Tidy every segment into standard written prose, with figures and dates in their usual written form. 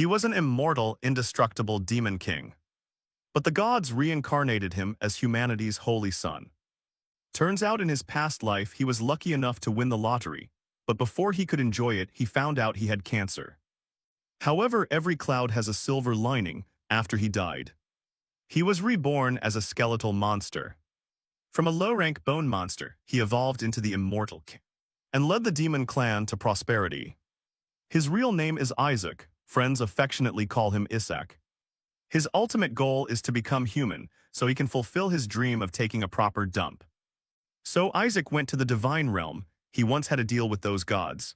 He was an immortal, indestructible demon king. But the gods reincarnated him as humanity's holy son. Turns out in his past life he was lucky enough to win the lottery, but before he could enjoy it he found out he had cancer. However, every cloud has a silver lining. After he died, he was reborn as a skeletal monster. From a low-rank bone monster, he evolved into the immortal king and led the demon clan to prosperity. His real name is Isaac. Friends affectionately call him Isaac. His ultimate goal is to become human, so he can fulfill his dream of taking a proper dump. So Isaac went to the divine realm. He once had a deal with those gods.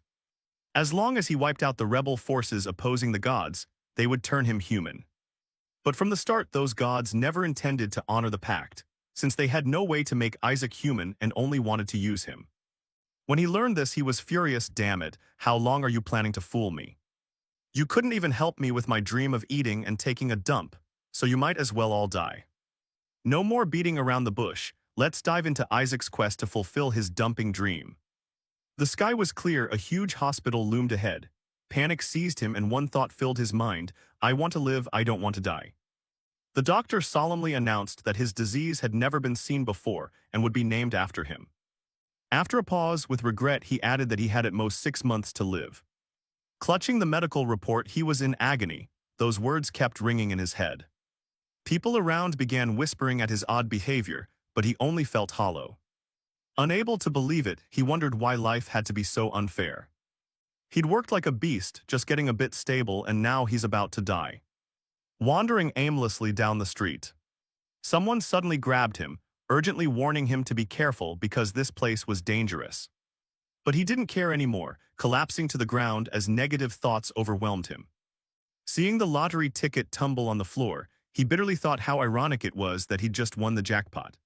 As long as he wiped out the rebel forces opposing the gods, they would turn him human. But from the start, those gods never intended to honor the pact, since they had no way to make Isaac human and only wanted to use him. When he learned this, he was furious. Damn it, how long are you planning to fool me? You couldn't even help me with my dream of eating and taking a dump, so you might as well all die. No more beating around the bush, let's dive into Isaac's quest to fulfill his dumping dream. The sky was clear, a huge hospital loomed ahead. Panic seized him and one thought filled his mind: I want to live, I don't want to die. The doctor solemnly announced that his disease had never been seen before and would be named after him. After a pause, with regret, he added that he had at most 6 months to live. Clutching the medical report, he was in agony. Those words kept ringing in his head. People around began whispering at his odd behavior, but he only felt hollow. Unable to believe it, he wondered why life had to be so unfair. He'd worked like a beast, just getting a bit stable, and now he's about to die. Wandering aimlessly down the street, someone suddenly grabbed him, urgently warning him to be careful because this place was dangerous. But he didn't care anymore, collapsing to the ground as negative thoughts overwhelmed him. Seeing the lottery ticket tumble on the floor, he bitterly thought how ironic it was that he'd just won the jackpot.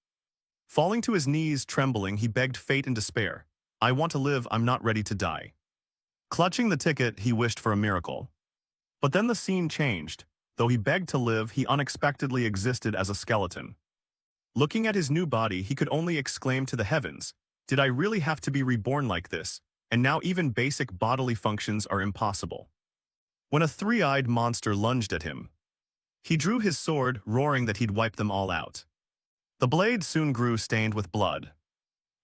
Falling to his knees, trembling, he begged fate in despair. I want to live, I'm not ready to die. Clutching the ticket, he wished for a miracle. But then the scene changed. Though he begged to live, he unexpectedly existed as a skeleton. Looking at his new body, he could only exclaim to the heavens, did I really have to be reborn like this? And now even basic bodily functions are impossible. When a three-eyed monster lunged at him, he drew his sword, roaring that he'd wipe them all out. The blade soon grew stained with blood.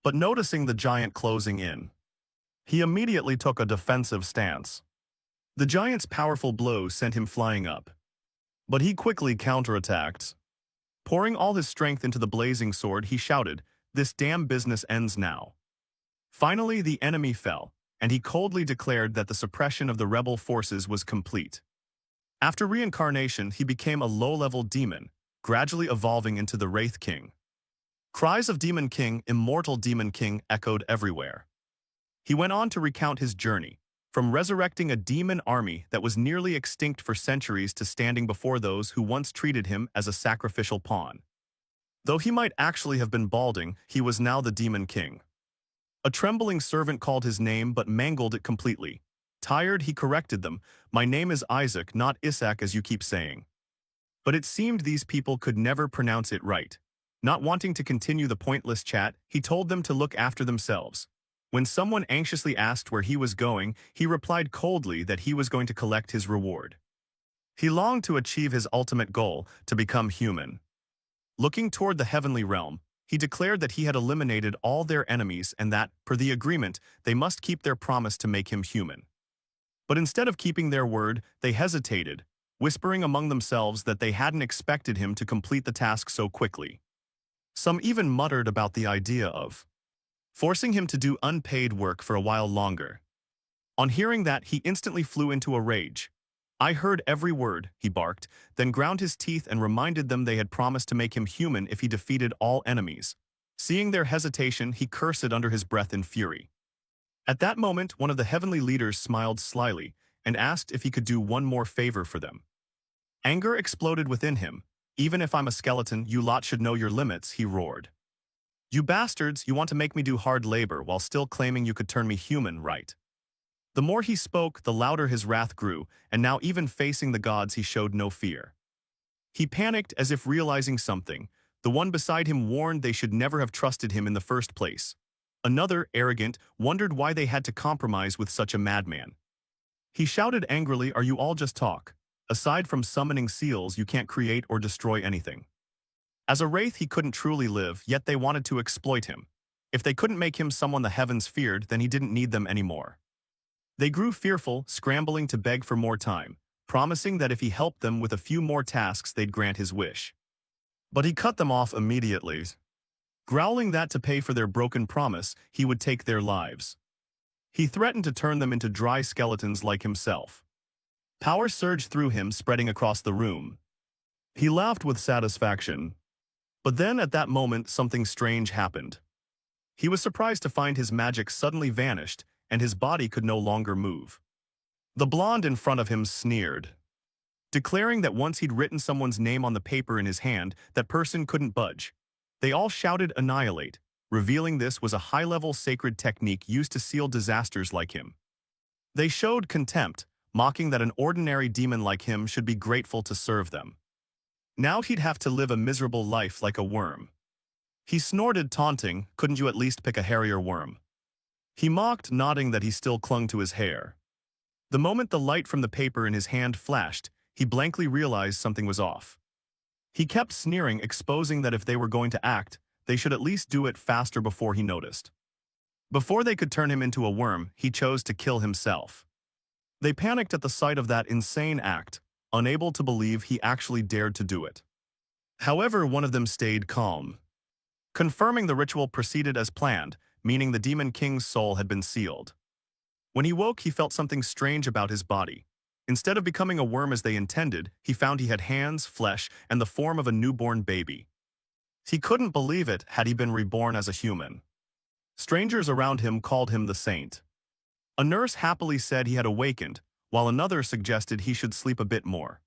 But noticing the giant closing in, he immediately took a defensive stance. The giant's powerful blow sent him flying up. But he quickly counterattacked. Pouring all his strength into the blazing sword, he shouted, this damn business ends now. Finally, the enemy fell, and he coldly declared that the suppression of the rebel forces was complete. After reincarnation, he became a low-level demon, gradually evolving into the Wraith King. Cries of Demon King, Immortal Demon King echoed everywhere. He went on to recount his journey, from resurrecting a demon army that was nearly extinct for centuries to standing before those who once treated him as a sacrificial pawn. Though he might actually have been balding, he was now the Demon King. A trembling servant called his name but mangled it completely. Tired, he corrected them, my name is Isaac, not Isaac as you keep saying. But it seemed these people could never pronounce it right. Not wanting to continue the pointless chat, he told them to look after themselves. When someone anxiously asked where he was going, he replied coldly that he was going to collect his reward. He longed to achieve his ultimate goal, to become human. Looking toward the heavenly realm, he declared that he had eliminated all their enemies and that, per the agreement, they must keep their promise to make him human. But instead of keeping their word, they hesitated, whispering among themselves that they hadn't expected him to complete the task so quickly. Some even muttered about the idea of forcing him to do unpaid work for a while longer. On hearing that, he instantly flew into a rage. I heard every word, he barked, then ground his teeth and reminded them they had promised to make him human if he defeated all enemies. Seeing their hesitation, he cursed under his breath in fury. At that moment, one of the heavenly leaders smiled slyly and asked if he could do one more favor for them. Anger exploded within him. Even if I'm a skeleton, you lot should know your limits, he roared. You bastards, you want to make me do hard labor while still claiming you could turn me human, right? The more he spoke, the louder his wrath grew, and now even facing the gods he showed no fear. He panicked as if realizing something. The one beside him warned they should never have trusted him in the first place. Another, arrogant, wondered why they had to compromise with such a madman. He shouted angrily, are you all just talk? Aside from summoning seals, you can't create or destroy anything. As a wraith, he couldn't truly live, yet they wanted to exploit him. If they couldn't make him someone the heavens feared, then he didn't need them anymore. They grew fearful, scrambling to beg for more time, promising that if he helped them with a few more tasks, they'd grant his wish. But he cut them off immediately, growling that to pay for their broken promise, he would take their lives. He threatened to turn them into dry skeletons like himself. Power surged through him, spreading across the room. He laughed with satisfaction. But then, at that moment, something strange happened. He was surprised to find his magic suddenly vanished, and his body could no longer move. The blonde in front of him sneered, declaring that once he'd written someone's name on the paper in his hand, that person couldn't budge. They all shouted annihilate, revealing this was a high-level sacred technique used to seal disasters like him. They showed contempt, mocking that an ordinary demon like him should be grateful to serve them. Now he'd have to live a miserable life like a worm. He snorted, taunting, "Couldn't you at least pick a hairier worm?" He mocked, nodding that he still clung to his hair. The moment the light from the paper in his hand flashed, he blankly realized something was off. He kept sneering, exposing that if they were going to act, they should at least do it faster before he noticed. Before they could turn him into a worm, he chose to kill himself. They panicked at the sight of that insane act, unable to believe he actually dared to do it. However, one of them stayed calm, confirming the ritual proceeded as planned, meaning the Demon King's soul had been sealed. When he woke, he felt something strange about his body. Instead of becoming a worm as they intended, he found he had hands, flesh, and the form of a newborn baby. He couldn't believe it. Had he been reborn as a human? Strangers around him called him the saint. A nurse happily said he had awakened, while another suggested he should sleep a bit more.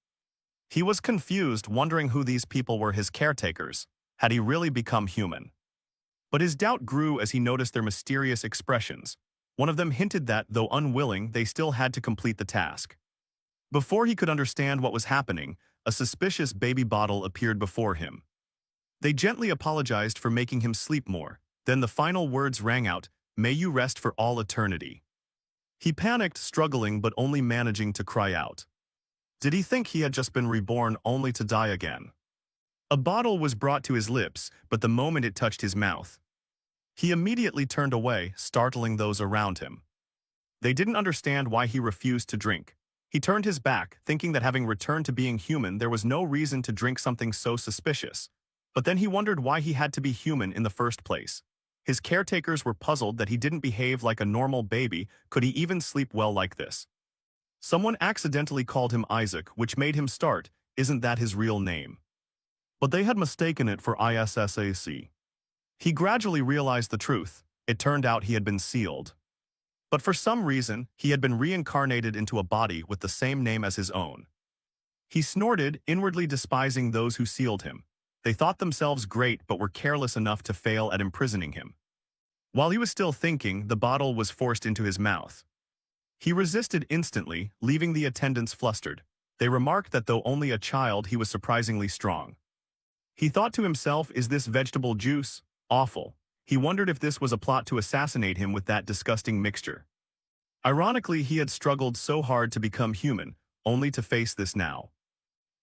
He was confused, wondering who these people were, his caretakers. Had he really become human? But his doubt grew as he noticed their mysterious expressions. One of them hinted that, though unwilling, they still had to complete the task. Before he could understand what was happening, a suspicious baby bottle appeared before him. They gently apologized for making him sleep more. Then the final words rang out, "May you rest for all eternity." He panicked, struggling but only managing to cry out. Did he think he had just been reborn only to die again? A bottle was brought to his lips, but the moment it touched his mouth, he immediately turned away, startling those around him. They didn't understand why he refused to drink. He turned his back, thinking that having returned to being human, there was no reason to drink something so suspicious. But then he wondered why he had to be human in the first place. His caretakers were puzzled that he didn't behave like a normal baby. Could he even sleep well like this? Someone accidentally called him Isaac, which made him start, "Isn't that his real name?" But they had mistaken it for Issac. He gradually realized the truth. It turned out he had been sealed. But for some reason, he had been reincarnated into a body with the same name as his own. He snorted, inwardly despising those who sealed him. They thought themselves great but were careless enough to fail at imprisoning him. While he was still thinking, the bottle was forced into his mouth. He resisted instantly, leaving the attendants flustered. They remarked that though only a child, he was surprisingly strong. He thought to himself, is this vegetable juice? Awful. He wondered if this was a plot to assassinate him with that disgusting mixture. Ironically, he had struggled so hard to become human, only to face this now.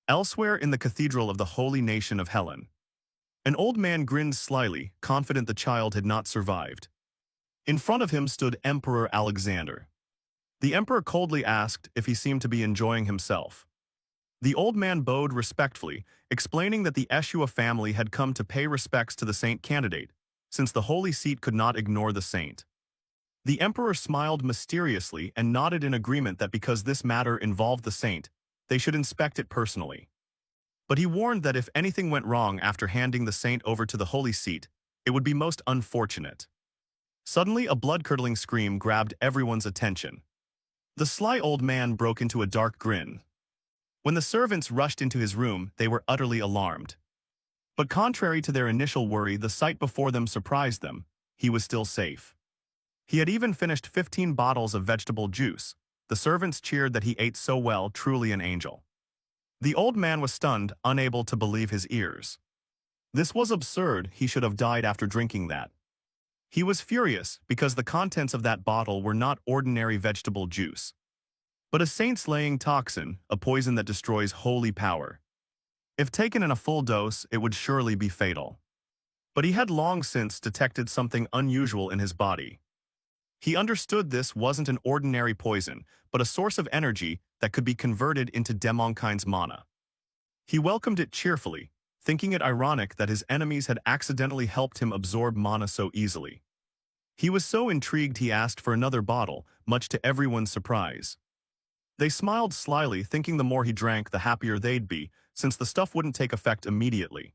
Elsewhere in the cathedral of the holy nation of Helen, an old man grinned slyly, confident the child had not survived. In front of him stood Emperor Alexander. The emperor coldly asked if he seemed to be enjoying himself. The old man bowed respectfully, explaining that the Eshua family had come to pay respects to the saint candidate, since the holy seat could not ignore the saint. The emperor smiled mysteriously and nodded in agreement that because this matter involved the saint, they should inspect it personally. But he warned that if anything went wrong after handing the saint over to the holy seat, it would be most unfortunate. Suddenly, a blood-curdling scream grabbed everyone's attention. The sly old man broke into a dark grin. When the servants rushed into his room, they were utterly alarmed. But contrary to their initial worry, the sight before them surprised them. He was still safe. He had even finished 15 bottles of vegetable juice. The servants cheered that he ate so well, truly an angel. The old man was stunned, unable to believe his ears. This was absurd. He should have died after drinking that. He was furious because the contents of that bottle were not ordinary vegetable juice. but a saint-slaying toxin, a poison that destroys holy power. If taken in a full dose, it would surely be fatal. But he had long since detected something unusual in his body. He understood this wasn't an ordinary poison, but a source of energy that could be converted into demonkind's mana. He welcomed it cheerfully, thinking it ironic that his enemies had accidentally helped him absorb mana so easily. He was so intrigued he asked for another bottle, much to everyone's surprise. They smiled slyly, thinking the more he drank, the happier they'd be, since the stuff wouldn't take effect immediately.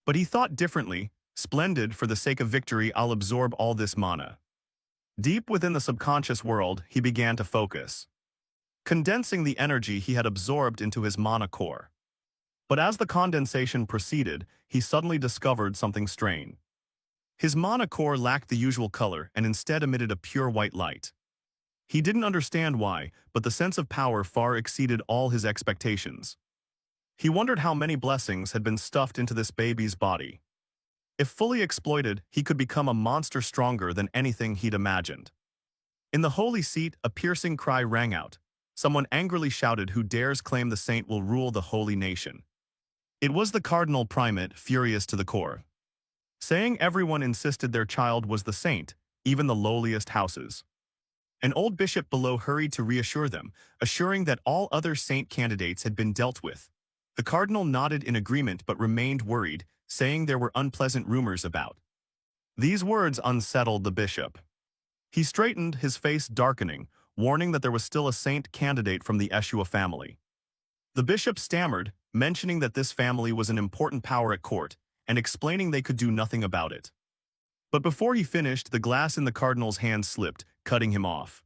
But he thought differently. Splendid, for the sake of victory, I'll absorb all this mana. Deep within the subconscious world, he began to focus, condensing the energy he had absorbed into his mana core. But as the condensation proceeded, he suddenly discovered something strange. His mana core lacked the usual color and instead emitted a pure white light. He didn't understand why, but the sense of power far exceeded all his expectations. He wondered how many blessings had been stuffed into this baby's body. If fully exploited, he could become a monster stronger than anything he'd imagined. In the holy seat, a piercing cry rang out. Someone angrily shouted, "Who dares claim the saint will rule the holy nation?" It was the cardinal primate, furious to the core, saying everyone insisted their child was the saint, even the lowliest houses. An old bishop below hurried to reassure them, assuring that all other saint candidates had been dealt with. The cardinal nodded in agreement but remained worried, saying there were unpleasant rumors about. These words unsettled the bishop. He straightened, his face darkening, warning that there was still a saint candidate from the Eshua family. The bishop stammered, mentioning that this family was an important power at court, and explaining they could do nothing about it. But before he finished, the glass in the cardinal's hand slipped, cutting him off.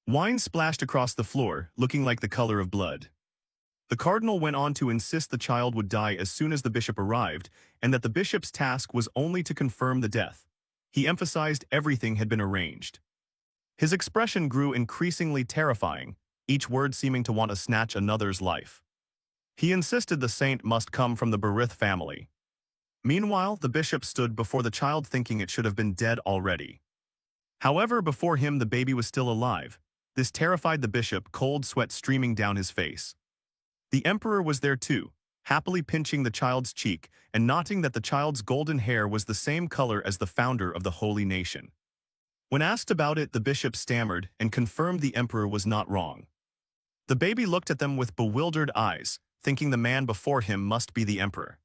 Wine splashed across the floor, looking like the color of blood. The cardinal went on to insist the child would die as soon as the bishop arrived, and that the bishop's task was only to confirm the death. He emphasized everything had been arranged. His expression grew increasingly terrifying, each word seeming to want to snatch another's life. He insisted the saint must come from the Berith family. Meanwhile, the bishop stood before the child thinking it should have been dead already. However, before him the baby was still alive. This terrified the bishop, cold sweat streaming down his face. The emperor was there too, happily pinching the child's cheek and noting that the child's golden hair was the same color as the founder of the holy nation. When asked about it, the bishop stammered and confirmed the emperor was not wrong. The baby looked at them with bewildered eyes, thinking the man before him must be the emperor.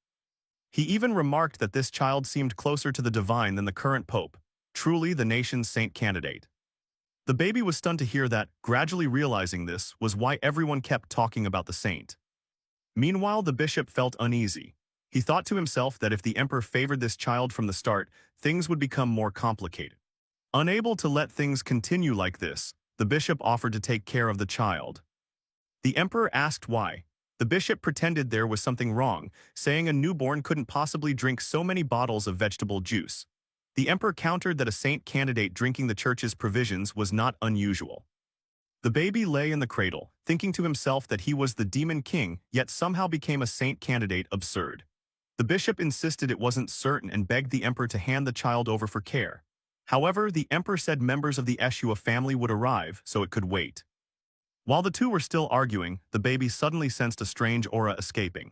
He even remarked that this child seemed closer to the divine than the current pope, truly the nation's saint candidate. The baby was stunned to hear that, gradually realizing this was why everyone kept talking about the saint. Meanwhile, the bishop felt uneasy. He thought to himself that if the emperor favored this child from the start, things would become more complicated. Unable to let things continue like this, the bishop offered to take care of the child. The emperor asked why. The bishop pretended there was something wrong, saying a newborn couldn't possibly drink so many bottles of vegetable juice. The emperor countered that a saint candidate drinking the church's provisions was not unusual. The baby lay in the cradle, thinking to himself that he was the demon king, yet somehow became a saint candidate. Absurd. The bishop insisted it wasn't certain and begged the emperor to hand the child over for care. However, the emperor said members of the Eshua family would arrive, so it could wait. While the two were still arguing, the baby suddenly sensed a strange aura escaping.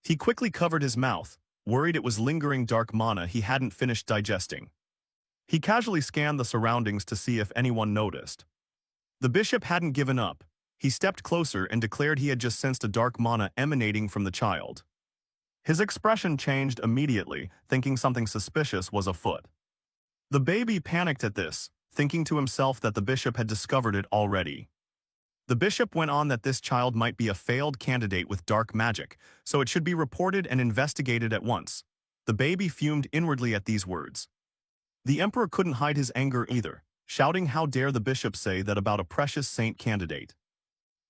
He quickly covered his mouth, worried it was lingering dark mana he hadn't finished digesting. He casually scanned the surroundings to see if anyone noticed. The bishop hadn't given up. He stepped closer and declared he had just sensed a dark mana emanating from the child. His expression changed immediately, thinking something suspicious was afoot. The baby panicked at this, thinking to himself that the bishop had discovered it already. The bishop went on that this child might be a failed candidate with dark magic, so it should be reported and investigated at once. The baby fumed inwardly at these words. The emperor couldn't hide his anger either, shouting, "How dare the bishop say that about a precious saint candidate?"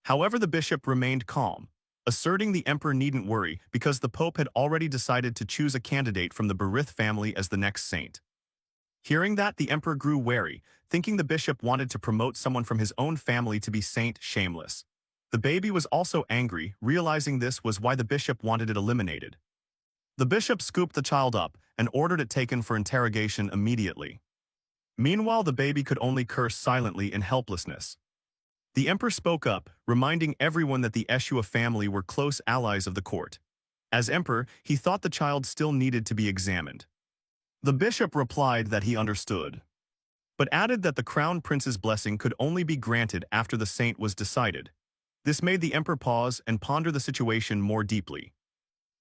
However, the bishop remained calm, asserting the emperor needn't worry because the pope had already decided to choose a candidate from the Berith family as the next saint. Hearing that, the emperor grew wary, thinking the bishop wanted to promote someone from his own family to be saint shameless. The baby was also angry, realizing this was why the bishop wanted it eliminated. The bishop scooped the child up and ordered it taken for interrogation immediately. Meanwhile, the baby could only curse silently in helplessness. The emperor spoke up, reminding everyone that the Eshua family were close allies of the court. As emperor, he thought the child still needed to be examined. The bishop replied that he understood, but added that the crown prince's blessing could only be granted after the saint was decided. This made the emperor pause and ponder the situation more deeply.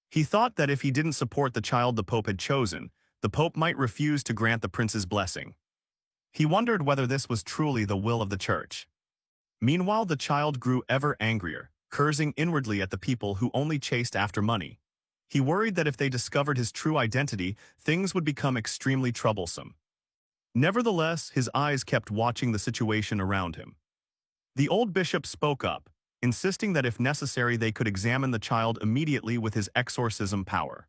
He thought that if he didn't support the child the pope had chosen, the pope might refuse to grant the prince's blessing. He wondered whether this was truly the will of the church. Meanwhile, the child grew ever angrier, cursing inwardly at the people who only chased after money. He worried that if they discovered his true identity, things would become extremely troublesome. Nevertheless, his eyes kept watching the situation around him. The old bishop spoke up, insisting that if necessary they could examine the child immediately with his exorcism power.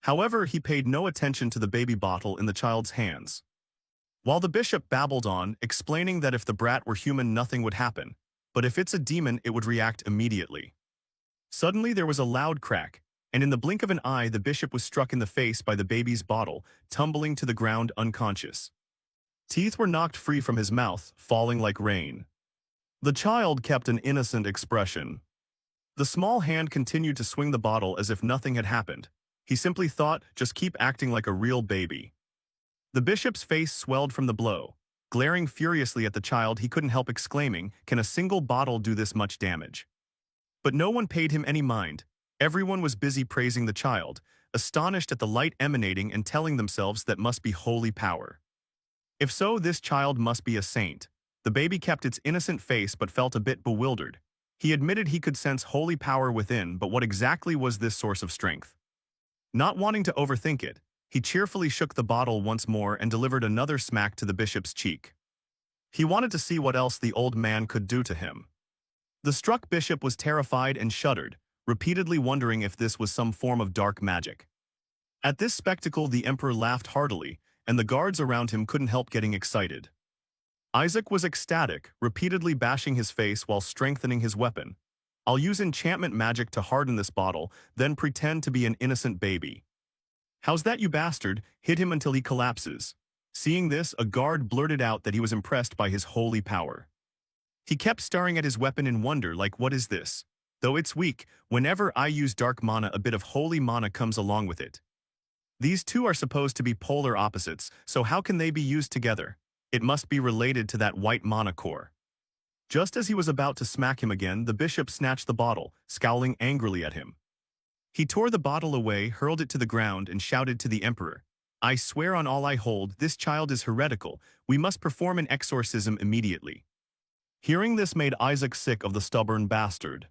However, he paid no attention to the baby bottle in the child's hands. While the bishop babbled on, explaining that if the brat were human nothing would happen, but if it's a demon it would react immediately. Suddenly there was a loud crack, and in the blink of an eye the bishop was struck in the face by the baby's bottle, tumbling to the ground unconscious. Teeth were knocked free from his mouth, falling like rain. The child kept an innocent expression. The small hand continued to swing the bottle as if nothing had happened. He simply thought, just keep acting like a real baby. The bishop's face swelled from the blow. Glaring furiously at the child, he couldn't help exclaiming, "Can a single bottle do this much damage?" But no one paid him any mind. Everyone was busy praising the child, astonished at the light emanating and telling themselves that must be holy power. If so, this child must be a saint. The baby kept its innocent face but felt a bit bewildered. He admitted he could sense holy power within, but what exactly was this source of strength? Not wanting to overthink it, he cheerfully shook the bottle once more and delivered another smack to the bishop's cheek. He wanted to see what else the old man could do to him. The struck bishop was terrified and shuddered, repeatedly wondering if this was some form of dark magic. At this spectacle the emperor laughed heartily, and the guards around him couldn't help getting excited. Isaac was ecstatic, repeatedly bashing his face while strengthening his weapon. "I'll use enchantment magic to harden this bottle, then pretend to be an innocent baby." "How's that, you bastard? Hit him until he collapses." Seeing this, a guard blurted out that he was impressed by his holy power. He kept staring at his weapon in wonder, like, what is this? Though it's weak, whenever I use dark mana a bit of holy mana comes along with it. These two are supposed to be polar opposites, so how can they be used together? It must be related to that white mana core. Just as he was about to smack him again, the bishop snatched the bottle, scowling angrily at him. He tore the bottle away, hurled it to the ground, and shouted to the emperor, "I swear on all I hold, this child is heretical. We must perform an exorcism immediately." Hearing this made Isaac sick of the stubborn bastard.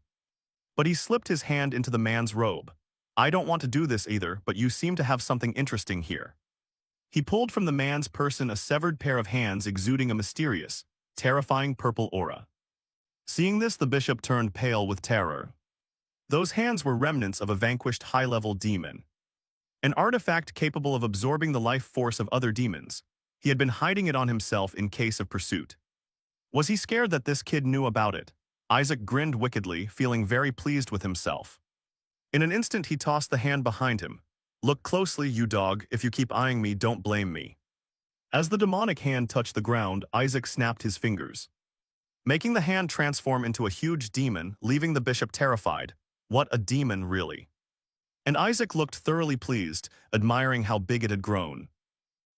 But he slipped his hand into the man's robe. "I don't want to do this either, but you seem to have something interesting here." He pulled from the man's person a severed pair of hands exuding a mysterious, terrifying purple aura. Seeing this, the bishop turned pale with terror. Those hands were remnants of a vanquished high-level demon. An artifact capable of absorbing the life force of other demons. He had been hiding it on himself in case of pursuit. Was he scared that this kid knew about it? Isaac grinned wickedly, feeling very pleased with himself. In an instant he tossed the hand behind him. "Look closely, you dog. If you keep eyeing me, don't blame me." As the demonic hand touched the ground, Isaac snapped his fingers, making the hand transform into a huge demon, leaving the bishop terrified. What a demon, really. And Isaac looked thoroughly pleased, admiring how big it had grown.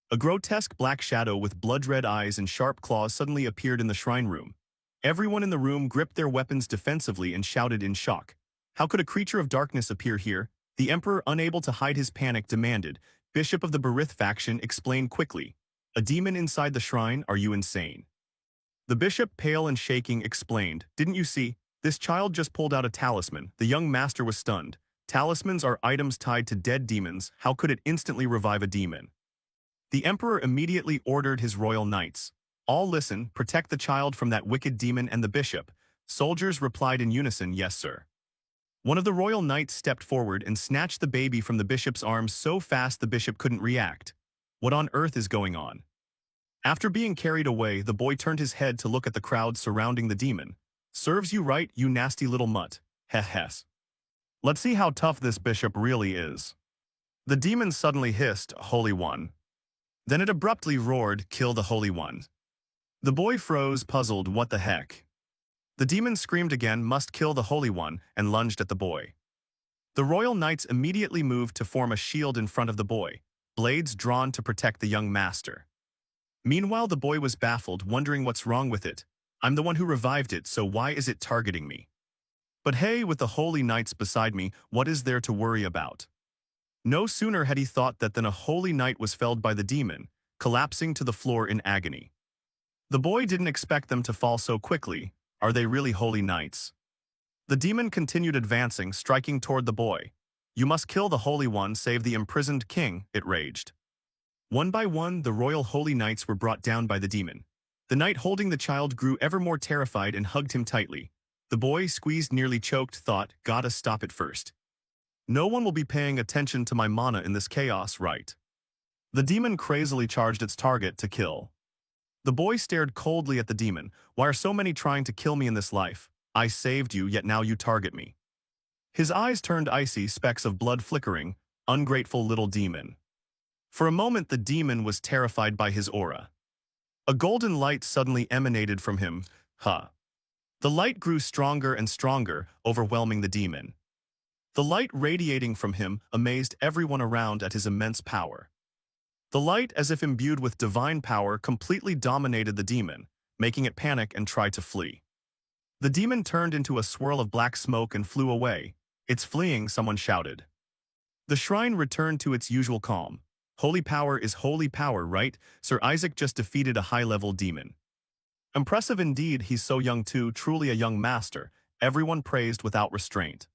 A grotesque black shadow with blood-red eyes and sharp claws suddenly appeared in the shrine room. Everyone in the room gripped their weapons defensively and shouted in shock. How could a creature of darkness appear here? The emperor, unable to hide his panic, demanded. Bishop of the Berith faction explained quickly. "A demon inside the shrine? Are you insane?" The bishop, pale and shaking, explained. "Didn't you see? This child just pulled out a talisman." The young master was stunned. Talismans are items tied to dead demons. How could it instantly revive a demon? The emperor immediately ordered his royal knights. "All listen, protect the child from that wicked demon," and the bishop. Soldiers replied in unison, "Yes, sir." One of the royal knights stepped forward and snatched the baby from the bishop's arms so fast the bishop couldn't react. What on earth is going on? After being carried away, the boy turned his head to look at the crowd surrounding the demon. "Serves you right, you nasty little mutt. Heh. Let's see how tough this bishop really is." The demon suddenly hissed, "Holy One." Then it abruptly roared, "Kill the Holy One." The boy froze, puzzled. What the heck? The demon screamed again, "Must kill the Holy One," and lunged at the boy. The royal knights immediately moved to form a shield in front of the boy, blades drawn to protect the young master. Meanwhile, the boy was baffled, wondering what's wrong with it. "I'm the one who revived it, so why is it targeting me? But hey, with the holy knights beside me, what is there to worry about?" No sooner had he thought that than a holy knight was felled by the demon, collapsing to the floor in agony. The boy didn't expect them to fall so quickly. Are they really holy knights? The demon continued advancing, striking toward the boy. "You must kill the Holy One, save the imprisoned king," it raged. One by one, the royal holy knights were brought down by the demon. The knight holding the child grew ever more terrified and hugged him tightly. The boy, squeezed, nearly choked, thought, "Gotta stop it first. No one will be paying attention to my mana in this chaos, right?" The demon crazily charged its target to kill. The boy stared coldly at the demon. "Why are so many trying to kill me in this life? I saved you, yet now you target me." His eyes turned icy, specks of blood flickering. Ungrateful little demon. For a moment, the demon was terrified by his aura. A golden light suddenly emanated from him. The light grew stronger and stronger, overwhelming the demon. The light radiating from him amazed everyone around at his immense power. The light, as if imbued with divine power, completely dominated the demon, making it panic and try to flee. The demon turned into a swirl of black smoke and flew away. "It's fleeing," someone shouted. The shrine returned to its usual calm. Holy power is holy power, right? Sir Isaac just defeated a high-level demon. Impressive indeed, he's so young too, truly a young master, everyone praised without restraint.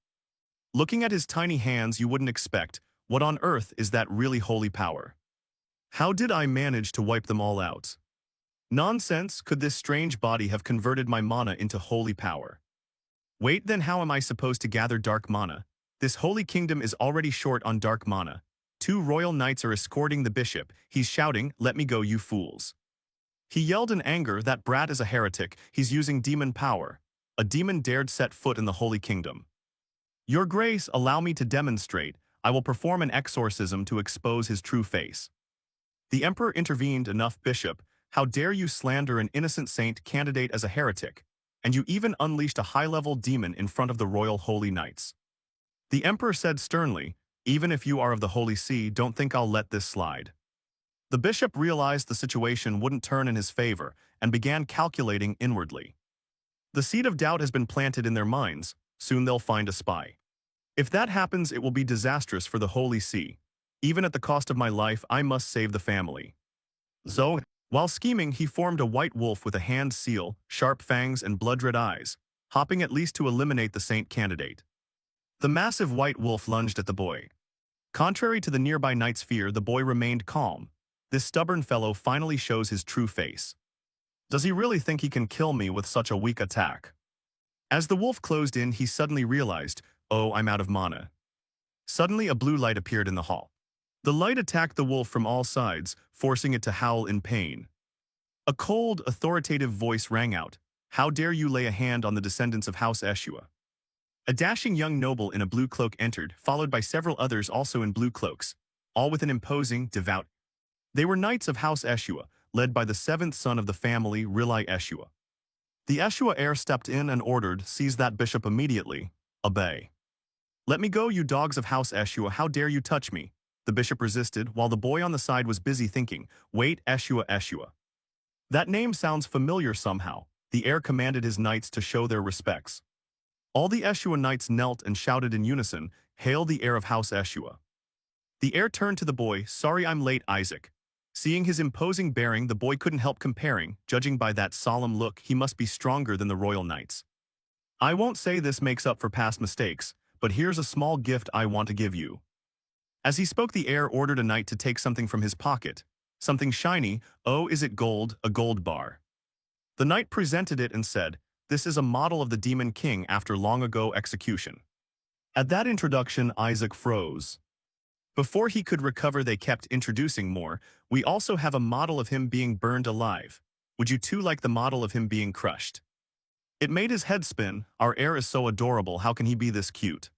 Looking at his tiny hands, you wouldn't expect, what on earth is that really holy power? How did I manage to wipe them all out? Nonsense, could this strange body have converted my mana into holy power? Wait, then how am I supposed to gather dark mana? This holy kingdom is already short on dark mana. 2 royal knights are escorting the bishop. He's shouting, "Let me go, you fools." He yelled in anger, "That brat is a heretic, he's using demon power." A demon dared set foot in the holy kingdom. "Your Grace, allow me to demonstrate. I will perform an exorcism to expose his true face." The emperor intervened. "Enough, bishop. How dare you slander an innocent saint candidate as a heretic? And you even unleashed a high-level demon in front of the royal holy knights." The emperor said sternly, "Even if you are of the Holy See, don't think I'll let this slide." The bishop realized the situation wouldn't turn in his favor and began calculating inwardly. The seed of doubt has been planted in their minds. Soon they'll find a spy. If that happens, it will be disastrous for the Holy See. Even at the cost of my life, I must save the family. So, while scheming, he formed a white wolf with a hand seal, sharp fangs, and blood-red eyes, hopping at least to eliminate the saint candidate. The massive white wolf lunged at the boy. Contrary to the nearby knight's fear, the boy remained calm. This stubborn fellow finally shows his true face. Does he really think he can kill me with such a weak attack? As the wolf closed in, he suddenly realized, "Oh, I'm out of mana." Suddenly, a blue light appeared in the hall. The light attacked the wolf from all sides, forcing it to howl in pain. A cold, authoritative voice rang out, "How dare you lay a hand on the descendants of House Eshua?" A dashing young noble in a blue cloak entered, followed by several others also in blue cloaks, all with an imposing, devout. They were knights of House Eshua, led by the 7th son of the family, Rilai Eshua. The Eshua heir stepped in and ordered, "Seize that bishop immediately. Obey." "Let me go, you dogs of House Eshua, how dare you touch me?" The bishop resisted, while the boy on the side was busy thinking, "Wait, Eshua, Eshua. That name sounds familiar somehow." The heir commanded his knights to show their respects. All the Eshua knights knelt and shouted in unison, "Hail the heir of House Eshua." The heir turned to the boy, "Sorry I'm late, Isaac." Seeing his imposing bearing, the boy couldn't help comparing, judging by that solemn look, he must be stronger than the royal knights. "I won't say this makes up for past mistakes, but here's a small gift I want to give you." As he spoke, the heir ordered a knight to take something from his pocket. Something shiny. "Oh, is it gold?" "A gold bar." The knight presented it and said, "This is a model of the Demon King after long ago execution." At that introduction, Isaac froze. Before he could recover, they kept introducing more. "We also have a model of him being burned alive. Would you too like the model of him being crushed?" It made his head spin. Our heir is so adorable, how can he be this cute?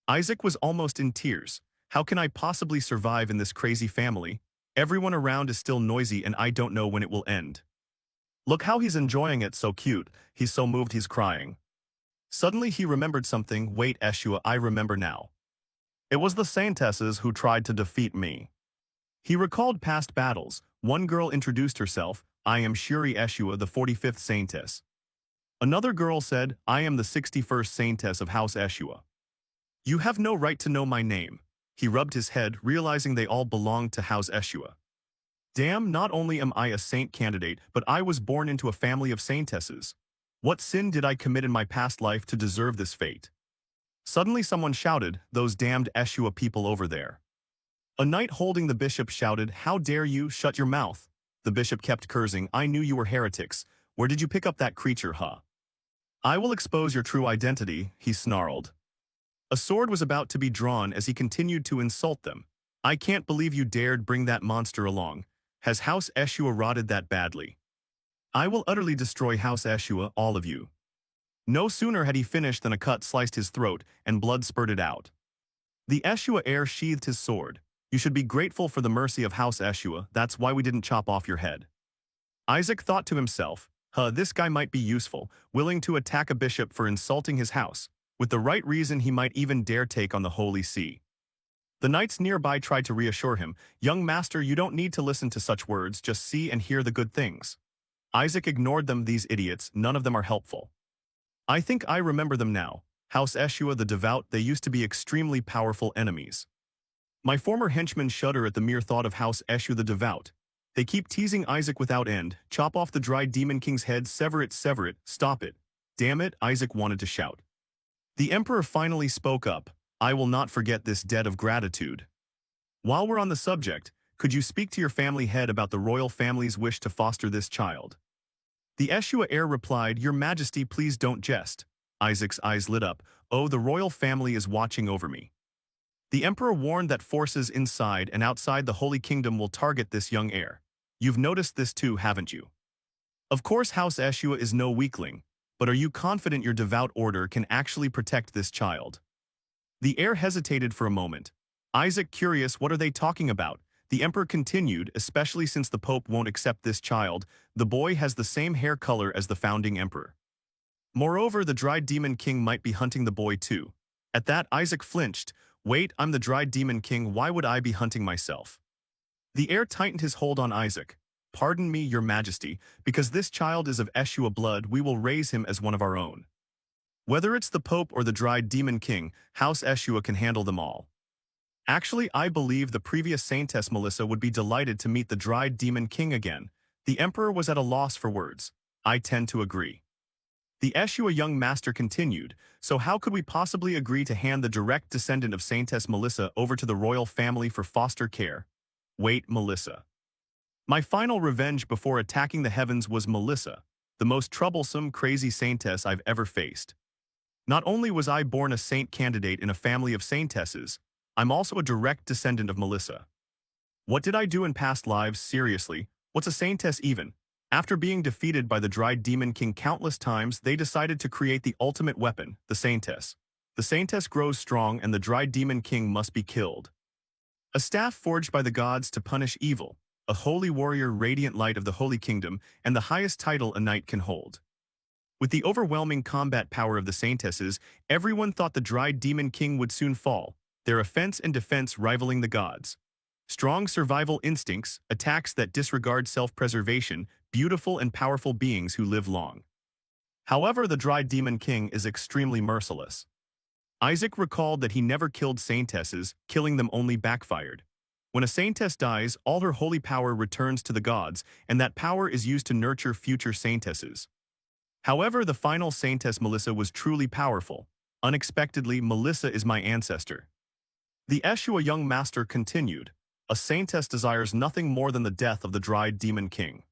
Isaac was almost in tears. How can I possibly survive in this crazy family? Everyone around is still noisy and I don't know when it will end. Look how he's enjoying it, so cute. He's so moved he's crying. Suddenly he remembered something. Wait, Eshua, I remember now. It was the Saintesses who tried to defeat me. He recalled past battles. One girl introduced herself. I am Shuri Eshua, the 45th Saintess. Another girl said, I am the 61st Saintess of House Eshua. You have no right to know my name. He rubbed his head, realizing they all belonged to House Eshua. Damn, not only am I a saint candidate, but I was born into a family of saintesses. What sin did I commit in my past life to deserve this fate? Suddenly someone shouted, those damned Eshua people over there. A knight holding the bishop shouted, how dare you, shut your mouth. The bishop kept cursing, I knew you were heretics. Where did you pick up that creature, huh? I will expose your true identity, he snarled. A sword was about to be drawn as he continued to insult them. I can't believe you dared bring that monster along. Has House Eshua rotted that badly? I will utterly destroy House Eshua, all of you. No sooner had he finished than a cut sliced his throat and blood spurted out. The Eshua heir sheathed his sword. You should be grateful for the mercy of House Eshua, that's why we didn't chop off your head. Isaac thought to himself, this guy might be useful, willing to attack a bishop for insulting his house. With the right reason he might even dare take on the Holy See. The knights nearby tried to reassure him, young master, you don't need to listen to such words, just see and hear the good things. Isaac ignored them, these idiots, none of them are helpful. I think I remember them now. House Eshua the Devout, they used to be extremely powerful enemies. My former henchmen shudder at the mere thought of House Eshua the Devout. They keep teasing Isaac without end, chop off the dried demon king's head, sever it, stop it. Damn it, Isaac wanted to shout. The emperor finally spoke up. I will not forget this debt of gratitude. While we're on the subject, could you speak to your family head about the royal family's wish to foster this child? The Eshua heir replied, Your Majesty, please don't jest. Isaac's eyes lit up. Oh, the royal family is watching over me. The emperor warned that forces inside and outside the Holy Kingdom will target this young heir. You've noticed this too, haven't you? Of course House Eshua is no weakling, but are you confident your devout order can actually protect this child? The heir hesitated for a moment. Isaac, curious, what are they talking about? The emperor continued, especially since the pope won't accept this child, the boy has the same hair color as the founding emperor. Moreover, the dried demon king might be hunting the boy too. At that, Isaac flinched. Wait, I'm the dried demon king, why would I be hunting myself? The heir tightened his hold on Isaac. Pardon me, your majesty, because this child is of Eshua blood, we will raise him as one of our own. Whether it's the Pope or the dried demon king, House Eshua can handle them all. Actually, I believe the previous Saintess Melissa would be delighted to meet the dried demon king again. The emperor was at a loss for words. I tend to agree. The Eshua young master continued, so how could we possibly agree to hand the direct descendant of Saintess Melissa over to the royal family for foster care? Wait, Melissa. My final revenge before attacking the heavens was Melissa, the most troublesome, crazy saintess I've ever faced. Not only was I born a saint candidate in a family of saintesses, I'm also a direct descendant of Melissa. What did I do in past lives, seriously? What's a saintess even? After being defeated by the dried demon king countless times, they decided to create the ultimate weapon, the saintess. The saintess grows strong and the dried demon king must be killed. A staff forged by the gods to punish evil, a holy warrior, radiant light of the Holy Kingdom, and the highest title a knight can hold. With the overwhelming combat power of the saintesses, everyone thought the dried demon king would soon fall, their offense and defense rivaling the gods. Strong survival instincts, attacks that disregard self-preservation, beautiful and powerful beings who live long. However, the dried demon king is extremely merciless. Isaac recalled that he never killed saintesses, killing them only backfired. When a saintess dies, all her holy power returns to the gods, and that power is used to nurture future saintesses. However, the final saintess Melissa was truly powerful. Unexpectedly, Melissa is my ancestor. The Eshua young master continued, a saintess desires nothing more than the death of the dried demon king.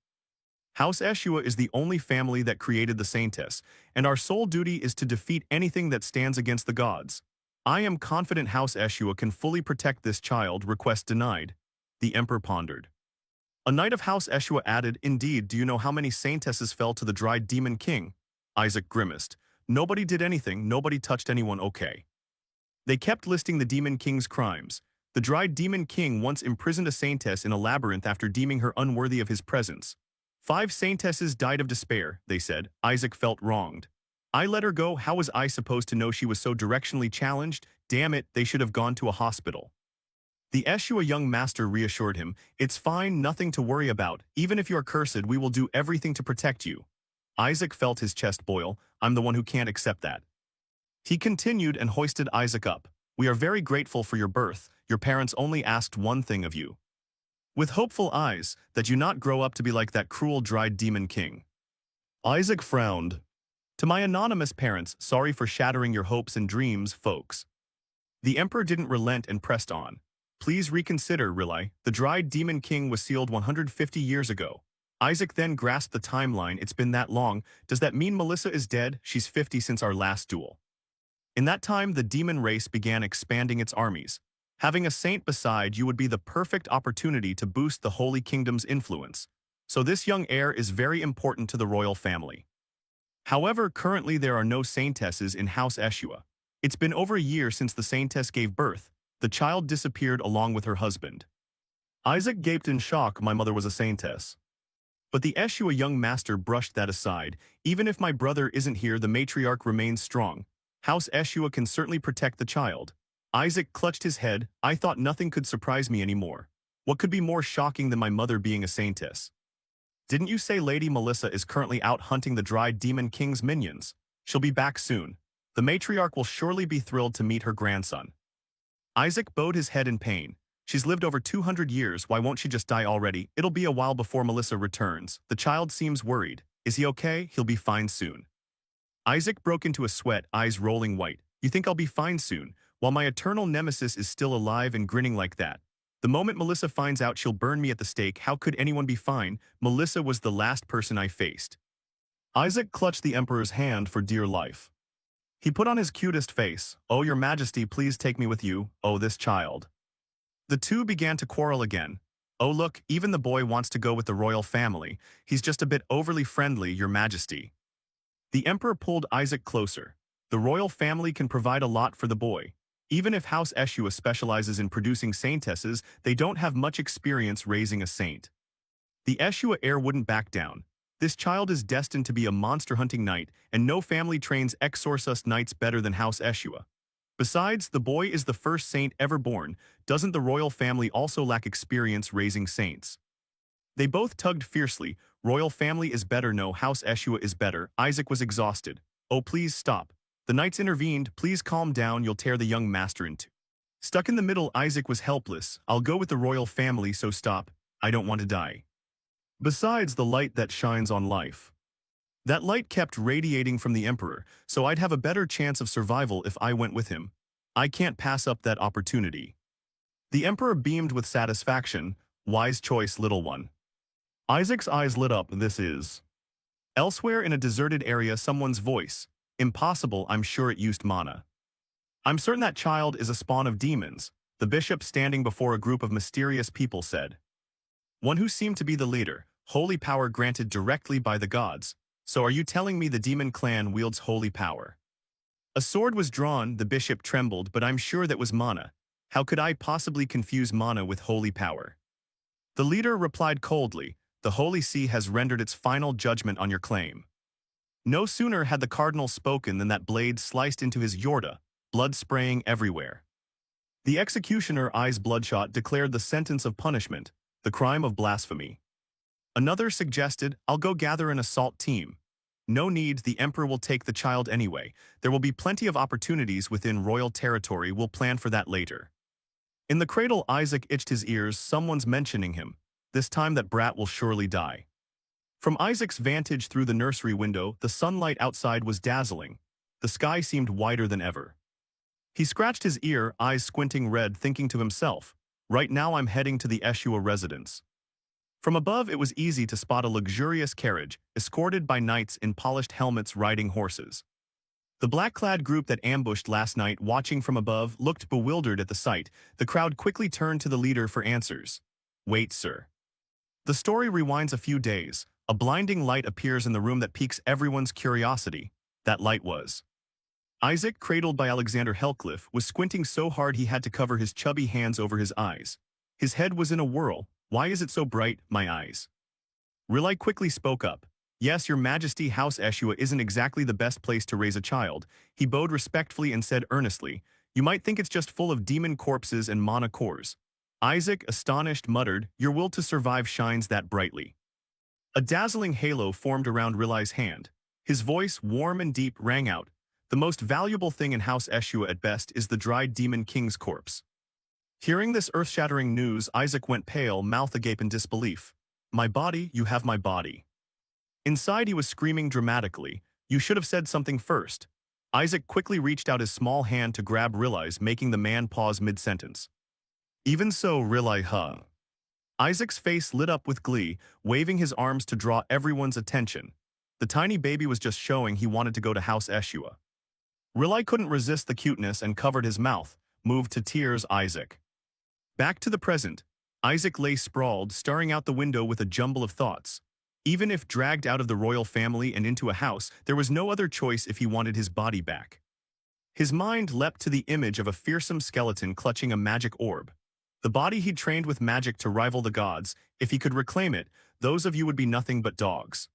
House Eshua is the only family that created the saintess, and our sole duty is to defeat anything that stands against the gods. I am confident House Eshua can fully protect this child, request denied. The emperor pondered. A knight of House Eshua added, indeed, do you know how many saintesses fell to the dried demon king? Isaac grimaced. Nobody did anything, nobody touched anyone, okay. They kept listing the demon king's crimes. The dried demon king once imprisoned a saintess in a labyrinth after deeming her unworthy of his presence. 5 saintesses died of despair, they said. Isaac felt wronged. I let her go. How was I supposed to know she was so directionally challenged? Damn it, they should have gone to a hospital. The Eshua young master reassured him, it's fine, nothing to worry about. Even if you are cursed, we will do everything to protect you. Isaac felt his chest boil. I'm the one who can't accept that. He continued and hoisted Isaac up. We are very grateful for your birth. Your parents only asked one thing of you. With hopeful eyes, that you not grow up to be like that cruel dried demon king. Isaac frowned. To my anonymous parents, sorry for shattering your hopes and dreams, folks. The emperor didn't relent and pressed on. Please reconsider, Rilai. The dried demon king was sealed 150 years ago. Isaac then grasped the timeline. It's been that long. Does that mean Melissa is dead? She's 50 since our last duel. In that time, the demon race began expanding its armies. Having a saint beside you would be the perfect opportunity to boost the Holy Kingdom's influence. So this young heir is very important to the royal family. However, currently there are no saintesses in House Eshua. It's been over a year since the saintess gave birth. The child disappeared along with her husband. Isaac gaped in shock. My mother was a saintess. But the Eshua young master brushed that aside. Even if my brother isn't here, the matriarch remains strong. House Eshua can certainly protect the child. Isaac clutched his head. I thought nothing could surprise me anymore. What could be more shocking than my mother being a saintess? Didn't you say Lady Melissa is currently out hunting the dried demon king's minions? She'll be back soon. The matriarch will surely be thrilled to meet her grandson. Isaac bowed his head in pain. She's lived over 200 years, why won't she just die already? It'll be a while before Melissa returns. The child seems worried. Is he okay? He'll be fine soon. Isaac broke into a sweat, eyes rolling white. You think I'll be fine soon, while my eternal nemesis is still alive and grinning like that? The moment Melissa finds out, she'll burn me at the stake. How could anyone be fine? Melissa was the last person I faced. Isaac clutched the emperor's hand for dear life. He put on his cutest face. Oh, your majesty, please take me with you. Oh, this child. The two began to quarrel again. Oh, look, even the boy wants to go with the royal family. He's just a bit overly friendly, your majesty. The emperor pulled Isaac closer. The royal family can provide a lot for the boy. Even if House Eshua specializes in producing saintesses, they don't have much experience raising a saint. The Eshua heir wouldn't back down. This child is destined to be a monster-hunting knight, and no family trains exorcist knights better than House Eshua. Besides, the boy is the first saint ever born. Doesn't the royal family also lack experience raising saints? They both tugged fiercely. Royal family is better, no, House Eshua is better. Isaac was exhausted. Oh, please stop. The knights intervened. Please calm down, you'll tear the young master in two. Stuck in the middle, Isaac was helpless. I'll go with the royal family, so stop. I don't want to die. Besides, the light that shines on life. That light kept radiating from the emperor, so I'd have a better chance of survival if I went with him. I can't pass up that opportunity. The emperor beamed with satisfaction. Wise choice, little one. Isaac's eyes lit up. This is. Elsewhere in a deserted area, someone's voice. Impossible, I'm sure it used mana. I'm certain that child is a spawn of demons, the bishop standing before a group of mysterious people said. One who seemed to be the leader, holy power granted directly by the gods. So are you telling me the demon clan wields holy power? A sword was drawn, the bishop trembled, but I'm sure that was mana. How could I possibly confuse mana with holy power? The leader replied coldly, the Holy See has rendered its final judgment on your claim. No sooner had the cardinal spoken than that blade sliced into his yorda, blood spraying everywhere. The executioner, eyes bloodshot, declared the sentence of punishment, the crime of blasphemy. Another suggested, I'll go gather an assault team. No need, the emperor will take the child anyway. There will be plenty of opportunities within royal territory, we'll plan for that later. In the cradle, Isaac itched his ears, someone's mentioning him. This time that brat will surely die. From Isaac's vantage through the nursery window, the sunlight outside was dazzling. The sky seemed wider than ever. He scratched his ear, eyes squinting red, thinking to himself, right now I'm heading to the Eshua residence. From above, it was easy to spot a luxurious carriage, escorted by knights in polished helmets riding horses. The black-clad group that ambushed last night, watching from above, looked bewildered at the sight. The crowd quickly turned to the leader for answers. Wait, sir. The story rewinds a few days. A blinding light appears in the room that piques everyone's curiosity. That light was. Isaac, cradled by Alexander Hellcliffe, was squinting so hard he had to cover his chubby hands over his eyes. His head was in a whirl. Why is it so bright, my eyes? Rilai quickly spoke up. Yes, your majesty, House Eshua isn't exactly the best place to raise a child. He bowed respectfully and said earnestly, you might think it's just full of demon corpses and mana cores. Isaac, astonished, muttered, your will to survive shines that brightly. A dazzling halo formed around Rilai's hand. His voice, warm and deep, rang out. The most valuable thing in House Eshua at best is the dried demon king's corpse. Hearing this earth-shattering news, Isaac went pale, mouth agape in disbelief. My body, you have my body. Inside he was screaming dramatically, you should have said something first. Isaac quickly reached out his small hand to grab Rilai's, making the man pause mid-sentence. Even so, Rilai hung. Isaac's face lit up with glee, waving his arms to draw everyone's attention. The tiny baby was just showing he wanted to go to House Eshua. Rilai couldn't resist the cuteness and covered his mouth, moved to tears. Isaac. Back to the present. Isaac lay sprawled, staring out the window with a jumble of thoughts. Even if dragged out of the royal family and into a house, there was no other choice if he wanted his body back. His mind leapt to the image of a fearsome skeleton clutching a magic orb. The body he'd trained with magic to rival the gods, if he could reclaim it, those of you would be nothing but dogs.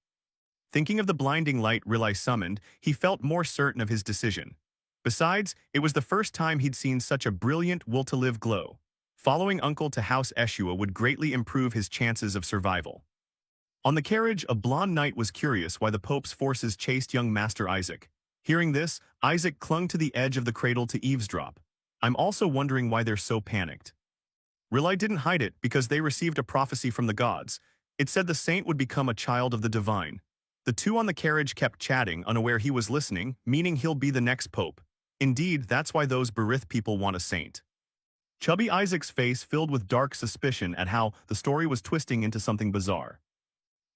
Thinking of the blinding light Rilai summoned, he felt more certain of his decision. Besides, it was the first time he'd seen such a brilliant will-to-live glow. Following Uncle to House Eshua would greatly improve his chances of survival. On the carriage, a blonde knight was curious why the Pope's forces chased young Master Isaac. Hearing this, Isaac clung to the edge of the cradle to eavesdrop. I'm also wondering why they're so panicked. Rilai didn't hide it because they received a prophecy from the gods. It said the saint would become a child of the divine. The two on the carriage kept chatting, unaware he was listening, meaning he'll be the next pope. Indeed, that's why those Berith people want a saint. Chubby Isaac's face filled with dark suspicion at how the story was twisting into something bizarre.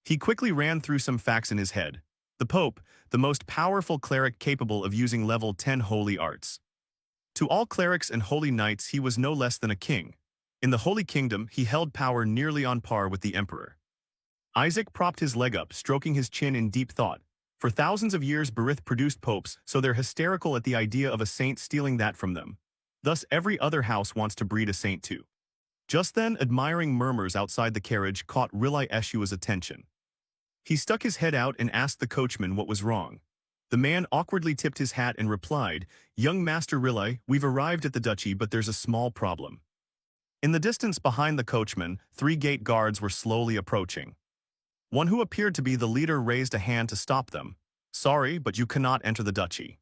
He quickly ran through some facts in his head. The Pope, the most powerful cleric capable of using level 10 holy arts. To all clerics and holy knights he was no less than a king. In the Holy Kingdom, he held power nearly on par with the Emperor. Isaac propped his leg up, stroking his chin in deep thought. For thousands of years Berith produced popes, so they're hysterical at the idea of a saint stealing that from them. Thus every other house wants to breed a saint too. Just then, admiring murmurs outside the carriage caught Rilai Eshua's attention. He stuck his head out and asked the coachman what was wrong. The man awkwardly tipped his hat and replied, Young Master Rilai, we've arrived at the duchy but there's a small problem. In the distance behind the coachman, 3 gate guards were slowly approaching. One who appeared to be the leader raised a hand to stop them. Sorry, but you cannot enter the duchy.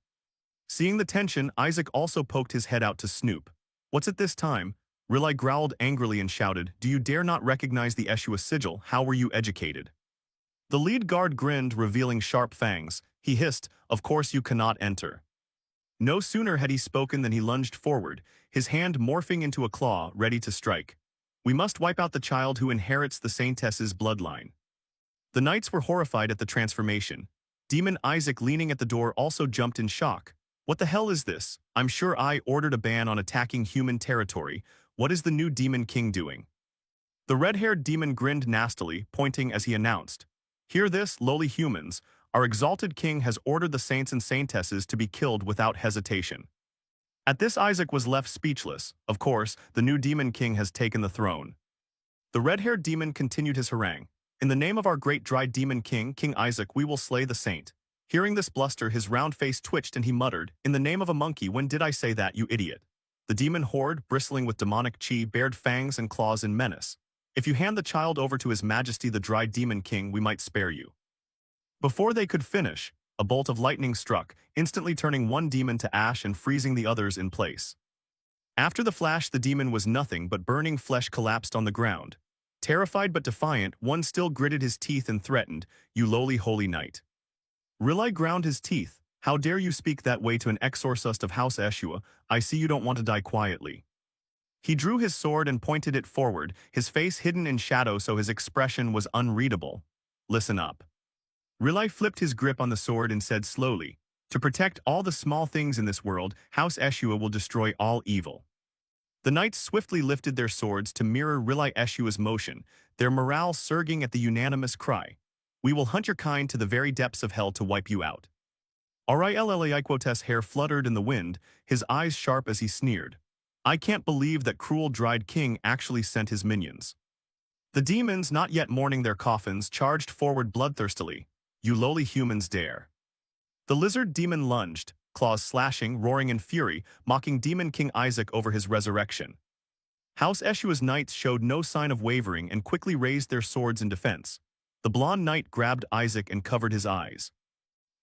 Seeing the tension, Isaac also poked his head out to snoop. What's it this time? Rilai growled angrily and shouted, Do you dare not recognize the Eshua sigil? How were you educated? The lead guard grinned, revealing sharp fangs. He hissed, Of course you cannot enter. No sooner had he spoken than he lunged forward, his hand morphing into a claw, ready to strike. We must wipe out the child who inherits the Saintess's bloodline. The knights were horrified at the transformation. Demon Isaac, leaning at the door, also jumped in shock. What the hell is this? I'm sure I ordered a ban on attacking human territory. What is the new demon king doing? The red-haired demon grinned nastily, pointing as he announced. Hear this, lowly humans. Our exalted king has ordered the saints and saintesses to be killed without hesitation. At this, Isaac was left speechless. Of course, the new demon king has taken the throne. The red-haired demon continued his harangue. In the name of our great dried demon king, King Isaac, we will slay the saint. Hearing this bluster, his round face twitched and he muttered, In the name of a monkey, when did I say that, you idiot? The demon horde, bristling with demonic chi, bared fangs and claws in menace. If you hand the child over to His Majesty the dried demon king, we might spare you. Before they could finish, a bolt of lightning struck, instantly turning one demon to ash and freezing the others in place. After the flash, the demon was nothing but burning flesh collapsed on the ground. Terrified but defiant, one still gritted his teeth and threatened, You lowly holy knight. Rilai ground his teeth. How dare you speak that way to an exorcist of House Eshua? I see you don't want to die quietly. He drew his sword and pointed it forward, his face hidden in shadow so his expression was unreadable. Listen up. Rilai flipped his grip on the sword and said slowly, To protect all the small things in this world, House Eshua will destroy all evil. The knights swiftly lifted their swords to mirror Rilai Eshua's motion, their morale surging at the unanimous cry. We will hunt your kind to the very depths of hell to wipe you out. Rilaiquotes' hair fluttered in the wind, his eyes sharp as he sneered. I can't believe that cruel dried king actually sent his minions. The demons, not yet mourning their coffins, charged forward bloodthirstily. You lowly humans dare. The lizard demon lunged, claws slashing, roaring in fury, mocking Demon King Isaac over his resurrection. House Eshua's knights showed no sign of wavering and quickly raised their swords in defense. The blonde knight grabbed Isaac and covered his eyes.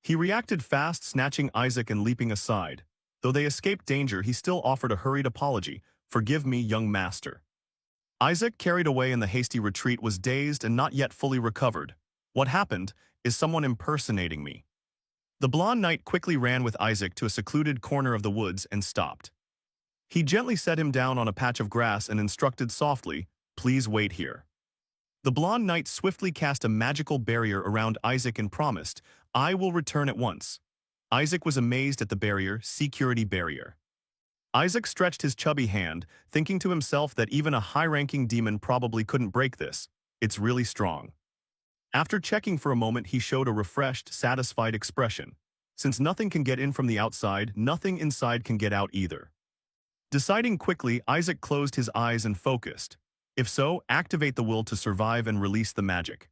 He reacted fast, snatching Isaac and leaping aside. Though they escaped danger, he still offered a hurried apology. Forgive me, young master. Isaac, carried away in the hasty retreat, was dazed and not yet fully recovered. What happened? Is someone impersonating me? The blonde knight quickly ran with Isaac to a secluded corner of the woods and stopped. He gently set him down on a patch of grass and instructed softly, "Please wait here." The blonde knight swiftly cast a magical barrier around Isaac and promised, "I will return at once." Isaac was amazed at the barrier, security barrier. Isaac stretched his chubby hand, thinking to himself that even a high-ranking demon probably couldn't break this. It's really strong. After checking for a moment, he showed a refreshed, satisfied expression. Since nothing can get in from the outside, nothing inside can get out either. Deciding quickly, Isaac closed his eyes and focused. If so, activate the will to survive and release the magic.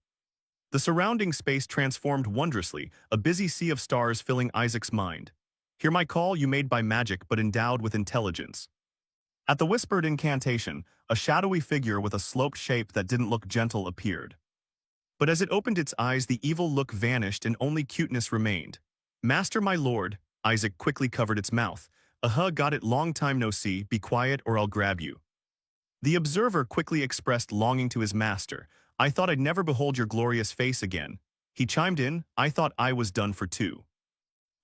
The surrounding space transformed wondrously, a busy sea of stars filling Isaac's mind. Hear my call, you made by magic but endowed with intelligence. At the whispered incantation, a shadowy figure with a sloped shape that didn't look gentle appeared. But as it opened its eyes, the evil look vanished and only cuteness remained. Master, my lord, Isaac quickly covered its mouth. Got it, long time no see, be quiet or I'll grab you. The observer quickly expressed longing to his master. I thought I'd never behold your glorious face again. He chimed in, I thought I was done for too.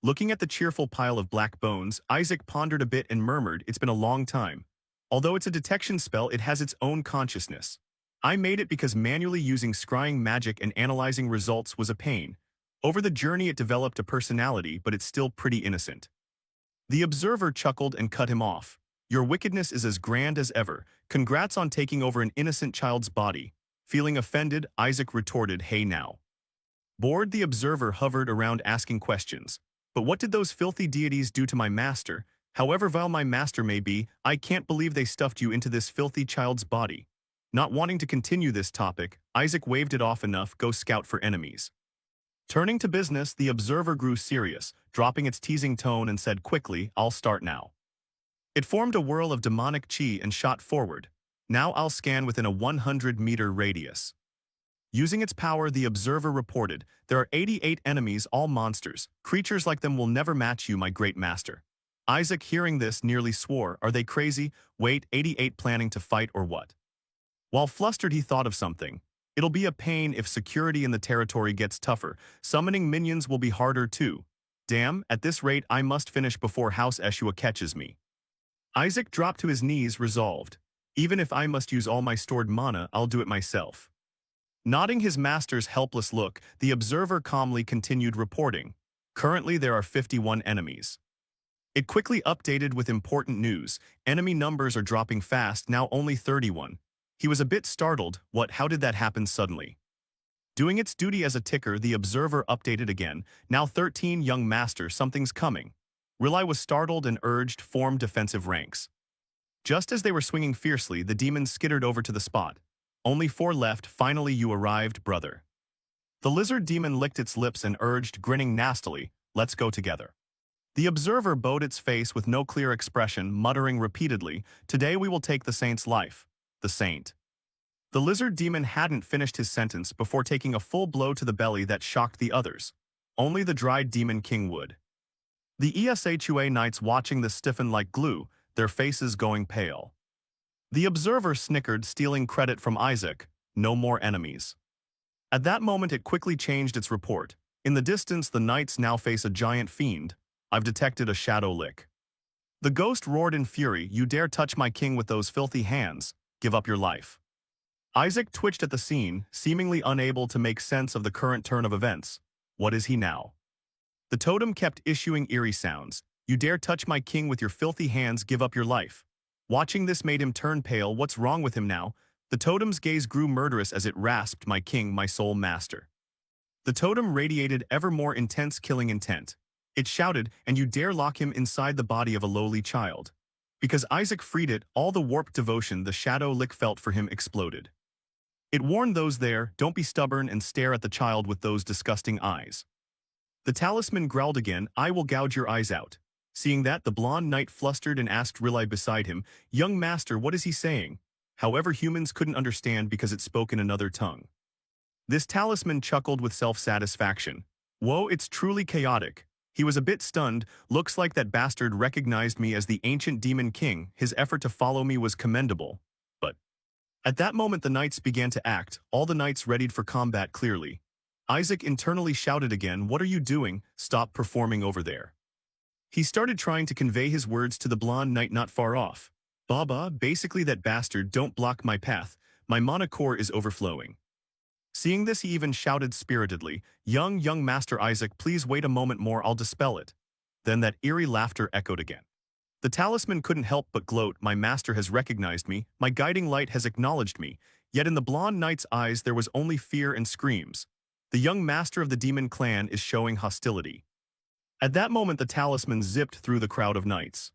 Looking at the cheerful pile of black bones, Isaac pondered a bit and murmured, it's been a long time. Although it's a detection spell, it has its own consciousness. I made it because manually using scrying magic and analyzing results was a pain. Over the journey it developed a personality, but it's still pretty innocent. The observer chuckled and cut him off. Your wickedness is as grand as ever. Congrats on taking over an innocent child's body. Feeling offended, Isaac retorted, hey now. Bored, the observer hovered around asking questions. But what did those filthy deities do to my master? However vile my master may be, I can't believe they stuffed you into this filthy child's body. Not wanting to continue this topic, Isaac waved it off enough, go scout for enemies. Turning to business, the observer grew serious, dropping its teasing tone and said quickly, I'll start now. It formed a whirl of demonic chi and shot forward. Now I'll scan within a 100-meter radius. Using its power, the observer reported, there are 88 enemies, all monsters. Creatures like them will never match you, my great master. Isaac, hearing this, nearly swore, are they crazy? Wait, 88 planning to fight or what? While flustered, he thought of something. It'll be a pain if security in the territory gets tougher. Summoning minions will be harder too. Damn, at this rate I must finish before House Eshua catches me. Isaac dropped to his knees, resolved. Even if I must use all my stored mana, I'll do it myself. Nodding his master's helpless look, the observer calmly continued reporting. Currently there are 51 enemies. It quickly updated with important news. Enemy numbers are dropping fast, now only 31. He was a bit startled. What, how did that happen suddenly? Doing its duty as a ticker, the observer updated again. Now 13, young master, something's coming. Rilai was startled and urged, form defensive ranks. Just as they were swinging fiercely, the demons skittered over to the spot. Only 4 left, finally you arrived, brother. The lizard demon licked its lips and urged, grinning nastily, let's go together. The observer bowed its face with no clear expression, muttering repeatedly, today we will take the saint's life. The saint. The lizard demon hadn't finished his sentence before taking a full blow to the belly that shocked the others. Only the dried demon king would. The ESHUA knights watching this stiffened like glue, their faces going pale. The observer snickered, stealing credit from Isaac, no more enemies. At that moment it quickly changed its report. In the distance the knights now face a giant fiend. I've detected a shadow lick. The ghost roared in fury, you dare touch my king with those filthy hands. Give up your life. Isaac twitched at the scene, seemingly unable to make sense of the current turn of events. What is he now? The totem kept issuing eerie sounds. You dare touch my king with your filthy hands, give up your life. Watching this made him turn pale. What's wrong with him now? The totem's gaze grew murderous as it rasped, my king, my sole master. The totem radiated ever more intense killing intent. It shouted, and you dare lock him inside the body of a lowly child. Because Isaac freed it, all the warped devotion the shadow lick felt for him exploded. It warned those there, don't be stubborn and stare at the child with those disgusting eyes. The talisman growled again, I will gouge your eyes out. Seeing that, the blonde knight flustered and asked Rilai beside him, young master, what is he saying? However, humans couldn't understand because it spoke in another tongue. This talisman chuckled with self-satisfaction. Whoa, it's truly chaotic. He was a bit stunned. Looks like that bastard recognized me as the ancient demon king. His effort to follow me was commendable. But at that moment the knights began to act, all the knights readied for combat clearly. Isaac internally shouted again, what are you doing? Stop performing over there. He started trying to convey his words to the blonde knight not far off. Baba, basically that bastard, don't block my path. My mana core is overflowing. Seeing this, he even shouted spiritedly, young Master Isaac, please wait a moment more, I'll dispel it. Then that eerie laughter echoed again. The talisman couldn't help but gloat, my master has recognized me, my guiding light has acknowledged me, yet in the blonde knight's eyes there was only fear and screams. The young master of the demon clan is showing hostility. At that moment the talisman zipped through the crowd of knights.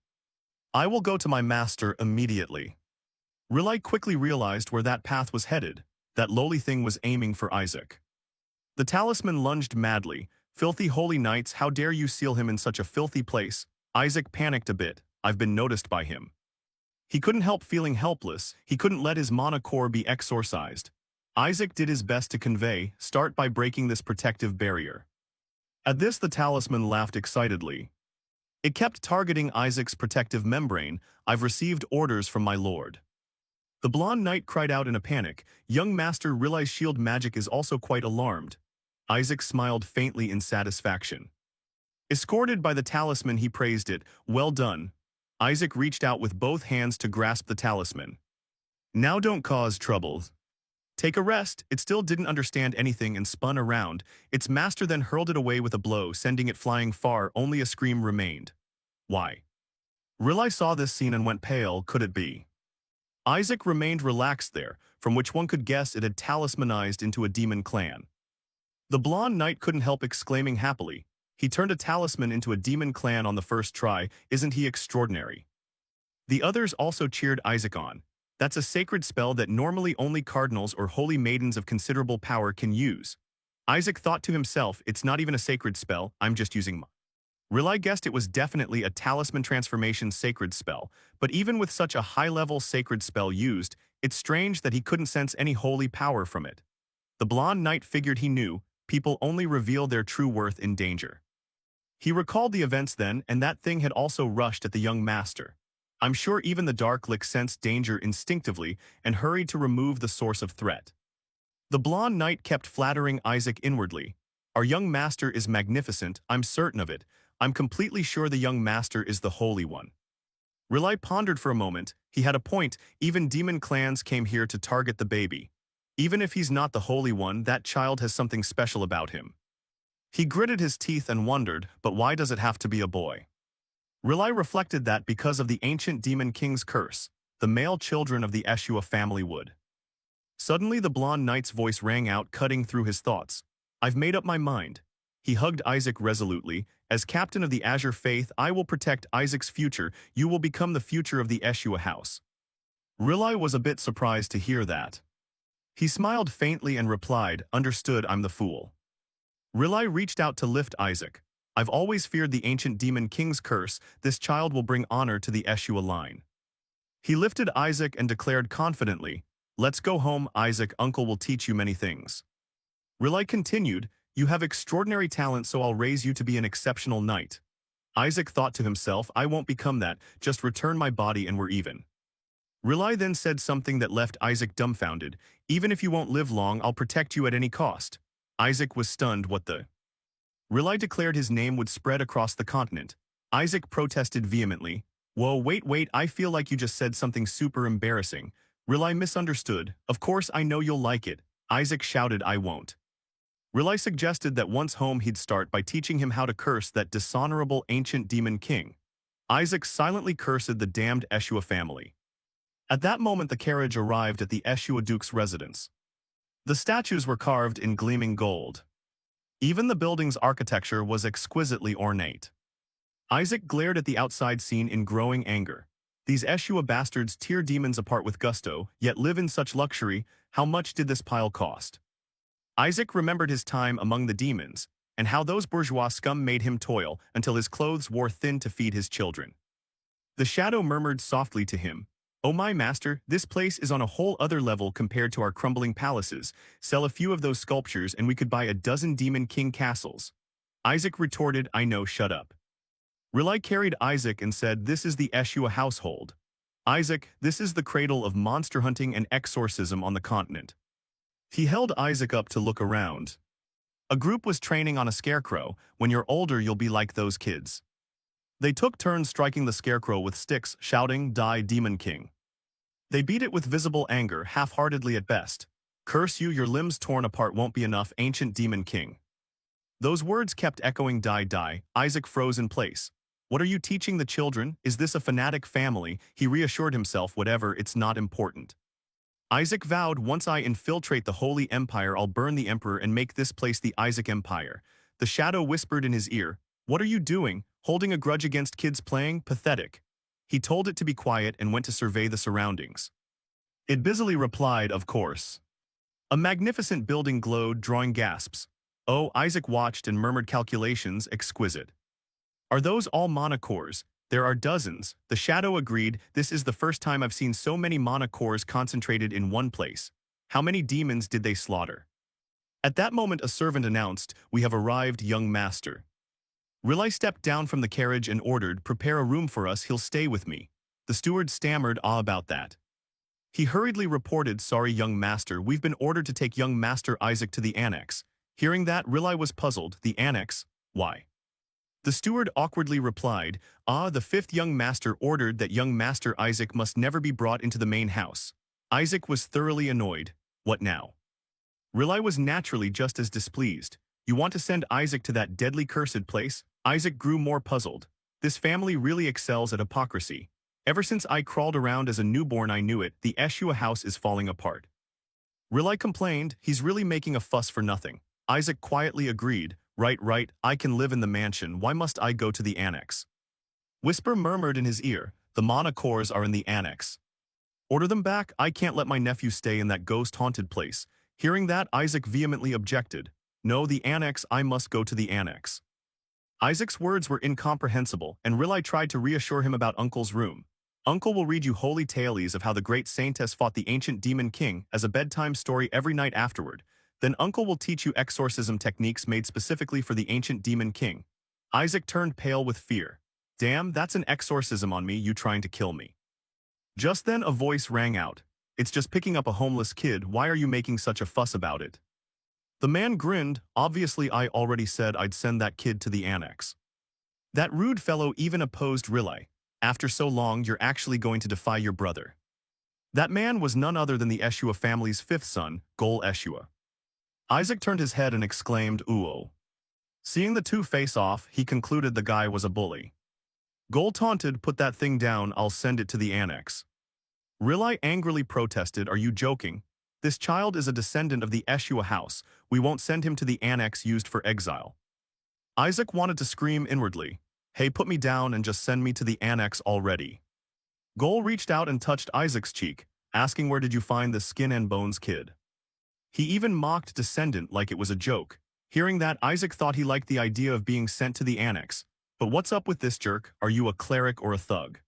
I will go to my master immediately. Rilai quickly realized where that path was headed. That lowly thing was aiming for Isaac. The talisman lunged madly. Filthy holy knights, how dare you seal him in such a filthy place? Isaac panicked a bit. I've been noticed by him. He couldn't help feeling helpless. He couldn't let his mana core be exorcised. Isaac did his best to convey, start by breaking this protective barrier. At this the talisman laughed excitedly. It kept targeting Isaac's protective membrane. I've received orders from my lord. The blonde knight cried out in a panic. Young master realized shield magic is also quite alarmed. Isaac smiled faintly in satisfaction. Escorted by the talisman, he praised it. Well done. Isaac reached out with both hands to grasp the talisman. Now don't cause trouble. Take a rest. It still didn't understand anything and spun around. Its master then hurled it away with a blow, sending it flying far. Only a scream remained. Why? Rilai saw this scene and went pale. Could it be? Isaac remained relaxed there, from which one could guess it had talismanized into a demon clan. The blonde knight couldn't help exclaiming happily. He turned a talisman into a demon clan on the first try. Isn't he extraordinary? The others also cheered Isaac on. That's a sacred spell that normally only cardinals or holy maidens of considerable power can use. Isaac thought to himself, it's not even a sacred spell, I'm just using mine. Rilai guessed it was definitely a talisman transformation sacred spell, but even with such a high-level sacred spell used, it's strange that he couldn't sense any holy power from it. The blonde knight figured he knew, people only reveal their true worth in danger. He recalled the events then, and that thing had also rushed at the young master. I'm sure even the dark lick sensed danger instinctively and hurried to remove the source of threat. The blonde knight kept flattering Isaac inwardly. Our young master is magnificent, I'm certain of it. I'm completely sure the young master is the Holy One. Rilai pondered for a moment. He had a point. Even demon clans came here to target the baby. Even if he's not the Holy One, that child has something special about him. He gritted his teeth and wondered, but why does it have to be a boy? Rilai reflected that because of the ancient demon king's curse, the male children of the Eshua family would. Suddenly the blonde knight's voice rang out, cutting through his thoughts. I've made up my mind. He hugged Isaac resolutely. As captain of the Azure Faith, I will protect Isaac's future. You will become the future of the Eshua house. Rilai was a bit surprised to hear that. He smiled faintly and replied, understood, I'm the fool. Rilai reached out to lift Isaac. I've always feared the ancient demon king's curse. This child will bring honor to the Eshua line. He lifted Isaac and declared confidently, let's go home, Isaac, uncle will teach you many things. Rilai continued, you have extraordinary talent, so I'll raise you to be an exceptional knight. Isaac thought to himself, I won't become that, just return my body and we're even. Rilai then said something that left Isaac dumbfounded, even if you won't live long, I'll protect you at any cost. Isaac was stunned. What the? Rilai declared his name would spread across the continent. Isaac protested vehemently. Whoa, wait, I feel like you just said something super embarrassing. Rilai misunderstood. Of course I know you'll like it. Isaac shouted, I won't. Rilai suggested that once home he'd start by teaching him how to curse that dishonorable ancient demon king. Isaac silently cursed the damned Eshua family. At that moment the carriage arrived at the Eshua duke's residence. The statues were carved in gleaming gold. Even the building's architecture was exquisitely ornate. Isaac glared at the outside scene in growing anger. These Eshua bastards tear demons apart with gusto, yet live in such luxury. How much did this pile cost? Isaac remembered his time among the demons, and how those bourgeois scum made him toil until his clothes wore thin to feed his children. The shadow murmured softly to him, "Oh my master, this place is on a whole other level compared to our crumbling palaces. Sell a few of those sculptures and we could buy a dozen demon king castles." Isaac retorted, "I know, shut up." Rilai carried Isaac and said, "This is the Eshua household. Isaac, this is the cradle of monster hunting and exorcism on the continent." He held Isaac up to look around. A group was training on a scarecrow. "When you're older, you'll be like those kids." They took turns striking the scarecrow with sticks, shouting, "Die, Demon King." They beat it with visible anger, half-heartedly at best. "Curse you, your limbs torn apart won't be enough, ancient Demon King." Those words kept echoing, "Die, die." Isaac froze in place. "What are you teaching the children? Is this a fanatic family?" He reassured himself, "Whatever, it's not important." Isaac vowed, "Once I infiltrate the Holy Empire, I'll burn the Emperor and make this place the Isaac Empire." The shadow whispered in his ear, "What are you doing? Holding a grudge against kids playing? Pathetic." He told it to be quiet and went to survey the surroundings. It busily replied, "Of course." A magnificent building glowed, drawing gasps. "Oh," Isaac watched and murmured, "calculations, exquisite." "Are those all mana cores?" "There are dozens." The shadow agreed, "This is the first time I've seen so many mana cores concentrated in one place." "How many demons did they slaughter?" At that moment a servant announced, "We have arrived, young master." Rilai stepped down from the carriage and ordered, "Prepare a room for us, he'll stay with me." The steward stammered, "Ah, about that." He hurriedly reported, "Sorry, young master, we've been ordered to take young master Isaac to the annex." Hearing that, Rilai was puzzled. "The annex? Why?" The steward awkwardly replied, "The fifth young master ordered that young master Isaac must never be brought into the main house." Isaac was thoroughly annoyed. What now? Rilai was naturally just as displeased. "You want to send Isaac to that deadly cursed place?" Isaac grew more puzzled. "This family really excels at hypocrisy. Ever since I crawled around as a newborn I knew it, the Eshua house is falling apart." Rilai complained, "He's really making a fuss for nothing." Isaac quietly agreed, Right, I can live in the mansion, why must I go to the annex?" Whisper murmured in his ear, "The mana cores are in the annex. Order them back, I can't let my nephew stay in that ghost-haunted place." Hearing that, Isaac vehemently objected, "No, the annex, I must go to the annex." Isaac's words were incomprehensible, and Rilai tried to reassure him about Uncle's room. "Uncle will read you holy tales of how the great saintess fought the ancient demon king as a bedtime story every night afterward. Then Uncle will teach you exorcism techniques made specifically for the ancient demon king." Isaac turned pale with fear. "Damn, that's an exorcism on me, you trying to kill me." Just then a voice rang out. "It's just picking up a homeless kid, why are you making such a fuss about it?" The man grinned, "Obviously I already said I'd send that kid to the annex." That rude fellow even opposed Rilai. "After so long, you're actually going to defy your brother." That man was none other than the Eshua family's fifth son, Gol Eshua. Isaac turned his head and exclaimed, "Ooh." Seeing the two face off, he concluded the guy was a bully. Gol taunted, "Put that thing down, I'll send it to the annex." Rilai angrily protested, "Are you joking? This child is a descendant of the Eshua house, we won't send him to the annex used for exile." Isaac wanted to scream inwardly, "Hey, put me down and just send me to the annex already." Gol reached out and touched Isaac's cheek, asking, "Where did you find this skin and bones kid?" He even mocked descendant like it was a joke. Hearing that, Isaac thought he liked the idea of being sent to the annex. "But what's up with this jerk? Are you a cleric or a thug?"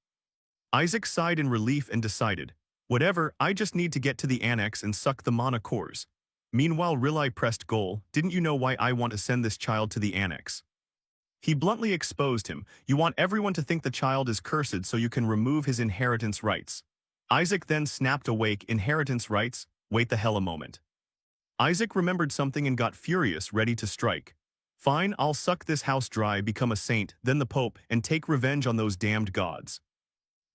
Isaac sighed in relief and decided, "Whatever, I just need to get to the annex and suck the mana cores." Meanwhile, Rilai pressed Gol, "Didn't you know why I want to send this child to the annex?" He bluntly exposed him, "You want everyone to think the child is cursed so you can remove his inheritance rights." Isaac then snapped awake, "Inheritance rights? Wait the hell a moment." Isaac remembered something and got furious, ready to strike. "Fine, I'll suck this house dry, become a saint, then the Pope, and take revenge on those damned gods."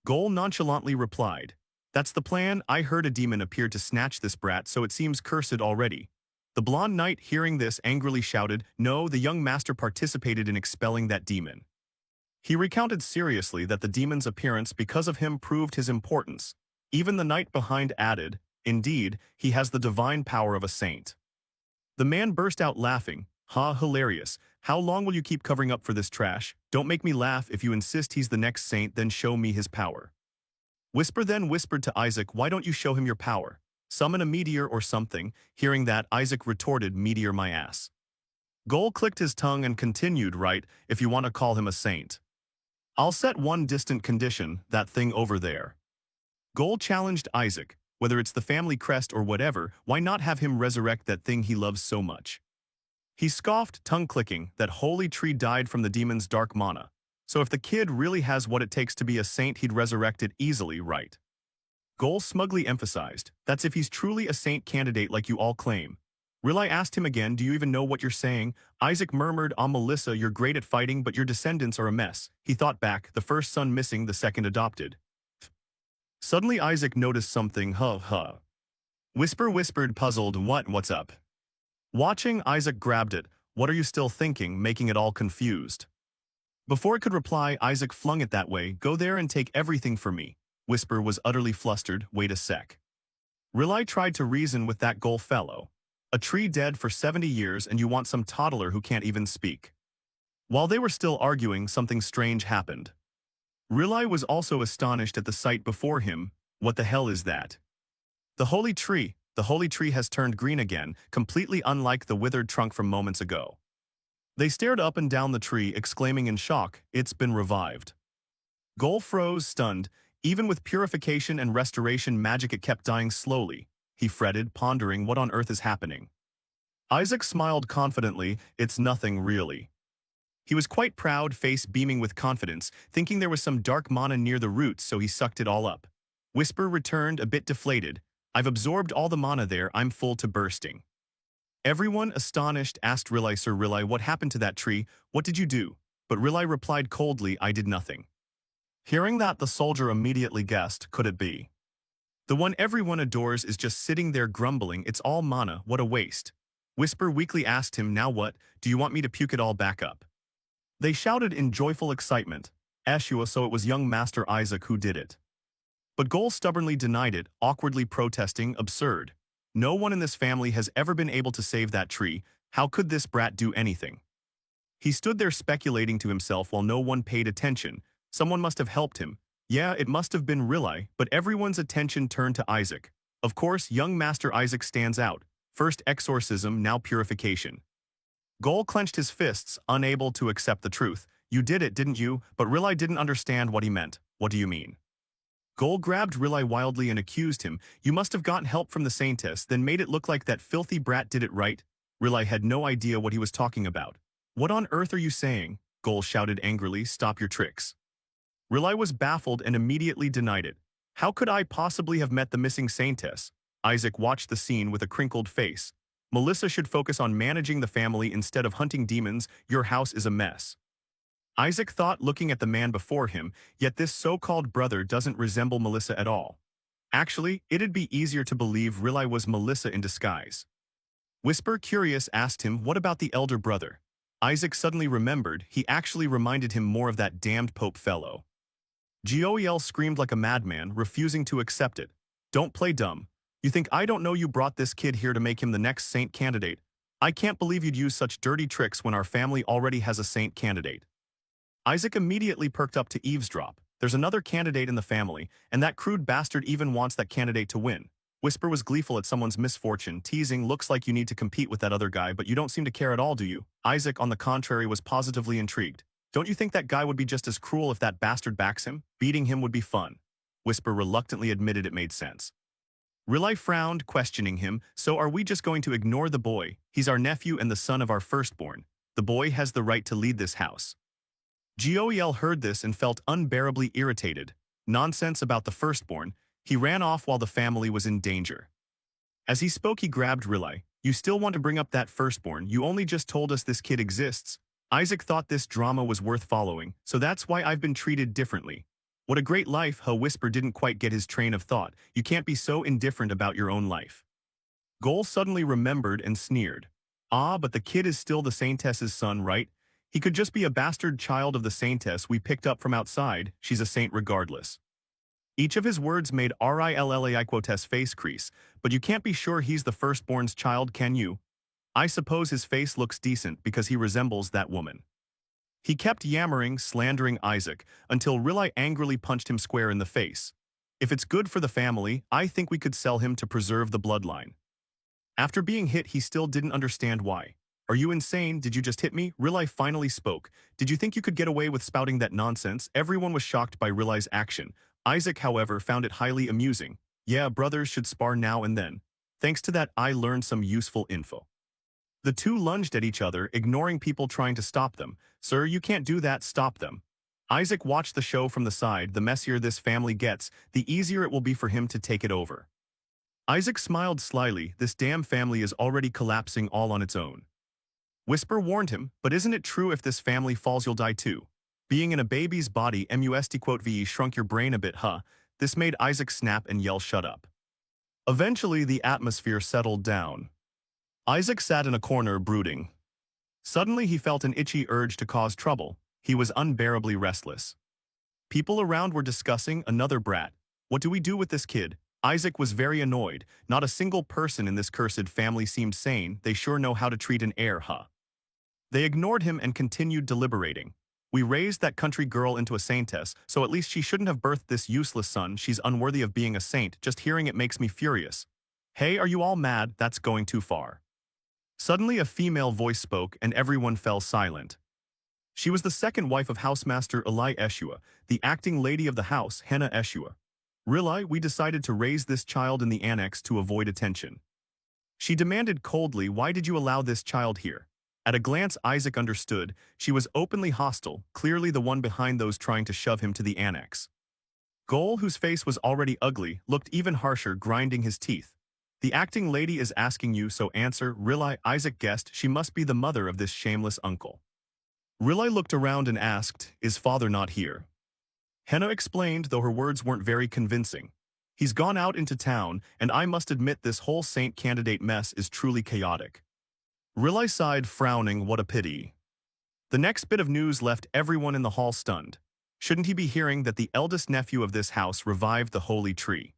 Gol nonchalantly replied, "That's the plan, I heard a demon appeared to snatch this brat, so it seems cursed already." The blonde knight, hearing this, angrily shouted, "No, the young master participated in expelling that demon." He recounted seriously that the demon's appearance because of him proved his importance. Even the knight behind added, "Indeed, he has the divine power of a saint." The man burst out laughing, "Ha, hilarious. How long will you keep covering up for this trash? Don't make me laugh. If you insist he's the next saint, then show me his power." Whisper then whispered to Isaac, why don't you show him your power? Summon a meteor or something. Hearing that, Isaac retorted, meteor my ass. Gol clicked his tongue and continued, right, if you want to call him a saint. I'll set one distant condition, that thing over there. Gol challenged Isaac, whether it's the family crest or whatever, why not have him resurrect that thing he loves so much? He scoffed, tongue-clicking, that holy tree died from the demon's dark mana. So if the kid really has what it takes to be a saint, he'd resurrect it easily, right? Gol smugly emphasized, that's if he's truly a saint candidate like you all claim. Rilai asked him again, do you even know what you're saying? Isaac murmured, Melissa, you're great at fighting, but your descendants are a mess. He thought back, the first son missing, the second adopted. Suddenly Isaac noticed something, Whisper whispered, puzzled, what's up? Watching, Isaac grabbed it, what are you still thinking, making it all confused. Before it could reply, Isaac flung it that way, go there and take everything for me. Whisper was utterly flustered, wait a sec. Rilai tried to reason with that Gol fellow. A tree dead for 70 years and you want some toddler who can't even speak. While they were still arguing, something strange happened. Rilai was also astonished at the sight before him. What the hell is that? The holy tree has turned green again, completely unlike the withered trunk from moments ago. They stared up and down the tree, exclaiming in shock, it's been revived. Gol froze, stunned. Even with purification and restoration magic, it kept dying slowly. He fretted, pondering what on earth is happening. Isaac smiled confidently, it's nothing really. He was quite proud, face beaming with confidence, thinking there was some dark mana near the roots, so he sucked it all up. Whisper returned, a bit deflated, I've absorbed all the mana there, I'm full to bursting. Everyone, astonished, asked Rilai, Sir Rilai, what happened to that tree? What did you do? But Rilai replied coldly, I did nothing. Hearing that, the soldier immediately guessed, could it be? The one everyone adores is just sitting there grumbling, it's all mana, what a waste. Whisper weakly asked him, now what, do you want me to puke it all back up? They shouted in joyful excitement, Eshua, so it was young Master Isaac who did it. But Gol stubbornly denied it, awkwardly protesting, absurd. No one in this family has ever been able to save that tree, how could this brat do anything? He stood there speculating to himself while no one paid attention. Someone must have helped him. Yeah, it must have been Rilai, but everyone's attention turned to Isaac. Of course, young Master Isaac stands out. First exorcism, now purification. Gol clenched his fists, unable to accept the truth. You did it, didn't you? But Rilai didn't understand what he meant. What do you mean? Gol grabbed Rilai wildly and accused him. You must have gotten help from the Saintess, then made it look like that filthy brat did it, right? Rilai had no idea what he was talking about. What on earth are you saying? Gol shouted angrily, stop your tricks. Rilai was baffled and immediately denied it. How could I possibly have met the missing Saintess? Isaac watched the scene with a crinkled face. Melissa should focus on managing the family instead of hunting demons. Your house is a mess. Isaac thought, looking at the man before him, yet this so-called brother doesn't resemble Melissa at all. Actually, it'd be easier to believe Rilai was Melissa in disguise. Whisper, curious, asked him, what about the elder brother? Isaac suddenly remembered, he actually reminded him more of that damned Pope fellow. Goel screamed like a madman, refusing to accept it. Don't play dumb. You think I don't know you brought this kid here to make him the next saint candidate? I can't believe you'd use such dirty tricks when our family already has a saint candidate. Isaac immediately perked up to eavesdrop. There's another candidate in the family, and that crude bastard even wants that candidate to win. Whisper was gleeful at someone's misfortune, teasing, looks like you need to compete with that other guy, but you don't seem to care at all, do you? Isaac, on the contrary, was positively intrigued. Don't you think that guy would be just as cruel if that bastard backs him? Beating him would be fun. Whisper reluctantly admitted it made sense. Rilai frowned, questioning him, so are we just going to ignore the boy? He's our nephew and the son of our firstborn. The boy has the right to lead this house. Goel heard this and felt unbearably irritated. Nonsense about the firstborn. He ran off while the family was in danger. As he spoke, he grabbed Rilai. You still want to bring up that firstborn? You only just told us this kid exists. Isaac thought this drama was worth following, so that's why I've been treated differently. What a great life, Whisper didn't quite get his train of thought. You can't be so indifferent about your own life. Gol suddenly remembered and sneered. Ah, but the kid is still the Saintess's son, right? He could just be a bastard child of the Saintess we picked up from outside. She's a saint regardless. Each of his words made Rilai's face crease, but you can't be sure he's the firstborn's child, can you? I suppose his face looks decent because he resembles that woman. He kept yammering, slandering Isaac, until Rilai angrily punched him square in the face. If it's good for the family, I think we could sell him to preserve the bloodline. After being hit, he still didn't understand why. Are you insane? Did you just hit me? Rilai finally spoke. Did you think you could get away with spouting that nonsense? Everyone was shocked by Rilai's action. Isaac, however, found it highly amusing. Yeah, brothers should spar now and then. Thanks to that, I learned some useful info. The two lunged at each other, ignoring people trying to stop them. Sir, you can't do that, stop them. Isaac watched the show from the side. The messier this family gets, the easier it will be for him to take it over. Isaac smiled slyly. This damn family is already collapsing all on its own. Whisper warned him, but isn't it true if this family falls you'll die too? Being in a baby's body must shrunk your brain a bit, huh? This made Isaac snap and yell shut up. Eventually the atmosphere settled down. Isaac sat in a corner brooding. Suddenly he felt an itchy urge to cause trouble. He was unbearably restless. People around were discussing another brat. What do we do with this kid? Isaac was very annoyed. Not a single person in this cursed family seemed sane. They sure know how to treat an heir, huh? They ignored him and continued deliberating. We raised that country girl into a saintess, so at least she shouldn't have birthed this useless son. She's unworthy of being a saint. Just hearing it makes me furious. Hey, are you all mad? That's going too far. Suddenly a female voice spoke and everyone fell silent. She was the second wife of Housemaster Eli Eshua, the acting lady of the house, Henna Eshua. Rilai, we decided to raise this child in the annex to avoid attention. She demanded coldly, why did you allow this child here? At a glance Isaac understood, she was openly hostile, clearly the one behind those trying to shove him to the annex. Gol, whose face was already ugly, looked even harsher, grinding his teeth. The acting lady is asking you, so answer. Rilai, Isaac guessed she must be the mother of this shameless uncle. Rilai looked around and asked, is father not here? Henna explained, though her words weren't very convincing. He's gone out into town, and I must admit this whole saint candidate mess is truly chaotic. Rilai sighed, frowning, what a pity. The next bit of news left everyone in the hall stunned. Shouldn't he be hearing that the eldest nephew of this house revived the holy tree?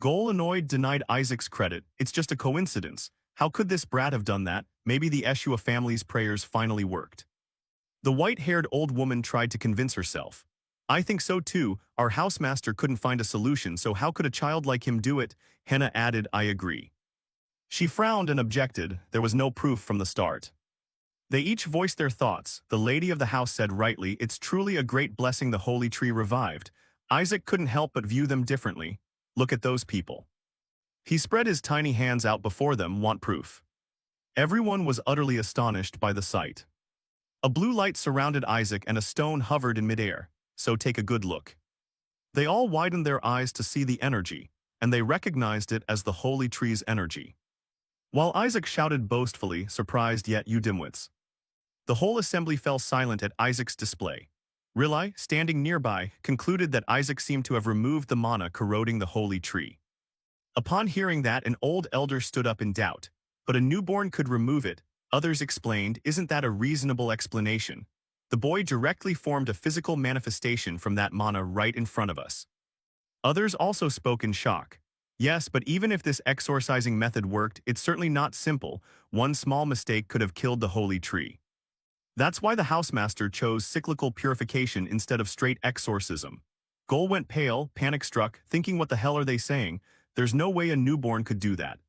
Gol, annoyed, denied Isaac's credit. It's just a coincidence. How could this brat have done that? Maybe the Eshua family's prayers finally worked. The white-haired old woman tried to convince herself. I think so too. Our housemaster couldn't find a solution, so how could a child like him do it? Henna added, I agree. She frowned and objected. There was no proof from the start. They each voiced their thoughts. The lady of the house said rightly, it's truly a great blessing the holy tree revived. Isaac couldn't help but view them differently. Look at those people. He spread his tiny hands out before them, want proof. Everyone was utterly astonished by the sight. A blue light surrounded Isaac and a stone hovered in midair, so take a good look. They all widened their eyes to see the energy, and they recognized it as the holy tree's energy. While Isaac shouted boastfully, surprised yet you dimwits. The whole assembly fell silent at Isaac's display. Rilai, standing nearby, concluded that Isaac seemed to have removed the mana corroding the holy tree. Upon hearing that, an old elder stood up in doubt. But a newborn could remove it, others explained, isn't that a reasonable explanation? The boy directly formed a physical manifestation from that mana right in front of us. Others also spoke in shock. Yes, but even if this exorcising method worked, it's certainly not simple. One small mistake could have killed the holy tree. That's why the housemaster chose cyclical purification instead of straight exorcism. Gol went pale, panic-struck, thinking what the hell are they saying? There's no way a newborn could do that.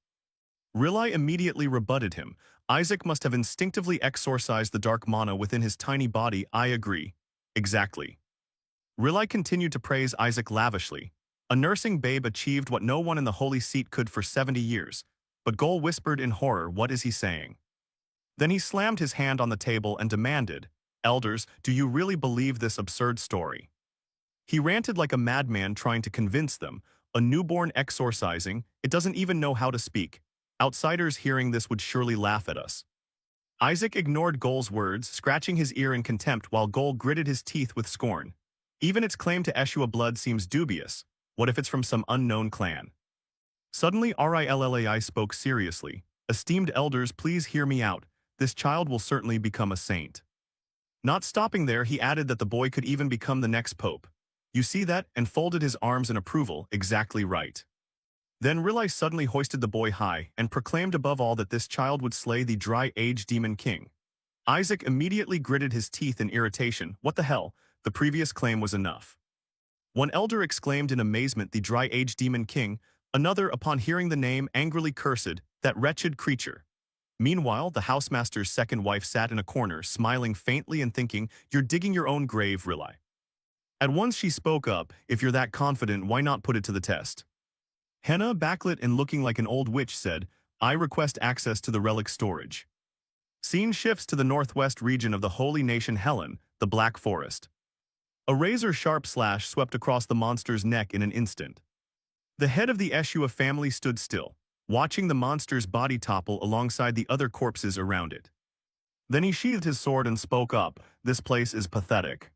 Rilai immediately rebutted him. Isaac must have instinctively exorcised the dark mana within his tiny body. I agree. Exactly. Rilai continued to praise Isaac lavishly. A nursing babe achieved what no one in the holy seat could for 70 years. But Gol whispered in horror, what is he saying? Then he slammed his hand on the table and demanded, Elders, do you really believe this absurd story? He ranted like a madman trying to convince them. A newborn exorcising, it doesn't even know how to speak. Outsiders hearing this would surely laugh at us. Isaac ignored Gol's words, scratching his ear in contempt while Gol gritted his teeth with scorn. Even its claim to Eshua blood seems dubious. What if it's from some unknown clan? Suddenly Rilai spoke seriously. Esteemed elders, please hear me out. This child will certainly become a saint. Not stopping there, he added that the boy could even become the next pope. You see that? And folded his arms in approval. Exactly right. Then Rilai suddenly hoisted the boy high and proclaimed above all that this child would slay the dry-age demon king. Isaac immediately gritted his teeth in irritation. What the hell? The previous claim was enough. One elder exclaimed in amazement, the dry-aged demon king. Another, upon hearing the name, angrily cursed, that wretched creature. Meanwhile, the housemaster's second wife sat in a corner, smiling faintly and thinking, you're digging your own grave, Rilai. At once she spoke up, if you're that confident, why not put it to the test? Henna, backlit and looking like an old witch, said, I request access to the relic storage. Scene shifts to the northwest region of the holy nation Helen, the Black Forest. A razor-sharp slash swept across the monster's neck in an instant. The head of the Eshua family stood still, watching the monster's body topple alongside the other corpses around it. Then he sheathed his sword and spoke up, this place is pathetic.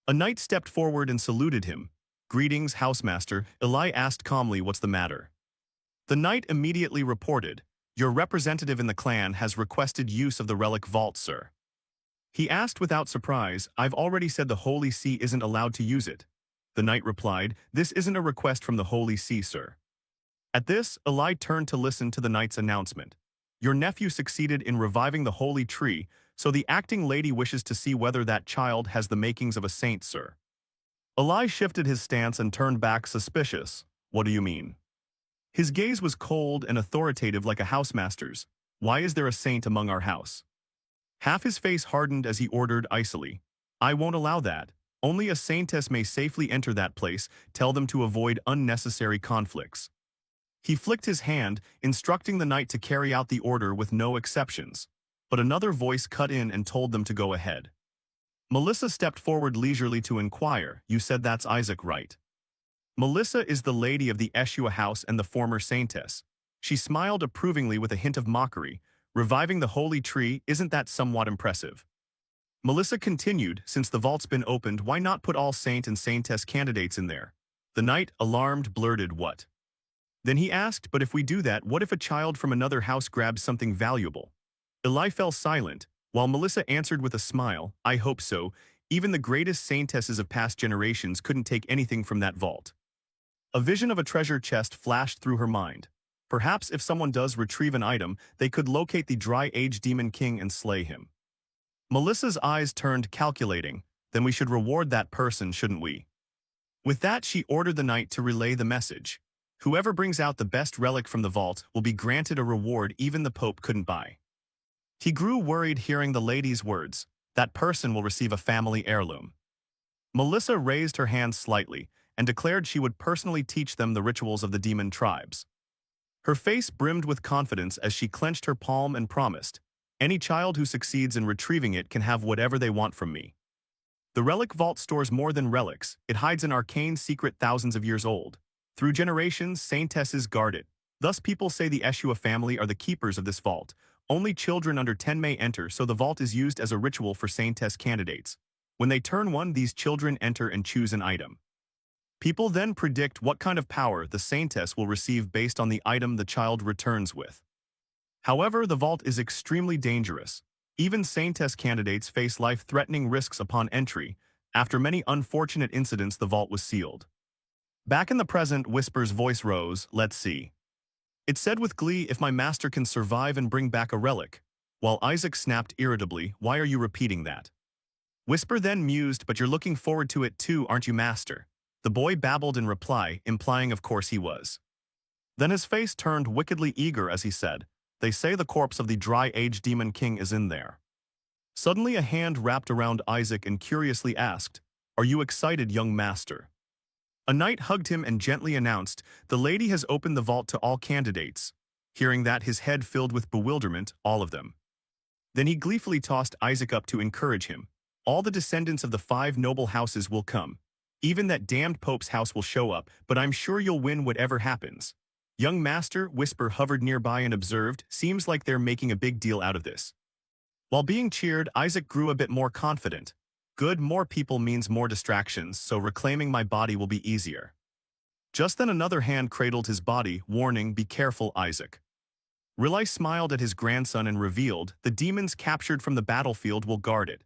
A knight stepped forward and saluted him. Greetings, housemaster, Eli asked calmly, what's the matter? The knight immediately reported, your representative in the clan has requested use of the relic vault, sir. He asked without surprise, I've already said the Holy See isn't allowed to use it. The knight replied, this isn't a request from the Holy See, sir. At this, Eli turned to listen to the knight's announcement. Your nephew succeeded in reviving the holy tree, so the acting lady wishes to see whether that child has the makings of a saint, sir. Eli shifted his stance and turned back suspicious. What do you mean? His gaze was cold and authoritative like a housemaster's. Why is there a saint among our house? Half his face hardened as he ordered icily. I won't allow that. Only a saintess may safely enter that place. Tell them to avoid unnecessary conflicts. He flicked his hand, instructing the knight to carry out the order with no exceptions. But another voice cut in and told them to go ahead. Melissa stepped forward leisurely to inquire, you said that's Isaac, right? Melissa is the lady of the Eshua house and the former saintess. She smiled approvingly with a hint of mockery. Reviving the holy tree, isn't that somewhat impressive? Melissa continued, since the vault's been opened, why not put all saint and saintess candidates in there? The knight, alarmed, blurted, what? Then he asked, but if we do that, what if a child from another house grabs something valuable? Eli fell silent, while Melissa answered with a smile, I hope so. Even the greatest saintesses of past generations couldn't take anything from that vault. A vision of a treasure chest flashed through her mind. Perhaps if someone does retrieve an item, they could locate the dry-aged demon king and slay him. Melissa's eyes turned calculating. Then we should reward that person, shouldn't we? With that, she ordered the knight to relay the message. Whoever brings out the best relic from the vault will be granted a reward even the Pope couldn't buy. He grew worried hearing the lady's words. That person will receive a family heirloom. Melissa raised her hand slightly and declared she would personally teach them the rituals of the demon tribes. Her face brimmed with confidence as she clenched her palm and promised, any child who succeeds in retrieving it can have whatever they want from me. The relic vault stores more than relics. It hides an arcane secret thousands of years old. Through generations, saintesses guard it. Thus people say the Eshua family are the keepers of this vault. Only children under 10 may enter, so the vault is used as a ritual for saintess candidates. When they turn 1, these children enter and choose an item. People then predict what kind of power the saintess will receive based on the item the child returns with. However, the vault is extremely dangerous. Even saintess candidates face life-threatening risks upon entry. After many unfortunate incidents, the vault was sealed. Back in the present, Whisper's voice rose, let's see. It said with glee, if my master can survive and bring back a relic. While Isaac snapped irritably, why are you repeating that? Whisper then mused, but you're looking forward to it too, aren't you, master? The boy babbled in reply, implying of course he was. Then his face turned wickedly eager as he said, they say the corpse of the dry-aged demon king is in there. Suddenly a hand wrapped around Isaac and curiously asked, are you excited, young master? A knight hugged him and gently announced, the lady has opened the vault to all candidates. Hearing that, his head filled with bewilderment, all of them. Then he gleefully tossed Isaac up to encourage him. All the descendants of the 5 noble houses will come. Even that damned Pope's house will show up, but I'm sure you'll win whatever happens. Young master, Whisper hovered nearby and observed, seems like they're making a big deal out of this. While being cheered, Isaac grew a bit more confident. Good, more people means more distractions, so reclaiming my body will be easier. Just then another hand cradled his body, warning, be careful, Isaac. Rilai smiled at his grandson and revealed, the demons captured from the battlefield will guard it.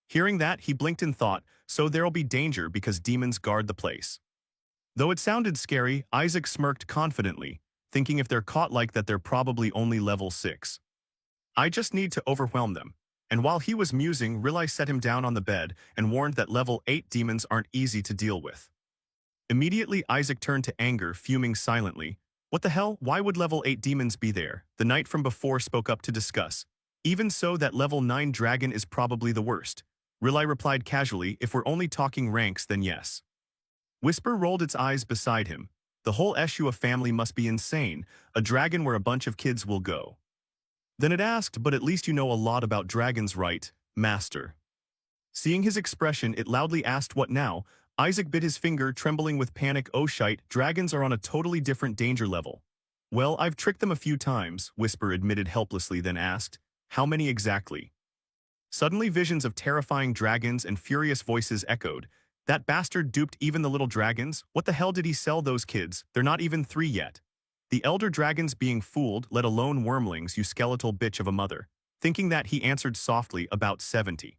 Hearing that, he blinked in thought, so there'll be danger because demons guard the place. Though it sounded scary, Isaac smirked confidently, thinking if they're caught like that they're probably only level 6. I just need to overwhelm them. And while he was musing, Rilai set him down on the bed and warned that level 8 demons aren't easy to deal with. Immediately, Isaac turned to anger, fuming silently. What the hell? Why would level 8 demons be there? The knight from before spoke up to discuss. Even so, that level 9 dragon is probably the worst. Rilai replied casually, if we're only talking ranks, then yes. Whisper rolled its eyes beside him. The whole Eshua family must be insane, a dragon where a bunch of kids will go. Then it asked, but at least you know a lot about dragons, right, master? Seeing his expression, it loudly asked what now. Isaac bit his finger, trembling with panic. Oh shite, dragons are on a totally different danger level. Well, I've tricked them a few times, Whisper admitted helplessly, then asked, how many exactly? Suddenly visions of terrifying dragons and furious voices echoed. That bastard duped even the little dragons? What the hell did he sell those kids? They're not even 3 yet. The elder dragons being fooled, let alone wormlings, you skeletal bitch of a mother. Thinking that, he answered softly, about 70.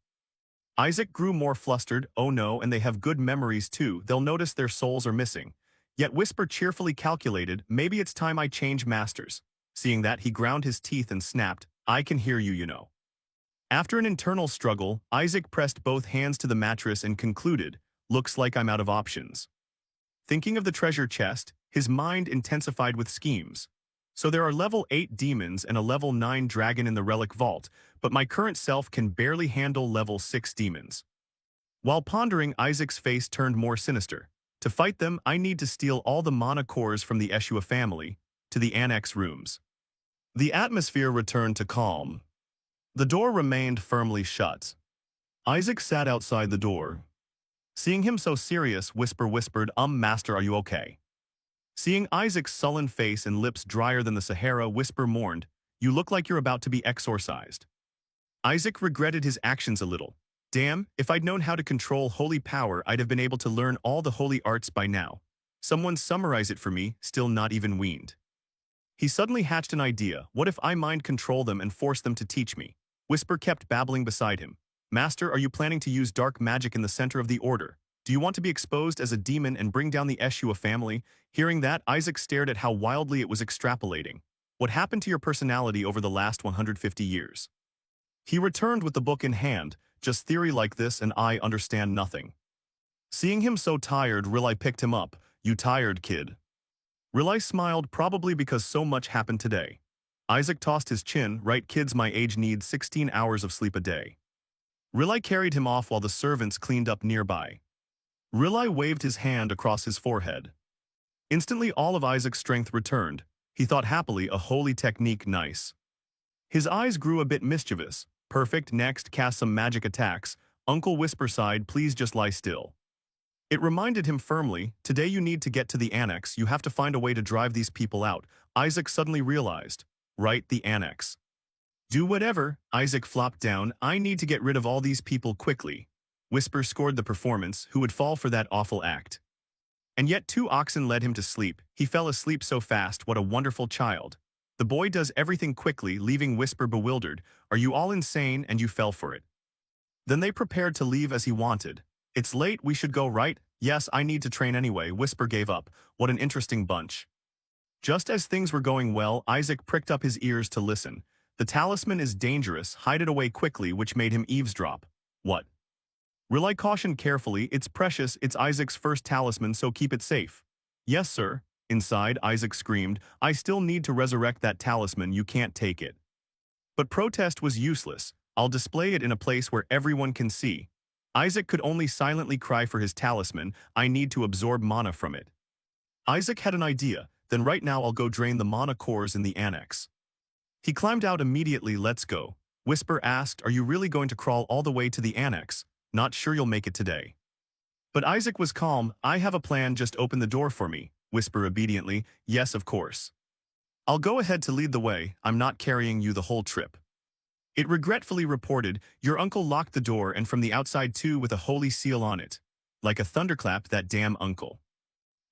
Isaac grew more flustered. Oh no, and they have good memories too. They'll notice their souls are missing. Yet Whisper cheerfully calculated, maybe it's time I change masters. Seeing that, he ground his teeth and snapped, I can hear you, you know. After an internal struggle, Isaac pressed both hands to the mattress and concluded, looks like I'm out of options. Thinking of the treasure chest, his mind intensified with schemes. So there are level 8 demons and a level 9 dragon in the relic vault, but my current self can barely handle level 6 demons. While pondering, Isaac's face turned more sinister. To fight them, I need to steal all the mana cores from the Eshua family to the annex rooms. The atmosphere returned to calm. The door remained firmly shut. Isaac sat outside the door. Seeing him so serious, Whisper whispered, master, are you okay? Seeing Isaac's sullen face and lips drier than the Sahara, Whisper mourned, you look like you're about to be exorcised. Isaac regretted his actions a little. Damn, if I'd known how to control holy power, I'd have been able to learn all the holy arts by now. Someone summarize it for me, still not even weaned. He suddenly hatched an idea. What if I mind control them and force them to teach me? Whisper kept babbling beside him. Master, are you planning to use dark magic in the center of the order? Do you want to be exposed as a demon and bring down the Eshua family? Hearing that, Isaac stared at how wildly it was extrapolating. What happened to your personality over the last 150 years? He returned with the book in hand. Just theory like this and I understand nothing. Seeing him so tired, Rilai picked him up. You tired, kid? Rilai smiled, probably because so much happened today. Isaac tossed his chin. Right, kids my age need 16 hours of sleep a day. Rilai carried him off while the servants cleaned up nearby. Rilai waved his hand across his forehead. Instantly all of Isaac's strength returned. He thought happily, a holy technique, nice. His eyes grew a bit mischievous. Perfect, next, cast some magic attacks. Uncle Whisper sighed, please just lie still. It reminded him firmly, today you need to get to the annex, you have to find a way to drive these people out. Isaac suddenly realized. Right, the annex. Do whatever, Isaac flopped down, I need to get rid of all these people quickly. Whisper scored the performance, who would fall for that awful act. And yet 2 oxen led him to sleep. He fell asleep so fast, what a wonderful child. The boy does everything quickly, leaving Whisper bewildered. Are you all insane? And you fell for it. Then they prepared to leave as he wanted. It's late, we should go, right? Yes, I need to train anyway. Whisper gave up. What an interesting bunch. Just as things were going well, Isaac pricked up his ears to listen. The talisman is dangerous, hide it away quickly, which made him eavesdrop. What? Rilai cautioned carefully, it's precious, it's Isaac's first talisman, so keep it safe. Yes, sir. Inside, Isaac screamed, I still need to resurrect that talisman, you can't take it. But protest was useless. I'll display it in a place where everyone can see. Isaac could only silently cry for his talisman, I need to absorb mana from it. Isaac had an idea, then right now I'll go drain the mana cores in the annex. He climbed out immediately, let's go. Whisper asked, are you really going to crawl all the way to the annex? Not sure you'll make it today. But Isaac was calm, I have a plan, just open the door for me. Whisper obediently, yes of course. I'll go ahead to lead the way, I'm not carrying you the whole trip. It regretfully reported, your uncle locked the door and from the outside too with a holy seal on it. Like a thunderclap, that damn uncle.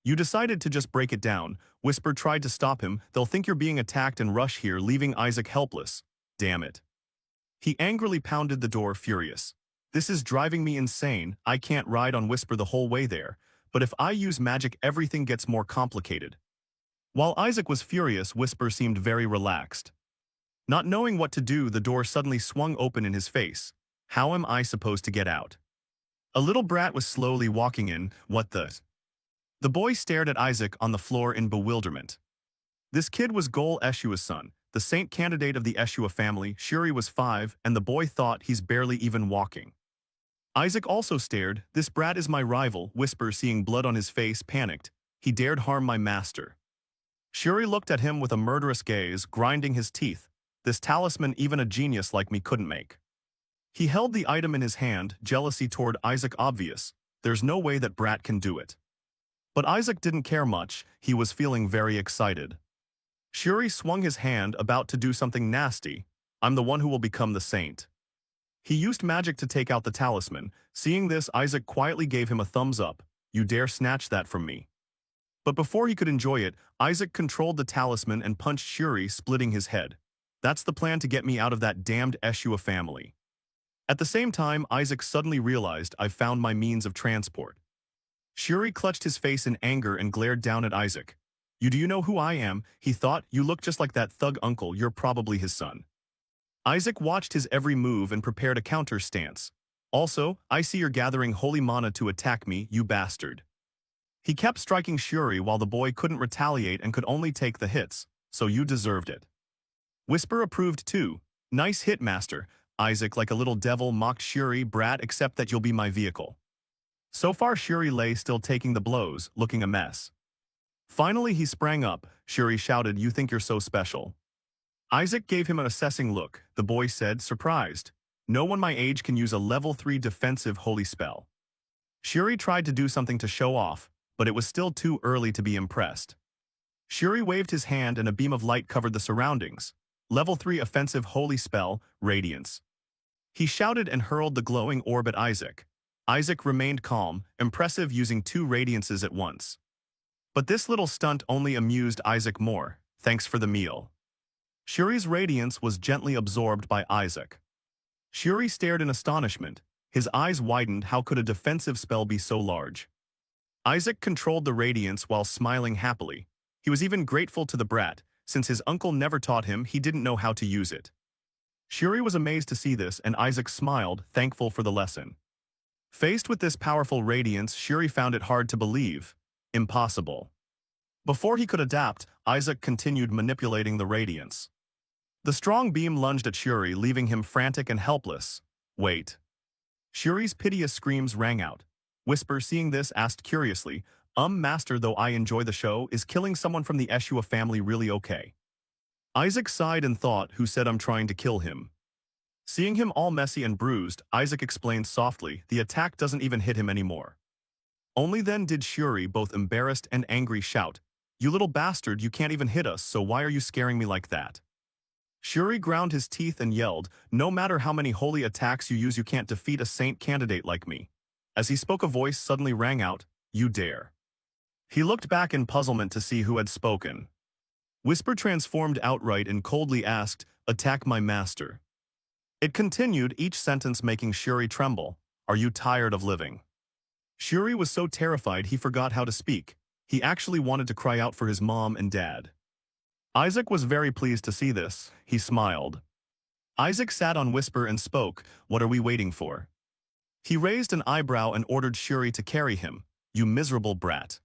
You decided to just break it down. Whisper tried to stop him, they'll think you're being attacked and rush here, leaving Isaac helpless. Damn it. He angrily pounded the door, furious. This is driving me insane, I can't ride on Whisper the whole way there, but if I use magic everything gets more complicated. While Isaac was furious, Whisper seemed very relaxed. Not knowing what to do, the door suddenly swung open in his face. How am I supposed to get out? A little brat was slowly walking in, what the? The boy stared at Isaac on the floor in bewilderment. This kid was Gol Eshua's son, the saint candidate of the Eshua family. Shuri was 5, and the boy thought he's barely even walking. Isaac also stared. This brat is my rival, Whisper, seeing blood on his face, panicked. He dared harm my master. Shuri looked at him with a murderous gaze, grinding his teeth. This talisman even a genius like me couldn't make. He held the item in his hand, jealousy toward Isaac obvious. There's no way that brat can do it. But Isaac didn't care much. He was feeling very excited. Shuri swung his hand, about to do something nasty. I'm the one who will become the saint. He used magic to take out the talisman. Seeing this, Isaac quietly gave him a thumbs up. You dare snatch that from me. But before he could enjoy it, Isaac controlled the talisman and punched Shuri, splitting his head. That's the plan to get me out of that damned Eshua family. At the same time, Isaac suddenly realized, I've found my means of transport. Shuri clutched his face in anger and glared down at Isaac. Do you know who I am? He thought. You look just like that thug uncle. You're probably his son. Isaac watched his every move and prepared a counter stance. Also, I see you're gathering holy mana to attack me, you bastard. He kept striking Shuri while the boy couldn't retaliate and could only take the hits, so you deserved it. Whisper approved too. Nice hit, master. Isaac, like a little devil, mocked Shuri. Brat, except that you'll be my vehicle. So far Shuri lay still taking the blows, looking a mess. Finally he sprang up. Shuri shouted, you think you're so special. Isaac gave him an assessing look. The boy said, surprised. No one my age can use a level 3 defensive holy spell. Shuri tried to do something to show off, but it was still too early to be impressed. Shuri waved his hand and a beam of light covered the surroundings. Level 3 offensive holy spell, Radiance. He shouted and hurled the glowing orb at Isaac. Isaac remained calm, impressive, using 2 radiances at once. But this little stunt only amused Isaac more. Thanks for the meal. Shuri's radiance was gently absorbed by Isaac. Shuri stared in astonishment. His eyes widened. How could a defensive spell be so large? Isaac controlled the radiance while smiling happily. He was even grateful to the brat. Since his uncle never taught him, he didn't know how to use it. Shuri was amazed to see this, and Isaac smiled, thankful for the lesson. Faced with this powerful radiance, Shuri found it hard to believe. Impossible. Before he could adapt, Isaac continued manipulating the radiance. The strong beam lunged at Shuri, leaving him frantic and helpless. Wait. Shuri's piteous screams rang out. Whisper, seeing this, asked curiously, master, though I enjoy the show, is killing someone from the Eshua family really okay? Isaac sighed and thought, who said I'm trying to kill him? Seeing him all messy and bruised, Isaac explained softly, the attack doesn't even hit him anymore. Only then did Shuri, both embarrassed and angry, shout, you little bastard, you can't even hit us, so why are you scaring me like that? Shuri ground his teeth and yelled, no matter how many holy attacks you use, you can't defeat a saint candidate like me. As he spoke, a voice suddenly rang out, you dare. He looked back in puzzlement to see who had spoken. Whisper transformed outright and coldly asked, attack my master. It continued, each sentence making Shuri tremble. Are you tired of living? Shuri was so terrified he forgot how to speak. He actually wanted to cry out for his mom and dad. Isaac was very pleased to see this. He smiled. Isaac sat on Whisper and spoke, what are we waiting for? He raised an eyebrow and ordered Shuri to carry him. You miserable brat.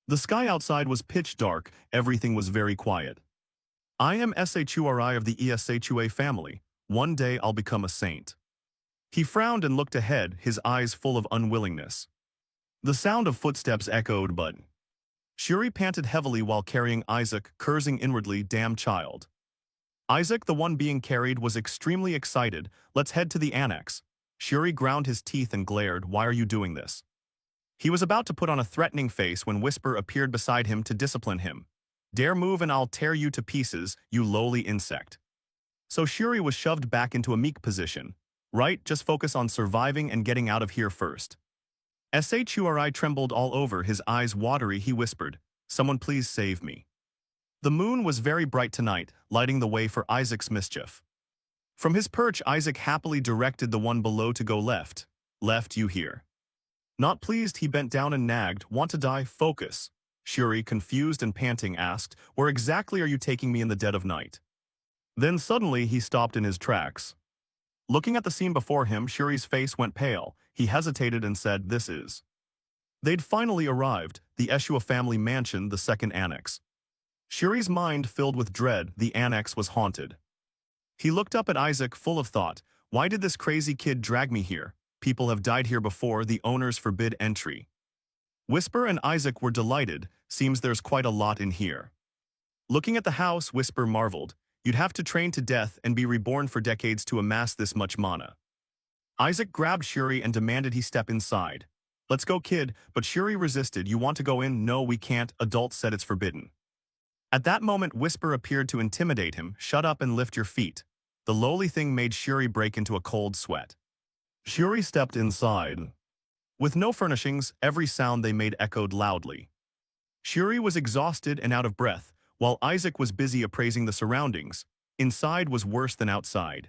The sky outside was pitch dark. Everything was very quiet. I am Shuri of the Eshua family. One day I'll become a saint. He frowned and looked ahead, his eyes full of unwillingness. The sound of footsteps echoed, but Shuri panted heavily while carrying Isaac, cursing inwardly, damn child. Isaac, the one being carried, was extremely excited. Let's head to the annex. Shuri ground his teeth and glared, why are you doing this? He was about to put on a threatening face when Whisper appeared beside him to discipline him. Dare move and I'll tear you to pieces, you lowly insect. So Shuri was shoved back into a meek position. Right, just focus on surviving and getting out of here first. Shuri trembled all over, his eyes watery. He whispered, someone please save me. The moon was very bright tonight, lighting the way for Isaac's mischief. From his perch, Isaac happily directed the one below to go left. Left, you hear. Not pleased, he bent down and nagged, want to die? Focus. Shuri, confused and panting, asked, where exactly are you taking me in the dead of night? Then suddenly he stopped in his tracks. Looking at the scene before him, Shuri's face went pale. He hesitated and said, this is They'd finally arrived, the Eshua family mansion, the second annex. Shuri's mind filled with dread, the annex was haunted. He looked up at Isaac full of thought. Why did this crazy kid drag me here? People have died here before, the owners forbid entry. Whisper and Isaac were delighted, seems there's quite a lot in here. Looking at the house, Whisper marveled. You'd have to train to death and be reborn for decades to amass this much mana. Isaac grabbed Shuri and demanded he step inside. Let's go, kid, but Shuri resisted. You want to go in? No, we can't, adults said it's forbidden. At that moment, Whisper appeared to intimidate him. Shut up and lift your feet. The lowly thing made Shuri break into a cold sweat. Shuri stepped inside. With no furnishings, every sound they made echoed loudly. Shuri was exhausted and out of breath, while Isaac was busy appraising the surroundings. Inside was worse than outside.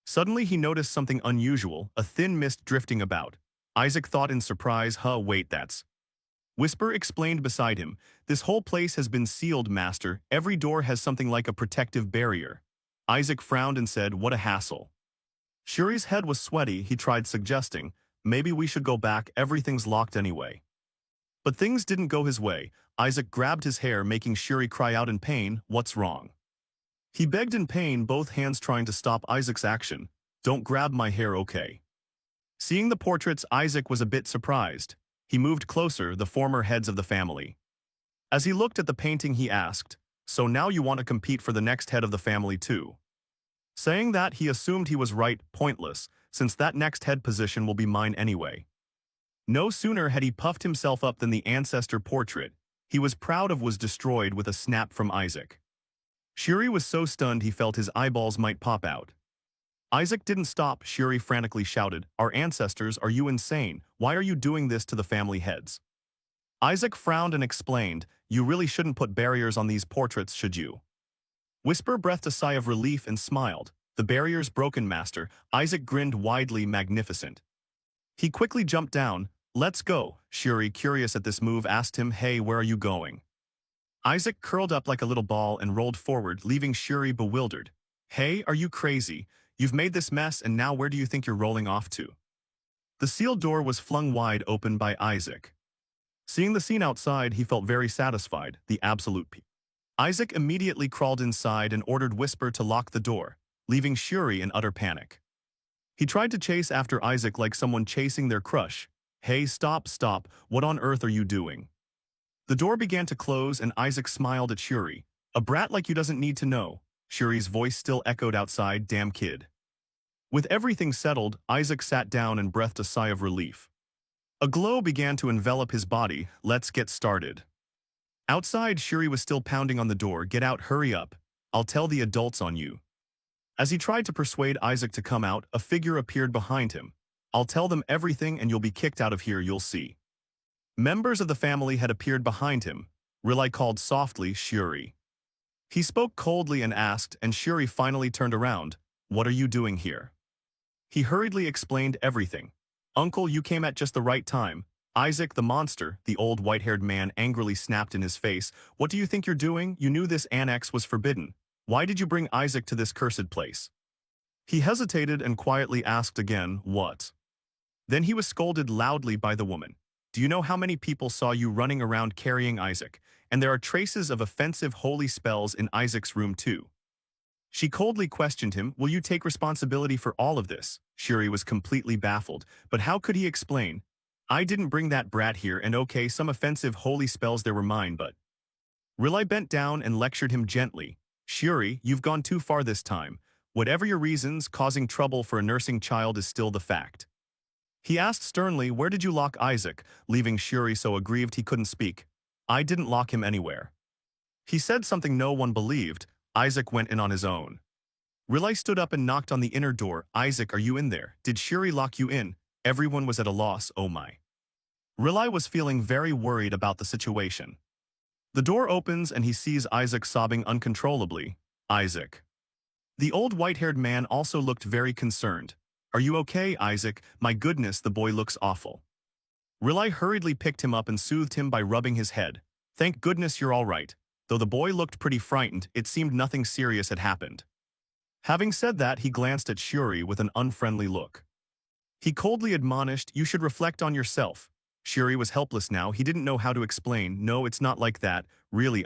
Suddenly he noticed something unusual, a thin mist drifting about. Isaac thought in surprise, wait, that's... Whisper explained beside him, this whole place has been sealed, master. Every door has something like a protective barrier. Isaac frowned and said, what a hassle. Shuri's head was sweaty. He tried suggesting, maybe we should go back, everything's locked anyway. But things didn't go his way. Isaac grabbed his hair, making Shuri cry out in pain. What's wrong? He begged in pain, both hands trying to stop Isaac's action. Don't grab my hair, okay? Seeing the portraits, Isaac was a bit surprised. He moved closer, the former heads of the family. As he looked at the painting, he asked, so now you want to compete for the next head of the family too? Saying that, he assumed he was right, pointless, since that next head position will be mine anyway. No sooner had he puffed himself up than the ancestor portrait he was proud of was destroyed with a snap from Isaac. Shuri was so stunned he felt his eyeballs might pop out. Isaac didn't stop. Shuri frantically shouted, our ancestors, are you insane? Why are you doing this to the family heads? Isaac frowned and explained, you really shouldn't put barriers on these portraits, should you? Whisper breathed a sigh of relief and smiled. The barrier's broken, master. Isaac grinned widely, magnificent. He quickly jumped down. Let's go. Shuri, curious at this move, asked him, hey, where are you going? Isaac curled up like a little ball and rolled forward, leaving Shuri bewildered. Hey, are you crazy? You've made this mess, and now where do you think you're rolling off to? The sealed door was flung wide open by Isaac. Seeing the scene outside, he felt very satisfied, the absolute peak. Isaac immediately crawled inside and ordered Whisper to lock the door, leaving Shuri in utter panic. He tried to chase after Isaac like someone chasing their crush. Hey, stop, stop, what on earth are you doing? The door began to close and Isaac smiled at Shuri. A brat like you doesn't need to know. Shuri's voice still echoed outside, damn kid. With everything settled, Isaac sat down and breathed a sigh of relief. A glow began to envelop his body. Let's get started. Outside, Shuri was still pounding on the door. Get out, hurry up. I'll tell the adults on you. As he tried to persuade Isaac to come out, a figure appeared behind him. I'll tell them everything and you'll be kicked out of here, you'll see. Members of the family had appeared behind him. Riley called softly, Shuri. He spoke coldly and asked, and Shuri finally turned around. What are you doing here? He hurriedly explained everything. Uncle, you came at just the right time. Isaac, the monster, the old white-haired man angrily snapped in his face. What do you think you're doing? You knew this annex was forbidden. Why did you bring Isaac to this cursed place? He hesitated and quietly asked again, what? Then he was scolded loudly by the woman. Do you know how many people saw you running around carrying Isaac? And there are traces of offensive holy spells in Isaac's room too. She coldly questioned him, will you take responsibility for all of this? Shuri was completely baffled, but how could he explain? I didn't bring that brat here, and okay, some offensive holy spells there were mine, but... Riley bent down and lectured him gently. Shuri, you've gone too far this time. Whatever your reasons, causing trouble for a nursing child is still the fact. He asked sternly, where did you lock Isaac, leaving Shuri so aggrieved he couldn't speak. I didn't lock him anywhere. He said something no one believed. Isaac went in on his own. Riley stood up and knocked on the inner door. Isaac, are you in there? Did Shuri lock you in? Everyone was at a loss, oh my. Riley was feeling very worried about the situation. The door opens and he sees Isaac sobbing uncontrollably. Isaac. The old white-haired man also looked very concerned. Are you okay, Isaac? My goodness, the boy looks awful. Riley hurriedly picked him up and soothed him by rubbing his head. Thank goodness you're all right. Though the boy looked pretty frightened, it seemed nothing serious had happened. Having said that, he glanced at Shuri with an unfriendly look. He coldly admonished, you should reflect on yourself. Shiri was helpless now. He didn't know how to explain. No, it's not like that, really.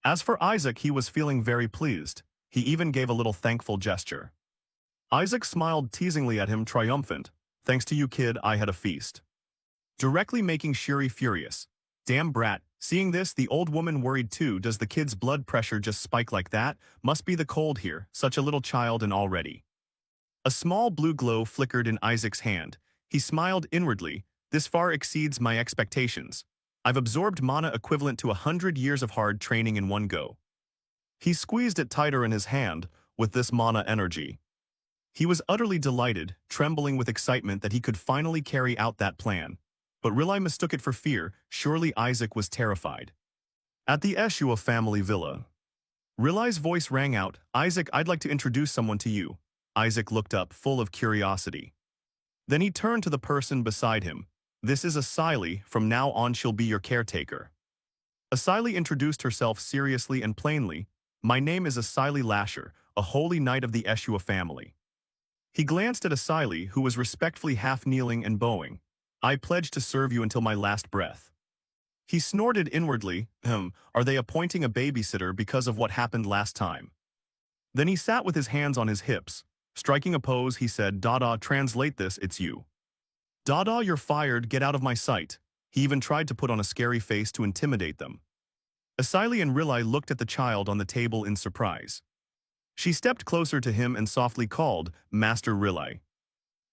As for Isaac, he was feeling very pleased. He even gave a little thankful gesture. Isaac smiled teasingly at him, triumphant. Thanks to you, kid, I had a feast. Directly making Shiri furious. Damn brat. Seeing this, the old woman worried too. Does the kid's blood pressure just spike like that? Must be the cold here, such a little child and already. A small blue glow flickered in Isaac's hand. He smiled inwardly. This far exceeds my expectations. I've absorbed mana equivalent to 100 years of hard training in one go. He squeezed it tighter in his hand, with this mana energy. He was utterly delighted, trembling with excitement that he could finally carry out that plan. But Riley mistook it for fear. Surely Isaac was terrified. At the Eshua family villa, Riley's voice rang out, Isaac, I'd like to introduce someone to you. Isaac looked up, full of curiosity. Then he turned to the person beside him. This is Asili, from now on she'll be your caretaker. Asili introduced herself seriously and plainly. My name is Asili Lasher, a holy knight of the Eshua family. He glanced at Asili, who was respectfully half-kneeling and bowing. I pledge to serve you until my last breath. He snorted inwardly, are they appointing a babysitter because of what happened last time? Then he sat with his hands on his hips. Striking a pose, he said, Dada, translate this, it's you. Dada, you're fired, get out of my sight. He even tried to put on a scary face to intimidate them. Asili and Riley looked at the child on the table in surprise. She stepped closer to him and softly called, Master Riley.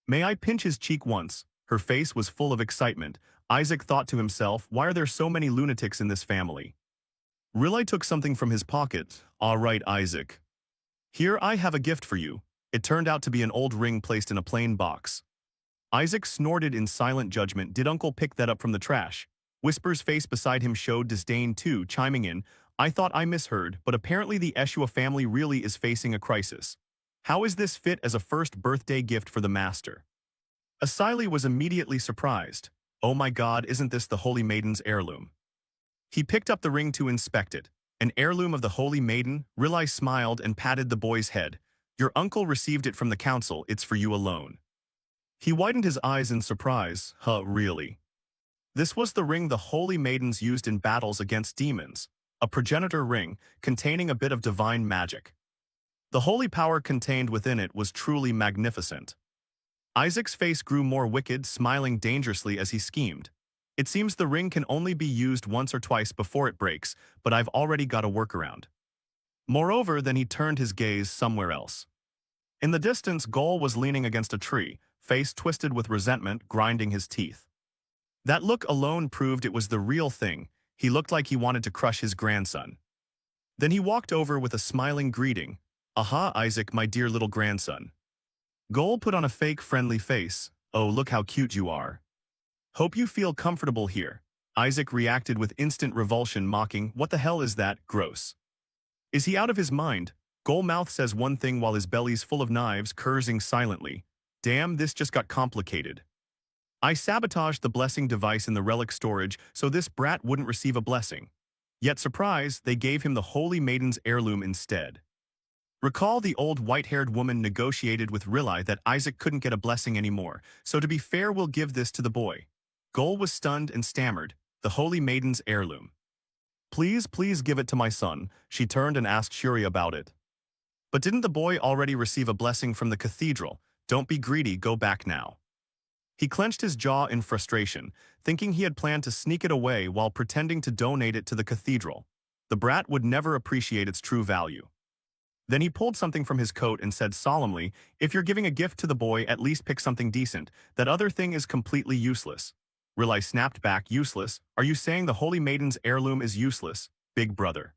May I pinch his cheek once? Her face was full of excitement. Isaac thought to himself, why are there so many lunatics in this family? Riley took something from his pocket. All right, Isaac. Here, I have a gift for you. It turned out to be an old ring placed in a plain box. Isaac snorted in silent judgment. Did Uncle pick that up from the trash? Whisper's face beside him showed disdain too, chiming in, I thought I misheard, but apparently the Eshua family really is facing a crisis. How is this fit as a first birthday gift for the master? Asili was immediately surprised. Oh my god, isn't this the Holy Maiden's heirloom? He picked up the ring to inspect it. An heirloom of the Holy Maiden. Riley smiled and patted the boy's head. Your uncle received it from the council, it's for you alone. He widened his eyes in surprise. Huh, really? This was the ring the Holy Maidens used in battles against demons. A progenitor ring, containing a bit of divine magic. The holy power contained within it was truly magnificent. Isaac's face grew more wicked, smiling dangerously as he schemed. It seems the ring can only be used once or twice before it breaks, but I've already got a workaround. Moreover, then he turned his gaze somewhere else. In the distance, Gol was leaning against a tree, face twisted with resentment, grinding his teeth. That look alone proved it was the real thing. He looked like he wanted to crush his grandson. Then he walked over with a smiling greeting. Aha, Isaac, my dear little grandson. Gol put on a fake friendly face. Oh, look how cute you are. Hope you feel comfortable here. Isaac reacted with instant revulsion, mocking, what the hell is that, gross. Is he out of his mind? Gol mouth says one thing while his belly's full of knives, cursing silently. Damn, this just got complicated. I sabotaged the blessing device in the relic storage so this brat wouldn't receive a blessing. Yet surprise, they gave him the Holy Maiden's heirloom instead. Recall the old white-haired woman negotiated with Riley that Isaac couldn't get a blessing anymore, so to be fair we'll give this to the boy. Gol was stunned and stammered, the Holy Maiden's heirloom. Please, please give it to my son, she turned and asked Shuri about it. But didn't the boy already receive a blessing from the cathedral? Don't be greedy, go back now. He clenched his jaw in frustration, thinking he had planned to sneak it away while pretending to donate it to the cathedral. The brat would never appreciate its true value. Then he pulled something from his coat and said solemnly, if you're giving a gift to the boy, at least pick something decent. That other thing is completely useless. Riley snapped back, useless? Are you saying the Holy Maiden's heirloom is useless, big brother?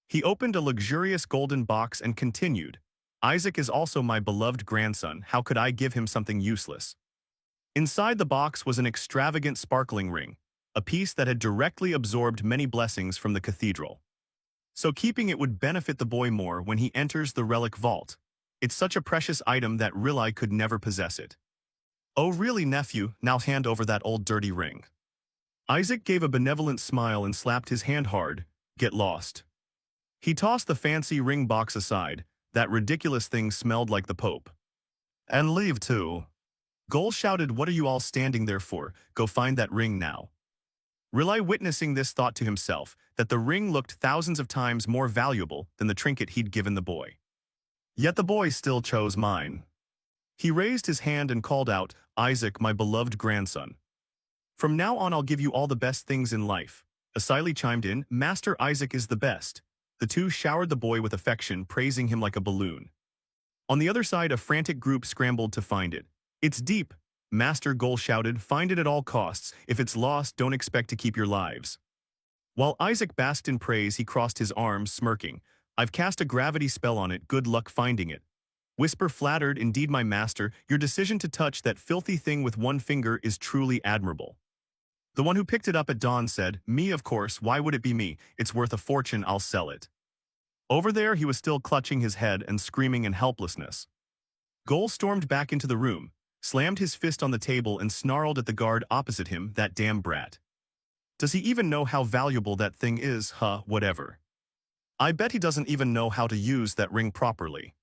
He opened a luxurious golden box and continued, Isaac is also my beloved grandson, how could I give him something useless? Inside the box was an extravagant sparkling ring, a piece that had directly absorbed many blessings from the cathedral. So keeping it would benefit the boy more when he enters the relic vault. It's such a precious item that Riley could never possess it. Oh really, nephew, now hand over that old dirty ring. Isaac gave a benevolent smile and slapped his hand hard. Get lost. He tossed the fancy ring box aside. That ridiculous thing smelled like the Pope. And leave too. Gol shouted, "What are you all standing there for? Go find that ring now." Rilai, witnessing this, thought to himself that the ring looked thousands of times more valuable than the trinket he'd given the boy. Yet the boy still chose mine. He raised his hand and called out, "Isaac, my beloved grandson. From now on I'll give you all the best things in life." Asili chimed in, "Master Isaac is the best." The two showered the boy with affection, praising him like a balloon. On the other side, a frantic group scrambled to find it. "It's deep," Master Gol shouted. "Find it at all costs. If it's lost, don't expect to keep your lives." While Isaac basked in praise, he crossed his arms, smirking. "I've cast a gravity spell on it. Good luck finding it." Whisper flattered, "Indeed, my master, your decision to touch that filthy thing with one finger is truly admirable." The one who picked it up at dawn said, "Me, of course. Why would it be me? It's worth a fortune. I'll sell it." Over there, he was still clutching his head and screaming in helplessness. Gol stormed back into the room, slammed his fist on the table and snarled at the guard opposite him, "That damn brat. Does he even know how valuable that thing is? Whatever. I bet he doesn't even know how to use that ring properly.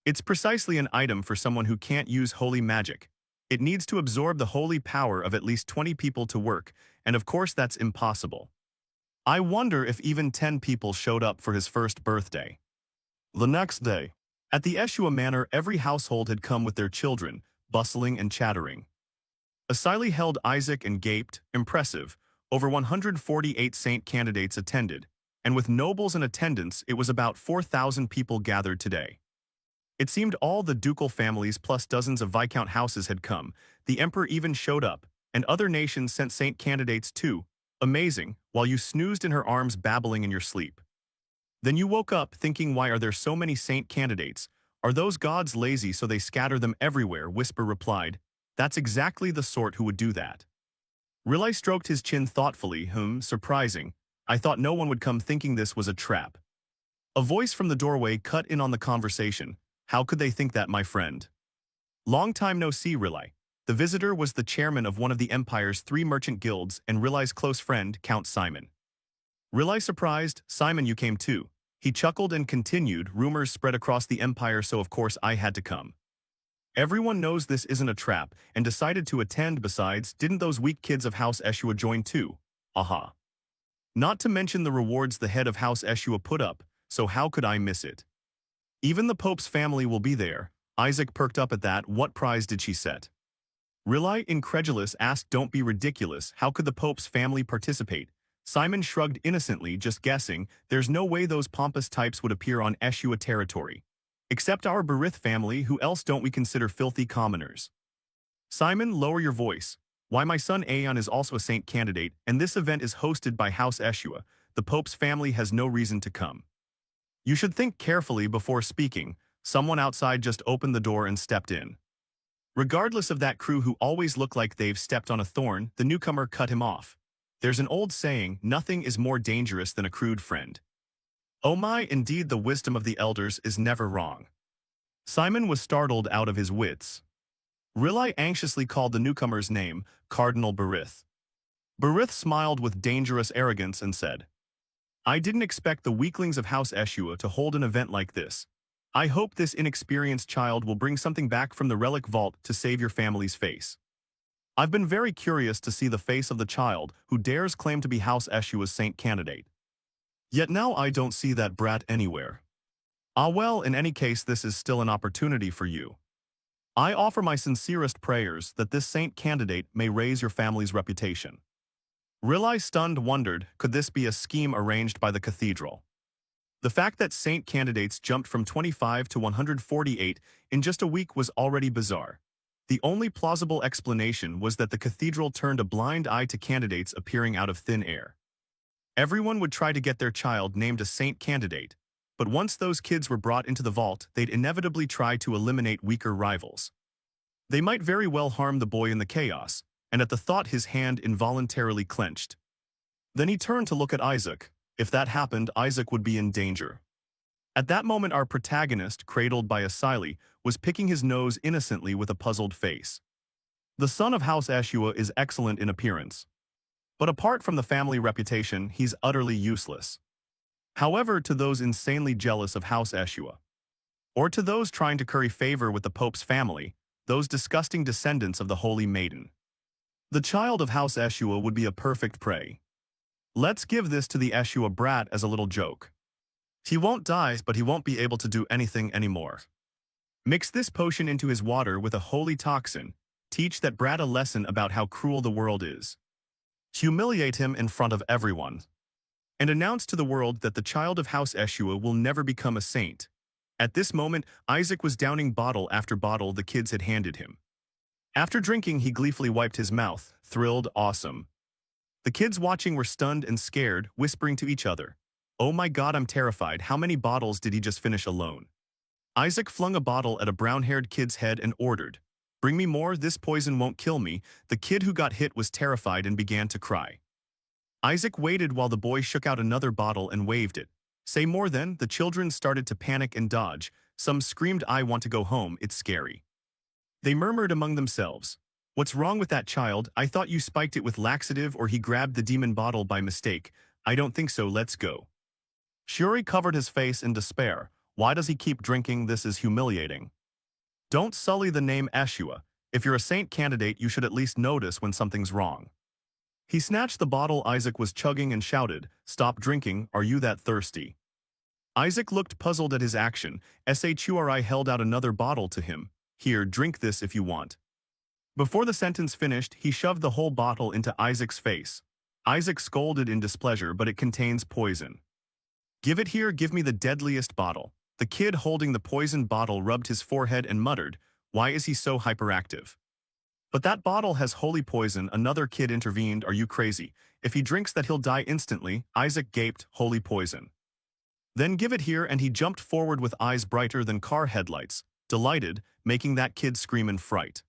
It's precisely an item for someone who can't use holy magic. It needs to absorb the holy power of at least 20 people to work, and of course that's impossible. I wonder if even 10 people showed up for his first birthday." The next day, at the Eshua Manor, every household had come with their children, bustling and chattering. Asili held Isaac and gaped, impressive. Over 148 saint candidates attended, and with nobles in attendance, it was about 4,000 people gathered today. It seemed all the ducal families plus dozens of viscount houses had come. The emperor even showed up, and other nations sent saint candidates too. Amazing, while you snoozed in her arms babbling in your sleep. Then you woke up thinking, why are there so many saint candidates? Are those gods lazy so they scatter them everywhere? Whisper replied, "That's exactly the sort who would do that." Rilai stroked his chin thoughtfully, surprising. "I thought no one would come thinking this was a trap." A voice from the doorway cut in on the conversation. "How could they think that, my friend?" "Long time no see, Rilai." The visitor was the chairman of one of the Empire's 3 merchant guilds and Rilai's close friend, Count Simon. Rilai surprised, "Simon, you came too." He chuckled and continued, "Rumors spread across the Empire, so of course I had to come. Everyone knows this isn't a trap and decided to attend. Besides, didn't those weak kids of House Eshua join too? Aha. Not to mention the rewards the head of House Eshua put up, so how could I miss it? Even the Pope's family will be there." Isaac perked up at that. "What prize did she set?" Rilai, incredulous, asked. "Don't be ridiculous. How could the Pope's family participate?" Simon shrugged innocently, "Just guessing. There's no way those pompous types would appear on Eshua territory. Except our Berith family, who else don't we consider filthy commoners?" "Simon, lower your voice. Why, my son Aeon is also a saint candidate, and this event is hosted by House Eshua. The Pope's family has no reason to come." "You should think carefully before speaking." Someone outside just opened the door and stepped in. Regardless of that crew who always look like they've stepped on a thorn, the newcomer cut him off. "There's an old saying, nothing is more dangerous than a crude friend." "Oh my, indeed, the wisdom of the elders is never wrong." Simon was startled out of his wits. Rilai anxiously called the newcomer's name, Cardinal Berith. Berith smiled with dangerous arrogance and said, "I didn't expect the weaklings of House Eshua to hold an event like this. I hope this inexperienced child will bring something back from the relic vault to save your family's face." "I've been very curious to see the face of the child who dares claim to be House Eshua's saint candidate. Yet now I don't see that brat anywhere." "Ah well, in any case this is still an opportunity for you. I offer my sincerest prayers that this saint candidate may raise your family's reputation." Rilai, stunned, wondered, could this be a scheme arranged by the cathedral? The fact that saint candidates jumped from 25 to 148 in just a week was already bizarre. The only plausible explanation was that the cathedral turned a blind eye to candidates appearing out of thin air. Everyone would try to get their child named a saint candidate, but once those kids were brought into the vault, they'd inevitably try to eliminate weaker rivals. They might very well harm the boy in the chaos, and at the thought his hand involuntarily clenched. Then he turned to look at Isaac. If that happened, Isaac would be in danger. At that moment our protagonist, cradled by Asili, was picking his nose innocently with a puzzled face. The son of House Eshua is excellent in appearance, but apart from the family reputation, he's utterly useless. However, to those insanely jealous of House Eshua, or to those trying to curry favor with the Pope's family, those disgusting descendants of the Holy Maiden. The child of House Eshua would be a perfect prey. Let's give this to the Eshua brat as a little joke. He won't die, but he won't be able to do anything anymore. Mix this potion into his water with a holy toxin. Teach that brat a lesson about how cruel the world is. Humiliate him in front of everyone. And announce to the world that the child of House Eshua will never become a saint. At this moment, Isaac was downing bottle after bottle the kids had handed him. After drinking, he gleefully wiped his mouth, thrilled, awesome. The kids watching were stunned and scared, whispering to each other, "Oh my God, I'm terrified. How many bottles did he just finish alone?" Isaac flung a bottle at a brown-haired kid's head and ordered, "Bring me more, this poison won't kill me." The kid who got hit was terrified and began to cry. Isaac waited while the boy shook out another bottle and waved it. "Say more then." The children started to panic and dodge. Some screamed, "I want to go home, it's scary." They murmured among themselves, "What's wrong with that child? I thought you spiked it with laxative or he grabbed the demon bottle by mistake." "I don't think so, let's go." Shuri covered his face in despair. "Why does he keep drinking? This is humiliating." "Don't sully the name Eshua. If you're a saint candidate, you should at least notice when something's wrong." He snatched the bottle Isaac was chugging and shouted, "Stop drinking, are you that thirsty?" Isaac looked puzzled at his action. Shuri held out another bottle to him. "Here, drink this if you want." Before the sentence finished, he shoved the whole bottle into Isaac's face. Isaac scolded in displeasure, "But it contains poison." "Give it here, give me the deadliest bottle." The kid holding the poisoned bottle rubbed his forehead and muttered, "Why is he so hyperactive?" "But that bottle has holy poison," another kid intervened. "Are you crazy? If he drinks that he'll die instantly." Isaac gaped, "Holy poison." "Then give it here," and he jumped forward with eyes brighter than car headlights, delighted, making that kid scream in fright.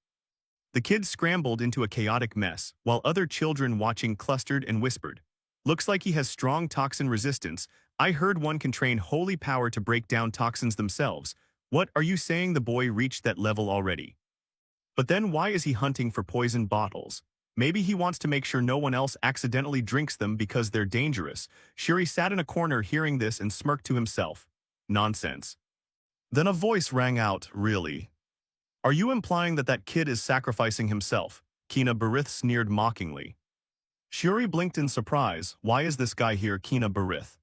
The kids scrambled into a chaotic mess, while other children watching clustered and whispered, "Looks like he has strong toxin resistance. I heard one can train holy power to break down toxins themselves." "What are you saying? The boy reached that level already?" "But then why is he hunting for poisoned bottles? Maybe he wants to make sure no one else accidentally drinks them because they're dangerous." Shuri sat in a corner hearing this and smirked to himself. "Nonsense." Then a voice rang out, "Really? Are you implying that that kid is sacrificing himself?" Kina Barith sneered mockingly. Shuri blinked in surprise. "Why is this guy here, Kina Barith?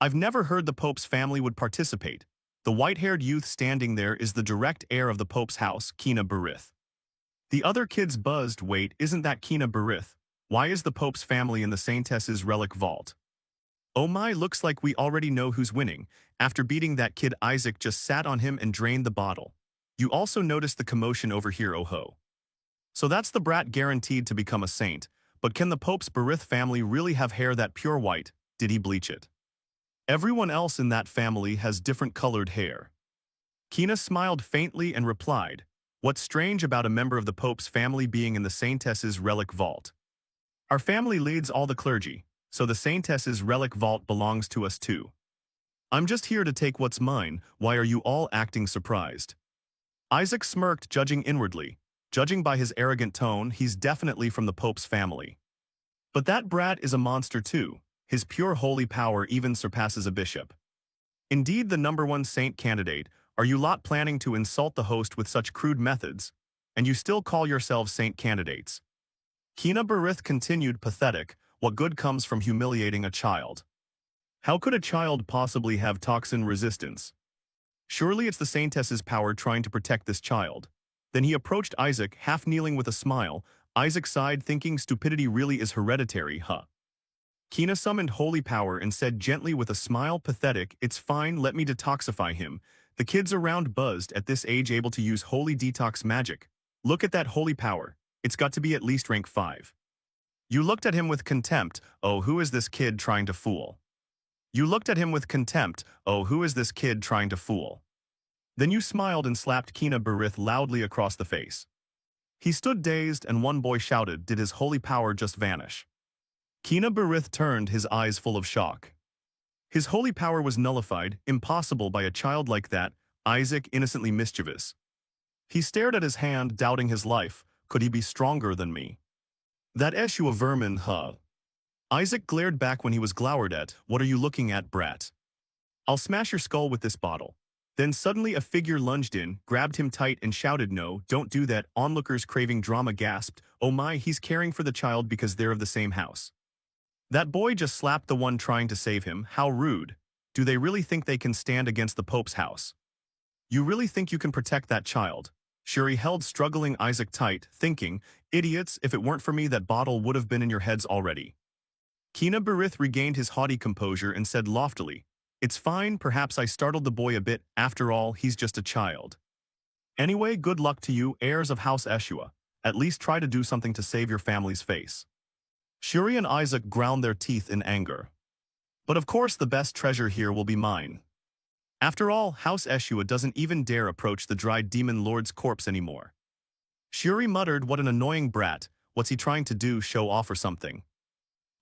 I've never heard the Pope's family would participate." The white-haired youth standing there is the direct heir of the Pope's house, Kina Barith. The other kids buzzed. "Wait, isn't that Kina Barith? Why is the Pope's family in the Saintess's relic vault?" "Oh my, looks like we already know who's winning." After beating that kid, Isaac just sat on him and drained the bottle. "You also noticed the commotion over here, oh ho. So that's the brat guaranteed to become a saint. But can the Pope's Barith family really have hair that pure white? Did he bleach it? Everyone else in that family has different colored hair." Kina smiled faintly and replied, "What's strange about a member of the Pope's family being in the Saintess's relic vault? Our family leads all the clergy, so the Saintess's relic vault belongs to us too. I'm just here to take what's mine. Why are you all acting surprised?" Isaac smirked, judging inwardly. Judging by his arrogant tone, he's definitely from the Pope's family. But that brat is a monster too. His pure holy power even surpasses a bishop. Indeed, the #1 saint candidate. Are you lot planning to insult the host with such crude methods? And you still call yourselves saint candidates? Kina Barith continued, pathetic. What good comes from humiliating a child? How could a child possibly have toxin resistance? Surely it's the saintess's power trying to protect this child. Then he approached Isaac, half kneeling with a smile. Isaac sighed, thinking stupidity really is hereditary, huh? Kina summoned holy power and said gently with a smile, pathetic, "It's fine, let me detoxify him." The kids around buzzed, at this age able to use holy detox magic. "Look at that holy power. It's got to be at least rank 5. You looked at him with contempt. "Oh, who is this kid trying to fool?" You looked at him with contempt. "Oh, who is this kid trying to fool?" Then you smiled and slapped Kina Barith loudly across the face. He stood dazed and one boy shouted, "Did his holy power just vanish?" Kina Barith turned, his eyes full of shock. His holy power was nullified, impossible by a child like that. Isaac, innocently mischievous. He stared at his hand, doubting his life. Could he be stronger than me? That Eshua vermin, huh? Isaac glared back when he was glowered at. What are you looking at, brat? I'll smash your skull with this bottle. Then suddenly a figure lunged in, grabbed him tight and shouted, "No, don't do that." Onlookers craving drama gasped, "Oh my, he's caring for the child because they're of the same house." That boy just slapped the one trying to save him. How rude. Do they really think they can stand against the Pope's house? You really think you can protect that child? Shuri held struggling Isaac tight, thinking, idiots, if it weren't for me that bottle would have been in your heads already. Kina Berith regained his haughty composure and said loftily, "It's fine, perhaps I startled the boy a bit, after all, he's just a child. Anyway, good luck to you, heirs of House Eshua. At least try to do something to save your family's face." Shuri and Isaac ground their teeth in anger. But of course the best treasure here will be mine. After all, House Eshua doesn't even dare approach the dried demon lord's corpse anymore. Shuri muttered, "What an annoying brat, what's he trying to do, show off or something?"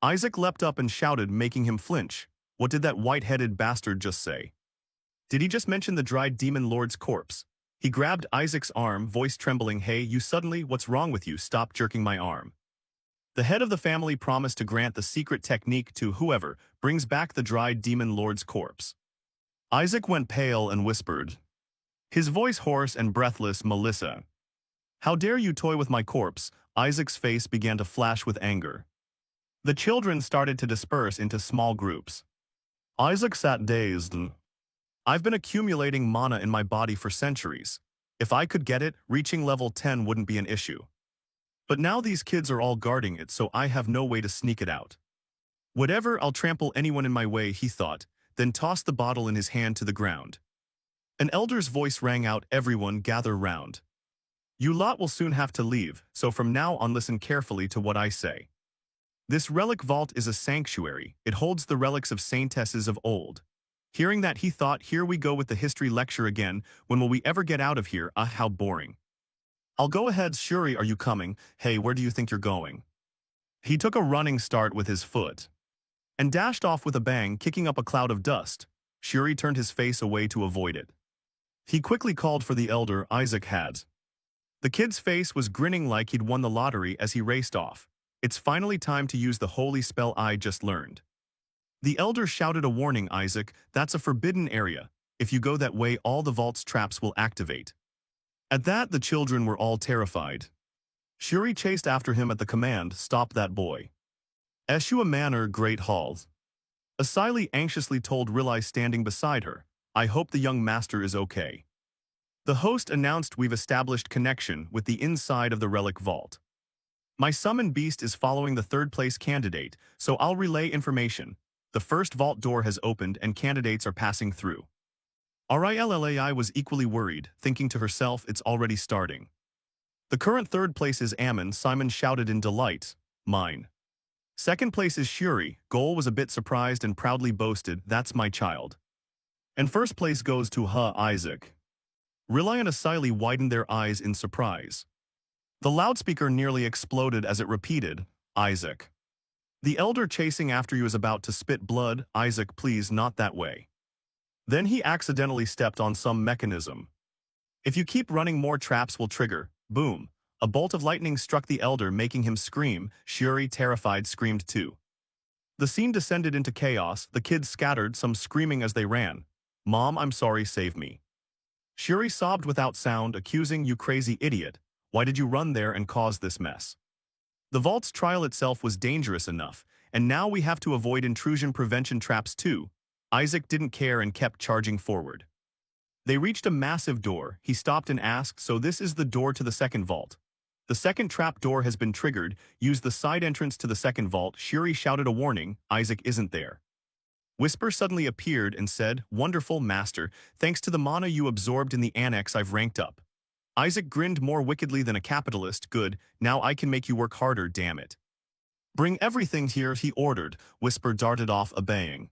Isaac leapt up and shouted, making him flinch, "What did that white-headed bastard just say? Did he just mention the dried demon lord's corpse?" He grabbed Isaac's arm, voice trembling, "Hey, you suddenly, what's wrong with you? Stop jerking my arm." The head of the family promised to grant the secret technique to whoever brings back the dried demon lord's corpse. Isaac went pale and whispered, his voice hoarse and breathless, "Melissa. How dare you toy with my corpse?" Isaac's face began to flash with anger. The children started to disperse into small groups. Isaac sat dazed. "I've been accumulating mana in my body for centuries. If I could get it, reaching level 10 wouldn't be an issue. But now these kids are all guarding it, so I have no way to sneak it out. Whatever, I'll trample anyone in my way," he thought, then tossed the bottle in his hand to the ground. An elder's voice rang out, "Everyone, gather round. You lot will soon have to leave, so from now on listen carefully to what I say. This relic vault is a sanctuary. It holds the relics of saintesses of old." Hearing that, he thought, here we go with the history lecture again. When will we ever get out of here? How boring. "I'll go ahead. Shuri, are you coming? Hey, where do you think you're going?" He took a running start with his foot and dashed off with a bang, kicking up a cloud of dust. Shuri turned his face away to avoid it. He quickly called for the elder. Isaac had. The kid's face was grinning like he'd won the lottery as he raced off. "It's finally time to use the holy spell I just learned." The elder shouted a warning, "Isaac, that's a forbidden area. If you go that way, all the vault's traps will activate." At that, the children were all terrified. Shuri chased after him at the command, "Stop that boy." Eshua Manor, Great Halls. Asili anxiously told Rilai standing beside her, "I hope the young master is okay." The host announced, "We've established connection with the inside of the relic vault. My summon beast is following the third-place candidate, so I'll relay information. The first vault door has opened and candidates are passing through." Rilai was equally worried, thinking to herself, it's already starting. "The current third place is Ammon," Simon shouted in delight. "Mine." "Second place is Shuri," Gol was a bit surprised and proudly boasted, "That's my child." "And first place goes to Isaac." Rilai and Asili widened their eyes in surprise. The loudspeaker nearly exploded as it repeated, "Isaac. The elder chasing after you is about to spit blood. Isaac, please, not that way." Then he accidentally stepped on some mechanism. "If you keep running, more traps will trigger." Boom. A bolt of lightning struck the elder, making him scream. Shuri, terrified, screamed too. The scene descended into chaos. The kids scattered, some screaming as they ran. "Mom, I'm sorry, save me." Shuri sobbed without sound, accusing, "You crazy idiot. Why did you run there and cause this mess? The vault's trial itself was dangerous enough, and now we have to avoid intrusion prevention traps too." Isaac didn't care and kept charging forward. They reached a massive door. He stopped and asked, "So this is the door to the second vault? The second trap door has been triggered. Use the side entrance to the second vault." Shuri shouted a warning. Isaac isn't there. Whisper suddenly appeared and said, "Wonderful, master. Thanks to the mana you absorbed in the annex, I've ranked up." Isaac grinned more wickedly than a capitalist. "Good, now I can make you work harder, damn it." "Bring everything here," he ordered. Whisper darted off, obeying.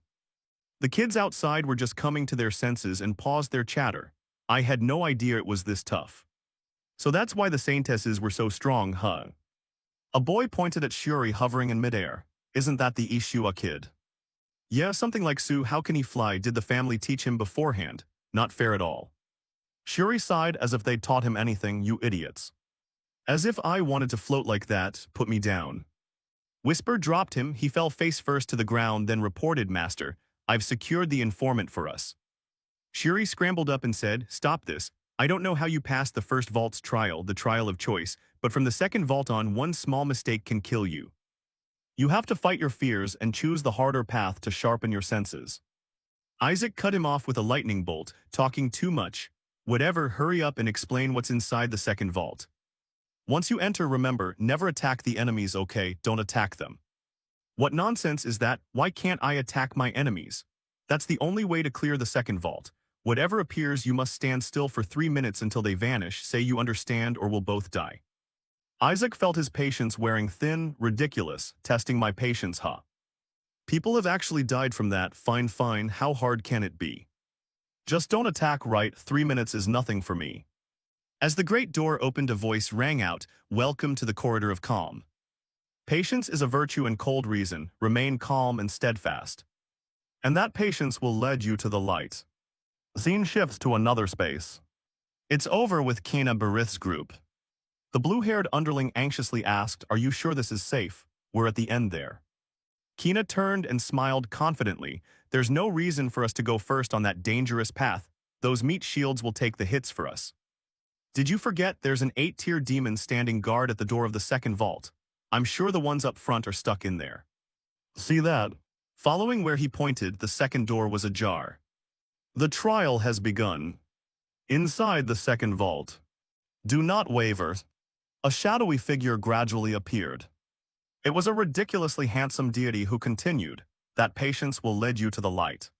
The kids outside were just coming to their senses and paused their chatter. "I had no idea it was this tough. So that's why the saintesses were so strong, huh?" A boy pointed at Shuri hovering in midair. "Isn't that the Ishua kid?" "Yeah, something like Sue. How can he fly? Did the family teach him beforehand? Not fair at all." Shuri sighed as if they'd taught him anything. "You idiots. As if I wanted to float like that. Put me down." Whisper dropped him. He fell face first to the ground, then reported, "Master, I've secured the informant for us." Shuri scrambled up and said, "Stop this. I don't know how you passed the first vault's trial, the trial of choice, but from the second vault on, one small mistake can kill you. You have to fight your fears and choose the harder path to sharpen your senses." Isaac cut him off with a lightning bolt, talking too much. "Whatever, hurry up and explain what's inside the second vault. Once you enter, remember, never attack the enemies, okay? Don't attack them." "What nonsense is that? Why can't I attack my enemies? That's the only way to clear the second vault. Whatever appears, you must stand still for 3 minutes until they vanish. Say you understand or we'll both die." Isaac felt his patience wearing thin. "Ridiculous. Testing my patience, huh? People have actually died from that. Fine, fine. How hard can it be? Just don't attack, right? 3 minutes is nothing for me." As the great door opened, a voice rang out, "Welcome to the corridor of calm. Patience is a virtue and cold reason. Remain calm and steadfast. And that patience will lead you to the light." Scene shifts to another space. It's over with Kena Barith's group. The blue-haired underling anxiously asked, "Are you sure this is safe? We're at the end there." Kena turned and smiled confidently. "There's no reason for us to go first on that dangerous path. Those meat shields will take the hits for us. Did you forget there's an 8-tier demon standing guard at the door of the second vault? I'm sure the ones up front are stuck in there. See that?" Following where he pointed, the second door was ajar. "The trial has begun. Inside the second vault. Do not waver." A shadowy figure gradually appeared. It was a ridiculously handsome deity who continued, "That patience will lead you to the light.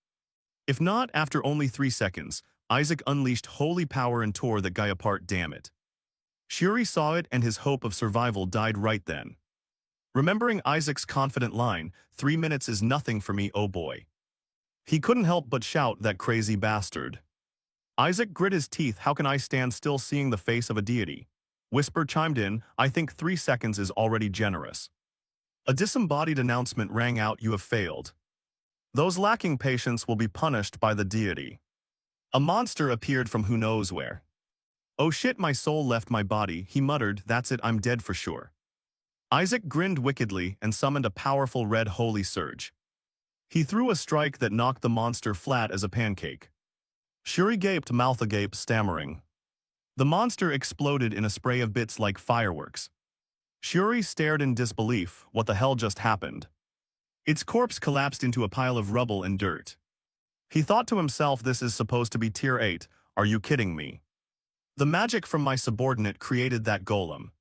If not, after only 3 seconds, Isaac unleashed holy power and tore the guy apart, damn it." Shuri saw it and his hope of survival died right then. Remembering Isaac's confident line, 3 minutes is nothing for me, oh boy. He couldn't help but shout, "That crazy bastard." Isaac grit his teeth. "How can I stand still seeing the face of a deity?" Whisper chimed in, "I think 3 seconds is already generous." A disembodied announcement rang out, "You have failed. Those lacking patience will be punished by the deity." A monster appeared from who knows where. "Oh shit, my soul left my body," he muttered. "That's it, I'm dead for sure." Isaac grinned wickedly and summoned a powerful red holy surge. He threw a strike that knocked the monster flat as a pancake. Shuri gaped, mouth agape, stammering. The monster exploded in a spray of bits like fireworks. Shuri stared in disbelief. What the hell just happened? Its corpse collapsed into a pile of rubble and dirt. He thought to himself, "This is supposed to be tier 8, are you kidding me? The magic from my subordinate created that golem.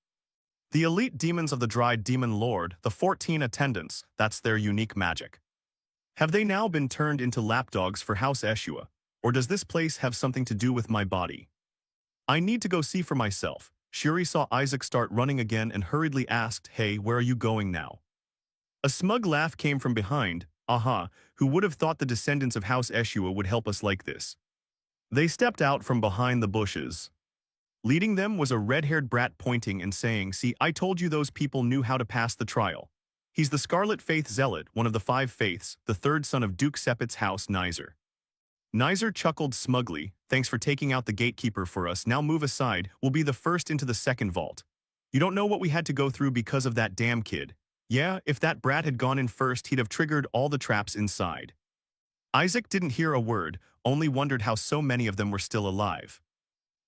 The elite demons of the Dried Demon Lord, the 14 attendants, that's their unique magic. Have they now been turned into lapdogs for House Eshua, or does this place have something to do with my body? I need to go see for myself." Shuri saw Isaac start running again and hurriedly asked, "Hey, where are you going now?" A smug laugh came from behind. "Aha, who would have thought the descendants of House Eshua would help us like this?" They stepped out from behind the bushes. Leading them was a red-haired brat pointing and saying, "See, I told you those people knew how to pass the trial. He's the Scarlet Faith Zealot, one of the 5 faiths, the third son of Duke Sepet's house, Nizer." Nizer chuckled smugly, "Thanks for taking out the gatekeeper for us. Now move aside, we'll be the first into the second vault. You don't know what we had to go through because of that damn kid. Yeah, if that brat had gone in first, he'd have triggered all the traps inside." Isaac didn't hear a word, only wondered how so many of them were still alive.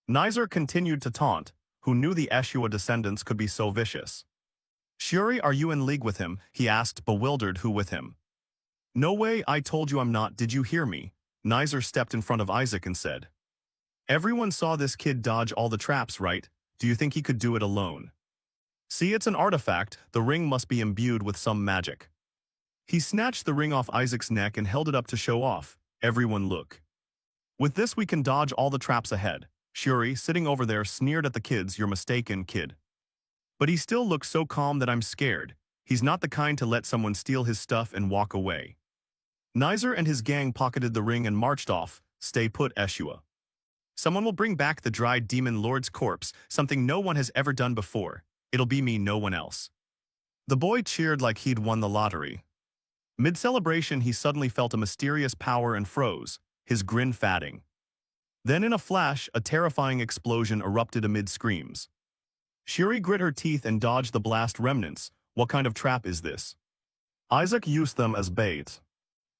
Nizer continued to taunt. Who knew the Eshua descendants could be so vicious? "Shuri, are you in league with him?" he asked, bewildered. "Who with him?" "No way, I told you I'm not. Did you hear me?" Nizer stepped in front of Isaac and said, "Everyone saw this kid dodge all the traps, right? Do you think he could do it alone? See, it's an artifact. The ring must be imbued with some magic." He snatched the ring off Isaac's neck and held it up to show off. "Everyone look. With this we can dodge all the traps ahead." Shuri, sitting over there, sneered at the kids. "You're mistaken, kid." But he still looks so calm that I'm scared. He's not the kind to let someone steal his stuff and walk away. Nizer and his gang pocketed the ring and marched off. "Stay put, Eshua. Someone will bring back the Dried Demon Lord's corpse, something no one has ever done before. It'll be me, no one else." The boy cheered like he'd won the lottery. Mid-celebration, he suddenly felt a mysterious power and froze, his grin fading. Then in a flash, a terrifying explosion erupted amid screams. Shuri grit her teeth and dodged the blast remnants. What kind of trap is this? Isaac used them as bait.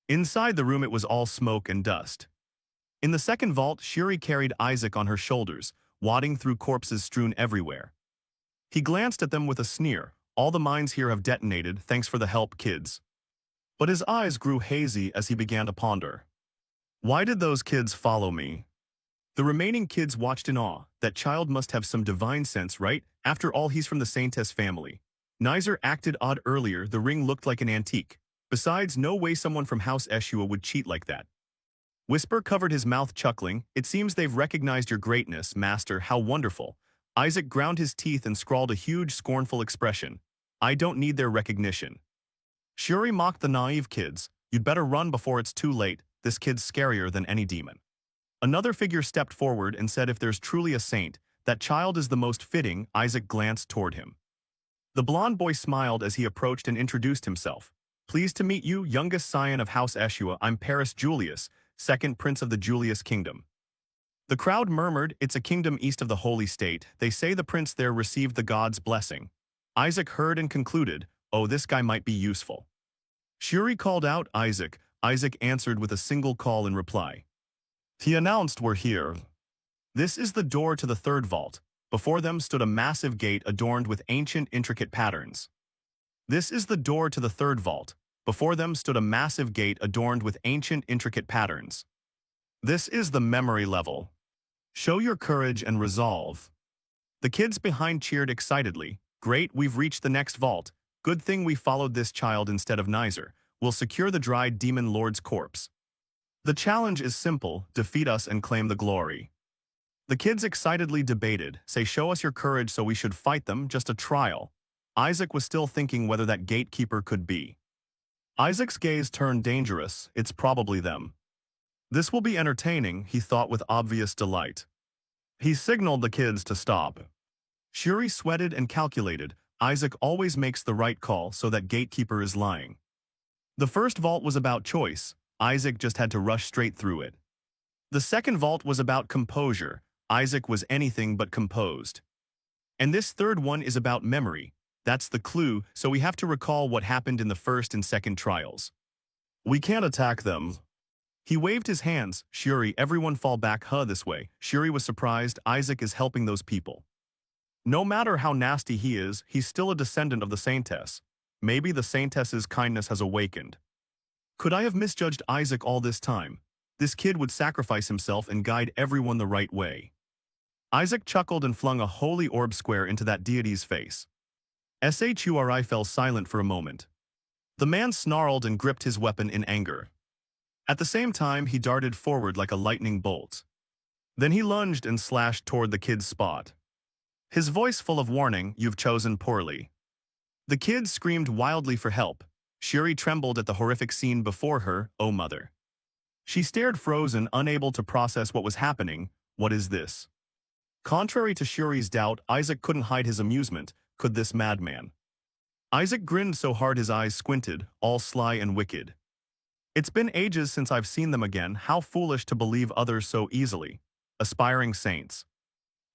Inside the room it was all smoke and dust. In the second vault, Shuri carried Isaac on her shoulders, wadding through corpses strewn everywhere. He glanced at them with a sneer. All the mines here have detonated, thanks for the help, kids. But his eyes grew hazy as he began to ponder. Why did those kids follow me? The remaining kids watched in awe. That child must have some divine sense, right? After all, he's from the Saintess family. Nizer acted odd earlier, the ring looked like an antique. Besides, no way someone from House Eshua would cheat like that. Whisper covered his mouth, chuckling. It seems they've recognized your greatness, master, how wonderful. Isaac ground his teeth and scrawled a huge, scornful expression. I don't need their recognition. Shuri mocked the naive kids. You'd better run before it's too late. This kid's scarier than any demon. Another figure stepped forward and said if there's truly a saint, that child is the most fitting. Isaac glanced toward him. The blond boy smiled as he approached and introduced himself. Pleased to meet you, youngest scion of House Eshua. I'm Paris Julius, second prince of the Julius kingdom. The crowd murmured, it's a kingdom east of the holy state. They say the prince there received the god's blessing. Isaac heard and concluded, oh, this guy might be useful. Shuri called out, Isaac. Isaac answered with a single call in reply. He announced, we're here. This is the door to the third vault. Before them stood a massive gate adorned with ancient, intricate patterns. This is the door to the third vault. Before them stood a massive gate adorned with ancient, intricate patterns. This is the memory level. Show your courage and resolve. The kids behind cheered excitedly. Great, we've reached the next vault. Good thing we followed this child instead of Nizer. We'll secure the dried demon lord's corpse. The challenge is simple, defeat us and claim the glory. The kids excitedly debated, say show us your courage so we should fight them, just a trial. Isaac was still thinking whether that gatekeeper could be. Isaac's gaze turned dangerous, it's probably them. This will be entertaining, he thought with obvious delight. He signaled the kids to stop. Shuri sweated and calculated. Isaac always makes the right call, so that gatekeeper is lying. The first vault was about choice. Isaac just had to rush straight through it. The second vault was about composure. Isaac was anything but composed. And this third one is about memory. That's the clue, so we have to recall what happened in the first and second trials. We can't attack them. He waved his hands. Shuri, everyone fall back, this way. Shuri was surprised. Isaac is helping those people. No matter how nasty he is, he's still a descendant of the Saintess. Maybe the Saintess's kindness has awakened. Could I have misjudged Isaac all this time? This kid would sacrifice himself and guide everyone the right way. Isaac chuckled and flung a holy orb square into that deity's face. Shuri fell silent for a moment. The man snarled and gripped his weapon in anger. At the same time, he darted forward like a lightning bolt. Then he lunged and slashed toward the kid's spot. His voice full of warning, you've chosen poorly. The kid screamed wildly for help. Shuri trembled at the horrific scene before her, oh mother. She stared frozen, unable to process what was happening. What is this? Contrary to Shuri's doubt, Isaac couldn't hide his amusement. Could this madman? Isaac grinned so hard his eyes squinted, all sly and wicked. It's been ages since I've seen them again. How foolish to believe others so easily. Aspiring saints.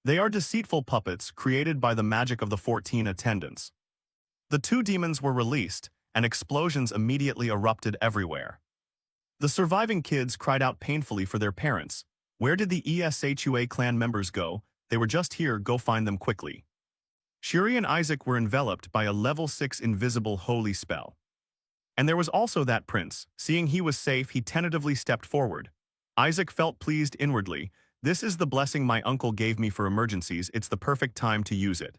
They are deceitful puppets created by the magic of the 14 attendants. The two demons were released, and explosions immediately erupted everywhere. The surviving kids cried out painfully for their parents. Where did the ESHUA clan members go? They were just here, go find them quickly. Shuri and Isaac were enveloped by a level 6 invisible holy spell. And there was also that prince. Seeing he was safe, he tentatively stepped forward. Isaac felt pleased inwardly. This is the blessing my uncle gave me for emergencies. It's the perfect time to use it.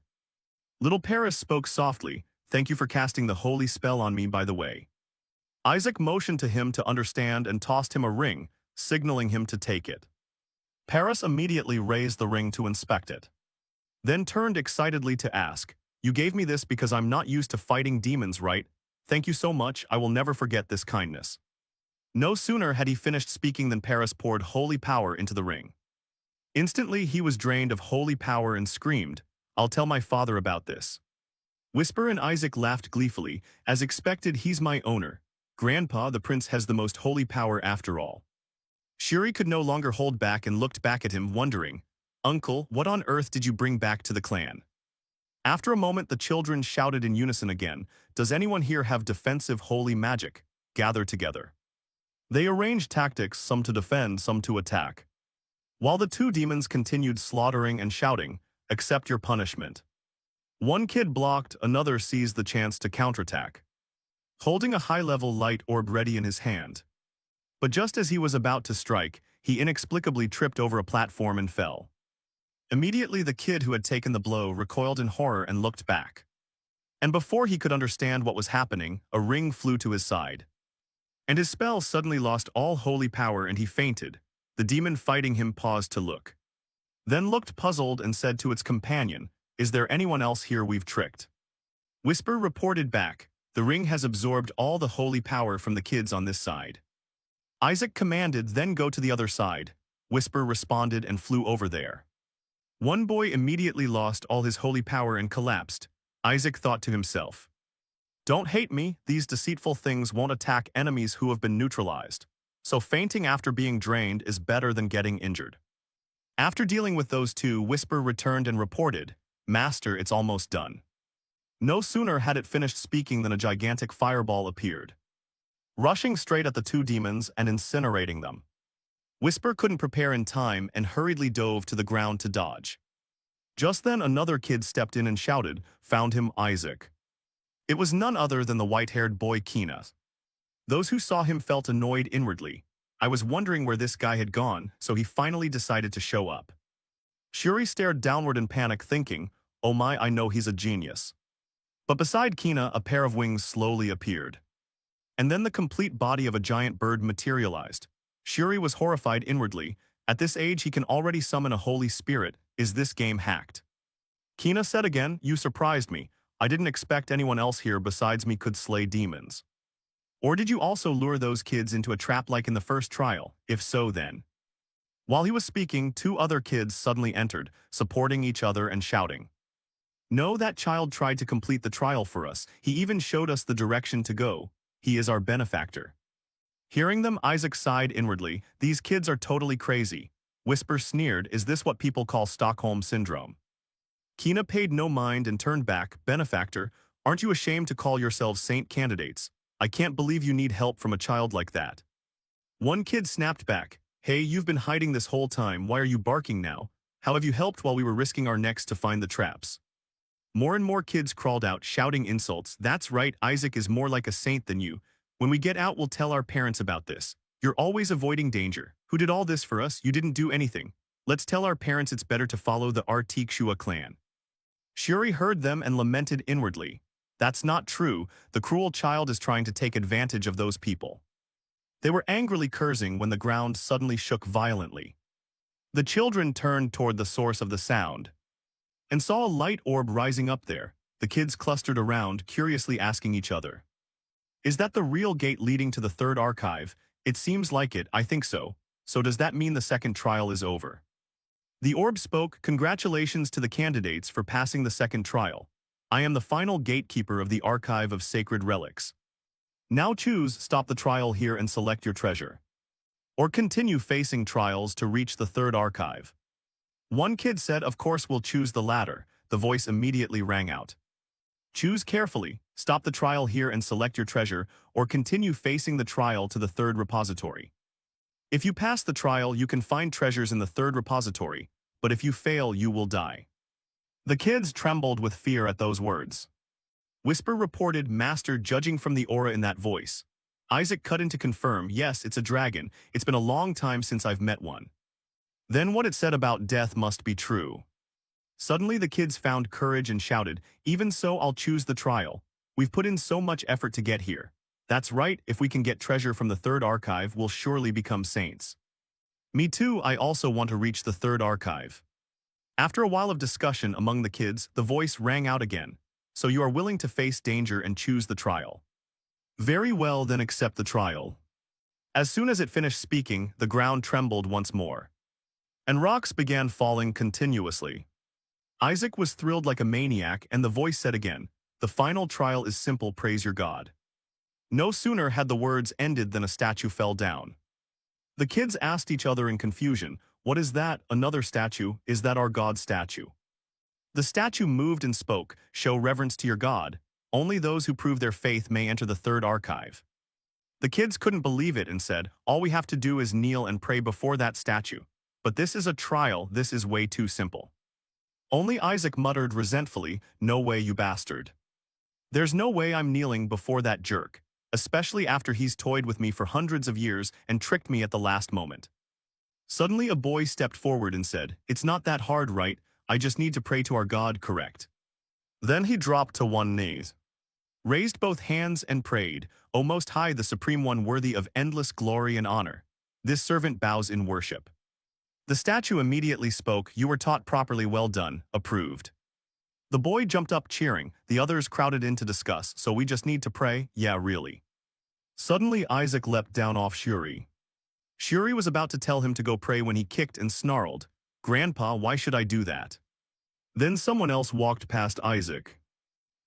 Little Paris spoke softly. Thank you for casting the holy spell on me, by the way. Isaac motioned to him to understand and tossed him a ring, signaling him to take it. Paris immediately raised the ring to inspect it. Then turned excitedly to ask, you gave me this because I'm not used to fighting demons, right? Thank you so much, I will never forget this kindness. No sooner had he finished speaking than Paris poured holy power into the ring. Instantly he was drained of holy power and screamed, I'll tell my father about this. Whisper and Isaac laughed gleefully. As expected, he's my owner. Grandpa, the prince has the most holy power after all. Shuri could no longer hold back and looked back at him, wondering, Uncle, what on earth did you bring back to the clan? After a moment, the children shouted in unison again, Does anyone here have defensive holy magic? Gather together. They arranged tactics, some to defend, some to attack. While the two demons continued slaughtering and shouting, "Accept your punishment." One kid blocked, another seized the chance to counterattack, holding a high-level light orb ready in his hand. But just as he was about to strike, he inexplicably tripped over a platform and fell. Immediately the kid who had taken the blow recoiled in horror and looked back. And before he could understand what was happening, a ring flew to his side. And his spell suddenly lost all holy power and he fainted. The demon fighting him paused to look. Then looked puzzled and said to its companion, "Is there anyone else here we've tricked?" Whisper reported back, "The ring has absorbed all the holy power from the kids on this side." Isaac commanded, "Then go to the other side." Whisper responded and flew over there. One boy immediately lost all his holy power and collapsed. Isaac thought to himself, "Don't hate me, these deceitful things won't attack enemies who have been neutralized. So fainting after being drained is better than getting injured." After dealing with those two, Whisper returned and reported, "Master, it's almost done." No sooner had it finished speaking than a gigantic fireball appeared, rushing straight at the two demons and incinerating them. Whisper couldn't prepare in time and hurriedly dove to the ground to dodge. Just then another kid stepped in and shouted, "Found him, Isaac." It was none other than the white-haired boy Kina. Those who saw him felt annoyed inwardly. I was wondering where this guy had gone, so he finally decided to show up. Shuri stared downward in panic, thinking, "Oh my, I know he's a genius." But beside Kina, a pair of wings slowly appeared. And then the complete body of a giant bird materialized. Shuri was horrified inwardly. At this age he can already summon a holy spirit. Is this game hacked? Kina said again, "You surprised me. I didn't expect anyone else here besides me could slay demons. Or did you also lure those kids into a trap like in the first trial? If so, then." While he was speaking, two other kids suddenly entered, supporting each other and shouting, "No, that child tried to complete the trial for us. He even showed us the direction to go. He is our benefactor." Hearing them, Isaac sighed inwardly. These kids are totally crazy. Whisper sneered, "Is this what people call Stockholm Syndrome?" Kina paid no mind and turned back. "Benefactor, aren't you ashamed to call yourselves saint candidates? I can't believe you need help from a child like that." One kid snapped back, "Hey, you've been hiding this whole time. Why are you barking now? How have you helped while we were risking our necks to find the traps?" More and more kids crawled out, shouting insults. "That's right, Isaac is more like a saint than you. When we get out, we'll tell our parents about this. You're always avoiding danger. Who did all this for us? You didn't do anything. Let's tell our parents it's better to follow the Artikshua clan." Shuri heard them and lamented inwardly. "That's not true. The cruel child is trying to take advantage of those people." They were angrily cursing when the ground suddenly shook violently. The children turned toward the source of the sound and saw a light orb rising up there. The kids clustered around, curiously asking each other, "Is that the real gate leading to the third archive?" "It seems like it, I think so. So does that mean the second trial is over?" The orb spoke, "Congratulations to the candidates for passing the second trial. I am the final gatekeeper of the Archive of Sacred Relics. Now choose, stop the trial here and select your treasure, or continue facing trials to reach the third archive." One kid said, "Of course we'll choose the latter." The voice immediately rang out, "Choose carefully, stop the trial here and select your treasure, or continue facing the trial to the third repository. If you pass the trial, you can find treasures in the third repository, but if you fail, you will die." The kids trembled with fear at those words. Whisper reported, "Master, judging from the aura in that voice." Isaac cut in to confirm, "Yes, it's a dragon. It's been a long time since I've met one." Then what it said about death must be true. Suddenly the kids found courage and shouted, "Even so, I'll choose the trial. We've put in so much effort to get here. That's right, if we can get treasure from the third archive, we'll surely become saints." "Me too, I also want to reach the third archive." After a while of discussion among the kids, the voice rang out again. "So you are willing to face danger and choose the trial? Very well, then accept the trial." As soon as it finished speaking, the ground trembled once more, and rocks began falling continuously. Isaac was thrilled like a maniac, and the voice said again, "The final trial is simple, praise your God." No sooner had the words ended than a statue fell down. The kids asked each other in confusion, "What is that? Another statue? Is that our God's statue?" The statue moved and spoke, "Show reverence to your God. Only those who prove their faith may enter the third archive." The kids couldn't believe it and said, all we have to do is kneel and pray before that statue. But this is a trial, this is way too simple. Only Isaac muttered resentfully, no way you bastard. There's no way I'm kneeling before that jerk, especially after he's toyed with me for hundreds of years and tricked me at the last moment. Suddenly a boy stepped forward and said, it's not that hard, right? I just need to pray to our God, correct? Then he dropped to one knee, raised both hands and prayed, O Most High, the Supreme One worthy of endless glory and honor. This servant bows in worship. The statue immediately spoke, you were taught properly, well done, approved. The boy jumped up cheering, the others crowded in to discuss, so we just need to pray, yeah really. Suddenly Isaac leapt down off Shuri. Shuri was about to tell him to go pray when he kicked and snarled, Grandpa, why should I do that? Then someone else walked past Isaac.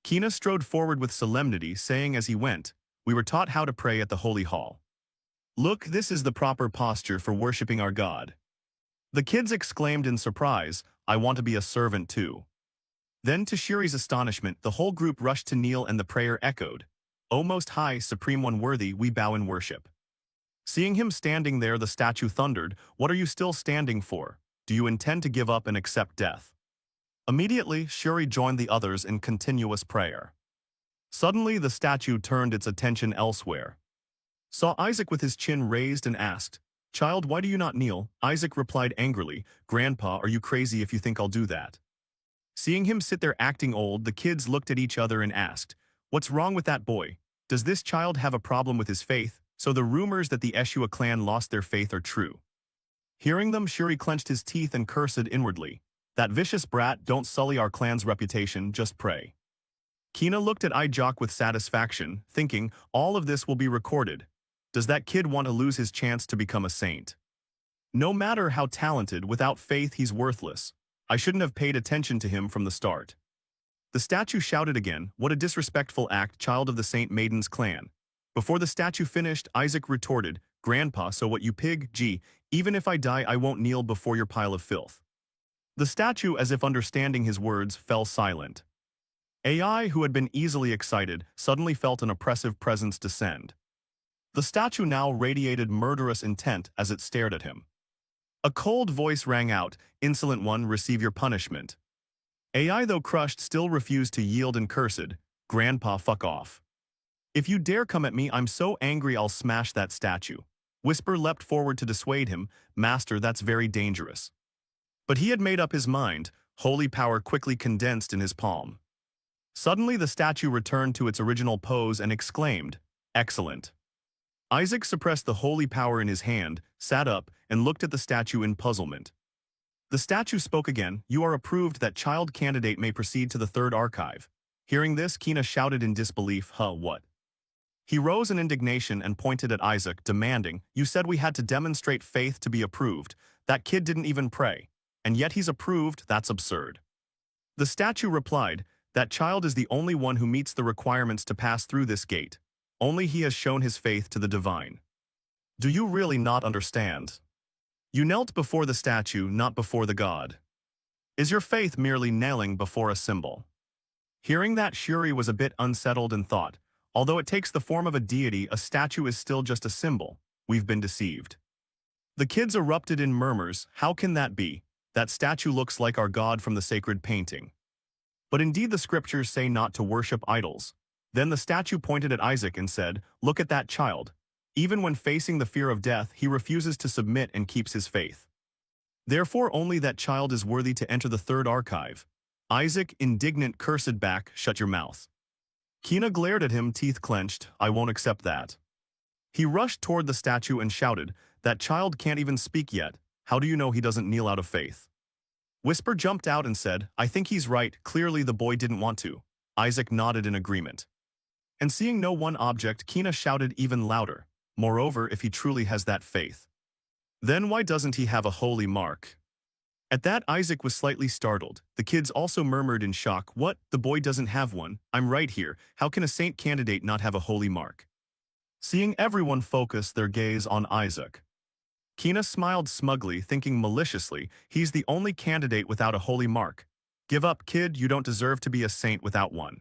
Kina strode forward with solemnity, saying as he went, we were taught how to pray at the Holy Hall. Look, this is the proper posture for worshipping our God. The kids exclaimed in surprise, I want to be a servant too. Then to Shuri's astonishment, the whole group rushed to kneel and the prayer echoed, O Most High, Supreme One worthy, we bow in worship. Seeing him standing there, the statue thundered, what are you still standing for? Do you intend to give up and accept death? Immediately, Shuri joined the others in continuous prayer. Suddenly, the statue turned its attention elsewhere. Saw Isaac with his chin raised and asked, Child, why do you not kneel? Isaac replied angrily, Grandpa, are you crazy if you think I'll do that? Seeing him sit there acting old, the kids looked at each other and asked, what's wrong with that boy? Does this child have a problem with his faith? So the rumors that the Eshua clan lost their faith are true. Hearing them, Shuri clenched his teeth and cursed inwardly. That vicious brat, don't sully our clan's reputation, just pray. Kina looked at Ijock with satisfaction, thinking, all of this will be recorded. Does that kid want to lose his chance to become a saint? No matter how talented, without faith he's worthless. I shouldn't have paid attention to him from the start. The statue shouted again, what a disrespectful act, child of the Saint Maiden's clan. Before the statue finished, Isaac retorted, Grandpa, so what you pig, gee, even if I die I won't kneel before your pile of filth. The statue, as if understanding his words, fell silent. AI, who had been easily excited, suddenly felt an oppressive presence descend. The statue now radiated murderous intent as it stared at him. A cold voice rang out, insolent one, receive your punishment. AI, though crushed, still refused to yield and cursed, Grandpa, fuck off. If you dare come at me, I'm so angry I'll smash that statue. Whisper leapt forward to dissuade him, Master, that's very dangerous. But he had made up his mind, holy power quickly condensed in his palm. Suddenly the statue returned to its original pose and exclaimed, excellent. Isaac suppressed the holy power in his hand, sat up, and looked at the statue in puzzlement. The statue spoke again, you are approved, that child candidate may proceed to the third archive. Hearing this, Kina shouted in disbelief, what? He rose in indignation and pointed at Isaac, demanding, you said we had to demonstrate faith to be approved. That kid didn't even pray. And yet he's approved, that's absurd. The statue replied, that child is the only one who meets the requirements to pass through this gate. Only he has shown his faith to the divine. Do you really not understand? You knelt before the statue, not before the God. Is your faith merely kneeling before a symbol? Hearing that, Shuri was a bit unsettled and thought, although it takes the form of a deity, a statue is still just a symbol. We've been deceived. The kids erupted in murmurs, how can that be? That statue looks like our God from the sacred painting. But indeed the scriptures say not to worship idols. Then the statue pointed at Isaac and said, look at that child. Even when facing the fear of death, he refuses to submit and keeps his faith. Therefore only that child is worthy to enter the third archive. Isaac, indignant, cursed back, shut your mouth. Kina glared at him, teeth clenched, I won't accept that. He rushed toward the statue and shouted, that child can't even speak yet. How do you know he doesn't kneel out of faith? Whisper jumped out and said, I think he's right, clearly the boy didn't want to. Isaac nodded in agreement. And seeing no one object, Kina shouted even louder, moreover, if he truly has that faith, then why doesn't he have a holy mark? At that, Isaac was slightly startled. The kids also murmured in shock, what? The boy doesn't have one. I'm right here. How can a saint candidate not have a holy mark? Seeing everyone focus their gaze on Isaac, Kina smiled smugly, thinking maliciously, he's the only candidate without a holy mark. Give up, kid, you don't deserve to be a saint without one.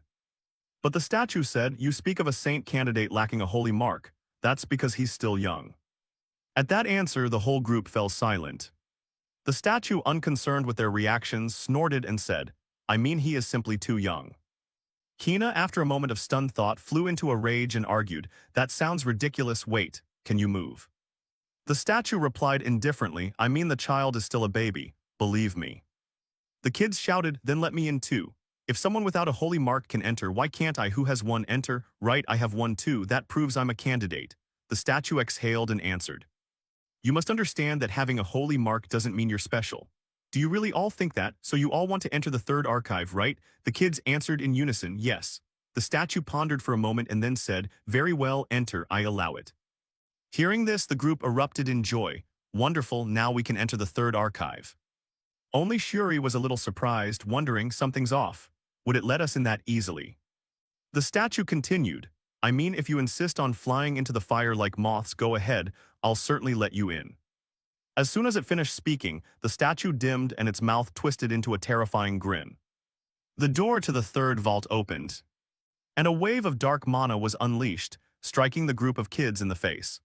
But the statue said, you speak of a saint candidate lacking a holy mark. That's because he's still young. At that answer, the whole group fell silent. The statue, unconcerned with their reactions, snorted and said, I mean, he is simply too young. Kina, after a moment of stunned thought, flew into a rage and argued, that sounds ridiculous, wait, can you move? The statue replied indifferently, I mean the child is still a baby, believe me. The kids shouted, then let me in too. If someone without a holy mark can enter, why can't I? Who has one enter? Right, I have one too, that proves I'm a candidate. The statue exhaled and answered. You must understand that having a holy mark doesn't mean you're special. Do you really all think that, so you all want to enter the third archive, right? The kids answered in unison, yes. The statue pondered for a moment and then said, very well, enter, I allow it. Hearing this, the group erupted in joy. Wonderful, now we can enter the third archive. Only Shuri was a little surprised, wondering something's off. Would it let us in that easily? The statue continued, I mean, if you insist on flying into the fire like moths, go ahead, I'll certainly let you in. As soon as it finished speaking, the statue dimmed and its mouth twisted into a terrifying grin. The door to the third vault opened, and a wave of dark mana was unleashed, striking the group of kids in the face.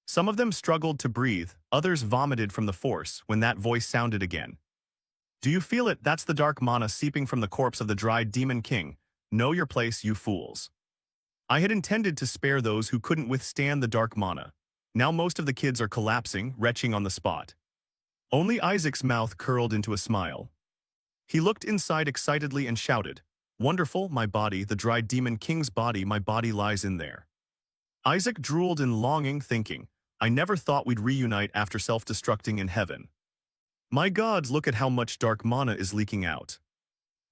Some of them struggled to breathe, others vomited from the force when that voice sounded again. Do you feel it? That's the dark mana seeping from the corpse of the dried demon king. Know your place, you fools. I had intended to spare those who couldn't withstand the dark mana. Now most of the kids are collapsing, retching on the spot. Only Isaac's mouth curled into a smile. He looked inside excitedly and shouted, wonderful, my body, the dried demon king's body, my body lies in there. Isaac drooled in longing, thinking, I never thought we'd reunite after self-destructing in heaven. My gods, look at how much dark mana is leaking out.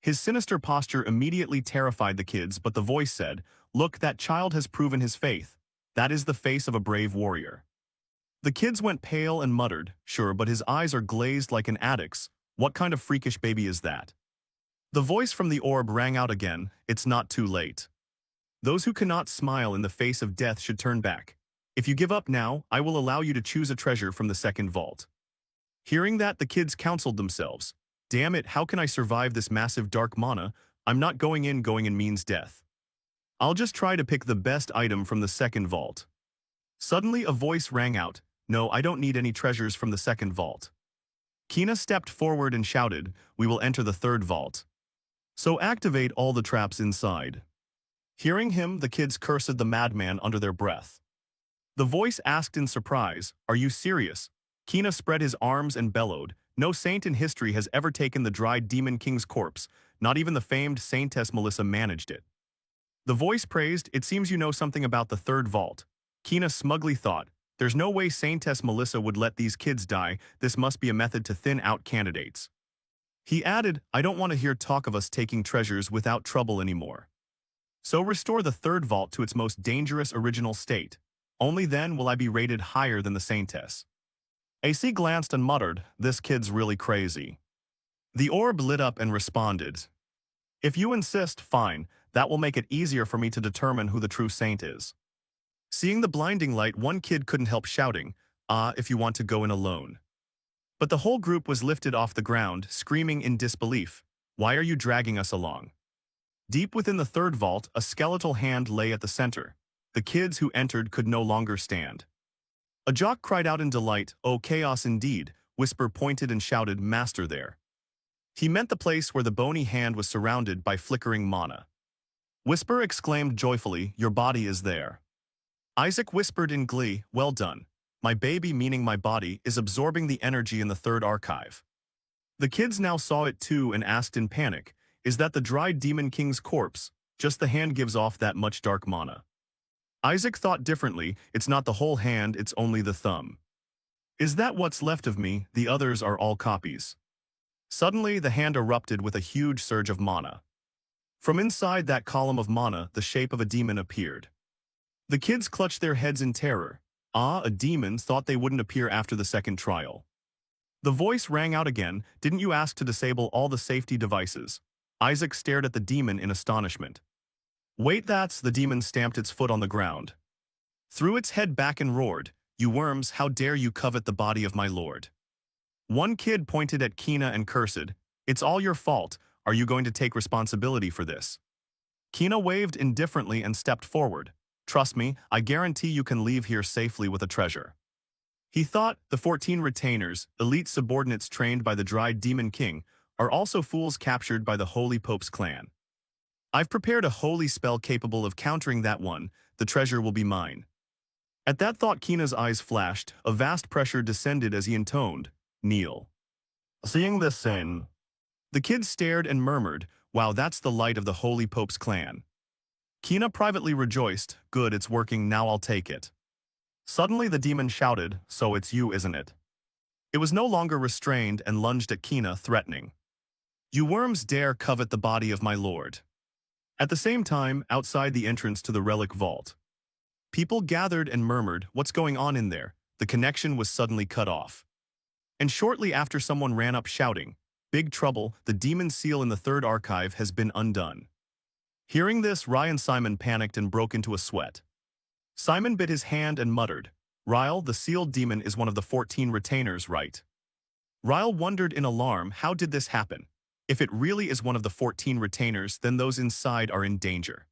His sinister posture immediately terrified the kids, but the voice said, look, that child has proven his faith. That is the face of a brave warrior. The kids went pale and muttered, sure, but his eyes are glazed like an addict's. What kind of freakish baby is that? The voice from the orb rang out again, it's not too late. Those who cannot smile in the face of death should turn back. If you give up now, I will allow you to choose a treasure from the second vault. Hearing that, the kids counseled themselves. Damn it, how can I survive this massive dark mana? I'm not going in means death. I'll just try to pick the best item from the second vault. Suddenly a voice rang out, no, I don't need any treasures from the second vault. Kina stepped forward and shouted, we will enter the third vault. So activate all the traps inside. Hearing him, the kids cursed the madman under their breath. The voice asked in surprise, are you serious? Kina spread his arms and bellowed, no saint in history has ever taken the dried demon king's corpse, not even the famed saintess Melissa managed it. The voice praised, it seems you know something about the third vault. Kina smugly thought, there's no way Saintess Melissa would let these kids die, this must be a method to thin out candidates. He added, I don't want to hear talk of us taking treasures without trouble anymore. So restore the third vault to its most dangerous original state. Only then will I be rated higher than the Saintess. AC glanced and muttered, this kid's really crazy. The orb lit up and responded, if you insist, fine, that will make it easier for me to determine who the true saint is. Seeing the blinding light, one kid couldn't help shouting, if you want to go in alone. But the whole group was lifted off the ground, screaming in disbelief, why are you dragging us along? Deep within the third vault, a skeletal hand lay at the center. The kids who entered could no longer stand. A jock cried out in delight, oh chaos indeed, Whisper pointed and shouted, master there. He meant the place where the bony hand was surrounded by flickering mana. Whisper exclaimed joyfully, your body is there. Isaac whispered in glee, well done. My baby, meaning my body, is absorbing the energy in the third archive. The kids now saw it too and asked in panic, is that the dried demon king's corpse? Just the hand gives off that much dark mana. Isaac thought differently, it's not the whole hand, it's only the thumb. Is that what's left of me? The others are all copies. Suddenly, the hand erupted with a huge surge of mana. From inside that column of mana, the shape of a demon appeared. The kids clutched their heads in terror. A demon, thought they wouldn't appear after the second trial. The voice rang out again, didn't you ask to disable all the safety devices? Isaac stared at the demon in astonishment. Wait, that's the demon stamped its foot on the ground. Threw its head back and roared, you worms, how dare you covet the body of my lord? One kid pointed at Kina and cursed, it's all your fault, are you going to take responsibility for this? Kina waved indifferently and stepped forward. Trust me, I guarantee you can leave here safely with a treasure. He thought the 14 retainers, elite subordinates trained by the dried demon king, are also fools captured by the Holy Pope's clan. I've prepared a holy spell capable of countering that one. The treasure will be mine. At that thought, Kina's eyes flashed. A vast pressure descended as he intoned, "Kneel." Seeing this scene, the kids stared and murmured, "Wow, that's the light of the Holy Pope's clan." Kina privately rejoiced, "Good, it's working, now I'll take it." Suddenly the demon shouted, "So it's you, isn't it?" It was no longer restrained and lunged at Kina, threatening, "You worms dare covet the body of my lord." At the same time, outside the entrance to the relic vault, people gathered and murmured, "What's going on in there?" The connection was suddenly cut off. And shortly after, someone ran up shouting, "Big trouble, the demon seal in the third archive has been undone." Hearing this, Rye and Simon panicked and broke into a sweat. Simon bit his hand and muttered, "Ryle, the sealed demon is one of the 14 retainers, right?" Ryle wondered in alarm, how did this happen? If it really is one of the 14 retainers, then those inside are in danger.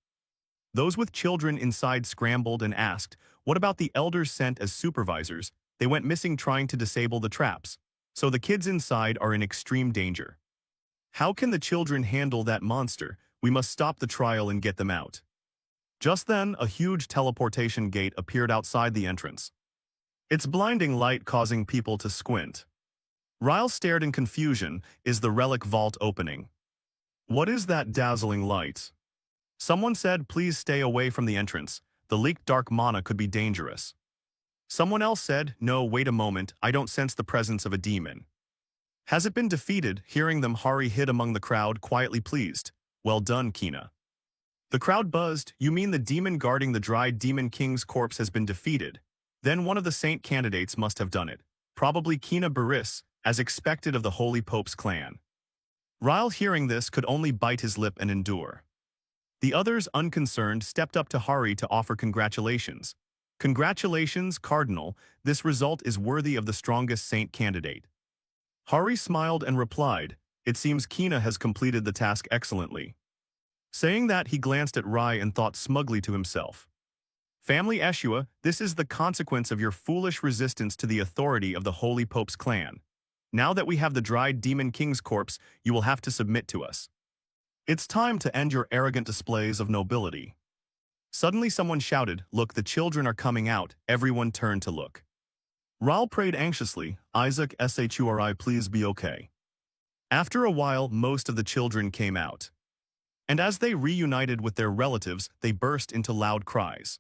Those with children inside scrambled and asked, "What about the elders sent as supervisors? They went missing trying to disable the traps. So the kids inside are in extreme danger. How can the children handle that monster? We must stop the trial and get them out." Just then, a huge teleportation gate appeared outside the entrance, its blinding light causing people to squint. Ryle stared in confusion. Is the relic vault opening? What is that dazzling light? Someone said, "Please stay away from the entrance. The leaked dark mana could be dangerous." Someone else said, "No, wait a moment, I don't sense the presence of a demon." Has it been defeated? Hearing them, Hari hid among the crowd, quietly pleased. "Well done, Kina." The crowd buzzed. "You mean the demon guarding the dried demon king's corpse has been defeated? Then one of the saint candidates must have done it. Probably Kina Baris, as expected of the Holy Pope's clan." Ryle, hearing this, could only bite his lip and endure. The others, unconcerned, stepped up to Hari to offer congratulations. "Congratulations, Cardinal, this result is worthy of the strongest saint candidate." Hari smiled and replied, "It seems Kina has completed the task excellently." Saying that, he glanced at Rai and thought smugly to himself, "Family Eshua, this is the consequence of your foolish resistance to the authority of the Holy Pope's clan. Now that we have the dried demon king's corpse, you will have to submit to us. It's time to end your arrogant displays of nobility." Suddenly someone shouted, "Look, the children are coming out." Everyone turned to look. Raul prayed anxiously, "Isaac Shuri, please be okay." After a while, most of the children came out. And as they reunited with their relatives, they burst into loud cries.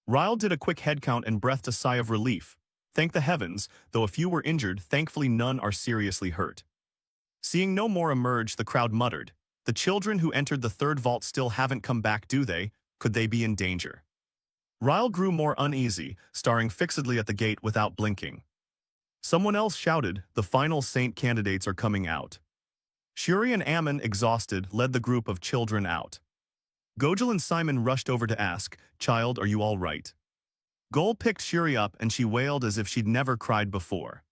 Ryle did a quick head count and breathed a sigh of relief. Thank the heavens, though a few were injured, thankfully none are seriously hurt. Seeing no more emerge, the crowd muttered, "The children who entered the third vault still haven't come back, do they? Could they be in danger?" Ryle grew more uneasy, staring fixedly at the gate without blinking. Someone else shouted, "The final saint candidates are coming out." Shuri and Ammon, exhausted, led the group of children out. Gojal and Simon rushed over to ask, "Child, are you all right?" Gol picked Shuri up and she wailed as if she'd never cried before.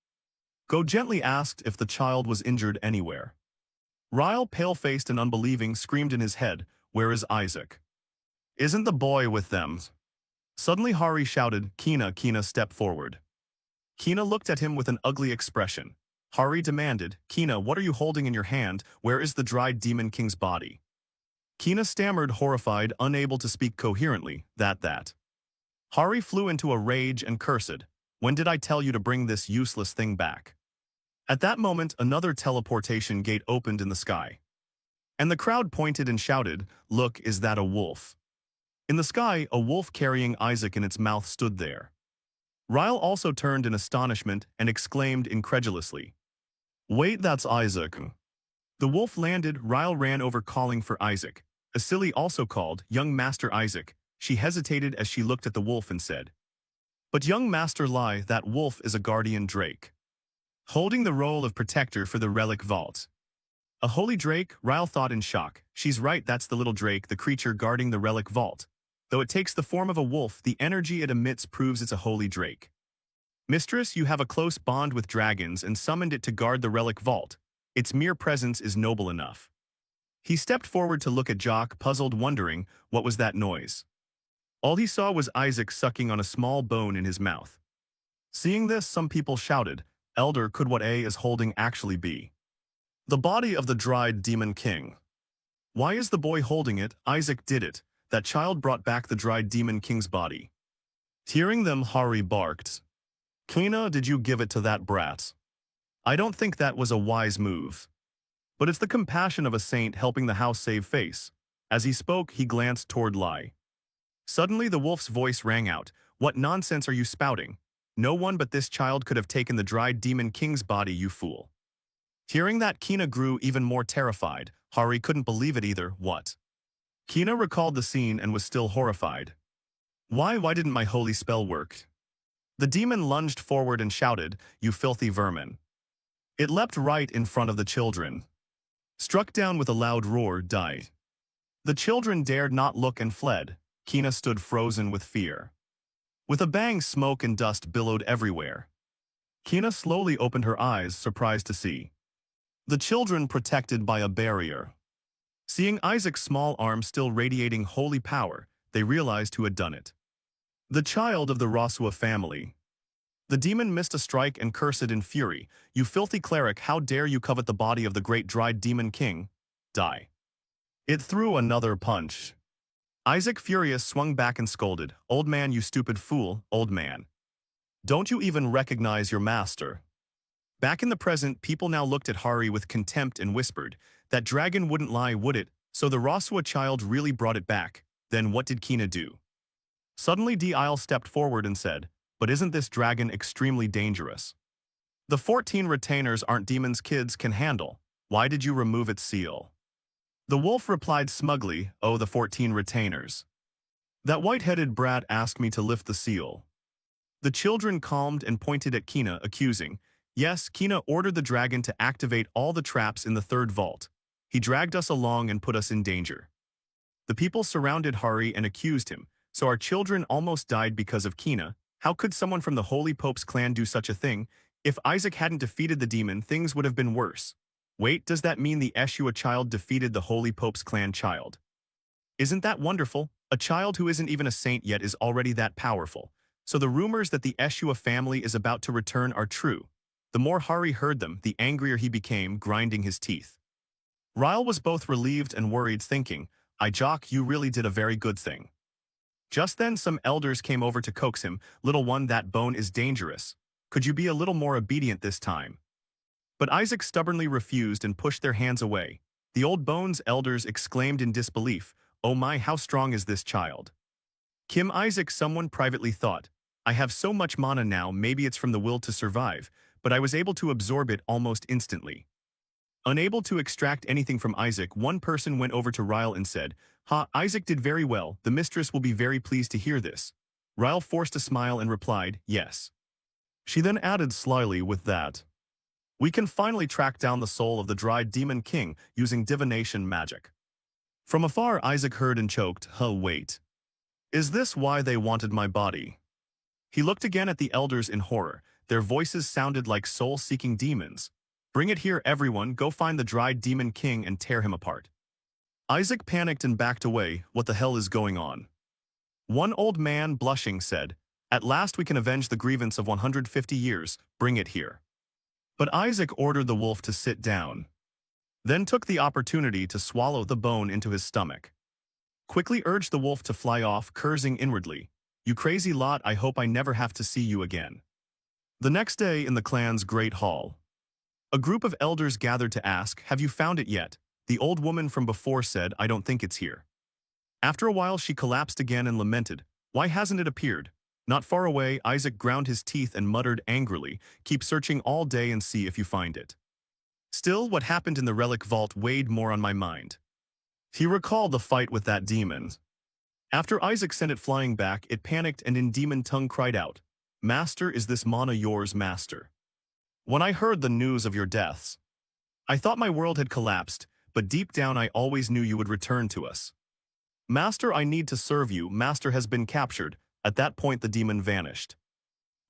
Go gently asked if the child was injured anywhere. Ryle, pale-faced and unbelieving, screamed in his head, "Where is Isaac? Isn't the boy with them?" Suddenly Hari shouted, Kina, step forward." Kina looked at him with an ugly expression. Hari demanded, "Kina, what are you holding in your hand? Where is the dried demon king's body?" Kina stammered, horrified, unable to speak coherently, that. Hari flew into a rage and cursed, "When did I tell you to bring this useless thing back?" At that moment, another teleportation gate opened in the sky. And the crowd pointed and shouted, "Look, is that a wolf?" In the sky, a wolf carrying Isaac in its mouth stood there. Ryle also turned in astonishment and exclaimed incredulously, "Wait, that's Isaac." The wolf landed. Ryle ran over calling for Isaac. Asili also called, "Young Master Isaac." She hesitated as she looked at the wolf and said, "But young Master Lai, that wolf is a guardian drake, holding the role of protector for the relic vault." "A holy drake?" Ryle thought in shock. She's right, that's the little drake, the creature guarding the relic vault. Though it takes the form of a wolf, the energy it emits proves it's a holy drake. "Mistress, you have a close bond with dragons and summoned it to guard the relic vault. Its mere presence is noble enough." He stepped forward to look at Jock, puzzled, wondering, what was that noise? All he saw was Isaac sucking on a small bone in his mouth. Seeing this, some people shouted, "Elder, could what A is holding actually be the body of the dried demon king? Why is the boy holding it? Isaac did it. That child brought back the dried demon king's body." Hearing them, Hari barked, "Kina, did you give it to that brat? I don't think that was a wise move. But it's the compassion of a saint helping the house save face." As he spoke, he glanced toward Lai. Suddenly the wolf's voice rang out, "What nonsense are you spouting? No one but this child could have taken the dried demon king's body, you fool." Hearing that, Kina grew even more terrified. Hari couldn't believe it either. What? Kina recalled the scene and was still horrified. Why didn't my holy spell work? The demon lunged forward and shouted, "You filthy vermin." It leapt right in front of the children. Struck down with a loud roar, died. The children dared not look and fled. Kina stood frozen with fear. With a bang, smoke and dust billowed everywhere. Kina slowly opened her eyes, surprised to see the children protected by a barrier. Seeing Isaac's small arm still radiating holy power, they realized who had done it. The child of the Rasua family. The demon missed a strike and cursed in fury, "You filthy cleric, how dare you covet the body of the great dried demon king? Die." It threw another punch. Isaac, furious, swung back and scolded, "Old man, you stupid fool, old man. Don't you even recognize your master?" Back in the present, people now looked at Hari with contempt and whispered, "That dragon wouldn't lie, would it? So the Rasua child really brought it back. Then what did Kina do?" Suddenly D'Isle stepped forward and said, "But isn't this dragon extremely dangerous? The 14 retainers aren't demons kids can handle. Why did you remove its seal?" The wolf replied smugly, "Oh, the 14 retainers. That white-headed brat asked me to lift the seal." The children calmed and pointed at Kina, accusing, "Yes, Kina ordered the dragon to activate all the traps in the third vault. He dragged us along and put us in danger." The people surrounded Hari and accused him, "So our children almost died because of Kina. How could someone from the Holy Pope's clan do such a thing? If Isaac hadn't defeated the demon, things would have been worse. Wait, does that mean the Eshua child defeated the Holy Pope's clan child? Isn't that wonderful? A child who isn't even a saint yet is already that powerful. So the rumors that the Eshua family is about to return are true." The more Hari heard them, the angrier he became, grinding his teeth. Ryle was both relieved and worried, thinking, "Jock, you really did a very good thing." Just then some elders came over to coax him, "Little one, that bone is dangerous. Could you be a little more obedient this time?" But Isaac stubbornly refused and pushed their hands away. The old bones elders exclaimed in disbelief, "Oh my, how strong is this child?" Kim Isaac, someone privately thought, "I have so much mana now, maybe it's from the will to survive, but I was able to absorb it almost instantly." Unable to extract anything from Isaac, one person went over to Ryle and said, Isaac did very well. The mistress will be very pleased to hear this." Ryle forced a smile and replied, "Yes." She then added slyly, "With that, we can finally track down the soul of the dried demon king using divination magic." From afar, Isaac heard and choked, Wait. Is this why they wanted my body?" He looked again at the elders in horror. Their voices sounded like soul-seeking demons. "Bring it here, everyone. Go find the dried demon king and tear him apart." Isaac panicked and backed away. "What the hell is going on?" One old man, blushing, said, "At last we can avenge the grievance of 150 years. Bring it here." But Isaac ordered the wolf to sit down, then took the opportunity to swallow the bone into his stomach. Quickly urged the wolf to fly off, cursing inwardly, "You crazy lot, I hope I never have to see you again." The next day in the clan's great hall, a group of elders gathered to ask, "Have you found it yet?" The old woman from before said, "I don't think it's here." After a while she collapsed again and lamented, "Why hasn't it appeared?" Not far away, Isaac ground his teeth and muttered angrily, "Keep searching all day and see if you find it." Still, what happened in the relic vault weighed more on my mind. He recalled the fight with that demon. After Isaac sent it flying back, it panicked and in demon tongue cried out, "Master, is this mana yours, master? When I heard the news of your deaths, I thought my world had collapsed, but deep down I always knew you would return to us. Master, I need to serve you. Master has been captured." At that point the demon vanished.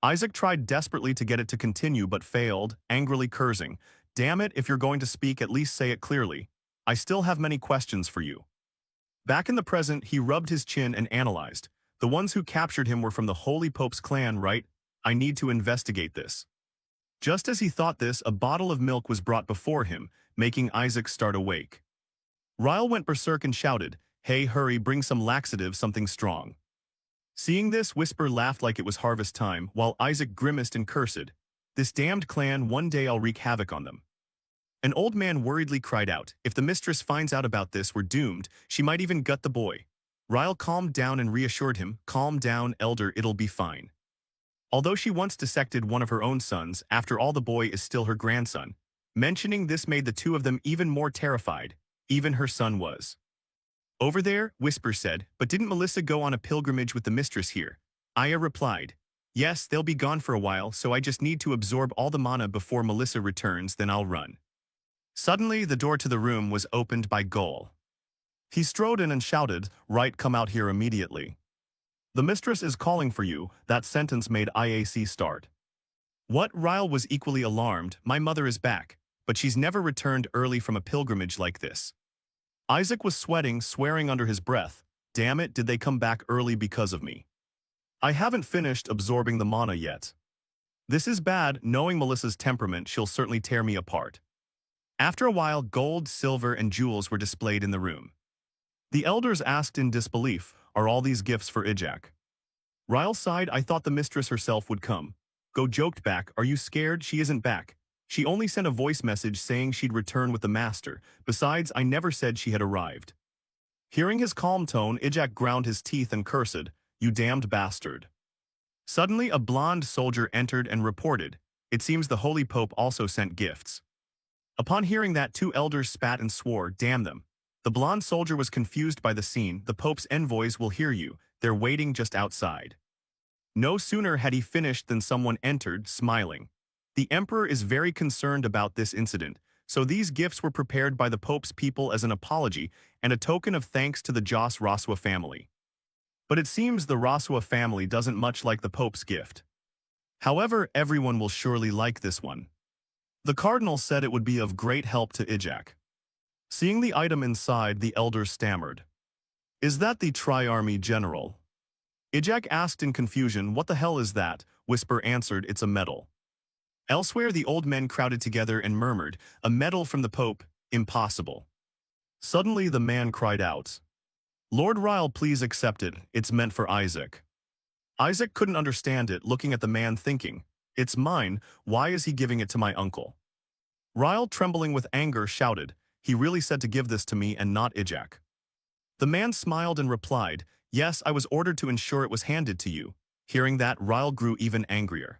Isaac tried desperately to get it to continue but failed, angrily cursing, "Damn it, if you're going to speak, at least say it clearly. I still have many questions for you." Back in the present, he rubbed his chin and analyzed. The ones who captured him were from the Holy Pope's clan, right? I need to investigate this. Just as he thought this, a bottle of milk was brought before him, making Isaac start awake. Ryle went berserk and shouted, "Hey, hurry, bring some laxative, something strong." Seeing this, Whisper laughed like it was harvest time, while Isaac grimaced and cursed. "This damned clan, one day I'll wreak havoc on them." An old man worriedly cried out, "If the mistress finds out about this, we're doomed. She might even gut the boy." Ryle calmed down and reassured him, "Calm down, elder, it'll be fine." Although she once dissected one of her own sons, after all the boy is still her grandson. Mentioning this made the two of them even more terrified. Even her son was. "Over there," Whisper said, "but didn't Melissa go on a pilgrimage with the mistress here?" Aya replied, "Yes, they'll be gone for a while, so I just need to absorb all the mana before Melissa returns, then I'll run." Suddenly, the door to the room was opened by Goal. He strode in and shouted, "Right, come out here immediately. The mistress is calling for you." That sentence made IAC start. What? Ryle was equally alarmed. "My mother is back, but she's never returned early from a pilgrimage like this." Isaac was sweating, swearing under his breath, "Damn it, did they come back early because of me? I haven't finished absorbing the mana yet. This is bad. Knowing Melissa's temperament, she'll certainly tear me apart." After a while, gold, silver, and jewels were displayed in the room. The elders asked in disbelief, "Are all these gifts for Ijak?" Ryle sighed, "I thought the mistress herself would come." Go joked back, "Are you scared? She isn't back. She only sent a voice message saying she'd return with the master. Besides, I never said she had arrived." Hearing his calm tone, Ijak ground his teeth and cursed, "You damned bastard." Suddenly, a blonde soldier entered and reported, "It seems the Holy Pope also sent gifts." Upon hearing that, two elders spat and swore, "Damn them." The blonde soldier was confused by the scene. "The Pope's envoys will hear you. They're waiting just outside." No sooner had he finished than someone entered, smiling. The Emperor is very concerned about this incident, so these gifts were prepared by the Pope's people as an apology and a token of thanks to the Jos Rasua family. But it seems the Rasua family doesn't much like the Pope's gift. However, everyone will surely like this one. The Cardinal said it would be of great help to Ijak. Seeing the item inside, the elders stammered, "Is that the Tri-Army General?" Ijak asked in confusion, "What the hell is that?" Whisper answered, "It's a medal." Elsewhere, the old men crowded together and murmured, "A medal from the Pope? Impossible." Suddenly, the man cried out, "Lord Ryle, please accept it. It's meant for Isaac." Isaac couldn't understand it, looking at the man thinking, "It's mine. Why is he giving it to my uncle?" Ryle, trembling with anger, shouted, "He really said to give this to me and not Ijak." The man smiled and replied, "Yes, I was ordered to ensure it was handed to you." Hearing that, Ryle grew even angrier.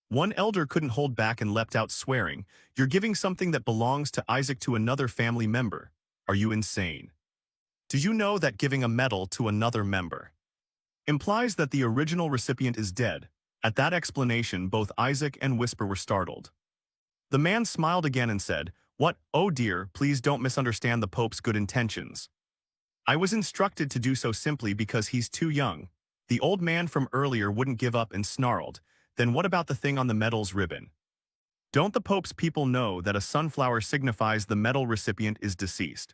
One elder couldn't hold back and leapt out swearing, "You're giving something that belongs to Isaac to another family member. Are you insane? Do you know that giving a medal to another member implies that the original recipient is dead?" At that explanation, both Isaac and Whisper were startled. The man smiled again and said, "What? Oh dear, please don't misunderstand the Pope's good intentions. I was instructed to do so simply because he's too young." The old man from earlier wouldn't give up and snarled, "Then what about the thing on the medal's ribbon? Don't the Pope's people know that a sunflower signifies the medal recipient is deceased?"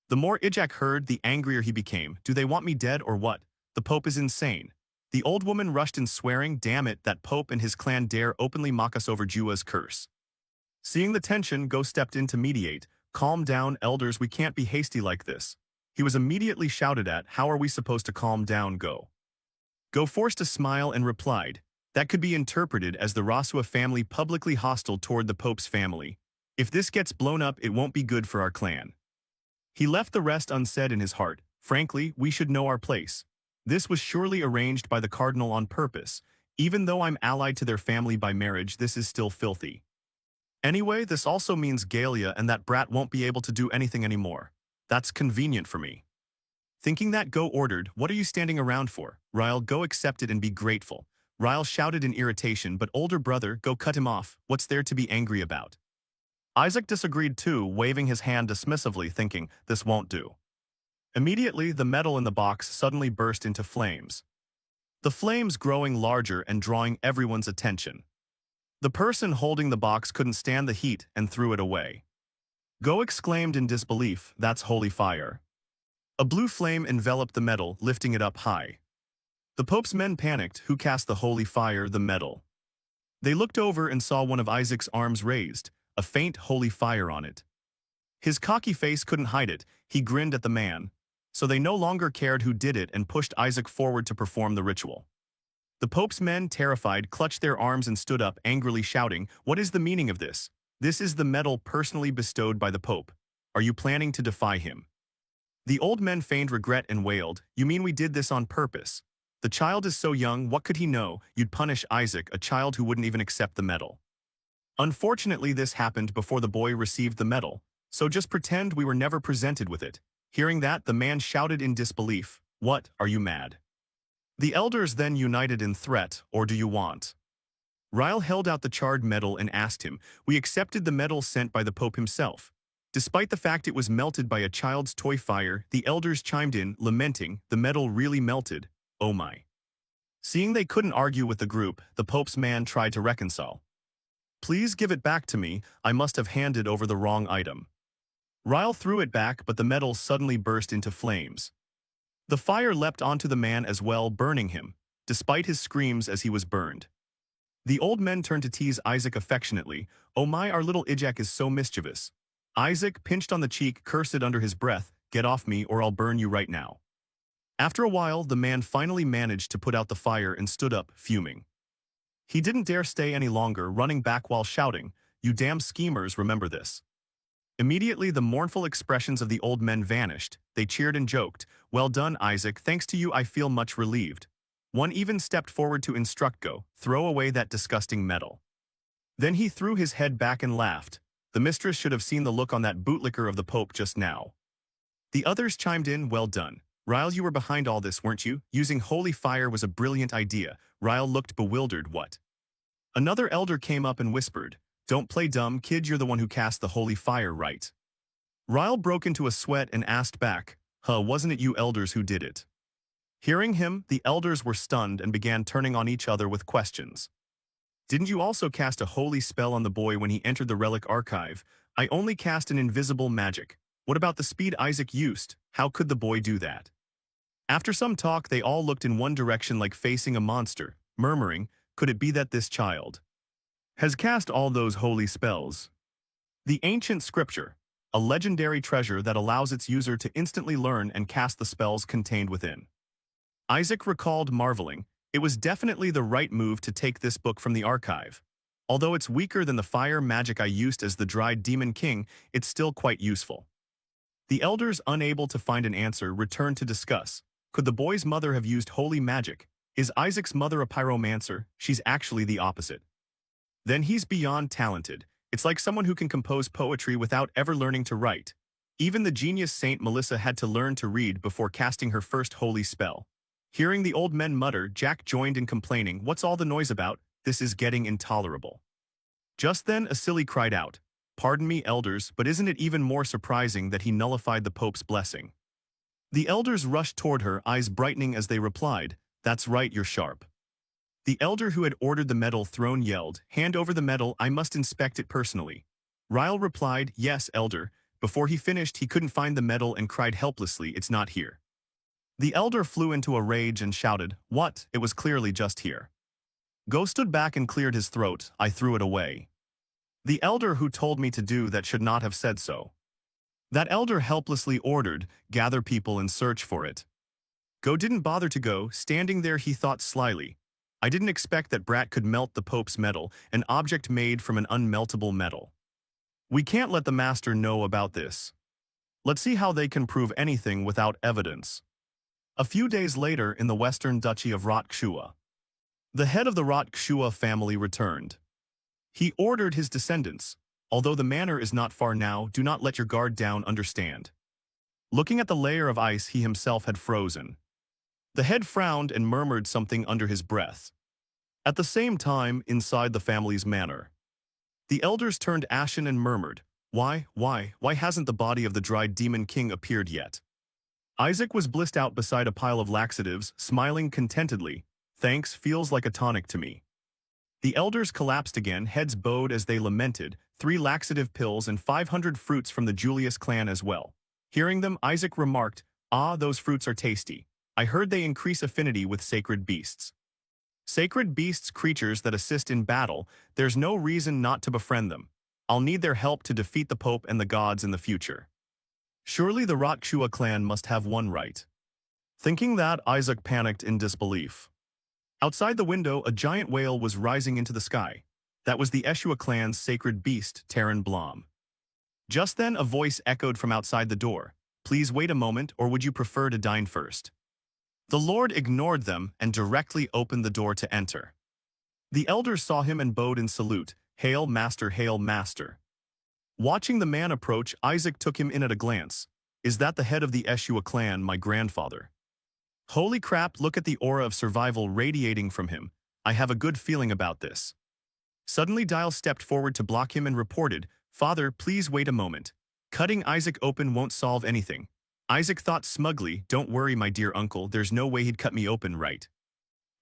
The more Ijak heard, the angrier he became. "Do they want me dead or what? The Pope is insane." The old woman rushed in swearing, "Damn it, that Pope and his clan dare openly mock us over Jua's curse." Seeing the tension, Go stepped in to mediate. "Calm down, elders, we can't be hasty like this." He was immediately shouted at. "How are we supposed to calm down, Go?" Go forced a smile and replied, "That could be interpreted as the Rasua family publicly hostile toward the Pope's family. If this gets blown up, it won't be good for our clan." He left the rest unsaid in his heart. "Frankly, we should know our place. This was surely arranged by the Cardinal on purpose. Even though I'm allied to their family by marriage, this is still filthy. Anyway, this also means Galia and that brat won't be able to do anything anymore. That's convenient for me." Thinking that, Go ordered, "What are you standing around for? Ryle, go accept it and be grateful." Ryle shouted in irritation, but older brother, Go cut him off. "What's there to be angry about?" Isaac disagreed too, waving his hand dismissively, thinking, "This won't do." Immediately, the metal in the box suddenly burst into flames. The flames growing larger and drawing everyone's attention. The person holding the box couldn't stand the heat and threw it away. Go exclaimed in disbelief, "That's holy fire." A blue flame enveloped the metal, lifting it up high. The Pope's men panicked. Who cast the holy fire, the metal? They looked over and saw one of Isaac's arms raised, a faint holy fire on it. His cocky face couldn't hide it. He grinned at the man. So they no longer cared who did it and pushed Isaac forward to perform the ritual. The Pope's men, terrified, clutched their arms and stood up, angrily shouting, "What is the meaning of this? This is the medal personally bestowed by the Pope. Are you planning to defy him?" The old men feigned regret and wailed, "You mean we did this on purpose? The child is so young, what could he know? You'd punish Isaac, a child who wouldn't even accept the medal." Unfortunately, this happened before the boy received the medal, so just pretend we were never presented with it. Hearing that, the man shouted in disbelief, "What, are you mad?" The elders then united in threat, "Or do you want?" Ryle held out the charred medal and asked him, "We accepted the medal sent by the Pope himself. Despite the fact it was melted by a child's toy fire," the elders chimed in, lamenting, "The medal really melted, oh my." Seeing they couldn't argue with the group, the Pope's man tried to reconcile. "Please give it back to me, I must have handed over the wrong item." Ryle threw it back, but the medal suddenly burst into flames. The fire leapt onto the man as well, burning him, despite his screams as he was burned. The old men turned to tease Isaac affectionately, "Oh my, our little Ijak is so mischievous." Isaac, pinched on the cheek, cursed under his breath, "Get off me or I'll burn you right now." After a while, the man finally managed to put out the fire and stood up, fuming. He didn't dare stay any longer, running back while shouting, "You damn schemers, remember this." Immediately, the mournful expressions of the old men vanished. They cheered and joked, "Well done, Isaac, thanks to you I feel much relieved." One even stepped forward to instruct, "Go, throw away that disgusting medal." Then he threw his head back and laughed. The mistress should have seen the look on that bootlicker of the Pope just now. The others chimed in, "Well done. Ryle, you were behind all this, weren't you? Using holy fire was a brilliant idea." Ryle looked bewildered. "What?" Another elder came up and whispered, "Don't play dumb, kid, you're the one who cast the holy fire, right?" Ryle broke into a sweat and asked back, Wasn't it you elders who did it?" Hearing him, the elders were stunned and began turning on each other with questions. "Didn't you also cast a holy spell on the boy when he entered the relic archive?" "I only cast an invisible magic." "What about the speed Isaac used? How could the boy do that?" After some talk, they all looked in one direction like facing a monster, murmuring, "Could it be that this child has cast all those holy spells?" The ancient scripture, a legendary treasure that allows its user to instantly learn and cast the spells contained within. Isaac recalled, marveling, "It was definitely the right move to take this book from the archive. Although it's weaker than the fire magic I used as the dried demon king, it's still quite useful." The elders, unable to find an answer, returned to discuss. Could the boy's mother have used holy magic? Is Isaac's mother a pyromancer? She's actually the opposite. Then he's beyond talented. It's like someone who can compose poetry without ever learning to write. Even the genius Saint Melissa had to learn to read before casting her first holy spell. Hearing the old men mutter, Jack joined in complaining, "What's all the noise about? This is getting intolerable." Just then, a silly cried out, "Pardon me, elders, but isn't it even more surprising that he nullified the Pope's blessing?" The elders rushed toward her, eyes brightening as they replied, "That's right, you're sharp." The elder who had ordered the medal thrown yelled, "Hand over the medal, I must inspect it personally." Ryle replied, "Yes, elder." Before he finished, he couldn't find the medal and cried helplessly, "It's not here." The elder flew into a rage and shouted, "What? It was clearly just here." Go stood back and cleared his throat, "I threw it away. The elder who told me to do that should not have said so." That elder helplessly ordered, "Gather people and search for it." Go didn't bother to go. Standing there, he thought slyly, "I didn't expect that brat could melt the Pope's medal, an object made from an unmeltable metal. We can't let the master know about this. Let's see how they can prove anything without evidence." A few days later, in the western duchy of Rotkshua, the head of the Rotkshua family returned. He ordered his descendants, "Although the manor is not far now, do not let your guard down, understand?" Looking at the layer of ice he himself had frozen, the head frowned and murmured something under his breath. At the same time, inside the family's manor, the elders turned ashen and murmured, Why hasn't the body of the dried demon king appeared yet?" Isaac was blissed out beside a pile of laxatives, smiling contentedly. "Thanks, feels like a tonic to me." The elders collapsed again, heads bowed as they lamented, 3 laxative pills and 500 fruits from the Julius clan as well. Hearing them, Isaac remarked, "Ah, those fruits are tasty. I heard they increase affinity with sacred beasts. Sacred beasts, creatures that assist in battle, there's no reason not to befriend them. I'll need their help to defeat the Pope and the gods in the future. Surely the Rotchua clan must have one right. Thinking that, Isaac panicked in disbelief. Outside the window, a giant whale was rising into the sky. That was the Eshua clan's sacred beast, Terran Blom. Just then, a voice echoed from outside the door. Please wait a moment, or would you prefer to dine first? The Lord ignored them and directly opened the door to enter. The elders saw him and bowed in salute. Hail, Master, hail, Master. Watching the man approach, Isaac took him in at a glance. Is that the head of the Eshua clan, my grandfather? Holy crap, look at the aura of survival radiating from him. I have a good feeling about this. Suddenly Dial stepped forward to block him and reported, Father, please wait a moment. Cutting Isaac open won't solve anything. Isaac thought smugly, don't worry my dear uncle, there's no way he'd cut me open, right?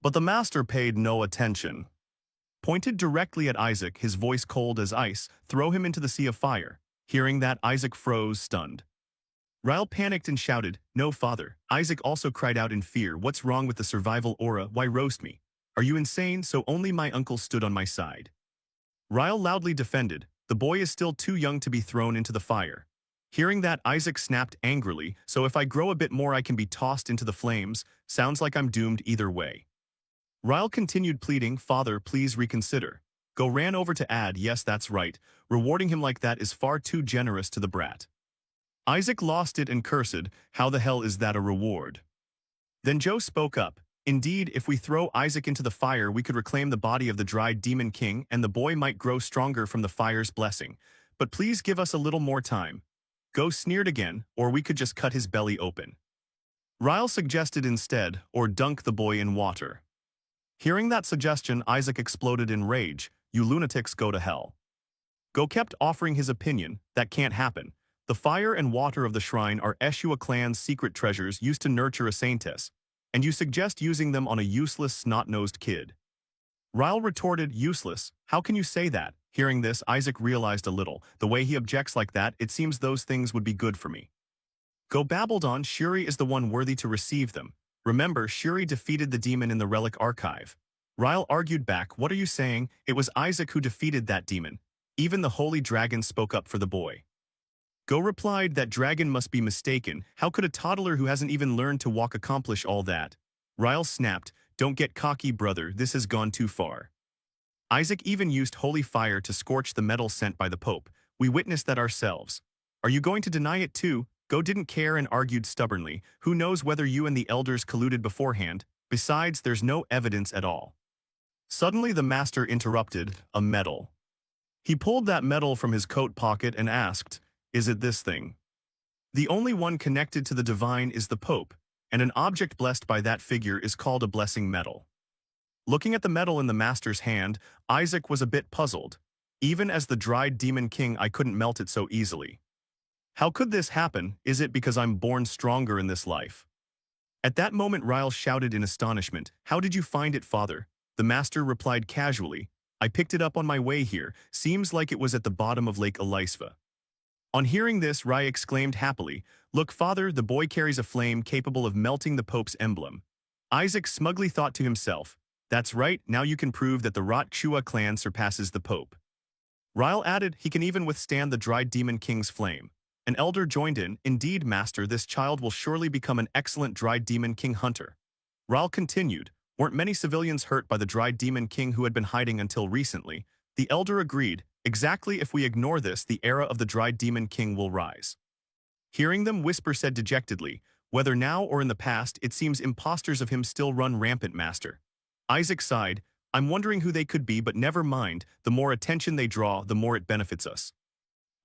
But the master paid no attention. Pointed directly at Isaac, his voice cold as ice, throw him into the sea of fire. Hearing that, Isaac froze, stunned. Ryle panicked and shouted, no father. Isaac also cried out in fear, what's wrong with the survival aura, why roast me? Are you insane? So only my uncle stood on my side. Ryle loudly defended, the boy is still too young to be thrown into the fire. Hearing that, Isaac snapped angrily, so if I grow a bit more I can be tossed into the flames, sounds like I'm doomed either way. Ryle continued pleading, Father, please reconsider. Go ran over to add, yes that's right, rewarding him like that is far too generous to the brat. Isaac lost it and cursed, how the hell is that a reward? Then Joe spoke up, indeed if we throw Isaac into the fire we could reclaim the body of the dried demon king and the boy might grow stronger from the fire's blessing, but please give us a little more time. Go sneered again, or we could just cut his belly open. Ryle suggested instead, or dunk the boy in water. Hearing that suggestion, Isaac exploded in rage, you lunatics go to hell. Go kept offering his opinion, that can't happen. The fire and water of the shrine are Eshua clan's secret treasures used to nurture a saintess, and you suggest using them on a useless, snot-nosed kid. Ryle retorted, useless, how can you say that? Hearing this, Isaac realized a little, the way he objects like that, it seems those things would be good for me. Go babbled on, Shuri is the one worthy to receive them. Remember, Shuri defeated the demon in the relic archive. Ryle argued back, what are you saying? It was Isaac who defeated that demon. Even the holy dragon spoke up for the boy. Go replied, that dragon must be mistaken. How could a toddler who hasn't even learned to walk accomplish all that? Ryle snapped, don't get cocky, brother, this has gone too far. Isaac even used holy fire to scorch the metal sent by the Pope. We witnessed that ourselves. Are you going to deny it too? Go didn't care and argued stubbornly. Who knows whether you and the elders colluded beforehand? Besides, there's no evidence at all. Suddenly the master interrupted, a medal. He pulled that medal from his coat pocket and asked, is it this thing? The only one connected to the divine is the Pope, and an object blessed by that figure is called a blessing medal. Looking at the medal in the master's hand, Isaac was a bit puzzled. Even as the dried demon king, I couldn't melt it so easily. How could this happen? Is it because I'm born stronger in this life? At that moment Ryle shouted in astonishment, how did you find it, father? The master replied casually, I picked it up on my way here, seems like it was at the bottom of Lake Elisva. On hearing this, Rye exclaimed happily, look father, the boy carries a flame capable of melting the Pope's emblem. Isaac smugly thought to himself, that's right, now you can prove that the Rotchua clan surpasses the Pope. Ryle added, he can even withstand the dried demon king's flame. An elder joined in, indeed master, this child will surely become an excellent dried demon king hunter. Ryle continued, weren't many civilians hurt by the dried demon king who had been hiding until recently? The elder agreed, exactly, if we ignore this, the era of the dried demon king will rise. Hearing them, Whisper said dejectedly, whether now or in the past, it seems imposters of him still run rampant, master. Isaac sighed, I'm wondering who they could be, but never mind, the more attention they draw, the more it benefits us.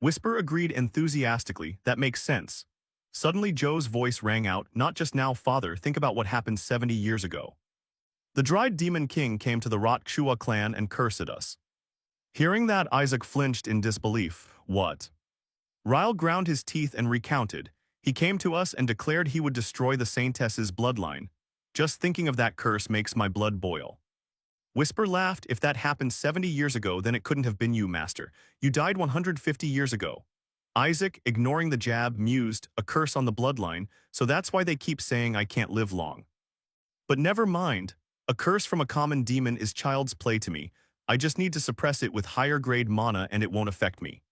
Whisper agreed enthusiastically, that makes sense. Suddenly Joe's voice rang out, not just now father, think about what happened 70 years ago. The dried demon king came to the Rotchua clan and cursed us. Hearing that, Isaac flinched in disbelief. What? Ryle ground his teeth and recounted. He came to us and declared he would destroy the saintess's bloodline. Just thinking of that curse makes my blood boil. Whisper laughed, if that happened 70 years ago then it couldn't have been you, master. You died 150 years ago. Isaac, ignoring the jab, mused, a curse on the bloodline, so that's why they keep saying I can't live long. But never mind. A curse from a common demon is child's play to me. I just need to suppress it with higher grade mana and it won't affect me.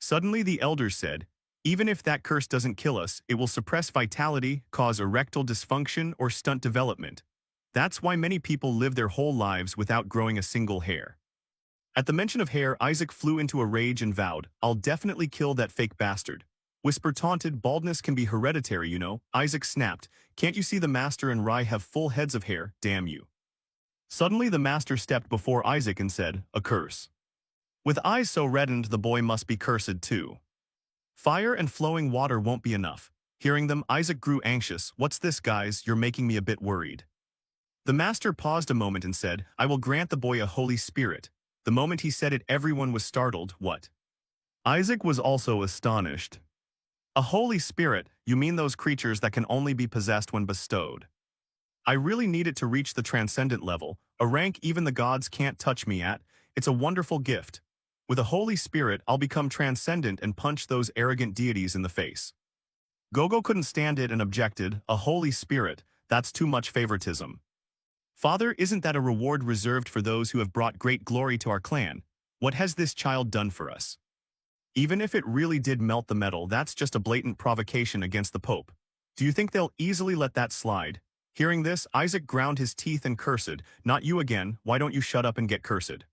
Suddenly the elders said, even if that curse doesn't kill us, it will suppress vitality, cause erectile dysfunction, or stunt development. That's why many people live their whole lives without growing a single hair. At the mention of hair, Isaac flew into a rage and vowed, I'll definitely kill that fake bastard. Whisper taunted, baldness can be hereditary, you know. Isaac snapped, can't you see the master and Rai have full heads of hair, damn you. Suddenly the master stepped before Isaac and said, a curse. With eyes so reddened the boy must be cursed too. Fire and flowing water won't be enough. Hearing them, Isaac grew anxious. What's this, guys? You're making me a bit worried. The master paused a moment and said, I will grant the boy a holy spirit. The moment he said it, everyone was startled. What? Isaac was also astonished. A holy spirit, you mean those creatures that can only be possessed when bestowed? I really need it to reach the transcendent level, a rank even the gods can't touch me at. It's a wonderful gift. With a holy spirit, I'll become transcendent and punch those arrogant deities in the face. Gogo couldn't stand it and objected, a holy spirit, that's too much favoritism. Father, isn't that a reward reserved for those who have brought great glory to our clan? What has this child done for us? Even if it really did melt the metal, that's just a blatant provocation against the Pope. Do you think they'll easily let that slide? Hearing this, Isaac ground his teeth and cursed, not you again, why don't you shut up and get cursed?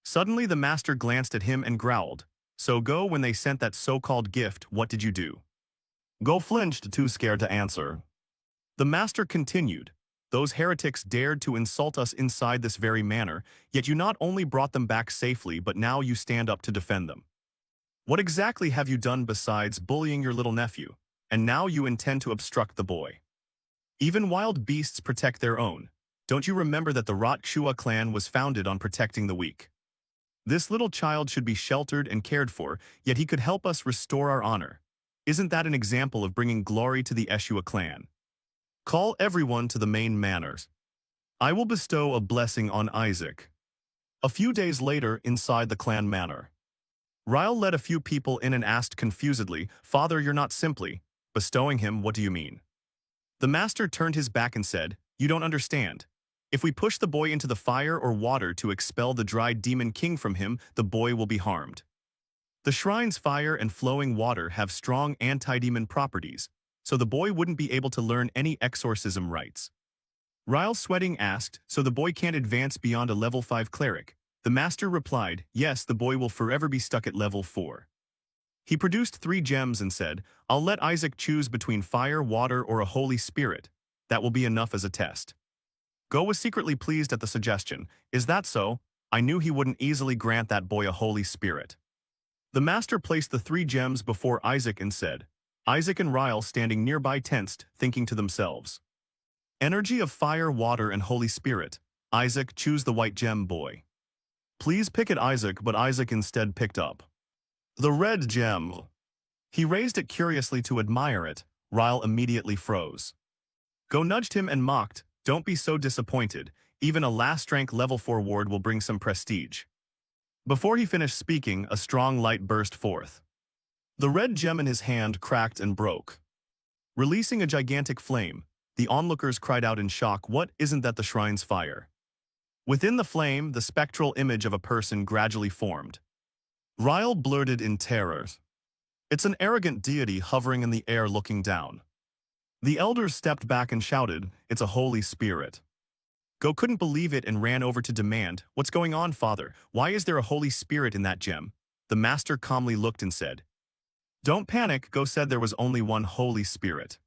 Suddenly the master glanced at him and growled, so Go, when they sent that so-called gift, what did you do? Go flinched, too scared to answer. The master continued, those heretics dared to insult us inside this very manor, yet you not only brought them back safely but now you stand up to defend them. What exactly have you done besides bullying your little nephew? And now you intend to obstruct the boy. Even wild beasts protect their own. Don't you remember that the Rot-Chua clan was founded on protecting the weak? This little child should be sheltered and cared for, yet he could help us restore our honor. Isn't that an example of bringing glory to the Eshua clan? Call everyone to the main manors. I will bestow a blessing on Isaac. A few days later, inside the clan manor, Ryle led a few people in and asked confusedly, Father, you're not simply bestowing him, what do you mean? The master turned his back and said, you don't understand. If we push the boy into the fire or water to expel the dried demon king from him, the boy will be harmed. The shrine's fire and flowing water have strong anti-demon properties, so the boy wouldn't be able to learn any exorcism rites. Ryle sweating asked, so the boy can't advance beyond a level 5 cleric? The master replied, yes, the boy will forever be stuck at level 4. He produced 3 gems and said, I'll let Isaac choose between fire, water, or a holy spirit. That will be enough as a test. Go was secretly pleased at the suggestion. Is that so? I knew he wouldn't easily grant that boy a holy spirit. The master placed the 3 gems before Isaac and said, Isaac and Ryle standing nearby tensed, thinking to themselves. Energy of fire, water, and holy spirit. Isaac, choose the white gem, boy. Please pick it, Isaac, but Isaac instead picked up the red gem. He raised it curiously to admire it. Ryle immediately froze. Go nudged him and mocked, don't be so disappointed. Even a last rank level 4 ward will bring some prestige. Before he finished speaking, a strong light burst forth. The red gem in his hand cracked and broke. Releasing a gigantic flame, the onlookers cried out in shock, what, isn't that the shrine's fire? Within the flame, the spectral image of a person gradually formed. Ryle blurted in terror. It's an arrogant deity hovering in the air looking down. The elders stepped back and shouted, it's a holy spirit. Go couldn't believe it and ran over to demand, what's going on, father? Why is there a holy spirit in that gem? The master calmly looked and said, don't panic, Go said there was only one holy spirit.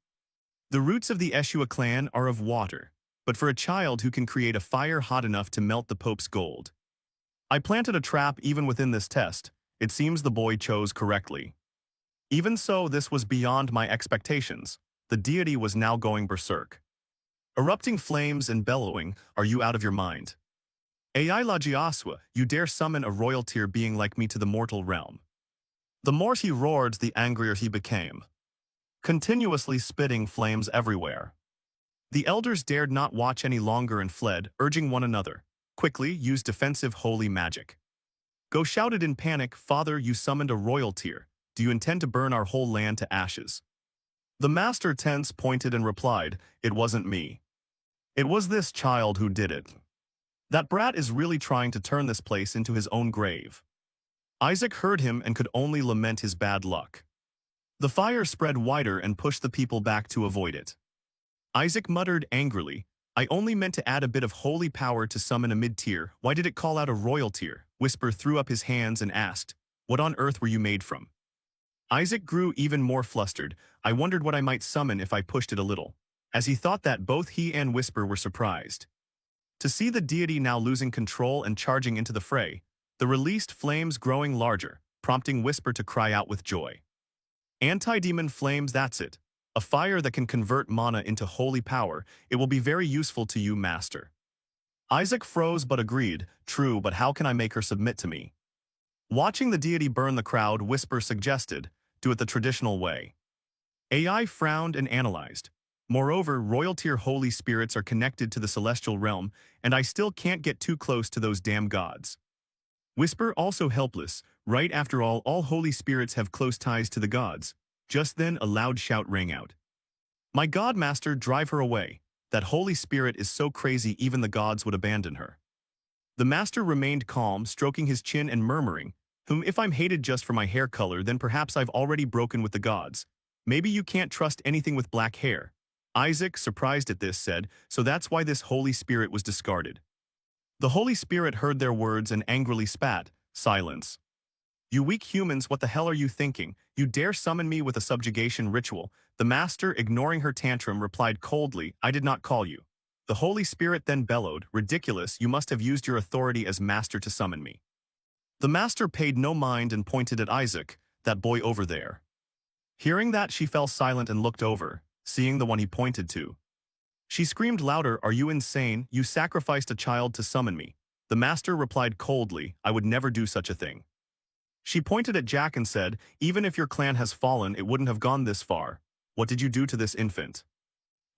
The roots of the Eshua clan are of water, but for a child who can create a fire hot enough to melt the Pope's gold. I planted a trap even within this test. It seems the boy chose correctly. Even so, this was beyond my expectations. The deity was now going berserk. Erupting flames and bellowing, are you out of your mind? Ai Lagiaswa, you dare summon a royal tier being like me to the mortal realm. The more he roared, the angrier he became, continuously spitting flames everywhere. The elders dared not watch any longer and fled, urging one another, quickly use defensive holy magic. Go shouted in panic, Father, you summoned a royal tier. Do you intend to burn our whole land to ashes? The master tense pointed and replied, "It wasn't me. It was this child who did it. That brat is really trying to turn this place into his own grave." Isaac heard him and could only lament his bad luck. The fire spread wider and pushed the people back to avoid it. Isaac muttered angrily, "I only meant to add a bit of holy power to summon a mid-tier. Why did it call out a royal tier?" Whisper threw up his hands and asked, "What on earth were you made from?" Isaac grew even more flustered. "I wondered what I might summon if I pushed it a little." As he thought that, both he and Whisper were surprised to see the deity now losing control and charging into the fray, the released flames growing larger, prompting Whisper to cry out with joy. "Anti-demon flames, that's it. A fire that can convert mana into holy power. It will be very useful to you, master." Isaac froze but agreed, "True, but how can I make her submit to me?" Watching the deity burn the crowd, Whisper suggested, "Do it the traditional way." AI frowned and analyzed. "Moreover, royal tier holy spirits are connected to the celestial realm, and I still can't get too close to those damn gods." Whisper also helpless. Right, after all holy spirits have close ties to the gods. Just then a loud shout rang out. "My god, master, drive her away. That holy spirit is so crazy even the gods would abandon her." The master remained calm, stroking his chin and murmuring, If I'm hated just for my hair color, then perhaps I've already broken with the gods. Maybe you can't trust anything with black hair." Isaac, surprised at this, said, "So that's why this holy spirit was discarded." The holy spirit heard their words and angrily spat. "Silence. You weak humans, what the hell are you thinking? You dare summon me with a subjugation ritual?" The master, ignoring her tantrum, replied coldly, "I did not call you." The holy spirit then bellowed, "Ridiculous, you must have used your authority as master to summon me." The master paid no mind and pointed at Isaac, "That boy over there." Hearing that, she fell silent and looked over, seeing the one he pointed to. She screamed louder, "Are you insane? You sacrificed a child to summon me." The master replied coldly, "I would never do such a thing." She pointed at Jack and said, "Even if your clan has fallen, it wouldn't have gone this far. What did you do to this infant?"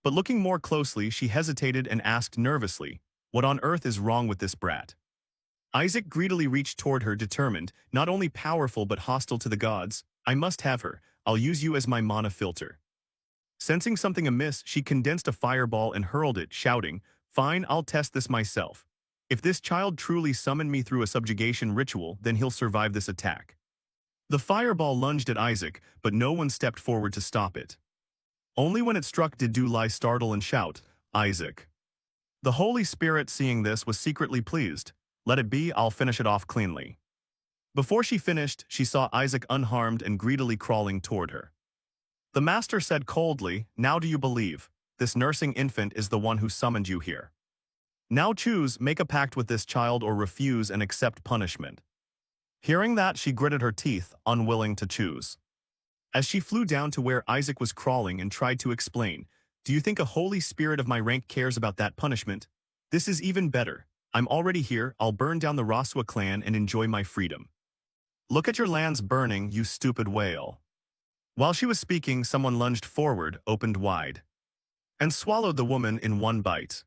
But looking more closely, she hesitated and asked nervously, "What on earth is wrong with this brat?" Isaac greedily reached toward her, determined, "Not only powerful but hostile to the gods. I must have her. I'll use you as my mana filter." Sensing something amiss, she condensed a fireball and hurled it, shouting, "Fine, I'll test this myself. If this child truly summoned me through a subjugation ritual, then he'll survive this attack." The fireball lunged at Isaac, but no one stepped forward to stop it. Only when it struck did Dulai startle and shout, "Isaac." The Holy Spirit, seeing this, was secretly pleased. "Let it be, I'll finish it off cleanly." Before she finished, she saw Isaac unharmed and greedily crawling toward her. The master said coldly, "Now do you believe? This nursing infant is the one who summoned you here. Now choose, make a pact with this child or refuse and accept punishment." Hearing that, she gritted her teeth, unwilling to choose. As she flew down to where Isaac was crawling and tried to explain, "Do you think a holy spirit of my rank cares about that punishment? This is even better. I'm already here, I'll burn down the Raswa clan and enjoy my freedom. Look at your lands burning, you stupid whale." While she was speaking, someone lunged forward, opened wide, and swallowed the woman in one bite.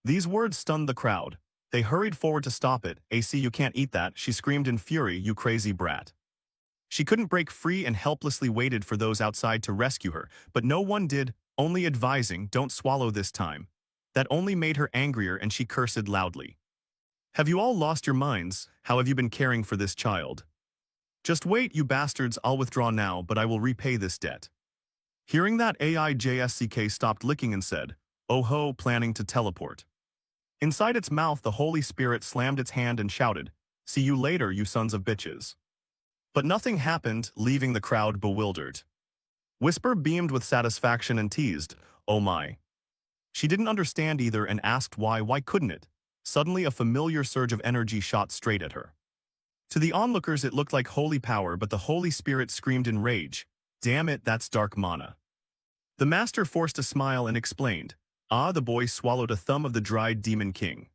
These words stunned the crowd. They hurried forward to stop it. "AC, you can't eat that," she screamed in fury, "you crazy brat." She couldn't break free and helplessly waited for those outside to rescue her, but no one did, only advising, "Don't swallow this time." That only made her angrier and she cursed loudly. "Have you all lost your minds? How have you been caring for this child? Just wait, you bastards, I'll withdraw now, but I will repay this debt." Hearing that, AIJSCK stopped licking and said, "Oh ho," planning to teleport. Inside its mouth, the Holy Spirit slammed its hand and shouted, "See you later, you sons of bitches." But nothing happened, leaving the crowd bewildered. Whisper beamed with satisfaction and teased, "Oh my." She didn't understand either and asked why couldn't it? Suddenly a familiar surge of energy shot straight at her. To the onlookers it looked like holy power, but the Holy Spirit screamed in rage, "Damn it, that's dark mana." The master forced a smile and explained, The boy swallowed a thumb of the dried demon king."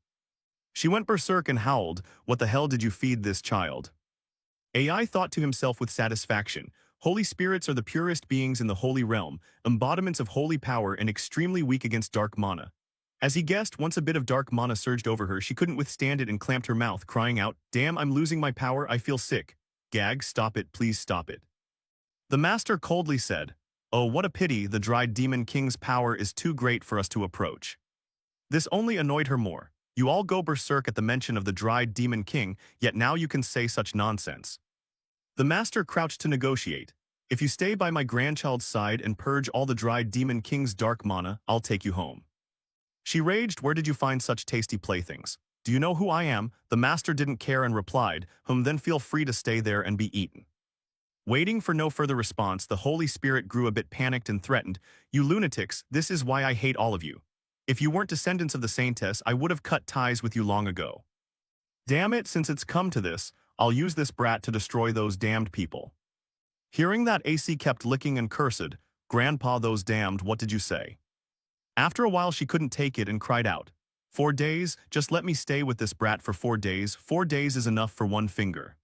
She went berserk and howled, "What the hell did you feed this child?" AI thought to himself with satisfaction, holy spirits are the purest beings in the holy realm, embodiments of holy power and extremely weak against dark mana. As he guessed, once a bit of dark mana surged over her, she couldn't withstand it and clamped her mouth, crying out, "Damn, I'm losing my power, I feel sick." "Gag, stop it, please stop it." The master coldly said, "Oh, what a pity, the dried demon king's power is too great for us to approach." This only annoyed her more. You all go berserk at the mention of the dried demon king, yet now you can say such nonsense. The master crouched to negotiate. If you stay by my grandchild's side and purge all the dried demon king's dark mana, I'll take you home. She raged, where did you find such tasty playthings? Do you know who I am? The master didn't care and replied, then feel free to stay there and be eaten. Waiting for no further response, the Holy Spirit grew a bit panicked and threatened. You lunatics, this is why I hate all of you. If you weren't descendants of the saintess, I would have cut ties with you long ago. Damn it, since it's come to this, I'll use this brat to destroy those damned people. Hearing that, AC kept licking and cursed. Grandpa, those damned, what did you say? After a while she couldn't take it and cried out. 4 days, just let me stay with this brat for 4 days. 4 days is enough for one finger.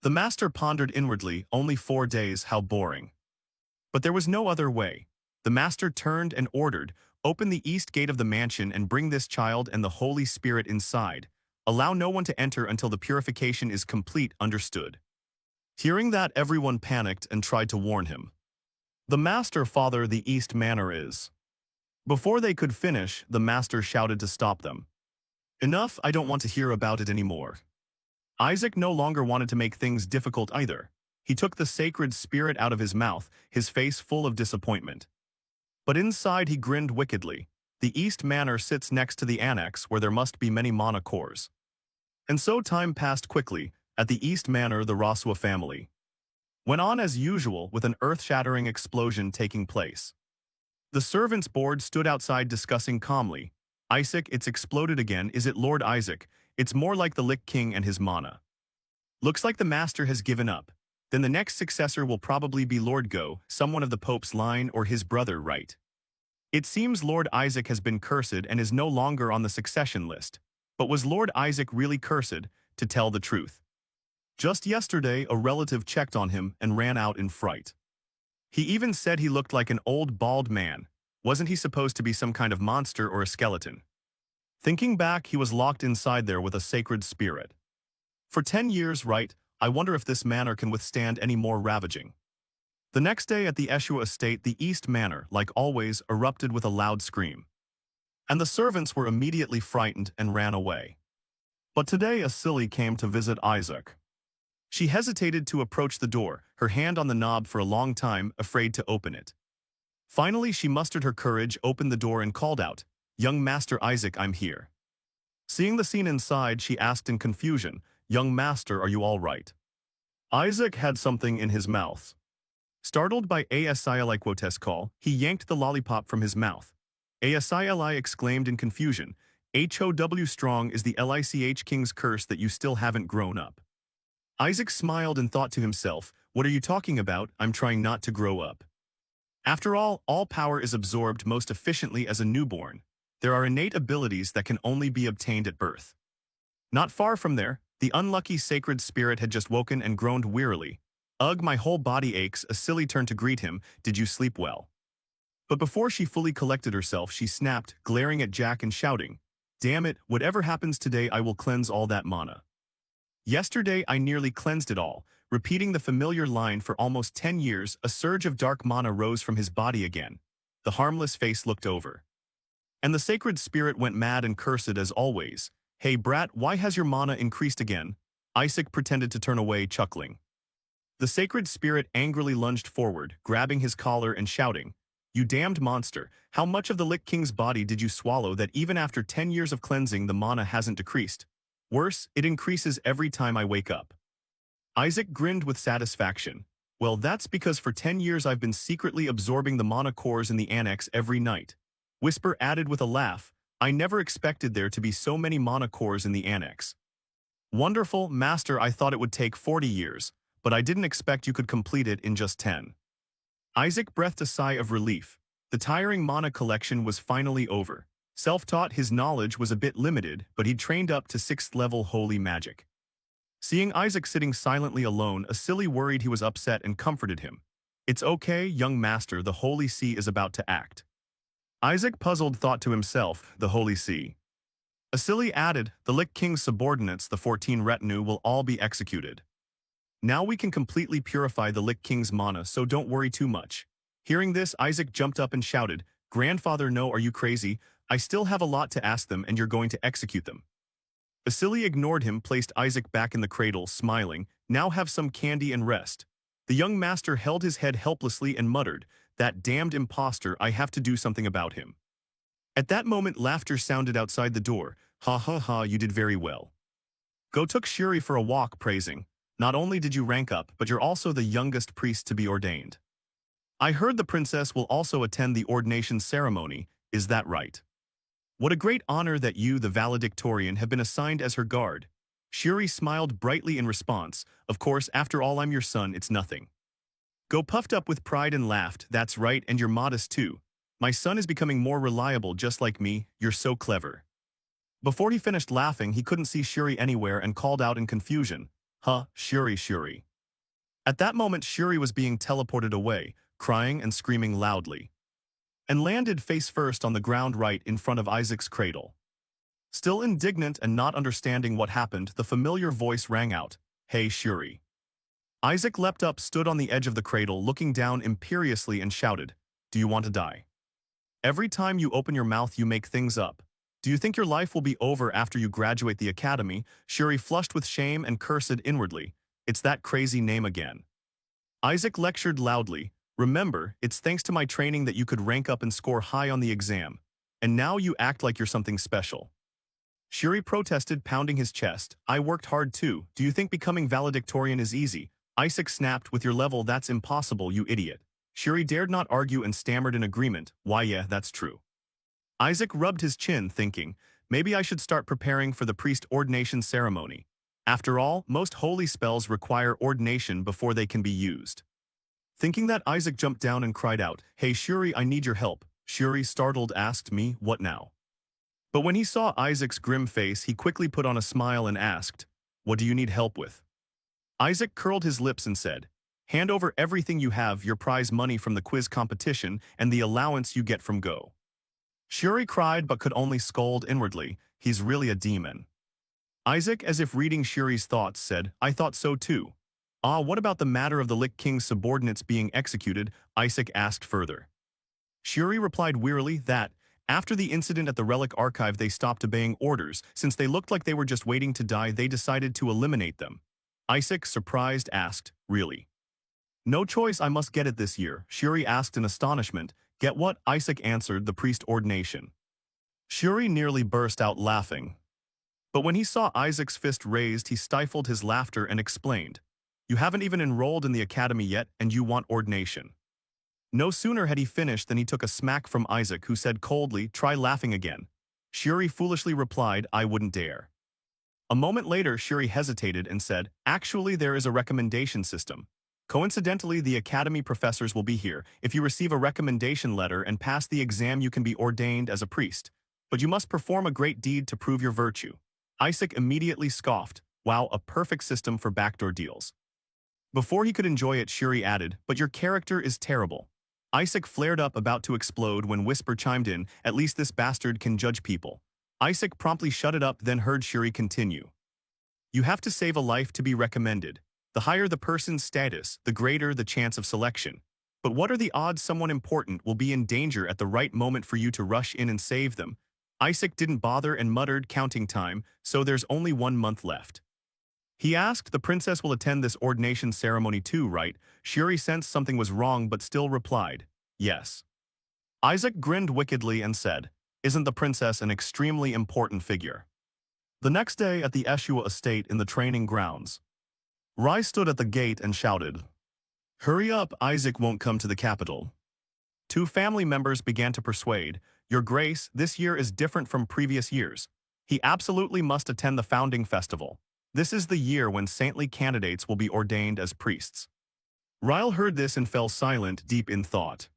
The master pondered inwardly, only 4 days, how boring. But there was no other way. The master turned and ordered, open the east gate of the mansion and bring this child and the Holy Spirit inside. Allow no one to enter until the purification is complete, understood. Hearing that, everyone panicked and tried to warn him. The master, father, the east manor is. Before they could finish, the master shouted to stop them. Enough, I don't want to hear about it anymore. Isaac no longer wanted to make things difficult either. He took the sacred spirit out of his mouth, his face full of disappointment. But inside he grinned wickedly. The East Manor sits next to the annex where there must be many mana cores. And so time passed quickly. At the East Manor, the Rasua family went on as usual, with an earth-shattering explosion taking place. The servants' board stood outside discussing calmly. Isaac, it's exploded again. Is it Lord Isaac? It's more like the Lich King and his mana. Looks like the master has given up. Then the next successor will probably be Lord Go, someone of the Pope's line, or his brother, right? It seems Lord Isaac has been cursed and is no longer on the succession list. But was Lord Isaac really cursed? To tell the truth, just yesterday a relative checked on him and ran out in fright. He even said he looked like an old bald man. Wasn't he supposed to be some kind of monster or a skeleton? Thinking back, he was locked inside there with a sacred spirit. For 10 years, right? I wonder if this manor can withstand any more ravaging. The next day at the Eshua estate, the East Manor, like always, erupted with a loud scream. And the servants were immediately frightened and ran away. But today a silly came to visit Isaac. She hesitated to approach the door, her hand on the knob for a long time, afraid to open it. Finally she mustered her courage, opened the door and called out, "Young Master Isaac, I'm here." Seeing the scene inside, she asked in confusion, "Young Master, are you all right?" Isaac had something in his mouth. Startled by Asili Quotes' call, he yanked the lollipop from his mouth. Asili exclaimed in confusion, "HOW strong is the Lich King's curse that you still haven't grown up?" Isaac smiled and thought to himself, "What are you talking about? I'm trying not to grow up." After all power is absorbed most efficiently as a newborn. There are innate abilities that can only be obtained at birth. Not far from there, the unlucky sacred spirit had just woken and groaned wearily. "Ugh, my whole body aches." A silly turned to greet him, "Did you sleep well?" But before she fully collected herself, she snapped, glaring at Jack and shouting, "Damn it, whatever happens today I will cleanse all that mana. Yesterday I nearly cleansed it all." Repeating the familiar line for almost 10 years, a surge of dark mana rose from his body again. The harmless face looked over. And the sacred spirit went mad and cursed as always. "Hey brat, why has your mana increased again?" Isaac pretended to turn away, chuckling. The sacred spirit angrily lunged forward, grabbing his collar and shouting, "You damned monster, how much of the Lich King's body did you swallow that even after 10 years of cleansing the mana hasn't decreased? Worse, it increases every time I wake up." Isaac grinned with satisfaction. "Well, that's because for 10 years I've been secretly absorbing the mana cores in the annex every night." Whisper added with a laugh, "I never expected there to be so many mana cores in the annex." "Wonderful, Master, I thought it would take 40 years, but I didn't expect you could complete it in just 10. Isaac breathed a sigh of relief. The tiring mana collection was finally over. Self-taught, his knowledge was a bit limited, but he'd trained up to 6th level holy magic. Seeing Isaac sitting silently alone, a silly worried he was upset and comforted him. "It's okay, young master, the Holy See is about to act." Isaac, puzzled, thought to himself, "The Holy See?" A silly added, "The Lich King's subordinates, the 14 retinue, will all be executed." Now we can completely purify the Lich King's mana, so don't worry too much. Hearing this, Isaac jumped up and shouted, Grandfather, no, are you crazy? I still have a lot to ask them and you're going to execute them. Vasily ignored him, placed Isaac back in the cradle, smiling, now have some candy and rest. The young master held his head helplessly and muttered, that damned imposter, I have to do something about him. At that moment, laughter sounded outside the door. Ha ha ha, you did very well. Go took Shuri for a walk, praising, not only did you rank up, but you're also the youngest priest to be ordained. I heard the princess will also attend the ordination ceremony, is that right? What a great honor that you, the valedictorian, have been assigned as her guard. Shuri smiled brightly in response, of course, after all I'm your son, it's nothing. Go puffed up with pride and laughed, that's right, and you're modest too. My son is becoming more reliable just like me, you're so clever. Before he finished laughing, he couldn't see Shuri anywhere and called out in confusion, huh, Shuri, Shuri. At that moment, Shuri was being teleported away, crying and screaming loudly, and landed face first on the ground right in front of Isaac's cradle. Still indignant and not understanding what happened, the familiar voice rang out, hey Shuri. Isaac leapt up, stood on the edge of the cradle, looking down imperiously and shouted, do you want to die? Every time you open your mouth you make things up. Do you think your life will be over after you graduate the academy? Shuri flushed with shame and cursed inwardly, it's that crazy name again. Isaac lectured loudly, remember, it's thanks to my training that you could rank up and score high on the exam. And now you act like you're something special. Shuri protested, pounding his chest, I worked hard too, do you think becoming valedictorian is easy? Isaac snapped, with your level that's impossible, you idiot. Shuri dared not argue and stammered in agreement, why yeah, that's true. Isaac rubbed his chin, thinking, maybe I should start preparing for the priest ordination ceremony. After all, most holy spells require ordination before they can be used. Thinking that, Isaac jumped down and cried out, hey Shuri, I need your help. Shuri, startled, asked me, what now? But when he saw Isaac's grim face, he quickly put on a smile and asked, what do you need help with? Isaac curled his lips and said, hand over everything you have, your prize money from the quiz competition and the allowance you get from Go. Shuri cried but could only scold inwardly, he's really a demon. Isaac, as if reading Shuri's thoughts, said, I thought so too. Ah, what about the matter of the Lich King's subordinates being executed? Isaac asked further. Shuri replied wearily that, after the incident at the Relic Archive, they stopped obeying orders. Since they looked like they were just waiting to die, they decided to eliminate them. Isaac, surprised, asked, really? No choice, I must get it this year. Shuri asked in astonishment, get what? Isaac answered, the priest ordination. Shuri nearly burst out laughing. But when he saw Isaac's fist raised, he stifled his laughter and explained, you haven't even enrolled in the academy yet, and you want ordination. No sooner had he finished than he took a smack from Isaac, who said coldly, try laughing again. Shuri foolishly replied, I wouldn't dare. A moment later, Shuri hesitated and said, actually, there is a recommendation system. Coincidentally, the academy professors will be here. If you receive a recommendation letter and pass the exam, you can be ordained as a priest. But you must perform a great deed to prove your virtue. Isaac immediately scoffed, wow, a perfect system for backdoor deals. Before he could enjoy it, Shuri added, but your character is terrible. Isaac flared up, about to explode, when Whisper chimed in, at least this bastard can judge people. Isaac promptly shut it up, then heard Shuri continue. You have to save a life to be recommended. The higher the person's status, the greater the chance of selection. But what are the odds someone important will be in danger at the right moment for you to rush in and save them? Isaac didn't bother and muttered, counting time, so there's only 1 month left. He asked, the princess will attend this ordination ceremony too, right? Shuri sensed something was wrong but still replied, yes. Isaac grinned wickedly and said, isn't the princess an extremely important figure? The next day at the Eshua estate in the training grounds, Rai stood at the gate and shouted, hurry up, Isaac won't come to the capital. 2 family members began to persuade, your grace, this year is different from previous years. He absolutely must attend the founding festival. This is the year when saintly candidates will be ordained as priests. Ryle heard this and fell silent, deep in thought.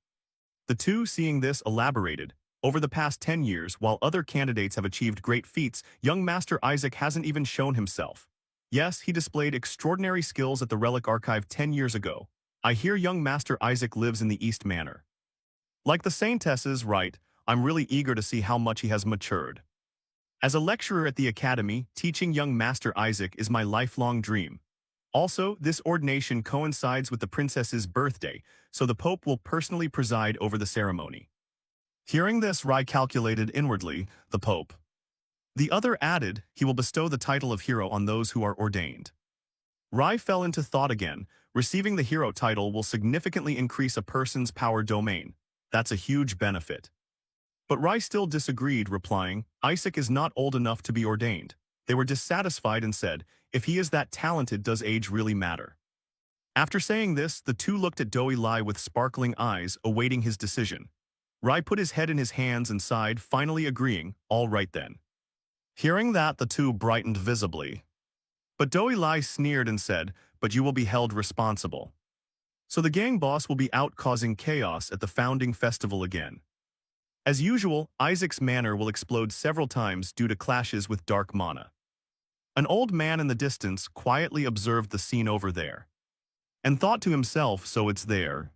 The two, seeing this, elaborated. Over the past 10 years, while other candidates have achieved great feats, young Master Isaac hasn't even shown himself. Yes, he displayed extraordinary skills at the Relic Archive 10 years ago. I hear young Master Isaac lives in the East Manor. Like the Saintesses, right, I'm really eager to see how much he has matured. As a lecturer at the academy, teaching young Master Isaac is my lifelong dream. Also, this ordination coincides with the princess's birthday, so the Pope will personally preside over the ceremony. Hearing this, Rai calculated inwardly, the Pope. The other added, he will bestow the title of hero on those who are ordained. Rai fell into thought again. Receiving the hero title will significantly increase a person's power domain. That's a huge benefit. But Rai still disagreed, replying, Isaac is not old enough to be ordained. They were dissatisfied and said, if he is that talented, does age really matter? After saying this, the two looked at Doi Lai with sparkling eyes, awaiting his decision. Rai put his head in his hands and sighed, finally agreeing, all right then. Hearing that, the two brightened visibly. But Doi Lai sneered and said, but you will be held responsible. So the gang boss will be out causing chaos at the founding festival again. As usual, Isaac's manor will explode several times due to clashes with dark mana. An old man in the distance quietly observed the scene over there. And thought to himself, so it's there.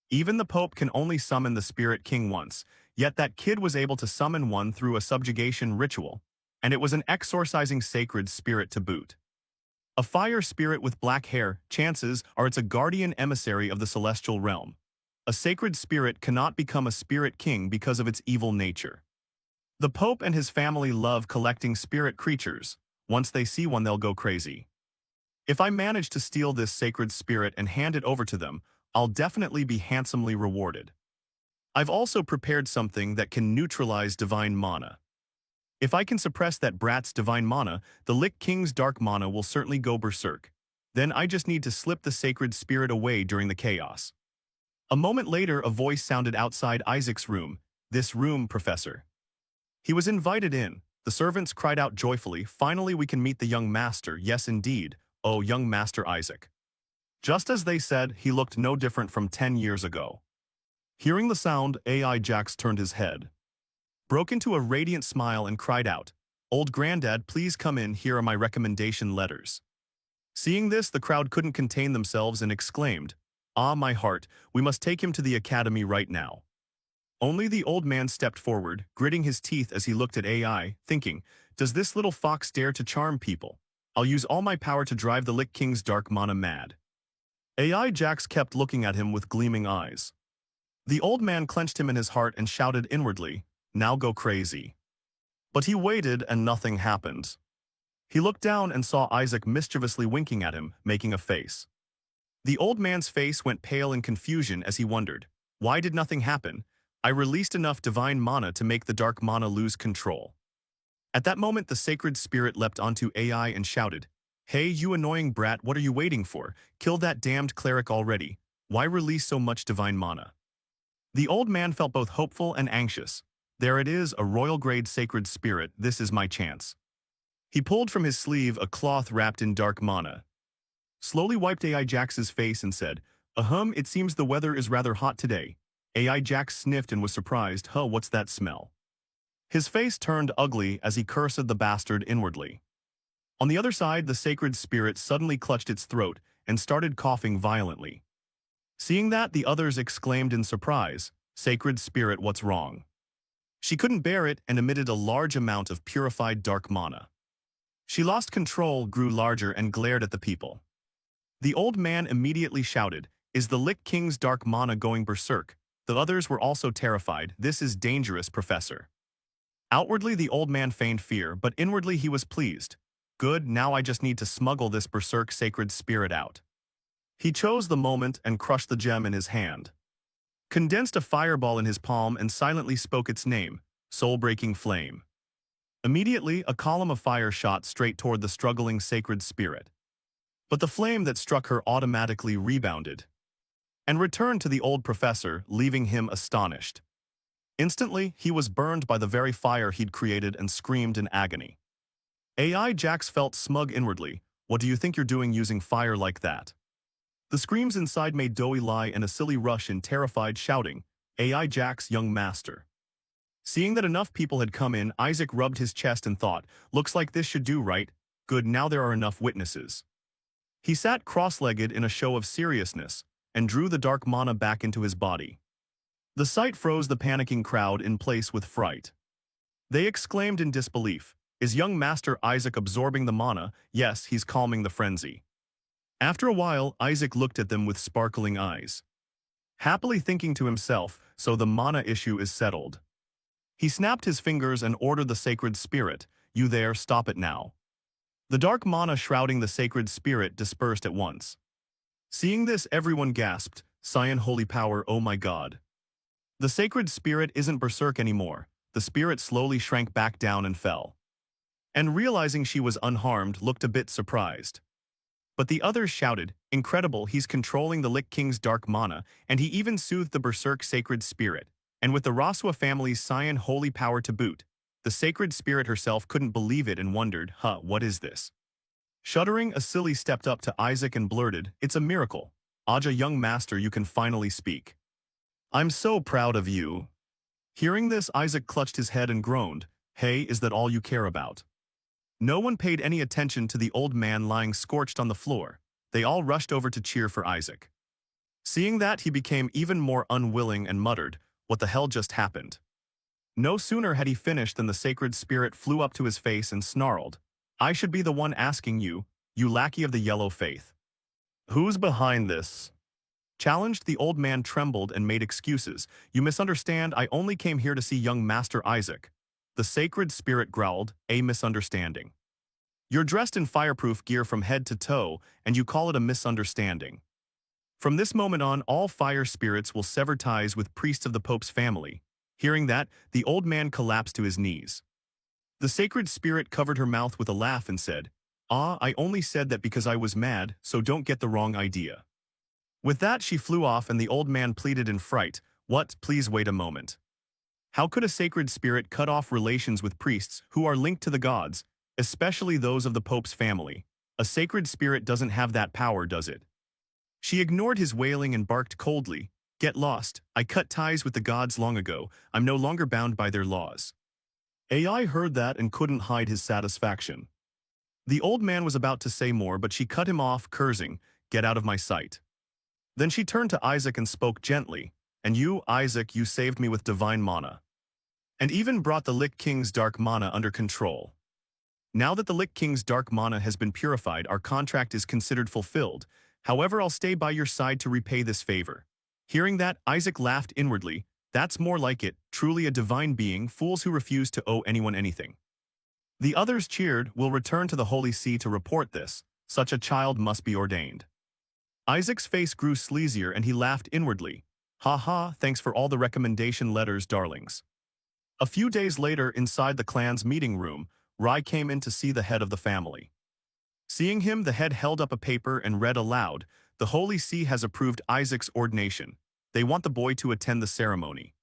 Even the Pope can only summon the Spirit King once, yet that kid was able to summon one through a subjugation ritual, and it was an exorcising sacred spirit to boot. A fire spirit with black hair, chances are it's a guardian emissary of the celestial realm. A sacred spirit cannot become a spirit king because of its evil nature. The Pope and his family love collecting spirit creatures. Once they see one, they'll go crazy. If I manage to steal this sacred spirit and hand it over to them, I'll definitely be handsomely rewarded. I've also prepared something that can neutralize divine mana. If I can suppress that brat's divine mana, the Lich King's dark mana will certainly go berserk. Then I just need to slip the sacred spirit away during the chaos. A moment later, a voice sounded outside Isaac's room. This room, Professor. He was invited in. The servants cried out joyfully, finally we can meet the young master. Yes, indeed. Oh, young Master Isaac. Just as they said, he looked no different from 10 years ago. Hearing the sound, AI Jax turned his head, broke into a radiant smile and cried out, Old Granddad, please come in, here are my recommendation letters. Seeing this, the crowd couldn't contain themselves and exclaimed, Ah, my heart, we must take him to the academy right now. Only the old man stepped forward, gritting his teeth as he looked at AI, thinking, does this little fox dare to charm people? I'll use all my power to drive the Lich King's dark mana mad. AI Jax kept looking at him with gleaming eyes. The old man clenched him in his heart and shouted inwardly, now go crazy. But he waited and nothing happened. He looked down and saw Isaac mischievously winking at him, making a face. The old man's face went pale in confusion as he wondered, why did nothing happen? I released enough divine mana to make the dark mana lose control. At that moment, the sacred spirit leapt onto AI and shouted, Hey, you annoying brat, what are you waiting for? Kill that damned cleric already. Why release so much divine mana? The old man felt both hopeful and anxious. There it is, a royal-grade sacred spirit, this is my chance. He pulled from his sleeve a cloth wrapped in dark mana. Slowly wiped AI Jax's face and said, it seems the weather is rather hot today. AI Jax sniffed and was surprised, what's that smell? His face turned ugly as he cursed the bastard inwardly. On the other side, the sacred spirit suddenly clutched its throat and started coughing violently. Seeing that, the others exclaimed in surprise, Sacred spirit, what's wrong? She couldn't bear it and emitted a large amount of purified dark mana. She lost control, grew larger, and glared at the people. The old man immediately shouted, Is the Lich King's dark mana going berserk? The others were also terrified. This is dangerous, Professor. Outwardly, the old man feigned fear, but inwardly he was pleased. Good, now I just need to smuggle this berserk sacred spirit out. He chose the moment and crushed the gem in his hand. Condensed a fireball in his palm and silently spoke its name, Soul-Breaking Flame. Immediately, a column of fire shot straight toward the struggling sacred spirit. But the flame that struck her automatically rebounded and returned to the old professor, leaving him astonished. Instantly, he was burned by the very fire he'd created and screamed in agony. AI Jax felt smug inwardly. What do you think you're doing using fire like that? The screams inside made Doi lie in a silly rush in terrified shouting, AI Jax, young master. Seeing that enough people had come in, Isaac rubbed his chest and thought, looks like this should do right. Good, now there are enough witnesses. He sat cross-legged in a show of seriousness and drew the dark mana back into his body. The sight froze the panicking crowd in place with fright. They exclaimed in disbelief, Is young Master Isaac absorbing the mana? Yes, he's calming the frenzy. After a while, Isaac looked at them with sparkling eyes, happily thinking to himself, so the mana issue is settled. He snapped his fingers and ordered the sacred spirit, "You there, stop it now." The dark mana shrouding the sacred spirit dispersed at once. Seeing this, everyone gasped, "Cyan holy power, oh my god." The sacred spirit isn't berserk anymore. The spirit slowly shrank back down and fell. And realizing she was unharmed, looked a bit surprised. But the others shouted, "Incredible, he's controlling the Lich King's dark mana, and he even soothed the berserk sacred spirit." And with the Raswa family's Cyan holy power to boot, the sacred spirit herself couldn't believe it and wondered, what is this? Shuddering, Asili stepped up to Isaac and blurted, "It's a miracle. Aja, young master, you can finally speak. I'm so proud of you." Hearing this, Isaac clutched his head and groaned, "Hey, is that all you care about?" No one paid any attention to the old man lying scorched on the floor. They all rushed over to cheer for Isaac. Seeing that, he became even more unwilling and muttered, "What the hell just happened?" No sooner had he finished than the sacred spirit flew up to his face and snarled, "I should be the one asking you, you lackey of the yellow faith. Who's behind this?" Challenged, the old man trembled and made excuses. "You misunderstand, I only came here to see young Master Isaac." The sacred spirit growled, "A misunderstanding. You're dressed in fireproof gear from head to toe, and you call it a misunderstanding. From this moment on, all fire spirits will sever ties with priests of the Pope's family." Hearing that, the old man collapsed to his knees. The sacred spirit covered her mouth with a laugh and said, I only said that because I was mad, so don't get the wrong idea." With that, she flew off and the old man pleaded in fright, "What? Please wait a moment. How could a sacred spirit cut off relations with priests who are linked to the gods, especially those of the Pope's family? A sacred spirit doesn't have that power, does it?" She ignored his wailing and barked coldly, "Get lost. I cut ties with the gods long ago. I'm no longer bound by their laws." AI heard that and couldn't hide his satisfaction. The old man was about to say more, but she cut him off, cursing, "Get out of my sight." Then she turned to Isaac and spoke gently, "And you, Isaac, you saved me with divine mana. And even brought the Lich King's dark mana under control. Now that the Lich King's dark mana has been purified, our contract is considered fulfilled. However, I'll stay by your side to repay this favor." Hearing that, Isaac laughed inwardly. That's more like it, truly a divine being, fools who refuse to owe anyone anything. The others cheered, "We'll return to the Holy See to report this. Such a child must be ordained." Isaac's face grew sleazier and he laughed inwardly. "Ha ha, thanks for all the recommendation letters, darlings." A few days later, inside the clan's meeting room, Rai came in to see the head of the family. Seeing him, the head held up a paper and read aloud, "The Holy See has approved Isaac's ordination. They want the boy to attend the ceremony."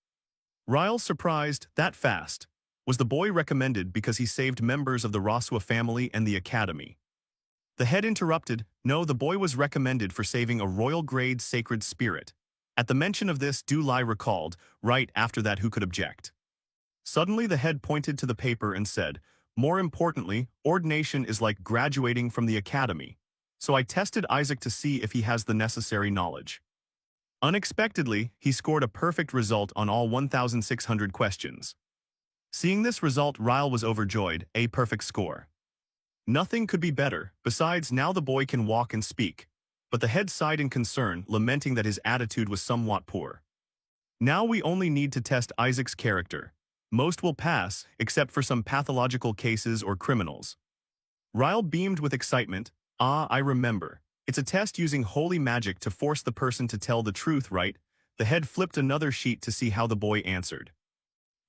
Ryle, surprised, "That fast? Was the boy recommended because he saved members of the Raswa family and the academy?" The head interrupted, "No, the boy was recommended for saving a royal-grade sacred spirit." At the mention of this, Du Lai recalled, "Right after that, who could object?" Suddenly the head pointed to the paper and said, "More importantly, ordination is like graduating from the academy. So I tested Isaac to see if he has the necessary knowledge. Unexpectedly, he scored a perfect result on all 1,600 questions." Seeing this result, Ryle was overjoyed, a perfect score. Nothing could be better, besides now the boy can walk and speak. But the head sighed in concern, lamenting that his attitude was somewhat poor. "Now we only need to test Isaac's character. Most will pass, except for some pathological cases or criminals." Ryle beamed with excitement, I remember. It's a test using holy magic to force the person to tell the truth, right?" The head flipped another sheet to see how the boy answered.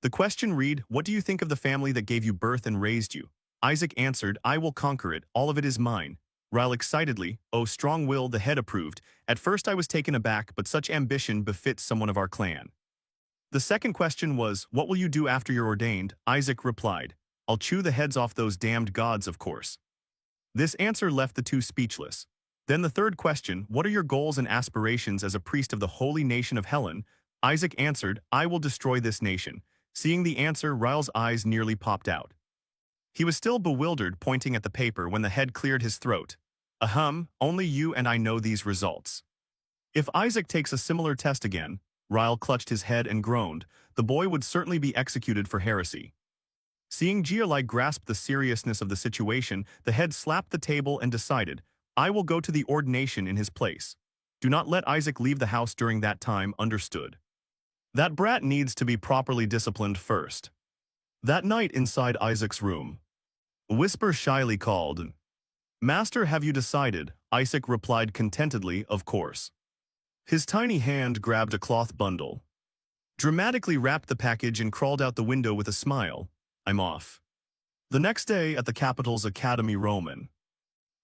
The question read, "What do you think of the family that gave you birth and raised you?" Isaac answered, "I will conquer it, all of it is mine." Ryle excitedly, "Oh, strong will," the head approved. "At first I was taken aback, but such ambition befits someone of our clan." The second question was, "What will you do after you're ordained?" Isaac replied, "I'll chew the heads off those damned gods, of course." This answer left the two speechless. Then the third question, "What are your goals and aspirations as a priest of the holy nation of Helen?" Isaac answered, "I will destroy this nation." Seeing the answer, Ryle's eyes nearly popped out. He was still bewildered, pointing at the paper, when the head cleared his throat. Only you and I know these results. If Isaac takes a similar test again," Ryle clutched his head and groaned, "the boy would certainly be executed for heresy." Seeing Jialai grasp the seriousness of the situation, the head slapped the table and decided, I will go to the ordination in his place. Do not let Isaac leave the house during that time, understood? That brat needs to be properly disciplined first. That night inside Isaac's room, Whisper shyly called. Master, have you decided? Isaac replied contentedly, of course. His tiny hand grabbed a cloth bundle, dramatically wrapped the package and crawled out the window with a smile. I'm off. The next day at the capital's Academy Roman.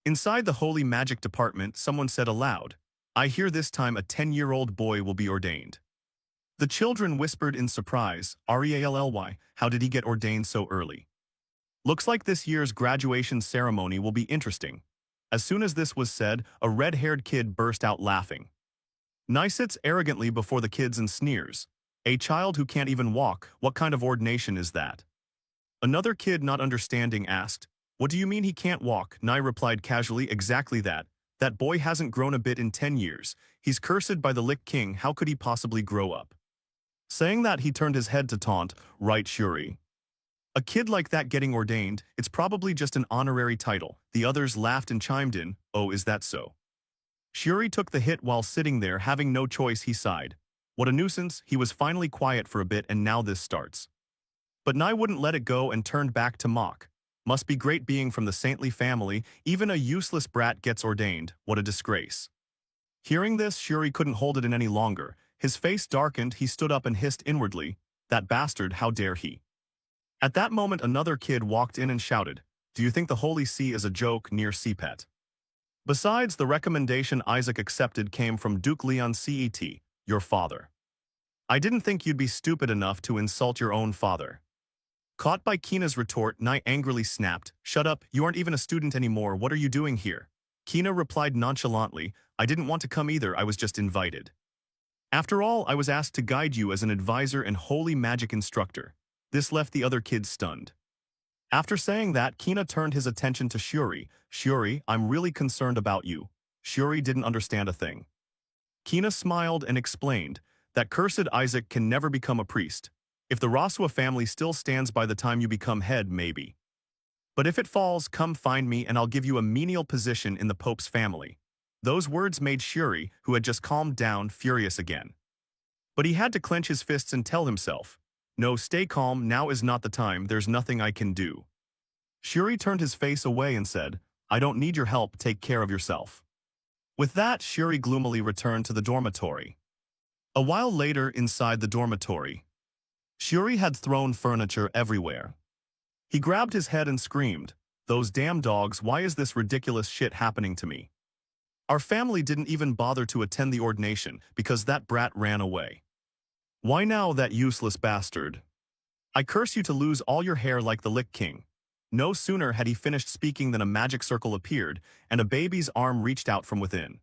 Inside the Holy Magic Department, someone said aloud, I hear this time a 10-year-old boy will be ordained. The children whispered in surprise, Really, how did he get ordained so early? Looks like this year's graduation ceremony will be interesting. As soon as this was said, a red-haired kid burst out laughing. Nye sits arrogantly before the kids and sneers. A child who can't even walk, what kind of ordination is that? Another kid not understanding asked, what do you mean he can't walk? Nye replied casually, exactly that. That boy hasn't grown a bit in 10 years. He's cursed by the Lich King, how could he possibly grow up? Saying that, he turned his head to taunt, right, Shuri? A kid like that getting ordained, it's probably just an honorary title. The others laughed and chimed in, oh, is that so? Shuri took the hit while sitting there, having no choice, he sighed. What a nuisance, he was finally quiet for a bit and now this starts. But Nye wouldn't let it go and turned back to mock. Must be great being from the saintly family, even a useless brat gets ordained, what a disgrace. Hearing this, Shuri couldn't hold it in any longer. His face darkened, he stood up and hissed inwardly, that bastard, how dare he? At that moment another kid walked in and shouted, do you think the Holy See is a joke, near Sepet? Besides, the recommendation Isaac accepted came from Duke Leon Cet, your father. I didn't think you'd be stupid enough to insult your own father. Caught by Kina's retort, Nye angrily snapped, shut up, you aren't even a student anymore, what are you doing here? Kina replied nonchalantly, I didn't want to come either, I was just invited. After all, I was asked to guide you as an advisor and holy magic instructor. This left the other kids stunned. After saying that, Kina turned his attention to Shuri. Shuri, I'm really concerned about you. Shuri didn't understand a thing. Kina smiled and explained that cursed Isaac can never become a priest. If the Rasua family still stands by the time you become head, maybe. But if it falls, come find me and I'll give you a menial position in the Pope's family. Those words made Shuri, who had just calmed down, furious again. But he had to clench his fists and tell himself, no, stay calm, now is not the time, there's nothing I can do. Shuri turned his face away and said, I don't need your help, take care of yourself. With that, Shuri gloomily returned to the dormitory. A while later, inside the dormitory, Shuri had thrown furniture everywhere. He grabbed his head and screamed, those damn dogs, why is this ridiculous shit happening to me? Our family didn't even bother to attend the ordination because that brat ran away. Why now, that useless bastard? I curse you to lose all your hair like the Lich King. No sooner had he finished speaking than a magic circle appeared, and a baby's arm reached out from within.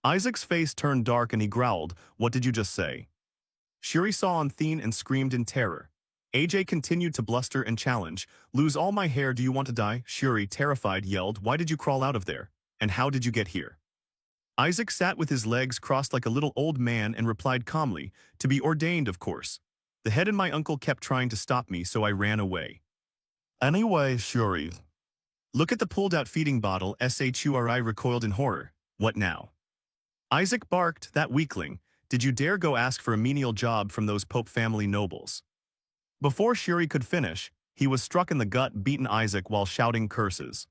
Isaac's face turned dark and he growled, what did you just say? Shuri saw Anthene and screamed in terror. AJ continued to bluster and challenge, lose all my hair, do you want to die? Shuri, terrified, yelled, why did you crawl out of there? And how did you get here? Isaac sat with his legs crossed like a little old man and replied calmly, to be ordained, of course. The head and my uncle kept trying to stop me, so I ran away. Anyway, Shuri. Look at the pulled-out feeding bottle, Shuri recoiled in horror. What now? Isaac barked, that weakling. Did you dare go ask for a menial job from those Pope family nobles? Before Shuri could finish, he was struck in the gut, beaten Isaac while shouting curses.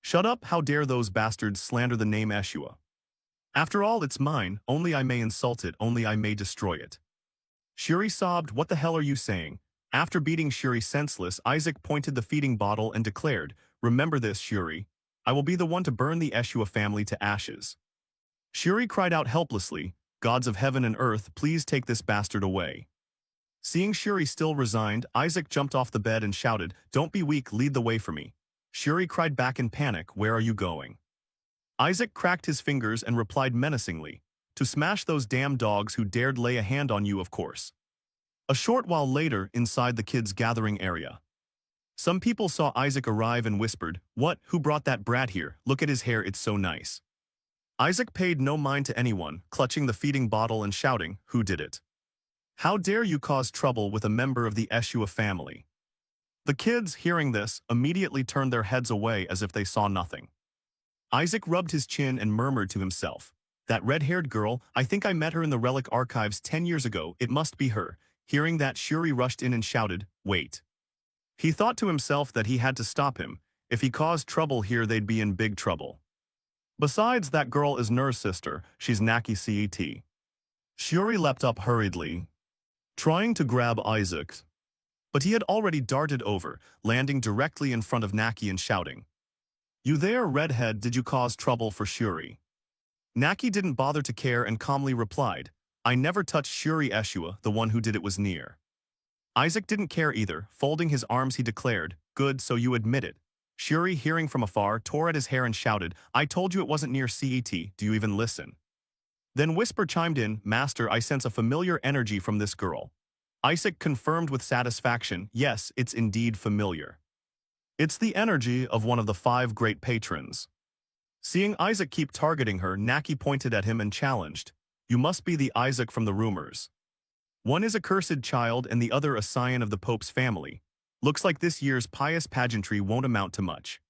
Shut up, how dare those bastards slander the name Yeshua? After all, it's mine, only I may insult it, only I may destroy it. Shuri sobbed, what the hell are you saying? After beating Shuri senseless, Isaac pointed the feeding bottle and declared, remember this, Shuri. I will be the one to burn the Yeshua family to ashes. Shuri cried out helplessly, gods of heaven and earth, please take this bastard away. Seeing Shuri still resigned, Isaac jumped off the bed and shouted, don't be weak, lead the way for me. Shuri cried back in panic, where are you going? Isaac cracked his fingers and replied menacingly, to smash those damn dogs who dared lay a hand on you, of course. A short while later, inside the kids' gathering area, some people saw Isaac arrive and whispered, what, who brought that brat here? Look at his hair, it's so nice. Isaac paid no mind to anyone, clutching the feeding bottle and shouting, who did it? How dare you cause trouble with a member of the Yeshua family? The kids, hearing this, immediately turned their heads away as if they saw nothing. Isaac rubbed his chin and murmured to himself. That red-haired girl, I think I met her in the relic archives 10 years ago, it must be her. Hearing that, Shuri rushed in and shouted, wait. He thought to himself that he had to stop him. If he caused trouble here, they'd be in big trouble. Besides, that girl is Nur's sister, she's Naki CET. Shuri leapt up hurriedly, trying to grab Isaac. But he had already darted over, landing directly in front of Naki and shouting, you there, redhead, did you cause trouble for Shuri? Naki didn't bother to care and calmly replied, I never touched Shuri Eshua, the one who did it was near. Isaac didn't care either, folding his arms he declared, good, so you admit it. Shuri, hearing from afar, tore at his hair and shouted, I told you it wasn't near CET, do you even listen? Then Whisper chimed in, Master, I sense a familiar energy from this girl. Isaac confirmed with satisfaction, yes, it's indeed familiar. It's the energy of one of the 5 great patrons. Seeing Isaac keep targeting her, Naki pointed at him and challenged, you must be the Isaac from the rumors. One is a cursed child and the other a scion of the Pope's family. Looks like this year's pious pageantry won't amount to much.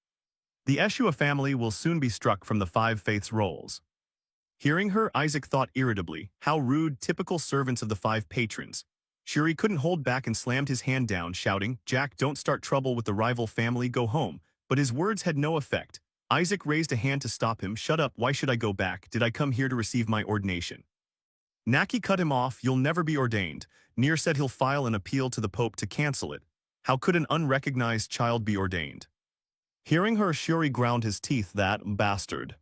The Eshua family will soon be struck from the 5 faiths rolls. Hearing her, Isaac thought irritably, how rude, typical servants of the 5 patrons. Shuri couldn't hold back and slammed his hand down, shouting, Jack, don't start trouble with the rival family, go home. But his words had no effect. Isaac raised a hand to stop him, shut up, why should I go back, did I come here to receive my ordination? Naki cut him off, you'll never be ordained. Nir said he'll file an appeal to the Pope to cancel it. How could an unrecognized child be ordained? Hearing her, Shuri ground his teeth, that bastard.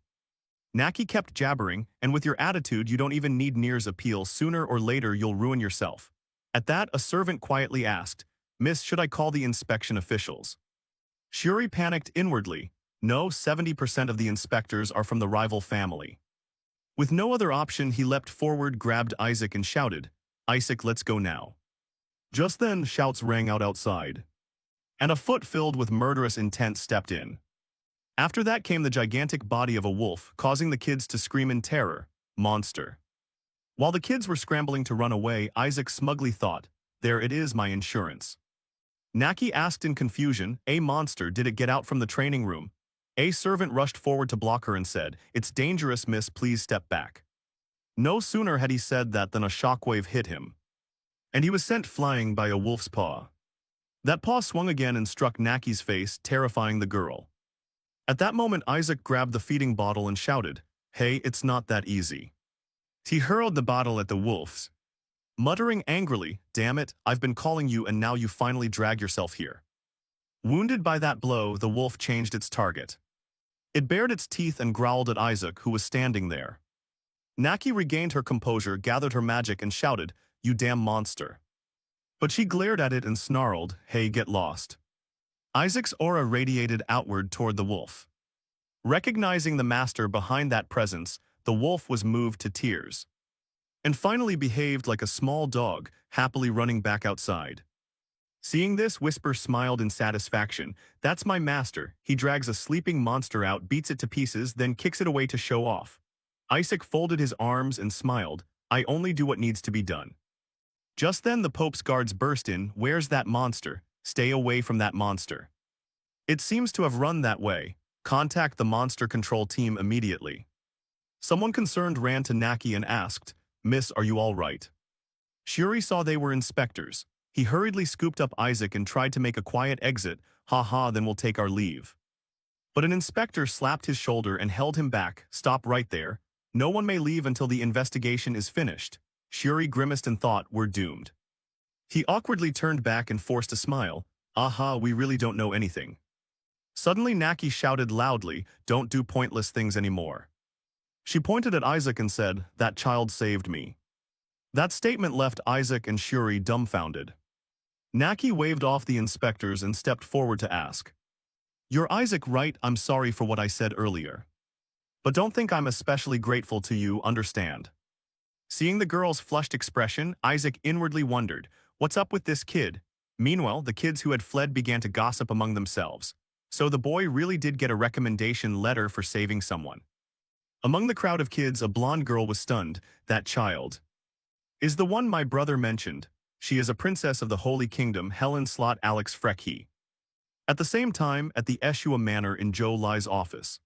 Naki kept jabbering, and with your attitude you don't even need Nir's appeal, sooner or later you'll ruin yourself. At that, a servant quietly asked, Miss, should I call the inspection officials? Shuri panicked inwardly. No, 70% of the inspectors are from the rival family. With no other option, he leapt forward, grabbed Isaac and shouted, Isaac, let's go now. Just then, shouts rang out outside, and a foot filled with murderous intent stepped in. After that came the gigantic body of a wolf, causing the kids to scream in terror, monster. While the kids were scrambling to run away, Isaac smugly thought, there it is, my insurance. Naki asked in confusion, a monster, did it get out from the training room? A servant rushed forward to block her and said, it's dangerous, miss, please step back. No sooner had he said that than a shockwave hit him, and he was sent flying by a wolf's paw. That paw swung again and struck Naki's face, terrifying the girl. At that moment, Isaac grabbed the feeding bottle and shouted, hey, it's not that easy. He hurled the bottle at the wolves, muttering angrily, damn it, I've been calling you and now you finally drag yourself here. Wounded by that blow, the wolf changed its target. It bared its teeth and growled at Isaac, who was standing there. Naki regained her composure, gathered her magic and shouted, you damn monster. But she glared at it and snarled, hey, get lost. Isaac's aura radiated outward toward the wolf. Recognizing the master behind that presence, the wolf was moved to tears, and finally behaved like a small dog, happily running back outside. Seeing this, Whisper smiled in satisfaction. That's my master. He drags a sleeping monster out, beats it to pieces, then kicks it away to show off. Isaac folded his arms and smiled. I only do what needs to be done. Just then the Pope's guards burst in. Where's that monster? Stay away from that monster. It seems to have run that way. Contact the monster control team immediately. Someone concerned ran to Naki and asked, Miss, are you all right? Shuri saw they were inspectors. He hurriedly scooped up Isaac and tried to make a quiet exit. Ha ha, then we'll take our leave. But an inspector slapped his shoulder and held him back. Stop right there. No one may leave until the investigation is finished. Shuri grimaced and thought, we're doomed. He awkwardly turned back and forced a smile. Aha, we really don't know anything. Suddenly Naki shouted loudly, don't do pointless things anymore. She pointed at Isaac and said, that child saved me. That statement left Isaac and Shuri dumbfounded. Naki waved off the inspectors and stepped forward to ask, you're Isaac, right? I'm sorry for what I said earlier. But don't think I'm especially grateful to you, understand? Seeing the girl's flushed expression, Isaac inwardly wondered, what's up with this kid? Meanwhile, the kids who had fled began to gossip among themselves. So the boy really did get a recommendation letter for saving someone. Among the crowd of kids, a blonde girl was stunned. That child is the one my brother mentioned. She is a princess of the Holy Kingdom, Helen Slot Alex Freckhe. At the same time, at the Eshua Manor in Joe Lai's office,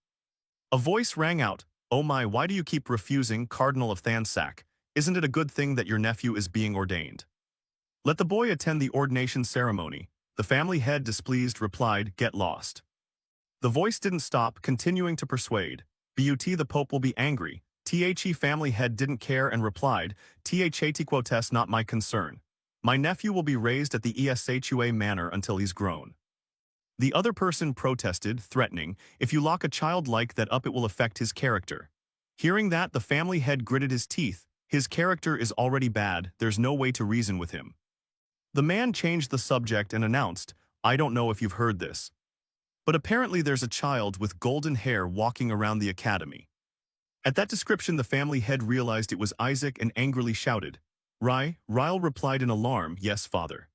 A voice rang out, "Oh my, why do you keep refusing, Cardinal of Thansak? Isn't it a good thing that your nephew is being ordained? Let the boy attend the ordination ceremony." The family head, displeased, replied, "Get lost." The voice didn't stop, continuing to persuade. "But the Pope will be angry." The family head didn't care and replied, "That quotes not my concern. My nephew will be raised at the Eshua manor until he's grown." The other person protested, threatening, "If you lock a child like that up, it will affect his character." Hearing that, the family head gritted his teeth. His character is already bad, there's no way to reason with him. The man changed the subject and announced, "I don't know if you've heard this, but apparently there's a child with golden hair walking around the academy." At that description, the family head realized it was Isaac and angrily shouted. Ryle replied in alarm, "Yes, father."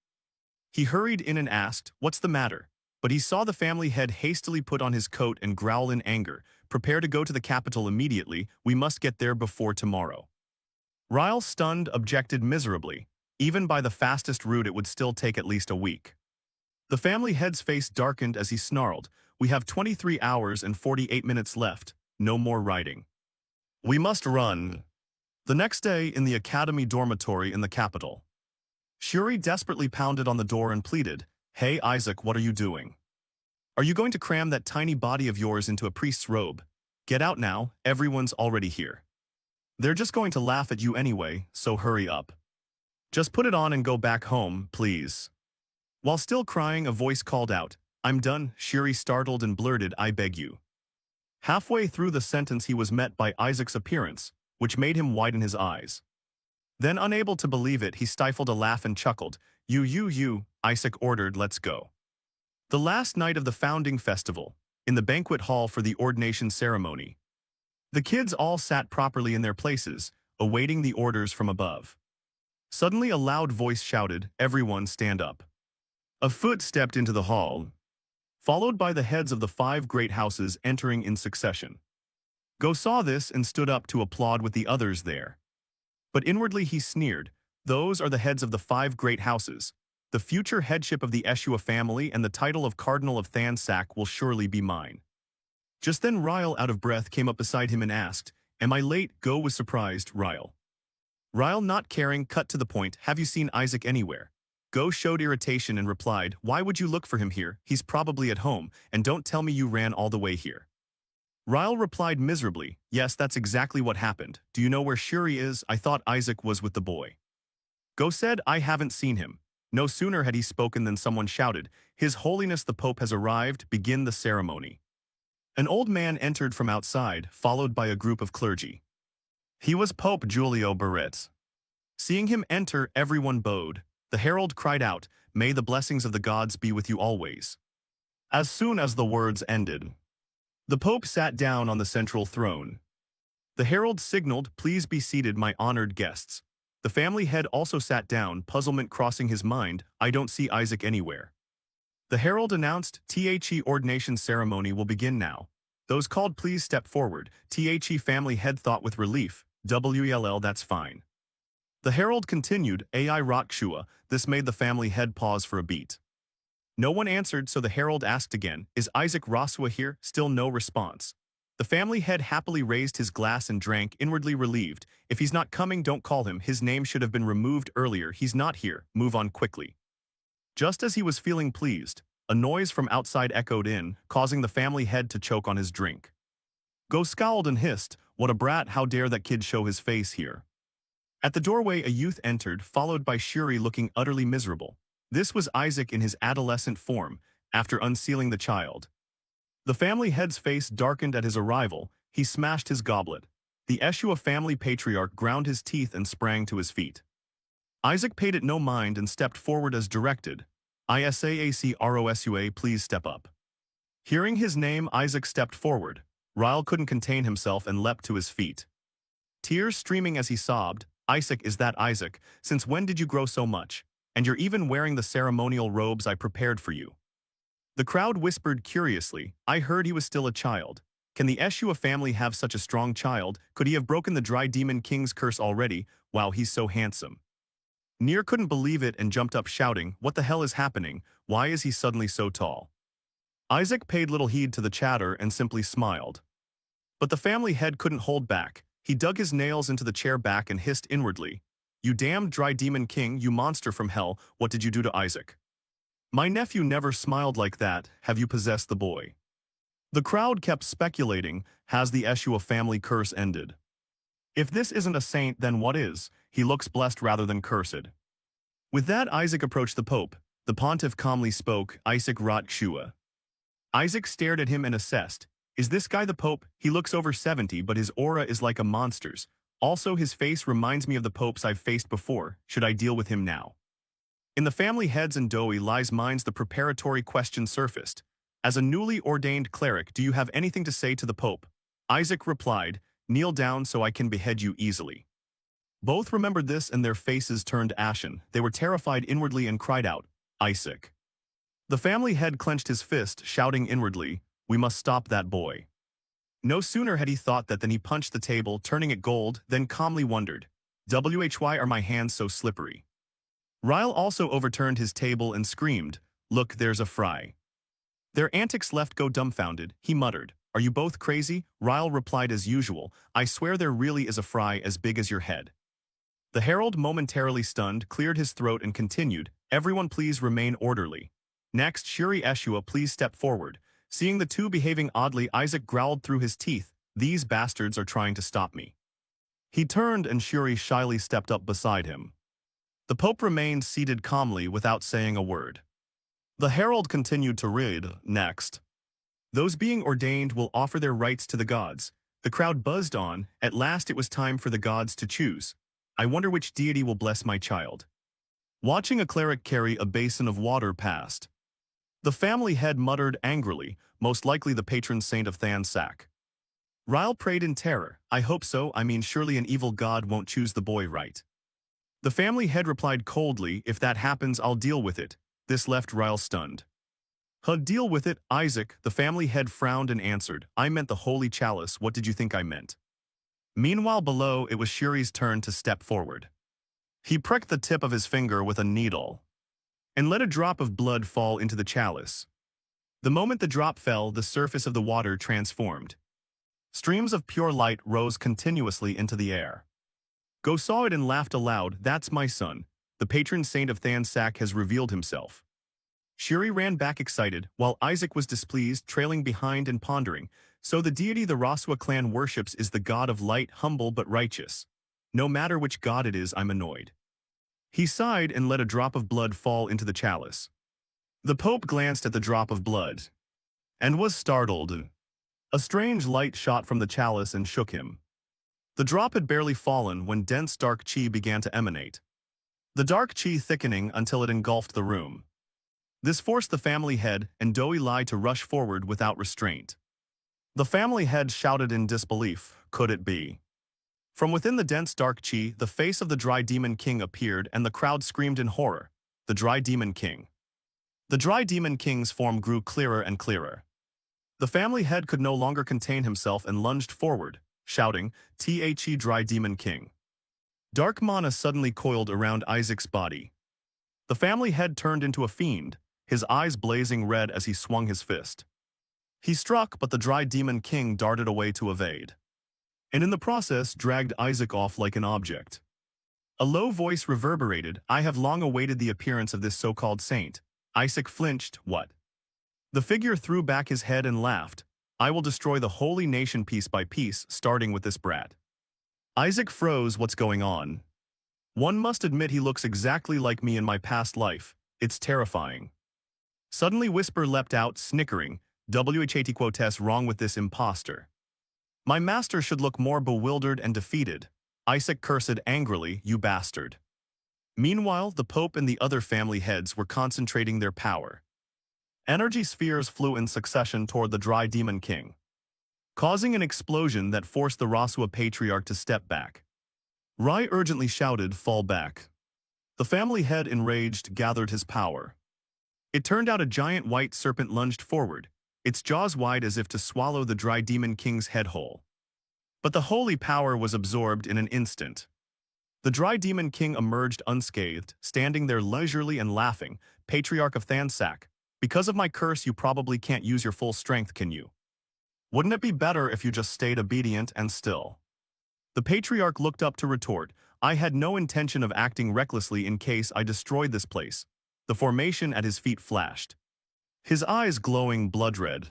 He hurried in and asked, "What's the matter?" But he saw the family head hastily put on his coat and growl in anger, "Prepare to go to the capital immediately, we must get there before tomorrow." Ryle, stunned, objected miserably. Even by the fastest route, it would still take at least a week. The family head's face darkened as he snarled, "We have 23 hours and 48 minutes left, no more riding. We must run." The next day, in the academy dormitory in the capital, Shuri desperately pounded on the door and pleaded, "Hey Isaac, what are you doing? Are you going to cram that tiny body of yours into a priest's robe? Get out now, everyone's already here. They're just going to laugh at you anyway, so hurry up. Just put it on and go back home, please." While still crying, a voice called out, "I'm done." Shuri startled and blurted, "I beg you." Halfway through the sentence, he was met by Isaac's appearance, which made him widen his eyes. Then, unable to believe it, he stifled a laugh and chuckled. You, Isaac ordered, "Let's go." The last night of the founding festival, in the banquet hall for the ordination ceremony, the kids all sat properly in their places, awaiting the orders from above. Suddenly a loud voice shouted, "Everyone stand up." A foot stepped into the hall, followed by the heads of the 5 great houses entering in succession. Go saw this and stood up to applaud with the others there. But inwardly he sneered, "Those are the heads of the 5 great houses. The future headship of the Eshua family and the title of Cardinal of Thansak will surely be mine." Just then Ryle, out of breath, came up beside him and asked, "Am I late?" Go was surprised. Ryle, not caring, cut to the point, "Have you seen Isaac anywhere?" Go showed irritation and replied, "Why would you look for him here? He's probably at home, and don't tell me you ran all the way here." Ryle replied miserably, "Yes, that's exactly what happened. Do you know where Shuri is? I thought Isaac was with the boy." Go said, "I haven't seen him." No sooner had he spoken than someone shouted, "His Holiness the Pope has arrived, begin the ceremony." An old man entered from outside, followed by a group of clergy. He was Pope Giulio Barretz. Seeing him enter, everyone bowed. The herald cried out, "May the blessings of the gods be with you always." As soon as the words ended, the Pope sat down on the central throne. The herald signaled, "Please be seated, my honored guests." The family head also sat down, puzzlement crossing his mind, "I don't see Isaac anywhere." The herald announced, "The ordination ceremony will begin now. Those called please step forward." The family head thought with relief, "Well, that's fine." The herald continued, "Ai Rakshua." This made the family head pause for a beat. No one answered, so the herald asked again, "Is Isaac Rasua here?" Still no response. The family head happily raised his glass and drank, inwardly relieved. "If he's not coming, don't call him. His name should have been removed earlier. He's not here. Move on quickly." Just as he was feeling pleased, a noise from outside echoed in, causing the family head to choke on his drink. Go scowled and hissed, "What a brat, how dare that kid show his face here." At the doorway a youth entered, followed by Shuri looking utterly miserable. This was Isaac in his adolescent form, after unsealing the child. The family head's face darkened at his arrival. He smashed his goblet. The Eshua family patriarch ground his teeth and sprang to his feet. Isaac paid it no mind and stepped forward as directed. "Isaac Rosua, please step up." Hearing his name, Isaac stepped forward. Ryle couldn't contain himself and leapt to his feet. Tears streaming as he sobbed, "Isaac, is that Isaac? Since when did you grow so much? And you're even wearing the ceremonial robes I prepared for you." The crowd whispered curiously, "I heard he was still a child. Can the Eshua family have such a strong child? Could he have broken the Dry Demon King's curse already? Wow, he's so handsome." Near couldn't believe it and jumped up shouting, "What the hell is happening? Why is he suddenly so tall?" Isaac paid little heed to the chatter and simply smiled. But the family head couldn't hold back. He dug his nails into the chair back and hissed inwardly, "You damned dry demon king, you monster from hell, what did you do to Isaac? My nephew never smiled like that, have you possessed the boy?" The crowd kept speculating, has the Eshua family curse ended? If this isn't a saint, then what is? He looks blessed rather than cursed. With that, Isaac approached the Pope. The pontiff calmly spoke, "Isaac rot Shua." Isaac stared at him and assessed, "Is this guy the Pope? He looks over 70, but his aura is like a monster's. Also, his face reminds me of the popes I've faced before. Should I deal with him now?" In the family heads and doughy lies minds the preparatory question surfaced. "As a newly ordained cleric, do you have anything to say to the Pope?" Isaac replied, "Kneel down so I can behead you easily." Both remembered this and their faces turned ashen. They were terrified inwardly and cried out, "Isaac." The family head clenched his fist, shouting inwardly, "We must stop that boy." No sooner had he thought that than he punched the table, turning it gold, then calmly wondered, "Why are my hands so slippery?" Ryle also overturned his table and screamed, "Look, there's a fry." Their antics left Go dumbfounded. He muttered, "Are you both crazy?" Ryle replied as usual, "I swear there really is a fry as big as your head." The herald, momentarily stunned, cleared his throat and continued, "Everyone please remain orderly. Next, Shuri Eshua, please step forward." Seeing the two behaving oddly, Isaac growled through his teeth, "These bastards are trying to stop me." He turned and Shuri shyly stepped up beside him. The Pope remained seated calmly without saying a word. The herald continued to read, "Next. Those being ordained will offer their rights to the gods." The crowd buzzed on. At last it was time for the gods to choose. "I wonder which deity will bless my child." Watching a cleric carry a basin of water past, the family head muttered angrily, "Most likely the patron saint of Thansak." Ryle prayed in terror, "I hope so, I mean surely an evil god won't choose the boy right." The family head replied coldly, "If that happens, I'll deal with it." This left Ryle stunned. Deal with it, Isaac?" The family head frowned and answered, "I meant the holy chalice, what did you think I meant?" Meanwhile below, it was Shuri's turn to step forward. He pricked the tip of his finger with a needle and let a drop of blood fall into the chalice. The moment the drop fell, the surface of the water transformed. Streams of pure light rose continuously into the air. Go saw it and laughed aloud, "That's my son. The patron saint of Thansak has revealed himself." Shuri ran back excited, while Isaac was displeased, trailing behind and pondering. So the deity the Raswa clan worships is the god of light, humble but righteous. No matter which god it is, I'm annoyed. He sighed and let a drop of blood fall into the chalice. The Pope glanced at the drop of blood and was startled. A strange light shot from the chalice and shook him. The drop had barely fallen when dense dark chi began to emanate. The dark chi thickening until it engulfed the room. This forced the family head and doughy Lai to rush forward without restraint. The family head shouted in disbelief, "Could it be?" From within the dense dark chi, the face of the Dry Demon King appeared and the crowd screamed in horror, "The Dry Demon King." The Dry Demon King's form grew clearer and clearer. The family head could no longer contain himself and lunged forward, shouting, "The Dry Demon King." Dark mana suddenly coiled around Isaac's body. The family head turned into a fiend, his eyes blazing red as he swung his fist. He struck, but the Dry Demon King darted away to evade, and in the process dragged Isaac off like an object. A low voice reverberated, "I have long awaited the appearance of this so-called saint." Isaac flinched, "What?" The figure threw back his head and laughed, "I will destroy the holy nation piece by piece, starting with this brat." Isaac froze, "What's going on?" "One must admit he looks exactly like me in my past life. It's terrifying." Suddenly Whisper leapt out, snickering, "What's wrong with this imposter? My master should look more bewildered and defeated." Isaac cursed angrily, "You bastard." Meanwhile, the Pope and the other family heads were concentrating their power. Energy spheres flew in succession toward the Dry Demon King, causing an explosion that forced the Rasua Patriarch to step back. Rai urgently shouted, "Fall back." The family head, enraged, gathered his power. It turned out a giant white serpent lunged forward, its jaws wide as if to swallow the Dry Demon King's head whole. But the holy power was absorbed in an instant. The Dry Demon King emerged unscathed, standing there leisurely and laughing, "Patriarch of Thansak, because of my curse you probably can't use your full strength, can you?" Wouldn't it be better if you just stayed obedient and still? The patriarch looked up to retort, I had no intention of acting recklessly in case I destroyed this place. The formation at his feet flashed, his eyes glowing blood-red.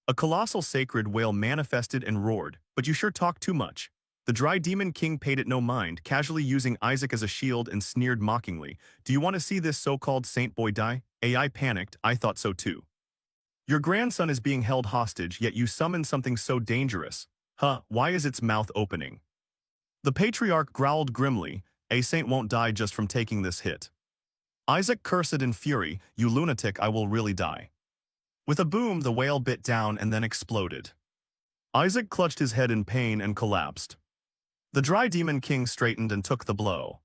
A colossal sacred whale manifested and roared, but you sure talk too much. The dry demon king paid it no mind, casually using Isaac as a shield and sneered mockingly, do you want to see this so-called saint boy die? AI panicked, I thought so too. Your grandson is being held hostage, yet you summon something so dangerous. Huh, why is its mouth opening? The patriarch growled grimly, a saint won't die just from taking this hit. Isaac cursed in fury, you lunatic, I will really die. With a boom, the whale bit down and then exploded. Isaac clutched his head in pain and collapsed. The dry demon king straightened and took the blow.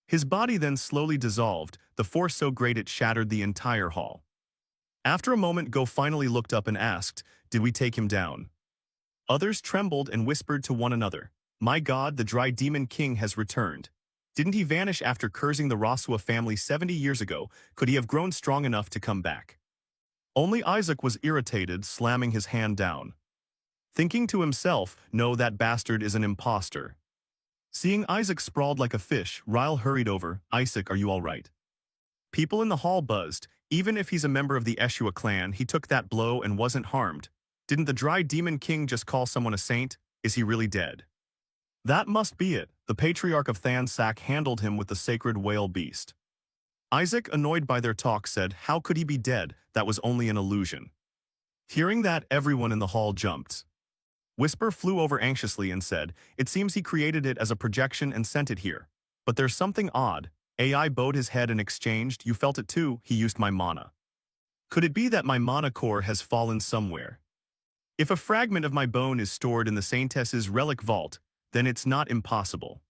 His body then slowly dissolved, the force so great it shattered the entire hall. After a moment, Go finally looked up and asked, did we take him down? Others trembled and whispered to one another, my God, the dry demon king has returned. Didn't he vanish after cursing the Rosua family 70 years ago? Could he have grown strong enough to come back? Only Isaac was irritated, slamming his hand down. Thinking to himself, no, that bastard is an imposter. Seeing Isaac sprawled like a fish, Ryle hurried over, Isaac, are you all right? People in the hall buzzed. Even if he's a member of the Eshua clan, he took that blow and wasn't harmed. Didn't the dry demon king just call someone a saint? Is he really dead? That must be it. The patriarch of Thansak handled him with the sacred whale beast. Isaac, annoyed by their talk, said, how could he be dead? That was only an illusion. Hearing that, everyone in the hall jumped. Whisper flew over anxiously and said, it seems he created it as a projection and sent it here. But there's something odd. AI bowed his head and exchanged, you felt it too, he used my mana. Could it be that my mana core has fallen somewhere? If a fragment of my bone is stored in the Saintess's relic vault, then it's not impossible.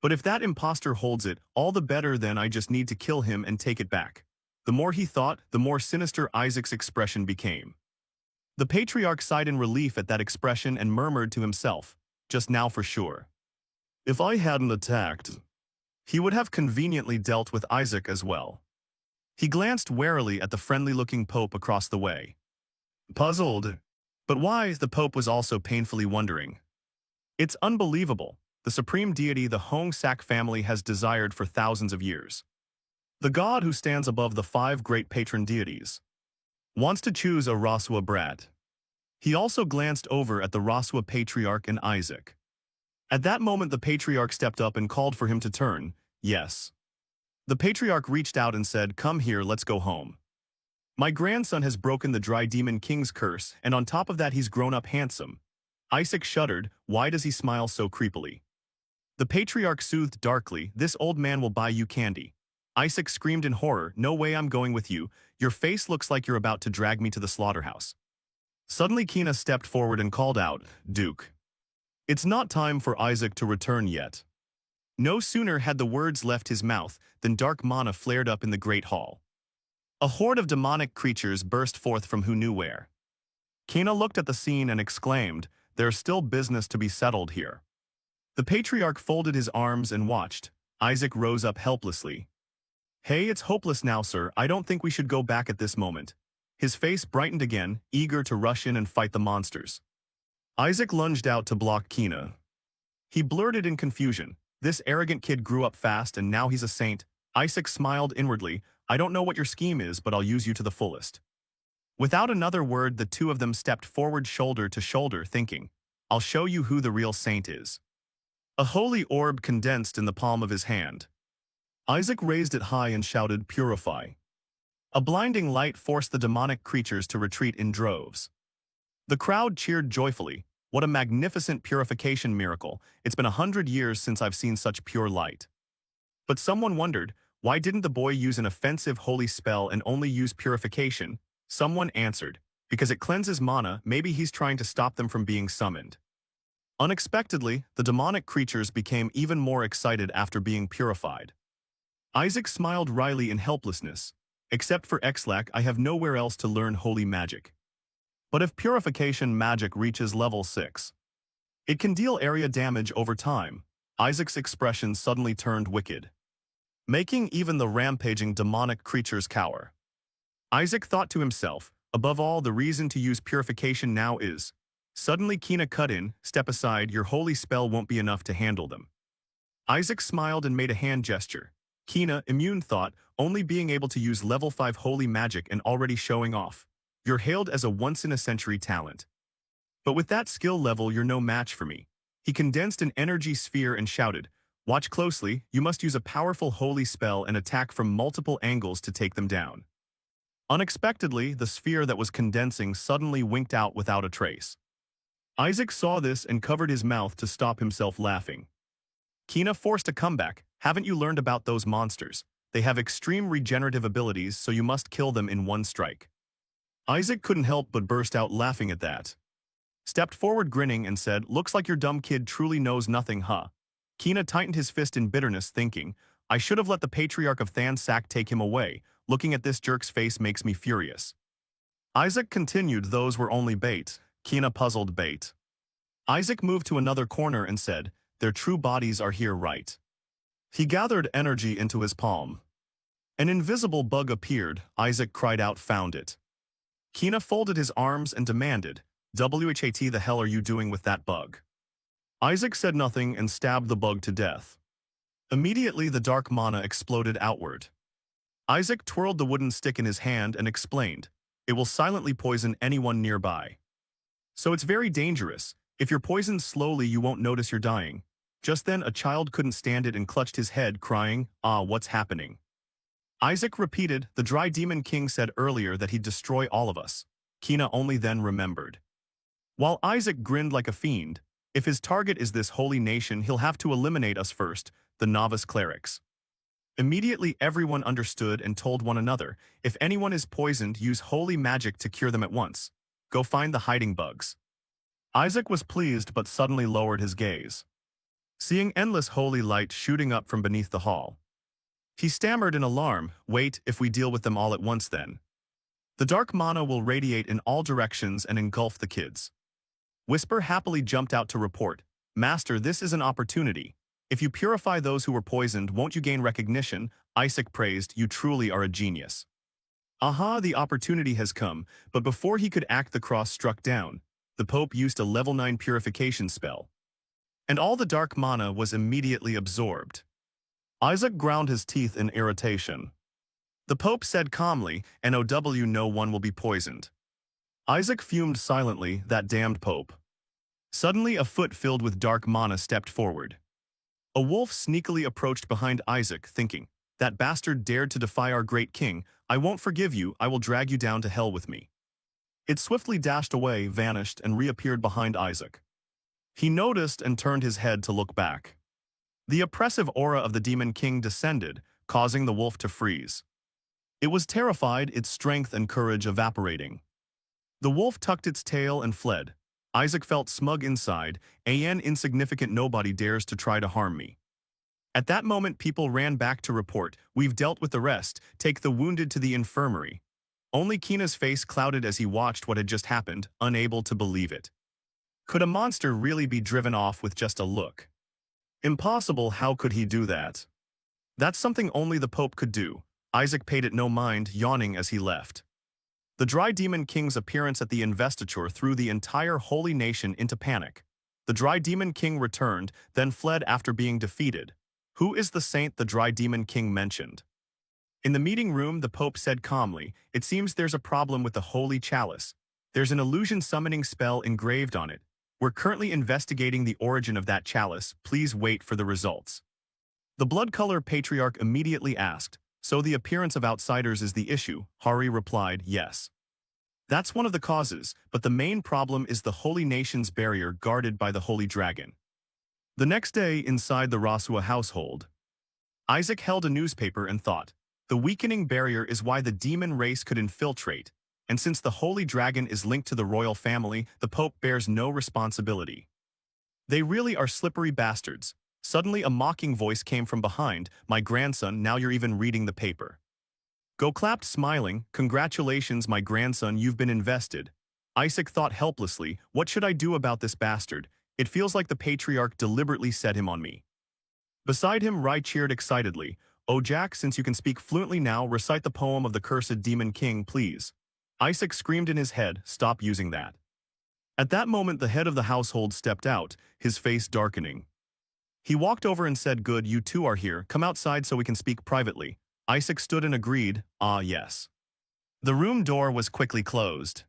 But if that imposter holds it, all the better, then I just need to kill him and take it back. The more he thought, the more sinister Isaac's expression became. The patriarch sighed in relief at that expression and murmured to himself, just now for sure. If I hadn't attacked, he would have conveniently dealt with Isaac as well. He glanced warily at the friendly-looking Pope across the way. Puzzled. But why, the Pope was also painfully wondering. It's unbelievable, the supreme deity the Hong Sak family has desired for thousands of years. The god who stands above the 5 great patron deities wants to choose a Rosua brat. He also glanced over at the Rosua patriarch and Isaac. At that moment, the patriarch stepped up and called for him to turn, yes. The patriarch reached out and said, come here, let's go home. My grandson has broken the dry demon king's curse, and on top of that he's grown up handsome. Isaac shuddered, why does he smile so creepily? The patriarch soothed darkly, this old man will buy you candy. Isaac screamed in horror, no way, I'm going with you. Your face looks like you're about to drag me to the slaughterhouse. Suddenly Kina stepped forward and called out, Duke. It's not time for Isaac to return yet. No sooner had the words left his mouth than dark mana flared up in the great hall. A horde of demonic creatures burst forth from who knew where. Kina looked at the scene and exclaimed, there's still business to be settled here. The patriarch folded his arms and watched. Isaac rose up helplessly. Hey, it's hopeless now, sir. I don't think we should go back at this moment. His face brightened again, eager to rush in and fight the monsters. Isaac lunged out to block Kina. He blurted in confusion, this arrogant kid grew up fast and now he's a saint. Isaac smiled inwardly, I don't know what your scheme is, but I'll use you to the fullest. Without another word, the two of them stepped forward shoulder to shoulder, thinking, I'll show you who the real saint is. A holy orb condensed in the palm of his hand. Isaac raised it high and shouted, purify. A blinding light forced the demonic creatures to retreat in droves. The crowd cheered joyfully. What a magnificent purification miracle. It's been 100 years since I've seen such pure light. But someone wondered, why didn't the boy use an offensive holy spell and only use purification? Someone answered, because it cleanses mana, maybe he's trying to stop them from being summoned. Unexpectedly, the demonic creatures became even more excited after being purified. Isaac smiled wryly in helplessness. Except for Xlac, I have nowhere else to learn holy magic. But if purification magic reaches level 6, it can deal area damage over time. Isaac's expression suddenly turned wicked, making even the rampaging demonic creatures cower. Isaac thought to himself, Above all, the reason to use purification now is. Suddenly Kina cut in, step aside, your holy spell won't be enough to handle them. Isaac smiled and made a hand gesture. Kina, immune thought, only being able to use level 5 holy magic and already showing off. You're hailed as a once-in-a-century talent. But with that skill level, you're no match for me. He condensed an energy sphere and shouted, watch closely, you must use a powerful holy spell and attack from multiple angles to take them down. Unexpectedly, the sphere that was condensing suddenly winked out without a trace. Isaac saw this and covered his mouth to stop himself laughing. Kina forced a comeback. Haven't you learned about those monsters? They have extreme regenerative abilities, so you must kill them in one strike. Isaac couldn't help but burst out laughing at that. Stepped forward grinning and said, looks like your dumb kid truly knows nothing, huh? Kina tightened his fist in bitterness, thinking, I should have let the Patriarch of Thansak take him away. Looking at this jerk's face makes me furious. Isaac continued, those were only bait. Kina puzzled, bait. Isaac moved to another corner and said, their true bodies are here, right? He gathered energy into his palm. An invisible bug appeared. Isaac cried out, found it. Kina folded his arms and demanded, "What the hell are you doing with that bug?" Isaac said nothing and stabbed the bug to death. Immediately the dark mana exploded outward. Isaac twirled the wooden stick in his hand and explained, it will silently poison anyone nearby. So it's very dangerous. If you're poisoned slowly, you won't notice you're dying. Just then a child couldn't stand it and clutched his head, crying, what's happening? Isaac repeated, the Dry Demon King said earlier that he'd destroy all of us. Kina only then remembered. While Isaac grinned like a fiend, if his target is this holy nation, he'll have to eliminate us first, the novice clerics. Immediately everyone understood and told one another, if anyone is poisoned, use holy magic to cure them at once. Go find the hiding bugs. Isaac was pleased but suddenly lowered his gaze, seeing endless holy light shooting up from beneath the hall. He stammered in alarm, wait, if we deal with them all at once then. The dark mana will radiate in all directions and engulf the kids. Whisper happily jumped out to report, Master, this is an opportunity. If you purify those who were poisoned, won't you gain recognition? Isaac praised, you truly are a genius. Aha, the opportunity has come, but before he could act, the cross struck down. The Pope used a level 9 purification spell, and all the dark mana was immediately absorbed. Isaac ground his teeth in irritation. The Pope said calmly, "NOW no one will be poisoned." Isaac fumed silently, that damned Pope. Suddenly a foot filled with dark mana stepped forward. A wolf sneakily approached behind Isaac, thinking, that bastard dared to defy our great king. I won't forgive you, I will drag you down to hell with me. It swiftly dashed away, vanished, and reappeared behind Isaac. He noticed and turned his head to look back. The oppressive aura of the Demon King descended, causing the wolf to freeze. It was terrified, its strength and courage evaporating. The wolf tucked its tail and fled. Isaac felt smug inside, an insignificant nobody dares to try to harm me. At that moment people ran back to report, we've dealt with the rest, take the wounded to the infirmary. Only Kina's face clouded as he watched what had just happened, unable to believe it. Could a monster really be driven off with just a look? Impossible, how could he do that? That's something only the Pope could do. Isaac paid it no mind, yawning as he left. The Dry Demon King's appearance at the investiture threw the entire holy nation into panic. The Dry Demon King returned, then fled after being defeated. Who is the saint the Dry Demon King mentioned? In the meeting room, the Pope said calmly, it seems there's a problem with the holy chalice. There's an illusion summoning spell engraved on it. We're currently investigating the origin of that chalice. Please wait for the results. The blood-color patriarch immediately asked, so the appearance of outsiders is the issue? Hari replied, yes. That's one of the causes, but the main problem is the holy nation's barrier guarded by the holy dragon. The next day, inside the Rasua household, Isaac held a newspaper and thought, the weakening barrier is why the demon race could infiltrate, and since the holy dragon is linked to the royal family, the Pope bears no responsibility. They really are slippery bastards. Suddenly a mocking voice came from behind, my grandson, now you're even reading the paper. Go clapped smiling, congratulations my grandson, you've been invested. Isaac thought helplessly, what should I do about this bastard? It feels like the patriarch deliberately set him on me. Beside him, Rai cheered excitedly, oh Jack, since you can speak fluently now, recite the poem of the cursed Demon King, please. Isaac screamed in his head, "Stop using that." At that moment the head of the household stepped out, his face darkening. He walked over and said, "Good, you two are here, come outside so we can speak privately." Isaac stood and agreed, "Ah, yes." The room door was quickly closed.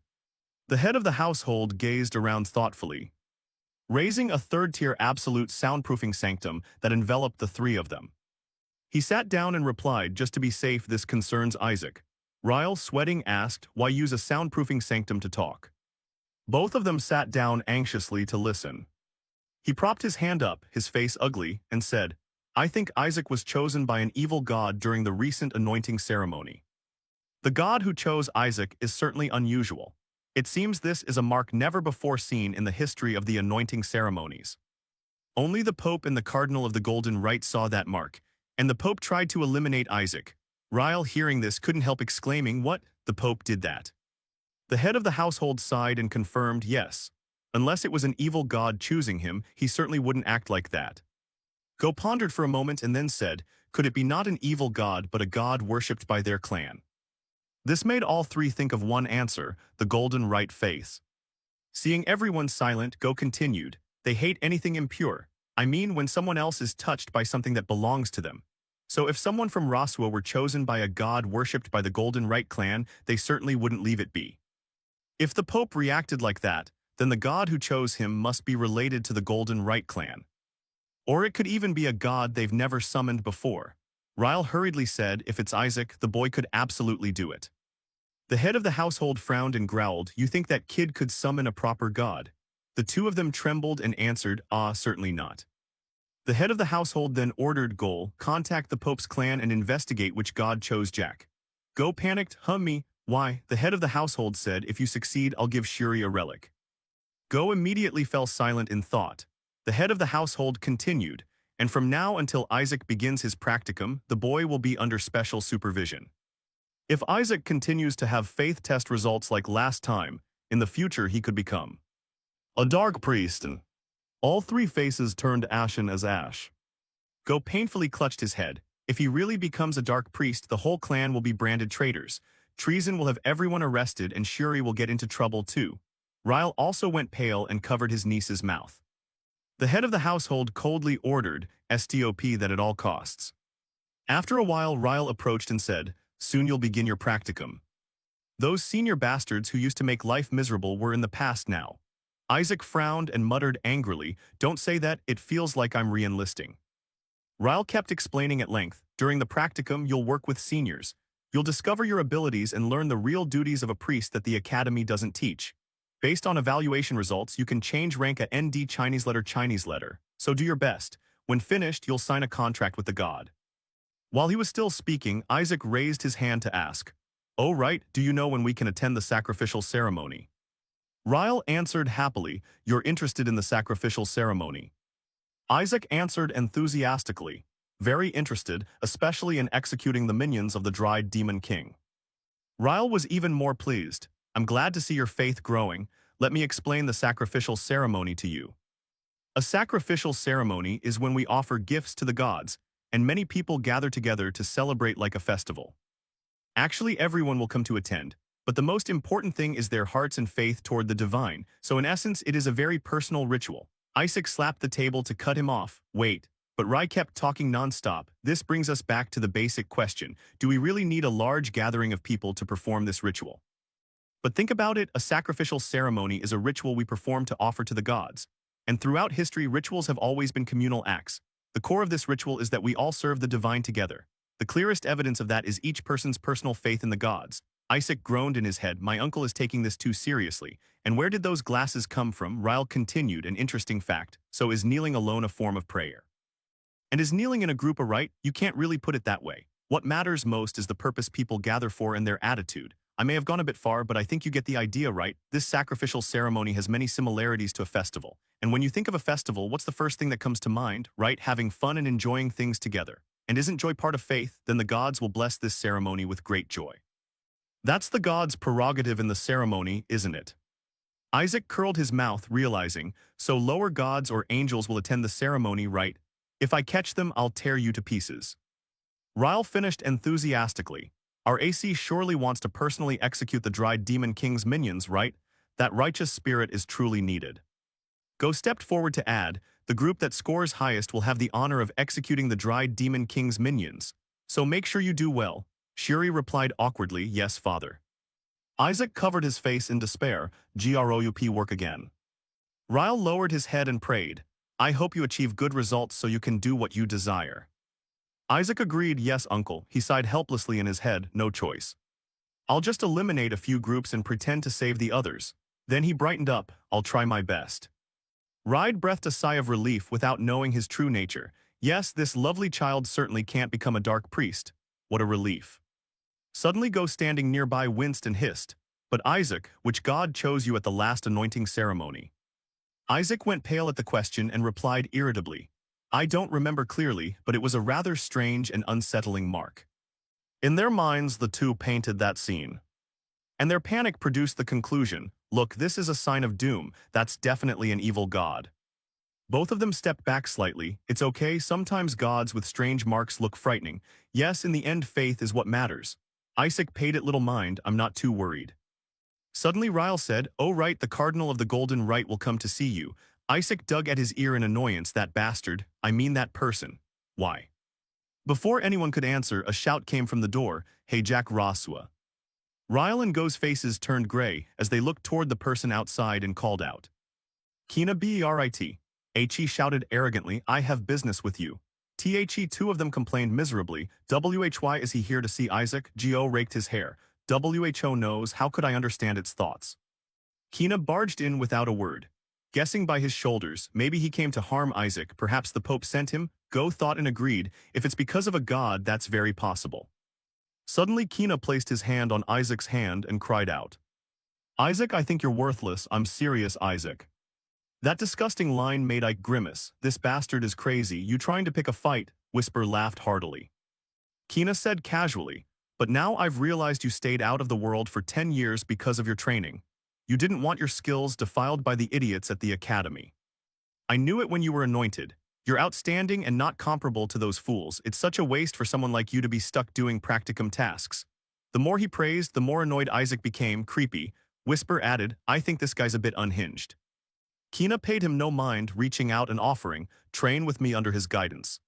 The head of the household gazed around thoughtfully, raising a third-tier absolute soundproofing sanctum that enveloped the three of them. He sat down and replied, "Just to be safe, this concerns Isaac." Ryle, sweating, asked, "Why use a soundproofing sanctum to talk?" Both of them sat down anxiously to listen. He propped his hand up, his face ugly, and said, "I think Isaac was chosen by an evil god during the recent anointing ceremony. The god who chose Isaac is certainly unusual. It seems this is a mark never before seen in the history of the anointing ceremonies. Only the Pope and the Cardinal of the Golden Rite saw that mark, and the Pope tried to eliminate Isaac." Ryle, hearing this, couldn't help exclaiming, "What? The Pope did that?" The head of the household sighed and confirmed, "Yes. Unless it was an evil god choosing him, he certainly wouldn't act like that." Go pondered for a moment and then said, "Could it be not an evil god but a god worshipped by their clan?" This made all three think of one answer, the Golden Rite faith. Seeing everyone silent, Go continued, "They hate anything impure. I mean when someone else is touched by something that belongs to them. So if someone from Rasua were chosen by a god worshipped by the Golden Rite clan, they certainly wouldn't leave it be. If the Pope reacted like that, then the god who chose him must be related to the Golden Rite clan. Or it could even be a god they've never summoned before." Ryle hurriedly said, "If it's Isaac, the boy could absolutely do it." The head of the household frowned and growled, "You think that kid could summon a proper god?" The two of them trembled and answered, "Ah, certainly not." The head of the household then ordered Gol, "Contact the Pope's clan and investigate which god chose Jack." Go panicked, Me? Why?" The head of the household said, "If you succeed, I'll give Shuri a relic." Go immediately fell silent in thought. The head of the household continued, "And from now until Isaac begins his practicum, the boy will be under special supervision. If Isaac continues to have faith test results like last time, in the future he could become a dark priest." And all three faces turned ashen as ash. Go painfully clutched his head. If he really becomes a dark priest, the whole clan will be branded traitors. Treason will have everyone arrested and Shuri will get into trouble too. Ryle also went pale and covered his niece's mouth. The head of the household coldly ordered, "Stop that at all costs." After a while Ryle approached and said, "Soon you'll begin your practicum. Those senior bastards who used to make life miserable were in the past now." Isaac frowned and muttered angrily, "Don't say that, it feels like I'm re-enlisting." Ryle kept explaining at length, "During the practicum you'll work with seniors. You'll discover your abilities and learn the real duties of a priest that the academy doesn't teach. Based on evaluation results, you can change rank a ND Chinese letter, so do your best. When finished, you'll sign a contract with the god." While he was still speaking, Isaac raised his hand to ask, "Oh right, do you know when we can attend the sacrificial ceremony?" Ryle answered happily, "You're interested in the sacrificial ceremony?" Isaac answered enthusiastically, "Very interested, especially in executing the minions of the dried demon king." Ryle was even more pleased. "I'm glad to see your faith growing. Let me explain the sacrificial ceremony to you. A sacrificial ceremony is when we offer gifts to the gods, and many people gather together to celebrate like a festival. Actually, everyone will come to attend, but the most important thing is their hearts and faith toward the divine, so in essence it is a very personal ritual." Isaac slapped the table to cut him off. "Wait." But Rai kept talking non-stop. "This brings us back to the basic question. Do we really need a large gathering of people to perform this ritual? But think about it, a sacrificial ceremony is a ritual we perform to offer to the gods. And throughout history, rituals have always been communal acts. The core of this ritual is that we all serve the divine together. The clearest evidence of that is each person's personal faith in the gods." Isaac groaned in his head, "My uncle is taking this too seriously. And where did those glasses come from?" Ryle continued, "An interesting fact. So is kneeling alone a form of prayer? And is kneeling in a group a rite? You can't really put it that way. What matters most is the purpose people gather for and their attitude. I may have gone a bit far, but I think you get the idea, right? This sacrificial ceremony has many similarities to a festival. And when you think of a festival, what's the first thing that comes to mind, right? Having fun and enjoying things together. And isn't joy part of faith? Then the gods will bless this ceremony with great joy. That's the gods' prerogative in the ceremony, isn't it?" Isaac curled his mouth, realizing, "So lower gods or angels will attend the ceremony, right? If I catch them, I'll tear you to pieces." Ryle finished enthusiastically, Our AC surely wants to personally execute the Dried Demon King's minions, right? That righteous spirit is truly needed. Go stepped forward to add, the group that scores highest will have the honor of executing the Dried Demon King's minions. So make sure you do well. Shuri replied awkwardly, yes, father. Isaac covered his face in despair, group work again. Ryle lowered his head and prayed, I hope you achieve good results so you can do what you desire. Isaac agreed, yes, uncle. He sighed helplessly in his head, no choice. I'll just eliminate a few groups and pretend to save the others. Then he brightened up, I'll try my best. Ride breathed a sigh of relief without knowing his true nature. Yes, this lovely child certainly can't become a dark priest. What a relief. Suddenly Go standing nearby winced and hissed, but Isaac, which God chose you at the last anointing ceremony? Isaac went pale at the question and replied irritably, I don't remember clearly, but it was a rather strange and unsettling mark. In their minds, the two painted that scene. And their panic produced the conclusion, look, this is a sign of doom, that's definitely an evil god. Both of them stepped back slightly. It's okay, sometimes gods with strange marks look frightening. Yes, in the end faith is what matters. Isaac paid it little mind, I'm not too worried. Suddenly Ryle said, oh right, the Cardinal of the Golden Rite will come to see you. Isaac dug at his ear in annoyance, that bastard, I mean that person. Why? Before anyone could answer, a shout came from the door, hey Jack Roswa. Ryle and Go's faces turned gray as they looked toward the person outside and called out. Kina Bert. He shouted arrogantly, I have business with you. Two of them complained miserably, why is he here to see Isaac? Gio raked his hair. Who knows, how could I understand its thoughts? Kina barged in without a word. Guessing by his shoulders, maybe he came to harm Isaac, perhaps the Pope sent him? Go thought and agreed, if it's because of a god, that's very possible. Suddenly Kina placed his hand on Isaac's hand and cried out. Isaac, I think you're worthless, I'm serious, Isaac. That disgusting line made Ike grimace. This bastard is crazy, you trying to pick a fight? Whisper laughed heartily. Kina said casually, but now I've realized you stayed out of the world for 10 years because of your training. You didn't want your skills defiled by the idiots at the academy. I knew it when you were anointed. You're outstanding and not comparable to those fools. It's such a waste for someone like you to be stuck doing practicum tasks. The more he praised, the more annoyed Isaac became. Creepy. Whisper added, I think this guy's a bit unhinged. Kina paid him no mind, reaching out and offering, train with me under his guidance.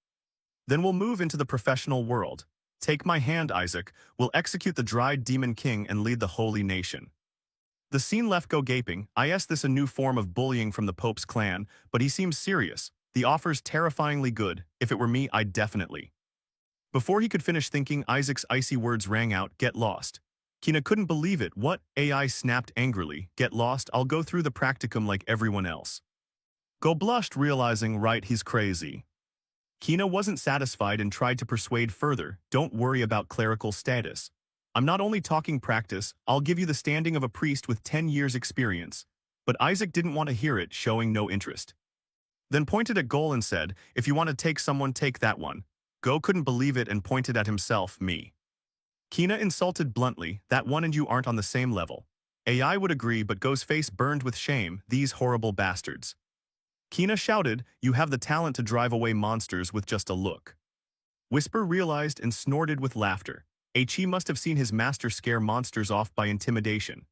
Then we'll move into the professional world. Take my hand, Isaac. We'll execute the Dried Demon King and lead the holy nation. The scene left Go gaping. Is this a new form of bullying from the Pope's clan? But he seems serious. The offer's terrifyingly good. If it were me, I'd definitely. Before he could finish thinking, Isaac's icy words rang out, get lost. Kina couldn't believe it. What? AI snapped angrily. Get lost, I'll go through the practicum like everyone else. Go blushed, realizing, right, he's crazy. Kina wasn't satisfied and tried to persuade further, don't worry about clerical status. I'm not only talking practice, I'll give you the standing of a priest with 10 years experience. But Isaac didn't want to hear it, showing no interest. Then pointed at Gol and said, if you want to take someone, take that one. Go couldn't believe it and pointed at himself, me. Kina insulted bluntly, that one and you aren't on the same level. AI would agree, but Go's face burned with shame, these horrible bastards. Kina shouted, you have the talent to drive away monsters with just a look. Whisper realized and snorted with laughter. He must have seen his master scare monsters off by intimidation.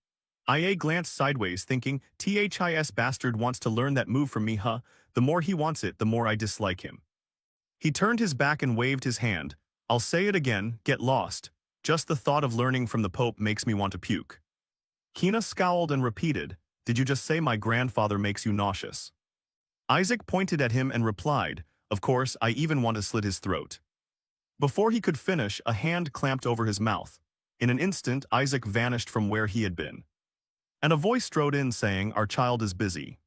IA glanced sideways, thinking, THIS bastard wants to learn that move from me, huh? The more he wants it, the more I dislike him. He turned his back and waved his hand. I'll say it again, get lost. Just the thought of learning from the Pope makes me want to puke. Kina scowled and repeated, did you just say my grandfather makes you nauseous? Isaac pointed at him and replied, of course, I even want to slit his throat. Before he could finish, a hand clamped over his mouth. In an instant, Isaac vanished from where he had been. And a voice strode in saying, our child is busy.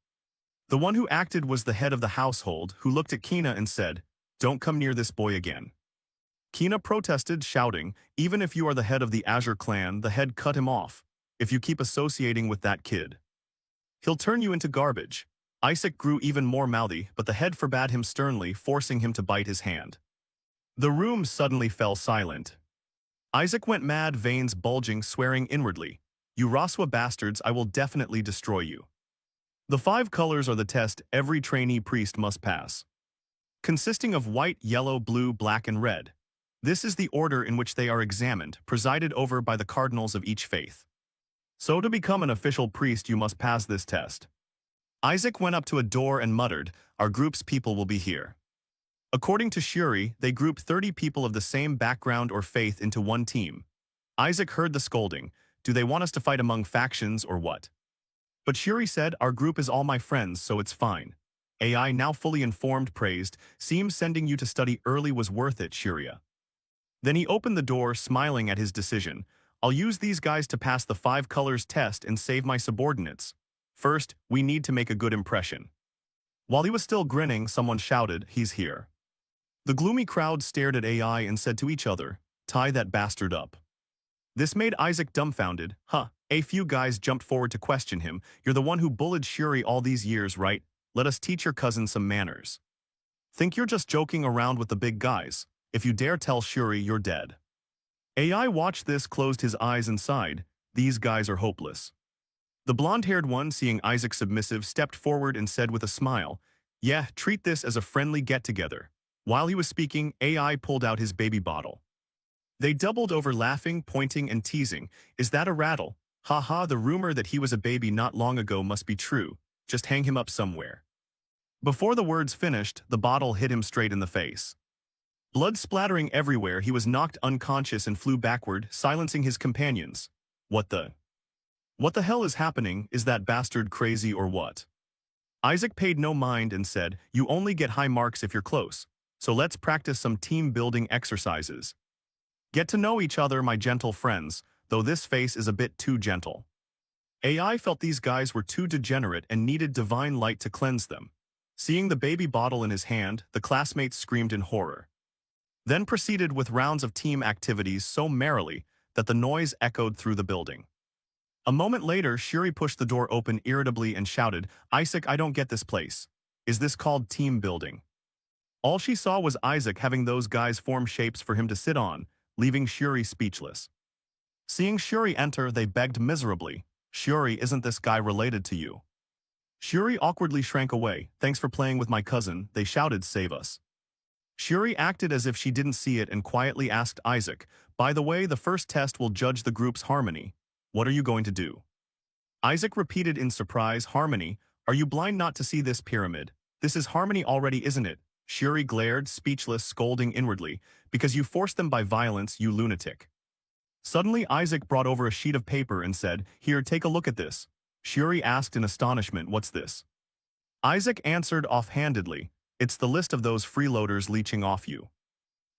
The one who acted was the head of the household, who looked at Kina and said, don't come near this boy again. Kina protested, shouting, even if you are the head of the Azure clan, the head cut him off. If you keep associating with that kid, he'll turn you into garbage. Isaac grew even more mouthy, but the head forbade him sternly, forcing him to bite his hand. The room suddenly fell silent. Isaac went mad, veins bulging, swearing inwardly, you Roswa bastards, I will definitely destroy you. The 5 colors are the test every trainee priest must pass. Consisting of white, yellow, blue, black, and red. This is the order in which they are examined, presided over by the cardinals of each faith. So to become an official priest you must pass this test. Isaac went up to a door and muttered, "Our group's people will be here." According to Shuri, they grouped 30 people of the same background or faith into one team. Isaac heard the scolding. Do they want us to fight among factions or what? But Shuri said, "Our group is all my friends, so it's fine." AI, now fully informed, praised, "Seems sending you to study early was worth it, Shiria." Then he opened the door, smiling at his decision. "I'll use these guys to pass the 5 colors test and save my subordinates. First, we need to make a good impression." While he was still grinning, someone shouted, "He's here." The gloomy crowd stared at AI and said to each other, "Tie that bastard up." This made Isaac dumbfounded. A few guys jumped forward to question him. "You're the one who bullied Shuri all these years, right? Let us teach your cousin some manners." "Think you're just joking around with the big guys? If you dare tell Shuri, you're dead." AI watched this, closed his eyes and sighed. These guys are hopeless. The blonde-haired one, seeing Isaac submissive, stepped forward and said with a smile, "Yeah, treat this as a friendly get-together." While he was speaking, AI pulled out his baby bottle. They doubled over, laughing, pointing, and teasing. "Is that a rattle? Ha, the rumor that he was a baby not long ago must be true. Just hang him up somewhere." Before the words finished, the bottle hit him straight in the face. Blood splattering everywhere, he was knocked unconscious and flew backward, silencing his companions. What the hell is happening? Is that bastard crazy or what?" Isaac paid no mind and said, "You only get high marks if you're close. So let's practice some team-building exercises. Get to know each other, my gentle friends, though this face is a bit too gentle." AI felt these guys were too degenerate and needed divine light to cleanse them. Seeing the baby bottle in his hand, the classmates screamed in horror. Then proceeded with rounds of team activities so merrily that the noise echoed through the building. A moment later, Shuri pushed the door open irritably and shouted, "Isaac, I don't get this place. Is this called team building?" All she saw was Isaac having those guys form shapes for him to sit on, leaving Shuri speechless. Seeing Shuri enter, they begged miserably, "Shuri, isn't this guy related to you?" Shuri awkwardly shrank away. "Thanks for playing with my cousin," they shouted, "save us." Shuri acted as if she didn't see it and quietly asked Isaac, "By the way, the first test will judge the group's harmony. What are you going to do?" Isaac repeated in surprise, "Harmony? Are you blind not to see this pyramid? This is harmony already, isn't it?" Shuri glared, speechless, scolding inwardly, "Because you forced them by violence, you lunatic." Suddenly Isaac brought over a sheet of paper and said, "Here, take a look at this." Shuri asked in astonishment, "What's this?" Isaac answered offhandedly, "It's the list of those freeloaders leeching off you.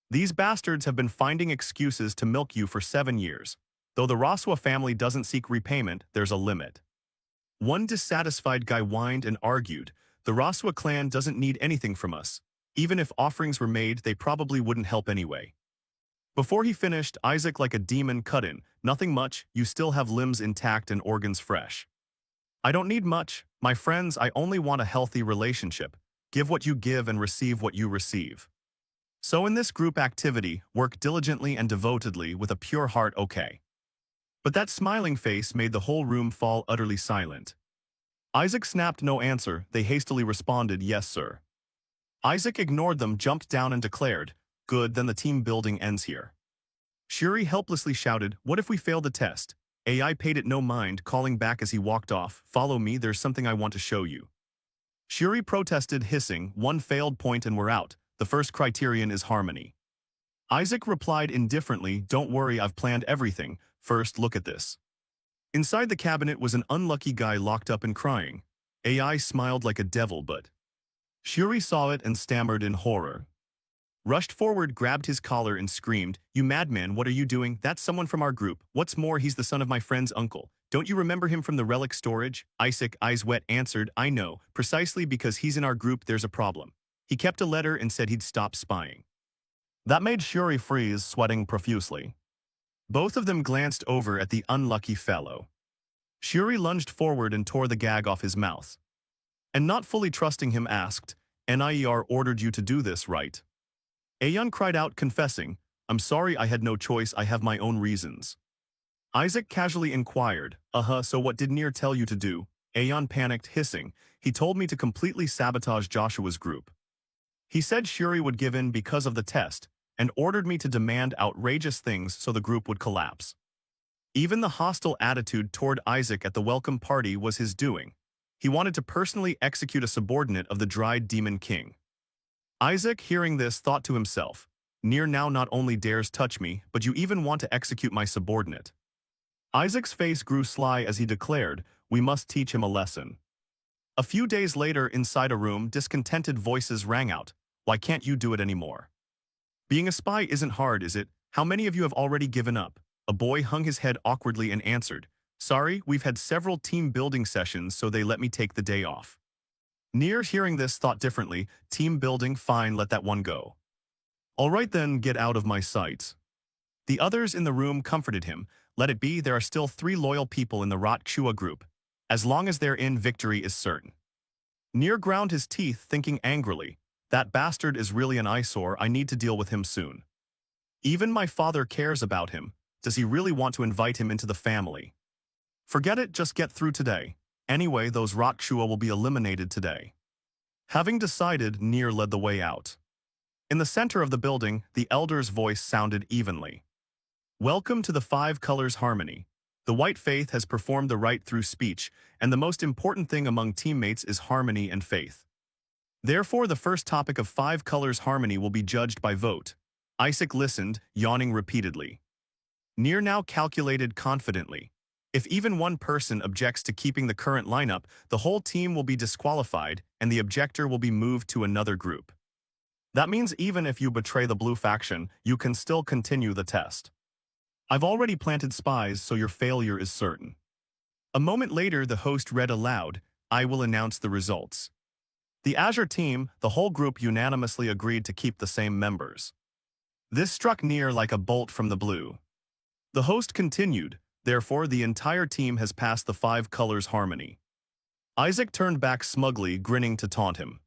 These bastards have been finding excuses to milk you for 7 years. Though the Raswa family doesn't seek repayment, there's a limit." One dissatisfied guy whined and argued, "The Raswa clan doesn't need anything from us. Even if offerings were made, they probably wouldn't help anyway." Before he finished, Isaac like a demon cut in, "Nothing much, you still have limbs intact and organs fresh. I don't need much, my friends, I only want a healthy relationship. Give what you give and receive what you receive. So in this group activity, work diligently and devotedly with a pure heart, okay?" But that smiling face made the whole room fall utterly silent. Isaac snapped no answer. They hastily responded, "Yes, sir." Isaac ignored them, jumped down and declared, "Good, then the team building ends here." Shuri helplessly shouted, "What if we fail the test?" AI paid it no mind, calling back as he walked off, "Follow me, there's something I want to show you." Shuri protested, hissing, "One failed point and we're out. The first criterion is harmony." Isaac replied indifferently, "Don't worry, I've planned everything. First, look at this." Inside the cabinet was an unlucky guy locked up and crying. AI smiled like a devil, but Shuri saw it and stammered in horror. Rushed forward, grabbed his collar and screamed, "You madman, what are you doing? That's someone from our group. What's more, he's the son of my friend's uncle. Don't you remember him from the relic storage?" Isaac, eyes wet, answered, "I know. Precisely because he's in our group, there's a problem. He kept a letter and said he'd stop spying." That made Shuri freeze, sweating profusely. Both of them glanced over at the unlucky fellow. Shuri lunged forward and tore the gag off his mouth. And not fully trusting him, asked, "NIER ordered you to do this, right?" Aeon cried out, confessing, "I'm sorry, I had no choice, I have my own reasons." Isaac casually inquired, So what did Nier tell you to do?" Aeon panicked, hissing, "He told me to completely sabotage Joshua's group. He said Shuri would give in because of the test, and ordered me to demand outrageous things so the group would collapse. Even the hostile attitude toward Isaac at the welcome party was his doing. He wanted to personally execute a subordinate of the dried demon king. Isaac, hearing this, thought to himself, Nier now not only dares touch me, but you even want to execute my subordinate. Isaac's face grew sly as he declared, we must teach him a lesson. A few days later, inside a room, discontented voices rang out, why can't you do it anymore? Being a spy isn't hard, is it? How many of you have already given up? A boy hung his head awkwardly and answered, sorry, we've had several team building sessions, so they let me take the day off. Nier, hearing this, thought differently, team building, fine, let that one go. All right then, get out of my sight. The others in the room comforted him, let it be, there are still 3 loyal people in the Rot-Chua group. As long as they're in, victory is certain. Nier ground his teeth, thinking angrily, that bastard is really an eyesore, I need to deal with him soon. Even my father cares about him, does he really want to invite him into the family? Forget it, just get through today. Anyway, those Rot-Chua will be eliminated today. Having decided, Nier led the way out. In the center of the building, the elder's voice sounded evenly. Welcome to the 5 Colors Harmony. The White Faith has performed the rite through speech, and the most important thing among teammates is harmony and faith. Therefore, the first topic of 5 Colors Harmony will be judged by vote. Isaac listened, yawning repeatedly. Nier now calculated confidently. If even one person objects to keeping the current lineup, the whole team will be disqualified, and the objector will be moved to another group. That means even if you betray the blue faction, you can still continue the test. I've already planted spies, so your failure is certain. A moment later, the host read aloud, I will announce the results. The Azure team, the whole group unanimously agreed to keep the same members. This struck Nier like a bolt from the blue. The host continued, therefore the entire team has passed the 5 Colors Harmony. Isaac turned back smugly, grinning to taunt him.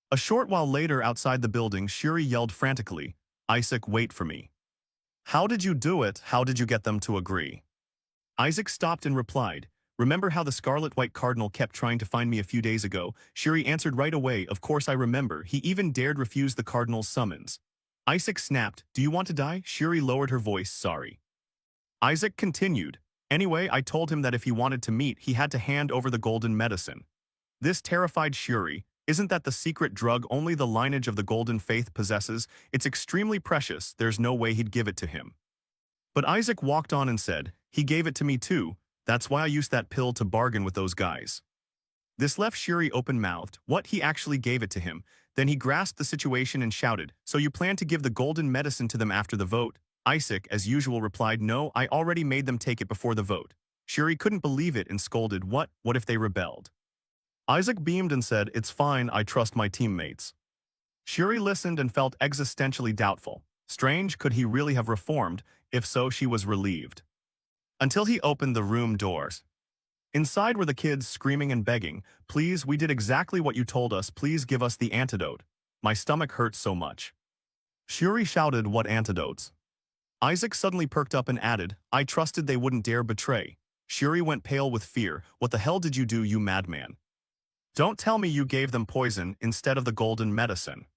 A short while later, outside the building, Shuri yelled frantically, Isaac, wait for me. How did you do it? How did you get them to agree? Isaac stopped and replied, remember how the Scarlet-White Cardinal kept trying to find me a few days ago? Shuri answered right away, of course I remember, he even dared refuse the Cardinal's summons. Isaac snapped, do you want to die? Shuri lowered her voice, sorry. Isaac continued, anyway, I told him that if he wanted to meet, he had to hand over the golden medicine. This terrified Shuri. Isn't that the secret drug only the lineage of the Golden Faith possesses? It's extremely precious, there's no way he'd give it to him. But Isaac walked on and said, he gave it to me too, that's why I used that pill to bargain with those guys. This left Shuri open-mouthed, what, he actually gave it to him? Then he grasped the situation and shouted, so you plan to give the golden medicine to them after the vote? Isaac, as usual, replied, no, I already made them take it before the vote. Shuri couldn't believe it and scolded, what if they rebelled? Isaac beamed and said, it's fine, I trust my teammates. Shuri listened and felt existentially doubtful. Strange, could he really have reformed? If so, she was relieved. Until he opened the room doors. Inside were the kids screaming and begging, please, we did exactly what you told us, please give us the antidote. My stomach hurts so much. Shuri shouted, what antidotes? Isaac suddenly perked up and added, I trusted they wouldn't dare betray. Shuri went pale with fear, what the hell did you do, you madman? Don't tell me you gave them poison instead of the golden medicine.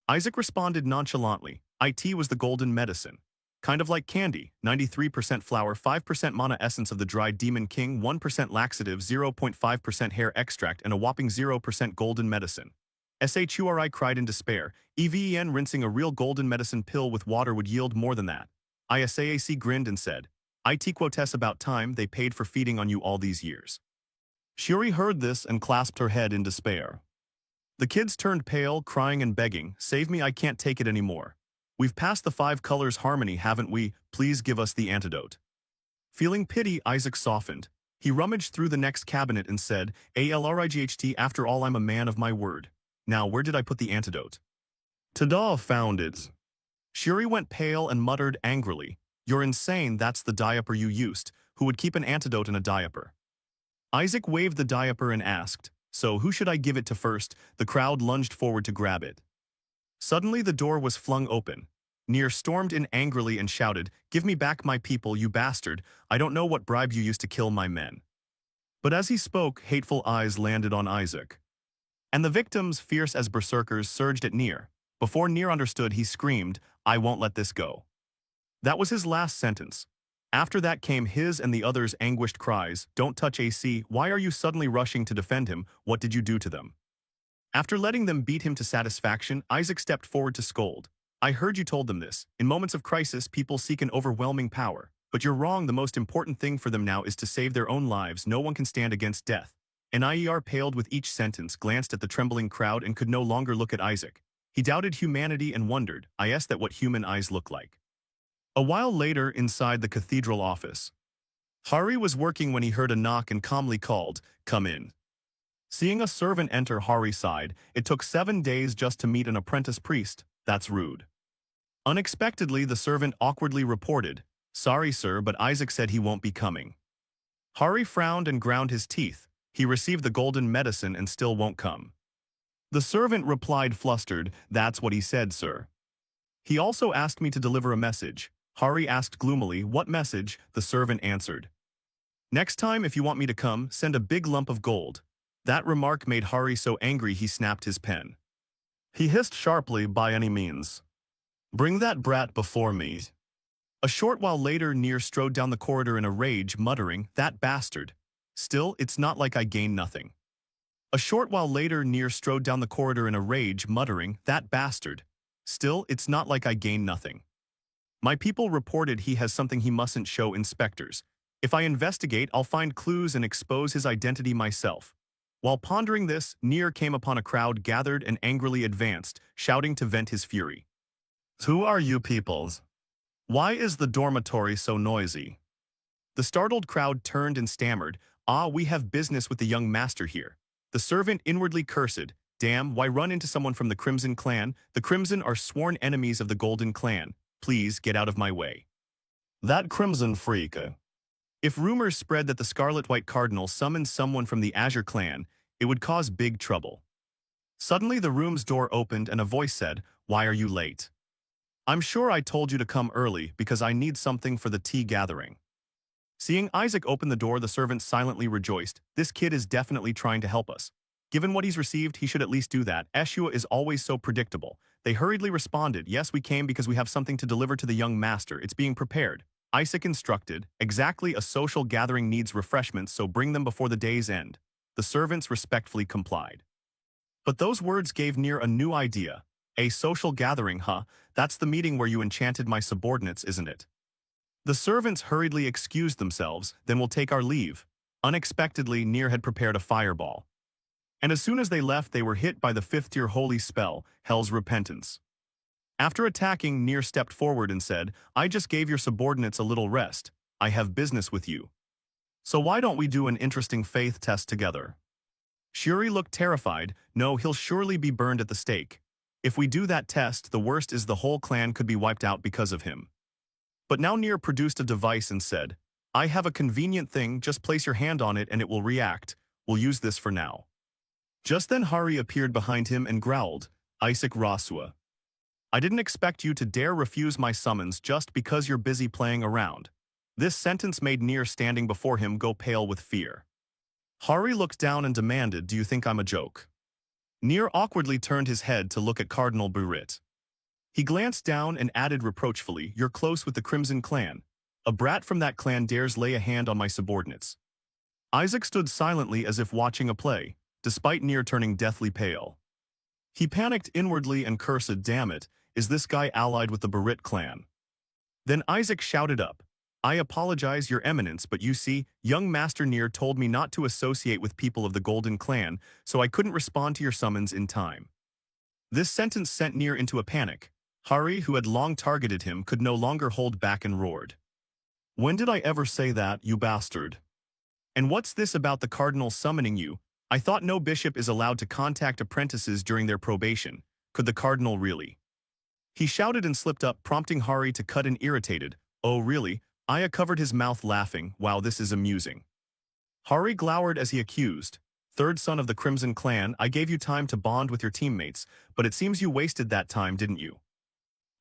Isaac responded nonchalantly, it was the golden medicine. Kind of like candy, 93% flour, 5% mana essence of the dried demon king, 1% laxative, 0.5% hair extract, and a whopping 0% golden medicine. Shuri cried in despair, even rinsing a real golden medicine pill with water would yield more than that. Isaac grinned and said, it quotes about time they paid for feeding on you all these years. Shuri heard this and clasped her head in despair. The kids turned pale, crying and begging, save me, I can't take it anymore. We've passed the 5 Colors Harmony, haven't we? Please give us the antidote. Feeling pity, Isaac softened. He rummaged through the next cabinet and said, Alright, after all I'm a man of my word. Now where did I put the antidote? Tada, found it. Shuri went pale and muttered angrily, you're insane, that's the diaper you used. Who would keep an antidote in a diaper? Isaac waved the diaper and asked, so who should I give it to first? The crowd lunged forward to grab it. Suddenly the door was flung open. Nier stormed in angrily and shouted, give me back my people, you bastard. I don't know what bribe you used to kill my men. But as he spoke, hateful eyes landed on Isaac. And the victims, fierce as berserkers, surged at Nier. Before Nier understood, he screamed, "I won't let this go." That was his last sentence. After that came his and the others' anguished cries, "Don't touch AC, why are you suddenly rushing to defend him, what did you do to them?" After letting them beat him to satisfaction, Isaac stepped forward to scold. "I heard you told them this. In moments of crisis, people seek an overwhelming power. But you're wrong, the most important thing for them now is to save their own lives. No one can stand against death." Nier paled with each sentence, glanced at the trembling crowd and could no longer look at Isaac. He doubted humanity and wondered, I asked that what human eyes look like. A while later, inside the cathedral office, Hari was working when he heard a knock and calmly called, "Come in." Seeing a servant enter, Hari sighed. It took 7 days just to meet an apprentice priest. That's rude. Unexpectedly, the servant awkwardly reported, "Sorry, sir, but Isaac said he won't be coming." Hari frowned and ground his teeth. He received the golden medicine and still won't come. The servant replied flustered, "That's what he said, sir." "He also asked me to deliver a message." Hari asked gloomily, "What message?" The servant answered, "Next time, if you want me to come, send a big lump of gold." That remark made Hari so angry he snapped his pen. He hissed sharply, "By any means. Bring that brat before me." A short while later, Nier strode down the corridor in a rage, muttering, "That bastard. Still, it's not like I gain nothing." A short while later, Nier strode down the corridor in a rage, muttering, "That bastard. Still, it's not like I gain nothing. My people reported he has something he mustn't show inspectors. If I investigate, I'll find clues and expose his identity myself." While pondering this, Nier came upon a crowd gathered and angrily advanced, shouting to vent his fury. "Who are you peoples? Why is the dormitory so noisy?" The startled crowd turned and stammered, we have business with the young master here." The servant inwardly cursed, "Damn, why run into someone from the Crimson Clan? The Crimson are sworn enemies of the Golden Clan. Please get out of my way." "That Crimson freak. If rumors spread that the Scarlet-White Cardinal summoned someone from the Azure Clan, it would cause big trouble." Suddenly the room's door opened and a voice said, "Why are you late?" "I'm sure I told you to come early because I need something for the tea gathering." Seeing Isaac open the door, the servant silently rejoiced. "This kid is definitely trying to help us. Given what he's received, he should at least do that. Eshua is always so predictable." They hurriedly responded, "Yes, we came because we have something to deliver to the young master. It's being prepared." Isaac instructed, "Exactly, a social gathering needs refreshments, so bring them before the day's end." The servants respectfully complied. But those words gave Nier a new idea. "A social gathering, huh? That's the meeting where you enchanted my subordinates, isn't it?" The servants hurriedly excused themselves, "Then we'll take our leave." Unexpectedly, Nier had prepared a fireball. And as soon as they left, they were hit by the 5th-tier holy spell, Hell's Repentance. After attacking, Nier stepped forward and said, "I just gave your subordinates a little rest. I have business with you. So why don't we do an interesting faith test together?" Shuri looked terrified. "No, he'll surely be burned at the stake. If we do that test, the worst is the whole clan could be wiped out because of him." But now Nier produced a device and said, "I have a convenient thing, just place your hand on it and it will react. We'll use this for now." Just then Hari appeared behind him and growled, "Isaac Rasua. I didn't expect you to dare refuse my summons just because you're busy playing around." This sentence made Nier standing before him go pale with fear. Hari looked down and demanded, "Do you think I'm a joke?" Nier awkwardly turned his head to look at Cardinal Burit. He glanced down and added reproachfully, "You're close with the Crimson Clan. A brat from that clan dares lay a hand on my subordinates." Isaac stood silently as if watching a play, despite Nier turning deathly pale. He panicked inwardly and cursed, "Damn it, is this guy allied with the Burit clan?" Then Isaac shouted up, "I apologize, Your Eminence, but you see, young Master Nier told me not to associate with people of the Golden Clan, so I couldn't respond to your summons in time." This sentence sent Nier into a panic. Hari, who had long targeted him, could no longer hold back and roared, "When did I ever say that, you bastard? And what's this about the Cardinal summoning you? I thought no bishop is allowed to contact apprentices during their probation. Could the Cardinal really?" He shouted and slipped up, prompting Hari to cut in irritated, "Oh really?" Aya covered his mouth laughing, "Wow, this is amusing." Hari glowered as he accused, "Third son of the Crimson Clan, I gave you time to bond with your teammates, but it seems you wasted that time, didn't you?"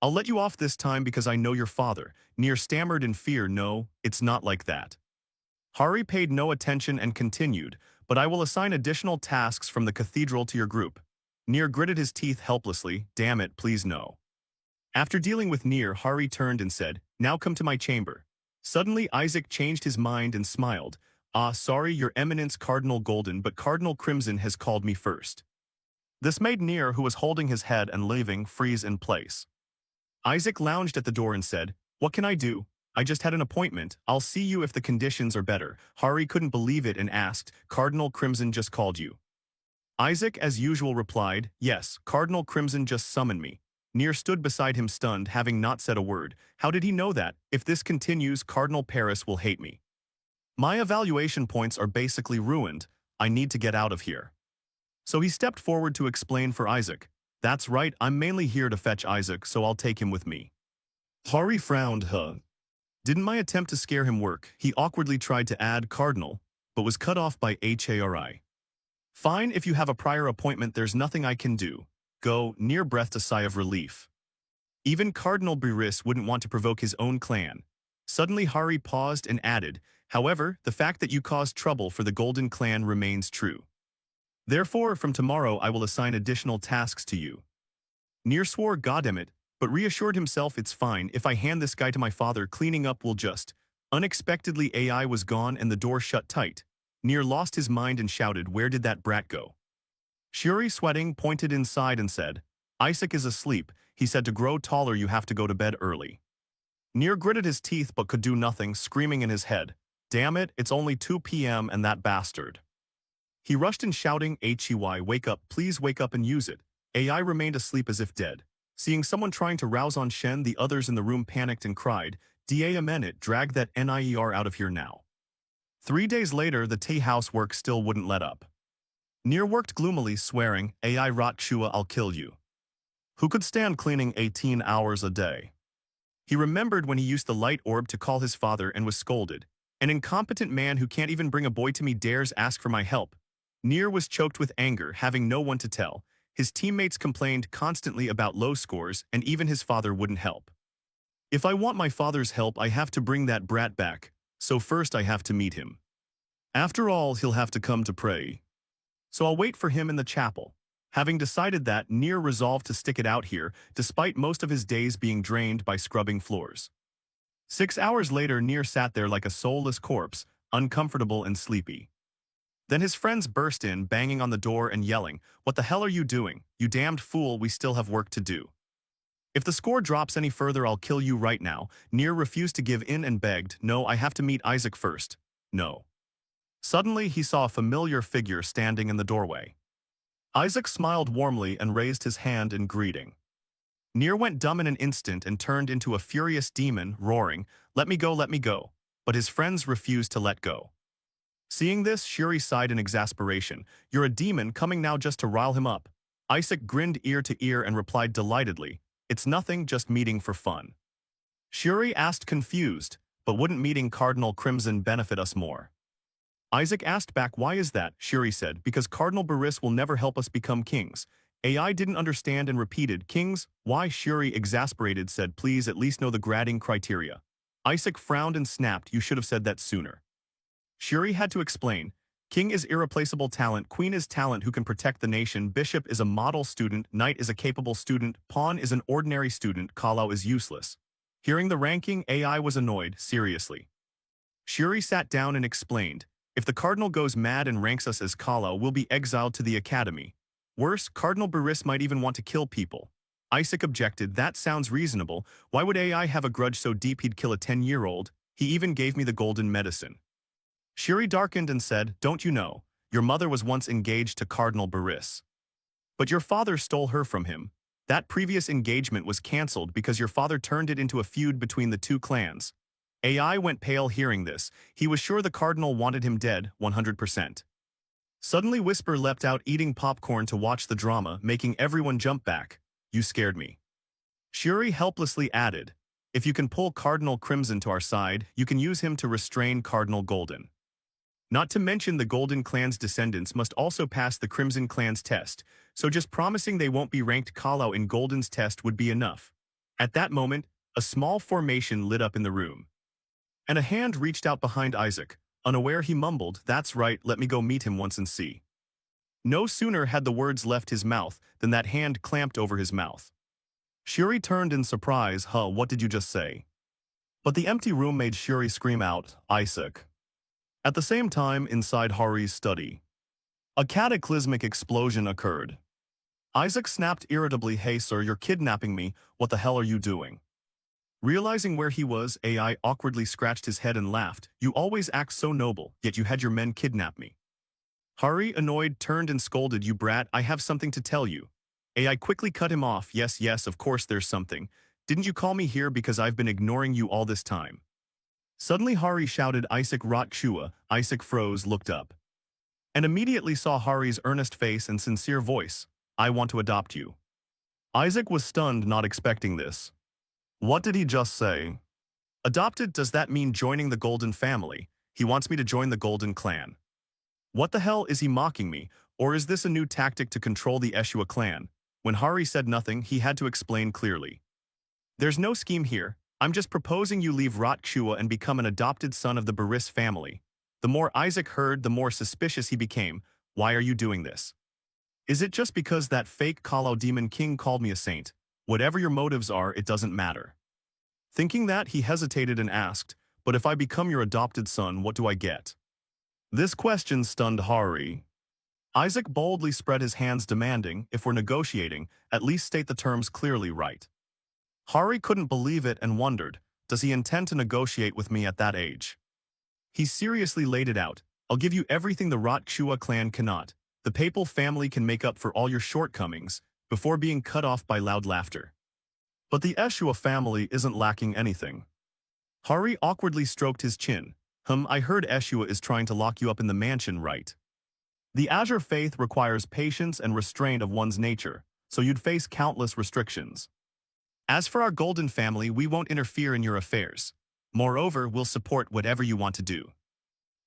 "I'll let you off this time because I know your father." Nier stammered in fear, "No, it's not like that." Hari paid no attention and continued, "But I will assign additional tasks from the cathedral to your group. Nier gritted his teeth helplessly. Damn it, please no. After dealing with Nier, Hari turned and said, now come to my chamber. Suddenly Isaac changed his mind and smiled. Ah, sorry, your eminence Cardinal Golden, but Cardinal Crimson has called me first. This made Nier, who was holding his head and leaving, freeze in place. Isaac lounged at the door and said, what can I do? I just had an appointment. I'll see you if the conditions are better. Hari couldn't believe it and asked, Cardinal Crimson just called you. Isaac, as usual, replied, yes, Cardinal Crimson just summoned me. Nier stood beside him stunned, having not said a word. How did he know that? If this continues, Cardinal Paris will hate me. My evaluation points are basically ruined. I need to get out of here. So he stepped forward to explain for Isaac. That's right, I'm mainly here to fetch Isaac, so I'll take him with me. Hari frowned, Didn't my attempt to scare him work? He awkwardly tried to add Cardinal, but was cut off by Hari. Fine, if you have a prior appointment, there's nothing I can do. Go. Nier breathed a sigh of relief. Even Cardinal Beris wouldn't want to provoke his own clan. Suddenly Hari paused and added, however, the fact that you caused trouble for the Golden Clan remains true. Therefore, from tomorrow I will assign additional tasks to you. Nier swore goddammit, but reassured himself it's fine if I hand this guy to my father, cleaning up will just. Unexpectedly AI was gone and the door shut tight. Nier lost his mind and shouted, where did that brat go? Shuri, sweating, pointed inside and said, Isaac is asleep. He said to grow taller you have to go to bed early. Nier gritted his teeth but could do nothing, screaming in his head, damn it, it's only 2 p.m. and that bastard. He rushed in shouting, Hey, wake up, please wake up and use it. AI remained asleep as if dead. Seeing someone trying to rouse on Shen, the others in the room panicked and cried, Da minute, drag that NIER out of here now. 3 days later, the tea house work still wouldn't let up. Nier worked gloomily, swearing, AI rot Shua, I'll kill you. Who could stand cleaning 18 hours a day? He remembered when he used the light orb to call his father and was scolded. An incompetent man who can't even bring a boy to me dares ask for my help. Nier was choked with anger, having no one to tell. His teammates complained constantly about low scores, and even his father wouldn't help. If I want my father's help, I have to bring that brat back, so first I have to meet him. After all, he'll have to come to pray. So I'll wait for him in the chapel. Having decided that, Nier resolved to stick it out here, despite most of his days being drained by scrubbing floors. 6 hours later, Nier sat there like a soulless corpse, uncomfortable and sleepy. Then his friends burst in, banging on the door and yelling, what the hell are you doing? You damned fool, we still have work to do. If the score drops any further, I'll kill you right now. Nier refused to give in and begged, no, I have to meet Isaac first. No. Suddenly, he saw a familiar figure standing in the doorway. Isaac smiled warmly and raised his hand in greeting. Nier went dumb in an instant and turned into a furious demon, roaring, let me go, but his friends refused to let go. Seeing this, Shuri sighed in exasperation, you're a demon coming now just to rile him up. Isaac grinned ear to ear and replied delightedly, it's nothing, just meeting for fun. Shuri asked confused, but wouldn't meeting Cardinal Crimson benefit us more? Isaac asked back, why is that? Shuri said, because Cardinal Beris will never help us become kings. AI didn't understand and repeated, kings? Why? Shuri, exasperated, said, please at least know the grading criteria. Isaac frowned and snapped, you should have said that sooner. Shuri had to explain, king is irreplaceable talent, queen is talent who can protect the nation, bishop is a model student, knight is a capable student, pawn is an ordinary student, Kalau is useless. Hearing the ranking, AI was annoyed, seriously. Shuri sat down and explained, if the cardinal goes mad and ranks us as Kalau, we'll be exiled to the academy. Worse, Cardinal Beris might even want to kill people. Isaac objected, that sounds reasonable, why would AI have a grudge so deep he'd kill a 10-year-old? He even gave me the golden medicine. Shuri darkened and said, don't you know, your mother was once engaged to Cardinal Beris. But your father stole her from him. That previous engagement was cancelled because your father turned it into a feud between the two clans. AI went pale hearing this. He was sure the cardinal wanted him dead, 100%. Suddenly Whisper leapt out eating popcorn to watch the drama, making everyone jump back. You scared me. Shuri helplessly added, if you can pull Cardinal Crimson to our side, you can use him to restrain Cardinal Golden. Not to mention the Golden Clan's descendants must also pass the Crimson Clan's test, so just promising they won't be ranked Kalau in Golden's test would be enough. At that moment, a small formation lit up in the room. And a hand reached out behind Isaac. Unaware, he mumbled, that's right, let me go meet him once and see. No sooner had the words left his mouth than that hand clamped over his mouth. Shuri turned in surprise. What did you just say? But the empty room made Shuri scream out, Isaac. At the same time, inside Hari's study, a cataclysmic explosion occurred. Isaac snapped irritably, Hey sir, you're kidnapping me, what the hell are you doing? Realizing where he was, AI awkwardly scratched his head and laughed, You always act so noble, yet you had your men kidnap me. Hari, annoyed, turned and scolded, You brat, I have something to tell you. AI quickly cut him off, Yes, of course there's something. Didn't you call me here because I've been ignoring you all this time? Suddenly Hari shouted, Isaac rot Shua. Isaac froze, looked up, and immediately saw Hari's earnest face and sincere voice. I want to adopt you. Isaac was stunned, not expecting this. What did he just say? Adopted, does that mean joining the Golden family? He wants me to join the Golden clan. What the hell, is he mocking me, or is this a new tactic to control the Eshua clan? When Hari said nothing, he had to explain clearly. There's no scheme here, I'm just proposing you leave Rot Shua and become an adopted son of the Baris family. The more Isaac heard, the more suspicious he became. Why are you doing this? Is it just because that fake Kalau Demon King called me a saint? Whatever your motives are, it doesn't matter. Thinking that, he hesitated and asked, But if I become your adopted son, what do I get? This question stunned Hari. Isaac boldly spread his hands, demanding, If we're negotiating, at least state the terms clearly, right? Hari couldn't believe it and wondered, Does he intend to negotiate with me at that age? He seriously laid it out, I'll give you everything the Rot Shua clan cannot. The papal family can make up for all your shortcomings, before being cut off by loud laughter. But the Eshua family isn't lacking anything. Hari awkwardly stroked his chin. I heard Eshua is trying to lock you up in the mansion, right? The Azure faith requires patience and restraint of one's nature, so you'd face countless restrictions. As for our Golden family, we won't interfere in your affairs. Moreover, we'll support whatever you want to do.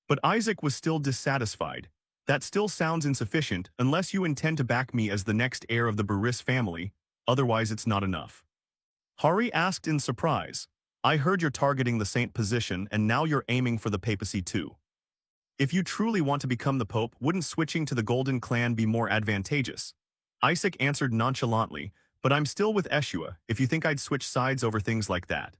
But Isaac was still dissatisfied. That still sounds insufficient unless you intend to back me as the next heir of the Baris family, otherwise it's not enough. Hari asked in surprise, I heard you're targeting the saint position and now you're aiming for the papacy too. If you truly want to become the pope, wouldn't switching to the Golden clan be more advantageous? Isaac answered nonchalantly, But I'm still with Eshua, if you think I'd switch sides over things like that.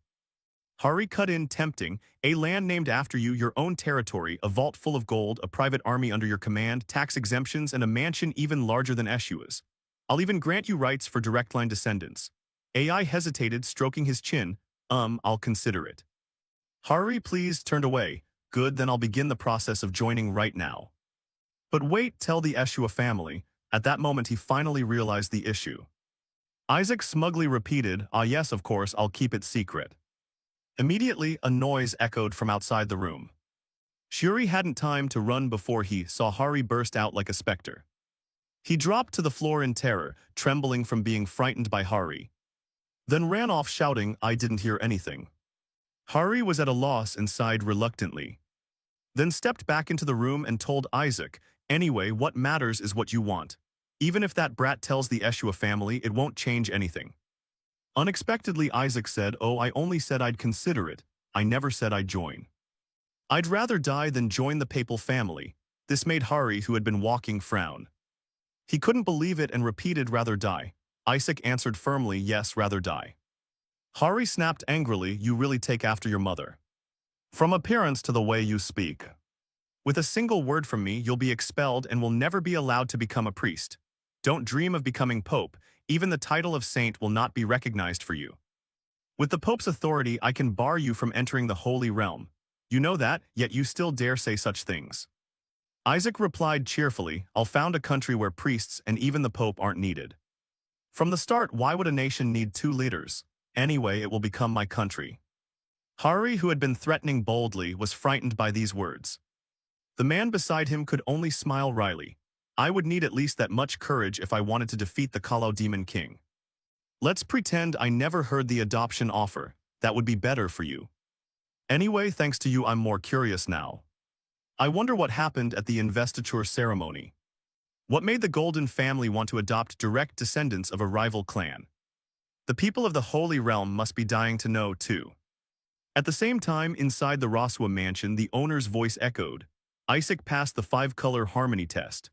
Hari cut in, tempting, A land named after you, your own territory, a vault full of gold, a private army under your command, tax exemptions, and a mansion even larger than Eshua's. I'll even grant you rights for direct line descendants. AI hesitated, stroking his chin. I'll consider it. Hari, please, turned away. Good, then I'll begin the process of joining right now. But wait, tell the Eshua family. At that moment he finally realized the issue. Isaac smugly repeated, Yes, of course, I'll keep it secret. Immediately, a noise echoed from outside the room. Shuri hadn't time to run before he saw Hari burst out like a specter. He dropped to the floor in terror, trembling from being frightened by Hari. Then ran off shouting, I didn't hear anything. Hari was at a loss and sighed reluctantly. Then stepped back into the room and told Isaac, Anyway, what matters is what you want. Even if that brat tells the Eshua family, it won't change anything. Unexpectedly, Isaac said, I only said I'd consider it. I never said I'd join. I'd rather die than join the papal family. This made Hari, who had been walking, frown. He couldn't believe it and repeated, Rather die. Isaac answered firmly, Yes, rather die. Hari snapped angrily, You really take after your mother. From appearance to the way you speak. With a single word from me, you'll be expelled and will never be allowed to become a priest. Don't dream of becoming pope. Even the title of saint will not be recognized for you. With the Pope's authority, I can bar you from entering the Holy Realm. You know that, yet you still dare say such things. Isaac replied cheerfully, I'll found a country where priests and even the Pope aren't needed. From the start, why would a nation need 2 leaders? Anyway, it will become my country. Hari, who had been threatening boldly, was frightened by these words. The man beside him could only smile wryly. I would need at least that much courage if I wanted to defeat the Kalau Demon King. Let's pretend I never heard the adoption offer. That would be better for you. Anyway, thanks to you, I'm more curious now. I wonder what happened at the investiture ceremony. What made the Golden family want to adopt direct descendants of a rival clan? The people of the Holy Realm must be dying to know, too. At the same time, inside the Roswa mansion, the owner's voice echoed. Isaac passed the 5-color harmony test.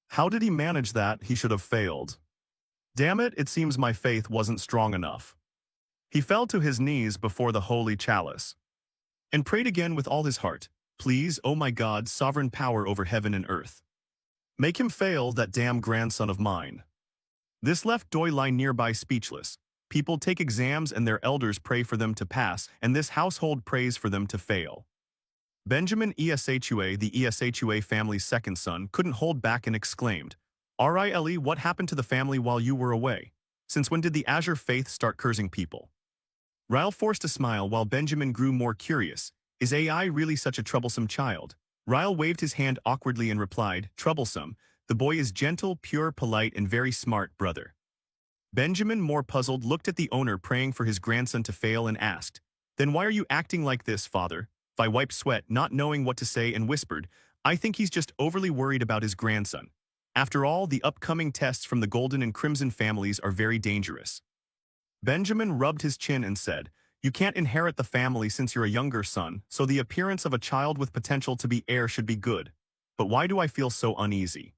How did he manage that? He should have failed. Damn it, it seems my faith wasn't strong enough. He fell to his knees before the holy chalice and prayed again with all his heart. Please, oh my God, sovereign power over heaven and earth. Make him fail, that damn grandson of mine. This left Doi Lai nearby speechless. People take exams and their elders pray for them to pass, and this household prays for them to fail. Benjamin Eshua, the Eshua family's second son, couldn't hold back and exclaimed, Rile, what happened to the family while you were away? Since when did the Azure faith start cursing people? Ryle forced a smile while Benjamin grew more curious. Is AI really such a troublesome child? Ryle waved his hand awkwardly and replied, troublesome. The boy is gentle, pure, polite, and very smart, brother. Benjamin, more puzzled, looked at the owner praying for his grandson to fail and asked, then why are you acting like this, father? Vi wiped sweat, not knowing what to say, and whispered, I think he's just overly worried about his grandson. After all, the upcoming tests from the Golden and Crimson families are very dangerous. Benjamin rubbed his chin and said, you can't inherit the family since you're a younger son, so the appearance of a child with potential to be heir should be good. But why do I feel so uneasy?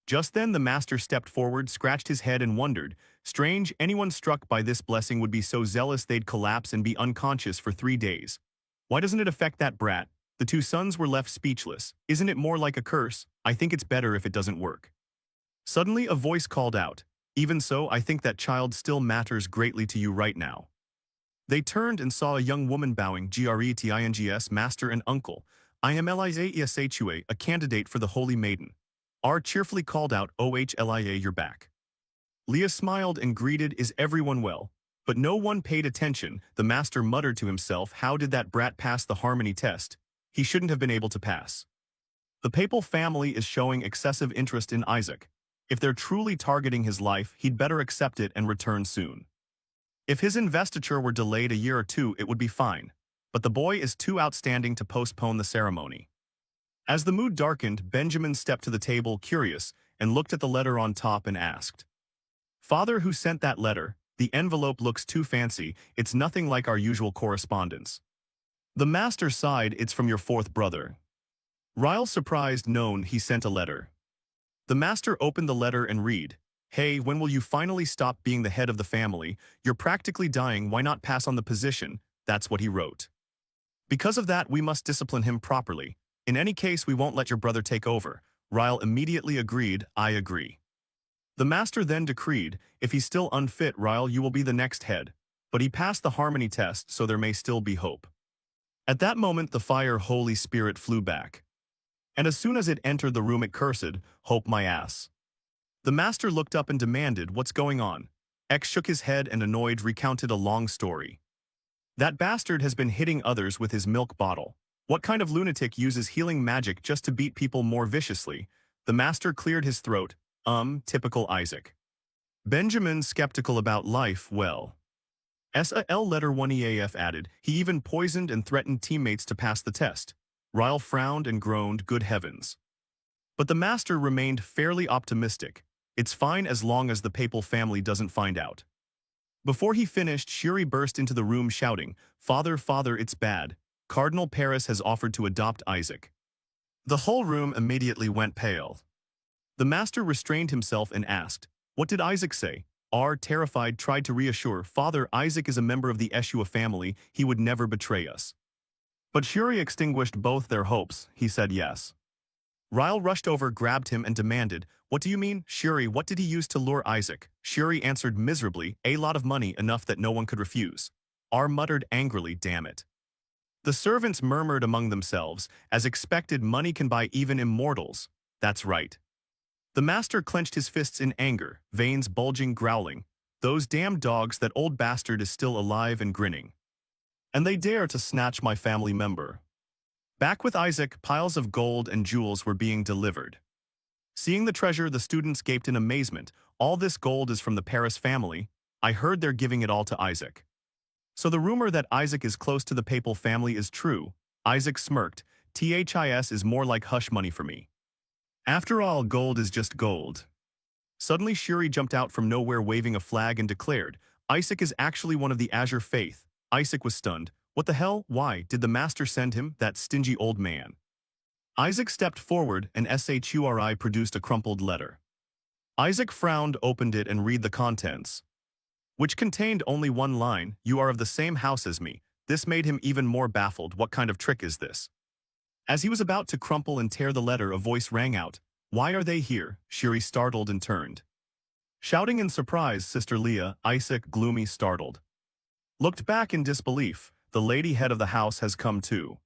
Just then the master stepped forward, scratched his head and wondered, strange, anyone struck by this blessing would be so zealous they'd collapse and be unconscious for 3 days. Why doesn't it affect that brat? The two sons were left speechless. Isn't it more like a curse? I think it's better if it doesn't work. Suddenly a voice called out, even so, I think that child still matters greatly to you right now. They turned and saw a young woman bowing, Gretings, master and uncle. I am Eliza Eshua, a candidate for the Holy Maiden. R cheerfully called out, Ohlia, you're back. Leah smiled and greeted, is everyone well? But no one paid attention. The master muttered to himself, how did that brat pass the harmony test? He shouldn't have been able to pass. The papal family is showing excessive interest in Isaac. If they're truly targeting his life, he'd better accept it and return soon. If his investiture were delayed a year or two, it would be fine. But the boy is too outstanding to postpone the ceremony. As the mood darkened, Benjamin stepped to the table, curious, and looked at the letter on top and asked, Father, who sent that letter? The envelope looks too fancy. It's nothing like our usual correspondence. The master sighed, it's from your fourth brother. Ryle surprised, known he sent a letter. The master opened the letter and read, hey, when will you finally stop being the head of the family? You're practically dying, why not pass on the position? That's what he wrote. Because of that, we must discipline him properly. In any case, we won't let your brother take over. Ryle immediately agreed, I agree. The master then decreed, if he's still unfit, Ryle, you will be the next head. But he passed the harmony test, so there may still be hope. At that moment, the fire Holy Spirit flew back. And as soon as it entered the room, it cursed, hope my ass. The master looked up and demanded, what's going on? X shook his head and annoyed recounted a long story. That bastard has been hitting others with his milk bottle. What kind of lunatic uses healing magic just to beat people more viciously? The master cleared his throat. Typical Isaac. Benjamin, skeptical about life, well. SAL letter 1EAF added, he even poisoned and threatened teammates to pass the test. Ryle frowned and groaned, good heavens. But the master remained fairly optimistic. It's fine as long as the papal family doesn't find out. Before he finished, Shuri burst into the room shouting, Father, Father, it's bad. Cardinal Paris has offered to adopt Isaac. The whole room immediately went pale. The master restrained himself and asked, what did Isaac say? R, terrified, tried to reassure, Father, Isaac is a member of the Eshua family, he would never betray us. But Shuri extinguished both their hopes. He said yes. Ryle rushed over, grabbed him, and demanded, what do you mean? Shuri, what did he use to lure Isaac? Shuri answered miserably, a lot of money, enough that no one could refuse. R muttered angrily, damn it. The servants murmured among themselves, as expected, money can buy even immortals. That's right. The master clenched his fists in anger, veins bulging, growling, those damn dogs, that old bastard is still alive and grinning. And they dare to snatch my family member. Back with Isaac, piles of gold and jewels were being delivered. Seeing the treasure, the students gaped in amazement. All this gold is from the Paris family. I heard they're giving it all to Isaac. So the rumor that Isaac is close to the papal family is true. Isaac smirked. THIS is more like hush money for me. After all, gold is just gold. Suddenly Shuri jumped out from nowhere waving a flag and declared, Isaac is actually one of the Azure faith. Isaac was stunned. What the hell? Why did the master send him, that stingy old man? Isaac stepped forward and SHURI produced a crumpled letter. Isaac frowned, opened it and read the contents, which contained only one line, "You are of the same house as me." This made him even more baffled. What kind of trick is this? As he was about to crumple and tear the letter, a voice rang out. "Why are they here?" Shuri startled and turned, shouting in surprise. Sister Leah. Isaac, gloomy, startled, looked back in disbelief. The lady head of the house has come too.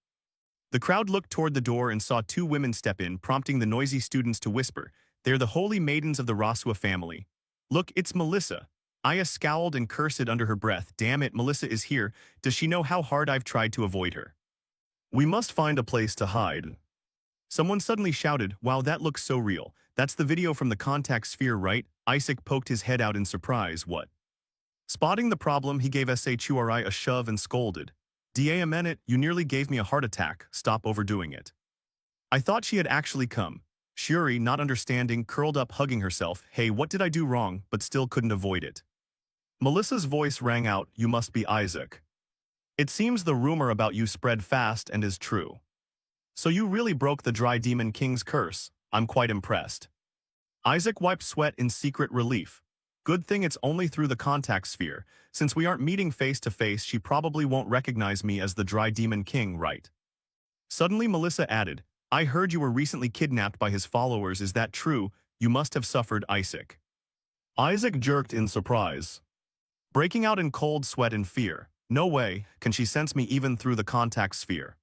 The crowd looked toward the door and saw two women step in, prompting the noisy students to whisper, "They're the holy maidens of the Rasua family. Look, it's Melissa." Aya scowled and cursed under her breath. "Damn it, Melissa is here. Does she know how hard I've tried to avoid her? We must find a place to hide." Someone suddenly shouted, "Wow, that looks so real. That's the video from the contact sphere, right?" Isaac poked his head out in surprise. "What?" Spotting the problem, he gave SHURI a shove and scolded, "Damn it, you nearly gave me a heart attack. Stop overdoing it." I thought she had actually come. Shuri, not understanding, curled up hugging herself. "Hey, what did I do wrong?" but still couldn't avoid it. Melissa's voice rang out, "You must be Isaac. It seems the rumor about you spread fast and is true. So you really broke the Dry Demon King's curse. I'm quite impressed." Isaac wiped sweat in secret relief. Good thing it's only through the contact sphere. Since we aren't meeting face to face, she probably won't recognize me as the Dry Demon King, right? Suddenly Melissa added, "I heard you were recently kidnapped by his followers. Is that true? You must have suffered." Isaac jerked in surprise, breaking out in cold sweat and fear. "No way, can she sense me even through the contact sphere?"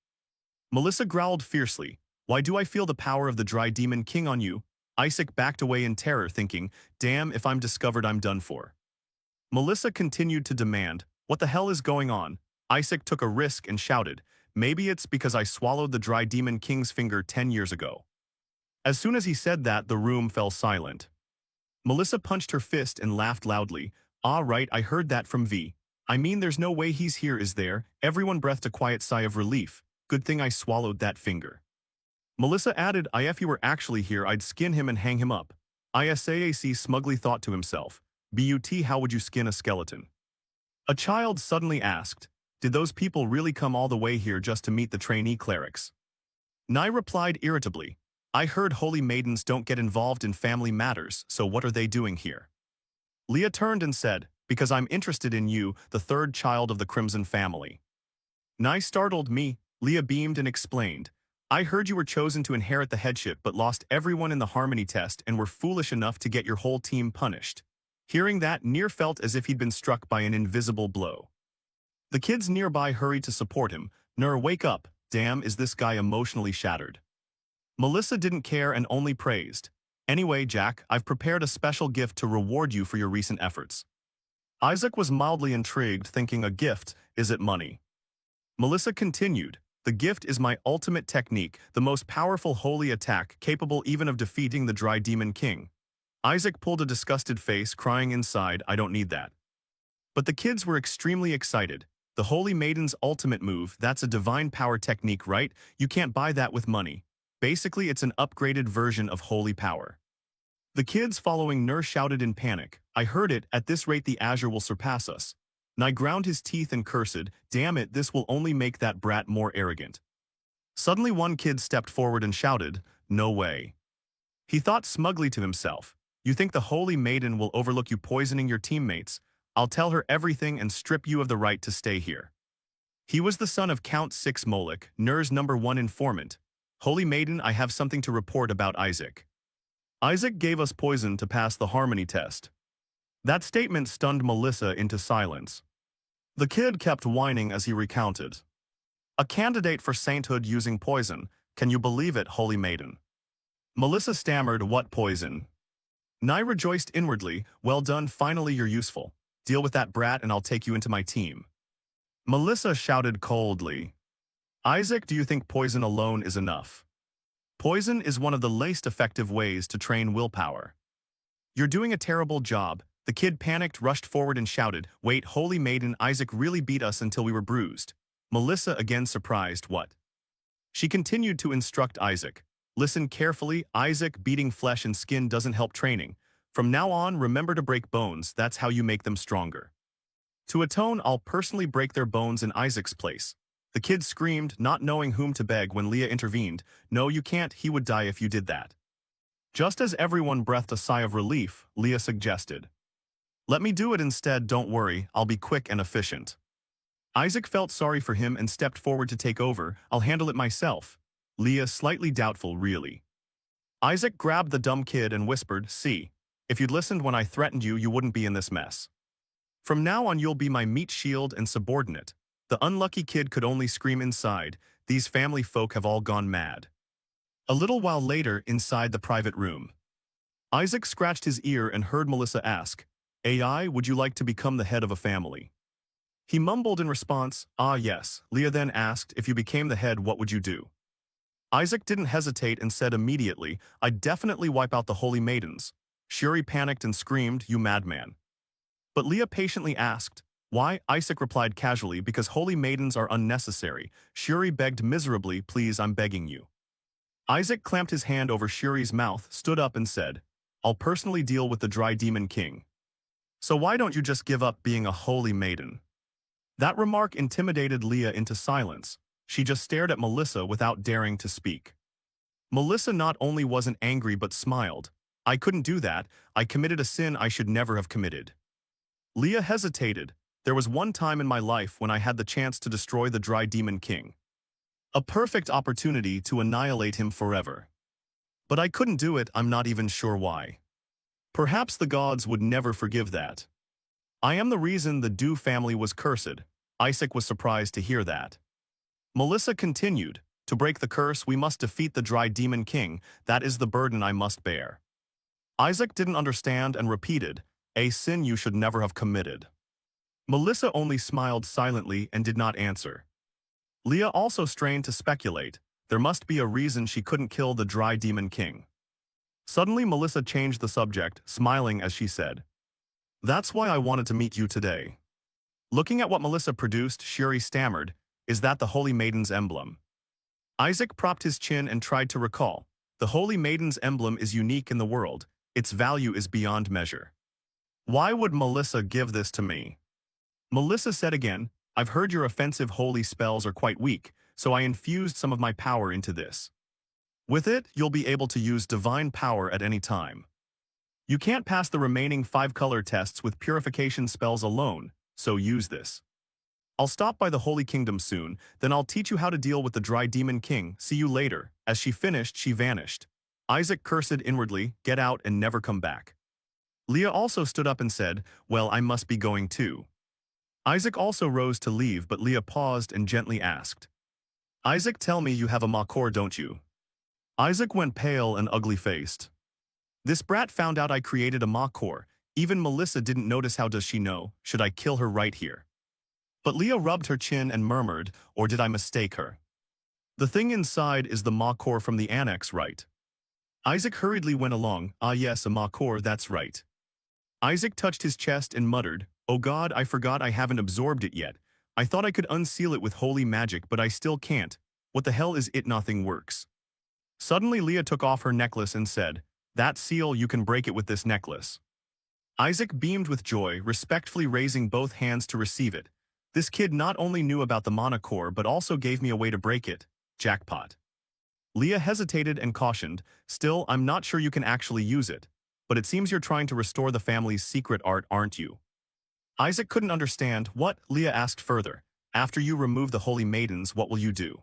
Melissa growled fiercely, "Why do I feel the power of the Dry Demon King on you?" Isaac backed away in terror, thinking, "Damn, if I'm discovered, I'm done for." Melissa continued to demand, "What the hell is going on?" Isaac took a risk and shouted, "Maybe it's because I swallowed the Dry Demon King's finger 10 years ago." As soon as he said that, the room fell silent. Melissa punched her fist and laughed loudly. "Ah, right, I heard that from V. I mean, there's no way he's here, is there?" Everyone breathed a quiet sigh of relief. "Good thing I swallowed that finger." Melissa added, "If he were actually here, I'd skin him and hang him up." Isaac smugly thought to himself, "But how would you skin a skeleton?" A child suddenly asked, "Did those people really come all the way here just to meet the trainee clerics?" Nai replied irritably, "I heard holy maidens don't get involved in family matters, so what are they doing here?" Leah turned and said, "Because I'm interested in you, the third child of the Crimson family." Nai startled me. Leah beamed and explained, "I heard you were chosen to inherit the headship but lost everyone in the harmony test and were foolish enough to get your whole team punished." Hearing that, Nier felt as if he'd been struck by an invisible blow. The kids nearby hurried to support him. "Nur, wake up. Damn, is this guy emotionally shattered?" Melissa didn't care and only praised, "Anyway, Jack, I've prepared a special gift to reward you for your recent efforts." Isaac was mildly intrigued, thinking, "A gift? Is it money?" Melissa continued, "The gift is my ultimate technique, the most powerful holy attack capable even of defeating the Dry Demon King." Isaac pulled a disgusted face, crying inside, "I don't need that." But the kids were extremely excited. "The Holy Maiden's ultimate move, that's a divine power technique, right? You can't buy that with money. Basically, it's an upgraded version of holy power." The kids following Nur shouted in panic, "I heard it, at this rate the Azure will surpass us." Nai ground his teeth and cursed, "Damn it, this will only make that brat more arrogant." Suddenly one kid stepped forward and shouted, "No way." He thought smugly to himself, "You think the Holy Maiden will overlook you poisoning your teammates? I'll tell her everything and strip you of the right to stay here." He was the son of Count Six Molech, Nur's #1 informant. "Holy Maiden, I have something to report about Isaac. Isaac gave us poison to pass the harmony test." That statement stunned Melissa into silence. The kid kept whining as he recounted, "A candidate for sainthood using poison. Can you believe it, Holy Maiden?" Melissa stammered, "What poison?" Nai rejoiced inwardly, "Well done, finally you're useful. Deal with that brat and I'll take you into my team." Melissa shouted coldly, "Isaac, do you think poison alone is enough? Poison is one of the least effective ways to train willpower. You're doing a terrible job." The kid panicked, rushed forward and shouted, "Wait, Holy Maiden, Isaac really beat us until we were bruised." Melissa again surprised, "What?" She continued to instruct Isaac, "Listen carefully, Isaac, beating flesh and skin doesn't help training. From now on, remember to break bones, that's how you make them stronger. To atone, I'll personally break their bones in Isaac's place. The kid screamed, not knowing whom to beg when Leah intervened. No, you can't, he would die if you did that. Just as everyone breathed a sigh of relief, Leah suggested, let me do it instead, don't worry, I'll be quick and efficient. Isaac felt sorry for him and stepped forward to take over. I'll handle it myself. Leah slightly doubtful, really. Isaac grabbed the dumb kid and whispered, see, if you'd listened when I threatened you, you wouldn't be in this mess. From now on you'll be my meat shield and subordinate. The unlucky kid could only scream inside. These family folk have all gone mad. A little while later, inside the private room, Isaac scratched his ear and heard Melissa ask, AI, would you like to become the head of a family? He mumbled in response, ah yes. Leah then asked, if you became the head, what would you do? Isaac didn't hesitate and said immediately, I'd definitely wipe out the holy maidens. Shuri panicked and screamed, you madman. But Leah patiently asked, why? Isaac replied casually, because holy maidens are unnecessary. Shuri begged miserably, please, I'm begging you. Isaac clamped his hand over Shuri's mouth, stood up and said, I'll personally deal with the dry demon king. So why don't you just give up being a holy maiden? That remark intimidated Leah into silence. She just stared at Melissa without daring to speak. Melissa not only wasn't angry but smiled. I couldn't do that. I committed a sin I should never have committed. Leah hesitated. There was one time in my life when I had the chance to destroy the dry demon king. A perfect opportunity to annihilate him forever. But I couldn't do it, I'm not even sure why. Perhaps the gods would never forgive that. I am the reason the Dew family was cursed. Isaac was surprised to hear that. Melissa continued, to break the curse we must defeat the dry demon king, that is the burden I must bear. Isaac didn't understand and repeated, a sin you should never have committed. Melissa only smiled silently and did not answer. Leah also strained to speculate, there must be a reason she couldn't kill the dry demon king. Suddenly Melissa changed the subject, smiling as she said, that's why I wanted to meet you today. Looking at what Melissa produced, Shuri stammered, is that the Holy Maiden's emblem? Isaac propped his chin and tried to recall. The Holy Maiden's emblem is unique in the world. Its value is beyond measure. Why would Melissa give this to me? Melissa said again, I've heard your offensive holy spells are quite weak, so I infused some of my power into this. With it, you'll be able to use divine power at any time. You can't pass the remaining 5 color tests with purification spells alone, so use this. I'll stop by the Holy Kingdom soon, then I'll teach you how to deal with the dry demon king. See you later. As she finished, she vanished. Isaac cursed inwardly, get out and never come back. Leah also stood up and said, well, I must be going too. Isaac also rose to leave, but Leah paused and gently asked, Isaac, tell me you have a makor, don't you? Isaac went pale and ugly-faced. This brat found out I created a makor. Even Melissa didn't notice. How does she know? Should I kill her right here? But Leah rubbed her chin and murmured, or did I mistake her? The thing inside is the makor from the annex, right? Isaac hurriedly went along, ah yes, a makor, that's right. Isaac touched his chest and muttered, oh God, I forgot I haven't absorbed it yet. I thought I could unseal it with holy magic, but I still can't. What the hell is it? Nothing works. Suddenly Leah took off her necklace and said, that seal, you can break it with this necklace. Isaac beamed with joy, respectfully raising both hands to receive it. This kid not only knew about the manhwa but also gave me a way to break it. Jackpot. Leah hesitated and cautioned, still, I'm not sure you can actually use it, but it seems you're trying to restore the family's secret art, aren't you? Isaac couldn't understand. What? Leah asked further. After you remove the holy maidens, what will you do?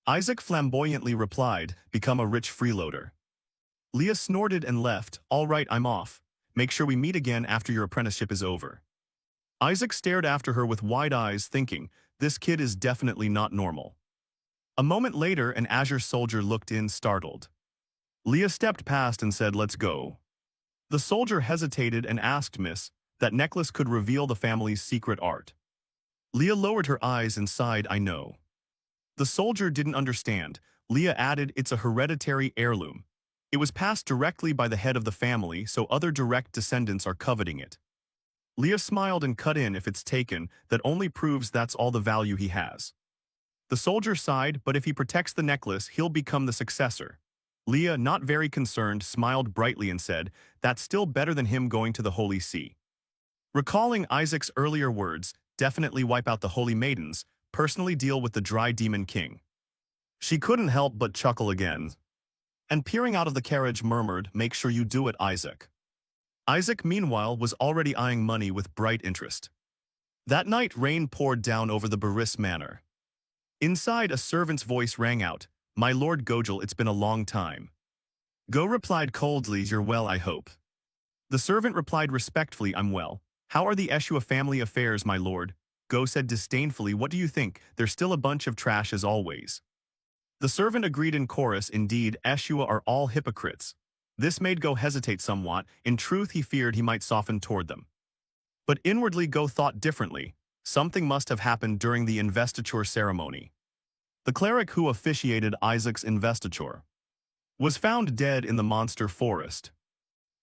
Isaac flamboyantly replied, become a rich freeloader. Leah snorted and left. All right, I'm off. Make sure we meet again after your apprenticeship is over. Isaac stared after her with wide eyes, thinking, this kid is definitely not normal. A moment later, an Azure soldier looked in, startled. Leah stepped past and said, let's go. The soldier hesitated and asked, Miss, that necklace could reveal the family's secret art. Leah lowered her eyes and sighed, I know. The soldier didn't understand. Leah added, it's a hereditary heirloom. It was passed directly by the head of the family, so other direct descendants are coveting it. Leah smiled and cut in, if it's taken, that only proves that's all the value he has. The soldier sighed, but if he protects the necklace, he'll become the successor. Leah, not very concerned, smiled brightly and said, that's still better than him going to the Holy See. Recalling Isaac's earlier words, definitely wipe out the holy maidens, personally deal with the dry demon king. She couldn't help but chuckle again, and peering out of the carriage murmured, "Make sure you do it, Isaac." Isaac, meanwhile, was already eyeing money with bright interest. That night, rain poured down over the Baris manor. Inside, a servant's voice rang out, "My lord Gojal, it's been a long time." Go replied coldly, "You're well, I hope." The servant replied respectfully, "I'm well. How are the Eshua family affairs, my lord?" Go said disdainfully, "What do you think? They're still a bunch of trash as always." The servant agreed in chorus, "Indeed, Eshua are all hypocrites." This made Go hesitate somewhat. In truth, he feared he might soften toward them. But inwardly, Go thought differently. Something must have happened during the investiture ceremony. The cleric who officiated Isaac's investiture was found dead in the monster forest.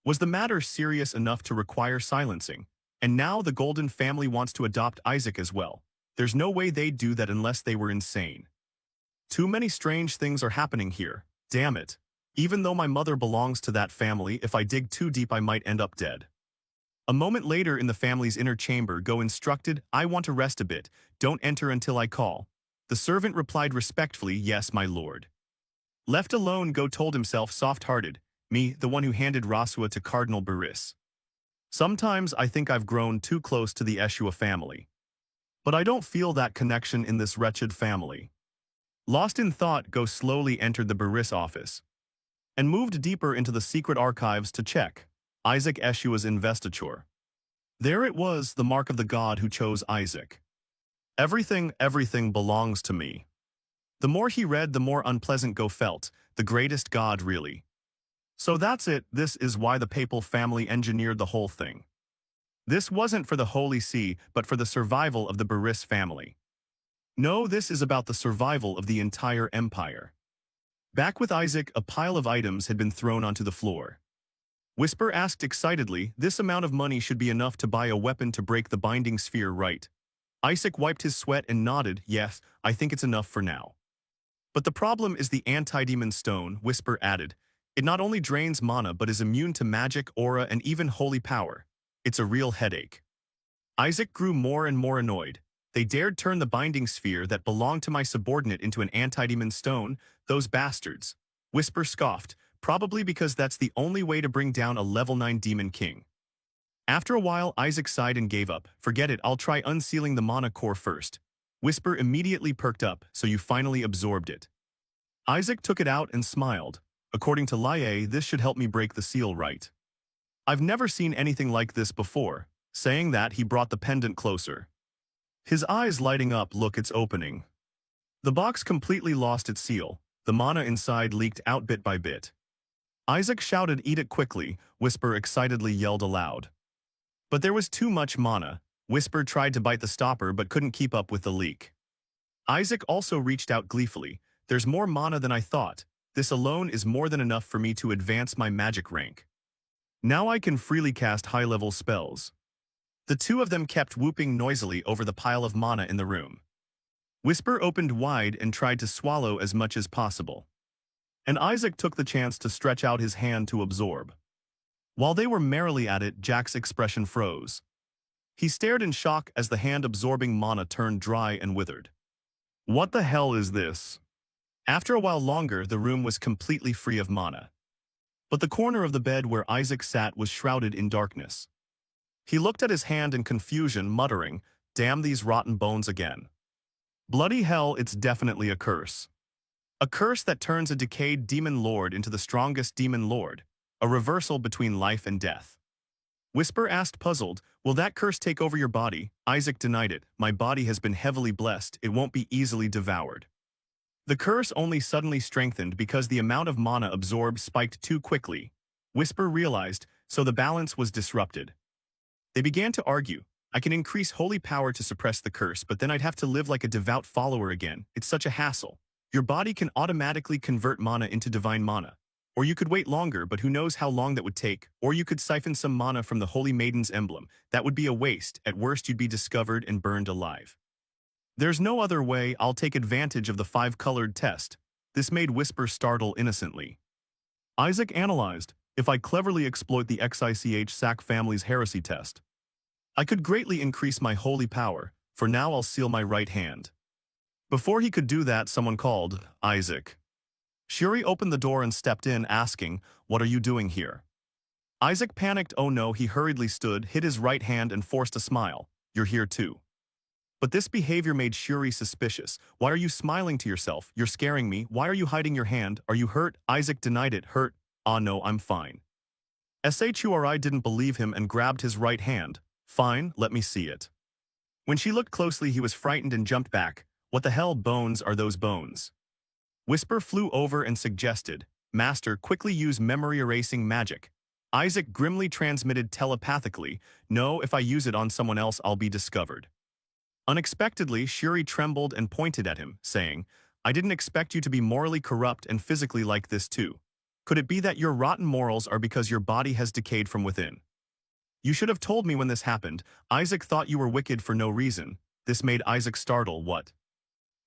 Was the matter serious enough to require silencing? And now the Golden family wants to adopt Isaac as well. There's no way they'd do that unless they were insane. Too many strange things are happening here. Damn it. Even though my mother belongs to that family, if I dig too deep I might end up dead. A moment later in the family's inner chamber, Go instructed, "I want to rest a bit. Don't enter until I call." The servant replied respectfully, "Yes, my lord." Left alone, Go told himself, soft-hearted, "Me, the one who handed Rasua to Cardinal Baris. Sometimes I think I've grown too close to the Eshua family. But I don't feel that connection in this wretched family." Lost in thought, Go slowly entered the Baris office and moved deeper into the secret archives to check Isaac Eshua's investiture. There it was, the mark of the god who chose Isaac. Everything belongs to me." The more he read, the more unpleasant Go felt. The greatest god, really. So that's it. This is why the papal family engineered the whole thing. This wasn't for the Holy See, but for the survival of the Baris family. No, this is about the survival of the entire empire. Back with Isaac, a pile of items had been thrown onto the floor. Whisper asked excitedly, "This amount of money should be enough to buy a weapon to break the binding sphere, right?" Isaac wiped his sweat and nodded, "Yes, I think it's enough for now." "But the problem is the anti-demon stone," Whisper added. "It not only drains mana but is immune to magic, aura, and even holy power. It's a real headache." Isaac grew more and more annoyed. "They dared turn the binding sphere that belonged to my subordinate into an anti-demon stone? Those bastards." Whisper scoffed, "Probably because that's the only way to bring down a level 9 demon king." After a while, Isaac sighed and gave up. "Forget it, I'll try unsealing the mana core first." Whisper immediately perked up, "So you finally absorbed it." Isaac took it out and smiled. "According to Laie, this should help me break the seal, right? I've never seen anything like this before." Saying that, he brought the pendant closer. His eyes lighting up, "Look, it's opening." The box completely lost its seal. The mana inside leaked out bit by bit. Isaac shouted, "Eat it quickly," Whisper excitedly yelled aloud. But there was too much mana. Whisper tried to bite the stopper but couldn't keep up with the leak. Isaac also reached out gleefully. "There's more mana than I thought. This alone is more than enough for me to advance my magic rank. Now I can freely cast high-level spells." The two of them kept whooping noisily over the pile of mana in the room. Whisper opened wide and tried to swallow as much as possible. And Isaac took the chance to stretch out his hand to absorb. While they were merrily at it, Jack's expression froze. He stared in shock as the hand-absorbing mana turned dry and withered. "What the hell is this?" After a while longer, the room was completely free of mana. But the corner of the bed where Isaac sat was shrouded in darkness. He looked at his hand in confusion, muttering, "Damn these rotten bones again. Bloody hell, it's definitely a curse. A curse that turns a decayed demon lord into the strongest demon lord. A reversal between life and death." Whisper asked, puzzled, "Will that curse take over your body?" Isaac denied it. "My body has been heavily blessed. It won't be easily devoured." The curse only suddenly strengthened because the amount of mana absorbed spiked too quickly. Whisper realized, so the balance was disrupted. They began to argue. "I can increase holy power to suppress the curse, but then I'd have to live like a devout follower again. It's such a hassle. Your body can automatically convert mana into divine mana. Or you could wait longer, but who knows how long that would take. Or you could siphon some mana from the Holy Maiden's emblem. That would be a waste. At worst, you'd be discovered and burned alive. There's no other way. I'll take advantage of the 5-colored test." This made Whisper startle innocently. Isaac analyzed, "If I cleverly exploit the XICH Sack family's heresy test, I could greatly increase my holy power. For now, I'll seal my right hand." Before he could do that, someone called, Isaac. Shuri opened the door and stepped in, asking, "What are you doing here?" Isaac panicked. Oh no, he hurriedly stood, hid his right hand and forced a smile. "You're here too." But this behavior made Shuri suspicious. "Why are you smiling to yourself? You're scaring me. Why are you hiding your hand? Are you hurt?" Isaac denied it. "Hurt? Ah no, I'm fine." Shuri didn't believe him and grabbed his right hand. "Fine, let me see it." When she looked closely, he was frightened and jumped back. "What the hell bones are those bones?" Whisper flew over and suggested, "Master, quickly use memory-erasing magic." Isaac grimly transmitted telepathically, "No, if I use it on someone else I'll be discovered." Unexpectedly, Shuri trembled and pointed at him, saying, "I didn't expect you to be morally corrupt and physically like this too. Could it be that your rotten morals are because your body has decayed from within? You should have told me when this happened. Isaac thought you were wicked for no reason." This made Isaac startle. What?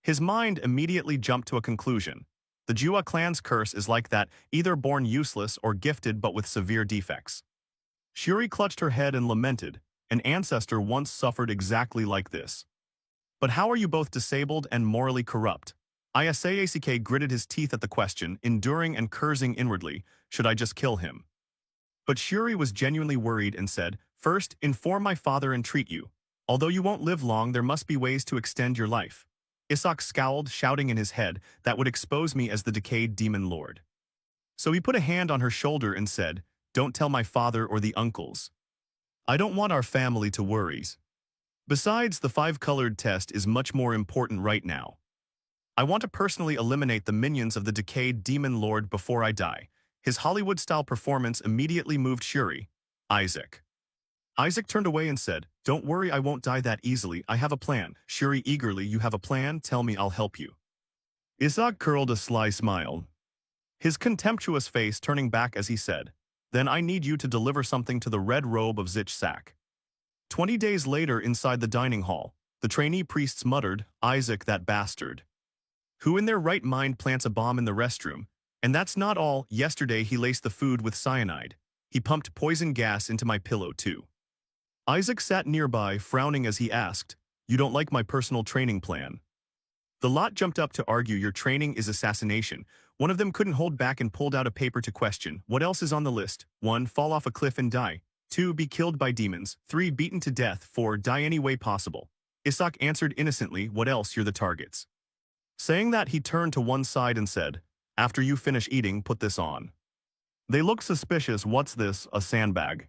His mind immediately jumped to a conclusion. The Jua clan's curse is like that, either born useless or gifted but with severe defects. Shuri clutched her head and lamented, "An ancestor once suffered exactly like this." "But how are you both disabled and morally corrupt?" Isaac gritted his teeth at the question, enduring and cursing inwardly, "Should I just kill him?" But Shuri was genuinely worried and said, "First, inform my father and treat you. Although you won't live long, there must be ways to extend your life." Isaac scowled, shouting in his head, "That would expose me as the decayed demon lord." So he put a hand on her shoulder and said, "Don't tell my father or the uncles. I don't want our family to worry. Besides, the five-colored test is much more important right now. I want to personally eliminate the minions of the decayed demon lord before I die." His Hollywood-style performance immediately moved Shuri. Isaac. Isaac turned away and said, "Don't worry, I won't die that easily. I have a plan." Shuri eagerly, "You have a plan? Tell me, I'll help you." Isaac curled a sly smile, his contemptuous face turning back as he said, "Then I need you to deliver something to the red robe of Sak." 20 days later, inside the dining hall, the trainee priests muttered, "Isaac, that bastard. Who in their right mind plants a bomb in the restroom? And that's not all. Yesterday he laced the food with cyanide. He pumped poison gas into my pillow too." Isaac sat nearby, frowning as he asked, "You don't like my personal training plan?" The lot jumped up to argue, "Your training is assassination." One of them couldn't hold back and pulled out a paper to question, "What else is on the list? 1. Fall off a cliff and die. 2. Be killed by demons. 3. Beaten to death. 4. Die any way possible." Isaac answered innocently, "What else? You're the targets." Saying that, he turned to one side and said, "After you finish eating, put this on." They looked suspicious. "What's this, a sandbag?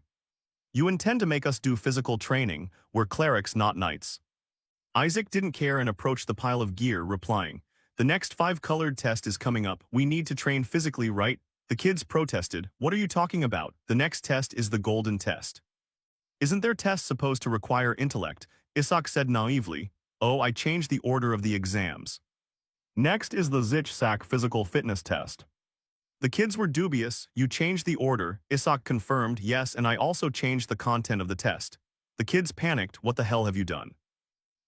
You intend to make us do physical training? We're clerics, not knights." Isaac didn't care and approached the pile of gear, replying, "The next five-colored test is coming up. We need to train physically, right?" The kids protested, "What are you talking about? The next test is the golden test. Isn't their test supposed to require intellect?" Isaac said naively, "Oh, I changed the order of the exams. Next is the Sak physical fitness test." The kids were dubious. "You changed the order?" Isaac confirmed, "Yes, and I also changed the content of the test." The kids panicked, "What the hell have you done?"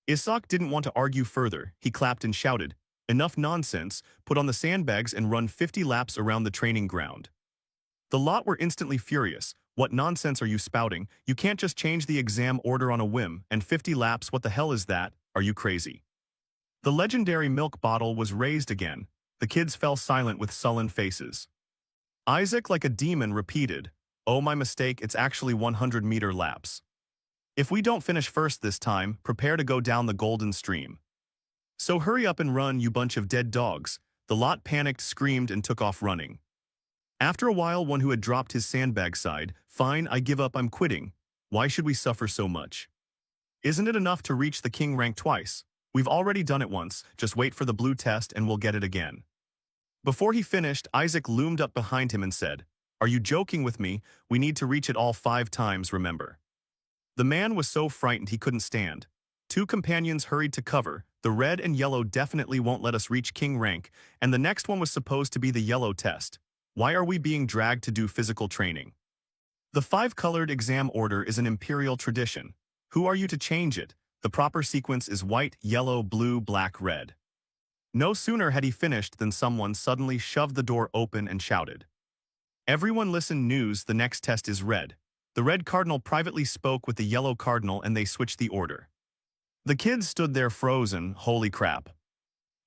Isaac didn't want to argue further. He clapped and shouted, "Enough nonsense, put on the sandbags and run 50 laps around the training ground." The lot were instantly furious. "What nonsense are you spouting? You can't just change the exam order on a whim, and 50 laps, what the hell is that? Are you crazy?" The legendary milk bottle was raised again. The kids fell silent with sullen faces. Isaac, like a demon, repeated, "Oh, my mistake, it's actually 100-meter laps. If we don't finish first this time, prepare to go down the golden stream. So hurry up and run, you bunch of dead dogs." The lot panicked, screamed, and took off running. After a while, one who had dropped his sandbag sighed, "Fine, I give up, I'm quitting. Why should we suffer so much? Isn't it enough to reach the king rank twice? We've already done it once, just wait for the blue test and we'll get it again." Before he finished, Isaac loomed up behind him and said, "Are you joking with me? We need to reach it all 5 times, remember." The man was so frightened he couldn't stand. 2 companions hurried to cover. "The red and yellow definitely won't let us reach king rank, and the next one was supposed to be the yellow test. Why are we being dragged to do physical training? The 5-colored exam order is an imperial tradition. Who are you to change it? The proper sequence is white, yellow, blue, black, red." No sooner had he finished than someone suddenly shoved the door open and shouted, "Everyone listen, news, the next test is red." The red cardinal privately spoke with the yellow cardinal and they switched the order. The kids stood there frozen. Holy crap.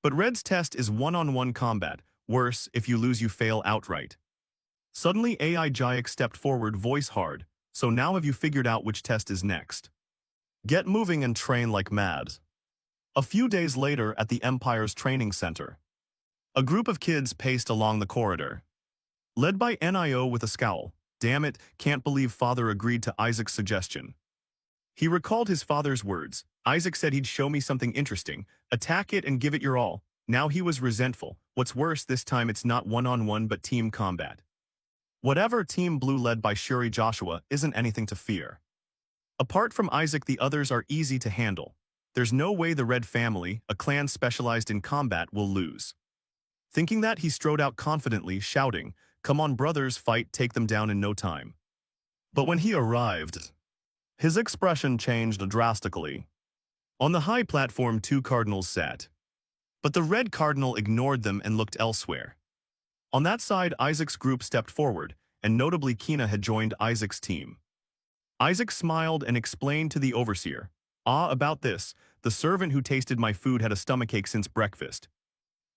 But Red's test is one-on-one combat. Worse, if you lose you fail outright. Suddenly AI Jayek stepped forward, voice hard. So now have you figured out which test is next? Get moving and train like mad. A few days later at the Empire's training center, a group of kids paced along the corridor. Led by NIO with a scowl. Damn it, can't believe father agreed to Isaac's suggestion. He recalled his father's words. Isaac said he'd show me something interesting. Attack it and give it your all. Now he was resentful. What's worse, this time it's not one-on-one but team combat. Whatever, Team Blue led by Shuri Joshua isn't anything to fear. Apart from Isaac, the others are easy to handle. There's no way the Red family, a clan specialized in combat, will lose. Thinking that, he strode out confidently, shouting, "Come on brothers, fight, take them down in no time." But when he arrived, his expression changed drastically. On the high platform, two cardinals sat. But the Red Cardinal ignored them and looked elsewhere. On that side, Isaac's group stepped forward, and notably Kina had joined Isaac's team. Isaac smiled and explained to the overseer, about this, the servant who tasted my food had a stomachache since breakfast.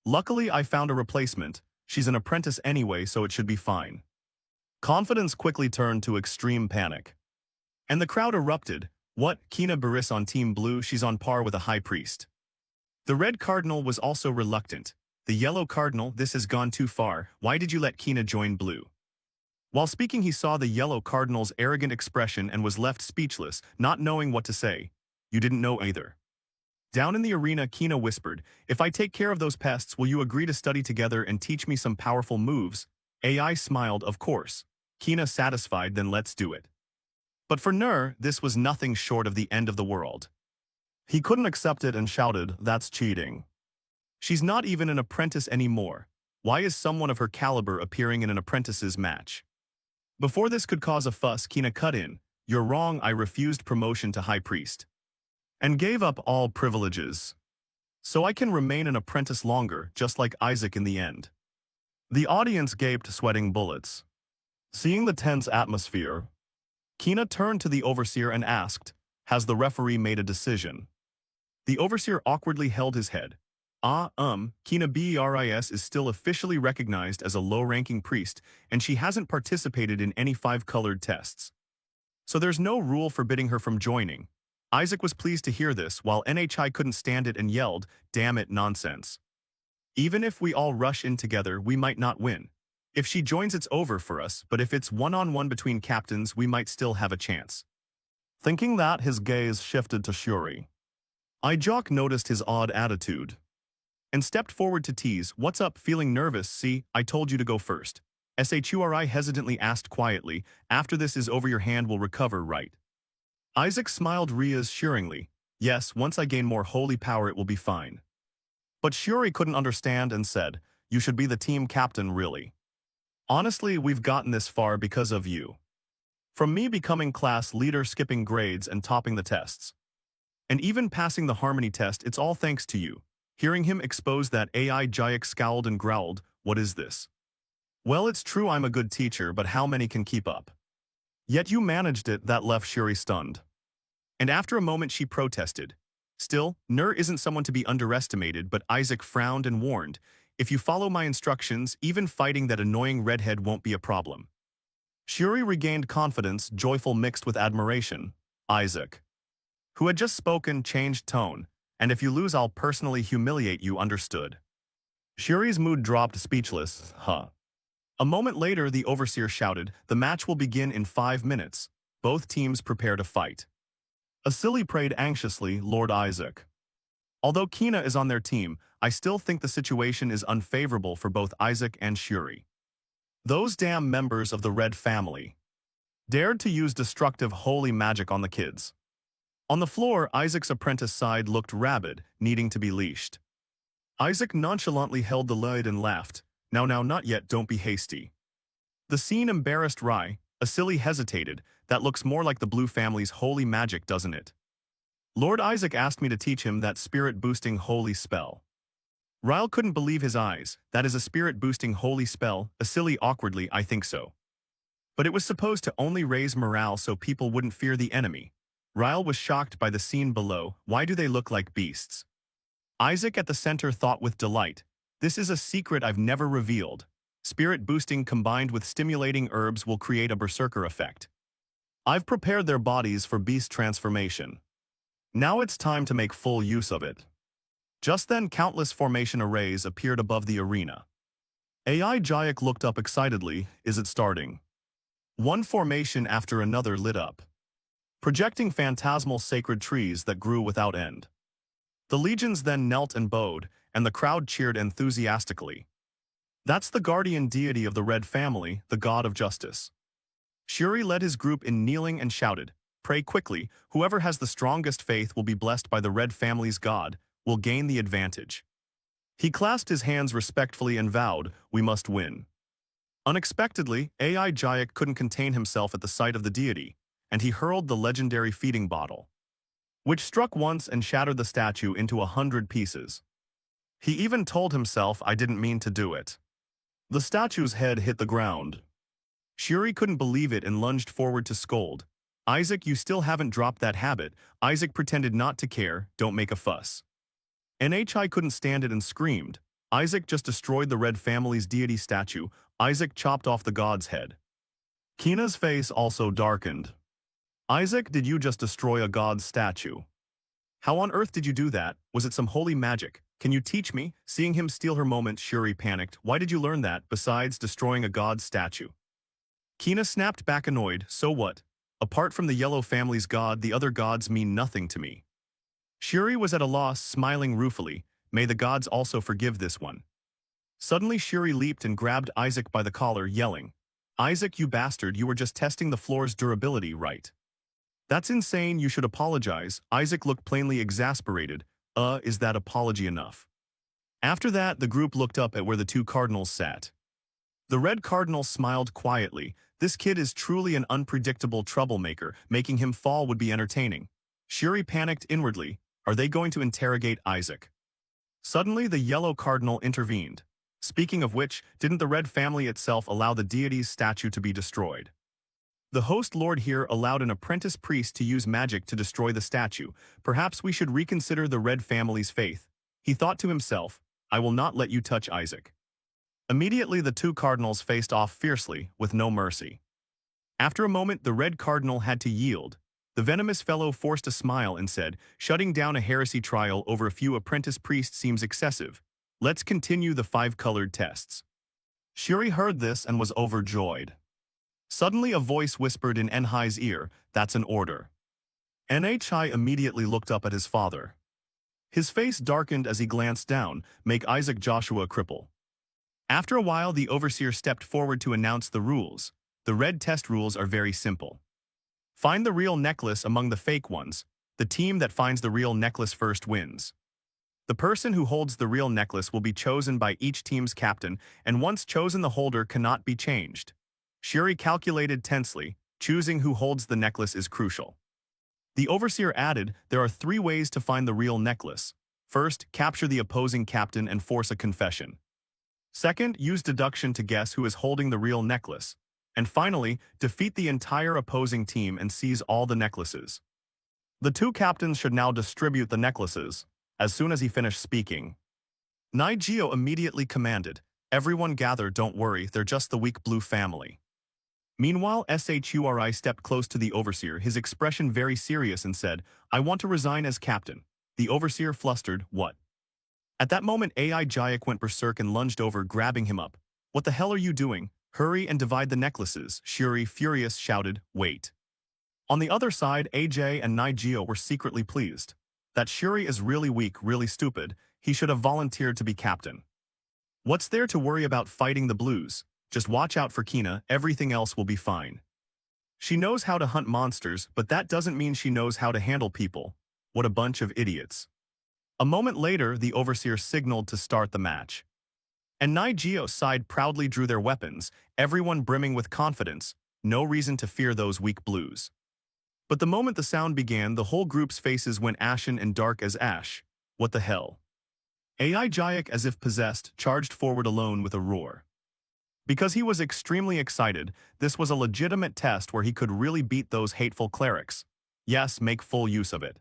Luckily, I found a replacement. She's an apprentice anyway, so it should be fine." Confidence quickly turned to extreme panic. And the crowd erupted. What, Kina Baris on Team Blue? She's on par with a high priest. The Red Cardinal was also reluctant. The Yellow Cardinal, this has gone too far. Why did you let Kina join Blue? While speaking, he saw the Yellow Cardinal's arrogant expression and was left speechless, not knowing what to say. You didn't know either. Down in the arena, Kina whispered, "If I take care of those pests, will you agree to study together and teach me some powerful moves?" AI smiled, "Of course." Kina satisfied, "Then let's do it." But for Nur, this was nothing short of the end of the world. He couldn't accept it and shouted, "That's cheating. She's not even an apprentice anymore. Why is someone of her caliber appearing in an apprentice's match?" Before this could cause a fuss, Kina cut in, "You're wrong, I refused promotion to High Priest. And gave up all privileges. So I can remain an apprentice longer, just like Isaac in the end." The audience gaped, sweating bullets. Seeing the tense atmosphere, Kina turned to the overseer and asked, "Has the referee made a decision?" The overseer awkwardly held his head. Kina Beris is still officially recognized as a low-ranking priest, and she hasn't participated in any 5-colored tests. So there's no rule forbidding her from joining. Isaac was pleased to hear this, while NHI couldn't stand it and yelled, "Damn it, nonsense. Even if we all rush in together, we might not win. If she joins, it's over for us, but if it's one-on-one between captains, we might still have a chance." Thinking that, his gaze shifted to Shuri. Ijok noticed his odd attitude and stepped forward to tease, "What's up, feeling nervous? See, I told you to go first." Shuri hesitantly asked quietly, "After this is over, your hand will recover, right?" Isaac smiled reassuringly, "Yes, once I gain more holy power it will be fine." But Shuri couldn't understand and said, "You should be the team captain, really. Honestly, we've gotten this far because of you. From me becoming class leader, skipping grades and topping the tests. And even passing the harmony test, it's all thanks to you." Hearing him expose that, AI Jayek scowled and growled, "What is this?" "Well, it's true I'm a good teacher, but how many can keep up? Yet you managed it." That left Shuri stunned. And after a moment she protested. Still, Nur isn't someone to be underestimated, but Isaac frowned and warned, "If you follow my instructions, even fighting that annoying redhead won't be a problem." Shuri regained confidence, joyful mixed with admiration. Isaac, who had just spoken, changed tone, "And if you lose, I'll personally humiliate you, understood?" Shuri's mood dropped, speechless. A moment later, the overseer shouted, "The match will begin in 5 minutes. Both teams prepare to fight." Asili prayed anxiously, "Lord Isaac. Although Kina is on their team, I still think the situation is unfavorable for both Isaac and Shuri. Those damn members of the Red family dared to use destructive holy magic on the kids." On the floor, Isaac's apprentice side looked rabid, needing to be leashed. Isaac nonchalantly held the lid and laughed, Now, not yet, don't be hasty." The scene embarrassed Rai. Asili hesitated. "That looks more like the Blue family's holy magic, doesn't it? Lord Isaac asked me to teach him that spirit-boosting holy spell." Ryle couldn't believe his eyes. "That is a spirit-boosting holy spell?" Asili awkwardly, "I think so. But it was supposed to only raise morale so people wouldn't fear the enemy." Ryle was shocked by the scene below. "Why do they look like beasts?" Isaac at the center thought with delight, "This is a secret I've never revealed. Spirit boosting combined with stimulating herbs will create a berserker effect. I've prepared their bodies for beast transformation. Now it's time to make full use of it." Just then countless formation arrays appeared above the arena. AI Jayak looked up excitedly, "Is it starting?" One formation after another lit up, projecting phantasmal sacred trees that grew without end. The legions then knelt and bowed, and the crowd cheered enthusiastically. "That's the guardian deity of the Red family, the god of justice." Shuri led his group in kneeling and shouted, "Pray quickly, whoever has the strongest faith will be blessed by the Red family's god, will gain the advantage." He clasped his hands respectfully and vowed, "We must win." Unexpectedly, AI Jayak couldn't contain himself at the sight of the deity, and he hurled the legendary feeding bottle, which struck once and shattered the statue into 100 pieces. He even told himself, "I didn't mean to do it." The statue's head hit the ground. Shuri couldn't believe it and lunged forward to scold. "Isaac, you still haven't dropped that habit." Isaac pretended not to care, "Don't make a fuss." NHI couldn't stand it and screamed. Isaac just destroyed the Red family's deity statue. Isaac chopped off the god's head. Kina's face also darkened. "Isaac, did you just destroy a god's statue? How on earth did you do that? Was it some holy magic? Can you teach me?" Seeing him steal her moment, Shuri panicked. "Why did you learn that, besides destroying a god's statue?" Kina snapped back annoyed, "So what? Apart from the Yellow family's god, the other gods mean nothing to me." Shuri was at a loss, smiling ruefully. "May the gods also forgive this one." Suddenly Shuri leaped and grabbed Isaac by the collar, yelling, "Isaac, you bastard, you were just testing the floor's durability, right? That's insane, you should apologize." Isaac looked plainly exasperated. Is that apology enough?" After that, the group looked up at where the two cardinals sat. The Red Cardinal smiled quietly. "This kid is truly an unpredictable troublemaker. Making him fall would be entertaining." Shuri panicked inwardly. Are they going to interrogate Isaac? Suddenly, the Yellow Cardinal intervened. "Speaking of which, didn't the Red family itself allow the deity's statue to be destroyed? The host lord here allowed an apprentice priest to use magic to destroy the statue. Perhaps we should reconsider the Red family's faith." He thought to himself, "I will not let you touch Isaac." Immediately the two cardinals faced off fiercely, with no mercy. After a moment, the Red Cardinal had to yield. The venomous fellow forced a smile and said, "Shutting down a heresy trial over a few apprentice priests seems excessive. Let's continue the 5-colored tests." Shuri heard this and was overjoyed. Suddenly a voice whispered in Enhai's ear, "That's an order." Nhai immediately looked up at his father. His face darkened as he glanced down, "Make Isaac Joshua cripple." After a while, the overseer stepped forward to announce the rules. The red test rules are very simple. Find the real necklace among the fake ones. The team that finds the real necklace first wins. The person who holds the real necklace will be chosen by each team's captain, and once chosen, the holder cannot be changed. Shuri calculated tensely. Choosing who holds the necklace is crucial. The overseer added, "There are 3 ways to find the real necklace. First, capture the opposing captain and force a confession. Second, use deduction to guess who is holding the real necklace. And finally, defeat the entire opposing team and seize all the necklaces." The 2 captains should now distribute the necklaces. As soon as he finished speaking, Naigio immediately commanded, "Everyone gather, don't worry, they're just the weak blue family." Meanwhile, Shuri stepped close to the overseer, his expression very serious, and said, "I want to resign as captain." The overseer flustered, "What?" At that moment, AI Jayak went berserk and lunged over, grabbing him up. "What the hell are you doing? Hurry and divide the necklaces." Shuri, furious, shouted, "Wait." On the other side, AJ and Naigio were secretly pleased. That Shuri is really weak, really stupid. He should have volunteered to be captain. What's there to worry about fighting the blues? Just watch out for Kina, everything else will be fine. She knows how to hunt monsters, but that doesn't mean she knows how to handle people. What a bunch of idiots. A moment later, the overseer signaled to start the match. And Naigio's side proudly drew their weapons, everyone brimming with confidence. No reason to fear those weak blues. But the moment the sound began, the whole group's faces went ashen and dark as ash. What the hell? AI Jayak, as if possessed, charged forward alone with a roar. Because he was extremely excited, this was a legitimate test where he could really beat those hateful clerics. Yes, make full use of it.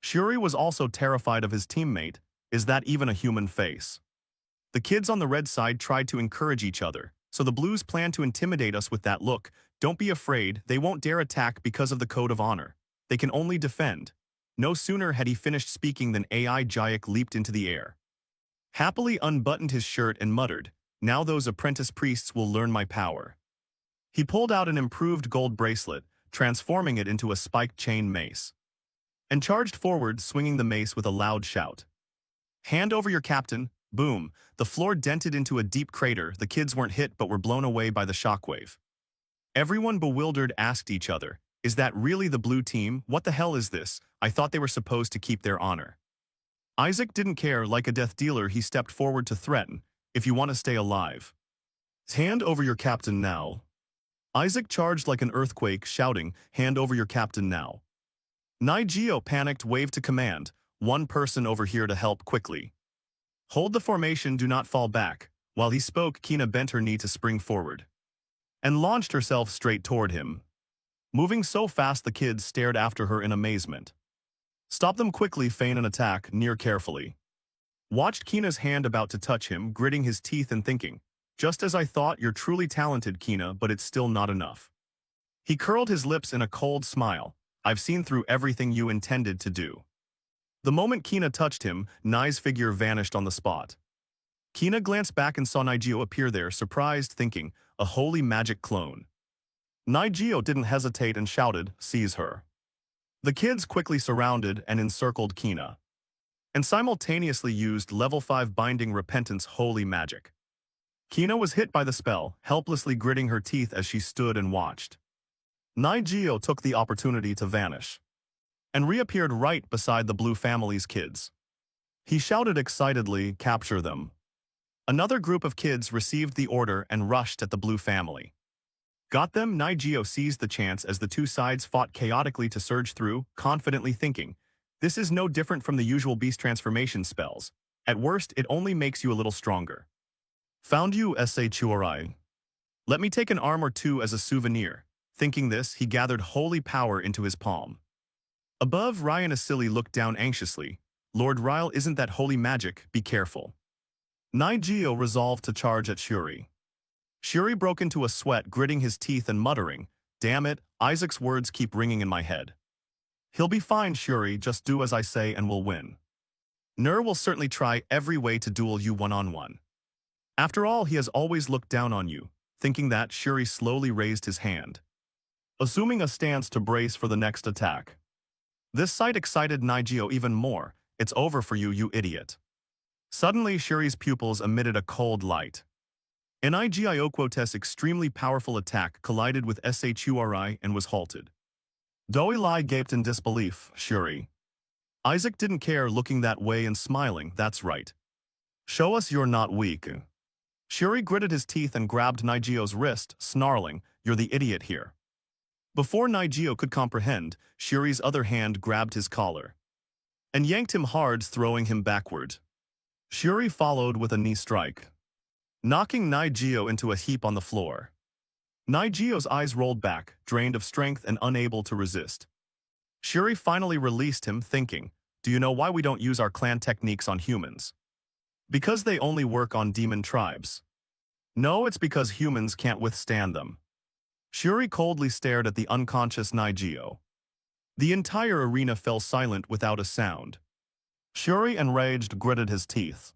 Shuri was also terrified of his teammate. Is that even a human face? The kids on the red side tried to encourage each other, so the blues plan to intimidate us with that look. Don't be afraid, they won't dare attack because of the code of honor. They can only defend. No sooner had he finished speaking than AI Jayek leaped into the air. Happily unbuttoned his shirt and muttered, now those apprentice priests will learn my power. He pulled out an improved gold bracelet, transforming it into a spiked chain mace, and charged forward, swinging the mace with a loud shout. Hand over your captain. Boom. The floor dented into a deep crater. The kids weren't hit but were blown away by the shockwave. Everyone bewildered asked each other, is that really the blue team? What the hell is this? I thought they were supposed to keep their honor. Isaac didn't care. Like a death dealer, he stepped forward to threaten, if you want to stay alive. Hand over your captain now. Isaac charged like an earthquake, shouting, hand over your captain now. Nigeo panicked, waved to command, one person over here to help quickly. Hold the formation, do not fall back. While he spoke, Kina bent her knee to spring forward and launched herself straight toward him. Moving so fast the kids stared after her in amazement. Stop them quickly, feign an attack, near carefully. Watched Kina's hand about to touch him, gritting his teeth and thinking, just as I thought, you're truly talented, Kina, but it's still not enough. He curled his lips in a cold smile. I've seen through everything you intended to do. The moment Kina touched him, Nai's figure vanished on the spot. Kina glanced back and saw Nigeo appear there, surprised, thinking, a holy magic clone. Nigeo didn't hesitate and shouted, seize her. The kids quickly surrounded and encircled Kina, and simultaneously used level 5 binding repentance holy magic. Kina was hit by the spell, helplessly gritting her teeth as she stood and watched. Nigeo took the opportunity to vanish and reappeared right beside the blue family's kids. He shouted excitedly, capture them. Another group of kids received the order and rushed at the blue family. Got them? Nigeo seized the chance as the two sides fought chaotically to surge through, confidently thinking, this is no different from the usual beast transformation spells. At worst, it only makes you a little stronger. Found you, Churai. Let me take an arm or two as a souvenir. Thinking this, he gathered holy power into his palm. Above, Ryan Asili looked down anxiously. Lord Ryle, isn't that holy magic? Be careful. Nigeo resolved to charge at Shuri. Shuri broke into a sweat, gritting his teeth and muttering, damn it, Isaac's words keep ringing in my head. He'll be fine, Shuri, just do as I say and we'll win. Nur will certainly try every way to duel you one-on-one. After all, he has always looked down on you. Thinking that, Shuri slowly raised his hand, assuming a stance to brace for the next attack. This sight excited Nigeo even more. It's over for you, you idiot. Suddenly, Shuri's pupils emitted a cold light. Nigioquote's extremely powerful attack collided with Shuri and was halted. Doi Lai gaped in disbelief. Shuri. Isaac didn't care, looking that way and smiling, that's right. Show us you're not weak. Shuri gritted his teeth and grabbed Nigeo's wrist, snarling, you're the idiot here. Before Nigeo could comprehend, Shuri's other hand grabbed his collar and yanked him hard, throwing him backward. Shuri followed with a knee strike, knocking Nigeo into a heap on the floor. Nigeo's eyes rolled back, drained of strength and unable to resist. Shuri finally released him, thinking, do you know why we don't use our clan techniques on humans? Because they only work on demon tribes. No, it's because humans can't withstand them. Shuri coldly stared at the unconscious Nigeo. The entire arena fell silent without a sound. Shuri, enraged, gritted his teeth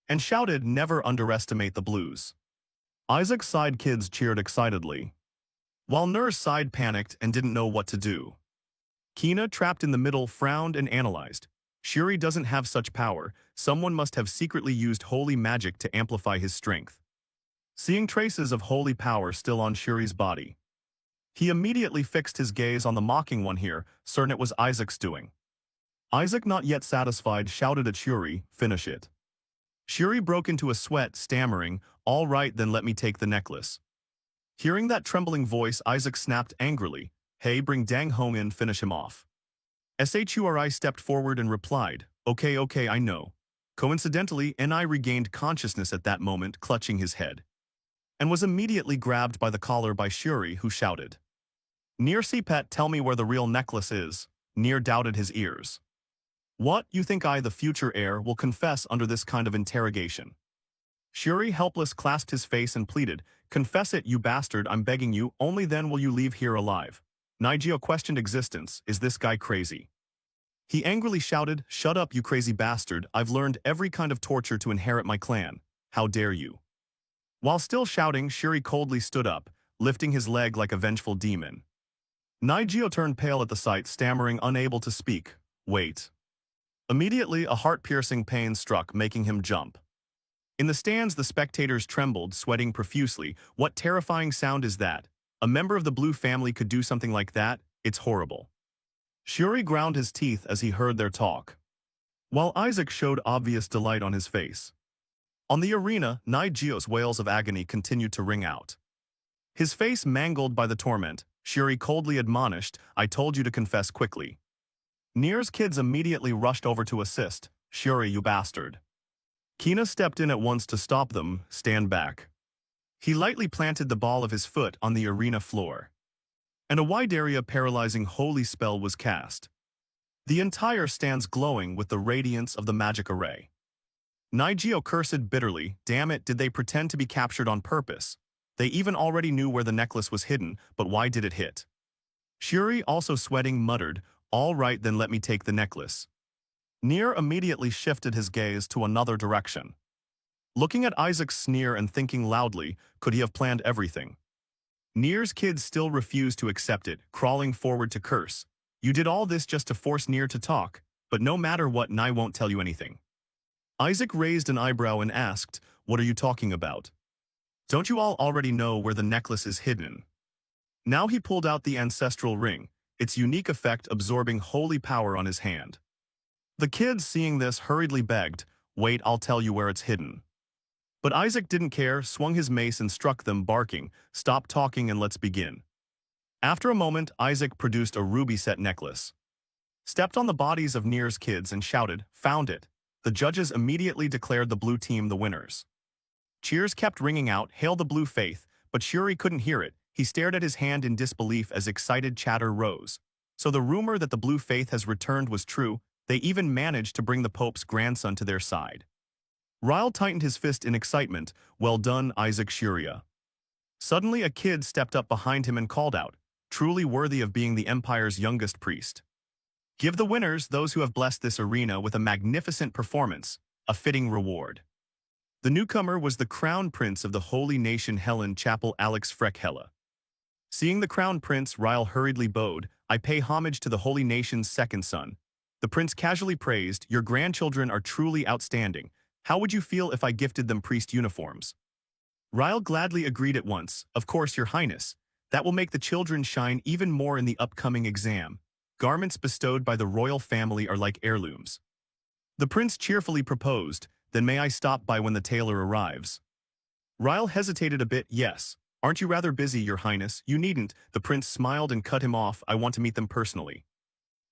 and shouted, never underestimate the blues. Isaac's side kids cheered excitedly, while Nur's side panicked and didn't know what to do. Kina, trapped in the middle, frowned and analyzed. Shuri doesn't have such power. Someone must have secretly used holy magic to amplify his strength. Seeing traces of holy power still on Shuri's body, he immediately fixed his gaze on the mocking one here, certain it was Isaac's doing. Isaac, not yet satisfied, shouted at Shuri, finish it. Shuri broke into a sweat, stammering, all right, then let me take the necklace. Hearing that trembling voice, Isaac snapped angrily, hey, bring Dang Hong in, finish him off. Shuri stepped forward and replied, okay, I know. Coincidentally, Ni regained consciousness at that moment, clutching his head, and was immediately grabbed by the collar by Shuri, who shouted, Near Sepet, tell me where the real necklace is. Near doubted his ears. What, you think I, the future heir, will confess under this kind of interrogation? Shuri, helpless, clasped his face and pleaded, "Confess it, you bastard, I'm begging you, only then will you leave here alive." Nigeo questioned existence, "Is this guy crazy?" He angrily shouted, "Shut up, you crazy bastard, I've learned every kind of torture to inherit my clan. How dare you?" While still shouting, Shuri coldly stood up, lifting his leg like a vengeful demon. Nigeo turned pale at the sight, stammering, unable to speak. "Wait." Immediately, a heart-piercing pain struck, making him jump. In the stands, the spectators trembled, sweating profusely. What terrifying sound is that? A member of the Blue family could do something like that? It's horrible. Shuri ground his teeth as he heard their talk, while Isaac showed obvious delight on his face. On the arena, Nigeo's wails of agony continued to ring out. His face mangled by the torment, Shuri coldly admonished, "I told you to confess quickly." Nier's kids immediately rushed over to assist. "Shuri, you bastard." Kina stepped in at once to stop them. "Stand back." He lightly planted the ball of his foot on the arena floor, and a wide area paralyzing holy spell was cast. The entire stands glowing with the radiance of the magic array. Nigeo cursed bitterly, "Damn it, did they pretend to be captured on purpose? They even already knew where the necklace was hidden, but why did it hit?" Shuri, also sweating, muttered, "All right, then let me take the necklace." Nier immediately shifted his gaze to another direction. Looking at Isaac's sneer and thinking loudly, could he have planned everything? Nier's kids still refused to accept it, crawling forward to curse. "You did all this just to force Nier to talk, but no matter what, Nai won't tell you anything." Isaac raised an eyebrow and asked, "What are you talking about? Don't you all already know where the necklace is hidden?" Now he pulled out the ancestral ring, its unique effect absorbing holy power on his hand. The kids, seeing this, hurriedly begged, "Wait, I'll tell you where it's hidden." But Isaac didn't care, swung his mace and struck them, barking, "Stop talking and let's begin." After a moment, Isaac produced a ruby-set necklace, stepped on the bodies of Nier's kids and shouted, "Found it." The judges immediately declared the blue team the winners. Cheers kept ringing out, "Hail the blue faith," but Shuri couldn't hear it. He stared at his hand in disbelief as excited chatter rose. So the rumor that the blue faith has returned was true. They even managed to bring the Pope's grandson to their side. Ryle tightened his fist in excitement. "Well done, Isaac Shuria." Suddenly a kid stepped up behind him and called out, "Truly worthy of being the Empire's youngest priest. Give the winners, those who have blessed this arena with a magnificent performance, a fitting reward." The newcomer was the crown prince of the holy nation Helen Chapel, Alex Freckhella. Seeing the crown prince, Ryle hurriedly bowed, "I pay homage to the holy nation's second son." The prince casually praised, "Your grandchildren are truly outstanding. How would you feel if I gifted them priest uniforms?" Ryle gladly agreed at once, "Of course, your highness. That will make the children shine even more in the upcoming exam. Garments bestowed by the royal family are like heirlooms." The prince cheerfully proposed, "Then may I stop by when the tailor arrives?" Ryle hesitated a bit. "Yes. Aren't you rather busy, your highness?" "You needn't." The prince smiled and cut him off. "I want to meet them personally."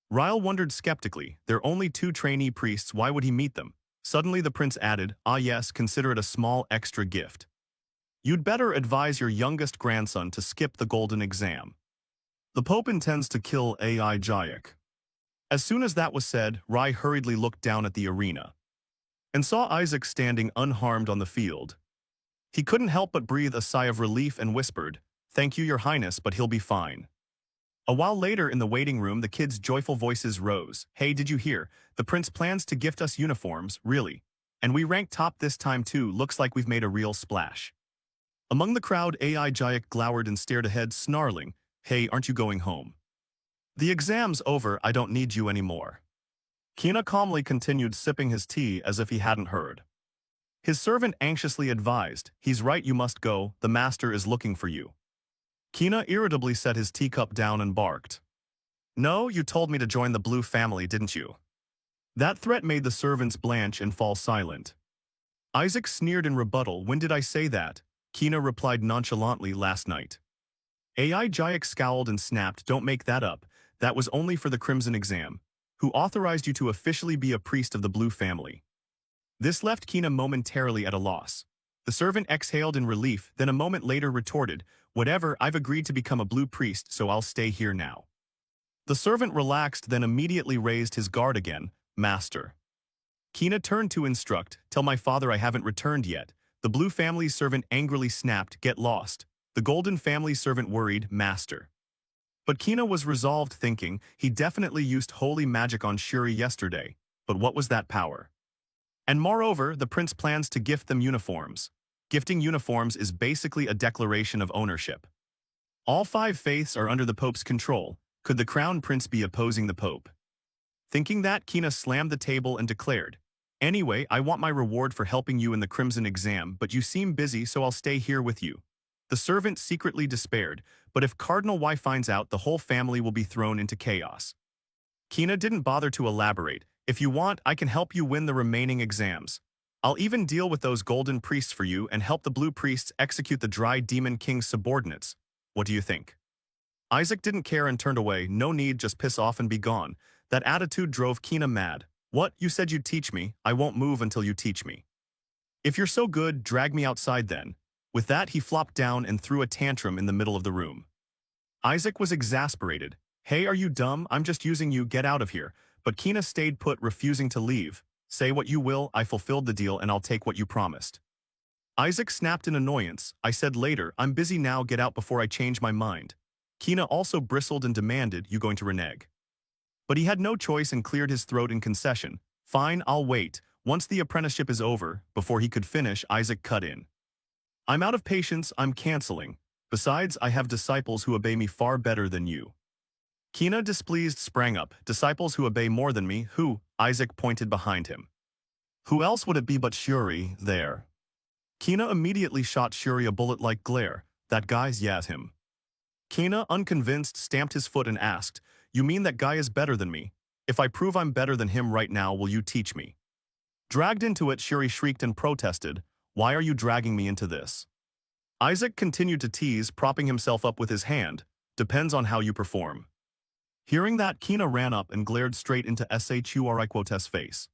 Ryle wondered skeptically. They're only 2 trainee priests, why would he meet them? Suddenly the prince added, "Ah yes, consider it a small extra gift. You'd better advise your youngest grandson to skip the golden exam. The Pope intends to kill AI Jayak." As soon as that was said, Rai hurriedly looked down at the arena and saw Isaac standing unharmed on the field. He couldn't help but breathe a sigh of relief and whispered, "Thank you, your highness, but he'll be fine." A while later in the waiting room, the kids' joyful voices rose. "Hey, did you hear? The prince plans to gift us uniforms, really. And we ranked top this time too, looks like we've made a real splash." Among the crowd, AI Jayak glowered and stared ahead, snarling, "Hey, aren't you going home? The exam's over, I don't need you anymore." Kina calmly continued sipping his tea as if he hadn't heard. His servant anxiously advised, "He's right, you must go, the master is looking for you." Kina irritably set his teacup down and barked, "No, you told me to join the blue family, didn't you?" That threat made the servants blanch and fall silent. Isaac sneered in rebuttal, "When did I say that?" Kina replied nonchalantly, "Last night." AI Jayak scowled and snapped, "Don't make that up. That was only for the Crimson exam. Who authorized you to officially be a priest of the blue family?" This left Kina momentarily at a loss. The servant exhaled in relief, then a moment later retorted, "Whatever, I've agreed to become a blue priest, so I'll stay here now." The servant relaxed, then immediately raised his guard again. Master. Kina turned to instruct, tell my father I haven't returned yet. The blue family's servant angrily snapped, get lost. The golden family servant worried, Master. But Kina was resolved, thinking, he definitely used holy magic on Shuri yesterday. But what was that power? And moreover, the prince plans to gift them uniforms. Gifting uniforms is basically a declaration of ownership. All 5 faiths are under the Pope's control. Could the crown prince be opposing the Pope? Thinking that, Kina slammed the table and declared, anyway, I want my reward for helping you in the Crimson exam, but you seem busy, so I'll stay here with you. The servant secretly despaired, but if Cardinal Y finds out, the whole family will be thrown into chaos. Kina didn't bother to elaborate. If you want, I can help you win the remaining exams. I'll even deal with those golden priests for you and help the blue priests execute the dry demon king's subordinates. What do you think? Isaac didn't care and turned away. No need, just piss off and be gone. That attitude drove Kina mad. What? You said you'd teach me. I won't move until you teach me. If you're so good, drag me outside then. With that, he flopped down and threw a tantrum in the middle of the room. Isaac was exasperated. Hey, are you dumb? I'm just using you, get out of here. But Kina stayed put, refusing to leave. Say what you will, I fulfilled the deal and I'll take what you promised. Isaac snapped in annoyance. I said later, I'm busy now, get out before I change my mind. Kina also bristled and demanded, you going to renege? But he had no choice and cleared his throat in concession. Fine, I'll wait. Once the apprenticeship is over, before he could finish, Isaac cut in. I'm out of patience, I'm canceling. Besides, I have disciples who obey me far better than you. Kina, displeased, sprang up. Disciples who obey more than me, who? Isaac pointed behind him. Who else would it be but Shuri, there? Kina immediately shot Shuri a bullet-like glare. That guy's yeah him. Kina, unconvinced, stamped his foot and asked, you mean that guy is better than me? If I prove I'm better than him right now, will you teach me? Dragged into it, Shuri shrieked and protested, why are you dragging me into this? Isaac continued to tease, propping himself up with his hand. Depends on how you perform. Hearing that, Kina ran up and glared straight into Shuri's face.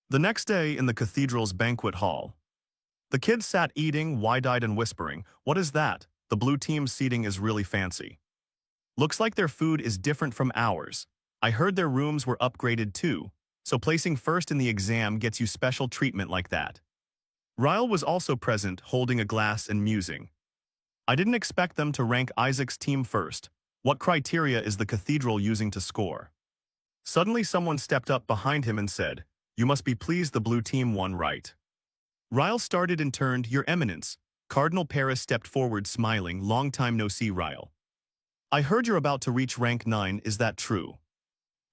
The next day, in the cathedral's banquet hall, the kids sat eating, wide-eyed and whispering, what is that? The blue team's seating is really fancy. Looks like their food is different from ours. I heard their rooms were upgraded too, so placing first in the exam gets you special treatment like that. Ryle was also present, holding a glass and musing. I didn't expect them to rank Isaac's team first. What criteria is the cathedral using to score? Suddenly someone stepped up behind him and said, you must be pleased the blue team won, right? Ryle started and turned, Your Eminence. Cardinal Paris stepped forward smiling, long time no see, Ryle. I heard you're about to reach rank 9, is that true?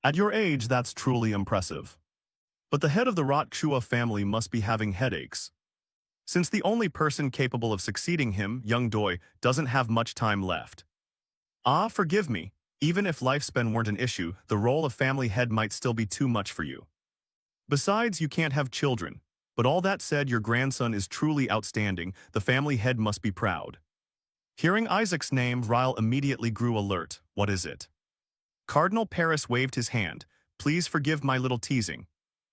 At your age, that's truly impressive. But the head of the Rot-Chua family must be having headaches. Since the only person capable of succeeding him, young Doi, doesn't have much time left. Ah, forgive me, even if lifespan weren't an issue, the role of family head might still be too much for you. Besides, you can't have children. But all that said, your grandson is truly outstanding, the family head must be proud. Hearing Isaac's name, Ryle immediately grew alert. What is it? Cardinal Paris waved his hand. Please forgive my little teasing.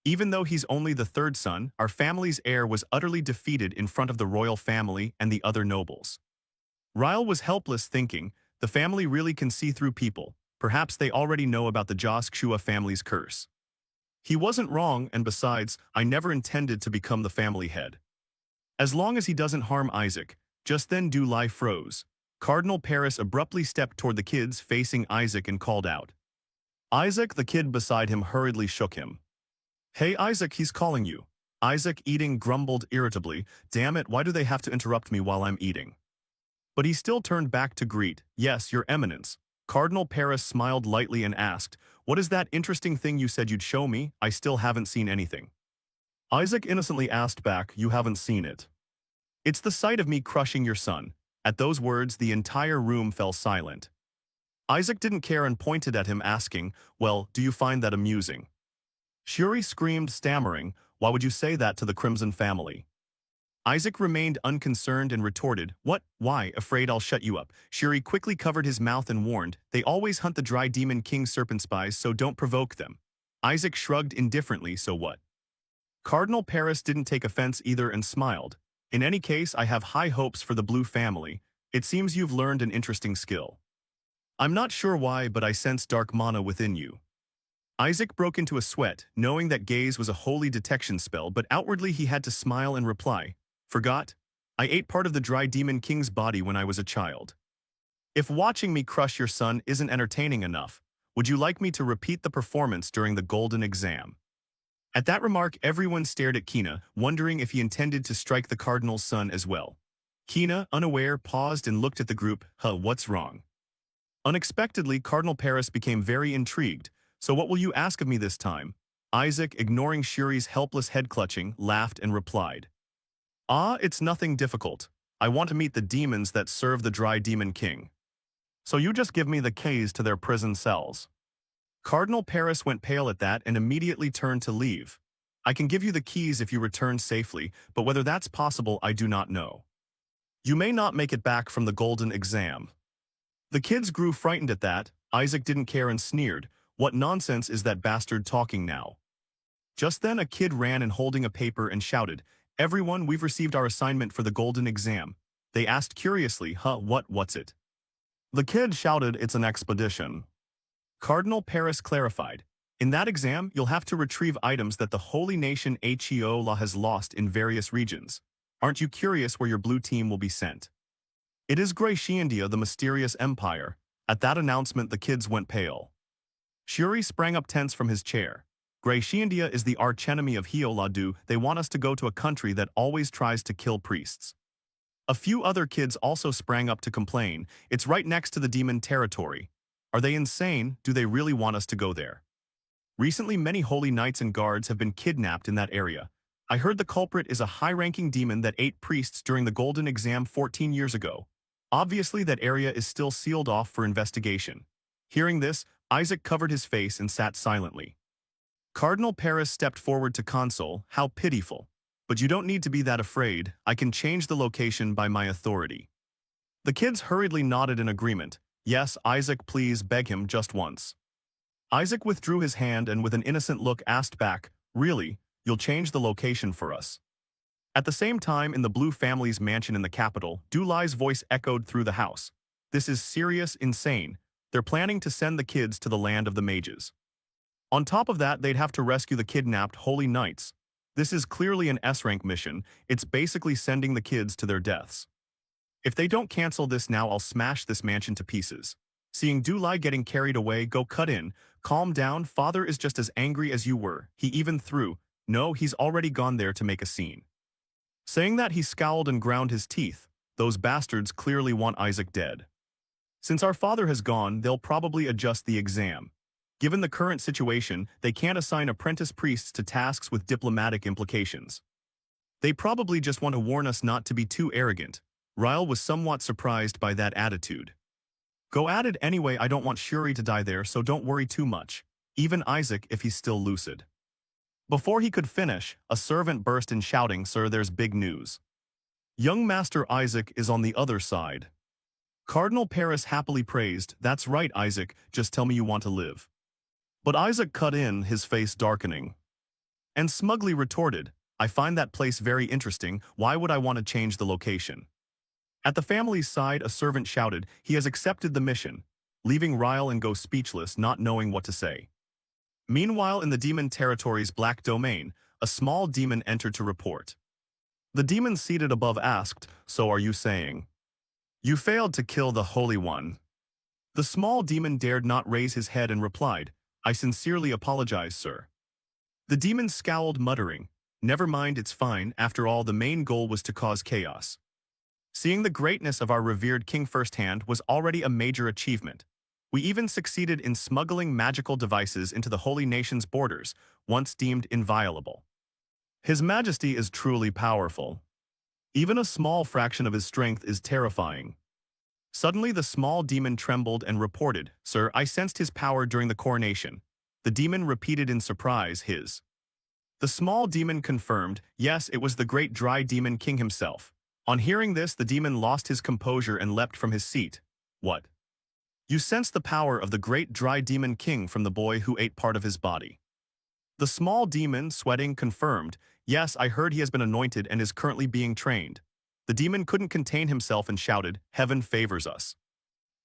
Even though he's only the 3rd son, our family's heir was utterly defeated in front of the royal family and the other nobles. Ryle was helpless, thinking, the family really can see through people. Perhaps they already know about the Chua family's curse. He wasn't wrong, and besides, I never intended to become the family head. As long as he doesn't harm Isaac. Just then Dulai froze. Cardinal Paris abruptly stepped toward the kids facing Isaac and called out. Isaac, the kid beside him hurriedly shook him. Hey Isaac, he's calling you. Isaac, eating, grumbled irritably, damn it, why do they have to interrupt me while I'm eating? But he still turned back to greet, yes, your eminence. Cardinal Paris smiled lightly and asked, what is that interesting thing you said you'd show me? I still haven't seen anything. Isaac innocently asked back, you haven't seen it. It's the sight of me crushing your son. At those words, the entire room fell silent. Isaac didn't care and pointed at him asking, well, do you find that amusing? Shuri screamed, stammering, why would you say that to the Crimson family? Isaac remained unconcerned and retorted, what, why, afraid I'll shut you up. Shuri quickly covered his mouth and warned, they always hunt the dry demon king serpent spies, so don't provoke them. Isaac shrugged indifferently, so what? Cardinal Paris didn't take offense either and smiled. In any case, I have high hopes for the blue family. It seems you've learned an interesting skill. I'm not sure why, but I sense dark mana within you. Isaac broke into a sweat, knowing that gaze was a holy detection spell, but outwardly he had to smile and reply, "Forgot? I ate part of the dry demon king's body when I was a child. If watching me crush your son isn't entertaining enough, would you like me to repeat the performance during the golden exam?" At that remark, everyone stared at Kina, wondering if he intended to strike the cardinal's son as well. Kina, unaware, paused and looked at the group. What's wrong? Unexpectedly, Cardinal Paris became very intrigued. "So what will you ask of me this time?" Isaac, ignoring Shuri's helpless head clutching, laughed and replied, It's nothing difficult. I want to meet the demons that serve the Dry Demon King. So you just give me the keys to their prison cells." Cardinal Paris went pale at that and immediately turned to leave. "I can give you the keys if you return safely, but whether that's possible I do not know. You may not make it back from the golden exam." The kids grew frightened at that. Isaac didn't care and sneered, "What nonsense is that bastard talking now?" Just then a kid ran in holding a paper and shouted, "Everyone, we've received our assignment for the golden exam." They asked curiously, what's it?" The kid shouted, "It's an expedition." Cardinal Paris clarified, "In that exam, you'll have to retrieve items that the holy nation Heola has lost in various regions. Aren't you curious where your blue team will be sent?" "It is Graciandia, the mysterious empire." At that announcement, the kids went pale. Shuri sprang up tense from his chair. "Graciandia is the archenemy of Heoladu. They want us to go to a country that always tries to kill priests." A few other kids also sprang up to complain. "It's right next to the demon territory. Are they insane? Do they really want us to go there? Recently, many holy knights and guards have been kidnapped in that area. I heard the culprit is a high-ranking demon that ate priests during the golden exam 14 years ago. Obviously, that area is still sealed off for investigation." Hearing this, Isaac covered his face and sat silently. Cardinal Paris stepped forward to console. "How pitiful. But you don't need to be that afraid. I can change the location by my authority." The kids hurriedly nodded in agreement. "Yes, Isaac, please beg him just once." Isaac withdrew his hand and with an innocent look asked back, "Really? You'll change the location for us?" At the same time, in the Blue family's mansion in the capital, Dulai's voice echoed through the house. "This is serious, insane. They're planning to send the kids to the land of the mages. On top of that, they'd have to rescue the kidnapped holy knights. This is clearly an S-rank mission. It's basically sending the kids to their deaths. If they don't cancel this now, I'll smash this mansion to pieces." Seeing Dulai getting carried away, Go cut in. "Calm down, father is just as angry as you were. He even threw. No, he's already gone there to make a scene." Saying that, he scowled and ground his teeth. Those bastards clearly want Isaac dead. Since our father has gone, they'll probably adjust the exam. Given the current situation, they can't assign apprentice priests to tasks with diplomatic implications. They probably just want to warn us not to be too arrogant. Ryle was somewhat surprised by that attitude. Go added, "Anyway, I don't want Shuri to die there, so don't worry too much. Even Isaac if he's still lucid." Before he could finish, a servant burst in shouting, "Sir, there's big news. Young Master Isaac is on the other side." Cardinal Paris happily praised, "That's right, Isaac, just tell me you want to live." But Isaac cut in, his face darkening, and smugly retorted, "I find that place very interesting. Why would I want to change the location?" At the family's side, a servant shouted, "He has accepted the mission," leaving Ryle and Go speechless, not knowing what to say. Meanwhile, in the demon territory's black domain, a small demon entered to report. The demon seated above asked, "So are you saying you failed to kill the Holy One?" The small demon dared not raise his head and replied, "I sincerely apologize, sir." The demon scowled, muttering, "Never mind, it's fine. After all, the main goal was to cause chaos. Seeing the greatness of our revered king firsthand was already a major achievement. We even succeeded in smuggling magical devices into the holy nation's borders, once deemed inviolable. His Majesty is truly powerful. Even a small fraction of his strength is terrifying." Suddenly the small demon trembled and reported, "Sir, I sensed his power during the coronation." The demon repeated in surprise, "His." The small demon confirmed, "Yes, it was the great dry demon king himself." On hearing this, the demon lost his composure and leapt from his seat. "What? You sense the power of the great dry demon king from the boy who ate part of his body?" The small demon, sweating, confirmed, "Yes, I heard he has been anointed and is currently being trained." The demon couldn't contain himself and shouted, "Heaven favors us.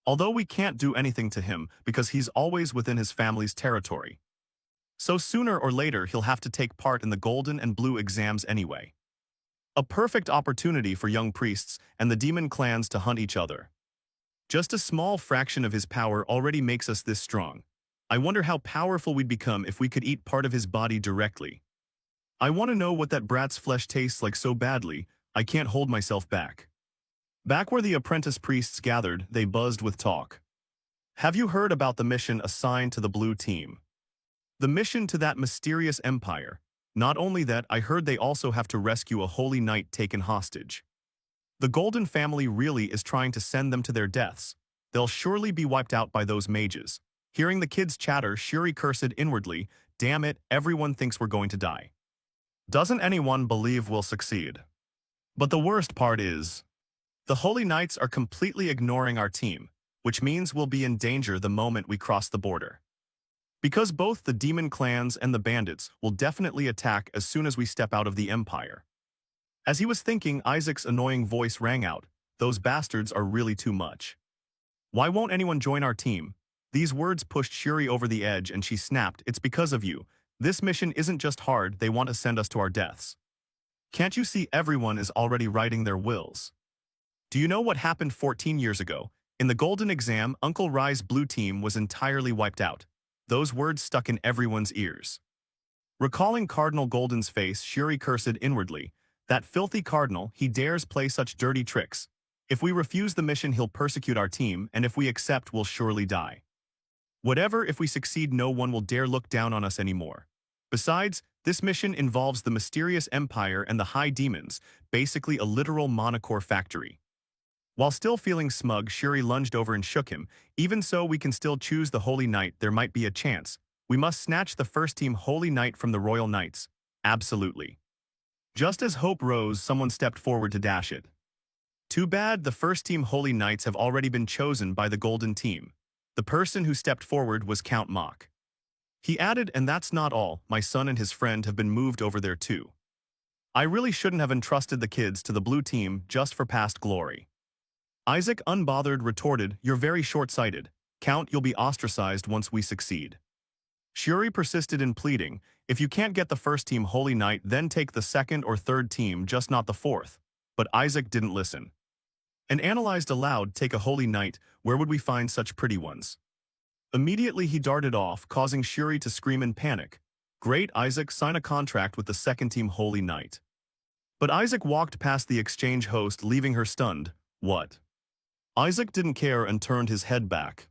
Although we can't do anything to him because he's always within his family's territory." So sooner or later he'll have to take part in the golden and blue exams anyway. A perfect opportunity for young priests and the demon clans to hunt each other. Just a small fraction of his power already makes us this strong. I wonder how powerful we'd become if we could eat part of his body directly. I want to know what that brat's flesh tastes like so badly, I can't hold myself back. Back where the apprentice priests gathered, they buzzed with talk. Have you heard about the mission assigned to the blue team? The mission to that mysterious empire. Not only that, I heard they also have to rescue a holy knight taken hostage. The Golden family really is trying to send them to their deaths. They'll surely be wiped out by those mages. Hearing the kids chatter, Shuri cursed inwardly, damn it, everyone thinks we're going to die. Doesn't anyone believe we'll succeed? But the worst part is, the Holy Knights are completely ignoring our team, which means we'll be in danger the moment we cross the border. Because both the demon clans and the bandits will definitely attack as soon as we step out of the Empire. As he was thinking, Isaac's annoying voice rang out, those bastards are really too much. Why won't anyone join our team? These words pushed Shuri over the edge and she snapped, it's because of you. This mission isn't just hard, they want to send us to our deaths. Can't you see everyone is already writing their wills? Do you know what happened 14 years ago? In the Golden exam, Uncle Rai's blue team was entirely wiped out. Those words stuck in everyone's ears. Recalling Cardinal Golden's face, Shuri cursed inwardly. That filthy cardinal, he dares play such dirty tricks. If we refuse the mission, he'll persecute our team, and if we accept, we'll surely die. Whatever, if we succeed, no one will dare look down on us anymore. Besides, this mission involves the mysterious empire and the high demons, basically a literal monocore factory. While still feeling smug, Shuri lunged over and shook him. Even so, we can still choose the Holy Knight, there might be a chance. We must snatch the first team Holy Knight from the Royal Knights. Absolutely. Just as hope rose, someone stepped forward to dash it. Too bad, the first team Holy Knights have already been chosen by the Golden team. The person who stepped forward was Count Mach. He added, and that's not all, my son and his friend have been moved over there too. I really shouldn't have entrusted the kids to the blue team just for past glory. Isaac, unbothered, retorted, you're very short-sighted. Count, you'll be ostracized once we succeed. Shuri persisted in pleading, if you can't get the first team Holy Knight, then take the second or third team, just not the fourth. But Isaac didn't listen. And analyzed aloud, take a Holy Knight, where would we find such pretty ones? Immediately he darted off, causing Shuri to scream in panic. Great, Isaac, sign a contract with the second team Holy Knight. But Isaac walked past the exchange host, leaving her stunned. What? Isaac didn't care and turned his head back.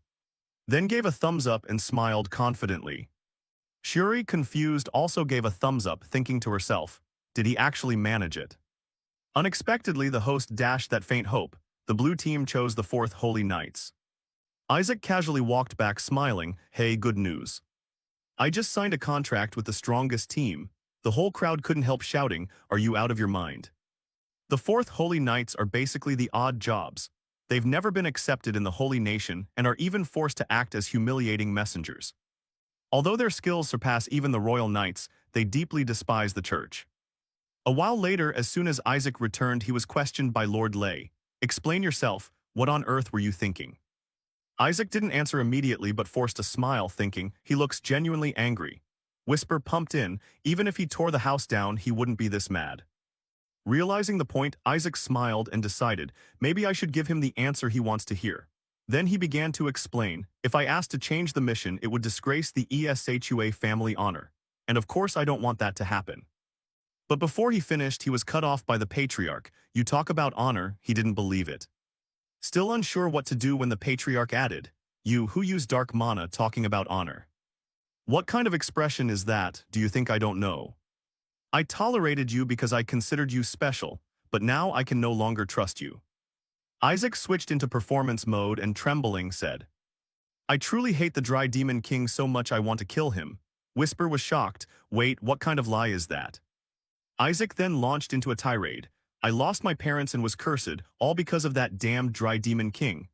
Then gave a thumbs up and smiled confidently. Shuri, confused, also gave a thumbs up, thinking to herself, did he actually manage it? Unexpectedly, the host dashed that faint hope. The blue team chose the fourth Holy Knights. Isaac casually walked back, smiling, hey, good news. I just signed a contract with the strongest team. The whole crowd couldn't help shouting, are you out of your mind? The fourth Holy Knights are basically the odd jobs. They've never been accepted in the Holy Nation and are even forced to act as humiliating messengers. Although their skills surpass even the Royal Knights, they deeply despise the church. A while later, as soon as Isaac returned, he was questioned by Lord Lay. Explain yourself, what on earth were you thinking? Isaac didn't answer immediately but forced a smile, thinking, he looks genuinely angry. Whisper pumped in, even if he tore the house down, he wouldn't be this mad. Realizing the point, Isaac smiled and decided, maybe I should give him the answer he wants to hear. Then he began to explain, if I asked to change the mission, it would disgrace the ESHUA family honor. And of course I don't want that to happen. But before he finished, he was cut off by the patriarch. You talk about honor, he didn't believe it. Still unsure what to do when the patriarch added, you who use dark mana talking about honor. What kind of expression is that, do you think I don't know? I tolerated you because I considered you special, but now I can no longer trust you. Isaac switched into performance mode and trembling said, I truly hate the Dry Demon King so much I want to kill him. Whisper was shocked, wait, what kind of lie is that? Isaac then launched into a tirade. I lost my parents and was cursed, all because of that damned Dry Demon King.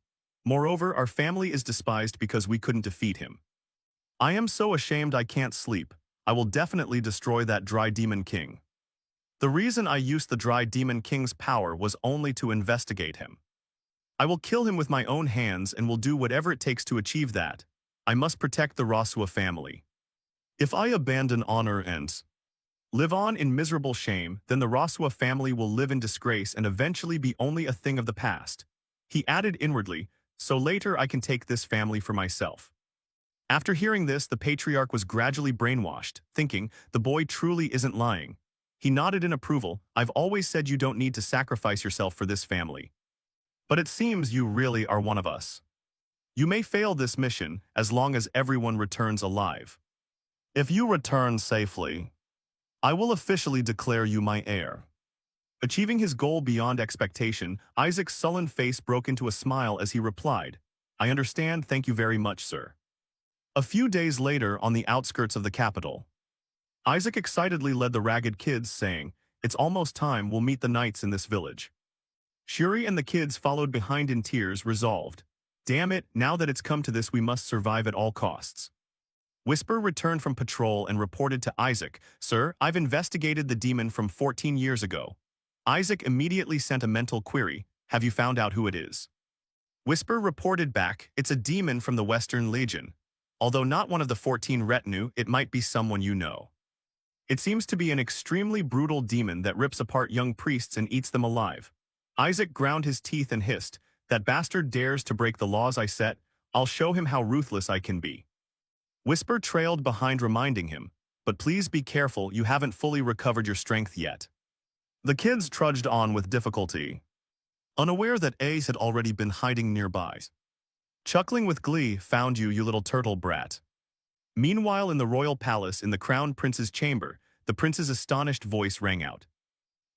Moreover, our family is despised because we couldn't defeat him. I am so ashamed I can't sleep. I will definitely destroy that Dry Demon King. The reason I used the Dry Demon King's power was only to investigate him. I will kill him with my own hands and will do whatever it takes to achieve that. I must protect the Rasua family. If I abandon honor and live on in miserable shame, then the Raswa family will live in disgrace and eventually be only a thing of the past. He added inwardly, so later I can take this family for myself. After hearing this, the patriarch was gradually brainwashed, thinking, the boy truly isn't lying. He nodded in approval. I've always said you don't need to sacrifice yourself for this family. But it seems you really are one of us. You may fail this mission as long as everyone returns alive. If you return safely, I will officially declare you my heir. Achieving his goal beyond expectation, Isaac's sullen face broke into a smile as he replied, I understand, thank you very much, sir. A few days later, on the outskirts of the capital, Isaac excitedly led the ragged kids, saying, it's almost time, we'll meet the knights in this village. Shuri and the kids followed behind in tears, resolved. Damn it, now that it's come to this, we must survive at all costs. Whisper returned from patrol and reported to Isaac, Sir, I've investigated the demon from 14 years ago. Isaac immediately sent a mental query, have you found out who it is? Whisper reported back, it's a demon from the Western Legion. Although not one of the 14 retinue, it might be someone you know. It seems to be an extremely brutal demon that rips apart young priests and eats them alive. Isaac ground his teeth and hissed, that bastard dares to break the laws I set, I'll show him how ruthless I can be. Whisper trailed behind, reminding him, but please be careful, you haven't fully recovered your strength yet. The kids trudged on with difficulty, unaware that Ace had already been hiding nearby. Chuckling with glee, found you, you little turtle brat. Meanwhile, in the royal palace in the crown prince's chamber, the prince's astonished voice rang out.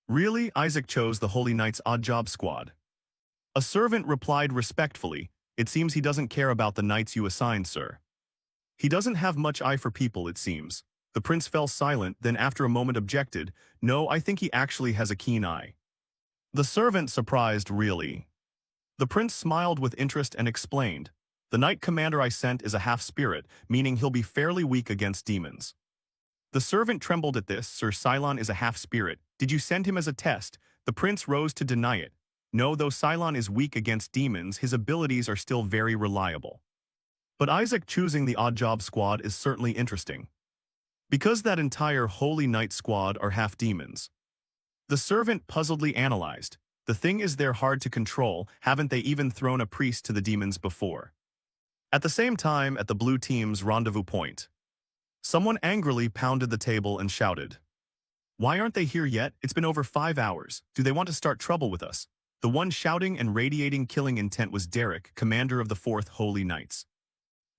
Really, Isaac chose the Holy Knights odd job squad. A servant replied respectfully, it seems he doesn't care about the knights you assigned, sir. He doesn't have much eye for people, it seems. The prince fell silent, then after a moment objected, no, I think he actually has a keen eye. The servant surprised, really. The prince smiled with interest and explained, the knight commander I sent is a half-spirit, meaning he'll be fairly weak against demons. The servant trembled at this, Sir Cylon is a half-spirit, did you send him as a test? The prince rose to deny it. No, though Cylon is weak against demons, his abilities are still very reliable. But Isaac choosing the odd job squad is certainly interesting. Because that entire Holy Knight squad are half demons. The servant puzzledly analyzed, the thing is they're hard to control, haven't they even thrown a priest to the demons before? At the same time, at the blue team's rendezvous point, someone angrily pounded the table and shouted, why aren't they here yet? It's been over 5 hours. Do they want to start trouble with us? The one shouting and radiating killing intent was Derek, commander of the 4th Holy Knights.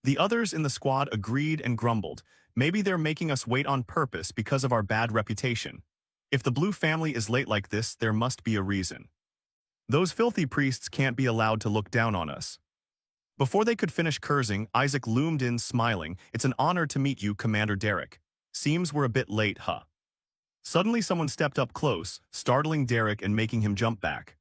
The others in the squad agreed and grumbled, maybe they're making us wait on purpose because of our bad reputation. If the blue family is late like this, there must be a reason. Those filthy priests can't be allowed to look down on us. Before they could finish cursing, Isaac loomed in, smiling, it's an honor to meet you, Commander Derek. Seems we're a bit late, huh? Suddenly someone stepped up close, startling Derek and making him jump back.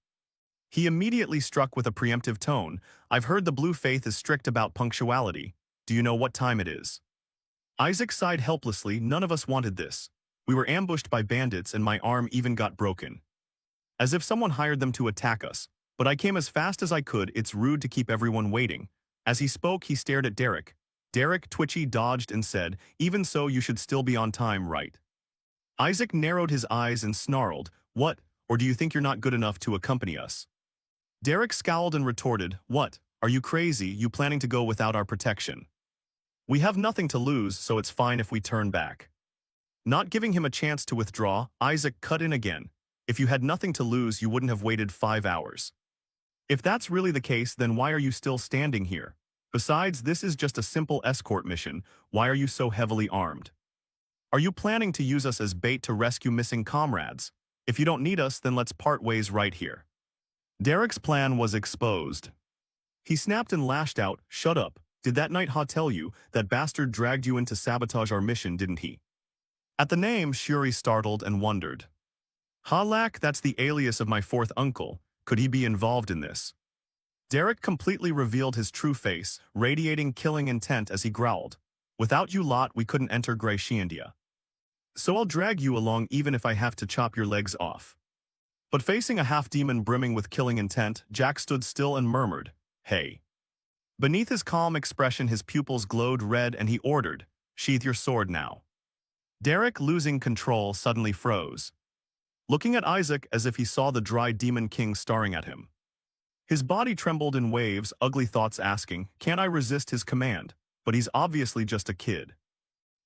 He immediately struck with a preemptive tone, I've heard the Blue Faith is strict about punctuality. Do you know what time it is? Isaac sighed helplessly, none of us wanted this. We were ambushed by bandits and my arm even got broken. As if someone hired them to attack us. But I came as fast as I could, it's rude to keep everyone waiting. As he spoke, he stared at Derek. Derek, twitchy, dodged and said, even so you should still be on time, right? Isaac narrowed his eyes and snarled, what, or do you think you're not good enough to accompany us? Derek scowled and retorted, what, are you crazy, you planning to go without our protection? We have nothing to lose, so it's fine if we turn back. Not giving him a chance to withdraw, Isaac cut in again. If you had nothing to lose, you wouldn't have waited 5 hours. If that's really the case, then why are you still standing here? Besides, this is just a simple escort mission, why are you so heavily armed? Are you planning to use us as bait to rescue missing comrades? If you don't need us, then let's part ways right here. Derek's plan was exposed. He snapped and lashed out, shut up. Did that Nighthawk tell you? That bastard dragged you in to sabotage our mission, didn't he? At the name, Shuri startled and wondered. Halak, that's the alias of my 4th uncle. Could he be involved in this? Derek completely revealed his true face, radiating killing intent as he growled. Without you lot, we couldn't enter Graciandia. So I'll drag you along even if I have to chop your legs off. But facing a half-demon brimming with killing intent, Jack stood still and murmured, hey. Beneath his calm expression, his pupils glowed red and he ordered, Sheath your sword now. Derek, losing control, suddenly froze, looking at Isaac as if he saw the dry demon king staring at him. His body trembled in waves, ugly thoughts asking, can't I resist his command? But he's obviously just a kid.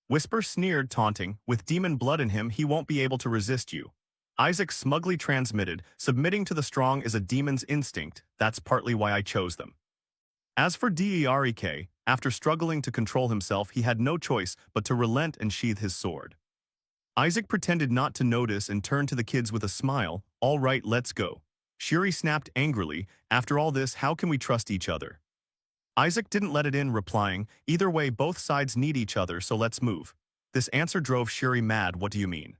Whisper sneered, taunting, with demon blood in him he won't be able to resist you. Isaac smugly transmitted, submitting to the strong is a demon's instinct, that's partly why I chose them. As for Derek, after struggling to control himself he had no choice but to relent and sheath his sword. Isaac pretended not to notice and turned to the kids with a smile, all right, let's go. Shuri snapped angrily, after all this how can we trust each other? Isaac didn't let it in, replying, either way both sides need each other so let's move. This answer drove Shuri mad, what do you mean?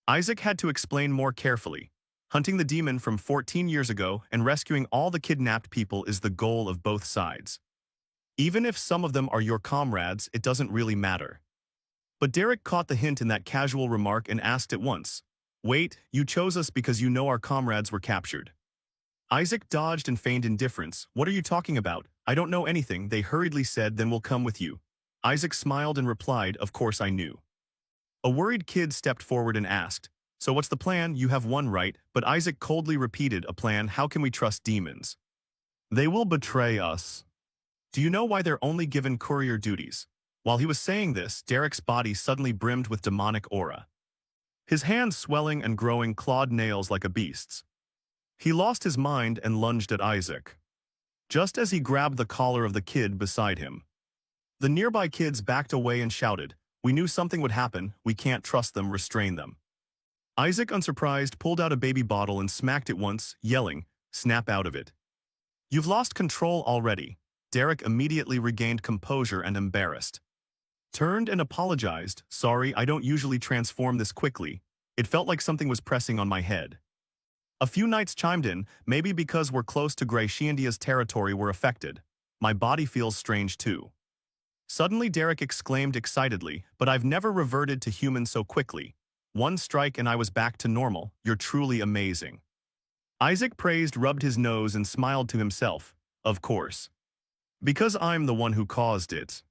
Isaac had to explain more carefully. Hunting the demon from 14 years ago and rescuing all the kidnapped people is the goal of both sides. Even if some of them are your comrades, it doesn't really matter. But Derek caught the hint in that casual remark and asked at once, wait, you chose us because you know our comrades were captured. Isaac dodged and feigned indifference. What are you talking about? I don't know anything, they hurriedly said, then we'll come with you. Isaac smiled and replied, of course I knew. A worried kid stepped forward and asked, so what's the plan? You have one right, but Isaac coldly repeated, a plan, how can we trust demons? They will betray us. Do you know why they're only given courier duties? While he was saying this, Derek's body suddenly brimmed with demonic aura. His hands swelling and growing clawed nails like a beast's. He lost his mind and lunged at Isaac. Just as he grabbed the collar of the kid beside him, the nearby kids backed away and shouted, we knew something would happen, we can't trust them, restrain them. Isaac, unsurprised, pulled out a baby bottle and smacked it once, yelling, snap out of it. You've lost control already. Derek immediately regained composure and embarrassed. Turned and apologized, sorry, I don't usually transform this quickly. It felt like something was pressing on my head. A few knights chimed in, maybe because we're close to Graciandia's territory we're affected. My body feels strange too. Suddenly Derek exclaimed excitedly, but I've never reverted to human so quickly. One strike and I was back to normal, you're truly amazing. Isaac praised, rubbed his nose and smiled to himself, of course. Because I'm the one who caused it.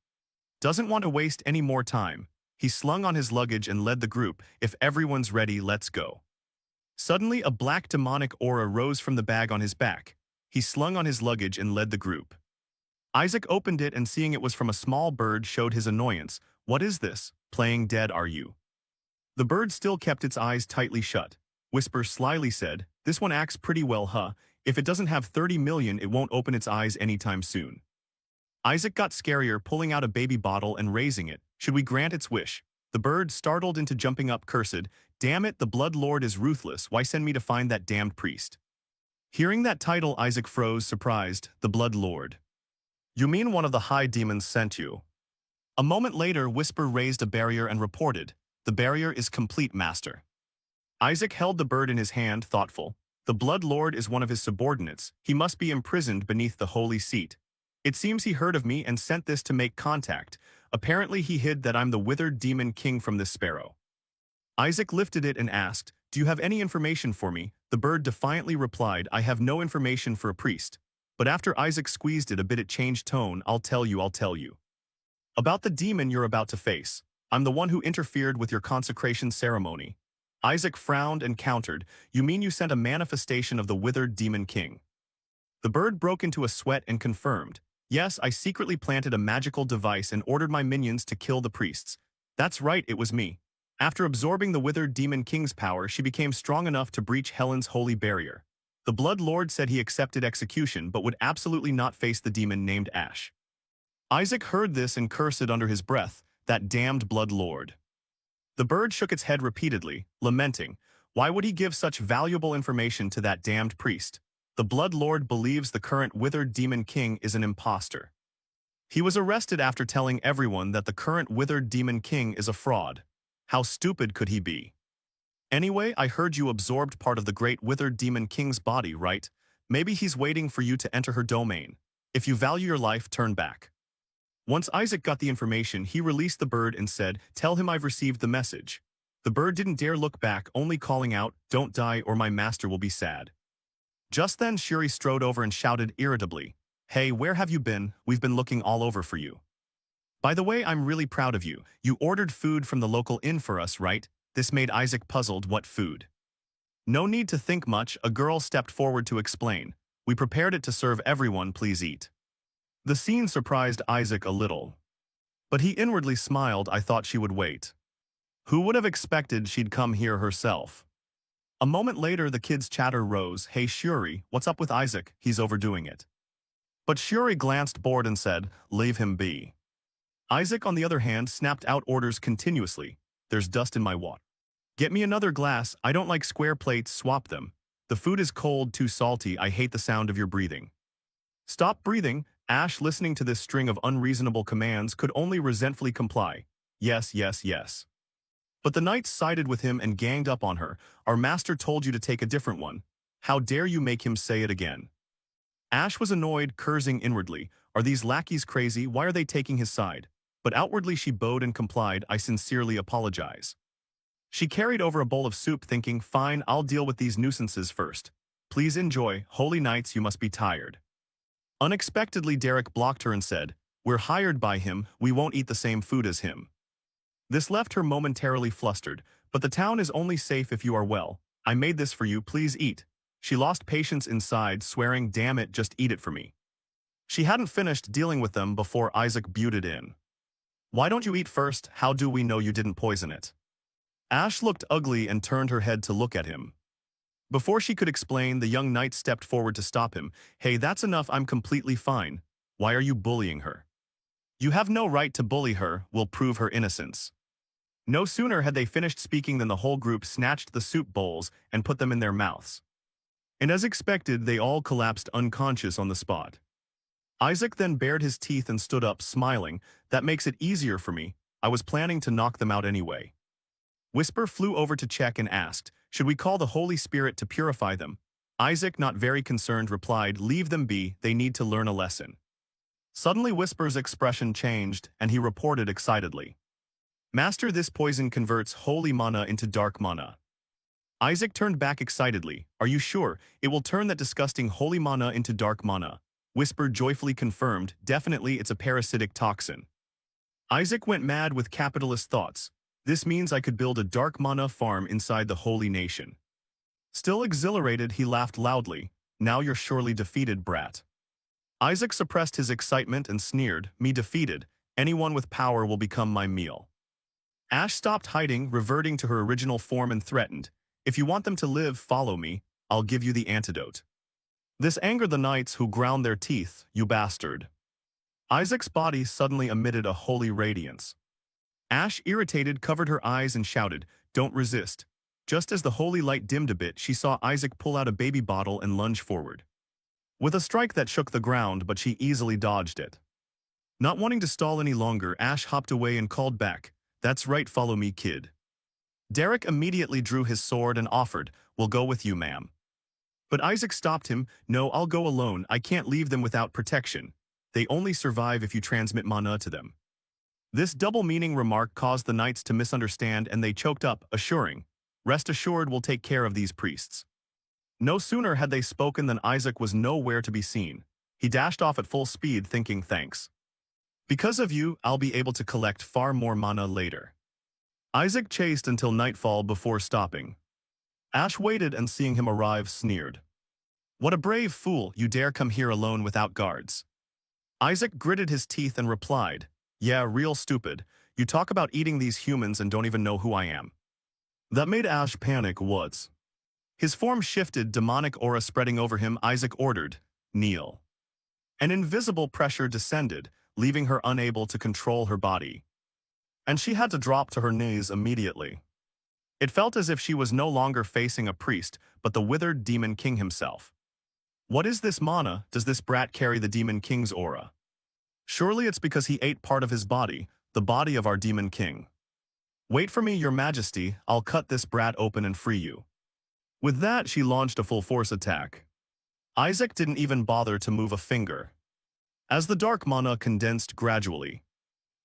Doesn't want to waste any more time. He slung on his luggage and led the group, if everyone's ready, let's go. Suddenly a black demonic aura rose from the bag on his back. He slung on his luggage and led the group. Isaac opened it and seeing it was from a small bird showed his annoyance. What is this? Playing dead are you? The bird still kept its eyes tightly shut. Whisper slyly said, this one acts pretty well, huh? If it doesn't have 30 million it won't open its eyes anytime soon. Isaac got scarier, pulling out a baby bottle and raising it. Should we grant its wish? The bird, startled into jumping up, cursed, damn it, the Blood Lord is ruthless, why send me to find that damned priest? Hearing that title, Isaac froze, surprised. The Blood Lord. You mean one of the high demons sent you? A moment later, Whisper raised a barrier and reported, the barrier is complete, master. Isaac held the bird in his hand, thoughtful. The Blood Lord is one of his subordinates, he must be imprisoned beneath the holy seat. It seems he heard of me and sent this to make contact. Apparently he hid that I'm the withered demon king from this sparrow. Isaac lifted it and asked, do you have any information for me? The bird defiantly replied, I have no information for a priest. But after Isaac squeezed it a bit it changed tone, I'll tell you. About the demon you're about to face. I'm the one who interfered with your consecration ceremony. Isaac frowned and countered, you mean you sent a manifestation of the withered demon king? The bird broke into a sweat and confirmed, yes, I secretly planted a magical device and ordered my minions to kill the priests. That's right, it was me. After absorbing the withered demon king's power, she became strong enough to breach Helen's holy barrier. The Blood Lord said he accepted execution but would absolutely not face the demon named Ash. Isaac heard this and cursed under his breath, that damned Blood Lord. The bird shook its head repeatedly, lamenting, why would he give such valuable information to that damned priest? The Blood Lord believes the current withered demon king is an imposter. He was arrested after telling everyone that the current withered demon king is a fraud. How stupid could he be? Anyway, I heard you absorbed part of the great withered demon king's body, right? Maybe he's waiting for you to enter her domain. If you value your life, turn back. Once Isaac got the information, he released the bird and said, tell him I've received the message. The bird didn't dare look back, only calling out, don't die or my master will be sad. Just then Shuri strode over and shouted irritably, hey, where have you been? We've been looking all over for you. By the way, I'm really proud of you. You ordered food from the local inn for us, right? This made Isaac puzzled. What food? No need to think much, a girl stepped forward to explain. We prepared it to serve everyone, please eat. The scene surprised Isaac a little. But he inwardly smiled. I thought she would wait. Who would have expected she'd come here herself? A moment later, the kids' chatter rose. Hey Shuri, what's up with Isaac? He's overdoing it. But Shuri glanced bored and said, leave him be. Isaac, on the other hand, snapped out orders continuously. There's dust in my water. Get me another glass. I don't like square plates. Swap them. The food is cold, too salty. I hate the sound of your breathing. Stop breathing. Ash, listening to this string of unreasonable commands, could only resentfully comply. Yes, yes, yes. But the knights sided with him and ganged up on her. Our master told you to take a different one. How dare you make him say it again? Ash was annoyed, cursing inwardly. Are these lackeys crazy? Why are they taking his side? But outwardly she bowed and complied. I sincerely apologize. She carried over a bowl of soup, thinking, fine, I'll deal with these nuisances first. Please enjoy. Holy knights, you must be tired. Unexpectedly, Derek blocked her and said, we're hired by him, we won't eat the same food as him. This left her momentarily flustered, but the town is only safe if you are well. I made this for you, please eat. She lost patience inside, swearing, damn it, just eat it for me. She hadn't finished dealing with them before Isaac butted in. Why don't you eat first? How do we know you didn't poison it? Ash looked ugly and turned her head to look at him. Before she could explain, the young knight stepped forward to stop him. Hey, that's enough, I'm completely fine. Why are you bullying her? You have no right to bully her, we'll prove her innocence. No sooner had they finished speaking than the whole group snatched the soup bowls and put them in their mouths. And as expected, they all collapsed unconscious on the spot. Isaac then bared his teeth and stood up, smiling. That makes it easier for me. I was planning to knock them out anyway. Whisper flew over to check and asked, should we call the Holy Spirit to purify them? Isaac, not very concerned, replied, leave them be, they need to learn a lesson. Suddenly Whisper's expression changed, and he reported excitedly. Master, this poison converts holy mana into dark mana. Isaac turned back excitedly. Are you sure? It will turn that disgusting holy mana into dark mana. Whisper joyfully confirmed, definitely, it's a parasitic toxin. Isaac went mad with capitalist thoughts. This means I could build a dark mana farm inside the holy nation. Still exhilarated, he laughed loudly. Now you're surely defeated, brat. Isaac suppressed his excitement and sneered, me defeated? Anyone with power will become my meal. Ash stopped hiding, reverting to her original form and threatened, if you want them to live, follow me, I'll give you the antidote. This angered the knights, who ground their teeth, you bastard. Isaac's body suddenly emitted a holy radiance. Ash, irritated, covered her eyes and shouted, don't resist. Just as the holy light dimmed a bit, she saw Isaac pull out a baby bottle and lunge forward. With a strike that shook the ground, but she easily dodged it. Not wanting to stall any longer, Ash hopped away and called back, that's right, follow me, kid. Derek immediately drew his sword and offered, we'll go with you, ma'am. But Isaac stopped him, no, I'll go alone, I can't leave them without protection. They only survive if you transmit mana to them. This double-meaning remark caused the knights to misunderstand, and they choked up, assuring, rest assured we'll take care of these priests. No sooner had they spoken than Isaac was nowhere to be seen. He dashed off at full speed, thinking, thanks. Because of you, I'll be able to collect far more mana later. Isaac chased until nightfall before stopping. Ash waited and, seeing him arrive, sneered. What a brave fool, you dare come here alone without guards. Isaac gritted his teeth and replied, yeah, real stupid. You talk about eating these humans and don't even know who I am. That made Ash panic. What? His form shifted, demonic aura spreading over him. Isaac ordered, kneel. An invisible pressure descended, leaving her unable to control her body. And she had to drop to her knees immediately. It felt as if she was no longer facing a priest, but the withered Demon King himself. What is this mana? Does this brat carry the Demon King's aura? Surely it's because he ate part of his body, the body of our Demon King. Wait for me, your majesty, I'll cut this brat open and free you. With that, she launched a full-force attack. Isaac didn't even bother to move a finger. As the dark mana condensed gradually,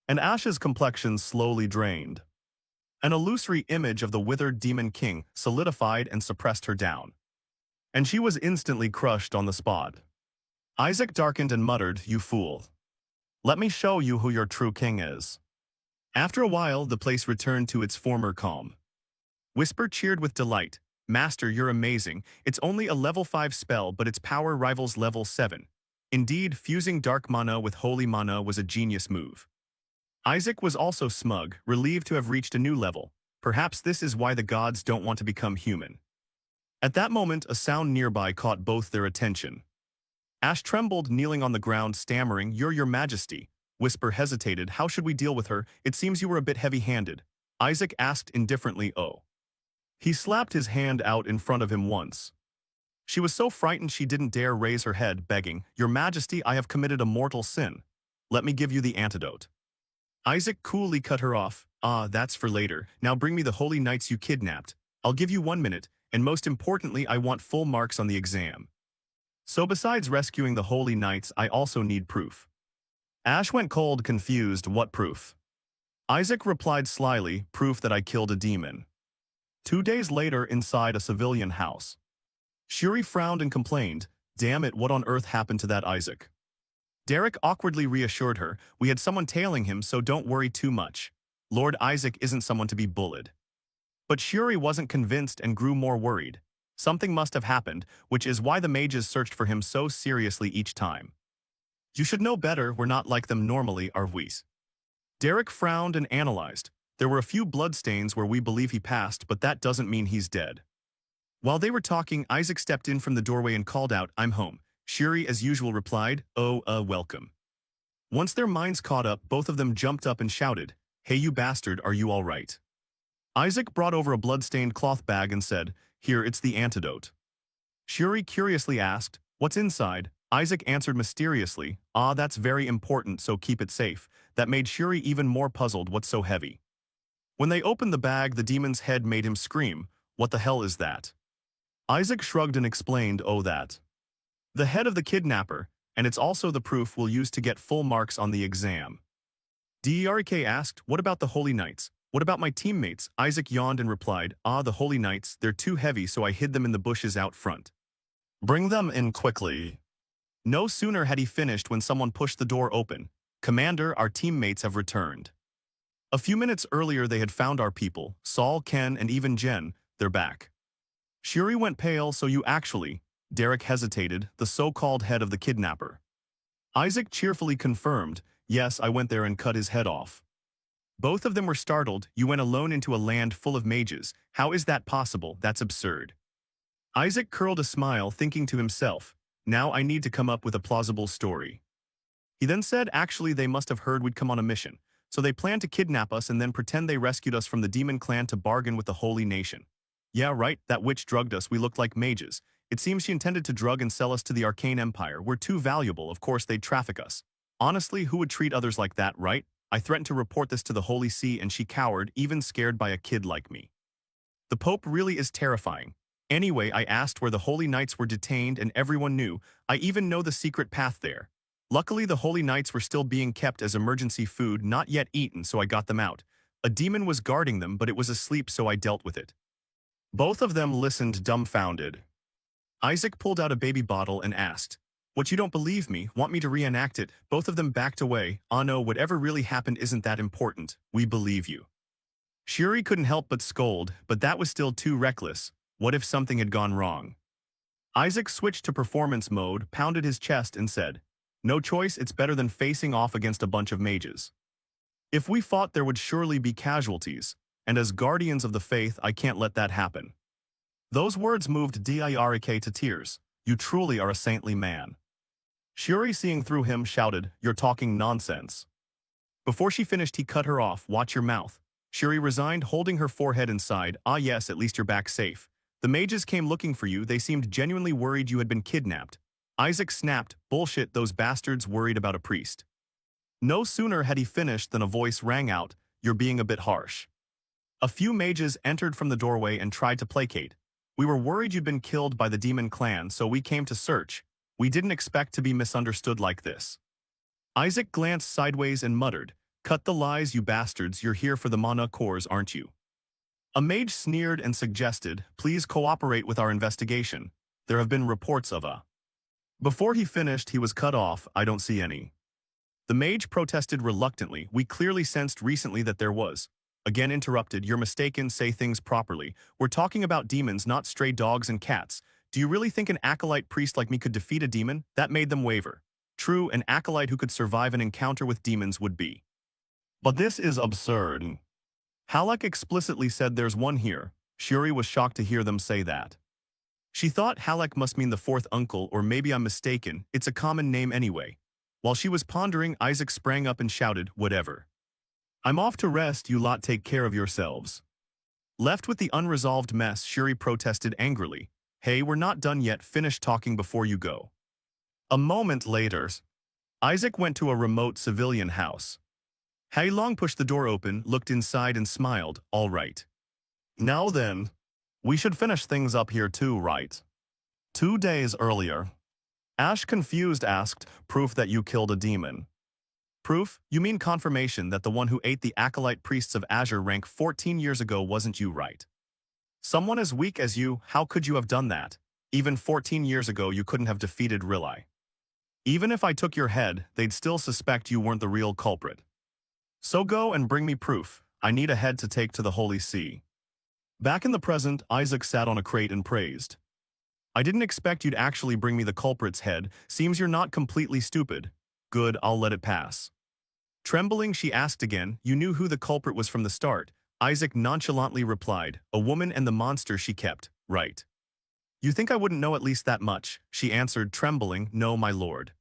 and Ash's complexion slowly drained, an illusory image of the withered Demon King solidified and suppressed her down. And she was instantly crushed on the spot. Isaac darkened and muttered, you fool. Let me show you who your true king is. After a while, the place returned to its former calm. Whisper cheered with delight. Master, you're amazing. It's only a level 5 spell, but its power rivals level 7. Indeed, fusing dark mana with holy mana was a genius move. Isaac was also smug, relieved to have reached a new level. Perhaps this is why the gods don't want to become human. At that moment, a sound nearby caught both their attention. Ash trembled, kneeling on the ground, stammering, "You're your majesty." Whisper hesitated. "How should we deal with her? It seems you were a bit heavy-handed." Isaac asked indifferently, "Oh." He slapped his hand out in front of him once. She was so frightened she didn't dare raise her head, begging, "Your Majesty, I have committed a mortal sin. Let me give you the antidote." Isaac coolly cut her off. "Ah, that's for later. Now bring me the holy knights you kidnapped. I'll give you 1 minute, and most importantly, I want full marks on the exam. So besides rescuing the holy knights, I also need proof." Ash went cold, confused. "What proof?" Isaac replied slyly, "Proof that I killed a demon." 2 days later, inside a civilian house. Shuri frowned and complained, "Damn it, what on earth happened to that Isaac?" Derek awkwardly reassured her, "We had someone tailing him, so don't worry too much. Lord Isaac isn't someone to be bullied." But Shuri wasn't convinced and grew more worried. Something must have happened, which is why the mages searched for him so seriously each time. "You should know better, we're not like them normally, are we?" Derek frowned and analyzed. "There were a few bloodstains where we believe he passed, but that doesn't mean he's dead." While they were talking, Isaac stepped in from the doorway and called out, "I'm home." Shuri, as usual, replied, "Oh, welcome." Once their minds caught up, both of them jumped up and shouted, "Hey you bastard, are you all right?" Isaac brought over a blood-stained cloth bag and said, "Here, it's the antidote." Shuri curiously asked, "What's inside?" Isaac answered mysteriously, "Ah, that's very important, so keep it safe." That made Shuri even more puzzled. "What's so heavy?" When they opened the bag, the demon's head made him scream, "What the hell is that?" Isaac shrugged and explained, "Oh, that. The head of the kidnapper, and it's also the proof we'll use to get full marks on the exam." Derek asked, "What about the Holy Knights? What about my teammates?" Isaac yawned and replied, "Ah, the Holy Knights, they're too heavy, so I hid them in the bushes out front. Bring them in quickly." No sooner had he finished when someone pushed the door open. "Commander, our teammates have returned. A few minutes earlier they had found our people, Saul, Ken, and even Jen. They're back." Shuri went pale. "So you actually—" Derek hesitated, "the so-called head of the kidnapper." Isaac cheerfully confirmed, "Yes, I went there and cut his head off." Both of them were startled. "You went alone into a land full of mages. How is that possible? That's absurd." Isaac curled a smile, thinking to himself, "Now I need to come up with a plausible story." He then said, "Actually, they must have heard we'd come on a mission. So they planned to kidnap us and then pretend they rescued us from the demon clan to bargain with the holy nation." "Yeah, right, that witch drugged us. We looked like mages. It seems she intended to drug and sell us to the Arcane Empire. We're too valuable, of course they'd traffic us. Honestly, who would treat others like that, right? I threatened to report this to the Holy See and she cowered, even scared by a kid like me. The Pope really is terrifying. Anyway, I asked where the Holy Knights were detained and everyone knew. I even know the secret path there. Luckily, the Holy Knights were still being kept as emergency food, not yet eaten, so I got them out. A demon was guarding them, but it was asleep, so I dealt with it." Both of them listened dumbfounded. Isaac pulled out a baby bottle and asked, "What, you don't believe me? Want me to reenact it?" Both of them backed away. "Ah no, whatever really happened isn't that important. We believe you." Shuri couldn't help but scold, but that was still too reckless. What if something had gone wrong? Isaac switched to performance mode, pounded his chest and said, "No choice, it's better than facing off against a bunch of mages. If we fought, there would surely be casualties, and as guardians of the faith, I can't let that happen." Those words moved Derek to tears. "You truly are a saintly man." Shuri, seeing through him, shouted, "You're talking nonsense." Before she finished, he cut her off. "Watch your mouth." Shuri resigned, holding her forehead and sighed. "Ah yes, at least you're back safe. The mages came looking for you. They seemed genuinely worried you had been kidnapped." Isaac snapped, "Bullshit, those bastards worried about a priest." No sooner had he finished than a voice rang out, "You're being a bit harsh." A few mages entered from the doorway and tried to placate. "We were worried you'd been killed by the demon clan, so we came to search. We didn't expect to be misunderstood like this." Isaac glanced sideways and muttered, "Cut the lies, you bastards. You're here for the mana cores, aren't you?" A mage sneered and suggested, "Please cooperate with our investigation. There have been reports of a—" Before he finished, he was cut off. "I don't see any." The mage protested reluctantly. We clearly sensed recently that there was. Again interrupted. You're mistaken, say things properly. We're talking about demons, not stray dogs and cats. Do you really think an acolyte priest like me could defeat a demon? That made them waver. True, an acolyte who could survive an encounter with demons would be. But this is absurd. Halak explicitly said there's one here. Shuri was shocked to hear them say that. She thought Halak must mean the fourth uncle, or maybe I'm mistaken. It's a common name anyway. While she was pondering, Isaac sprang up and shouted, whatever. I'm off to rest, you lot take care of yourselves. Left with the unresolved mess, Shuri protested angrily. Hey, we're not done yet, finish talking before you go. A moment later, Isaac went to a remote civilian house. Hailong pushed the door open, looked inside and smiled, all right. Now then, we should finish things up here too, right? 2 days earlier. Ash, confused, asked, proof that you killed a demon. Proof? You mean confirmation that the one who ate the acolyte priests of Azure rank 14 years ago wasn't you, right? Someone as weak as you, how could you have done that? Even 14 years ago you couldn't have defeated Rilai. Even if I took your head, they'd still suspect you weren't the real culprit. So go and bring me proof. I need a head to take to the Holy See. Back in the present, Isaac sat on a crate and praised. I didn't expect you'd actually bring me the culprit's head. Seems you're not completely stupid. Good, I'll let it pass. Trembling, she asked again, you knew who the culprit was from the start. Isaac nonchalantly replied, a woman and the monster she kept, right? You think I wouldn't know at least that much? She answered, trembling, no, my lord.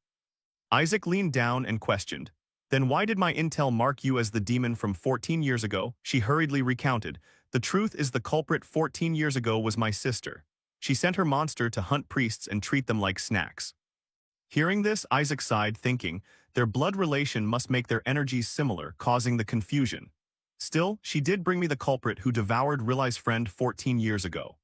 Isaac leaned down and questioned. Then why did my intel mark you as the demon from 14 years ago? She hurriedly recounted. The truth is the culprit 14 years ago was my sister. She sent her monster to hunt priests and treat them like snacks. Hearing this, Isaac sighed, thinking, their blood relation must make their energies similar, causing the confusion. Still, she did bring me the culprit who devoured Rilai's friend 14 years ago.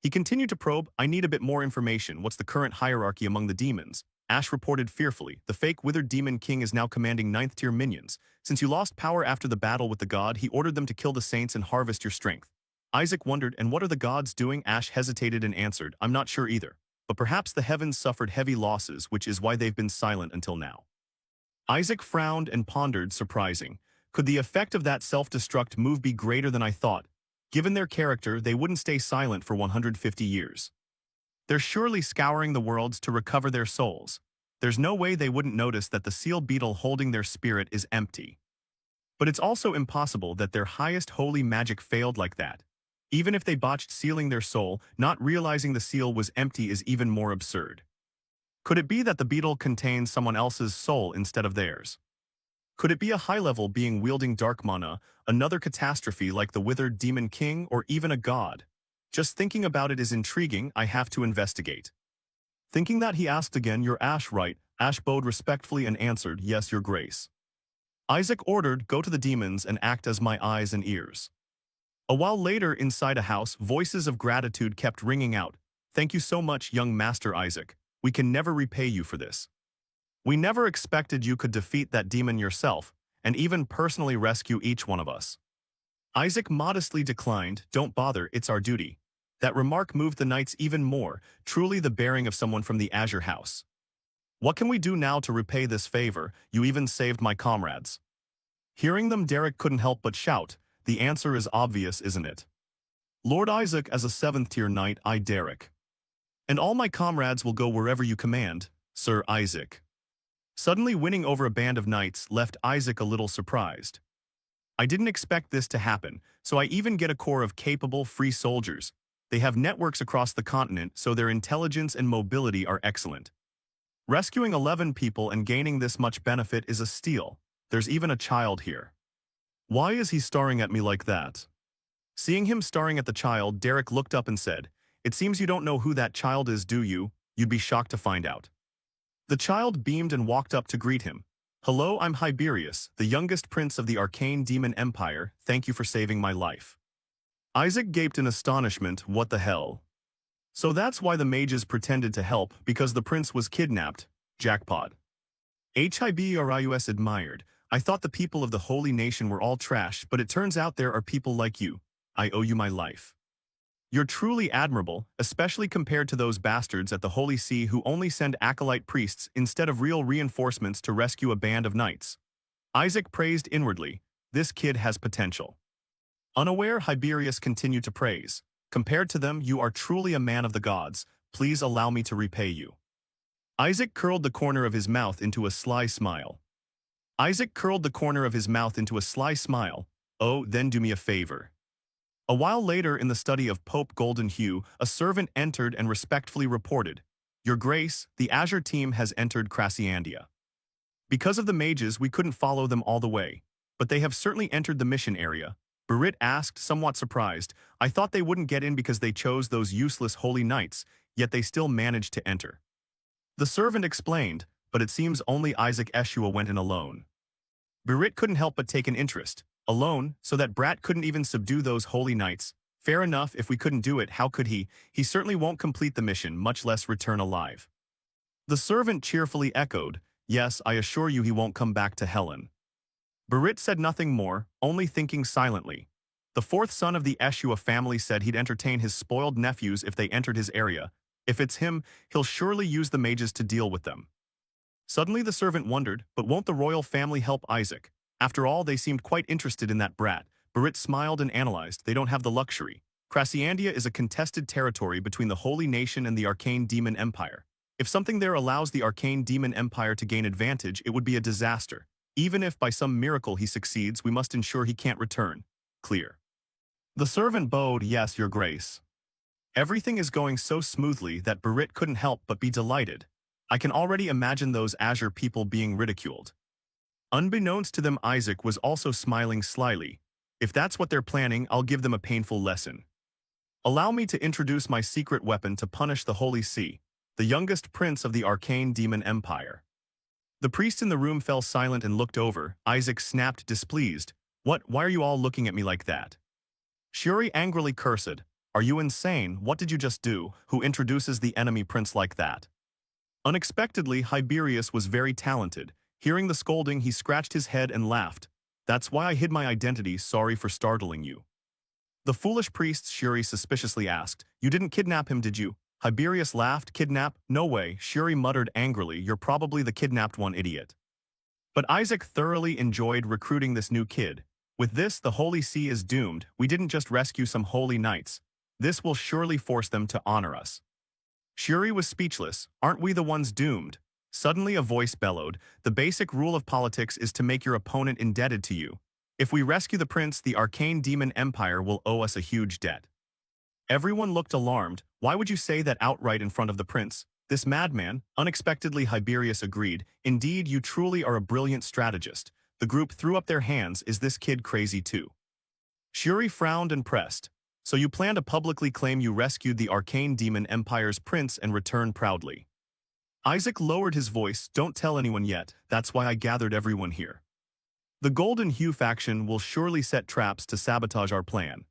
He continued to probe, I need a bit more information. What's the current hierarchy among the demons? Ash reported fearfully, the fake withered demon king is now commanding 9th tier minions. Since you lost power after the battle with the god, he ordered them to kill the saints and harvest your strength. Isaac wondered, and what are the gods doing? Ash hesitated and answered, I'm not sure either. But perhaps the heavens suffered heavy losses, which is why they've been silent until now. Isaac frowned and pondered, surprising. Could the effect of that self-destruct move be greater than I thought? Given their character, they wouldn't stay silent for 150 years. They're surely scouring the worlds to recover their souls. There's no way they wouldn't notice that the seal beetle holding their spirit is empty. But it's also impossible that their highest holy magic failed like that. Even if they botched sealing their soul, not realizing the seal was empty is even more absurd. Could it be that the beetle contains someone else's soul instead of theirs? Could it be a high-level being wielding dark mana, another catastrophe like the withered demon king, or even a god? Just thinking about it is intriguing, I have to investigate. Thinking that, he asked again, you're Ash, right? Ash bowed respectfully and answered, yes, your grace. Isaac ordered, go to the demons and act as my eyes and ears. A while later, inside a house, voices of gratitude kept ringing out. Thank you so much, young Master Isaac. We can never repay you for this. We never expected you could defeat that demon yourself, and even personally rescue each one of us. Isaac modestly declined, don't bother, it's our duty. That remark moved the knights even more, truly the bearing of someone from the Azure House. What can we do now to repay this favor? You even saved my comrades. Hearing them, Derek couldn't help but shout, the answer is obvious, isn't it? Lord Isaac, as a 7th tier knight, I Derek. And all my comrades will go wherever you command, Sir Isaac. Suddenly winning over a band of knights left Isaac a little surprised. I didn't expect this to happen, so I even get a corps of capable, free soldiers. They have networks across the continent, so their intelligence and mobility are excellent. Rescuing 11 people and gaining this much benefit is a steal. There's even a child here. Why is he staring at me like that? Seeing him staring at the child, Derek looked up and said, it seems you don't know who that child is, do you? You'd be shocked to find out. The child beamed and walked up to greet him. Hello, I'm Hyberius, the youngest prince of the Arcane Demon Empire. Thank you for saving my life. Isaac gaped in astonishment, what the hell? So that's why the mages pretended to help, because the prince was kidnapped. Jackpot. Hyberius admired. I thought the people of the Holy Nation were all trash, but it turns out there are people like you. I owe you my life. You're truly admirable, especially compared to those bastards at the Holy See who only send acolyte priests instead of real reinforcements to rescue a band of knights. Isaac praised inwardly, this kid has potential. Unaware, Hiberius continued to praise. Compared to them, you are truly a man of the gods. Please allow me to repay you. Isaac curled the corner of his mouth into a sly smile. Isaac curled the corner of his mouth into a sly smile. Oh, then do me a favor. A while later in the study of Pope Golden Hue, a servant entered and respectfully reported, Your Grace, the Azure team has entered Crassiandia. Because of the mages, we couldn't follow them all the way, but they have certainly entered the mission area. Berit asked, somewhat surprised, I thought they wouldn't get in because they chose those useless holy knights, yet they still managed to enter. The servant explained, but it seems only Isaac Eshua went in alone. Berit couldn't help but take an interest. Alone, so that brat couldn't even subdue those holy knights. Fair enough, if we couldn't do it, how could he? He certainly won't complete the mission, much less return alive. The servant cheerfully echoed, Yes, I assure you he won't come back to Helen. Berit said nothing more, only thinking silently. The fourth son of the Eshua family said he'd entertain his spoiled nephews if they entered his area. If it's him, he'll surely use the mages to deal with them. Suddenly the servant wondered, but won't the royal family help Isaac? After all, they seemed quite interested in that brat. Berit smiled and analyzed, they don't have the luxury. Crassiandia is a contested territory between the Holy Nation and the Arcane Demon Empire. If something there allows the Arcane Demon Empire to gain advantage, it would be a disaster. Even if by some miracle he succeeds, we must ensure he can't return. Clear. The servant bowed, Yes, Your Grace. Everything is going so smoothly that Berit couldn't help but be delighted. I can already imagine those Azure people being ridiculed. Unbeknownst to them, Isaac was also smiling slyly. If that's what they're planning, I'll give them a painful lesson. Allow me to introduce my secret weapon to punish the Holy See, the youngest prince of the Arcane Demon Empire. The priest in the room fell silent and looked over. Isaac snapped, displeased. Why are you all looking at me like that? Shuri angrily cursed. Are you insane? What did you just do? Who introduces the enemy prince like that? Unexpectedly, Hiberius was very talented. Hearing the scolding, he scratched his head and laughed. That's why I hid my identity, sorry for startling you. The foolish priest, Shuri suspiciously asked. You didn't kidnap him, did you? Hiberius laughed. Kidnap? No way, Shuri muttered angrily. You're probably the kidnapped one, idiot. But Isaac thoroughly enjoyed recruiting this new kid. With this, the Holy See is doomed. We didn't just rescue some holy knights. This will surely force them to honor us. Shuri was speechless. Aren't we the ones doomed? Suddenly a voice bellowed, the basic rule of politics is to make your opponent indebted to you. If we rescue the prince, the Arcane Demon Empire will owe us a huge debt. Everyone looked alarmed. Why would you say that outright in front of the prince? This madman, unexpectedly Hiberius agreed. Indeed, you truly are a brilliant strategist. The group threw up their hands. Is this kid crazy too? Shuri frowned and pressed. So you plan to publicly claim you rescued the Arcane Demon Empire's prince and return proudly. Isaac lowered his voice. Don't tell anyone yet, that's why I gathered everyone here. The Golden Hue faction will surely set traps to sabotage our plan.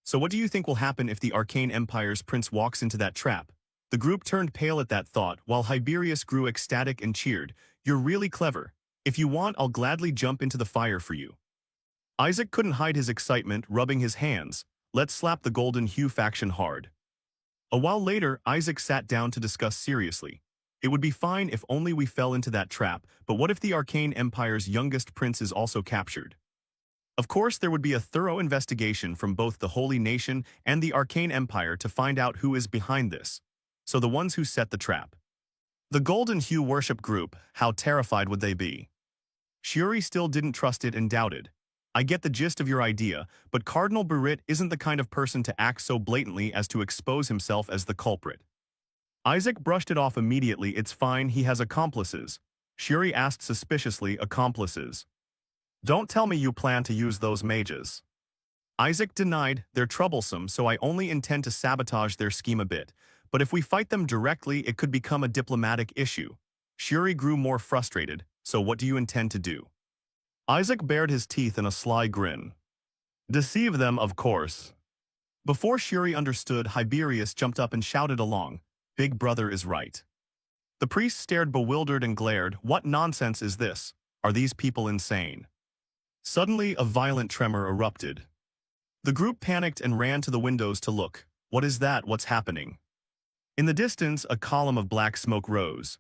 So what do you think will happen if the Arcane Empire's prince walks into that trap? The group turned pale at that thought, while Hiberius grew ecstatic and cheered. You're really clever. If you want, I'll gladly jump into the fire for you. Isaac couldn't hide his excitement, rubbing his hands. Let's slap the Golden Hue faction hard. A while later, Isaac sat down to discuss seriously. It would be fine if only we fell into that trap, but what if the Arcane Empire's youngest prince is also captured? Of course, there would be a thorough investigation from both the Holy Nation and the Arcane Empire to find out who is behind this. So the ones who set the trap. The Golden Hue worship group, how terrified would they be? Shuri still didn't trust it and doubted. I get the gist of your idea, but Cardinal Berit isn't the kind of person to act so blatantly as to expose himself as the culprit. Isaac brushed it off immediately. It's fine, he has accomplices. Shuri asked suspiciously, accomplices? Don't tell me you plan to use those mages. Isaac denied, they're troublesome, so I only intend to sabotage their scheme a bit. But if we fight them directly, it could become a diplomatic issue. Shuri grew more frustrated, so what do you intend to do? Isaac bared his teeth in a sly grin. Deceive them, of course. Before Shuri understood, Hiberius jumped up and shouted along, Big Brother is right. The priest stared bewildered and glared. What nonsense is this? Are these people insane? Suddenly, a violent tremor erupted. The group panicked and ran to the windows to look. What is that? What's happening? In the distance, a column of black smoke rose,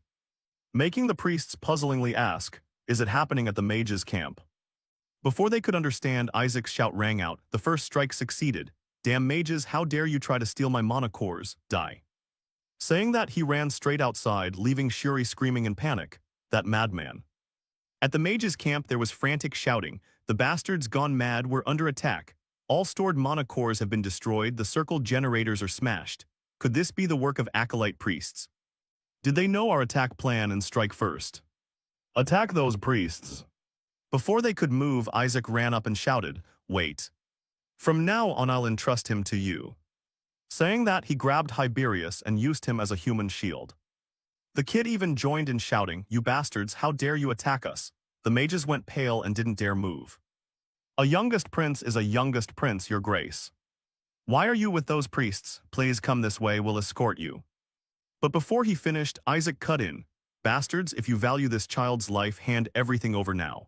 making the priests puzzlingly ask, is it happening at the mage's camp? Before they could understand, Isaac's shout rang out. The first strike succeeded. Damn mages, how dare you try to steal my mana cores, die. Saying that, he ran straight outside, leaving Shuri screaming in panic. That madman. At the mage's camp there was frantic shouting. The bastards gone mad, were under attack. All stored mana cores have been destroyed, the circled generators are smashed. Could this be the work of acolyte priests? Did they know our attack plan and strike first? Attack those priests. Before they could move, Isaac ran up and shouted, wait. From now on I'll entrust him to you. Saying that, he grabbed Hiberius and used him as a human shield. The kid even joined in shouting, you bastards, how dare you attack us? The mages went pale and didn't dare move. A youngest prince is a youngest prince, your grace. Why are you with those priests? Please come this way, we'll escort you. But before he finished, Isaac cut in. Bastards, if you value this child's life, hand everything over now.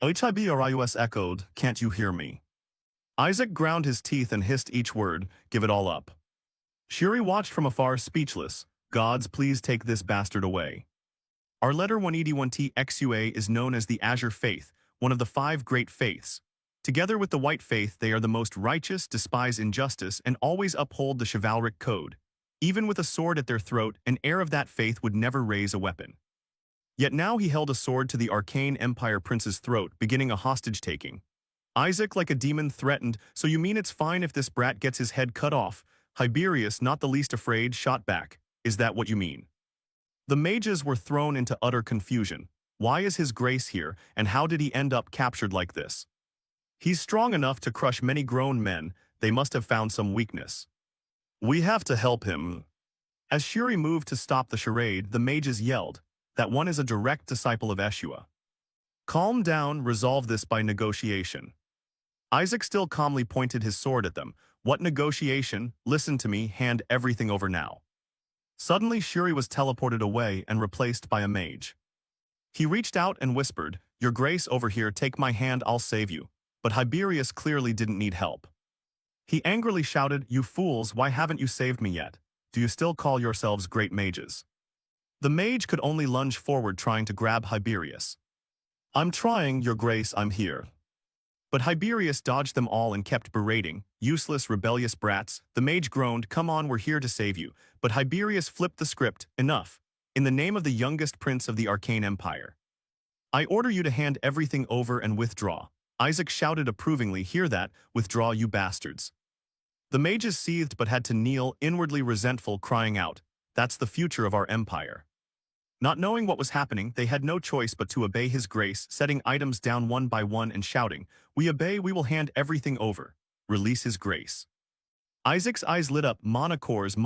Hiberius echoed, can't you hear me? Isaac ground his teeth and hissed each word, give it all up. Shuri watched from afar, speechless. Gods, please take this bastard away. Our letter 181T XUA is known as the Azure Faith, one of the 5 great faiths. Together with the White Faith, they are the most righteous, despise injustice, and always uphold the chivalric code. Even with a sword at their throat, an heir of that faith would never raise a weapon. Yet now he held a sword to the Arcane Empire Prince's throat, beginning a hostage-taking. Isaac, like a demon, threatened, so you mean it's fine if this brat gets his head cut off? Hiberius, not the least afraid, shot back. Is that what you mean? The mages were thrown into utter confusion. Why is his grace here, and how did he end up captured like this? He's strong enough to crush many grown men, they must have found some weakness. We have to help him. As Shuri moved to stop the charade, the mages yelled, that one is a direct disciple of Eshua. Calm down, resolve this by negotiation. Isaac still calmly pointed his sword at them. What negotiation? Listen to me, hand everything over now. Suddenly Shuri was teleported away and replaced by a mage. He reached out and whispered, your grace, over here, take my hand, I'll save you. But Hiberius clearly didn't need help. He angrily shouted, you fools, why haven't you saved me yet? Do you still call yourselves great mages? The mage could only lunge forward, trying to grab Hiberius. I'm trying, your grace, I'm here. But Hiberius dodged them all and kept berating, useless, rebellious brats. The mage groaned, come on, we're here to save you. But Hiberius flipped the script, enough. In the name of the youngest prince of the Arcane Empire, I order you to hand everything over and withdraw. Isaac shouted approvingly, hear that, withdraw, you bastards. The mages seethed but had to kneel, inwardly resentful, crying out, that's the future of our empire. Not knowing what was happening, they had no choice but to obey his grace, setting items down one by one and shouting, we obey, we will hand everything over. Release his grace. Isaac's eyes lit up, mana cores,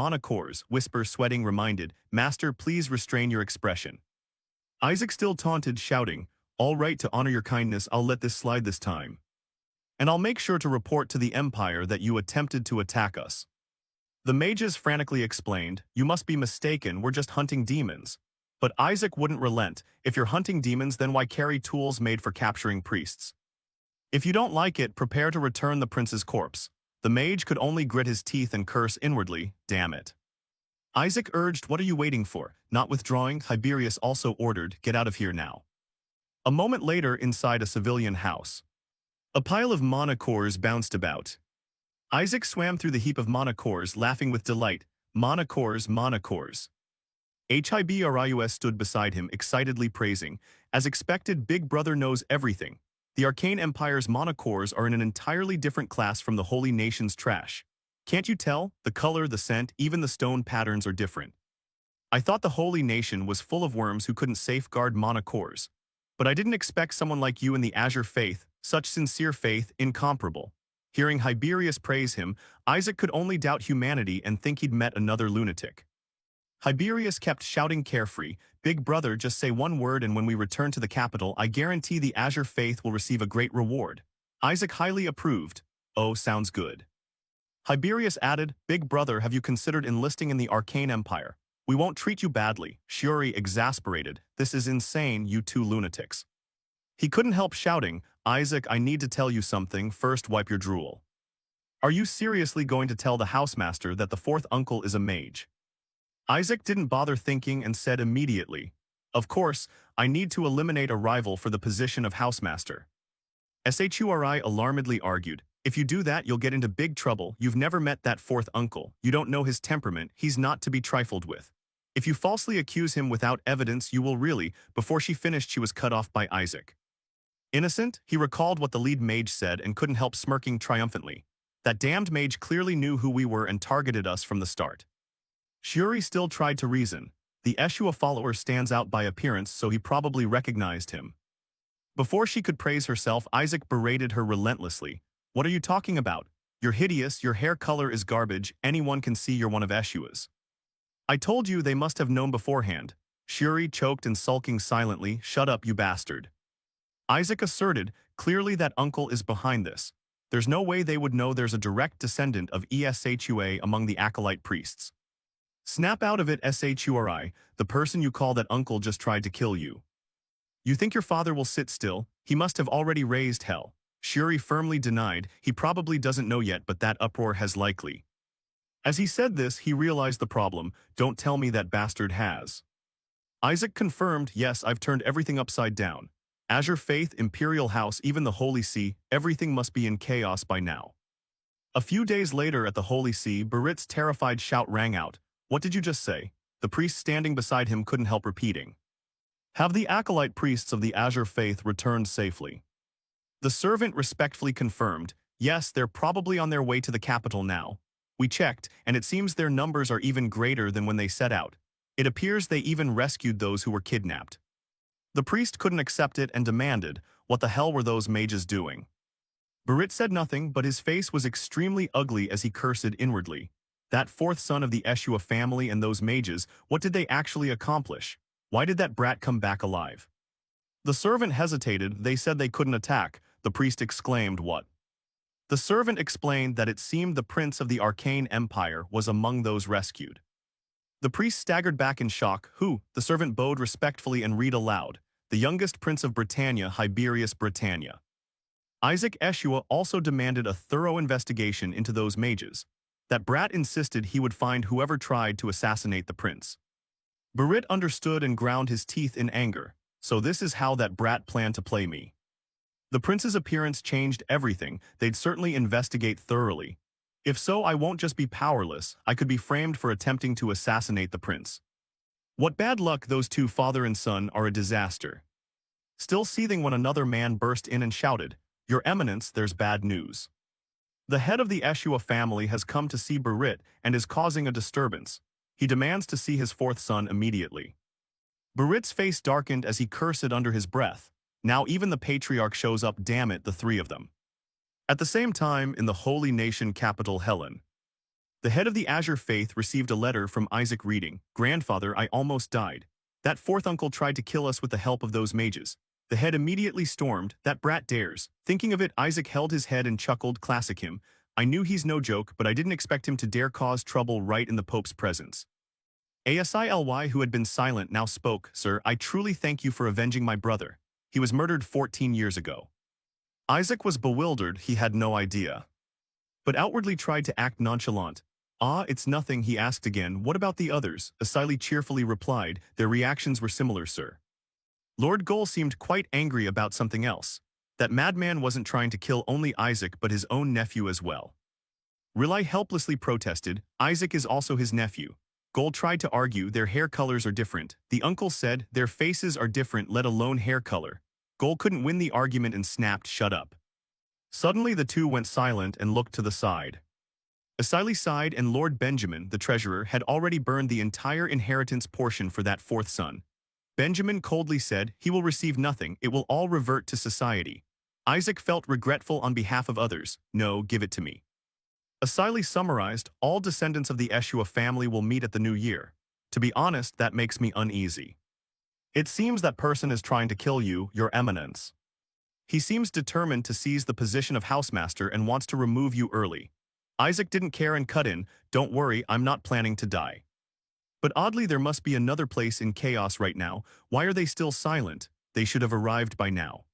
whisper, sweating, reminded, Master, please restrain your expression. Isaac still taunted, shouting, all right, to honor your kindness, I'll let this slide this time. And I'll make sure to report to the Empire that you attempted to attack us. The mages frantically explained, you must be mistaken, we're just hunting demons. But Isaac wouldn't relent. If you're hunting demons, then why carry tools made for capturing priests? If you don't like it, prepare to return the prince's corpse. The mage could only grit his teeth and curse inwardly, damn it. Isaac urged, what are you waiting for? Not withdrawing, Hiberius also ordered, get out of here now. A moment later, inside a civilian house, a pile of mana cores bounced about. Isaac swam through the heap of mana cores, laughing with delight. Mana cores, mana cores. Hiberius stood beside him, excitedly praising, as expected, Big Brother knows everything. The Arcane Empire's mana cores are in an entirely different class from the Holy Nation's trash. Can't you tell? The color, the scent, even the stone patterns are different. I thought the Holy Nation was full of worms who couldn't safeguard mana cores. But I didn't expect someone like you in the Azure Faith, such sincere faith, incomparable. Hearing Hiberius praise him, Isaac could only doubt humanity and think he'd met another lunatic. Hiberius kept shouting carefree, Big Brother, just say one word and when we return to the capital, I guarantee the Azure Faith will receive a great reward. Isaac highly approved. Oh, sounds good. Hiberius added, Big Brother, have you considered enlisting in the Arcane Empire? We won't treat you badly. Shuri, exasperated, this is insane, you two lunatics. He couldn't help shouting, Isaac, I need to tell you something, first wipe your drool. Are you seriously going to tell the housemaster that the fourth uncle is a mage? Isaac didn't bother thinking and said immediately, of course, I need to eliminate a rival for the position of housemaster. Shuri alarmedly argued, if you do that you'll get into big trouble, you've never met that fourth uncle, you don't know his temperament, he's not to be trifled with. If you falsely accuse him without evidence you will really, before she finished she was cut off by Isaac. Innocent, he recalled what the lead mage said and couldn't help smirking triumphantly. That damned mage clearly knew who we were and targeted us from the start. Shuri still tried to reason. The Eshua follower stands out by appearance so he probably recognized him. Before she could praise herself, Isaac berated her relentlessly. What are you talking about? You're hideous, your hair color is garbage, anyone can see you're one of Eshua's. I told you they must have known beforehand. Shuri choked and sulking silently, shut up you bastard. Isaac asserted, clearly that uncle is behind this. There's no way they would know there's a direct descendant of Eshua among the acolyte priests. Snap out of it Shuri, the person you call that uncle just tried to kill you. You think your father will sit still? He must have already raised hell. Shuri firmly denied, he probably doesn't know yet but that uproar has likely. As he said this, he realized the problem, don't tell me that bastard has. Isaac confirmed, yes, I've turned everything upside down. Azure Faith, Imperial House, even the Holy See, everything must be in chaos by now. A few days later at the Holy See, Barit's terrified shout rang out. What did you just say? The priest standing beside him couldn't help repeating. Have the acolyte priests of the Azure Faith returned safely? The servant respectfully confirmed, yes, they're probably on their way to the capital now. We checked, and it seems their numbers are even greater than when they set out. It appears they even rescued those who were kidnapped. The priest couldn't accept it and demanded, what the hell were those mages doing? Barit said nothing, but his face was extremely ugly as he cursed inwardly. That fourth son of the Eshua family and those mages, what did they actually accomplish? Why did that brat come back alive? The servant hesitated, they said they couldn't attack. The priest exclaimed, what? The servant explained that it seemed the prince of the Arcane Empire was among those rescued. The priest staggered back in shock. Who? The servant bowed respectfully and read aloud. The youngest prince of Britannia, Hiberius Britannia. Isaac Eshua also demanded a thorough investigation into those mages. That brat insisted he would find whoever tried to assassinate the prince. Barit understood and ground his teeth in anger. So this is how that brat planned to play me. The prince's appearance changed everything, they'd certainly investigate thoroughly. If so, I won't just be powerless, I could be framed for attempting to assassinate the prince. What bad luck, those two father and son are a disaster. Still seething when another man burst in and shouted, Your Eminence, there's bad news. The head of the Eshua family has come to see Barit and is causing a disturbance. He demands to see his fourth son immediately. Barit's face darkened as he cursed under his breath. Now even the patriarch shows up, damn it, the three of them. At the same time, in the holy nation capital Helen, the head of the Azure Faith received a letter from Isaac reading, Grandfather, I almost died. That fourth uncle tried to kill us with the help of those mages. The head immediately stormed, that brat dares. Thinking of it, Isaac held his head and chuckled, classic him. I knew he's no joke, but I didn't expect him to dare cause trouble right in the Pope's presence. Asily, who had been silent, now spoke, Sir, I truly thank you for avenging my brother. He was murdered 14 years ago. Isaac was bewildered, he had no idea. But outwardly tried to act nonchalant. Ah, it's nothing, he asked again, what about the others? Asily cheerfully replied, their reactions were similar, sir. Lord Goal seemed quite angry about something else. That madman wasn't trying to kill only Isaac but his own nephew as well. Riley helplessly protested, Isaac is also his nephew. Goal tried to argue their hair colors are different. The uncle said their faces are different, let alone hair color. Goal couldn't win the argument and snapped, shut up. Suddenly the two went silent and looked to the side. Asily sighed and Lord Benjamin, the treasurer, had already burned the entire inheritance portion for that fourth son. Benjamin coldly said, he will receive nothing, it will all revert to society. Isaac felt regretful on behalf of others, no, give it to me. Asily summarized, all descendants of the Eshua family will meet at the new year. To be honest, that makes me uneasy. It seems that person is trying to kill you, Your Eminence. He seems determined to seize the position of housemaster and wants to remove you early. Isaac didn't care and cut in, don't worry, I'm not planning to die. But oddly there must be another place in chaos right now, why are they still silent? They should have arrived by now.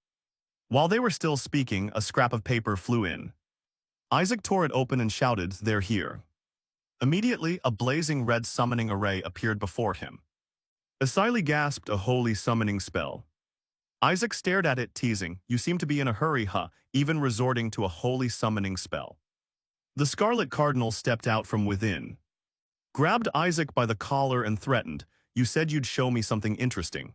While they were still speaking, a scrap of paper flew in. Isaac tore it open and shouted, "They're here." Immediately, a blazing red summoning array appeared before him. Asili gasped, "A holy summoning spell." Isaac stared at it, teasing, "You seem to be in a hurry, huh, even resorting to a holy summoning spell." The Scarlet Cardinal stepped out from within, grabbed Isaac by the collar and threatened, "You said you'd show me something interesting."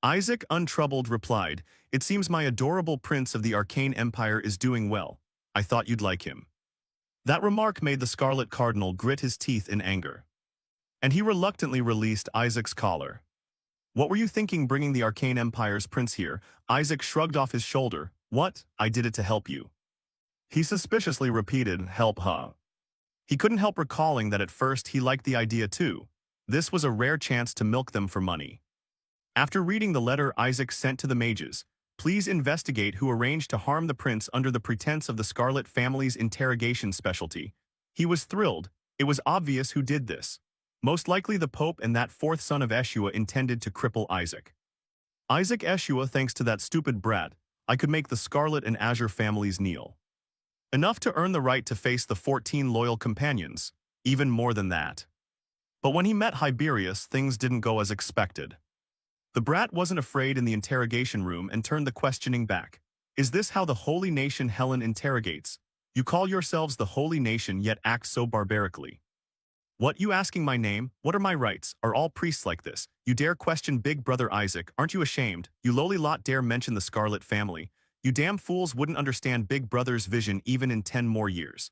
Isaac, untroubled, replied, "It seems my adorable prince of the Arcane Empire is doing well. I thought you'd like him." That remark made the Scarlet Cardinal grit his teeth in anger, and he reluctantly released Isaac's collar. "What were you thinking bringing the Arcane Empire's prince here?" Isaac shrugged off his shoulder. "What? I did it to help you." He suspiciously repeated, "Help, huh?" He couldn't help recalling that at first he liked the idea too. This was a rare chance to milk them for money. After reading the letter Isaac sent to the mages, "Please investigate who arranged to harm the prince under the pretense of the Scarlet family's interrogation specialty," he was thrilled. It was obvious who did this. Most likely the Pope and that fourth son of Eshua intended to cripple Isaac. Isaac Eshua, thanks to that stupid brat, I could make the Scarlet and Azure families kneel. Enough to earn the right to face the 14 loyal companions, even more than that. But when he met Hiberius, things didn't go as expected. The brat wasn't afraid in the interrogation room and turned the questioning back. "Is this how the holy nation Helen interrogates? You call yourselves the holy nation yet act so barbarically. What, you asking my name? What are my rights? Are all priests like this? You dare question Big Brother Isaac? Aren't you ashamed? You lowly lot dare mention the Scarlet family? You damn fools wouldn't understand Big Brother's vision even in 10 more years."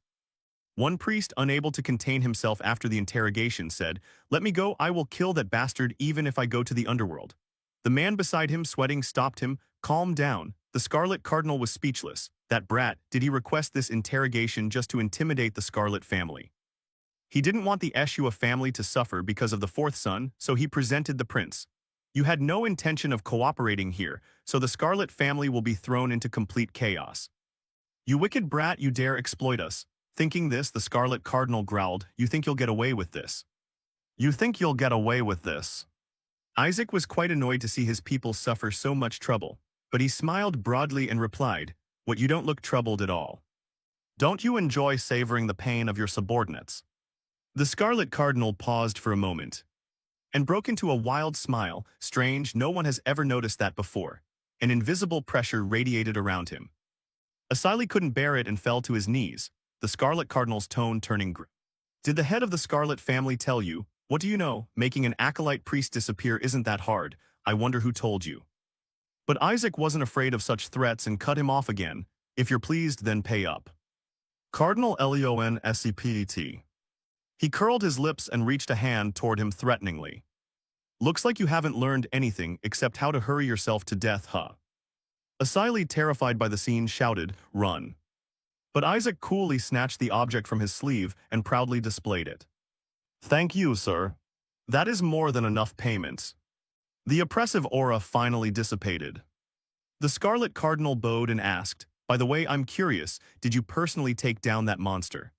One priest, unable to contain himself after the interrogation, said, "Let me go, I will kill that bastard even if I go to the underworld." The man beside him, sweating, stopped him. "Calm down." The Scarlet Cardinal was speechless. That brat, did he request this interrogation just to intimidate the Scarlet family? He didn't want the Eshua family to suffer because of the fourth son, so he presented the prince. "You had no intention of cooperating here, so the Scarlet family will be thrown into complete chaos." "You wicked brat, you dare exploit us." Thinking this, the Scarlet Cardinal growled, "You think you'll get away with this? You think you'll get away with this?" Isaac was quite annoyed to see his people suffer so much trouble, but he smiled broadly and replied, "What, you don't look troubled at all? Don't you enjoy savoring the pain of your subordinates?" The Scarlet Cardinal paused for a moment and broke into a wild smile. Strange, no one has ever noticed that before. An invisible pressure radiated around him. Asili couldn't bear it and fell to his knees, the Scarlet Cardinal's tone turning grim. "Did the head of the Scarlet family tell you? What do you know? Making an acolyte priest disappear isn't that hard. I wonder who told you." But Isaac wasn't afraid of such threats and cut him off again. "If you're pleased, then pay up." Cardinal Leon Sepet. He curled his lips and reached a hand toward him threateningly. "Looks like you haven't learned anything except how to hurry yourself to death, huh?" Asili, terrified by the scene, shouted, "Run." But Isaac coolly snatched the object from his sleeve and proudly displayed it. "Thank you, sir. That is more than enough payment." The oppressive aura finally dissipated. The Scarlet Cardinal bowed and asked, "By the way, I'm curious, did you personally take down that monster?"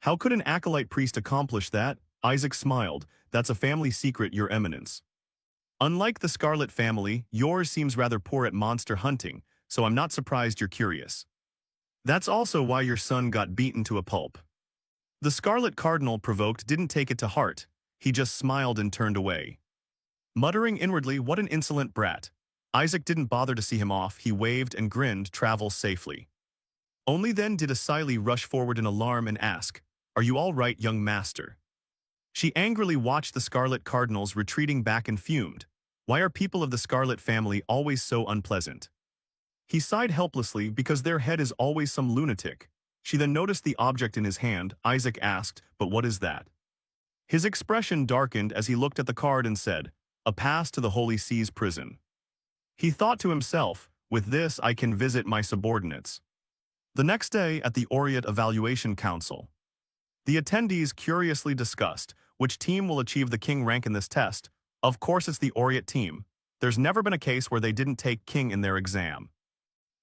"How could an acolyte priest accomplish that?" Isaac smiled. "That's a family secret, Your Eminence. Unlike the Scarlet family, yours seems rather poor at monster hunting, so I'm not surprised you're curious. That's also why your son got beaten to a pulp." The Scarlet Cardinal, provoked, didn't take it to heart. He just smiled and turned away. Muttering inwardly, "What an insolent brat." Isaac didn't bother to see him off. He waved and grinned, "Travel safely." Only then did Asili rush forward in alarm and ask, "Are you all right, young master?" She angrily watched the Scarlet Cardinals retreating back and fumed. Why are people of the Scarlet family always so unpleasant? He sighed helplessly because their head is always some lunatic. She then noticed the object in his hand. Isaac asked, "But what is that?" His expression darkened as he looked at the card and said, "A pass to the Holy See's prison." He thought to himself, "With this I can visit my subordinates." The next day at the Orient Evaluation Council, the attendees curiously discussed, which team will achieve the king rank in this test? Of course it's the Orient team. There's never been a case where they didn't take king in their exam.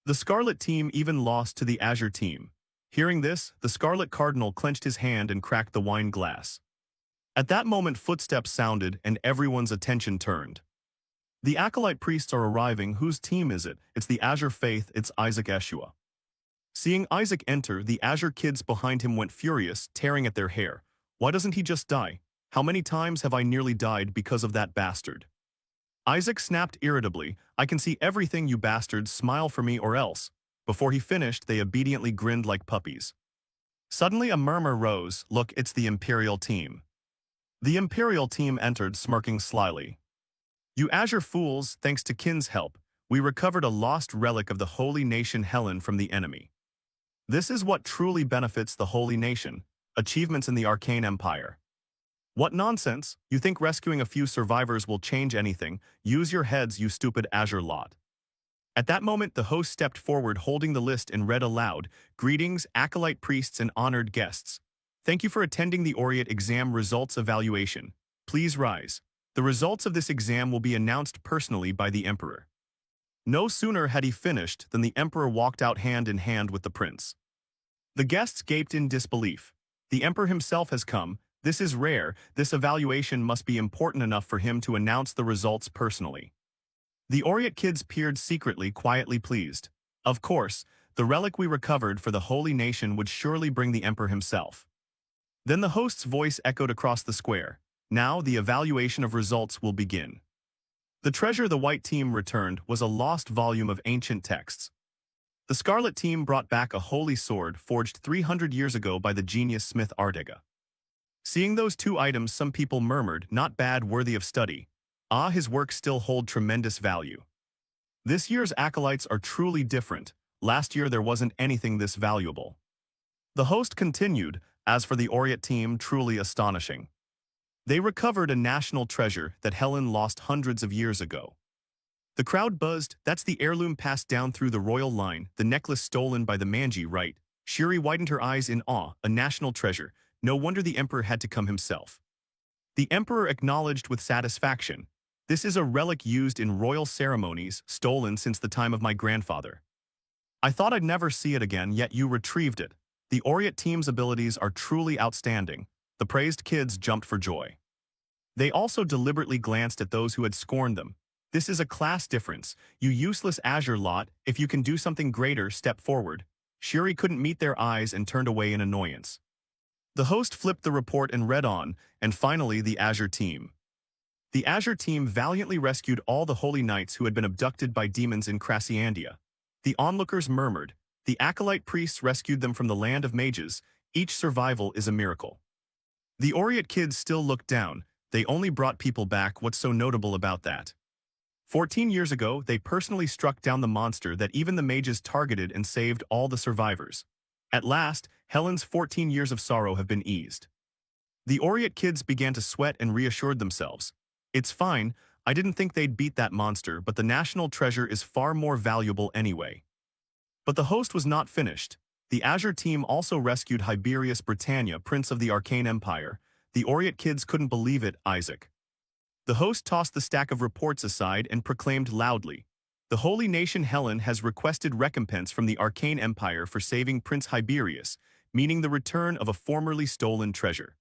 The Scarlet team even lost to the Azure team. Hearing this, the Scarlet Cardinal clenched his hand and cracked the wine glass. At that moment, footsteps sounded and everyone's attention turned. The acolyte priests are arriving. Whose team is it? It's the Azure Faith. It's Isaac Eshua. Seeing Isaac enter, the Azure kids behind him went furious, tearing at their hair. Why doesn't he just die? How many times have I nearly died because of that bastard? Isaac snapped irritably, I can see everything, you bastards, smile for me or else. Before he finished, they obediently grinned like puppies. Suddenly a murmur rose, look, it's the Imperial team. The Imperial team entered, smirking slyly. You Azure fools, thanks to Kin's help, we recovered a lost relic of the holy nation Helen from the enemy. This is what truly benefits the holy nation, achievements in the Arcane Empire. What nonsense, you think rescuing a few survivors will change anything? Use your heads, you stupid Azure lot. At that moment, the host stepped forward holding the list and read aloud, greetings, acolyte priests and honored guests. Thank you for attending the Aureate exam results evaluation. Please rise. The results of this exam will be announced personally by the Emperor. No sooner had he finished than the Emperor walked out hand in hand with the prince. The guests gaped in disbelief. The Emperor himself has come. This is rare. This evaluation must be important enough for him to announce the results personally. The Aureate kids peered secretly, quietly pleased. Of course, the relic we recovered for the holy nation would surely bring the Emperor himself. Then the host's voice echoed across the square. Now the evaluation of results will begin. The treasure the white team returned was a lost volume of ancient texts. The scarlet team brought back a holy sword forged 300 years ago by the genius smith Ardega. Seeing those two items, some people murmured, not bad, worthy of study. Ah, his works still hold tremendous value. This year's acolytes are truly different. Last year there wasn't anything this valuable. The host continued, as for the Aureate team, truly astonishing. They recovered a national treasure that Helen lost hundreds of years ago. The crowd buzzed, that's the heirloom passed down through the royal line, the necklace stolen by the Manji, right? Shiri widened her eyes in awe, a national treasure. No wonder the Emperor had to come himself. The Emperor acknowledged with satisfaction. This is a relic used in royal ceremonies, stolen since the time of my grandfather. I thought I'd never see it again, yet you retrieved it. The Aureate team's abilities are truly outstanding. The praised kids jumped for joy. They also deliberately glanced at those who had scorned them. This is a class difference. You useless Azure lot, if you can do something greater, step forward. Shiri couldn't meet their eyes and turned away in annoyance. The host flipped the report and read on, and finally the Azure team. The Azure team valiantly rescued all the holy knights who had been abducted by demons in Crasiandia. The onlookers murmured. The acolyte priests rescued them from the land of mages. Each survival is a miracle. The Aureate kids still looked down. They only brought people back. What's so notable about that? 14 years ago, they personally struck down the monster that even the mages targeted and saved all the survivors. At last, Helen's 14 years of sorrow have been eased. The Aureate kids began to sweat and reassured themselves. It's fine, I didn't think they'd beat that monster, but the national treasure is far more valuable anyway. But the host was not finished. The Azure team also rescued Hiberius Britannia, Prince of the Arcane Empire. The Aureate kids couldn't believe it, Isaac. The host tossed the stack of reports aside and proclaimed loudly, the holy nation Helen has requested recompense from the Arcane Empire for saving Prince Hiberius, meaning the return of a formerly stolen treasure.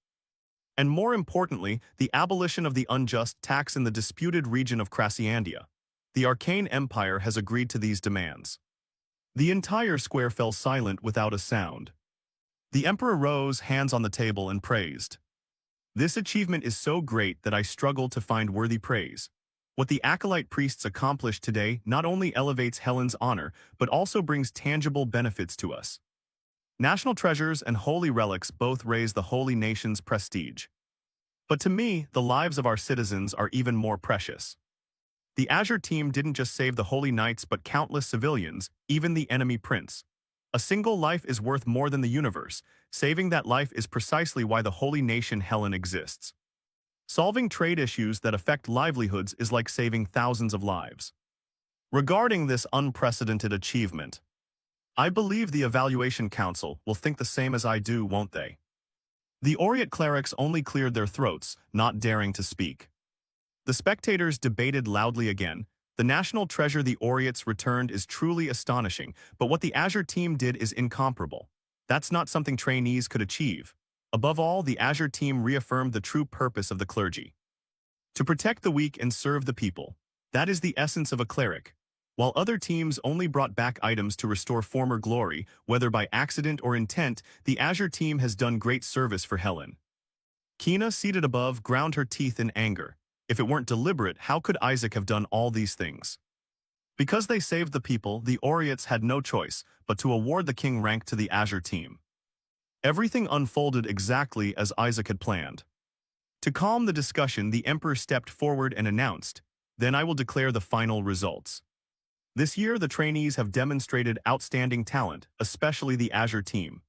And more importantly, the abolition of the unjust tax in the disputed region of Crasiandia. The Arcane Empire has agreed to these demands. The entire square fell silent without a sound. The Emperor rose, hands on the table, and praised. This achievement is so great that I struggle to find worthy praise. What the acolyte priests accomplished today not only elevates Helen's honor, but also brings tangible benefits to us. National treasures and holy relics both raise the holy nation's prestige. But to me, the lives of our citizens are even more precious. The Azure team didn't just save the holy knights but countless civilians, even the enemy prince. A single life is worth more than the universe. Saving that life is precisely why the holy nation Helen exists. Solving trade issues that affect livelihoods is like saving thousands of lives. Regarding this unprecedented achievement, I believe the Evaluation Council will think the same as I do, won't they? The Aureate clerics only cleared their throats, not daring to speak. The spectators debated loudly again. The national treasure the Aureates returned is truly astonishing, but what the Azure team did is incomparable. That's not something trainees could achieve. Above all, the Azure team reaffirmed the true purpose of the clergy. To protect the weak and serve the people. That is the essence of a cleric. While other teams only brought back items to restore former glory, whether by accident or intent, the Azure team has done great service for Helen. Kina, seated above, ground her teeth in anger. If it weren't deliberate, how could Isaac have done all these things? Because they saved the people, the Oriats had no choice but to award the king rank to the Azure team. Everything unfolded exactly as Isaac had planned. To calm the discussion, the Emperor stepped forward and announced, "Then I will declare the final results. This year, the trainees have demonstrated outstanding talent, especially the Azure team.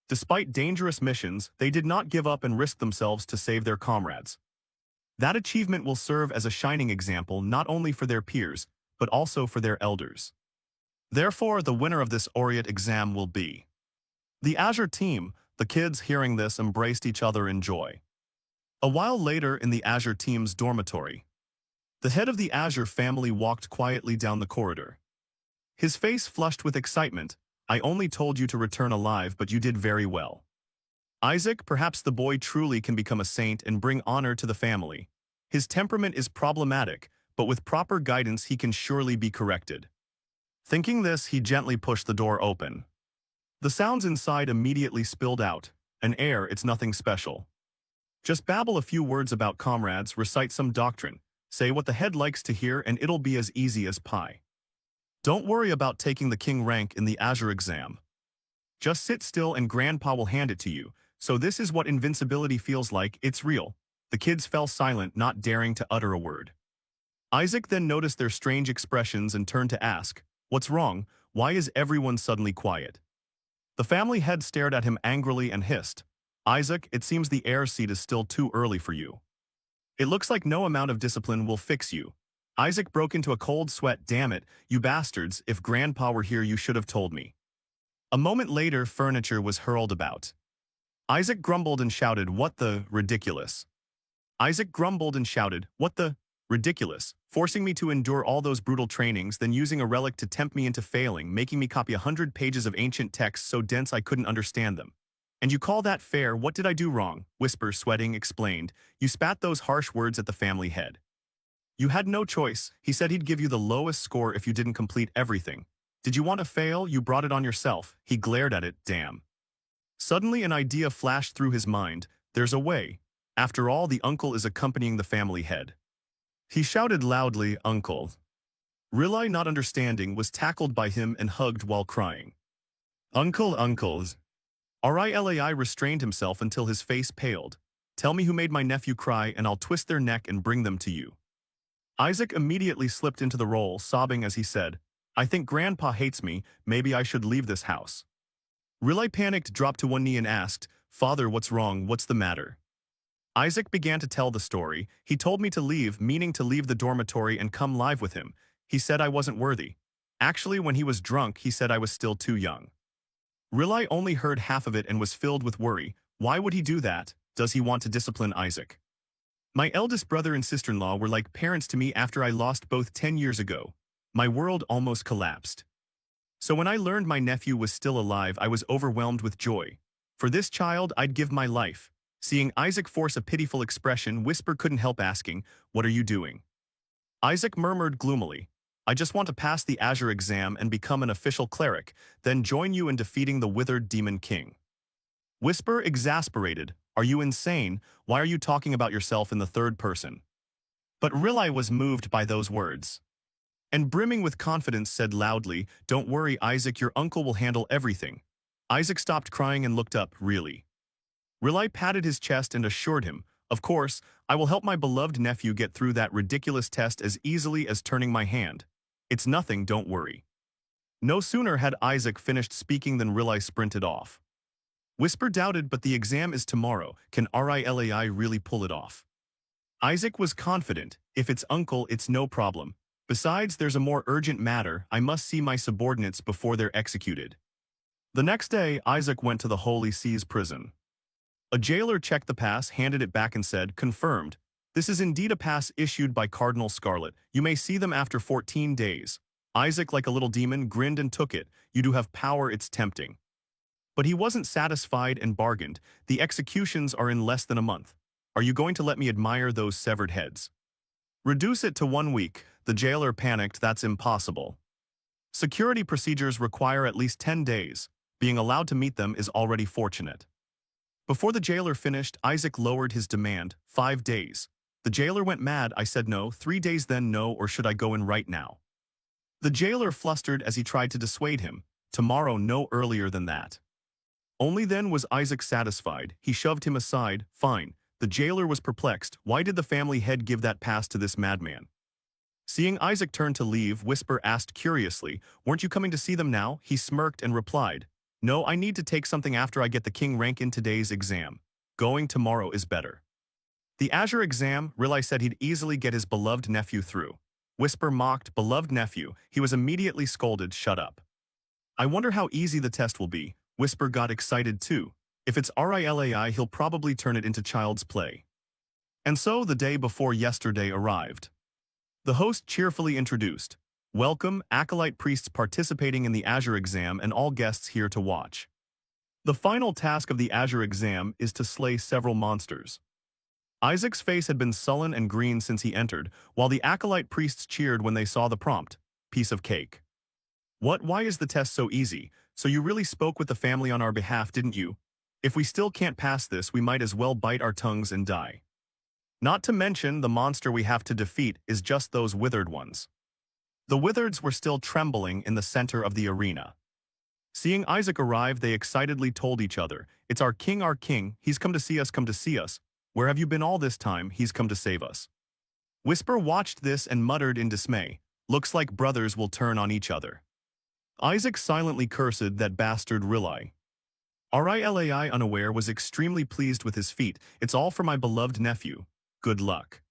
Despite dangerous missions, they did not give up and risk themselves to save their comrades. That achievement will serve as a shining example not only for their peers, but also for their elders. Therefore, the winner of this Oriat exam will be the Azure team." The kids, hearing this, embraced each other in joy. A while later, in the Azure team's dormitory, the head of the Azure family walked quietly down the corridor. His face flushed with excitement. "I only told you to return alive, but you did very well. Isaac, perhaps the boy truly can become a saint and bring honor to the family. His temperament is problematic, but with proper guidance he can surely be corrected." Thinking this, he gently pushed the door open. The sounds inside immediately spilled out. "An air, it's nothing special. Just babble a few words about comrades, recite some doctrine, say what the head likes to hear, and it'll be as easy as pie. Don't worry about taking the king rank in the Azure exam. Just sit still and Grandpa will hand it to you. So this is what invincibility feels like, it's real." The kids fell silent, not daring to utter a word. Isaac then noticed their strange expressions and turned to ask, "What's wrong? Why is everyone suddenly quiet?" The family head stared at him angrily and hissed, "Isaac, it seems the heir seat is still too early for you. It looks like no amount of discipline will fix you." Isaac broke into a cold sweat. "Damn it, you bastards, if Grandpa were here you should have told me." A moment later, furniture was hurled about. Isaac grumbled and shouted, "What the ridiculous." Isaac grumbled and shouted, "What the ridiculous, forcing me to endure all those brutal trainings, then using a relic to tempt me into failing, making me copy 100 pages of ancient texts so dense I couldn't understand them. And you call that fair? What did I do wrong?" Whisper, sweating, explained. "You spat those harsh words at the family head. You had no choice. He said he'd give you the lowest score if you didn't complete everything. Did you want to fail? You brought it on yourself." He glared at it. Damn. Suddenly an idea flashed through his mind. There's a way. After all, the uncle is accompanying the family head. He shouted loudly, "Uncle." Rilai, not understanding, was tackled by him and hugged while crying. "Uncle, uncles." Rilai restrained himself until his face paled. "Tell me who made my nephew cry and I'll twist their neck and bring them to you." Isaac immediately slipped into the role, sobbing as he said, "I think Grandpa hates me, maybe I should leave this house." Rilai panicked, dropped to one knee and asked, "Father, what's wrong? What's the matter?" Isaac began to tell the story. "He told me to leave, meaning to leave the dormitory and come live with him. He said I wasn't worthy. Actually, when he was drunk, he said I was still too young." Rilai only heard half of it and was filled with worry. Why would he do that? Does he want to discipline Isaac? "My eldest brother and sister-in-law were like parents to me after I lost both 10 years ago. My world almost collapsed. So when I learned my nephew was still alive, I was overwhelmed with joy. For this child, I'd give my life." Seeing Isaac force a pitiful expression, Whisper couldn't help asking, "What are you doing?" Isaac murmured gloomily, "I just want to pass the Azure exam and become an official cleric, then join you in defeating the withered demon king." Whisper, exasperated, "Are you insane? Why are you talking about yourself in the third person?" But Rilai was moved by those words, and brimming with confidence said loudly, "Don't worry, Isaac, your uncle will handle everything." Isaac stopped crying and looked up. "Really?" Rilai patted his chest and assured him, "Of course, I will help my beloved nephew get through that ridiculous test as easily as turning my hand. It's nothing, don't worry." No sooner had Isaac finished speaking than Rilai sprinted off. Whisper doubted, "But the exam is tomorrow. Can Rilai really pull it off?" Isaac was confident. "If it's uncle, it's no problem. Besides, there's a more urgent matter. I must see my subordinates before they're executed." The next day, Isaac went to the Holy See's prison. A jailer checked the pass, handed it back and said, "Confirmed. This is indeed a pass issued by Cardinal Scarlet. You may see them after 14 days. Isaac, like a little demon, grinned and took it. "You do have power, it's tempting." But he wasn't satisfied and bargained. "The executions are in less than a month. Are you going to let me admire those severed heads?" "Reduce it to 1 week. The jailer panicked. "That's impossible. Security procedures require at least 10 days. Being allowed to meet them is already fortunate. Before the jailer finished, Isaac lowered his demand, 5 days. The jailer went mad. I said no, 3 days then no, or should I go in right now? The jailer flustered as he tried to dissuade him. Tomorrow, no earlier than that. Only then was Isaac satisfied. He shoved him aside. Fine. The jailer was perplexed. Why did the family head give that pass to this madman? Seeing Isaac turn to leave, Whisper asked curiously, "Weren't you coming to see them now?" He smirked and replied, "No, I need to take something after I get the king rank in today's exam. Going tomorrow is better." The Azure exam, Rilai said he'd easily get his beloved nephew through. Whisper mocked, "Beloved nephew." He was immediately scolded, "Shut up." "I wonder how easy the test will be." Whisper got excited too. If it's RILAI, he'll probably turn it into child's play. And so the day before yesterday arrived. The host cheerfully introduced, "Welcome, acolyte priests participating in the Azure exam and all guests here to watch. The final task of the Azure exam is to slay several monsters." Isaac's face had been sullen and green since he entered, while the acolyte priests cheered when they saw the prompt, "Piece of cake." "What? Why is the test so easy? So you really spoke with the family on our behalf, didn't you? If we still can't pass this, we might as well bite our tongues and die. Not to mention, the monster we have to defeat is just those withered ones." The wizards were still trembling in the center of the arena. Seeing Isaac arrive, they excitedly told each other, "It's our king, he's come to see us, come to see us. Where have you been all this time? He's come to save us." Whisper watched this and muttered in dismay, "Looks like brothers will turn on each other." Isaac silently cursed that bastard Rilai. Rilai, unaware, was extremely pleased with his feat. "It's all for my beloved nephew. Good luck."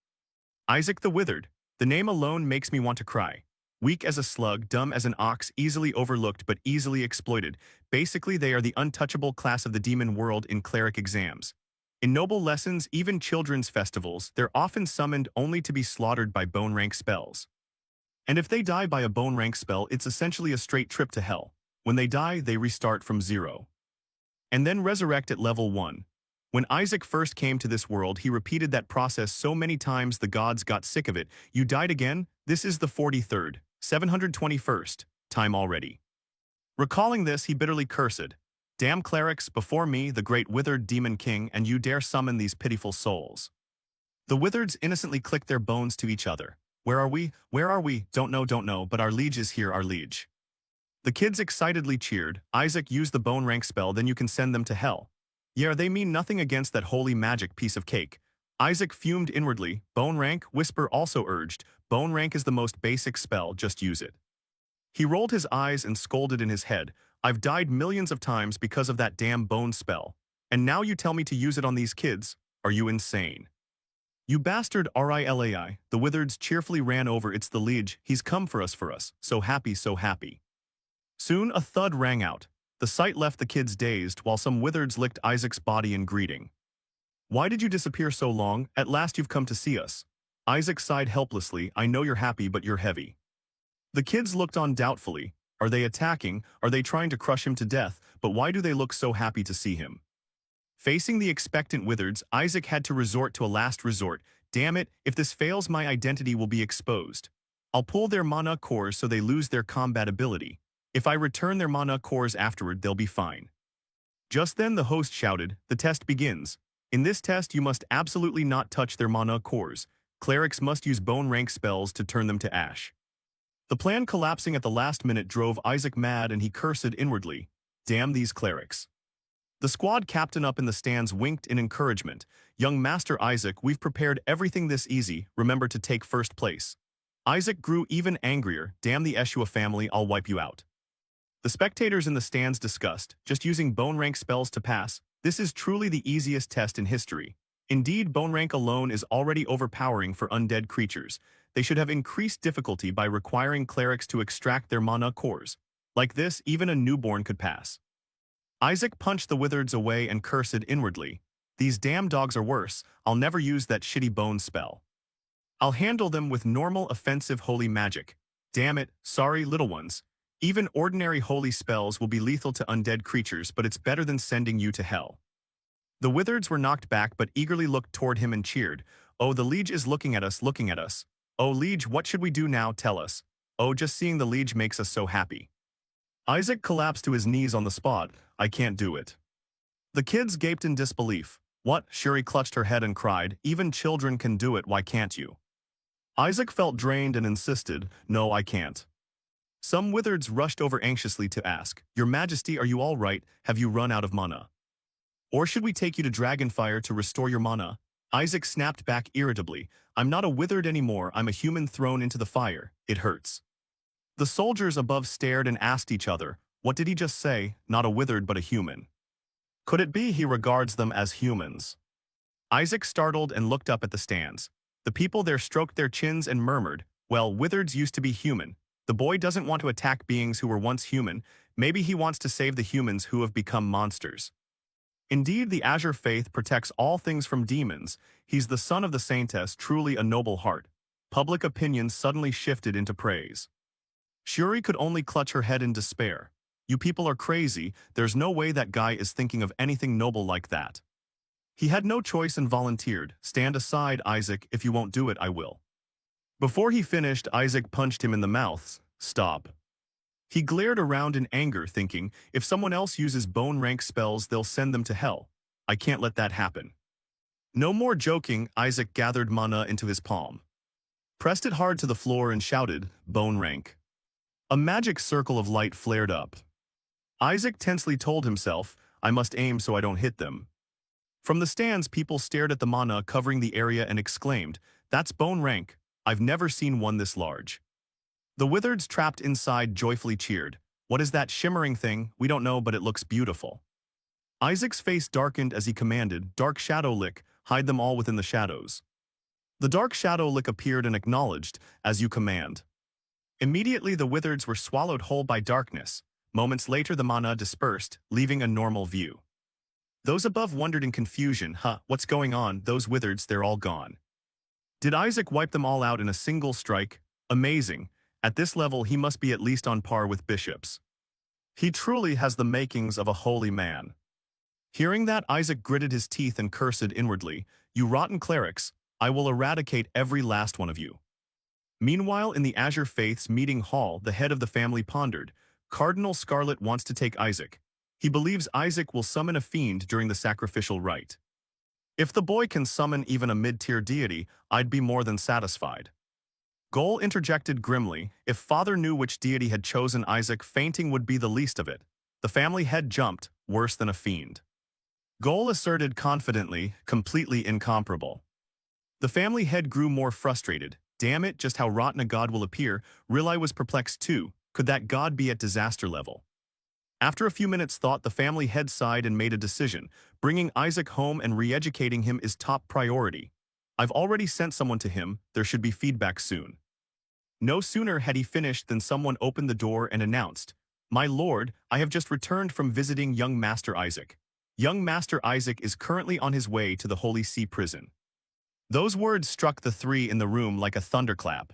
Isaac the Withered. The name alone makes me want to cry. Weak as a slug, dumb as an ox, easily overlooked but easily exploited. Basically, they are the untouchable class of the demon world in cleric exams. In noble lessons, even children's festivals, they're often summoned only to be slaughtered by bone rank spells. And if they die by a bone rank spell, it's essentially a straight trip to hell. When they die, they restart from 0. And then resurrect at level 1. When Isaac first came to this world, he repeated that process so many times the gods got sick of it. "You died again? This is the 43rd, 721st time already." Recalling this, he bitterly cursed, "Damn clerics, before me, the great withered demon king, and you dare summon these pitiful souls." The wizards innocently clicked their bones to each other. "Where are we? Where are we? Don't know, but our liege is here, our liege." The kids excitedly cheered. "Isaac, use the bone rank spell, then you can send them to hell." "Yeah, they mean nothing against that holy magic piece of cake." Isaac fumed inwardly. "Bone rank?" Whisper also urged. "Bone rank is the most basic spell, just use it." He rolled his eyes and scolded in his head. "I've died millions of times because of that damn bone spell. And now you tell me to use it on these kids? Are you insane?" "You bastard Rilai." The wizards cheerfully ran over. "It's the liege. He's come for us. So happy, so happy." Soon a thud rang out. The sight left the kids dazed, while some wizards licked Isaac's body in greeting. "Why did you disappear so long? At last you've come to see us." Isaac sighed helplessly. "I know you're happy, but you're heavy." The kids looked on doubtfully. Are they attacking? Are they trying to crush him to death? But why do they look so happy to see him? Facing the expectant wizards, Isaac had to resort to a last resort. "Damn it, if this fails, my identity will be exposed. I'll pull their mana cores so they lose their combat ability. If I return their mana cores afterward, they'll be fine." Just then the host shouted, "The test begins. In this test, you must absolutely not touch their mana cores. Clerics must use bone rank spells to turn them to ash." The plan collapsing at the last minute drove Isaac mad, and he cursed inwardly, "Damn these clerics." The squad captain up in the stands winked in encouragement. "Young Master Isaac, we've prepared everything this easy. Remember to take first place." Isaac grew even angrier. "Damn the Eshua family, I'll wipe you out." The spectators in the stands discussed, "Just using bone rank spells to pass? This is truly the easiest test in history. Indeed, bone rank alone is already overpowering for undead creatures. They should have increased difficulty by requiring clerics to extract their mana cores. Like this, even a newborn could pass." Isaac punched the wizards away and cursed inwardly, "These damn dogs are worse. I'll never use that shitty bone spell. I'll handle them with normal offensive holy magic. Damn it, sorry little ones. Even ordinary holy spells will be lethal to undead creatures, but it's better than sending you to hell." The wizards were knocked back but eagerly looked toward him and cheered, "Oh, the liege is looking at us, looking at us. Oh, liege, what should we do now? Tell us." Oh, just seeing the liege makes us so happy. Isaac collapsed to his knees on the spot. I can't do it. The kids gaped in disbelief. What? Shuri clutched her head and cried, even children can do it, why can't you? Isaac felt drained and insisted, no, I can't. Some wizards rushed over anxiously to ask, Your Majesty, are you all right? Have you run out of mana? Or should we take you to Dragonfire to restore your mana? Isaac snapped back irritably, I'm not a wizard anymore, I'm a human thrown into the fire. It hurts. The soldiers above stared and asked each other, what did he just say? Not a wizard but a human. Could it be he regards them as humans? Isaac startled and looked up at the stands. The people there stroked their chins and murmured, well, wizards used to be human. The boy doesn't want to attack beings who were once human. Maybe he wants to save the humans who have become monsters. Indeed, the Azure Faith protects all things from demons. He's the son of the saintess, truly a noble heart. Public opinion suddenly shifted into praise. Shuri could only clutch her head in despair. You people are crazy, there's no way that guy is thinking of anything noble like that. He had no choice and volunteered, stand aside, Isaac, if you won't do it, I will. Before he finished, Isaac punched him in the mouth. Stop. He glared around in anger, thinking, if someone else uses bone rank spells, they'll send them to hell. I can't let that happen. No more joking, Isaac gathered mana into his palm. Pressed it hard to the floor and shouted, bone rank. A magic circle of light flared up. Isaac tensely told himself, I must aim so I don't hit them. From the stands, people stared at the mana covering the area and exclaimed, that's bone rank. I've never seen one this large. The wizards trapped inside joyfully cheered. What is that shimmering thing? We don't know, but it looks beautiful. Isaac's face darkened as he commanded, Dark Shadow Lick, hide them all within the shadows. The Dark Shadow Lick appeared and acknowledged, as you command. Immediately the wizards were swallowed whole by darkness. Moments later the mana dispersed, leaving a normal view. Those above wondered in confusion, what's going on? Those wizards, they're all gone. Did Isaac wipe them all out in a single strike? Amazing. At this level he must be at least on par with bishops. He truly has the makings of a holy man. Hearing that, Isaac gritted his teeth and cursed inwardly, you rotten clerics, I will eradicate every last one of you. Meanwhile, in the Azure Faith's meeting hall, the head of the family pondered, Cardinal Scarlet wants to take Isaac. He believes Isaac will summon a fiend during the sacrificial rite. If the boy can summon even a mid-tier deity, I'd be more than satisfied. Goal interjected grimly, if father knew which deity had chosen Isaac, fainting would be the least of it. The family head jumped, worse than a fiend. Goal asserted confidently, completely incomparable. The family head grew more frustrated. Damn it, just how rotten a god will appear. Rilai was perplexed too. Could that god be at disaster level? After a few minutes' thought, the family head sighed and made a decision. Bringing Isaac home and re-educating him is top priority. I've already sent someone to him, there should be feedback soon. No sooner had he finished than someone opened the door and announced, My lord, I have just returned from visiting young Master Isaac. Young Master Isaac is currently on his way to the Holy See prison. Those words struck the three in the room like a thunderclap.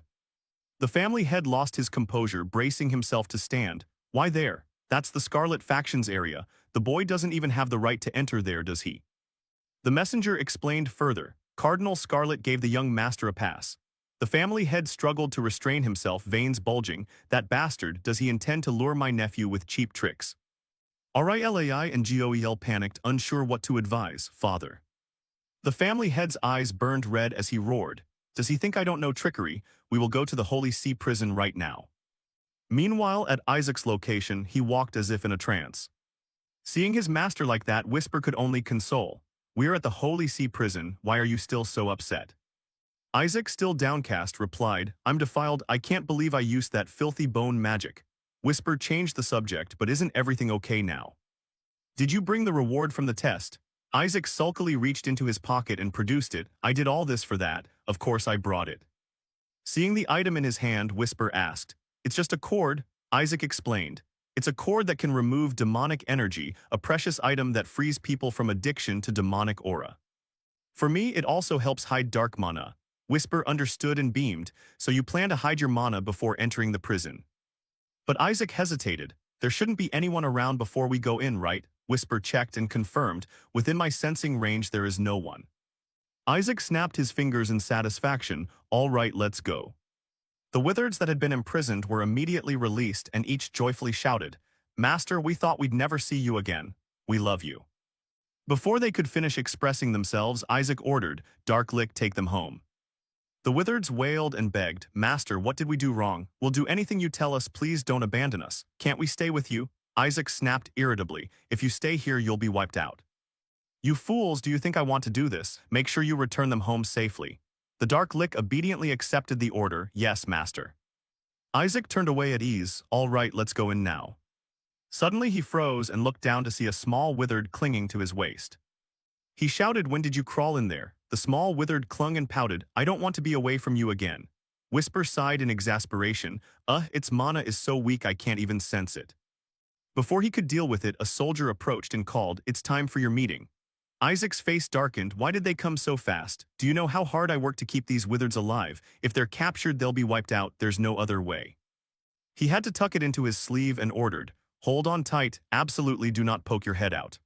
The family head lost his composure, bracing himself to stand. Why there? That's the Scarlet Factions area. The boy doesn't even have the right to enter there, does he? The messenger explained further. Cardinal Scarlet gave the young master a pass. The family head struggled to restrain himself, veins bulging. That bastard, does he intend to lure my nephew with cheap tricks? RILAI and GOEL panicked, unsure what to advise. Father. The family head's eyes burned red as he roared. Does he think I don't know trickery? We will go to the Holy See prison right now. Meanwhile, at Isaac's location, he walked as if in a trance. Seeing his master like that, Whisper could only console. We're at the Holy See prison, why are you still so upset? Isaac, still downcast, replied, I'm defiled, I can't believe I used that filthy bone magic. Whisper changed the subject, but isn't everything okay now? Did you bring the reward from the test? Isaac sulkily reached into his pocket and produced it. I did all this for that, of course I brought it. Seeing the item in his hand, Whisper asked, It's just a cord, Isaac explained. It's a cord that can remove demonic energy, a precious item that frees people from addiction to demonic aura. For me, it also helps hide dark mana. Whisper understood and beamed, so you plan to hide your mana before entering the prison. But Isaac hesitated. There shouldn't be anyone around before we go in, right? Whisper checked and confirmed, within my sensing range there is no one. Isaac snapped his fingers in satisfaction, all right, let's go. The wizards that had been imprisoned were immediately released and each joyfully shouted, "Master, we thought we'd never see you again. We love you." Before they could finish expressing themselves, Isaac ordered, "Darklick, take them home." The wizards wailed and begged, "Master, what did we do wrong? We'll do anything you tell us, please don't abandon us. Can't we stay with you?" Isaac snapped irritably, "If you stay here, you'll be wiped out." "You fools, do you think I want to do this? Make sure you return them home safely." The Darklick obediently accepted the order, "Yes, master." Isaac turned away at ease, "All right, let's go in now." Suddenly he froze and looked down to see a small wizard clinging to his waist. He shouted, "When did you crawl in there?" The small wizard clung and pouted, "I don't want to be away from you again." Whisper sighed in exasperation, Its mana is so weak I can't even sense it." Before he could deal with it, a soldier approached and called, "It's time for your meeting." Isaac's face darkened. "Why did they come so fast? Do you know how hard I work to keep these wizards alive? If they're captured, they'll be wiped out. There's no other way." He had to tuck it into his sleeve and ordered, "Hold on tight, absolutely do not poke your head out."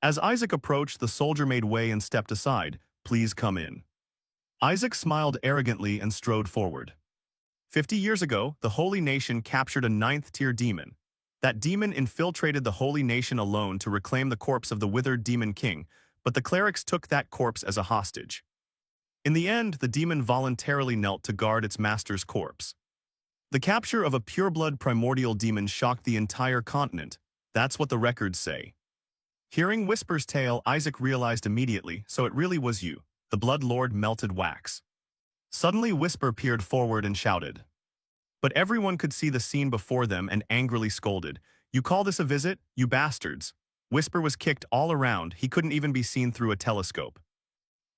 As Isaac approached, the soldier made way and stepped aside, "Please come in." Isaac smiled arrogantly and strode forward. 50 years ago, the Holy Nation captured a ninth-tier demon. That demon infiltrated the Holy Nation alone to reclaim the corpse of the withered demon king, but the clerics took that corpse as a hostage. In the end, the demon voluntarily knelt to guard its master's corpse. The capture of a pureblood primordial demon shocked the entire continent. That's what the records say. Hearing Whisper's tale, Isaac realized immediately, so it really was you, the Blood Lord melted wax. Suddenly Whisper peered forward and shouted. But everyone could see the scene before them and angrily scolded, "You call this a visit, you bastards?" Whisper was kicked all around, he couldn't even be seen through a telescope.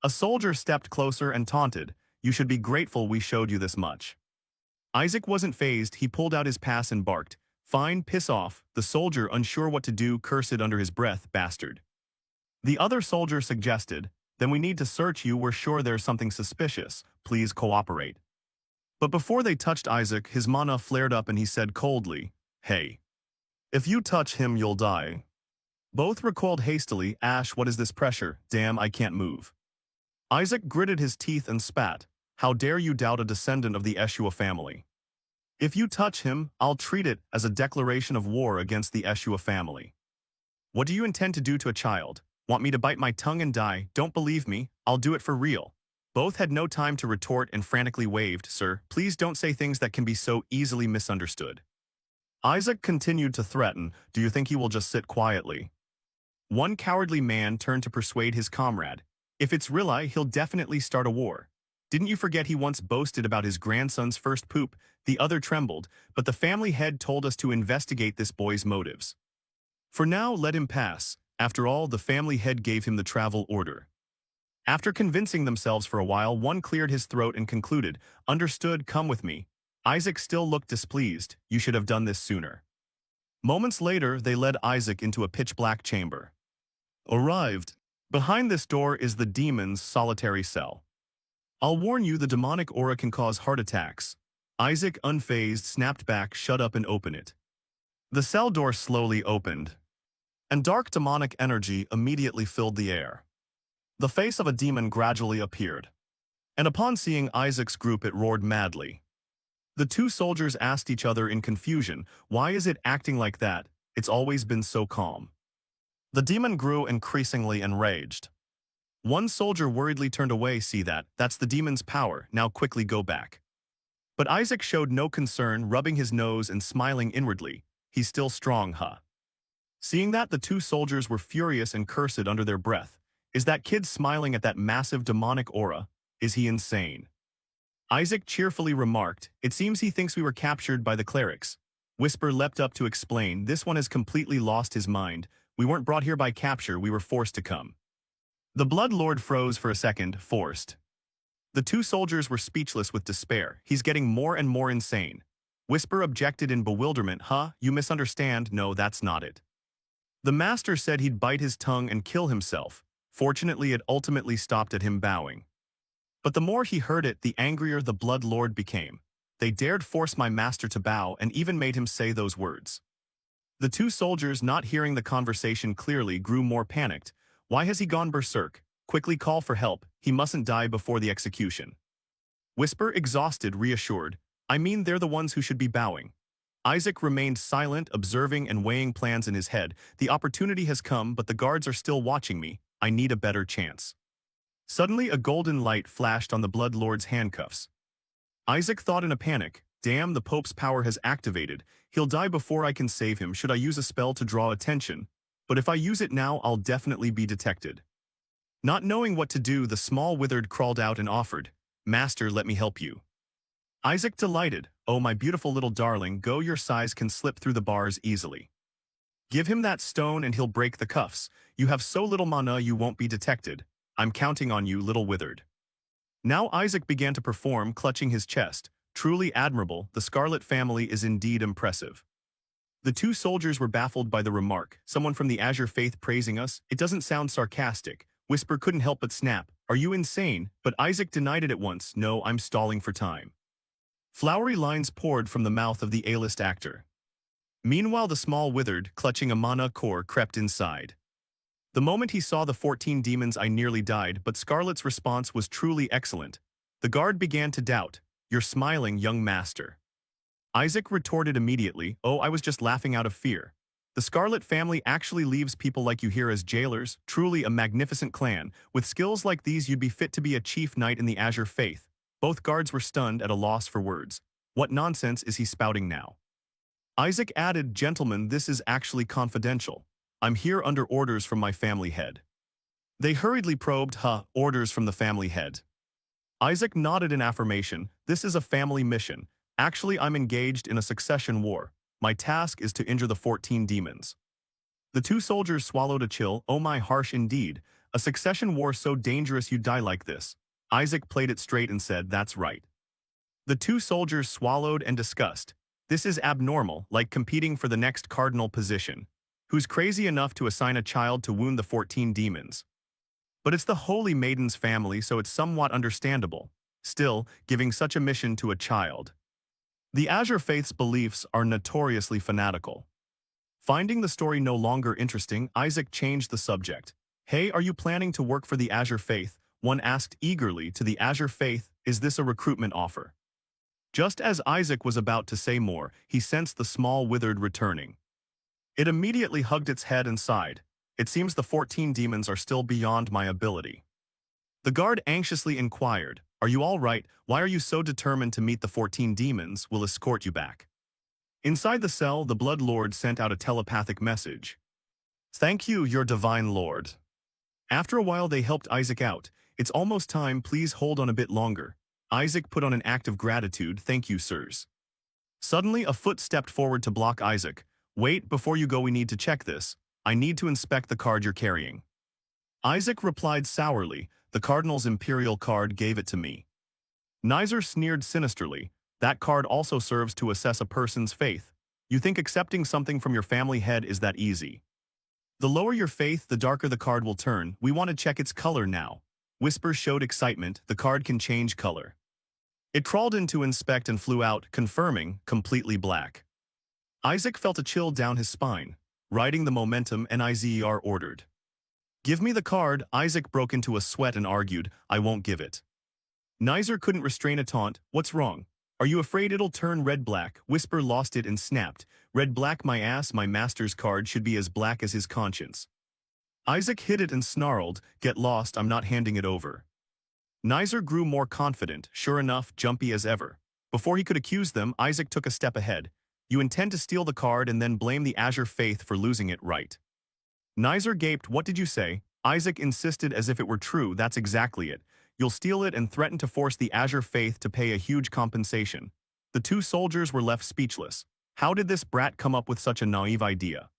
A soldier stepped closer and taunted, "You should be grateful we showed you this much." Isaac wasn't fazed, he pulled out his pass and barked, "Fine, piss off." The soldier, unsure what to do, cursed under his breath, "Bastard." The other soldier suggested, "Then we need to search you, we're sure there's something suspicious. Please cooperate." But before they touched Isaac, his mana flared up and he said coldly, "Hey. If you touch him, you'll die." Both recoiled hastily. "Ash, what is this pressure? Damn, I can't move." Isaac gritted his teeth and spat, "How dare you doubt a descendant of the Eshua family? If you touch him, I'll treat it as a declaration of war against the Eshua family." "What do you intend to do to a child? Want me to bite my tongue and die? Don't believe me? I'll do it for real." Both had no time to retort and frantically waved, "Sir, please don't say things that can be so easily misunderstood." Isaac continued to threaten, "Do you think he will just sit quietly?" One cowardly man turned to persuade his comrade, "If it's Rilla, he'll definitely start a war. Didn't you forget he once boasted about his grandson's first poop?" The other trembled, "But the family head told us to investigate this boy's motives. For now, let him pass. After all, the family head gave him the travel order." After convincing themselves for a while, one cleared his throat and concluded, "Understood, come with me." Isaac still looked displeased, "You should have done this sooner." Moments later, they led Isaac into a pitch-black chamber. Arrived. Behind this door is the demon's solitary cell. "I'll warn you, the demonic aura can cause heart attacks." Isaac, unfazed, snapped back, "Shut up and open it." The cell door slowly opened, and dark demonic energy immediately filled the air. The face of a demon gradually appeared, and upon seeing Isaac's group it roared madly. The two soldiers asked each other in confusion, "Why is it acting like that? It's always been so calm." The demon grew increasingly enraged. One soldier worriedly turned away, "See that? That's the demon's power, now quickly go back." But Isaac showed no concern, rubbing his nose and smiling inwardly, "He's still strong, huh?" Seeing that, the two soldiers were furious and cursed under their breath. "Is that kid smiling at that massive demonic aura? Is he insane?" Isaac cheerfully remarked, "It seems he thinks we were captured by the clerics." Whisper leapt up to explain, "This one has completely lost his mind. We weren't brought here by capture, we were forced to come." The Blood Lord froze for a second, "Forced?" The two soldiers were speechless with despair. "He's getting more and more insane." Whisper objected in bewilderment, "Huh? You misunderstand. No, that's not it. The master said he'd bite his tongue and kill himself. Fortunately, it ultimately stopped at him bowing." But the more he heard it, the angrier the Blood Lord became. "They dared force my master to bow and even made him say those words." The two soldiers, not hearing the conversation clearly, grew more panicked. "Why has he gone berserk? Quickly call for help. He mustn't die before the execution." Whisper, exhausted, reassured, I mean, they're the ones who should be bowing. Isaac remained silent, observing and weighing plans in his head. The opportunity has come, but the guards are still watching me. I need a better chance. Suddenly, a golden light flashed on the Blood Lord's handcuffs. Isaac thought in a panic, damn, the Pope's power has activated. He'll die before I can save him. Should I use a spell to draw attention? But if I use it now, I'll definitely be detected. Not knowing what to do, the small withered crawled out and offered, Master, let me help you. Isaac delighted, oh my beautiful little darling, go, your size can slip through the bars easily. Give him that stone and he'll break the cuffs. You have so little mana you won't be detected. I'm counting on you, little withered. Now Isaac began to perform, clutching his chest. Truly admirable, the Scarlet family is indeed impressive. The two soldiers were baffled by the remark. Someone from the Azure Faith praising us? It doesn't sound sarcastic. Whisper couldn't help but snap. Are you insane? But Isaac denied it at once. No, I'm stalling for time. Flowery lines poured from the mouth of the A-list actor. Meanwhile, the small withered, clutching a mana core, crept inside. The moment he saw the 14 demons, I nearly died, but Scarlet's response was truly excellent. The guard began to doubt. You're smiling, young master. Isaac retorted immediately, oh, I was just laughing out of fear. The Scarlet family actually leaves people like you here as jailers, truly a magnificent clan. With skills like these, you'd be fit to be a chief knight in the Azure Faith. Both guards were stunned at a loss for words. What nonsense is he spouting now? Isaac added, gentlemen, this is actually confidential. I'm here under orders from my family head. They hurriedly probed, orders from the family head. Isaac nodded in affirmation. This is a family mission. Actually, I'm engaged in a succession war. My task is to injure the 14 demons. The two soldiers swallowed a chill. Oh my, harsh indeed. A succession war so dangerous you'd die like this. Isaac played it straight and said, that's right. The two soldiers swallowed and discussed. This is abnormal, like competing for the next cardinal position. Who's crazy enough to assign a child to wound the 14 demons? But it's the Holy Maiden's family, so it's somewhat understandable. Still, giving such a mission to a child. The Azure Faith's beliefs are notoriously fanatical. Finding the story no longer interesting, Isaac changed the subject. Hey, are you planning to work for the Azure Faith? One asked eagerly. To the Azure Faith, is this a recruitment offer? Just as Isaac was about to say more, he sensed the small withered returning. It immediately hugged its head and sighed. It seems the 14 demons are still beyond my ability. The guard anxiously inquired, are you all right? Why are you so determined to meet the 14 demons? We'll escort you back. Inside the cell, the Blood Lord sent out a telepathic message. Thank you, your divine lord. After a while, they helped Isaac out. It's almost time, please hold on a bit longer. Isaac put on an act of gratitude. Thank you, sirs. Suddenly, a foot stepped forward to block Isaac. Wait, before you go, we need to check this. I need to inspect the card you're carrying. Isaac replied sourly, the Cardinal's Imperial card gave it to me. Nizer sneered sinisterly, that card also serves to assess a person's faith. You think accepting something from your family head is that easy? The lower your faith, the darker the card will turn. We want to check its color now. Whisper showed excitement, the card can change color. It crawled in to inspect and flew out, confirming, completely black. Isaac felt a chill down his spine. Riding the momentum, Nizer ordered. Give me the card. Isaac broke into a sweat and argued, I won't give it. Nizer couldn't restrain a taunt. What's wrong? Are you afraid it'll turn red-black? Whisper lost it and snapped. Red-black my ass, my master's card should be as black as his conscience. Isaac hit it and snarled, get lost, I'm not handing it over. Nizer grew more confident, sure enough, jumpy as ever. Before he could accuse them, Isaac took a step ahead. You intend to steal the card and then blame the Azure Faith for losing it, right? Nizer gaped, what did you say? Isaac insisted as if it were true, that's exactly it. You'll steal it and threaten to force the Azure Faith to pay a huge compensation. The two soldiers were left speechless. How did this brat come up with such a naive idea?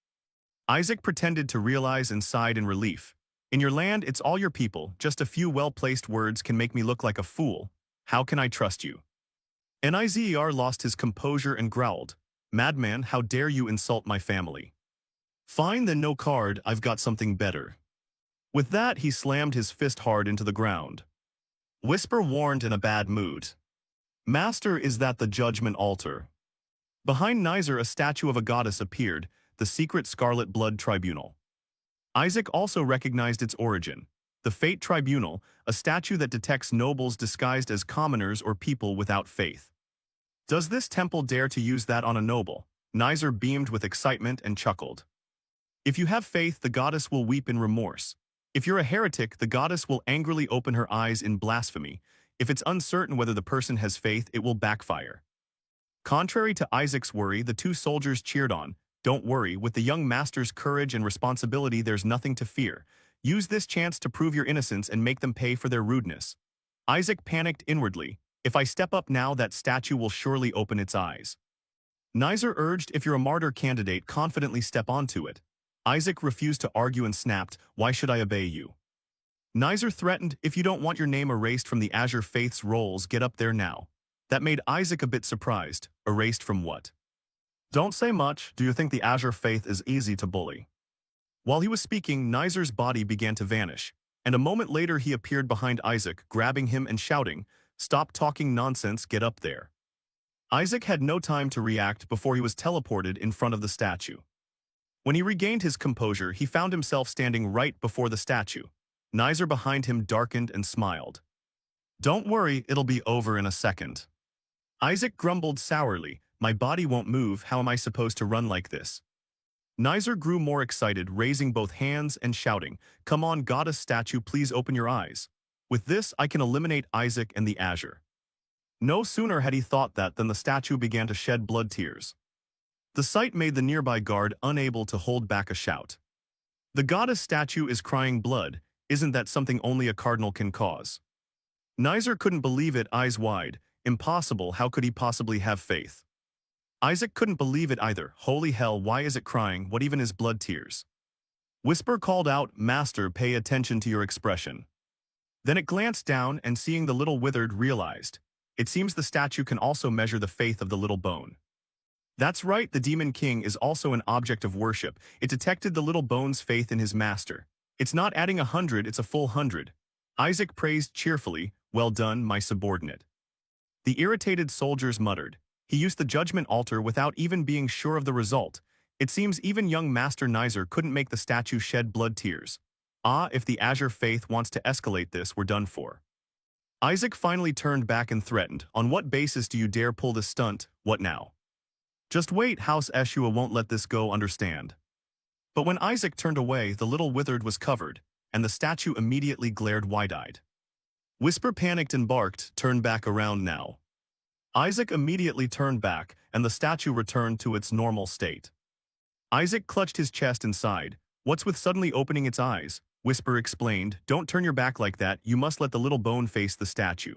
Isaac pretended to realize and sighed in relief. In your land, it's all your people. Just a few well-placed words can make me look like a fool. How can I trust you? Nizer lost his composure and growled. Madman, how dare you insult my family? Fine, then no card, I've got something better. With that, he slammed his fist hard into the ground. Whisper warned in a bad mood. Master, is that the judgment altar? Behind Nizer, a statue of a goddess appeared, the secret Scarlet Blood Tribunal. Isaac also recognized its origin. The Fate Tribunal, a statue that detects nobles disguised as commoners or people without faith. Does this temple dare to use that on a noble? Nizer beamed with excitement and chuckled. If you have faith, the goddess will weep in remorse. If you're a heretic, the goddess will angrily open her eyes in blasphemy. If it's uncertain whether the person has faith, it will backfire. Contrary to Isaac's worry, the two soldiers cheered on. Don't worry, with the young master's courage and responsibility, there's nothing to fear. Use this chance to prove your innocence and make them pay for their rudeness. Isaac panicked inwardly. If I step up now, that statue will surely open its eyes. Nizer urged, if you're a martyr candidate, confidently step onto it. Isaac refused to argue and snapped, why should I obey you? Nizer threatened, if you don't want your name erased from the Azure Faith's rolls, get up there now. That made Isaac a bit surprised. Erased from what? Don't say much. Do you think the Azure Faith is easy to bully? While he was speaking, Nizer's body began to vanish, and a moment later he appeared behind Isaac, grabbing him and shouting, stop talking nonsense, get up there. Isaac had no time to react before he was teleported in front of the statue. When he regained his composure, he found himself standing right before the statue. Nizer behind him darkened and smiled. Don't worry, it'll be over in a second. Isaac grumbled sourly, my body won't move, how am I supposed to run like this? Nizer grew more excited, raising both hands and shouting, come on, goddess statue, please open your eyes. With this, I can eliminate Isaac and the Azure. No sooner had he thought that than the statue began to shed blood tears. The sight made the nearby guard unable to hold back a shout. The goddess statue is crying blood, isn't that something only a cardinal can cause? Nizer couldn't believe it, eyes wide. Impossible, how could he possibly have faith? Isaac couldn't believe it either. Holy hell, why is it crying? What even is blood tears? Whisper called out, Master, pay attention to your expression. Then it glanced down and seeing the little withered realized. It seems the statue can also measure the faith of the little bone. That's right, the Demon King is also an object of worship. It detected the little bone's faith in his master. It's not adding 100, it's a full 100. Isaac praised cheerfully, well done, my subordinate. The irritated soldiers muttered. He used the judgment altar without even being sure of the result. It seems even young Master Nizer couldn't make the statue shed blood tears. Ah, if the Azure Faith wants to escalate this, we're done for. Isaac finally turned back and threatened, on what basis do you dare pull this stunt? What now? Just wait, House Eshua won't let this go, understand. But when Isaac turned away, the little withered was covered, and the statue immediately glared wide-eyed. Whisper panicked and barked, turn back around now. Isaac immediately turned back, and the statue returned to its normal state. Isaac clutched his chest and sighed. What's with suddenly opening its eyes? Whisper explained, don't turn your back like that, you must let the little bone face the statue.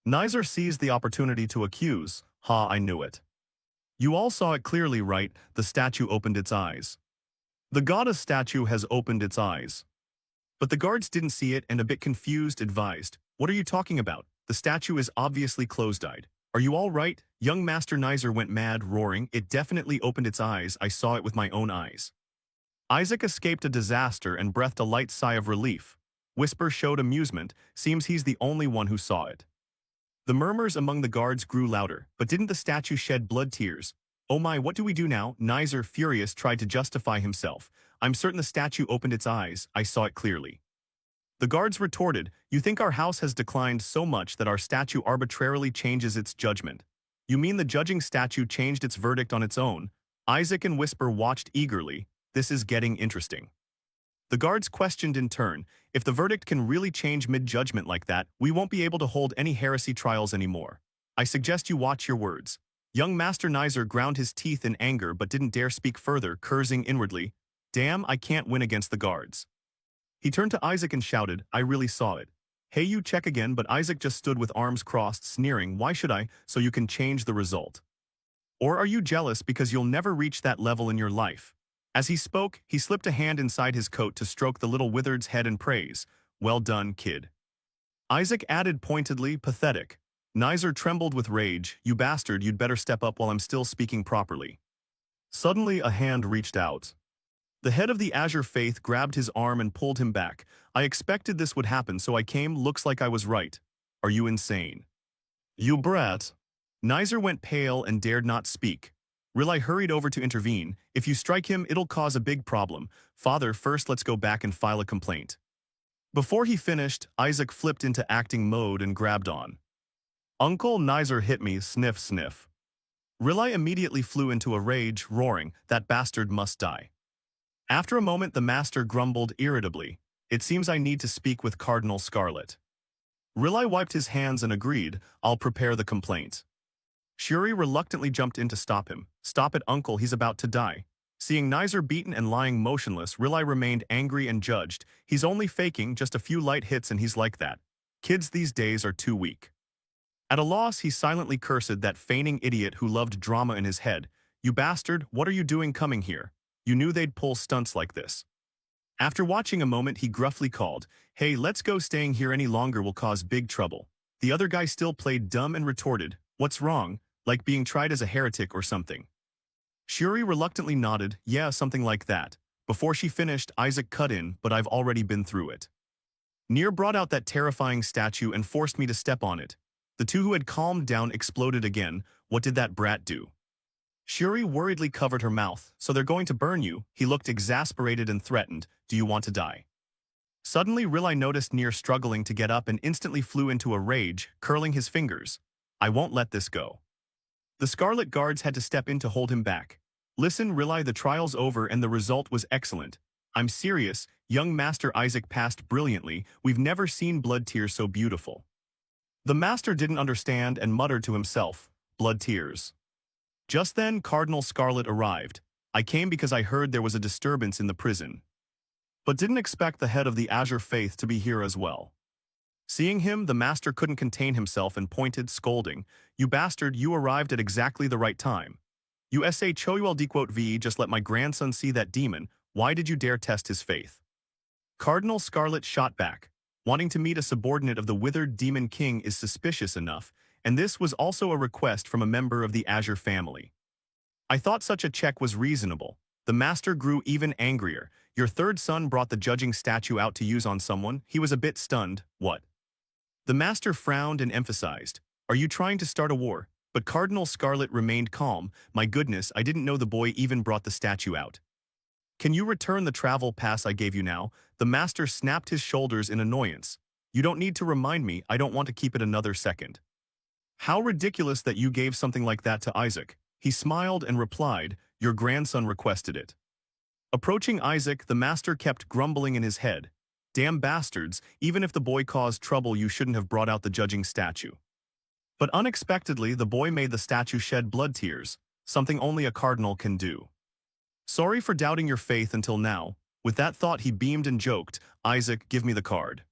Nizer seized the opportunity to accuse, ha, I knew it. You all saw it clearly, right? The statue opened its eyes. The goddess statue has opened its eyes. But the guards didn't see it and a bit confused advised, what are you talking about? The statue is obviously closed-eyed. Are you all right? Young Master Nizer went mad, roaring, it definitely opened its eyes, I saw it with my own eyes. Isaac escaped a disaster and breathed a light sigh of relief. Whisper showed amusement, seems he's the only one who saw it. The murmurs among the guards grew louder, but didn't the statue shed blood tears? Oh my, what do we do now? Nizer, furious, tried to justify himself. I'm certain the statue opened its eyes, I saw it clearly. The guards retorted, you think our house has declined so much that our statue arbitrarily changes its judgment. You mean the judging statue changed its verdict on its own? Isaac and Whisper watched eagerly, this is getting interesting. The guards questioned in turn, if the verdict can really change mid-judgment like that, we won't be able to hold any heresy trials anymore. I suggest you watch your words. Young Master Nizer ground his teeth in anger but didn't dare speak further, cursing inwardly, damn, I can't win against the guards. He turned to Isaac and shouted, I really saw it. Hey, you check again, but Isaac just stood with arms crossed, sneering, why should I, so you can change the result? Or are you jealous because you'll never reach that level in your life? As he spoke, he slipped a hand inside his coat to stroke the little withered's head and praise, well done, kid. Isaac added pointedly, pathetic. Nizer trembled with rage, you bastard, you'd better step up while I'm still speaking properly. Suddenly a hand reached out. The head of the Azure Faith grabbed his arm and pulled him back. I expected this would happen, so I came, looks like I was right. Are you insane? You brat. Nizer went pale and dared not speak. Rilai hurried over to intervene. If you strike him, it'll cause a big problem. Father, first let's go back and file a complaint. Before he finished, Isaac flipped into acting mode and grabbed on. Uncle Nizer hit me, sniff sniff. Rilai immediately flew into a rage, roaring, that bastard must die. After a moment the master grumbled irritably, it seems I need to speak with Cardinal Scarlet. Rilai wiped his hands and agreed, I'll prepare the complaint. Shuri reluctantly jumped in to stop him. Stop it, uncle, he's about to die. Seeing Nizer beaten and lying motionless, Rilai remained angry and judged. He's only faking, just a few light hits and he's like that. Kids these days are too weak. At a loss, he silently cursed that feigning idiot who loved drama in his head. You bastard, what are you doing coming here? You knew they'd pull stunts like this. After watching a moment, he gruffly called, hey, let's go, staying here any longer will cause big trouble. The other guy still played dumb and retorted, what's wrong? Like being tried as a heretic or something. Shuri reluctantly nodded, yeah, something like that. Before she finished, Isaac cut in, but I've already been through it. Nier brought out that terrifying statue and forced me to step on it. The two who had calmed down exploded again. What did that brat do? Shuri worriedly covered her mouth. So they're going to burn you. He looked exasperated and threatened. Do you want to die? Suddenly, Rilai noticed Nier struggling to get up and instantly flew into a rage, curling his fingers. I won't let this go. The Scarlet Guards had to step in to hold him back. Listen, Rilai, the trial's over and the result was excellent. I'm serious, young Master Isaac passed brilliantly. We've never seen blood tears so beautiful. The master didn't understand and muttered to himself, blood tears. Just then, Cardinal Scarlet arrived. I came because I heard there was a disturbance in the prison. But didn't expect the head of the Azure Faith to be here as well. Seeing him, the master couldn't contain himself and pointed, scolding, you bastard, you arrived at exactly the right time. You sa choulv, just let my grandson see that demon. Why did you dare test his faith? Cardinal Scarlet shot back. Wanting to meet a subordinate of the withered demon king is suspicious enough, and this was also a request from a member of the Azure family. I thought such a check was reasonable. The master grew even angrier. Your third son brought the judging statue out to use on someone. He was a bit stunned. What? The master frowned and emphasized, are you trying to start a war? But Cardinal Scarlet remained calm. My goodness, I didn't know the boy even brought the statue out. Can you return the travel pass I gave you now? The master snapped his shoulders in annoyance. You don't need to remind me, I don't want to keep it another second. How ridiculous that you gave something like that to Isaac. He smiled and replied, your grandson requested it. Approaching Isaac, the master kept grumbling in his head. Damn bastards, even if the boy caused trouble you shouldn't have brought out the judging statue. But unexpectedly, the boy made the statue shed blood tears, something only a cardinal can do. Sorry for doubting your faith until now. With that thought he beamed and joked, Isaac, give me the card.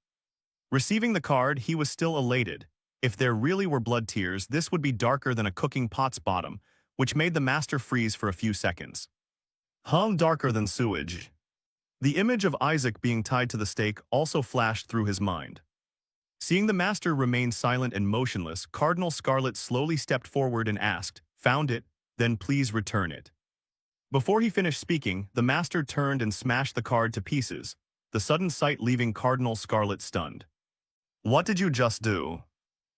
Receiving the card, he was still elated. If there really were blood tears, this would be darker than a cooking pot's bottom, which made the master freeze for a few seconds. Darker than sewage. The image of Isaac being tied to the stake also flashed through his mind. Seeing the master remain silent and motionless, Cardinal Scarlet slowly stepped forward and asked, found it? Then please return it. Before he finished speaking, the master turned and smashed the card to pieces, the sudden sight leaving Cardinal Scarlet stunned. What did you just do?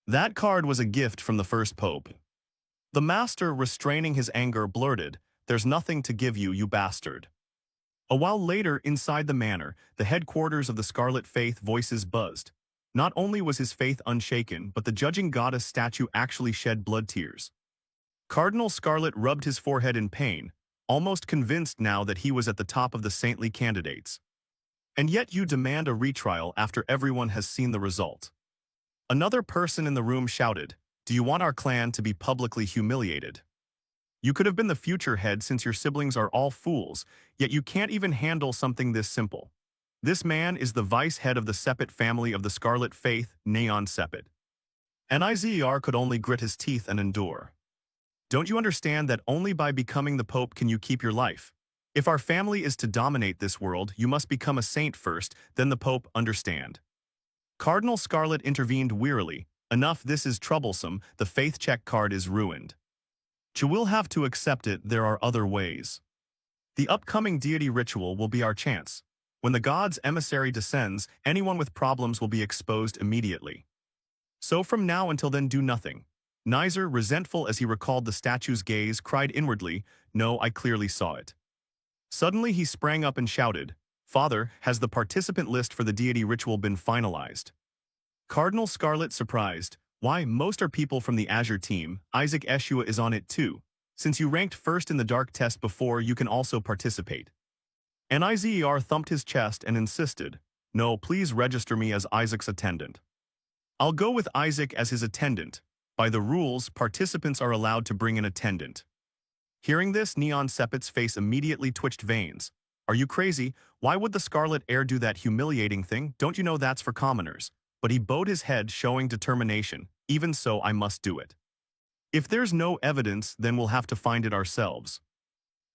That card was a gift from the first pope. The master, restraining his anger, blurted, there's nothing to give you, you bastard. A while later, inside the manor, the headquarters of the Scarlet Faith, voices buzzed. Not only was his faith unshaken, but the judging goddess statue actually shed blood tears. Cardinal Scarlet rubbed his forehead in pain, almost convinced now that he was at the top of the saintly candidates. And yet you demand a retrial after everyone has seen the result. Another person in the room shouted, do you want our clan to be publicly humiliated? You could have been the future head since your siblings are all fools, yet you can't even handle something this simple. This man is the vice head of the Sepet family of the Scarlet Faith, Neon Sepet. Nizer could only grit his teeth and endure. Don't you understand that only by becoming the Pope can you keep your life? If our family is to dominate this world, you must become a saint first, then the Pope, understand. Cardinal Scarlet intervened wearily. Enough, this is troublesome, the faith check card is ruined. You will have to accept it, there are other ways. The upcoming deity ritual will be our chance. When the god's emissary descends, anyone with problems will be exposed immediately. So from now until then do nothing. Nizer, resentful as he recalled the statue's gaze, cried inwardly, no, I clearly saw it. Suddenly he sprang up and shouted, Father, has the participant list for the deity ritual been finalized? Cardinal Scarlet, surprised, Why, most are people from the Azure team. Isaac Eshua is on it too. Since you ranked first in the dark test before, you can also participate. Nizer thumped his chest and insisted, "No, please register me as Isaac's attendant." "I'll go with Isaac as his attendant. By the rules, participants are allowed to bring an attendant." Hearing this, Neon Sepet's face immediately twitched veins. "Are you crazy? Why would the Scarlet Heir do that humiliating thing? Don't you know that's for commoners?" But he bowed his head, showing determination. "Even so, I must do it. If there's no evidence, then we'll have to find it ourselves."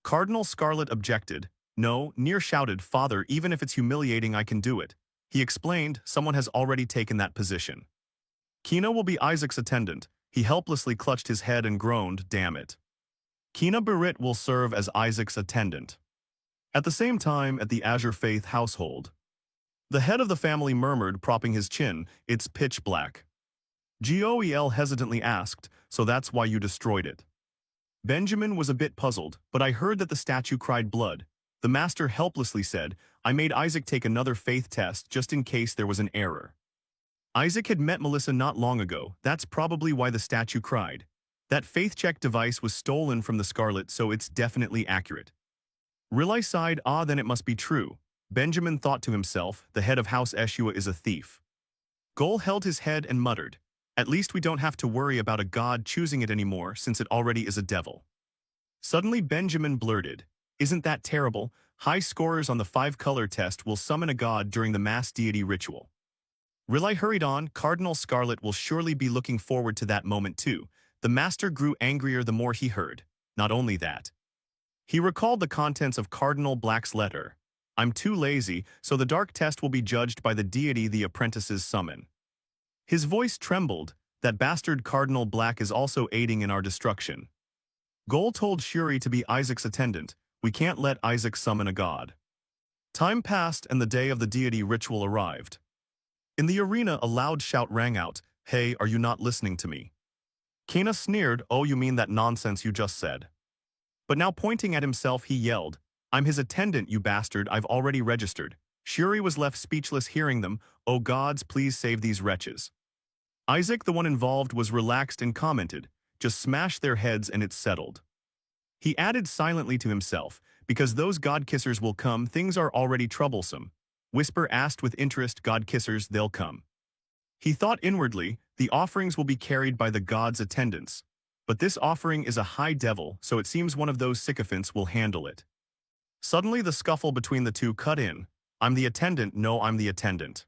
Cardinal Scarlet objected. "No," Near shouted, "Father, even if it's humiliating, I can do it." He explained, "Someone has already taken that position. Kina will be Isaac's attendant." He helplessly clutched his head and groaned, "Damn it. Kina Barit will serve as Isaac's attendant." At the same time, at the Azure Faith household, the head of the family murmured, propping his chin, "It's pitch black." Goel hesitantly asked, "So that's why you destroyed it?" Benjamin was a bit puzzled, "But I heard that the statue cried blood." The master helplessly said, "I made Isaac take another faith test just in case there was an error. Isaac had met Melissa not long ago. That's probably why the statue cried. That faith check device was stolen from the Scarlet, so it's definitely accurate." Rilai sighed, "Ah, then it must be true." Benjamin thought to himself, "The head of House Eshua is a thief." Gol held his head and muttered, "At least we don't have to worry about a god choosing it anymore, since it already is a devil." Suddenly Benjamin blurted, "Isn't that terrible? High scorers on the 5-color test will summon a god during the mass deity ritual." Rilai hurried on, "Cardinal Scarlet will surely be looking forward to that moment too." The master grew angrier the more he heard. Not only that, he recalled the contents of Cardinal Black's letter. "I'm too lazy, so the dark test will be judged by the deity the apprentices summon." His voice trembled. "That bastard Cardinal Black is also aiding in our destruction." Gol told Shuri to be Isaac's attendant. "We can't let Isaac summon a god." Time passed and the day of the deity ritual arrived. In the arena, a loud shout rang out, "Hey, are you not listening to me?" Kana sneered, "Oh, you mean that nonsense you just said?" But now pointing at himself, he yelled, "I'm his attendant, you bastard, I've already registered." Shuri was left speechless hearing them. "Oh gods, please save these wretches." Isaac, the one involved, was relaxed and commented, "Just smash their heads and it's settled." He added silently to himself, "Because those god-kissers will come, things are already troublesome." Whisper asked with interest, "God-kissers, they'll come." He thought inwardly, "The offerings will be carried by the god's attendants. But this offering is a high devil, so it seems one of those sycophants will handle it." Suddenly the scuffle between the two cut in. "I'm the attendant, no, I'm the attendant."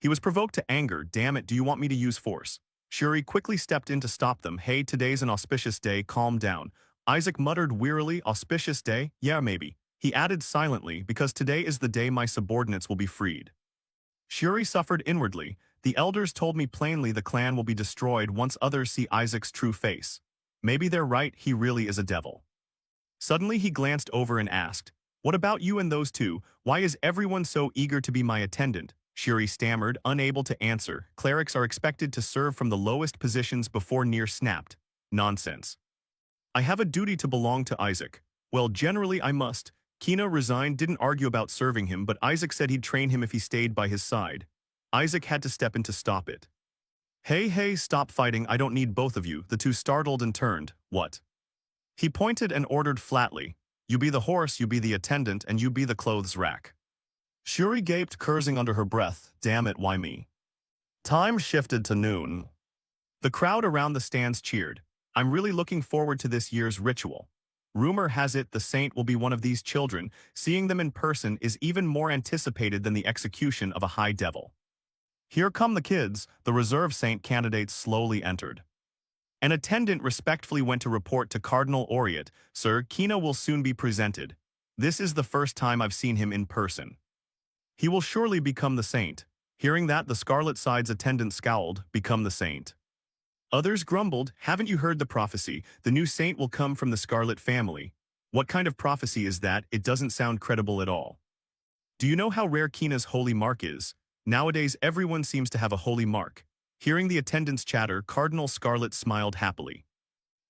He was provoked to anger. "Damn it, do you want me to use force?" Shuri quickly stepped in to stop them. "Hey, today's an auspicious day, calm down." Isaac muttered wearily, "Auspicious day? Yeah, maybe." He added silently, "Because today is the day my subordinates will be freed." Shuri suffered inwardly. "The elders told me plainly the clan will be destroyed once others see Isaac's true face. Maybe they're right, he really is a devil." Suddenly he glanced over and asked, "What about you and those two? Why is everyone so eager to be my attendant?" Shuri stammered, unable to answer. "Clerics are expected to serve from the lowest positions before Near snapped. Nonsense. I have a duty to belong to Isaac. Well, generally I must." Kina resigned, didn't argue about serving him, but Isaac said he'd train him if he stayed by his side. Isaac had to step in to stop it. Hey, stop fighting, I don't need both of you." The two startled and turned. "What?" He pointed and ordered flatly, "You be the horse, you be the attendant, and you be the clothes rack." Shuri gaped, cursing under her breath, "Damn it, why me?" Time shifted to noon. The crowd around the stands cheered. "I'm really looking forward to this year's ritual. Rumor has it the saint will be one of these children. Seeing them in person is even more anticipated than the execution of a high devil." "Here come the kids." The reserve saint candidates slowly entered. An attendant respectfully went to report to Cardinal Oriot, "Sir, Kina will soon be presented. This is the first time I've seen him in person. He will surely become the saint." Hearing that, the Scarlet Side's attendant scowled, "Become the saint?" Others grumbled, "Haven't you heard the prophecy? The new saint will come from the Scarlet family." "What kind of prophecy is that? It doesn't sound credible at all." "Do you know how rare Kina's holy mark is? Nowadays everyone seems to have a holy mark." Hearing the attendants chatter, Cardinal Scarlet smiled happily.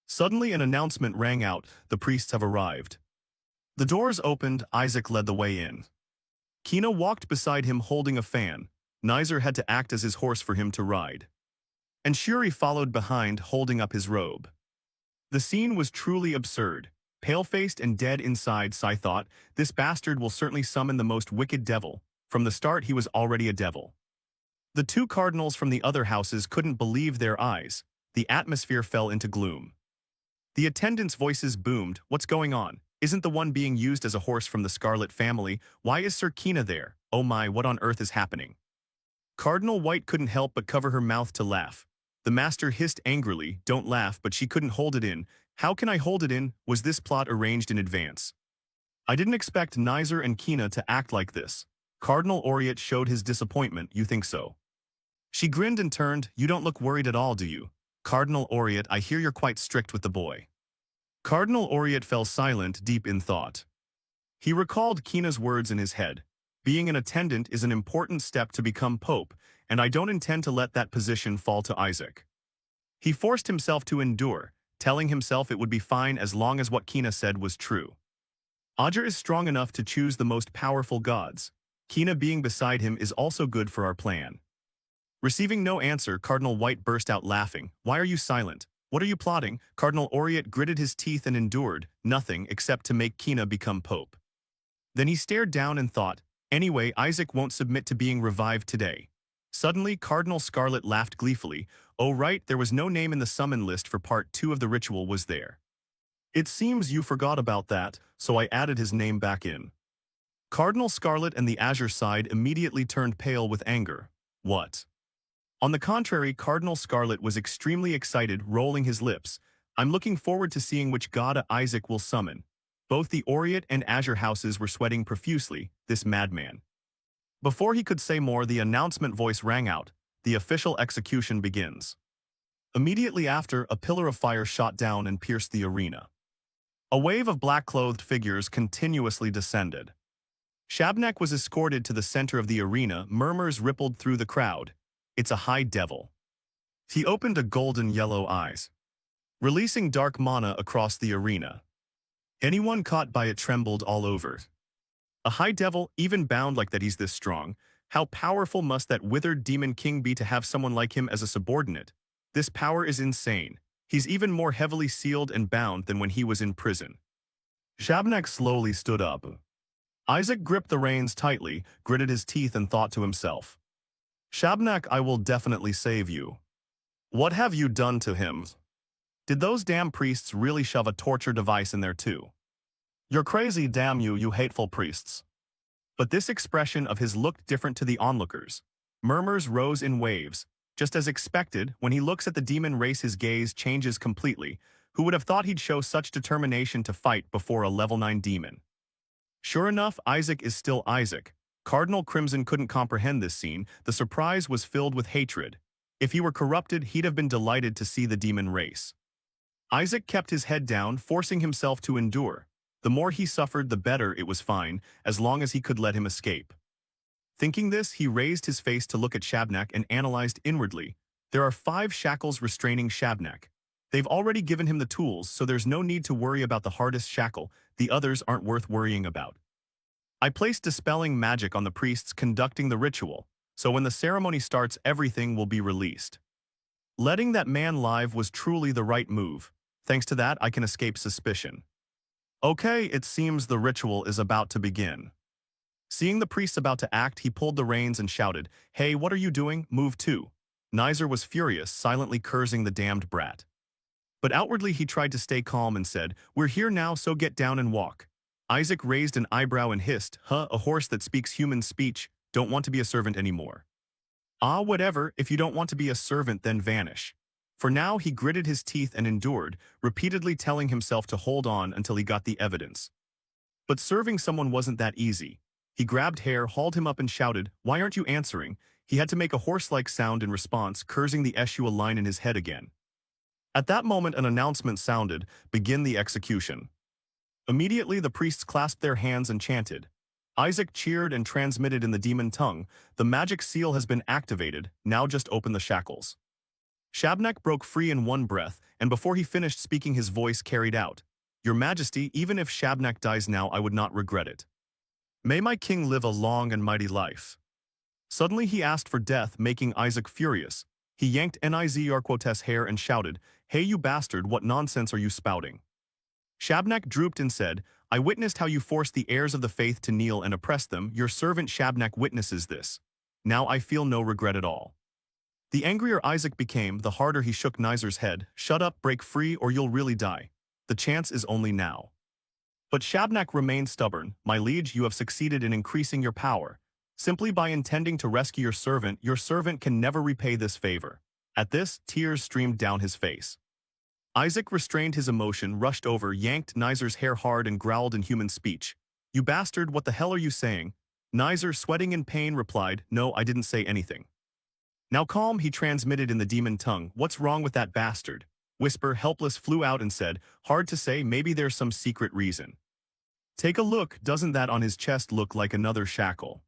Suddenly an announcement rang out, "The priests have arrived." The doors opened, Isaac led the way in. Kina walked beside him holding a fan. Nizer had to act as his horse for him to ride. and Shuri followed behind, holding up his robe. The scene was truly absurd. Pale-faced and dead inside, Sai thought, this bastard will certainly summon the most wicked devil. From the start he was already a devil. The two cardinals from the other houses couldn't believe their eyes. The atmosphere fell into gloom. The attendants' voices boomed, "What's going on? Isn't the one being used as a horse from the Scarlet family? Why is Sir Kina there? Oh my, what on earth is happening?" Cardinal White couldn't help but cover her mouth to laugh. The master hissed angrily, "Don't laugh," but she couldn't hold it in. "How can I hold it in? Was this plot arranged in advance? I didn't expect Nizer and Kina to act like this." Cardinal Oriot showed his disappointment. "You think so?" She grinned and turned. "You don't look worried at all, do you? Cardinal Oriot, I hear you're quite strict with the boy." Cardinal Oriot fell silent, deep in thought. He recalled Kina's words in his head. "Being an attendant is an important step to become pope, and I don't intend to let that position fall to Isaac." He forced himself to endure, telling himself it would be fine as long as what Kina said was true. Aja is strong enough to choose the most powerful gods. Kina being beside him is also good for our plan. Receiving no answer, Cardinal White burst out laughing. "Why are you silent? What are you plotting?" Cardinal Oriot gritted his teeth and endured, nothing except to make Kina become pope. Then he stared down and thought, "Anyway, Isaac won't submit to being revived today." Suddenly, Cardinal Scarlet laughed gleefully. "Oh right, there was no name in the summon list for part 2 of the ritual, was there? It seems you forgot about that, so I added his name back in." Cardinal Scarlet and the Azure side immediately turned pale with anger. "What?" On the contrary, Cardinal Scarlet was extremely excited, rolling his lips. "I'm looking forward to seeing which god Isaac will summon." Both the Oriot and Azure houses were sweating profusely. This madman. Before he could say more, the announcement voice rang out. "The official execution begins." Immediately after, a pillar of fire shot down and pierced the arena. A wave of black-clothed figures continuously descended. Shabnak was escorted to the center of the arena. Murmurs rippled through the crowd. "It's a high devil." He opened a golden yellow eyes, releasing dark mana across the arena. Anyone caught by it trembled all over. A high devil, even bound like that, he's this strong. How powerful must that withered demon king be to have someone like him as a subordinate? This power is insane. He's even more heavily sealed and bound than when he was in prison. Shabnak slowly stood up. Isaac gripped the reins tightly, gritted his teeth and thought to himself, "Shabnak, I will definitely save you. What have you done to him? Did those damn priests really shove a torture device in there too? You're crazy, damn you, you hateful priests." But this expression of his looked different to the onlookers. Murmurs rose in waves. Just as expected, when he looks at the demon race his gaze changes completely. Who would have thought he'd show such determination to fight before a level 9 demon? Sure enough, Isaac is still Isaac. Cardinal Crimson couldn't comprehend this scene. The surprise was filled with hatred. If he were corrupted, he'd have been delighted to see the demon race. Isaac kept his head down, forcing himself to endure. The more he suffered, the better. It was fine, as long as he could let him escape. Thinking this, he raised his face to look at Shabnak and analyzed inwardly. There are 5 shackles restraining Shabnak. They've already given him the tools, so there's no need to worry about the hardest shackle. The others aren't worth worrying about. I placed dispelling magic on the priests conducting the ritual, so when the ceremony starts, everything will be released. Letting that man live was truly the right move. Thanks to that, I can escape suspicion. Okay, it seems the ritual is about to begin. Seeing the priests about to act, he pulled the reins and shouted, "Hey, what are you doing? Move too." Nizer was furious, silently cursing the damned brat. But outwardly he tried to stay calm and said, "We're here now, so get down and walk." Isaac raised an eyebrow and hissed, "Huh, a horse that speaks human speech, don't want to be a servant anymore." "Ah, whatever, if you don't want to be a servant, then vanish." For now, he gritted his teeth and endured, repeatedly telling himself to hold on until he got the evidence. But serving someone wasn't that easy. He grabbed Hare, hauled him up and shouted, "Why aren't you answering?" He had to make a horse-like sound in response, cursing the Eshua line in his head again. At that moment, an announcement sounded, "Begin the execution." Immediately, the priests clasped their hands and chanted. Isaac cheered and transmitted in the demon tongue, "The magic seal has been activated, now just open the shackles." Shabnak broke free in one breath, and before he finished speaking his voice carried out, "Your Majesty, even if Shabnak dies now, I would not regret it. May my king live a long and mighty life." Suddenly he asked for death, making Isaac furious. He yanked Nizarquotes' hair and shouted, "Hey you bastard, what nonsense are you spouting?" Shabnak drooped and said, "I witnessed how you forced the heirs of the faith to kneel and oppress them. Your servant Shabnak witnesses this. Now I feel no regret at all." The angrier Isaac became, the harder he shook Nizar's head. "Shut up, break free, or you'll really die. The chance is only now." But Shabnak remained stubborn. "My liege, you have succeeded in increasing your power. Simply by intending to rescue your servant can never repay this favor." At this, tears streamed down his face. Isaac restrained his emotion, rushed over, yanked Nizar's hair hard and growled in human speech. "You bastard, what the hell are you saying?" Nizar, sweating in pain, replied, "No, I didn't say anything." "Now calm," he transmitted in the demon tongue. "What's wrong with that bastard?" Whisper, helpless, flew out and said, "Hard to say, maybe there's some secret reason. Take a look, doesn't that on his chest look like another shackle?"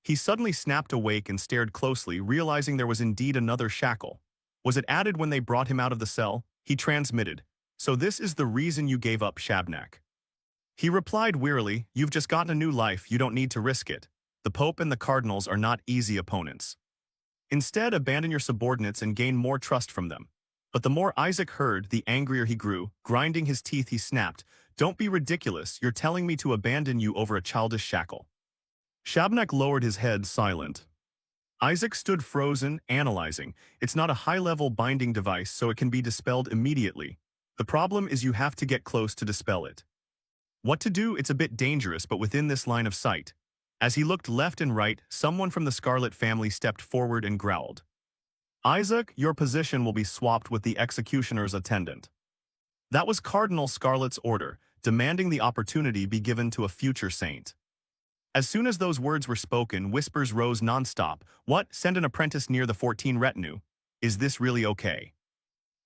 He suddenly snapped awake and stared closely, realizing there was indeed another shackle. Was it added when they brought him out of the cell? He transmitted, "So this is the reason you gave up Shabnak." He replied wearily, "You've just gotten a new life, you don't need to risk it. The Pope and the Cardinals are not easy opponents. Instead, abandon your subordinates and gain more trust from them." But the more Isaac heard, the angrier he grew. Grinding his teeth, he snapped, "Don't be ridiculous, you're telling me to abandon you over a childish shackle." Shabnak lowered his head, silent. Isaac stood frozen, analyzing. "It's not a high-level binding device, so it can be dispelled immediately. The problem is you have to get close to dispel it. What to do? It's a bit dangerous, but within this line of sight." As he looked left and right, someone from the Scarlet family stepped forward and growled, "Isaac, your position will be swapped with the executioner's attendant." That was Cardinal Scarlet's order, demanding the opportunity be given to a future saint. As soon as those words were spoken, whispers rose non-stop. "What? Send an apprentice near the 14 retinue? Is this really okay?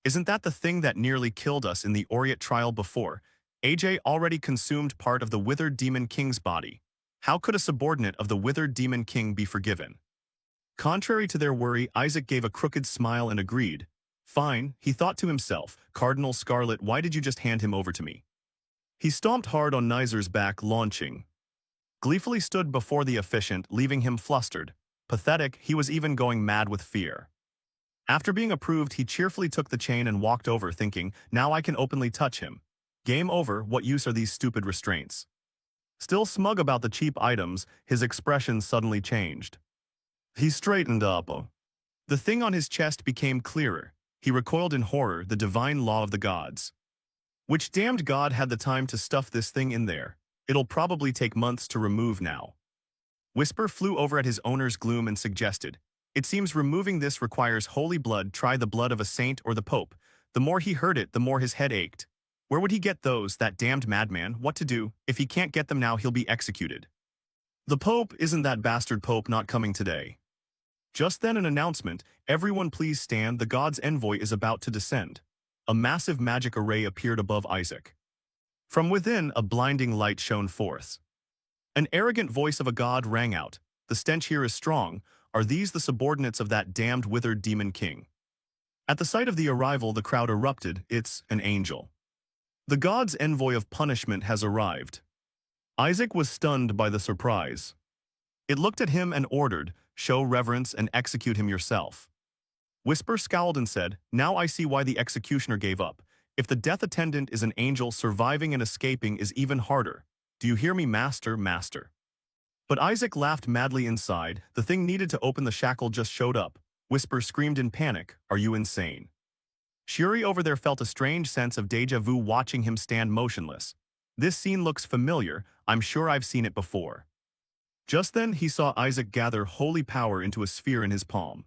Isn't that the thing that nearly killed us in the Oriat trial before? AJ already consumed part of the Withered Demon King's body. How could a subordinate of the Withered Demon King be forgiven?" Contrary to their worry, Isaac gave a crooked smile and agreed. "Fine," he thought to himself. "Cardinal Scarlet, why did you just hand him over to me?" He stomped hard on Nizar's back, launching. Gleefully stood before the efficient, leaving him flustered. Pathetic, he was even going mad with fear. After being approved, he cheerfully took the chain and walked over, thinking, "Now I can openly touch him. Game over, what use are these stupid restraints?" Still smug about the cheap items, his expression suddenly changed. He straightened up. The thing on his chest became clearer. He recoiled in horror, the divine law of the gods. Which damned god had the time to stuff this thing in there? It'll probably take months to remove now. Whisper flew over at his owner's gloom and suggested, "It seems removing this requires holy blood. Try the blood of a saint or the Pope." The more he heard it, the more his head ached. Where would he get those, that damned madman? What to do? If he can't get them now, he'll be executed. "The Pope? Isn't that bastard Pope not coming today?" Just then an announcement, "Everyone please stand, the god's envoy is about to descend." A massive magic array appeared above Isaac. From within, a blinding light shone forth. An arrogant voice of a god rang out, "The stench here is strong. Are these the subordinates of that damned withered demon king?" At the sight of the arrival, the crowd erupted. "It's an angel. The god's envoy of punishment has arrived." Isaac was stunned by the surprise. It looked at him and ordered, "Show reverence and execute him yourself." Whisper scowled and said, "Now I see why the executioner gave up. If the death attendant is an angel, surviving and escaping is even harder. Do you hear me, master, master?" But Isaac laughed madly inside. The thing needed to open the shackle just showed up. Whisper screamed in panic, "Are you insane?" Shuri over there felt a strange sense of déjà vu watching him stand motionless. "This scene looks familiar. I'm sure I've seen it before." Just then he saw Isaac gather holy power into a sphere in his palm.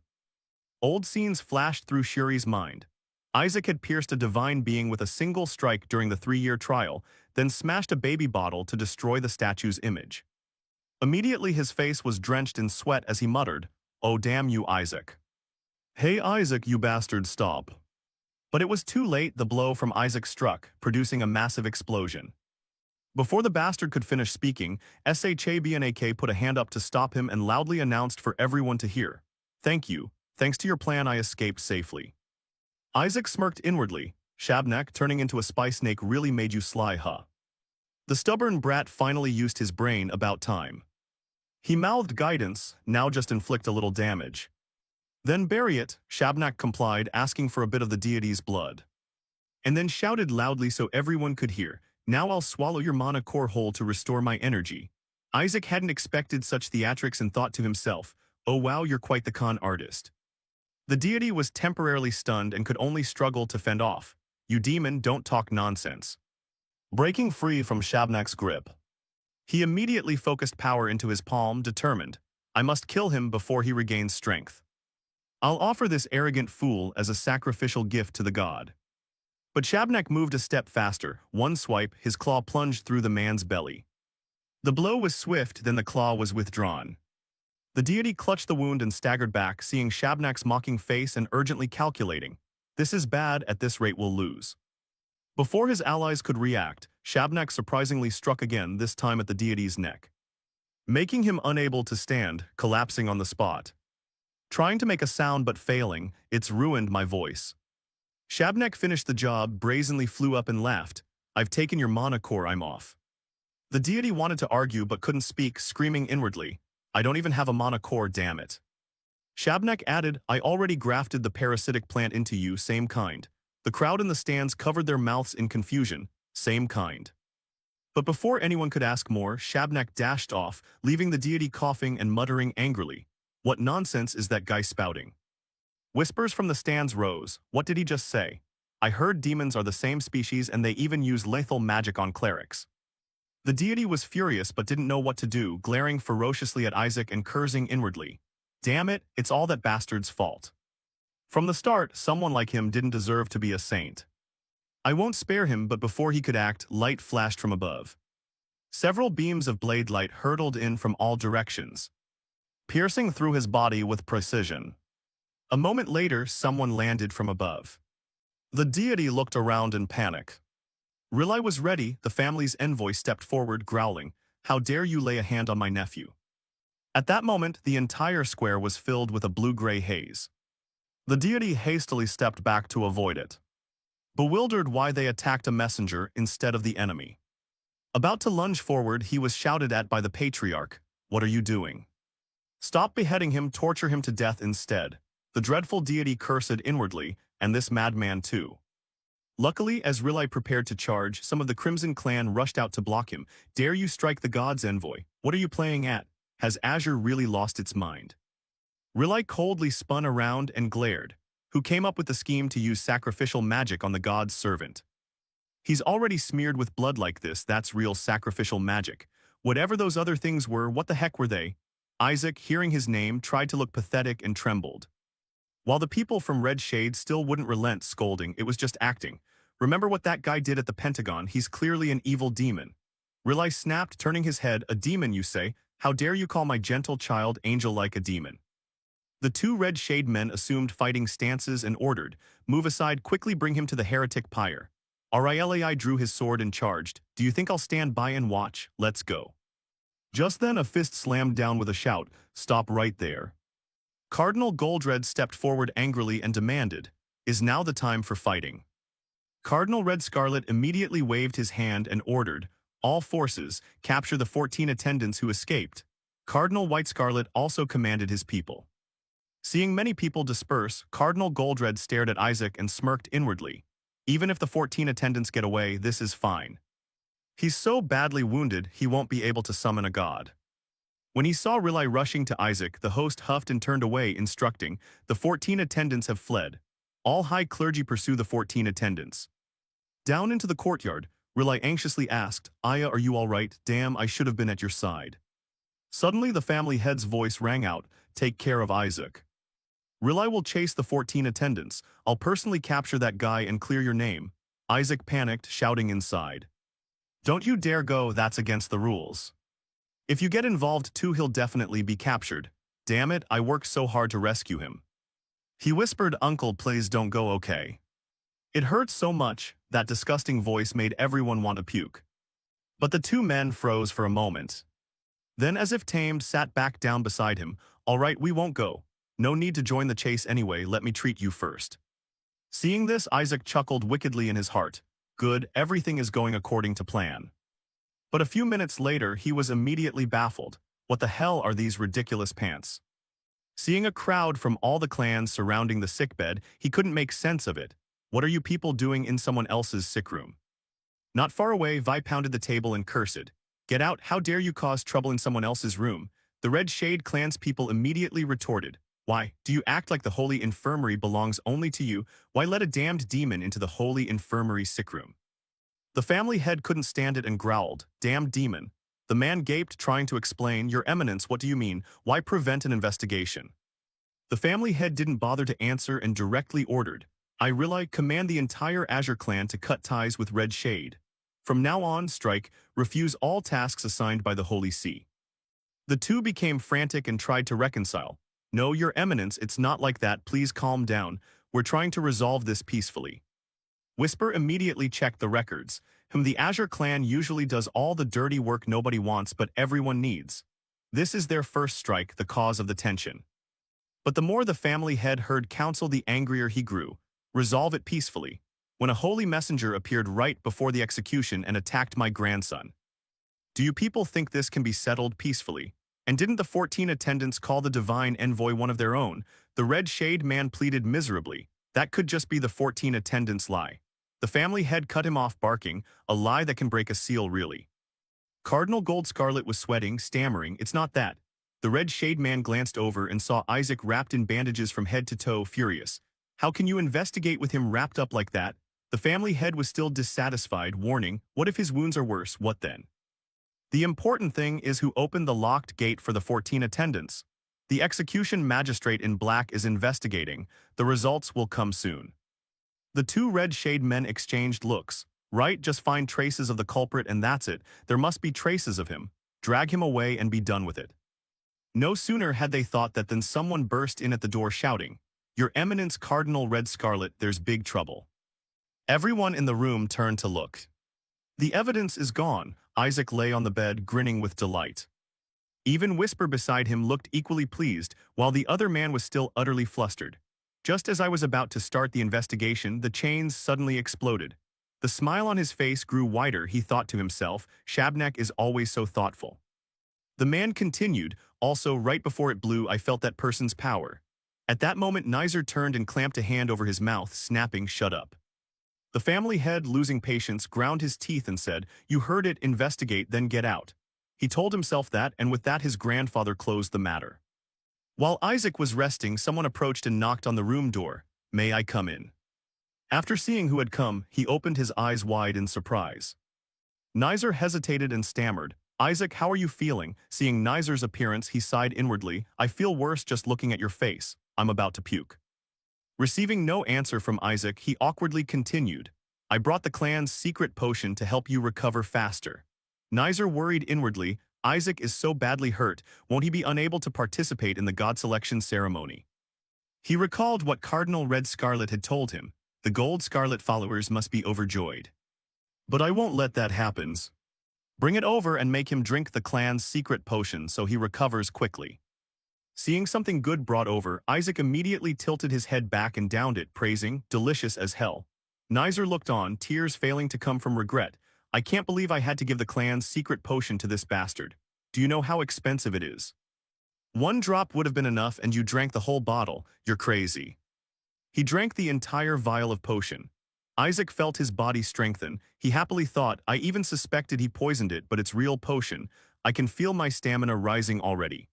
Old scenes flashed through Shuri's mind. Isaac had pierced a divine being with a single strike during the 3-year trial, then smashed a baby bottle to destroy the statue's image. Immediately his face was drenched in sweat as he muttered, "Oh damn you, Isaac. Hey Isaac, you bastard, stop." But it was too late. The blow from Isaac struck, producing a massive explosion. Before the bastard could finish speaking, Shabnak put a hand up to stop him and loudly announced for everyone to hear, "Thank you. Thanks to your plan I escaped safely." Isaac smirked inwardly. "Shabnak, turning into a spy snake really made you sly, huh?" The stubborn brat finally used his brain. About time. He mouthed guidance, "Now just inflict a little damage." Then bury it, Shabnak complied, asking for a bit of the deity's blood. And then shouted loudly so everyone could hear, "Now I'll swallow your mana core whole to restore my energy." Isaac hadn't expected such theatrics and thought to himself, "Oh wow, you're quite the con artist." The deity was temporarily stunned and could only struggle to fend off. "You demon, don't talk nonsense." Breaking free from Shabnak's grip, he immediately focused power into his palm, determined, "I must kill him before he regains strength. I'll offer this arrogant fool as a sacrificial gift to the god." But Shabnak moved a step faster. One swipe, his claw plunged through the man's belly. The blow was swift, then the claw was withdrawn. The deity clutched the wound and staggered back, seeing Shabnak's mocking face and urgently calculating, "This is bad, at this rate we'll lose." Before his allies could react, Shabnak surprisingly struck again, this time at the deity's neck, making him unable to stand, collapsing on the spot. "Trying to make a sound but failing, it's ruined my voice." Shabnak finished the job, brazenly flew up and laughed, "I've taken your mana core, I'm off." The deity wanted to argue but couldn't speak, screaming inwardly, "I don't even have a mana core, damn it." Shabnak added, "I already grafted the parasitic plant into you, same kind." The crowd in the stands covered their mouths in confusion, "Same kind." But before anyone could ask more, Shabnak dashed off, leaving the deity coughing and muttering angrily, "What nonsense is that guy spouting?" Whispers from the stands rose, "What did he just say? I heard demons are the same species and they even use lethal magic on clerics." The deity was furious but didn't know what to do, glaring ferociously at Isaac and cursing inwardly, "Damn it, it's all that bastard's fault. From the start, someone like him didn't deserve to be a saint. I won't spare him." But before he could act, light flashed from above. Several beams of blade light hurtled in from all directions, piercing through his body with precision. A moment later, someone landed from above. The deity looked around in panic. Rilai was ready. The family's envoy stepped forward, growling, "How dare you lay a hand on my nephew?" At that moment, the entire square was filled with a blue-gray haze. The deity hastily stepped back to avoid it, bewildered why they attacked a messenger instead of the enemy. About to lunge forward, he was shouted at by the patriarch, "What are you doing? Stop beheading him, torture him to death instead." The dreadful deity cursed inwardly, "And this madman too." Luckily, as Rilai prepared to charge, some of the Crimson Clan rushed out to block him. "Dare you strike the god's envoy? What are you playing at? Has Azure really lost its mind?" Rilai coldly spun around and glared. "Who came up with the scheme to use sacrificial magic on the god's servant? He's already smeared with blood like this, that's real sacrificial magic. Whatever those other things were, what the heck were they?" Isaac, hearing his name, tried to look pathetic and trembled. While the people from Red Shade still wouldn't relent, scolding, "It was just acting. Remember what that guy did at the Pentagon, he's clearly an evil demon." Rilai snapped, turning his head, "A demon, you say? How dare you call my gentle child angel like a demon?" The two Red Shade men assumed fighting stances and ordered, "Move aside, quickly bring him to the heretic pyre." Rilai drew his sword and charged, "Do you think I'll stand by and watch? Let's go." Just then a fist slammed down with a shout, "Stop right there." Cardinal Goldred stepped forward angrily and demanded, "Is now the time for fighting?" Cardinal Red Scarlet immediately waved his hand and ordered, "All forces, capture the 14 attendants who escaped." Cardinal White Scarlet also commanded his people. Seeing many people disperse, Cardinal Goldred stared at Isaac and smirked inwardly. "Even if the 14 attendants get away, this is fine. He's so badly wounded, he won't be able to summon a god." When he saw Rilai rushing to Isaac, the host huffed and turned away, instructing, "The 14 attendants have fled. All high clergy pursue the 14 attendants." Down into the courtyard, Rilai anxiously asked, "Aya, are you all right? Damn, I should have been at your side." Suddenly the family head's voice rang out, "Take care of Isaac. Rilai will chase the 14 attendants. I'll personally capture that guy and clear your name." Isaac panicked, shouting inside, "Don't you dare go, that's against the rules. If you get involved too, he'll definitely be captured. Damn it, I worked so hard to rescue him." He whispered, "Uncle, please don't go, okay?" It hurt so much, that disgusting voice made everyone want to puke. But the two men froze for a moment. Then, as if tamed, sat back down beside him. "All right, we won't go. No need to join the chase anyway, let me treat you first." Seeing this, Isaac chuckled wickedly in his heart. Good, everything is going according to plan. But a few minutes later, he was immediately baffled. What the hell are these ridiculous pants? Seeing a crowd from all the clans surrounding the sickbed, he couldn't make sense of it. What are you people doing in someone else's sick room? Not far away, Vi pounded the table and cursed. Get out, how dare you cause trouble in someone else's room? The Red Shade clan's people immediately retorted. Why, do you act like the holy infirmary belongs only to you? Why let a damned demon into the holy infirmary sick room? The family head couldn't stand it and growled, damned demon. The man gaped, trying to explain, Your Eminence, what do you mean? Why prevent an investigation? The family head didn't bother to answer and directly ordered, I really command the entire Azure clan to cut ties with Red Shade. From now on, strike, refuse all tasks assigned by the Holy See. The two became frantic and tried to reconcile. No, Your Eminence, it's not like that, please calm down. We're trying to resolve this peacefully. Whisper immediately checked the records. The Azure clan usually does all the dirty work nobody wants but everyone needs. This is their first strike, the cause of the tension. But the more the family head heard counsel, the angrier he grew. Resolve it peacefully. When a holy messenger appeared right before the execution and attacked my grandson. Do you people think this can be settled peacefully? And didn't the 14 attendants call the divine envoy one of their own? The Red Shade man pleaded miserably. That could just be the 14 attendants' lie. The family head cut him off, barking, a lie that can break a seal, really. Cardinal Gold Scarlet was sweating, stammering, it's not that. The Red Shade man glanced over and saw Isaac wrapped in bandages from head to toe, furious. How can you investigate with him wrapped up like that? The family head was still dissatisfied, warning, what if his wounds are worse, what then? The important thing is who opened the locked gate for the 14 attendants. The execution magistrate in black is investigating. The results will come soon. The two Red Shade men exchanged looks. Right, just find traces of the culprit and that's it. There must be traces of him. Drag him away and be done with it. No sooner had they thought that than someone burst in at the door shouting, Your Eminence Cardinal Red Scarlet, there's big trouble. Everyone in the room turned to look. The evidence is gone. Isaac lay on the bed, grinning with delight. Even Whisper beside him looked equally pleased, while the other man was still utterly flustered. Just as I was about to start the investigation, the chains suddenly exploded. The smile on his face grew wider. He thought to himself, Shabnak is always so thoughtful. The man continued, also right before it blew I felt that person's power. At that moment Nizer turned and clamped a hand over his mouth, snapping, shut up. The family head, losing patience, ground his teeth and said, You heard it, investigate, then get out. He told himself that, and with that his grandfather closed the matter. While Isaac was resting, someone approached and knocked on the room door. May I come in? After seeing who had come, he opened his eyes wide in surprise. Nizer hesitated and stammered, Isaac, how are you feeling? Seeing Nizer's appearance, he sighed inwardly, I feel worse just looking at your face. I'm about to puke. Receiving no answer from Isaac, he awkwardly continued, I brought the clan's secret potion to help you recover faster. Nizer worried inwardly, Isaac is so badly hurt, won't he be unable to participate in the god selection ceremony? He recalled what Cardinal Red Scarlet had told him, the Gold Scarlet followers must be overjoyed. But I won't let that happen. Bring it over and make him drink the clan's secret potion so he recovers quickly. Seeing something good brought over, Isaac immediately tilted his head back and downed it, praising, delicious as hell. Nizer looked on, tears failing to come from regret. I can't believe I had to give the clan's secret potion to this bastard. Do you know how expensive it is? 1 drop would have been enough and you drank the whole bottle. You're crazy. He drank the entire vial of potion. Isaac felt his body strengthen. He happily thought, I even suspected he poisoned it, but it's real potion. I can feel my stamina rising already.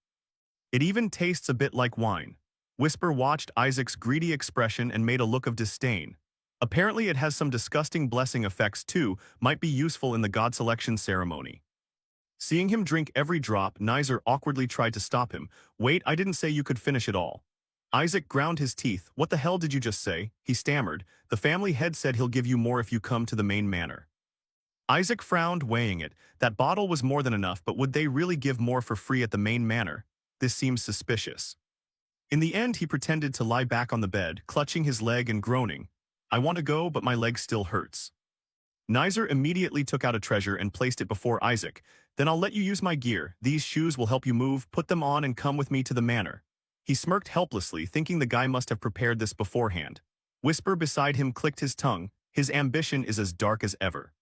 It even tastes a bit like wine. Whisper watched Isaac's greedy expression and made a look of disdain. Apparently it has some disgusting blessing effects too, might be useful in the god selection ceremony. Seeing him drink every drop, Nizer awkwardly tried to stop him. Wait, I didn't say you could finish it all. Isaac ground his teeth. What the hell did you just say? He stammered. The family head said he'll give you more if you come to the main manor. Isaac frowned, weighing it. That bottle was more than enough, but would they really give more for free at the main manor? This seems suspicious. In the end, he pretended to lie back on the bed, clutching his leg and groaning. I want to go, but my leg still hurts. Nizer immediately took out a treasure and placed it before Isaac. Then I'll let you use my gear. These shoes will help you move. Put them on and come with me to the manor. He smirked helplessly, thinking the guy must have prepared this beforehand. Whisper beside him clicked his tongue. His ambition is as dark as ever.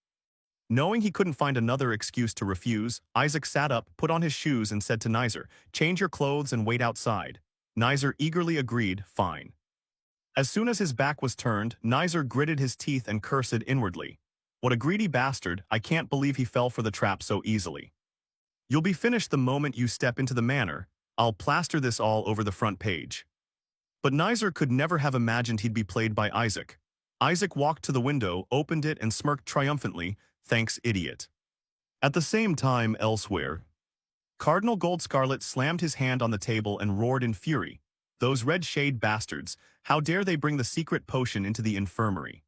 Knowing he couldn't find another excuse to refuse, Isaac sat up, put on his shoes and said to Nizer, change your clothes and wait outside. Nizer eagerly agreed, fine. As soon as his back was turned, Nizer gritted his teeth and cursed inwardly. What a greedy bastard, I can't believe he fell for the trap so easily. You'll be finished the moment you step into the manor. I'll plaster this all over the front page. But Nizer could never have imagined he'd be played by Isaac. Isaac walked to the window, opened it, and smirked triumphantly, thanks, idiot. At the same time, elsewhere, Cardinal Goldscarlet slammed his hand on the table and roared in fury. Those red shade bastards, how dare they bring the secret potion into the infirmary?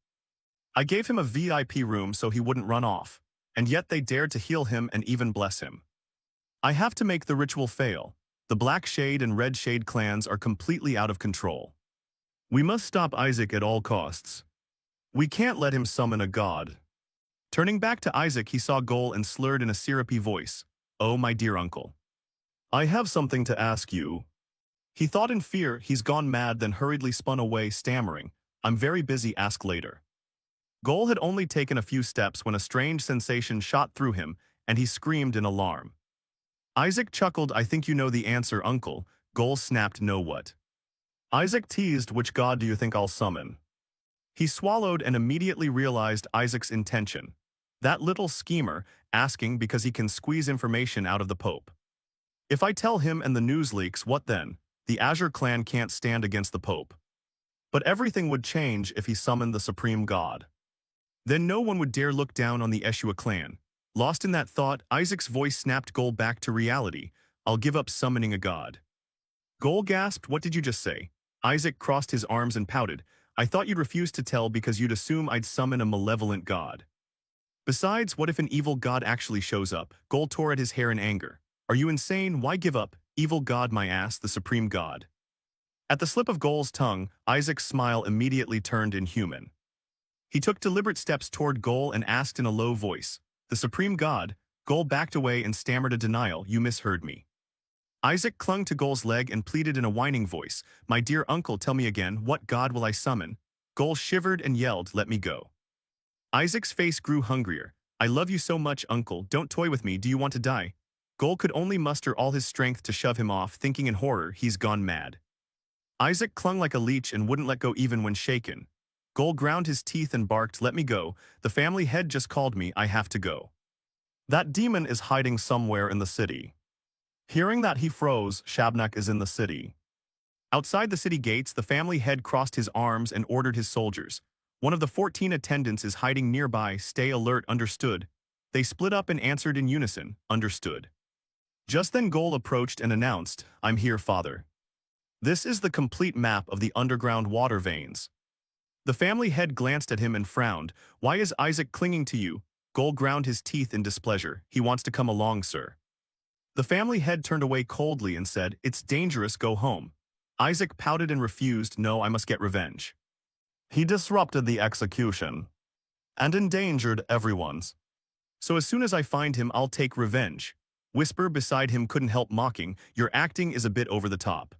I gave him a VIP room so he wouldn't run off, and yet they dared to heal him and even bless him. I have to make the ritual fail. The Black Shade and Red Shade clans are completely out of control. We must stop Isaac at all costs. We can't let him summon a god. Turning back to Isaac, he saw Gol and slurred in a syrupy voice, "Oh, my dear uncle. I have something to ask you." He thought in fear he's gone mad, then hurriedly spun away, stammering, "I'm very busy, ask later." Gol had only taken a few steps when a strange sensation shot through him, and he screamed in alarm. Isaac chuckled, "I think you know the answer, uncle." Gol snapped, "No what?" Isaac teased, "Which god do you think I'll summon?" He swallowed and immediately realized Isaac's intention. That little schemer, asking because he can squeeze information out of the Pope. If I tell him and the news leaks, what then? The Azure clan can't stand against the Pope. But everything would change if he summoned the supreme god. Then no one would dare look down on the Eshua clan. Lost in that thought, Isaac's voice snapped Gol back to reality. "I'll give up summoning a god." Gol gasped, "What did you just say?" Isaac crossed his arms and pouted, "I thought you'd refuse to tell because you'd assume I'd summon a malevolent god. Besides, what if an evil god actually shows up?" Gol tore at his hair in anger. "Are you insane? Why give up? Evil god, my ass, the supreme god." At the slip of Gol's tongue, Isaac's smile immediately turned inhuman. He took deliberate steps toward Gol and asked in a low voice, "The supreme god?" Gol backed away and stammered a denial, "You misheard me." Isaac clung to Gol's leg and pleaded in a whining voice, "My dear uncle, tell me again, what god will I summon?" Gol shivered and yelled, "Let me go." Isaac's face grew hungrier. "I love you so much, uncle, don't toy with me, do you want to die?" Gol could only muster all his strength to shove him off, thinking in horror, he's gone mad. Isaac clung like a leech and wouldn't let go even when shaken. Gol ground his teeth and barked, "Let me go, the family head just called me, I have to go. That demon is hiding somewhere in the city." Hearing that, he froze. Shabnak is in the city. Outside the city gates, the family head crossed his arms and ordered his soldiers. "One of the 14 attendants is hiding nearby, stay alert, understood?" They split up and answered in unison, "Understood." Just then Gol approached and announced, "I'm here, father. This is the complete map of the underground water veins." The family head glanced at him and frowned. "Why is Isaac clinging to you?" Gol ground his teeth in displeasure. "He wants to come along, sir." The family head turned away coldly and said, "It's dangerous, go home." Isaac pouted and refused, "No, I must get revenge. He disrupted the execution and endangered everyone's. So as soon as I find him, I'll take revenge." Whisper beside him couldn't help mocking, "Your acting is a bit over the top."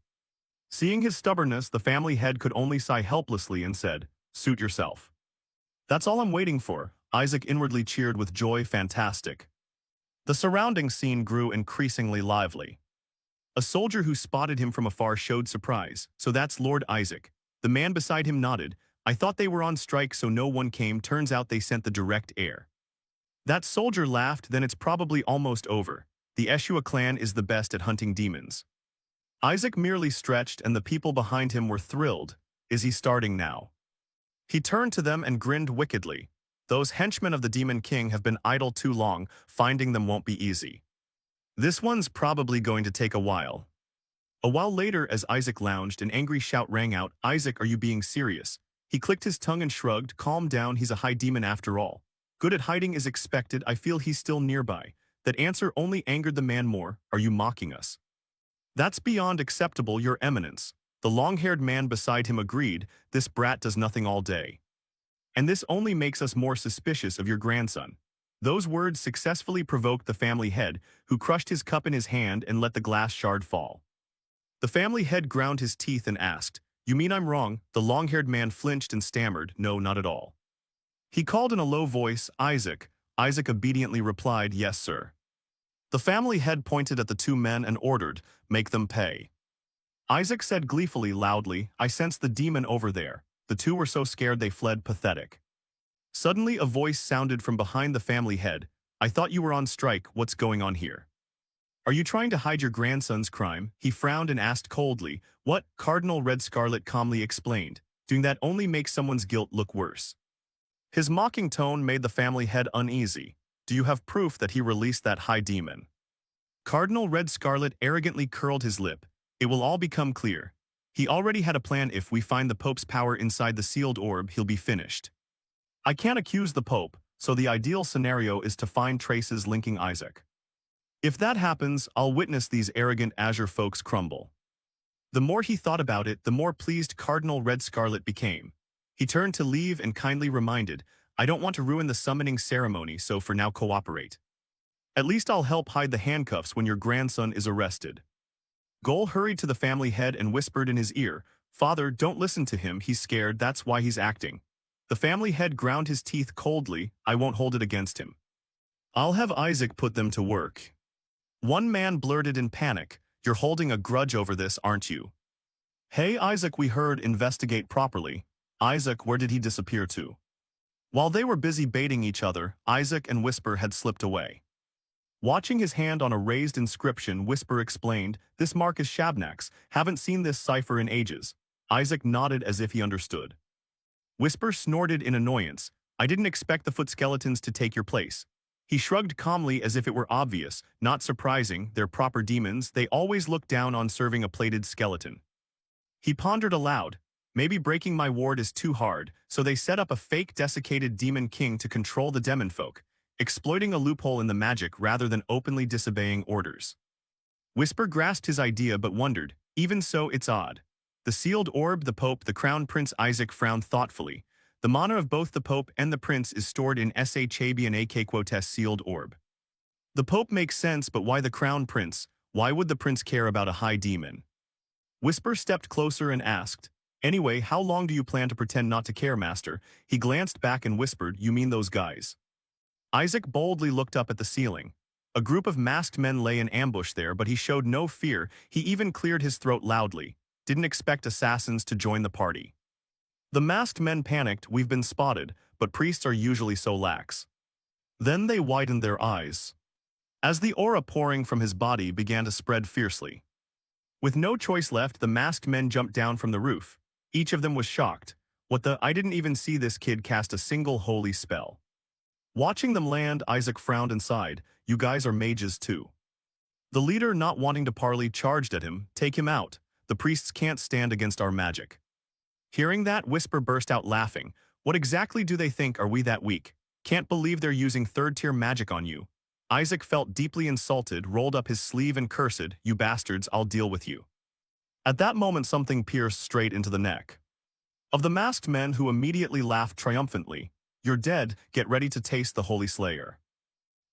Seeing his stubbornness, the family head could only sigh helplessly and said, "Suit yourself." "That's all I'm waiting for." Isaac inwardly cheered with joy, "Fantastic." The surrounding scene grew increasingly lively. A soldier who spotted him from afar showed surprise. "So that's Lord Isaac." The man beside him nodded. "I thought they were on strike so no one came, turns out they sent the direct air." That soldier laughed, "Then it's probably almost over. The Eshua clan is the best at hunting demons." Isaac merely stretched and the people behind him were thrilled. "Is he starting now?" He turned to them and grinned wickedly. "Those henchmen of the Demon King have been idle too long, finding them won't be easy. This one's probably going to take a while." A while later, as Isaac lounged, an angry shout rang out, "Isaac, are you being serious?" He clicked his tongue and shrugged, "Calm down, he's a high demon after all. Good at hiding is expected, I feel he's still nearby." That answer only angered the man more. "Are you mocking us?" "That's beyond acceptable, your eminence." The long-haired man beside him agreed, "This brat does nothing all day. And this only makes us more suspicious of your grandson." Those words successfully provoked the family head, who crushed his cup in his hand and let the glass shard fall. The family head ground his teeth and asked, "You mean I'm wrong?" The long-haired man flinched and stammered, "No, not at all." He called in a low voice, "Isaac." Isaac obediently replied, "Yes, sir." The family head pointed at the two men and ordered, "Make them pay." Isaac said gleefully loudly, I sensed the demon over there. The two were so scared they fled pathetic. Suddenly a voice sounded from behind the family head. I thought you were on strike, what's going on here? Are you trying to hide your grandson's crime? He frowned and asked coldly. What? Cardinal Red Scarlet calmly explained. Doing that only makes someone's guilt look worse. His mocking tone made the family head uneasy. Do you have proof that he released that high demon? Cardinal Red Scarlet arrogantly curled his lip. It will all become clear. He already had a plan. If we find the Pope's power inside the sealed orb, he'll be finished. I can't accuse the Pope, so the ideal scenario is to find traces linking Isaac. If that happens, I'll witness these arrogant Azure folks crumble. The more he thought about it, the more pleased Cardinal Red Scarlet became. He turned to leave and kindly reminded, I don't want to ruin the summoning ceremony, so for now cooperate. At least I'll help hide the handcuffs when your grandson is arrested. Goal hurried to the family head and whispered in his ear, Father, don't listen to him, he's scared, that's why he's acting. The family head ground his teeth coldly, I won't hold it against him. I'll have Isaac put them to work. One man blurted in panic, you're holding a grudge over this, aren't you? Hey Isaac, we heard, investigate properly. Isaac, where did he disappear to? While they were busy baiting each other, Isaac and Whisper had slipped away. Watching his hand on a raised inscription, Whisper explained, this mark is Shabnak's, haven't seen this cipher in ages. Isaac nodded as if he understood. Whisper snorted in annoyance, I didn't expect the foot skeletons to take your place. He shrugged calmly as if it were obvious, not surprising, they're proper demons, they always look down on serving a plated skeleton. He pondered aloud, maybe breaking my ward is too hard, so they set up a fake desiccated demon king to control the demon folk, exploiting a loophole in the magic rather than openly disobeying orders. Whisper grasped his idea but wondered, even so it's odd. The sealed orb, the Pope, the Crown Prince. Isaac frowned thoughtfully. The mana of both the Pope and the Prince is stored in Shabnak's sealed orb. The Pope makes sense, but why the Crown Prince? Why would the Prince care about a high demon? Whisper stepped closer and asked, anyway, how long do you plan to pretend not to care, Master? He glanced back and whispered, you mean those guys? Isaac boldly looked up at the ceiling. A group of masked men lay in ambush there, but he showed no fear. He even cleared his throat loudly. Didn't expect assassins to join the party. The masked men panicked, we've been spotted, but priests are usually so lax. Then they widened their eyes, as the aura pouring from his body began to spread fiercely. With no choice left, the masked men jumped down from the roof. Each of them was shocked. What the? I didn't even see this kid cast a single holy spell. Watching them land, Isaac frowned and sighed, you guys are mages too. The leader, not wanting to parley, charged at him, take him out. The priests can't stand against our magic. Hearing that, Whisper burst out laughing. What exactly do they think? Are we that weak? Can't believe they're using third-tier magic on you. Isaac felt deeply insulted, rolled up his sleeve and cursed, you bastards, I'll deal with you. At that moment something pierced straight into the neck of the masked men, who immediately laughed triumphantly. You're dead, get ready to taste the Holy Slayer.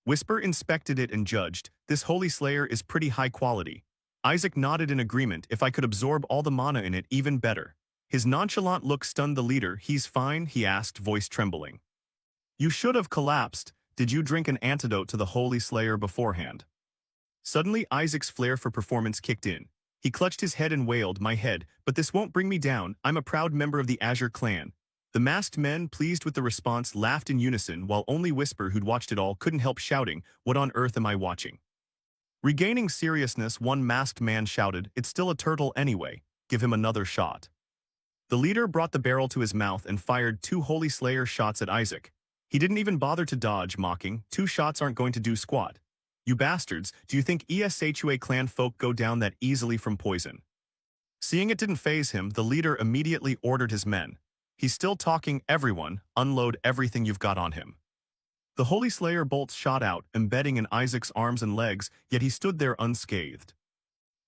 Whisper inspected it and judged, this Holy Slayer is pretty high quality. Isaac nodded in agreement, if I could absorb all the mana in it, even better. His nonchalant look stunned the leader. He's fine, he asked, voice trembling. You should have collapsed. Did you drink an antidote to the Holy Slayer beforehand? Suddenly Isaac's flair for performance kicked in. He clutched his head and wailed, my head, but this won't bring me down, I'm a proud member of the Azure clan. The masked men, pleased with the response, laughed in unison, while only Whisper, who'd watched it all, couldn't help shouting, what on earth am I watching? Regaining seriousness, one masked man shouted, it's still a turtle anyway, give him another shot. The leader brought the barrel to his mouth and fired 2 Holy Slayer shots at Isaac. He didn't even bother to dodge, mocking, 2 shots aren't going to do squat. You bastards, do you think Eshua clan folk go down that easily from poison? Seeing it didn't faze him, the leader immediately ordered his men. He's still talking, everyone, unload everything you've got on him. The Holy Slayer bolts shot out, embedding in Isaac's arms and legs, yet he stood there unscathed.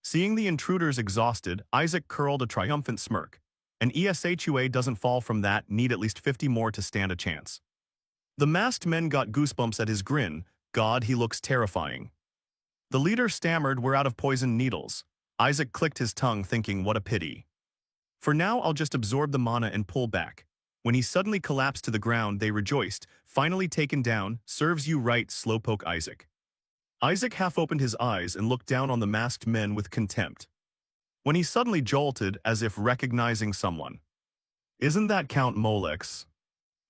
Seeing the intruders exhausted, Isaac curled a triumphant smirk. An Eshua doesn't fall from that, need at least 50 more to stand a chance. The masked men got goosebumps at his grin. God, he looks terrifying. The leader stammered, we're out of poison needles. Isaac clicked his tongue, thinking, what a pity. For now, I'll just absorb the mana and pull back. When he suddenly collapsed to the ground, they rejoiced. Finally taken down, serves you right, slowpoke Isaac. Isaac half opened his eyes and looked down on the masked men with contempt. when he suddenly jolted as if recognizing someone. "Isn't that Count Molex?"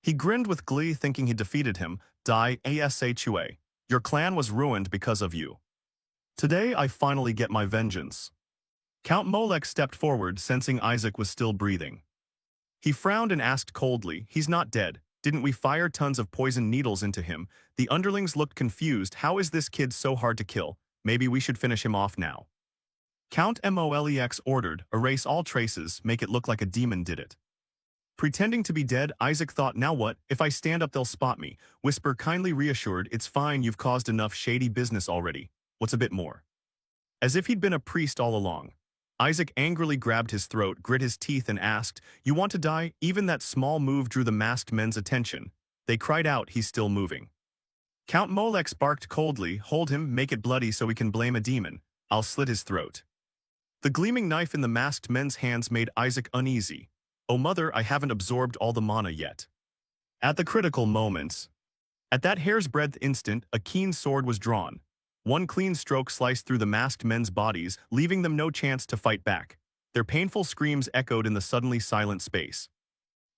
He grinned with glee thinking he defeated him. "Die ashua. Your clan was ruined because of you. Today I finally get my vengeance." Count Molex stepped forward, sensing Isaac was still breathing. He frowned and asked coldly, "He's not dead. Didn't we fire tons of poison needles into him?" The underlings looked confused. "How is this kid so hard to kill? Maybe we should finish him off now." Count Molex ordered, "Erase all traces, make it look like a demon did it." Pretending to be dead, Isaac thought, "Now what? If I stand up they'll spot me." Whisper kindly reassured, "It's fine, you've caused enough shady business already. What's a bit more?" As if he'd been a priest all along. Isaac angrily grabbed his throat, grit his teeth and asked, "You want to die?" Even that small move drew the masked men's attention. They cried out, "He's still moving." Count Molex barked coldly, "Hold him, make it bloody so we can blame a demon. I'll slit his throat." The gleaming knife in the masked men's hands made Isaac uneasy. "Oh mother, I haven't absorbed all the mana yet." At the critical moments. At that hair's breadth instant, a keen sword was drawn. One clean stroke sliced through the masked men's bodies, leaving them no chance to fight back. Their painful screams echoed in the suddenly silent space.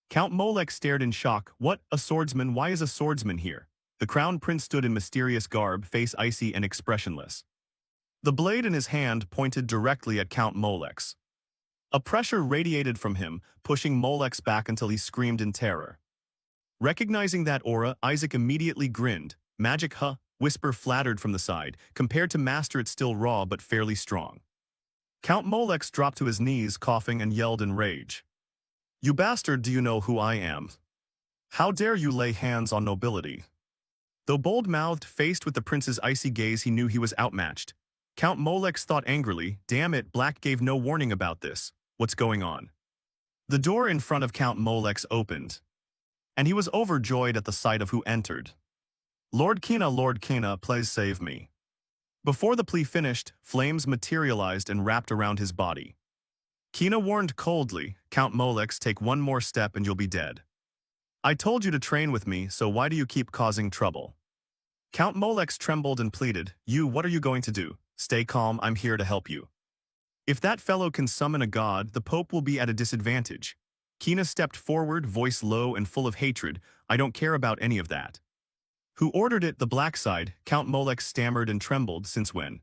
Count Molex stared in shock. "What? A swordsman? Why is a swordsman here?" The crown prince stood in mysterious garb, face icy and expressionless. The blade in his hand pointed directly at Count Molex. A pressure radiated from him, pushing Molex back until he screamed in terror. Recognizing that aura, Isaac immediately grinned. "Magic, huh?" Whisper flattered from the side. "Compared to Master, it's still raw but fairly strong." Count Molex dropped to his knees, coughing, and yelled in rage. "You bastard, do you know who I am? How dare you lay hands on nobility?" Though bold-mouthed, faced with the prince's icy gaze, he knew he was outmatched. Count Molex thought angrily, "Damn it, Black gave no warning about this. What's going on?" The door in front of Count Molex opened, and he was overjoyed at the sight of who entered. Lord Kina, please save me." Before the plea finished, flames materialized and wrapped around his body. Kina warned coldly, "Count Molex, take one more step and you'll be dead. I told you to train with me, so why do you keep causing trouble?" Count Molex trembled and pleaded, What are you going to do? Stay calm, I'm here to help you." "If that fellow can summon a god, the Pope will be at a disadvantage." Kina stepped forward, voice low and full of hatred, "I don't care about any of that." "Who ordered it?" The black side. Count Molex stammered and trembled. "Since when?"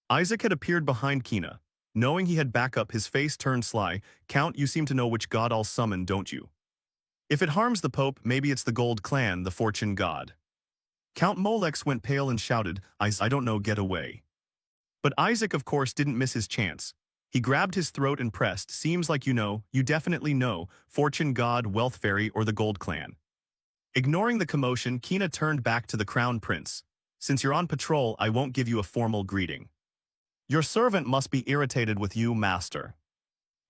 Isaac had appeared behind Kina. Knowing he had backup, his face turned sly. "Count, you seem to know which god I'll summon, don't you? If it harms the Pope, maybe it's the Gold Clan, the fortune god." Count Molex went pale and shouted, I don't know, get away." But Isaac, of course, didn't miss his chance. He grabbed his throat and pressed, "Seems like you definitely know, fortune god, wealth fairy, or the Gold Clan." Ignoring the commotion, Kina turned back to the crown prince. "Since you're on patrol, I won't give you a formal greeting. Your servant must be irritated with you, master."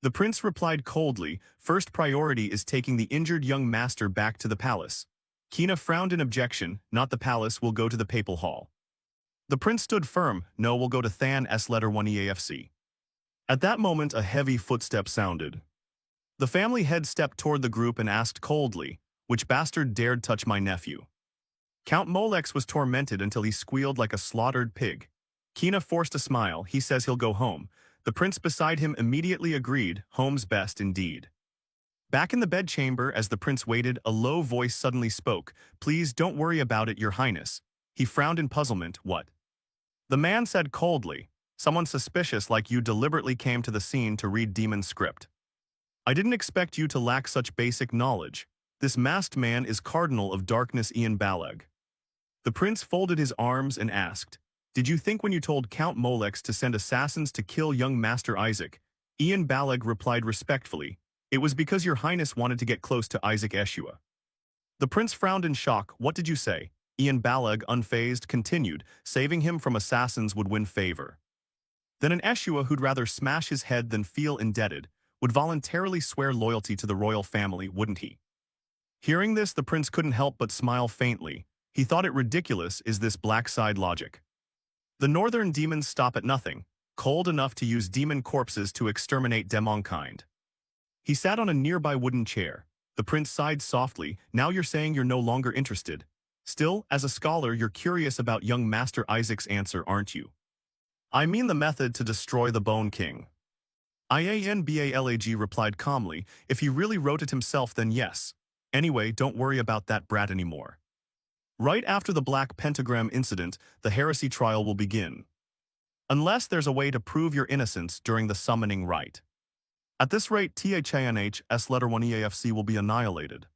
The prince replied coldly, "First priority is taking the injured young master back to the palace." Kina frowned in objection, "Not the palace, we'll go to the papal hall." The prince stood firm, "No, we'll go to Than S letter 1 EAFC. At that moment, a heavy footstep sounded. The family head stepped toward the group and asked coldly, "Which bastard dared touch my nephew?" Count Molex was tormented until he squealed like a slaughtered pig. Kina forced a smile. "He says he'll go home." The prince beside him immediately agreed, "Home's best indeed." Back in the bedchamber, as the prince waited, a low voice suddenly spoke, "Please don't worry about it, your highness." He frowned in puzzlement. "What?" The man said coldly, "Someone suspicious like you deliberately came to the scene to read demon script. I didn't expect you to lack such basic knowledge. This masked man is Cardinal of Darkness Ian Balag." The prince folded his arms and asked, "Did you think when you told Count Molex to send assassins to kill young Master Isaac?" Ian Balag replied respectfully, "It was because your highness wanted to get close to Isaac Eshua." The prince frowned in shock. "What did you say?" Ian Balag, unfazed, continued, "Saving him from assassins would win favor. Then an Eshua who'd rather smash his head than feel indebted would voluntarily swear loyalty to the royal family, wouldn't he?" Hearing this, the prince couldn't help but smile faintly. He thought it ridiculous, is this black side logic? The northern demons stop at nothing, cold enough to use demon corpses to exterminate demonkind. He sat on a nearby wooden chair. The prince sighed softly. "Now you're saying you're no longer interested. Still, as a scholar, you're curious about young Master Isaac's answer, aren't you?" "I mean the method to destroy the Bone King." IANBALAG replied calmly, if he really wrote it himself then yes. Anyway, don't worry about that brat anymore. Right after the Black Pentagram incident, the heresy trial will begin. Unless there's a way to prove your innocence during the summoning rite. At this rate, THANH's letter 1 EAFC will be annihilated.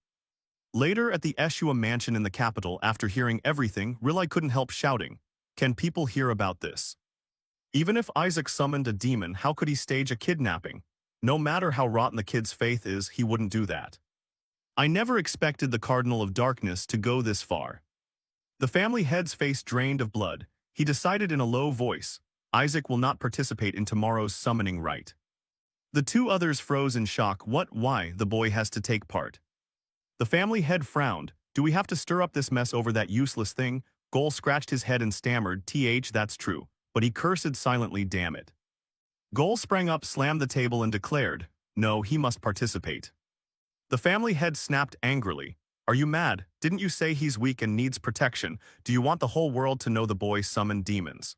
Later at the Eshua mansion in the capital, after hearing everything, Riley couldn't help shouting, can people hear about this? Even if Isaac summoned a demon, how could he stage a kidnapping? No matter how rotten the kid's faith is, he wouldn't do that. I never expected the Cardinal of Darkness to go this far. The family head's face drained of blood. He decided in a low voice, Isaac will not participate in tomorrow's summoning rite. The two others froze in shock. What? Why? The boy has to take part. The family head frowned. Do we have to stir up this mess over that useless thing? Gol scratched his head and stammered, that's true. But he cursed silently, damn it. Gol sprang up, slammed the table and declared, no, he must participate. The family head snapped angrily. Are you mad? Didn't you say he's weak and needs protection? Do you want the whole world to know the boy summoned demons?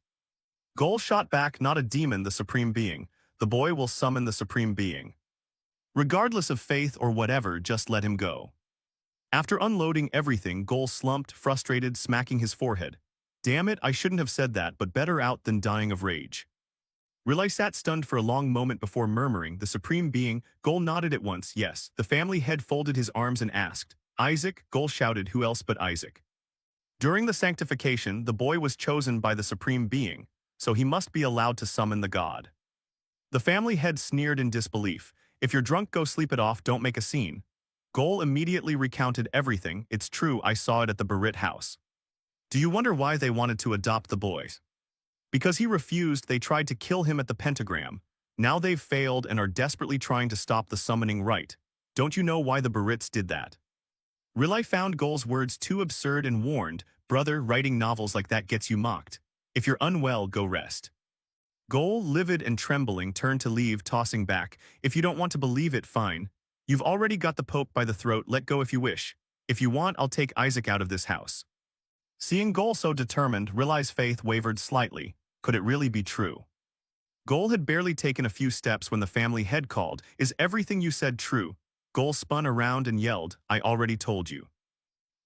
Gol shot back, not a demon, the supreme being. The boy will summon the supreme being. Regardless of faith or whatever, just let him go. After unloading everything, Gol slumped, frustrated, smacking his forehead. Damn it, I shouldn't have said that, but better out than dying of rage. Riley sat stunned for a long moment before murmuring, the supreme being. Gol nodded at once, yes. The family head folded his arms and asked, Isaac? Gol shouted, who else but Isaac? During the sanctification, the boy was chosen by the supreme being, so he must be allowed to summon the god. The family head sneered in disbelief. If you're drunk, go sleep it off, don't make a scene. Gol immediately recounted everything. It's true, I saw it at the Barit house. Do you wonder why they wanted to adopt the boy? Because he refused, they tried to kill him at the pentagram. Now they've failed and are desperately trying to stop the summoning rite. Don't you know why the Barits did that? Riley found Gol's words too absurd and warned, brother, writing novels like that gets you mocked. If you're unwell, go rest. Gol, livid and trembling, turned to leave, tossing back. If you don't want to believe it, fine. You've already got the Pope by the throat, let go if you wish. If you want, I'll take Isaac out of this house. Seeing Gol so determined, Riley's faith wavered slightly. Could it really be true? Gol had barely taken a few steps when the family head called, is everything you said true? Gol spun around and yelled, I already told you.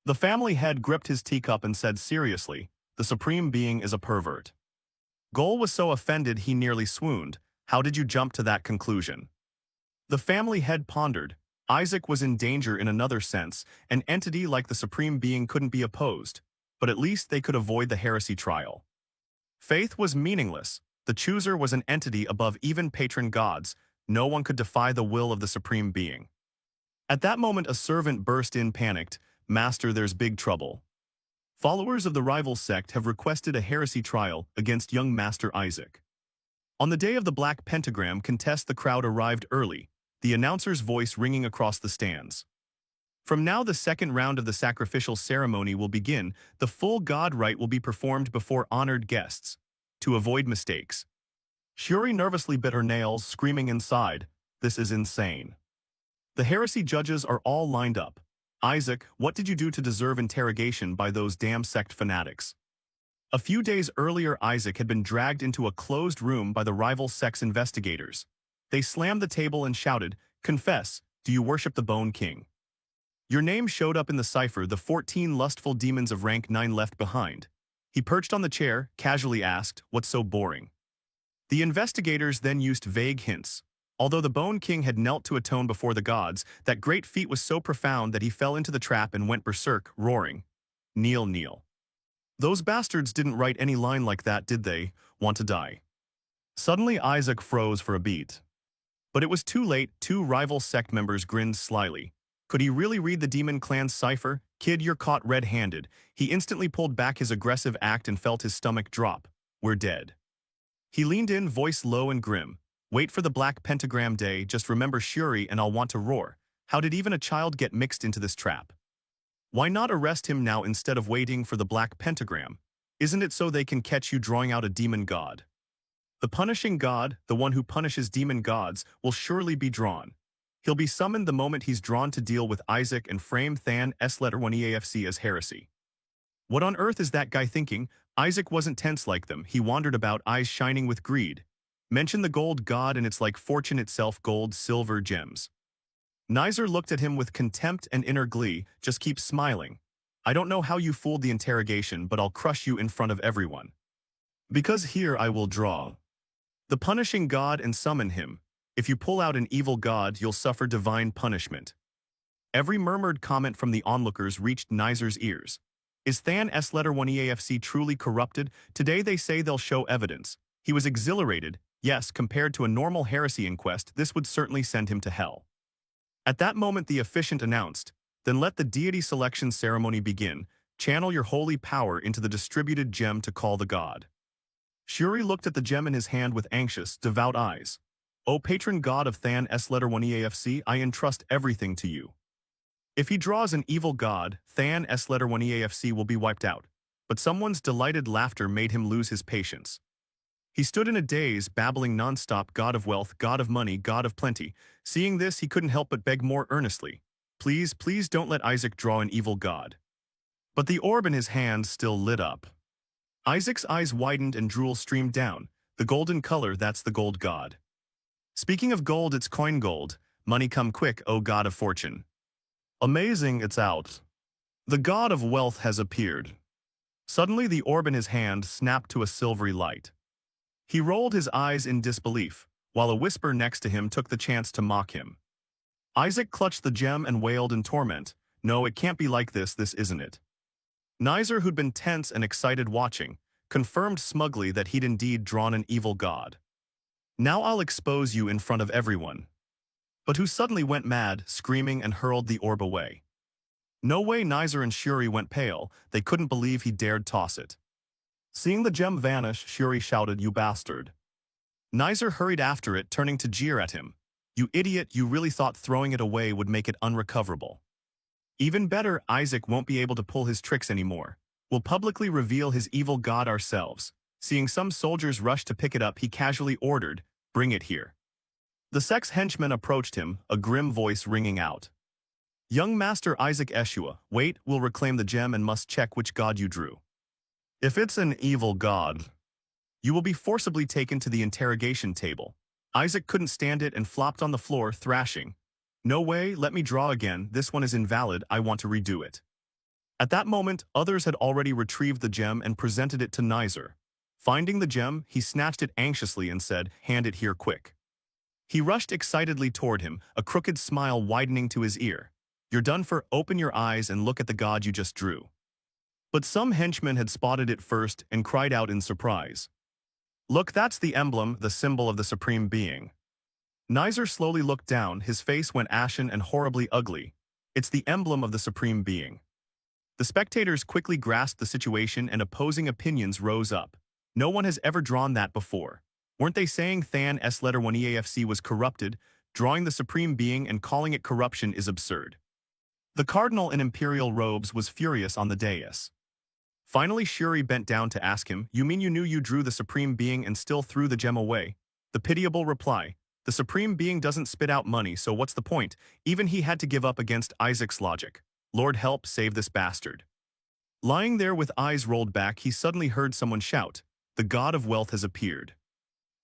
The family head gripped his teacup and said seriously, the supreme being is a pervert. Gol was so offended he nearly swooned. How did you jump to that conclusion? The family head pondered. Isaac was in danger in another sense. An entity like the supreme being couldn't be opposed, but at least they could avoid the heresy trial. Faith was meaningless. The chooser was an entity above even patron gods. No one could defy the will of the supreme being. At that moment, a servant burst in panicked. Master, there's big trouble. Followers of the rival sect have requested a heresy trial against young Master Isaac. On the day of the Black Pentagram contest, the crowd arrived early, the announcer's voice ringing across the stands. From now, the second round of the sacrificial ceremony will begin. The full god rite will be performed before honored guests. To avoid mistakes. Shuri nervously bit her nails, screaming inside, this is insane. The heresy judges are all lined up. Isaac, what did you do to deserve interrogation by those damn sect fanatics? A few days earlier, Isaac had been dragged into a closed room by the rival sect's investigators. They slammed the table and shouted, confess, do you worship the Bone King? Your name showed up in the cipher, the 14 lustful demons of rank 9 left behind. He perched on the chair, casually asked, what's so boring? The investigators then used vague hints. Although the Bone King had knelt to atone before the gods, that great feat was so profound that he fell into the trap and went berserk, roaring, kneel, kneel. Those bastards didn't write any line like that, did they? Want to die? Suddenly Isaac froze for a beat. But it was too late. Two rival sect members grinned slyly. Could he really read the demon clan's cipher? Kid, you're caught red-handed. He instantly pulled back his aggressive act and felt his stomach drop. We're dead. He leaned in, voice low and grim. Wait for the Black Pentagram day, just remember Shuri and I'll want to roar. How did even a child get mixed into this trap? Why not arrest him now instead of waiting for the Black Pentagram? Isn't it so they can catch you drawing out a demon god? The punishing god, the one who punishes demon gods, will surely be drawn. He'll be summoned the moment he's drawn to deal with Isaac and frame Than's letter 1 EAFC as heresy. What on earth is that guy thinking? Isaac wasn't tense like them. He wandered about, eyes shining with greed. Mention the gold god and it's like fortune itself, gold, silver, gems. Nizer looked at him with contempt and inner glee. Just keep smiling. I don't know how you fooled the interrogation, but I'll crush you in front of everyone. Because here I will draw the punishing god and summon him. If you pull out an evil god, you'll suffer divine punishment. Every murmured comment from the onlookers reached Nizer's ears. Is Than S-1EAFC truly corrupted? Today they say they'll show evidence. He was exhilarated. Yes, compared to a normal heresy inquest, this would certainly send him to hell. At that moment the officiant announced, then let the deity selection ceremony begin. Channel your holy power into the distributed gem to call the god. Shuri looked at the gem in his hand with anxious, devout eyes. O patron god of Than S-1EAFC, I entrust everything to you. If he draws an evil god, Than S-1EAFC will be wiped out. But someone's delighted laughter made him lose his patience. He stood in a daze, babbling nonstop, god of wealth, god of money, god of plenty. Seeing this, he couldn't help but beg more earnestly. Please, please don't let Isaac draw an evil god. But the orb in his hand still lit up. Isaac's eyes widened and drool streamed down. The golden color, that's the gold god. Speaking of gold, it's coin gold. Money come quick, O god of fortune. Amazing, it's out. The god of wealth has appeared. Suddenly the orb in his hand snapped to a silvery light. He rolled his eyes in disbelief, while a whisper next to him took the chance to mock him. Isaac clutched the gem and wailed in torment. No, it can't be like this isn't it. Nizer, who'd been tense and excited watching, confirmed smugly that he'd indeed drawn an evil god. Now I'll expose you in front of everyone. But who suddenly went mad, screaming and hurled the orb away. No way. Nizer and Shuri went pale. They couldn't believe he dared toss it. Seeing the gem vanish, Shuri shouted, "You bastard." Nizer hurried after it, turning to jeer at him. You idiot, you really thought throwing it away would make it unrecoverable. Even better, Isaac won't be able to pull his tricks anymore. We'll publicly reveal his evil god ourselves. Seeing some soldiers rush to pick it up, he casually ordered, "Bring it here." The sex henchman approached him, a grim voice ringing out. Young Master Isaac Eshua, wait, we'll reclaim the gem and must check which god you drew. If it's an evil god, you will be forcibly taken to the interrogation table. Isaac couldn't stand it and flopped on the floor, thrashing. No way, let me draw again, this one is invalid, I want to redo it. At that moment, others had already retrieved the gem and presented it to Nizer. Finding the gem, he snatched it anxiously and said, "Hand it here quick." He rushed excitedly toward him, a crooked smile widening to his ear. You're done for, open your eyes and look at the god you just drew. But some henchmen had spotted it first and cried out in surprise. Look, that's the emblem, the symbol of the supreme being. Nizer slowly looked down, his face went ashen and horribly ugly. It's the emblem of the supreme being. The spectators quickly grasped the situation and opposing opinions rose up. No one has ever drawn that before. Weren't they saying Than S-1EAFC was corrupted? Drawing the supreme being and calling it corruption is absurd. The cardinal in imperial robes was furious on the dais. Finally Shuri bent down to ask him, "You mean you knew you drew the supreme being and still threw the gem away?" The pitiable reply, "The supreme being doesn't spit out money, so what's the point?" Even he had to give up against Isaac's logic. Lord help, save this bastard. Lying there with eyes rolled back, he suddenly heard someone shout, "The god of wealth has appeared."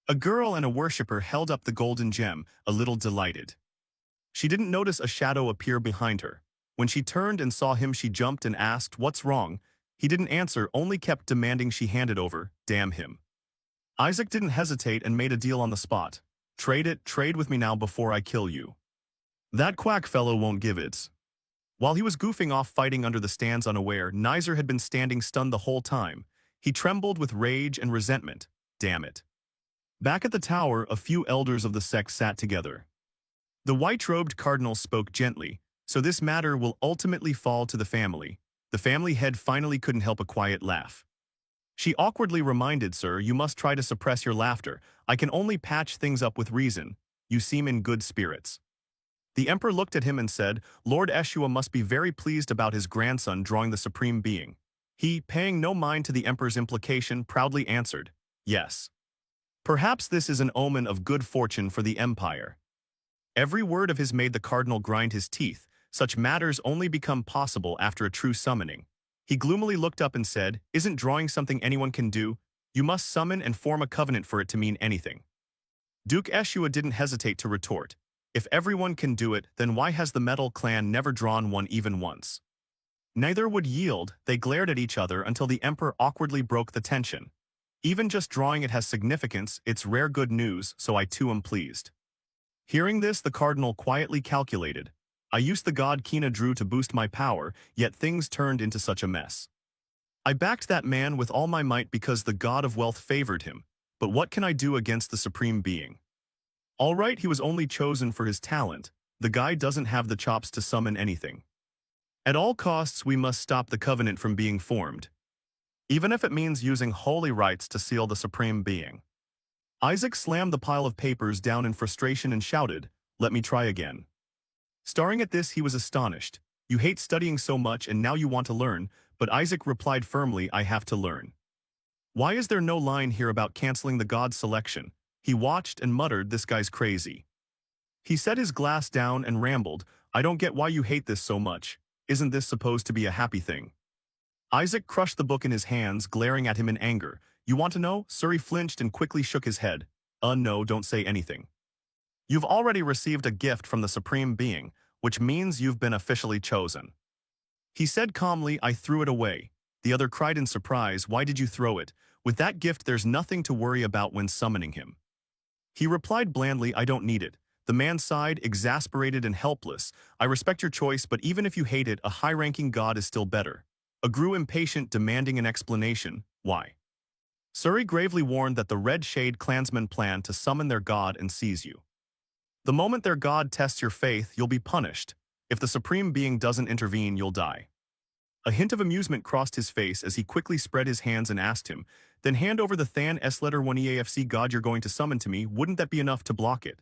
A girl and a worshipper held up the golden gem, a little delighted. She didn't notice a shadow appear behind her. When she turned and saw him, she jumped and asked, "What's wrong?" He didn't answer, only kept demanding she hand it over. Damn him. Isaac didn't hesitate and made a deal on the spot. Trade with me now before I kill you. That quack fellow won't give it. While he was goofing off fighting under the stands unaware, Nizer had been standing stunned the whole time. He trembled with rage and resentment. Damn it. Back at the tower, a few elders of the sect sat together. The white-robed cardinal spoke gently, "So this matter will ultimately fall to the family." The family head finally couldn't help a quiet laugh. She awkwardly reminded, "Sir, you must try to suppress your laughter. I can only patch things up with reason. You seem in good spirits." The emperor looked at him and said, "Lord Eshua must be very pleased about his grandson drawing the supreme being." He, paying no mind to the emperor's implication, proudly answered, "Yes. Perhaps this is an omen of good fortune for the empire." Every word of his made the cardinal grind his teeth. Such matters only become possible after a true summoning. He gloomily looked up and said, "Isn't drawing something anyone can do? You must summon and form a covenant for it to mean anything." Duke Eshua didn't hesitate to retort. If everyone can do it, then why has the Metal Clan never drawn one even once? Neither would yield. They glared at each other until the Emperor awkwardly broke the tension. Even just drawing it has significance, it's rare good news, so I too am pleased. Hearing this, the Cardinal quietly calculated. I used the god Kina drew to boost my power, yet things turned into such a mess. I backed that man with all my might because the god of wealth favored him, but what can I do against the Supreme Being? All right, he was only chosen for his talent. The guy doesn't have the chops to summon anything. At all costs, we must stop the covenant from being formed, even if it means using holy rites to seal the Supreme Being. Isaac slammed the pile of papers down in frustration and shouted, "Let me try again." Staring at this, he was astonished. You hate studying so much and now you want to learn, but Isaac replied firmly, I have to learn. Why is there no line here about canceling the god's selection? He watched and muttered, this guy's crazy. He set his glass down and rambled, I don't get why you hate this so much. Isn't this supposed to be a happy thing? Isaac crushed the book in his hands, glaring at him in anger. You want to know? Suri flinched and quickly shook his head. No, don't say anything. You've already received a gift from the Supreme Being, which means you've been officially chosen. He said calmly, I threw it away. The other cried in surprise, why did you throw it? With that gift there's nothing to worry about when summoning him. He replied blandly, I don't need it. The man sighed, exasperated and helpless. I respect your choice, but even if you hate it, a high-ranking god is still better. Grew impatient, demanding an explanation. Why? Suri gravely warned that the Red Shade clansmen plan to summon their god and seize you. The moment their god tests your faith, you'll be punished. If the Supreme Being doesn't intervene, you'll die. A hint of amusement crossed his face as he quickly spread his hands and asked him, then hand over the Than S1EAFC god you're going to summon to me, wouldn't that be enough to block it?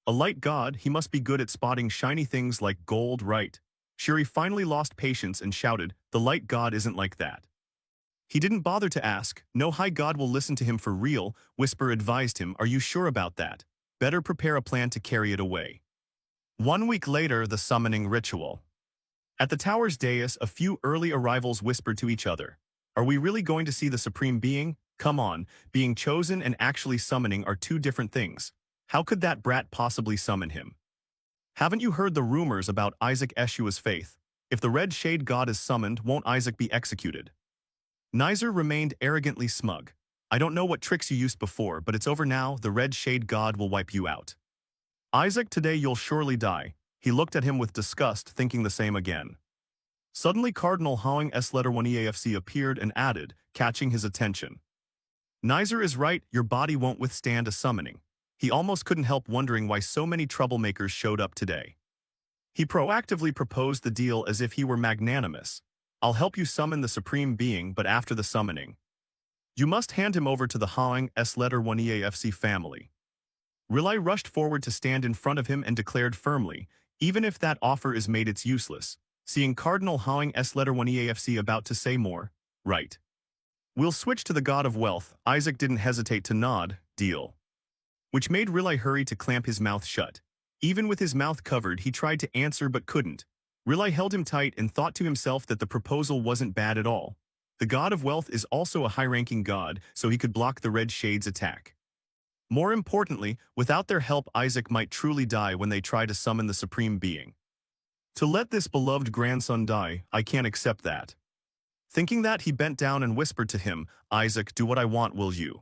A light god, he must be good at spotting shiny things like gold, right? Shuri finally lost patience and shouted, the light god isn't like that. He didn't bother to ask, no high god will listen to him for real, Whisper advised him, are you sure about that? Better prepare a plan to carry it away. 1 week later, the summoning ritual. At the tower's dais, a few early arrivals whispered to each other. Are we really going to see the Supreme Being? Come on, being chosen and actually summoning are two different things. How could that brat possibly summon him? Haven't you heard the rumors about Isaac Eshua's faith? If the Red Shade god is summoned, won't Isaac be executed? Nizer remained arrogantly smug. I don't know what tricks you used before, but it's over now, the Red Shade god will wipe you out. Isaac, today you'll surely die. He looked at him with disgust, thinking the same again. Suddenly Cardinal Hawing S1EAFC appeared and added, catching his attention. Nizer is right, your body won't withstand a summoning. He almost couldn't help wondering why so many troublemakers showed up today. He proactively proposed the deal as if he were magnanimous. I'll help you summon the Supreme Being, but after the summoning, you must hand him over to the Hawing S1EAFC family. Rilai rushed forward to stand in front of him and declared firmly, even if that offer is made it's useless. Seeing Cardinal Hawing S1EAFC about to say more, right. We'll switch to the god of wealth. Isaac didn't hesitate to nod, deal. Which made Rilai hurry to clamp his mouth shut. Even with his mouth covered, he tried to answer but couldn't. Rilai held him tight and thought to himself that the proposal wasn't bad at all. The god of wealth is also a high-ranking god, so he could block the Red Shade's attack. More importantly, without their help, Isaac might truly die when they try to summon the Supreme Being. To let this beloved grandson die, I can't accept that. Thinking that, he bent down and whispered to him, Isaac, do what I want, will you?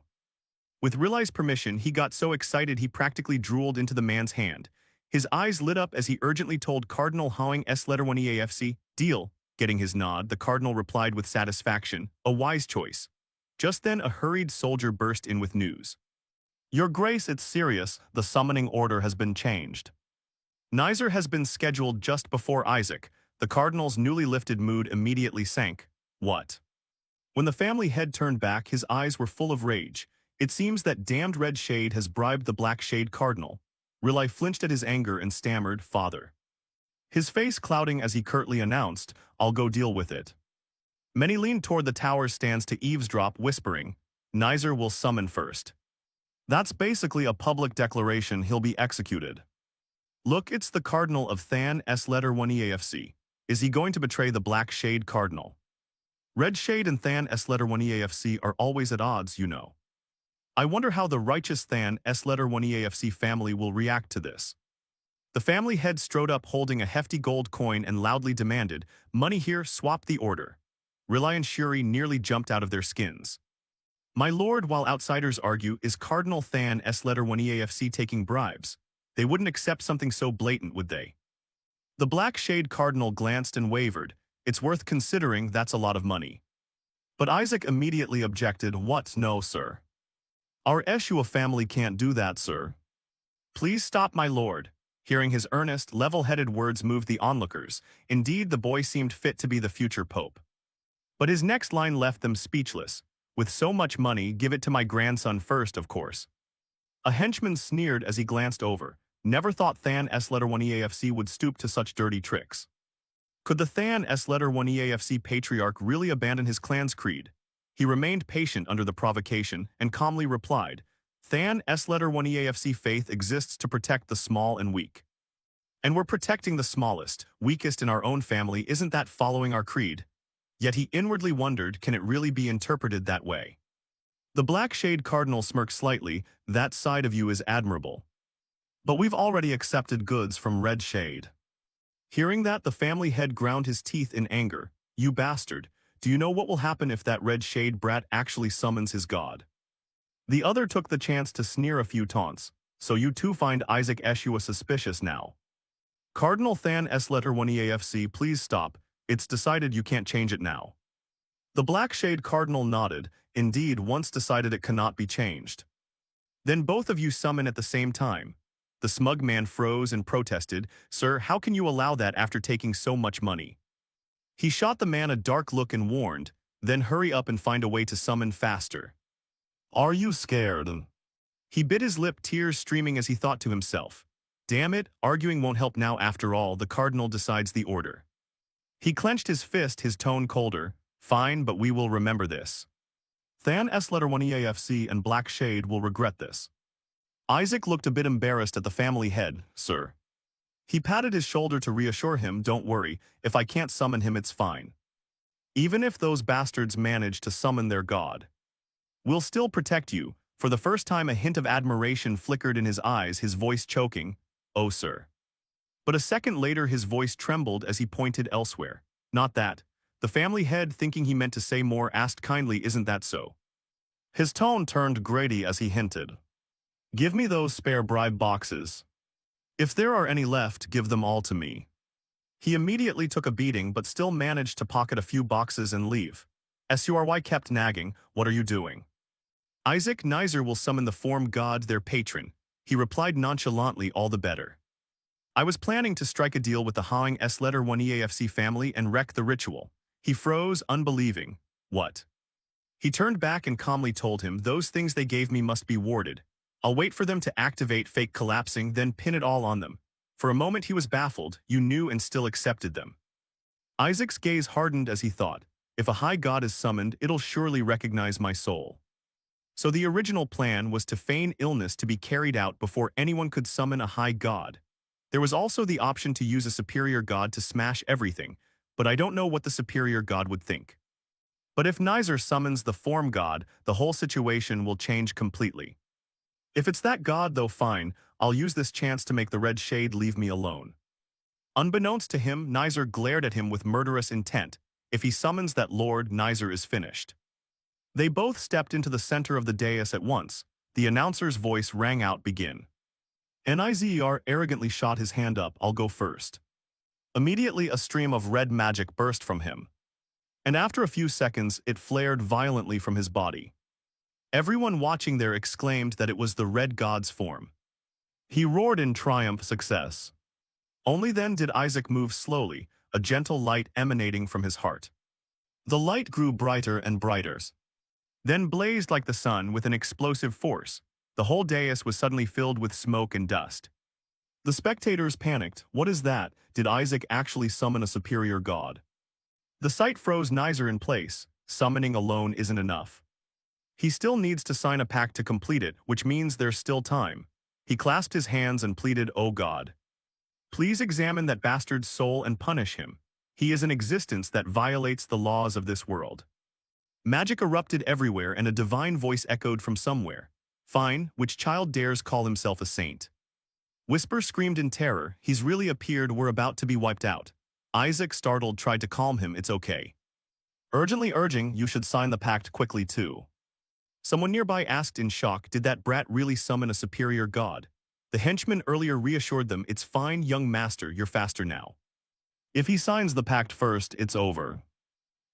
With Rilai's permission, he got so excited he practically drooled into the man's hand. His eyes lit up as he urgently told Cardinal Hawing S1EAFC, deal. Getting his nod, the Cardinal replied with satisfaction, a wise choice. Just then a hurried soldier burst in with news. Your Grace, it's serious, the summoning order has been changed. Nizer has been scheduled just before Isaac. The Cardinal's newly lifted mood immediately sank. What? When the family head turned back, his eyes were full of rage. It seems that damned Red Shade has bribed the Black Shade Cardinal. Rilai flinched at his anger and stammered, Father. His face clouding as he curtly announced, I'll go deal with it. Many leaned toward the tower's stands to eavesdrop, whispering, Nizer will summon first. That's basically a public declaration he'll be executed. Look, it's the Cardinal of Than S1EAFC. Is he going to betray the Black Shade Cardinal? Red Shade and Than S1EAFC are always at odds, you know. I wonder how the righteous Than letter 1 EAFC family will react to this. The family head strode up holding a hefty gold coin and loudly demanded, "Money here, swap the order." Rely and Shuri nearly jumped out of their skins. My lord, while outsiders argue, is Cardinal Than's letter 1 EAFC taking bribes? They wouldn't accept something so blatant, would they? The black shade cardinal glanced and wavered. It's worth considering, that's a lot of money. But Isaac immediately objected, "What? No, sir. Our Eshua family can't do that, sir." "Please stop, my lord." Hearing his earnest, level-headed words moved the onlookers. Indeed, the boy seemed fit to be the future pope. But his next line left them speechless. "With so much money, give it to my grandson first, of course." A henchman sneered as he glanced over. Never thought Than's letter 1 EAFC would stoop to such dirty tricks. Could the Than's letter 1 EAFC patriarch really abandon his clan's creed? He remained patient under the provocation and calmly replied, "Than's letter 1 EAFC faith exists to protect the small and weak. And we're protecting the smallest, weakest in our own family. Isn't that following our creed?" Yet he inwardly wondered, can it really be interpreted that way? The black shade cardinal smirked slightly. "That side of you is admirable. But we've already accepted goods from red shade." Hearing that, the family head ground his teeth in anger. "You bastard, do you know what will happen if that red shade brat actually summons his god?" The other took the chance to sneer a few taunts. "So you too find Isaac Eshua suspicious now?" "Cardinal Than's letter 1 EAFC, please stop. It's decided, you can't change it now." The black shade cardinal nodded. "Indeed, once decided it cannot be changed." "Then both of you summon at the same time." The smug man froze and protested, "Sir, how can you allow that after taking so much money?" He shot the man a dark look and warned, "Then hurry up and find a way to summon faster." "Are you scared?" He bit his lip, tears streaming as he thought to himself, "Damn it, arguing won't help now after all, the cardinal decides the order." He clenched his fist, his tone colder. "Fine, but we will remember this. Than's letter 1 EAFC and Black Shade will regret this." Isaac looked a bit embarrassed at the family head. "Sir." He patted his shoulder to reassure him, "Don't worry, if I can't summon him it's fine. Even if those bastards manage to summon their god, we'll still protect you." For the first time a hint of admiration flickered in his eyes, his voice choking, "Oh, sir." But a second later his voice trembled as he pointed elsewhere. "Not that." The family head, thinking he meant to say more, asked kindly, "Isn't that so?" His tone turned grady as he hinted, "Give me those spare bribe boxes. If there are any left, give them all to me." He immediately took a beating but still managed to pocket a few boxes and leave. Sury kept nagging, "What are you doing?" "Isaac Nizer will summon the form god, their patron." He replied nonchalantly, "All the better. I was planning to strike a deal with the Hang's letter 1 EAFC family and wreck the ritual." He froze, unbelieving. "What?" He turned back and calmly told him, "Those things they gave me must be warded. I'll wait for them to activate fake collapsing, then pin it all on them." For a moment he was baffled. "You knew and still accepted them." Isaac's gaze hardened as he thought, "If a high god is summoned, it'll surely recognize my soul." So the original plan was to feign illness to be carried out before anyone could summon a high god. There was also the option to use a superior god to smash everything, but I don't know what the superior god would think. But if Nizer summons the form god, the whole situation will change completely. If it's that god, though, fine, I'll use this chance to make the red shade leave me alone. Unbeknownst to him, Nizer glared at him with murderous intent. If he summons that lord, Nizer is finished. They both stepped into the center of the dais at once. The announcer's voice rang out, "Begin." Nizer arrogantly shot his hand up, "I'll go first." Immediately a stream of red magic burst from him. And after a few seconds, it flared violently from his body. Everyone watching there exclaimed that it was the red god's form. He roared in triumph, "Success." Only then did Isaac move slowly, a gentle light emanating from his heart. The light grew brighter and brighter, then blazed like the sun with an explosive force. The whole dais was suddenly filled with smoke and dust. The spectators panicked. What is that? Did Isaac actually summon a superior god? The sight froze Nizer in place. Summoning alone isn't enough. He still needs to sign a pact to complete it, which means there's still time. He clasped his hands and pleaded, "Oh God, please examine that bastard's soul and punish him. He is an existence that violates the laws of this world." Magic erupted everywhere and a divine voice echoed from somewhere. Fine, which child dares call himself a saint? Whisper screamed in terror, he's really appeared, we're about to be wiped out. Isaac, startled, tried to calm him, it's okay. Urgently urging, you should sign the pact quickly too. Someone nearby asked in shock, did that brat really summon a superior god? The henchman earlier reassured them, it's fine, young master, you're faster now. If he signs the pact first, it's over.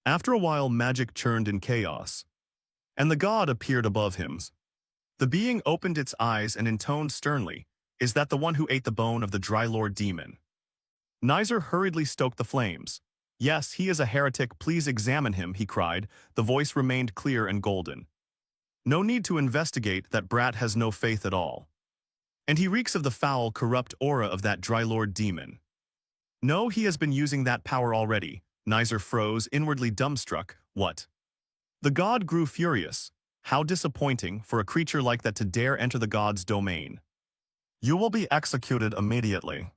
After a while, magic churned in chaos, and the god appeared above him. The being opened its eyes and intoned sternly, is that the one who ate the bone of the Dry Lord demon? Nizer hurriedly stoked the flames. Yes, he is a heretic, please examine him, he cried. The voice remained clear and golden. No need to investigate, that brat has no faith at all. And he reeks of the foul, corrupt aura of that Dry Lord demon. No, he has been using that power already. Nizer froze, inwardly dumbstruck. What? The god grew furious. How disappointing for a creature like that to dare enter the god's domain. You will be executed immediately.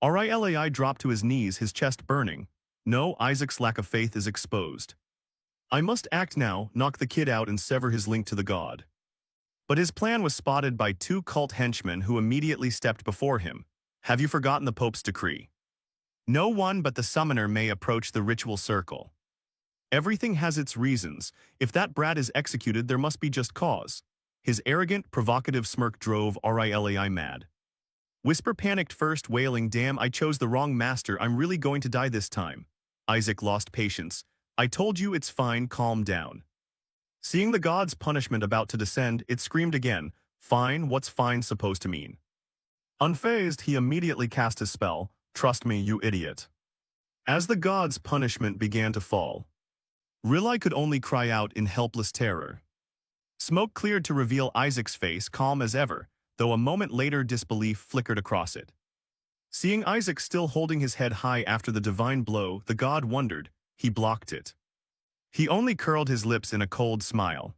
Rilai dropped to his knees, his chest burning. No, Isaac's lack of faith is exposed. I must act now, knock the kid out and sever his link to the god. But his plan was spotted by two cult henchmen who immediately stepped before him. Have you forgotten the Pope's decree? No one but the summoner may approach the ritual circle. Everything has its reasons. If that brat is executed, there must be just cause. His arrogant, provocative smirk drove Rilai mad. Whisper panicked first, wailing, damn, I chose the wrong master, I'm really going to die this time. Isaac lost patience. I told you it's fine, calm down. Seeing the god's punishment about to descend, it screamed again, fine, what's fine supposed to mean? Unfazed, he immediately cast his spell, trust me, you idiot. As the god's punishment began to fall, Rilai could only cry out in helpless terror. Smoke cleared to reveal Isaac's face, calm as ever, though a moment later disbelief flickered across it. Seeing Isaac still holding his head high after the divine blow, the god wondered. He blocked it. He only curled his lips in a cold smile.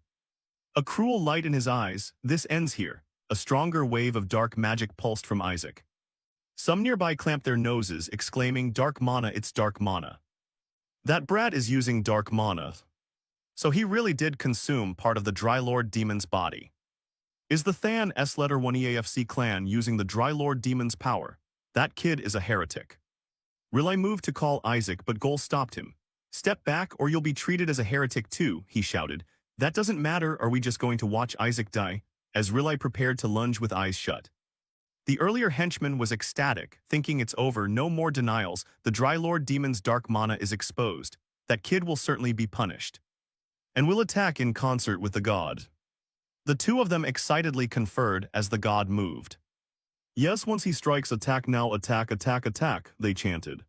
A cruel light in his eyes. This ends here. A stronger wave of dark magic pulsed from Isaac. Some nearby clamped their noses, exclaiming, dark mana, it's dark mana. That brat is using dark mana. So he really did consume part of the Dry Lord demon's body. Is the Than S-letter 1 EAFC clan using the Dry Lord demon's power? That kid is a heretic. Rilai moved to call Isaac, but Gol stopped him. Step back or you'll be treated as a heretic too, he shouted. That doesn't matter, are we just going to watch Isaac die? As Rilai prepared to lunge with eyes shut. The earlier henchman was ecstatic, thinking it's over, no more denials, the Dry Lord demon's dark mana is exposed. That kid will certainly be punished. And will attack in concert with the god. The two of them excitedly conferred as the god moved. Yes, once he strikes, attack now, attack, attack, attack, they chanted.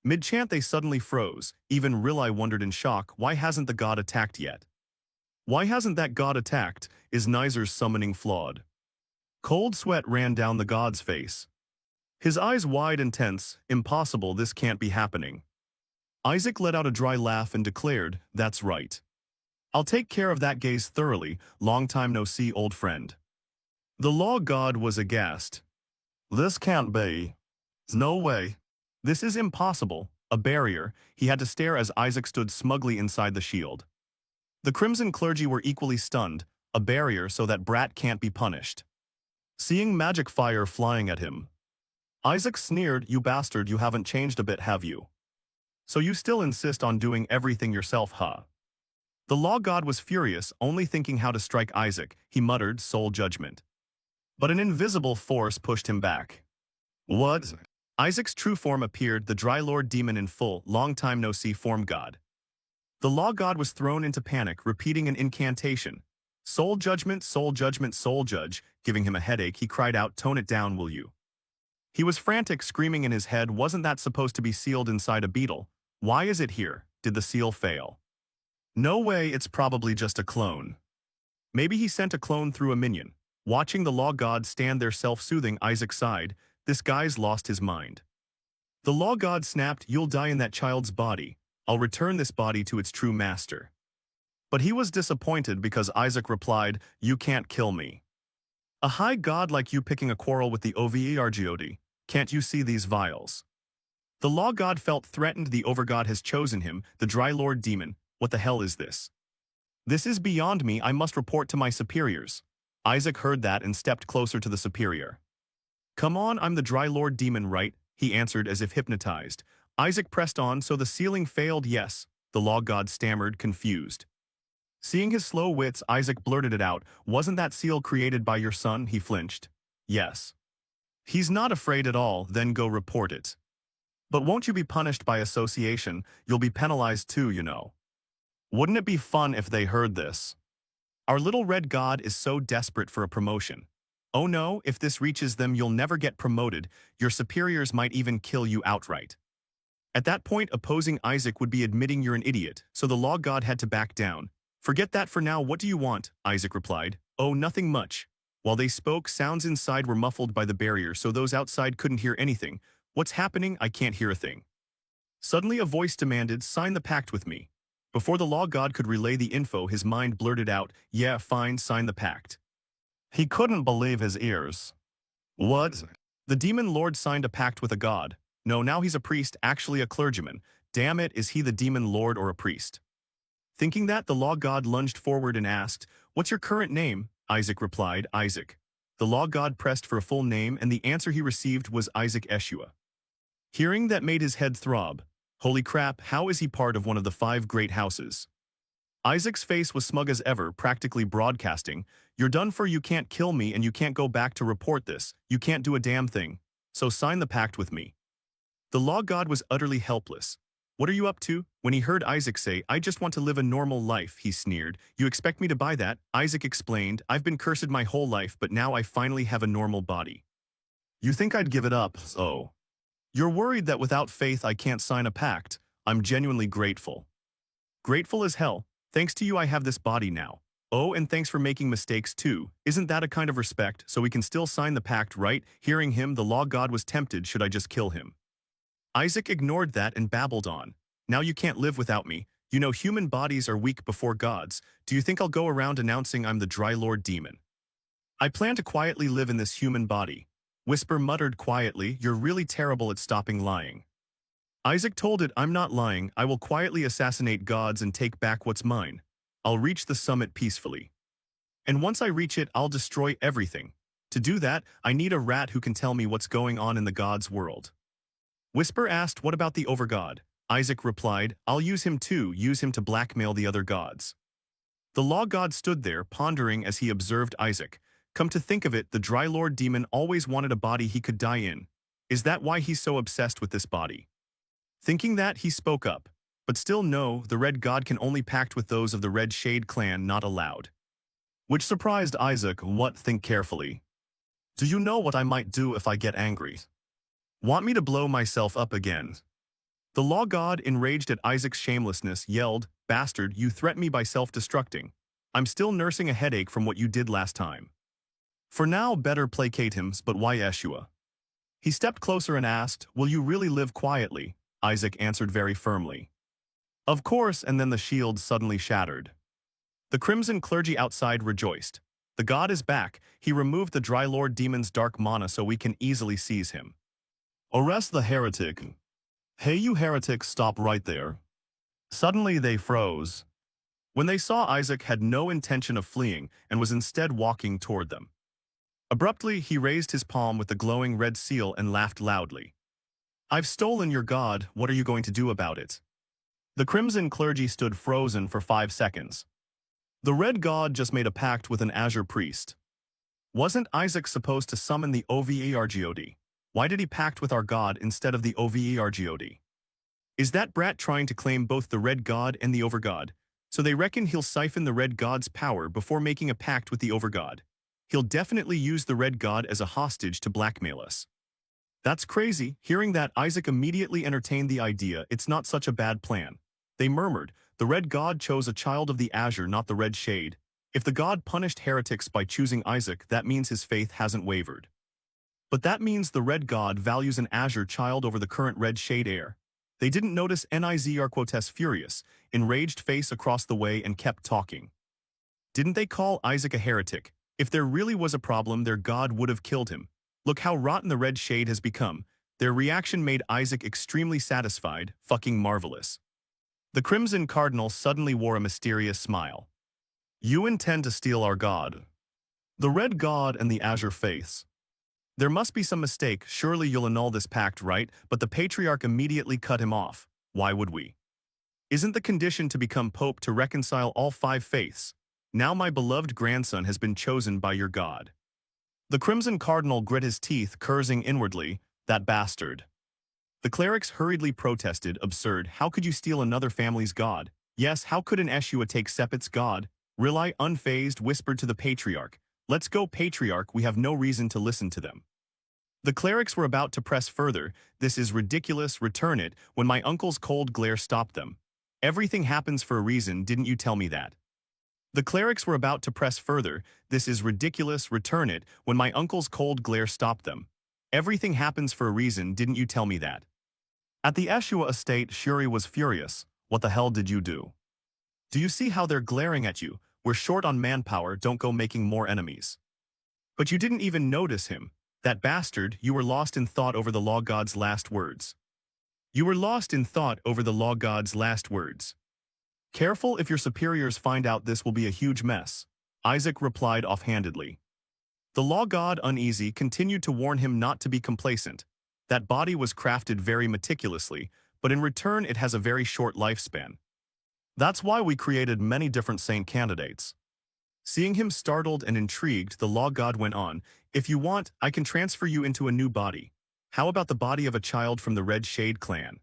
Mid-chant they suddenly froze. Even Rilai wondered in shock, why hasn't the god attacked yet? Why hasn't that god attacked? Is Nizer's summoning flawed? Cold sweat ran down the god's face. His eyes wide and tense, impossible, this can't be happening. Isaac let out a dry laugh and declared, that's right. I'll take care of that gaze thoroughly, long time no see, old friend. The law god was aghast. This can't be. No way. This is impossible, a barrier. He had to stare as Isaac stood smugly inside the shield. The Crimson clergy were equally stunned, a barrier so that brat can't be punished. Seeing magic fire flying at him, Isaac sneered, you bastard, you haven't changed a bit, have you? So you still insist on doing everything yourself, huh? The law god was furious, only thinking how to strike Isaac. He muttered, soul judgment. But an invisible force pushed him back. What? Isaac's true form appeared, the Dry Lord demon in full, long time no see form god. The law god was thrown into panic, repeating an incantation. Soul judgment, soul judgment, soul judge, giving him a headache, he cried out, tone it down, will you? He was frantic, screaming in his head, wasn't that supposed to be sealed inside a beetle? Why is it here? Did the seal fail? No way, it's probably just a clone. Maybe he sent a clone through a minion. Watching the law god stand there self-soothing, Isaac sighed, this guy's lost his mind. The law god snapped, you'll die in that child's body. I'll return this body to its true master. But he was disappointed because Isaac replied, you can't kill me. A high god like you picking a quarrel with the overgod, can't you see these vials? The law god felt threatened, the overgod has chosen him, the Dry Lord demon, what the hell is this? This is beyond me, I must report to my superiors. Isaac heard that and stepped closer to the superior. Come on, I'm the Dry Lord Demon, right? He answered as if hypnotized. Isaac pressed on, so the ceiling failed, yes, the law god stammered, confused. Seeing his slow wits, Isaac blurted it out. Wasn't that seal created by your son? He flinched. Yes. He's not afraid at all, then go report it. But won't you be punished by association? You'll be penalized too, you know. Wouldn't it be fun if they heard this? Our little red god is so desperate for a promotion. Oh no, if this reaches them, you'll never get promoted. Your superiors might even kill you outright. At that point, opposing Isaac would be admitting you're an idiot, so the law god had to back down. Forget that for now, what do you want? Isaac replied. Oh, nothing much. While they spoke, sounds inside were muffled by the barrier, so those outside couldn't hear anything. What's happening? I can't hear a thing. Suddenly a voice demanded, sign the pact with me. Before the law god could relay the info, his mind blurted out, yeah, fine, sign the pact. He couldn't believe his ears. What? The demon lord signed a pact with a god. No, now he's a priest, actually a clergyman. Damn it, is he the demon lord or a priest? Thinking that, the law god lunged forward and asked, what's your current name? Isaac replied, Isaac. The law god pressed for a full name, and the answer he received was Isaac Eshua. Hearing that made his head throb. Holy crap, how is he part of one of the 5 great houses? Isaac's face was smug as ever, practically broadcasting, you're done for, you can't kill me and you can't go back to report this, you can't do a damn thing. So sign the pact with me. The law god was utterly helpless. What are you up to? When he heard Isaac say, I just want to live a normal life, he sneered. You expect me to buy that? Isaac explained, I've been cursed my whole life, but now I finally have a normal body. You think I'd give it up? Oh. You're worried that without faith I can't sign a pact. I'm genuinely grateful. Grateful as hell. Thanks to you I have this body now. Oh, and thanks for making mistakes too. Isn't that a kind of respect, so we can still sign the pact, right? Hearing him, the law god was tempted, should I just kill him? Isaac ignored that and babbled on. Now you can't live without me. You know human bodies are weak before gods. Do you think I'll go around announcing I'm the Dry Lord Demon? I plan to quietly live in this human body. Whisper muttered quietly, you're really terrible at stopping lying. Isaac told it, I'm not lying, I will quietly assassinate gods and take back what's mine. I'll reach the summit peacefully. And once I reach it, I'll destroy everything. To do that, I need a rat who can tell me what's going on in the gods' world. Whisper asked, what about the overgod? Isaac replied, I'll use him too, use him to blackmail the other gods. The law god stood there, pondering as he observed Isaac. Come to think of it, the Dry Lord Demon always wanted a body he could die in. Is that why he's so obsessed with this body? Thinking that, he spoke up. But still no, the Red God can only pact with those of the Red Shade clan, not allowed. Which surprised Isaac. What? Think carefully. Do you know what I might do if I get angry? Want me to blow myself up again? The law god, enraged at Isaac's shamelessness, yelled, Bastard, you threaten me by self-destructing. I'm still nursing a headache from what you did last time. For now, better placate him, but why Eshua? He stepped closer and asked, will you really live quietly? Isaac answered very firmly. Of course, and then the shield suddenly shattered. The crimson clergy outside rejoiced. The god is back. He removed the Dry Lord Demon's dark mana so we can easily seize him. Arrest the heretic. Hey you heretics, stop right there. Suddenly they froze. When they saw Isaac had no intention of fleeing and was instead walking toward them. Abruptly, he raised his palm with the glowing red seal and laughed loudly. I've stolen your god, what are you going to do about it? The crimson clergy stood frozen for 5 seconds. The red god just made a pact with an azure priest. Wasn't Isaac supposed to summon the overgod? Why did he pact with our god instead of the overgod? Is that brat trying to claim both the red god and the overgod? So they reckon he'll siphon the red god's power before making a pact with the overgod. He'll definitely use the red god as a hostage to blackmail us. That's crazy. Hearing that, Isaac immediately entertained the idea. It's not such a bad plan. They murmured, the red god chose a child of the azure, not the red shade. If the god punished heretics by choosing Isaac, that means his faith hasn't wavered. But that means the red god values an azure child over the current red shade heir. They didn't notice Nizr Quotes furious, enraged face across the way and kept talking. Didn't they call Isaac a heretic? If there really was a problem, their god would have killed him. Look how rotten the red shade has become. Their reaction made Isaac extremely satisfied, fucking marvelous. The Crimson Cardinal suddenly wore a mysterious smile. You intend to steal our god? The Red God and the Azure Faiths. There must be some mistake, surely you'll annul this pact, right? But the Patriarch immediately cut him off. Why would we? Isn't the condition to become Pope to reconcile all five faiths? Now my beloved grandson has been chosen by your God. The Crimson Cardinal grit his teeth, cursing inwardly, that bastard. The clerics hurriedly protested, absurd, how could you steal another family's god? Yes, how could an Eshua take Sepet's god? Rilai, unfazed, whispered to the Patriarch, let's go, Patriarch, we have no reason to listen to them. The clerics were about to press further, this is ridiculous, return it, when my uncle's cold glare stopped them. Everything happens for a reason, didn't you tell me that? The clerics were about to press further, this is ridiculous, return it, when my uncle's cold glare stopped them. Everything happens for a reason, didn't you tell me that? At the Eshua estate, Shuri was furious. What the hell did you do? Do you see how they're glaring at you? We're short on manpower, don't go making more enemies. But you didn't even notice him. That bastard, you were lost in thought over the law god's last words. You were lost in thought over the law god's last words. Careful, if your superiors find out, this will be a huge mess. Isaac replied offhandedly. The law god, uneasy, continued to warn him not to be complacent. That body was crafted very meticulously, but in return it has a very short lifespan. That's why we created many different saint candidates. Seeing him startled and intrigued, the law god went on, if you want, I can transfer you into a new body. How about the body of a child from the Red Shade clan?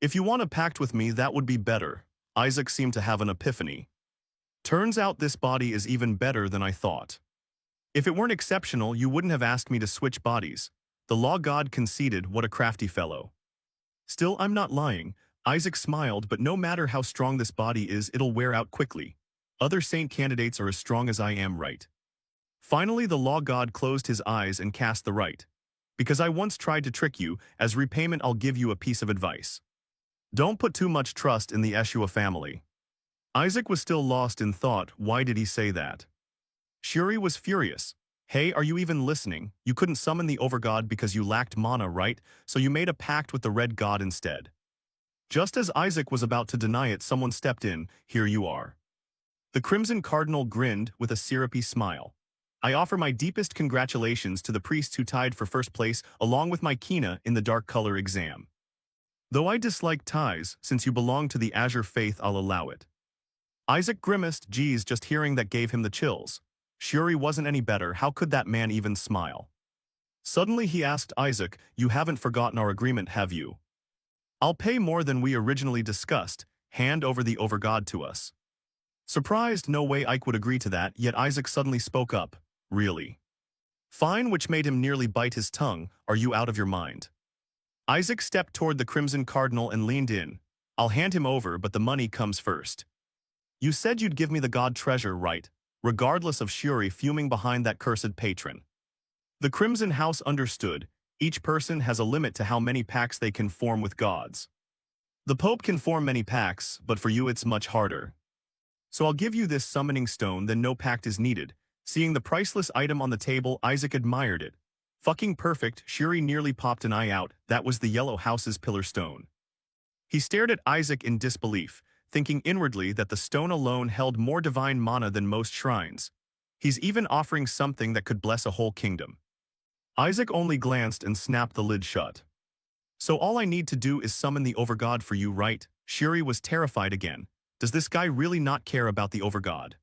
If you want a pact with me, that would be better. Isaac seemed to have an epiphany. Turns out this body is even better than I thought. If it weren't exceptional, you wouldn't have asked me to switch bodies. The law god conceded, what a crafty fellow. Still, I'm not lying. Isaac smiled, but no matter how strong this body is, it'll wear out quickly. Other saint candidates are as strong as I am, right? Finally, the law god closed his eyes and cast the right. Because I once tried to trick you, as repayment I'll give you a piece of advice. Don't put too much trust in the Eshua family. Isaac was still lost in thought, why did he say that? Shuri was furious. Hey, are you even listening? You couldn't summon the overgod because you lacked mana, right? So you made a pact with the red god instead. Just as Isaac was about to deny it, someone stepped in, here you are. The Crimson Cardinal grinned with a syrupy smile. I offer my deepest congratulations to the priests who tied for first place along with my Kina in the dark color exam. Though I dislike ties, since you belong to the Azure Faith, I'll allow it. Isaac grimaced, geez, just hearing that gave him the chills. Shuri wasn't any better, how could that man even smile? Suddenly he asked Isaac, you haven't forgotten our agreement, have you? I'll pay more than we originally discussed, hand over the overgod to us. Surprised, no way Ike would agree to that, yet Isaac suddenly spoke up, really? Fine, which made him nearly bite his tongue, are you out of your mind? Isaac stepped toward the Crimson Cardinal and leaned in. I'll hand him over, but the money comes first. You said you'd give me the god treasure, right? Regardless of Shuri fuming behind that cursed patron. The Crimson House understood, each person has a limit to how many pacts they can form with gods. The Pope can form many pacts, but for you it's much harder. So I'll give you this summoning stone, then no pact is needed. Seeing the priceless item on the table, Isaac admired it. Fucking perfect, Shuri nearly popped an eye out, that was the Yellow House's pillar stone. He stared at Isaac in disbelief, thinking inwardly that the stone alone held more divine mana than most shrines. He's even offering something that could bless a whole kingdom. Isaac only glanced and snapped the lid shut. So all I need to do is summon the overgod for you, right? Shuri was terrified again. Does this guy really not care about the overgod?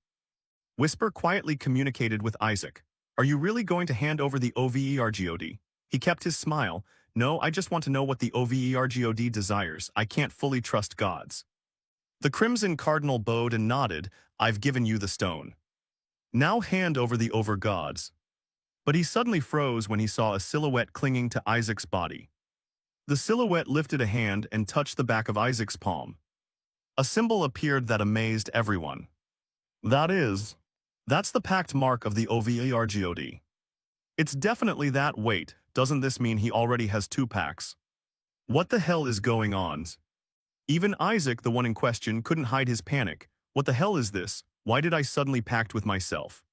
Whisper quietly communicated with Isaac. Are you really going to hand over the overgod? He kept his smile. No, I just want to know what the overgod desires. I can't fully trust gods. The Crimson Cardinal bowed and nodded. I've given you the stone. Now hand over the overgods. But he suddenly froze when he saw a silhouette clinging to Isaac's body. The silhouette lifted a hand and touched the back of Isaac's palm. A symbol appeared that amazed everyone. That's the pact mark of the overgod. It's definitely that. Wait, doesn't this mean he already has two pacts? What the hell is going on? Even Isaac, the one in question, couldn't hide his panic. What the hell is this? Why did I suddenly pact with myself?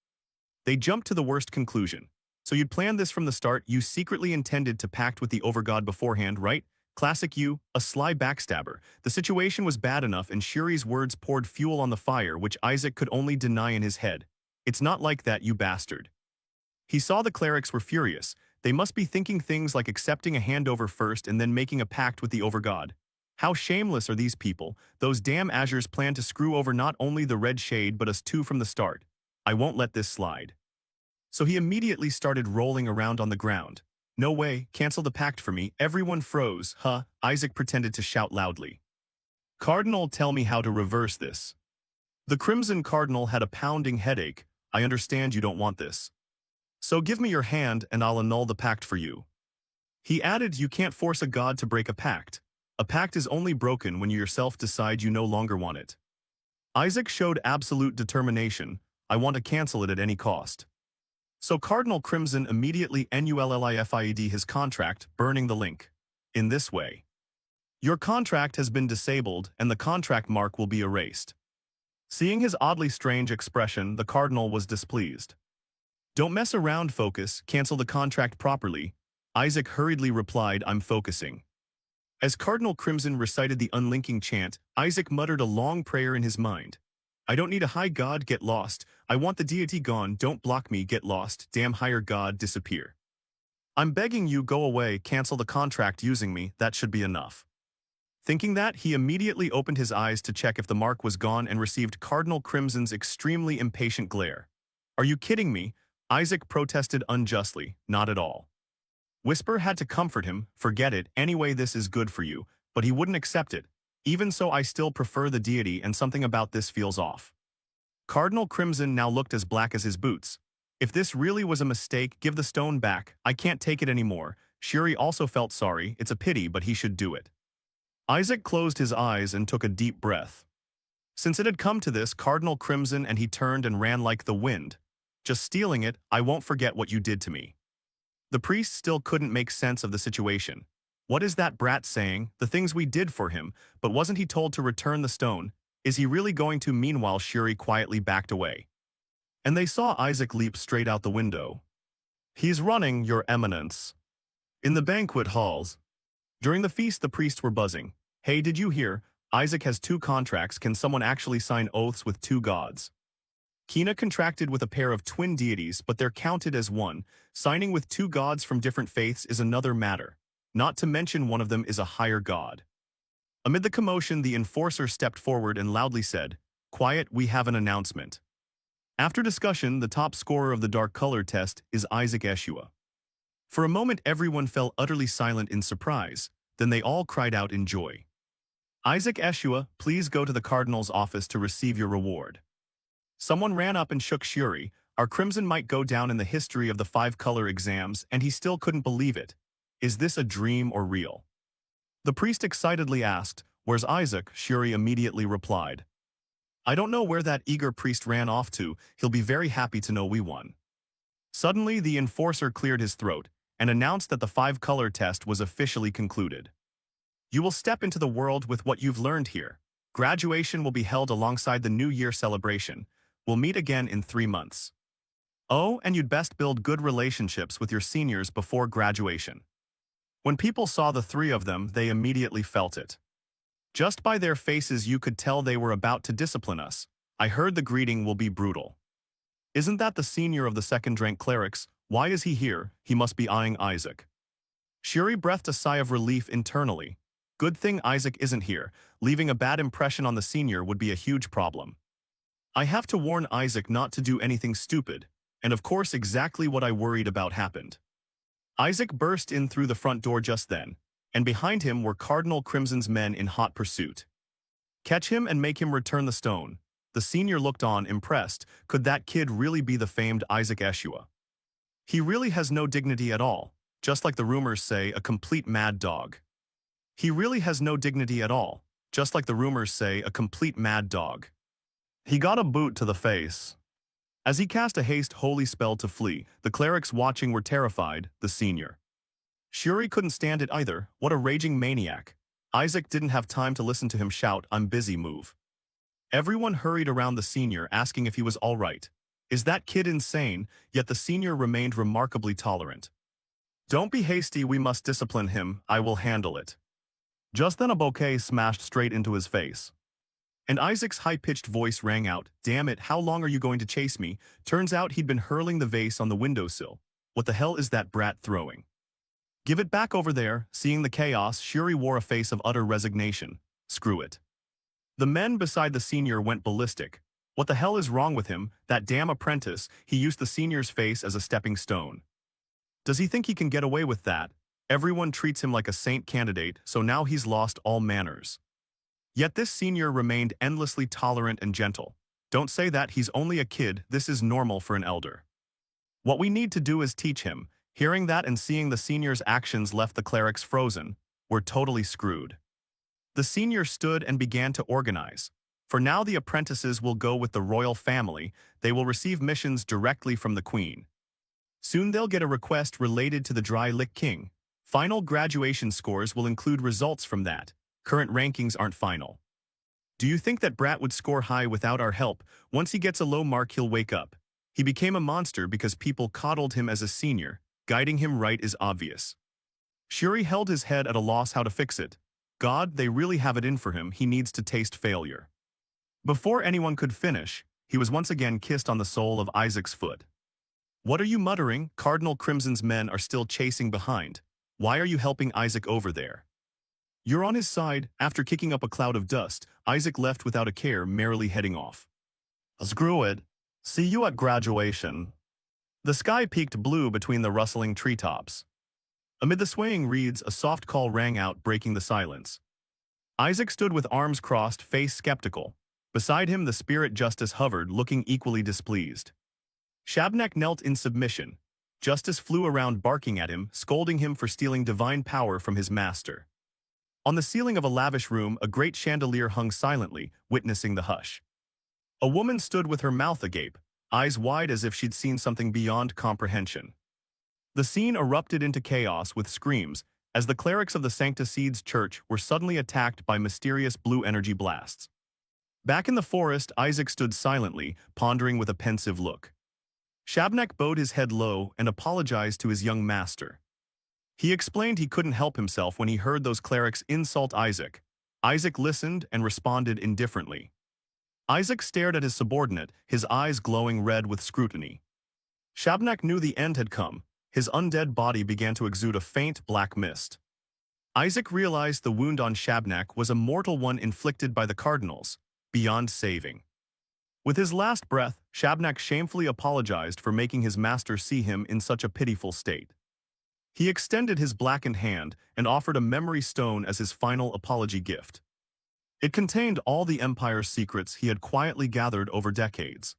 They jumped to the worst conclusion. So you'd planned this from the start, you secretly intended to pact with the overgod beforehand, right? Classic you, a sly backstabber. The situation was bad enough and Shuri's words poured fuel on the fire which Isaac could only deny in his head. It's not like that, you bastard. He saw the clerics were furious. They must be thinking things like accepting a handover first and then making a pact with the overgod. How shameless are these people? Those damn Azures plan to screw over not only the Red Shade but us too from the start. I won't let this slide. So he immediately started rolling around on the ground. No way, cancel the pact for me. Everyone froze. Huh, Isaac pretended to shout loudly. Cardinal, tell me how to reverse this. The Crimson Cardinal had a pounding headache. I understand you don't want this. So give me your hand and I'll annul the pact for you. He added, you can't force a god to break a pact. A pact is only broken when you yourself decide you no longer want it. Isaac showed absolute determination. I want to cancel it at any cost. So Cardinal Crimson immediately nullified his contract, burning the link. In this way, your contract has been disabled and the contract mark will be erased. Seeing his oddly strange expression, the Cardinal was displeased. Don't mess around, focus, cancel the contract properly. Isaac hurriedly replied, I'm focusing. As Cardinal Crimson recited the unlinking chant, Isaac muttered a long prayer in his mind. I don't need a high god, get lost. I want the deity gone, don't block me, get lost, damn higher god, disappear. I'm begging you, go away, cancel the contract using me, that should be enough. Thinking that, he immediately opened his eyes to check if the mark was gone and received Cardinal Crimson's extremely impatient glare. Are you kidding me? Isaac protested unjustly, not at all. Whisper had to comfort him, forget it, anyway this is good for you, but he wouldn't accept it. Even so I still prefer the deity and something about this feels off. Cardinal Crimson now looked as black as his boots. If this really was a mistake, give the stone back, I can't take it anymore. Shuri also felt sorry, it's a pity but he should do it. Isaac closed his eyes and took a deep breath. Since it had come to this, Cardinal Crimson and he turned and ran like the wind. Just stealing it, I won't forget what you did to me. The priest still couldn't make sense of the situation. What is that brat saying? The things we did for him, but wasn't he told to return the stone? Is he really going to? Meanwhile, Shuri quietly backed away. And they saw Isaac leap straight out the window. He's running, Your Eminence. In the banquet halls. During the feast, the priests were buzzing. Hey, did you hear? Isaac has 2 contracts. Can someone actually sign oaths with 2 gods? Kina contracted with a pair of twin deities, but they're counted as one. Signing with 2 gods from different faiths is another matter. Not to mention one of them is a higher god. Amid the commotion, the enforcer stepped forward and loudly said, Quiet, we have an announcement. After discussion, the top scorer of the dark color test is Isaac Eshua. For a moment, everyone fell utterly silent in surprise. Then they all cried out in joy. Isaac Eshua, please go to the Cardinal's office to receive your reward. Someone ran up and shook Shuri. Our crimson might go down in the history of the 5-color exams, and he still couldn't believe it. Is this a dream or real? The priest excitedly asked, Where's Isaac? Shuri immediately replied. I don't know where that eager priest ran off to. He'll be very happy to know we won. Suddenly, the enforcer cleared his throat and announced that the 5-color test was officially concluded. You will step into the world with what you've learned here. Graduation will be held alongside the New Year celebration. We'll meet again in 3 months. Oh, and you'd best build good relationships with your seniors before graduation. When people saw the 3 of them, they immediately felt it. Just by their faces you could tell they were about to discipline us. I heard the greeting will be brutal. Isn't that the senior of the second-rank clerics? Why is he here? He must be eyeing Isaac. Shuri breathed a sigh of relief internally. Good thing Isaac isn't here. Leaving a bad impression on the senior would be a huge problem. I have to warn Isaac not to do anything stupid, and of course exactly what I worried about happened. Isaac burst in through the front door just then, and behind him were Cardinal Crimson's men in hot pursuit. Catch him and make him return the stone. The senior looked on, impressed. Could that kid really be the famed Isaac Eshua? He really has no dignity at all, just like the rumors say, a complete mad dog. He really has no dignity at all, just like the rumors say, a complete mad dog. He got a boot to the face. As he cast a haste holy spell to flee, the clerics watching were terrified, the senior. Shuri couldn't stand it either. What a raging maniac. Isaac didn't have time to listen to him shout, I'm busy, move. Everyone hurried around the senior asking if he was all right. Is that kid insane? Yet the senior remained remarkably tolerant. Don't be hasty, we must discipline him, I will handle it. Just then a bouquet smashed straight into his face. And Isaac's high-pitched voice rang out, "Damn it, how long are you going to chase me?" Turns out he'd been hurling the vase on the windowsill. What the hell is that brat throwing? Give it back over there. Seeing the chaos, Shuri wore a face of utter resignation. Screw it. The men beside the senior went ballistic. What the hell is wrong with him? That damn apprentice. He used the senior's face as a stepping stone. Does he think he can get away with that? Everyone treats him like a saint candidate, so now he's lost all manners. Yet this senior remained endlessly tolerant and gentle. Don't say that, he's only a kid, this is normal for an elder. What we need to do is teach him. Hearing that and seeing the senior's actions left the clerics frozen. We're totally screwed. The senior stood and began to organize. For now the apprentices will go with the royal family, they will receive missions directly from the queen. Soon they'll get a request related to the Dry Lick King. Final graduation scores will include results from that. Current rankings aren't final. Do you think that brat would score high without our help? Once he gets a low mark he'll wake up. He became a monster because people coddled him as a senior. Guiding him right is obvious. Shuri held his head at a loss how to fix it. God, they really have it in for him, he needs to taste failure. Before anyone could finish, he was once again kissed on the sole of Isaac's foot. What are you muttering? Cardinal Crimson's men are still chasing behind. Why are you helping Isaac over there? You're on his side. After kicking up a cloud of dust, Isaac left without a care, merrily heading off. Screw it. See you at graduation. The sky peaked blue between the rustling treetops. Amid the swaying reeds, a soft call rang out, breaking the silence. Isaac stood with arms crossed, face skeptical. Beside him, the spirit Justice hovered, looking equally displeased. Shabnak knelt in submission. Justice flew around barking at him, scolding him for stealing divine power from his master. On the ceiling of a lavish room, a great chandelier hung silently, witnessing the hush. A woman stood with her mouth agape, eyes wide as if she'd seen something beyond comprehension. The scene erupted into chaos with screams, as the clerics of the Sancta Seeds Church were suddenly attacked by mysterious blue energy blasts. Back in the forest, Isaac stood silently, pondering with a pensive look. Shabnak bowed his head low and apologized to his young master. He explained he couldn't help himself when he heard those clerics insult Isaac. Isaac listened and responded indifferently. Isaac stared at his subordinate, his eyes glowing red with scrutiny. Shabnak knew the end had come. His undead body began to exude a faint black mist. Isaac realized the wound on Shabnak was a mortal one inflicted by the cardinals, beyond saving. With his last breath, Shabnak shamefully apologized for making his master see him in such a pitiful state. He extended his blackened hand and offered a memory stone as his final apology gift. It contained all the Empire's secrets he had quietly gathered over decades.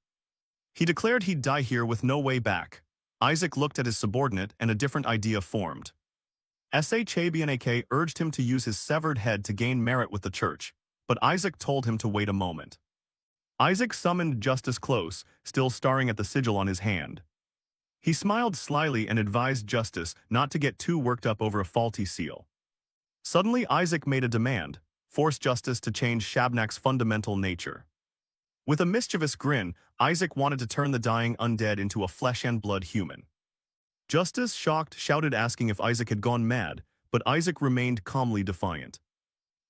He declared he'd die here with no way back. Isaac looked at his subordinate and a different idea formed. Shabnak urged him to use his severed head to gain merit with the church, but Isaac told him to wait a moment. Isaac summoned Justice close, still staring at the sigil on his hand. He smiled slyly and advised Justice not to get too worked up over a faulty seal. Suddenly Isaac made a demand, forced Justice to change Shabnak's fundamental nature. With a mischievous grin, Isaac wanted to turn the dying undead into a flesh-and-blood human. Justice, shocked, shouted asking if Isaac had gone mad, but Isaac remained calmly defiant.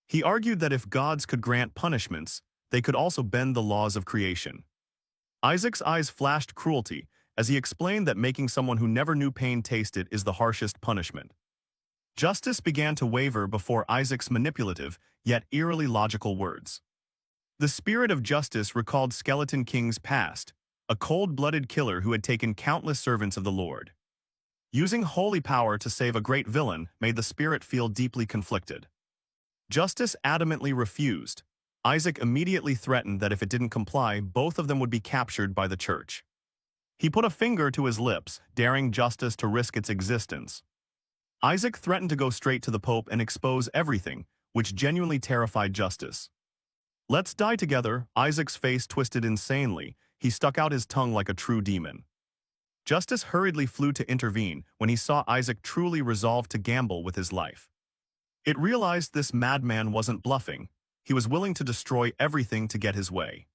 He argued that if gods could grant punishments, they could also bend the laws of creation. Isaac's eyes flashed cruelty as he explained that making someone who never knew pain taste it is the harshest punishment. Justice began to waver before Isaac's manipulative, yet eerily logical words. The spirit of Justice recalled Skeleton King's past, a cold-blooded killer who had taken countless servants of the Lord. Using holy power to save a great villain made the spirit feel deeply conflicted. Justice adamantly refused. Isaac immediately threatened that if it didn't comply, both of them would be captured by the church. He put a finger to his lips, daring Justice to risk its existence. Isaac threatened to go straight to the Pope and expose everything, which genuinely terrified Justice. "Let's die together." Isaac's face twisted insanely. He stuck out his tongue like a true demon. Justice hurriedly flew to intervene when he saw Isaac truly resolved to gamble with his life. It realized this madman wasn't bluffing. He was willing to destroy everything to get his way.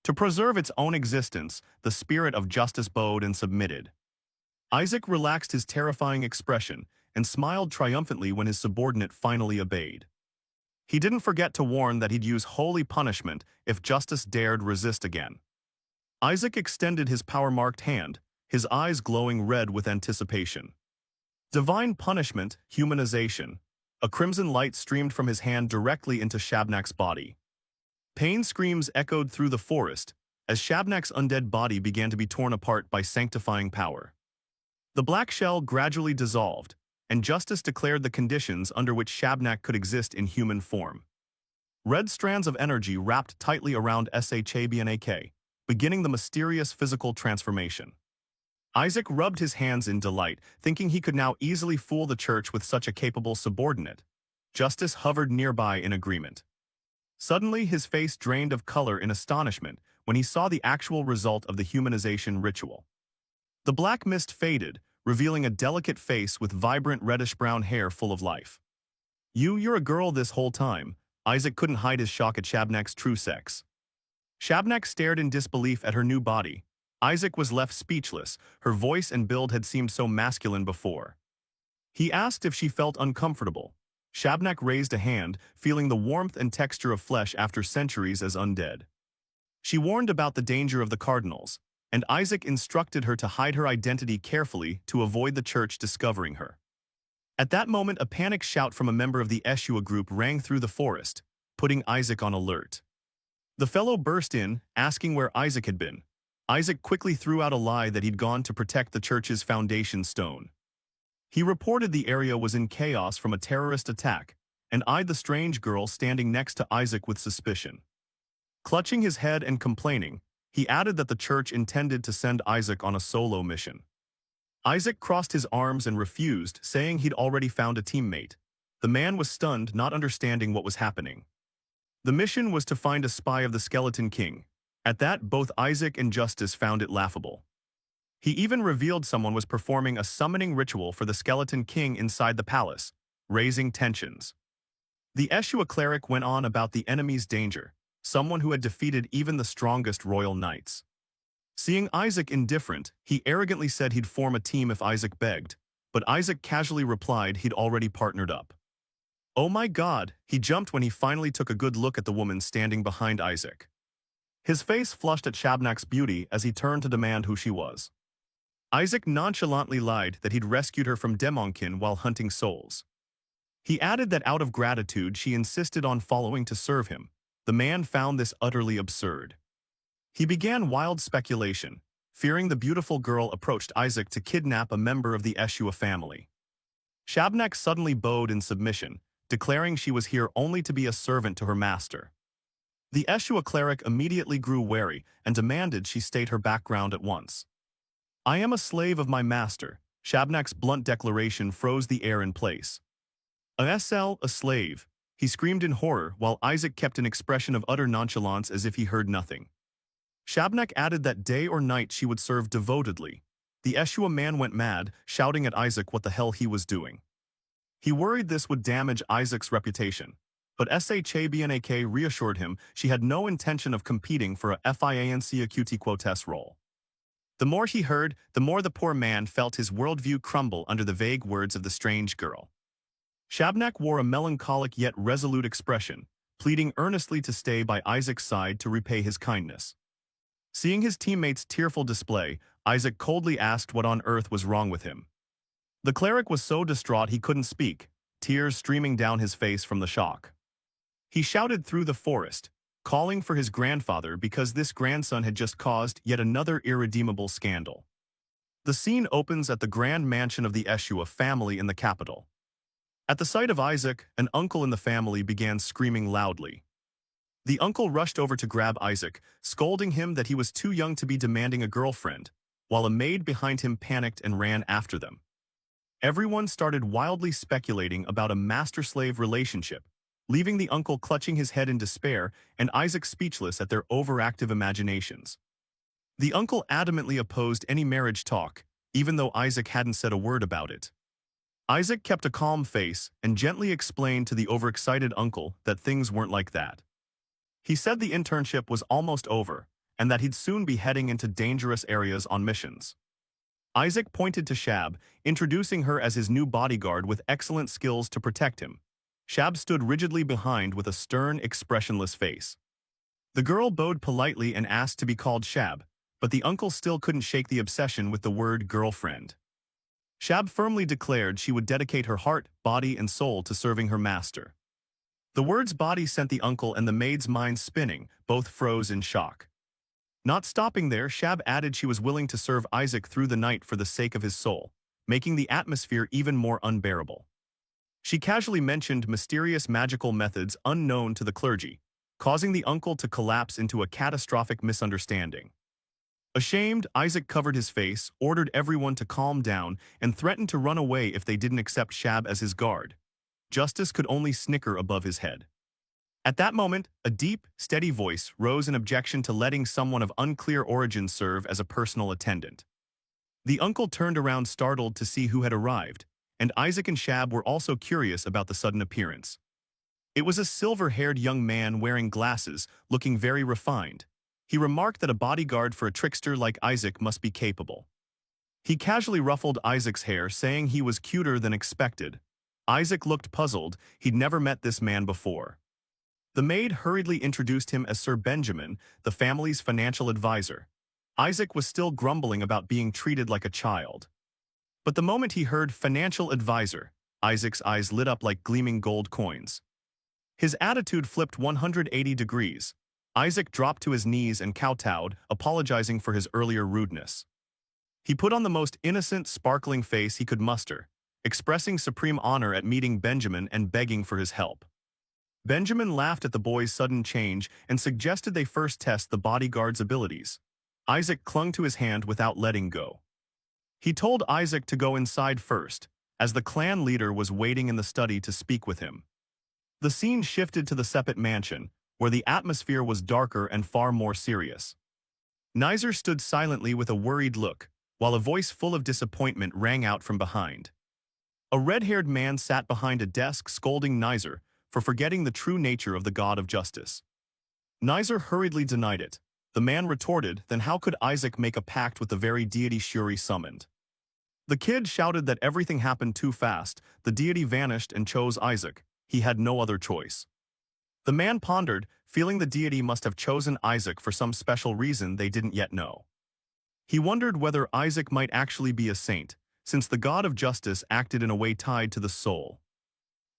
To preserve its own existence, the spirit of Justice bowed and submitted. Isaac relaxed his terrifying expression and smiled triumphantly when his subordinate finally obeyed. He didn't forget to warn that he'd use holy punishment if justice dared resist again. Isaac extended his power-marked hand, his eyes glowing red with anticipation. Divine punishment, humanization. A crimson light streamed from his hand directly into Shabnak's body. Pain screams echoed through the forest as Shabnak's undead body began to be torn apart by sanctifying power. The black shell gradually dissolved, and justice declared the conditions under which Shabnak could exist in human form. Red strands of energy wrapped tightly around Shabnak, beginning the mysterious physical transformation. Isaac rubbed his hands in delight, thinking he could now easily fool the church with such a capable subordinate. Justice hovered nearby in agreement. Suddenly, his face drained of color in astonishment when he saw the actual result of the humanization ritual. The black mist faded, revealing a delicate face with vibrant reddish-brown hair full of life. You're a girl this whole time." Isaac couldn't hide his shock at Shabnak's true sex. Shabnak stared in disbelief at her new body. Isaac was left speechless. Her voice and build had seemed so masculine before. He asked if she felt uncomfortable. Shabnak raised a hand, feeling the warmth and texture of flesh after centuries as undead. She warned about the danger of the cardinals, and Isaac instructed her to hide her identity carefully to avoid the church discovering her. At that moment, a panic shout from a member of the Eshua group rang through the forest, putting Isaac on alert. The fellow burst in, asking where Isaac had been. Isaac quickly threw out a lie that he'd gone to protect the church's foundation stone. He reported the area was in chaos from a terrorist attack, and eyed the strange girl standing next to Isaac with suspicion. Clutching his head and complaining, he added that the church intended to send Isaac on a solo mission. Isaac crossed his arms and refused, saying he'd already found a teammate. The man was stunned, not understanding what was happening. The mission was to find a spy of the Skeleton King. At that, both Isaac and Justice found it laughable. He even revealed someone was performing a summoning ritual for the Skeleton King inside the palace, raising tensions. The Eshua cleric went on about the enemy's danger, someone who had defeated even the strongest royal knights. Seeing Isaac indifferent, he arrogantly said he'd form a team if Isaac begged, but Isaac casually replied he'd already partnered up. Oh my God, he jumped when he finally took a good look at the woman standing behind Isaac. His face flushed at Shabnak's beauty as he turned to demand who she was. Isaac nonchalantly lied that he'd rescued her from Demonkin while hunting souls. He added that out of gratitude she insisted on following to serve him. The man found this utterly absurd. He began wild speculation, fearing the beautiful girl approached Isaac to kidnap a member of the Eshua family. Shabnak suddenly bowed in submission, declaring she was here only to be a servant to her master. The Eshua cleric immediately grew wary and demanded she state her background at once. "I am a slave of my master." Shabnak's blunt declaration froze the air in place. A slave," he screamed in horror while Isaac kept an expression of utter nonchalance as if he heard nothing. Shabnak added that day or night she would serve devotedly. The Eshua man went mad, shouting at Isaac what the hell he was doing. He worried this would damage Isaac's reputation, but Shabnak reassured him she had no intention of competing for a fiancé quotes role. The more he heard, the more the poor man felt his worldview crumble under the vague words of the strange girl. Shabnak wore a melancholic yet resolute expression, pleading earnestly to stay by Isaac's side to repay his kindness. Seeing his teammates' tearful display, Isaac coldly asked what on earth was wrong with him. The cleric was so distraught he couldn't speak, tears streaming down his face from the shock. He shouted through the forest, calling for his grandfather because this grandson had just caused yet another irredeemable scandal. The scene opens at the grand mansion of the Eshua family in the capital. At the sight of Isaac, an uncle in the family began screaming loudly. The uncle rushed over to grab Isaac, scolding him that he was too young to be demanding a girlfriend, while a maid behind him panicked and ran after them. Everyone started wildly speculating about a master-slave relationship, leaving the uncle clutching his head in despair and Isaac speechless at their overactive imaginations. The uncle adamantly opposed any marriage talk, even though Isaac hadn't said a word about it. Isaac kept a calm face and gently explained to the overexcited uncle that things weren't like that. He said the internship was almost over and that he'd soon be heading into dangerous areas on missions. Isaac pointed to Shab, introducing her as his new bodyguard with excellent skills to protect him. Shab stood rigidly behind with a stern, expressionless face. The girl bowed politely and asked to be called Shab, but the uncle still couldn't shake the obsession with the word girlfriend. Shab firmly declared she would dedicate her heart, body, and soul to serving her master. The word's body sent the uncle and the maid's minds spinning, both froze in shock. Not stopping there, Shab added she was willing to serve Isaac through the night for the sake of his soul, making the atmosphere even more unbearable. She casually mentioned mysterious magical methods unknown to the clergy, causing the uncle to collapse into a catastrophic misunderstanding. Ashamed, Isaac covered his face, ordered everyone to calm down, and threatened to run away if they didn't accept Shab as his guard. Justice could only snicker above his head. At that moment, a deep, steady voice rose in objection to letting someone of unclear origin serve as a personal attendant. The uncle turned around startled to see who had arrived, and Isaac and Shab were also curious about the sudden appearance. It was a silver-haired young man wearing glasses, looking very refined. He remarked that a bodyguard for a trickster like Isaac must be capable. He casually ruffled Isaac's hair, saying he was cuter than expected. Isaac looked puzzled. He'd never met this man before. The maid hurriedly introduced him as Sir Benjamin, the family's financial advisor. Isaac was still grumbling about being treated like a child. But the moment he heard financial advisor, Isaac's eyes lit up like gleaming gold coins. His attitude flipped 180 degrees. Isaac dropped to his knees and kowtowed, apologizing for his earlier rudeness. He put on the most innocent, sparkling face he could muster, expressing supreme honor at meeting Benjamin and begging for his help. Benjamin laughed at the boy's sudden change and suggested they first test the bodyguard's abilities. Isaac clung to his hand without letting go. He told Isaac to go inside first, as the clan leader was waiting in the study to speak with him. The scene shifted to the Sepet mansion, where the atmosphere was darker and far more serious. Nizer stood silently with a worried look, while a voice full of disappointment rang out from behind. A red-haired man sat behind a desk scolding Nizer for forgetting the true nature of the god of justice. Nizer hurriedly denied it. The man retorted, then how could Isaac make a pact with the very deity Shuri summoned? The kid shouted that everything happened too fast, the deity vanished and chose Isaac. He had no other choice. The man pondered, feeling the deity must have chosen Isaac for some special reason they didn't yet know. He wondered whether Isaac might actually be a saint, since the god of justice acted in a way tied to the soul.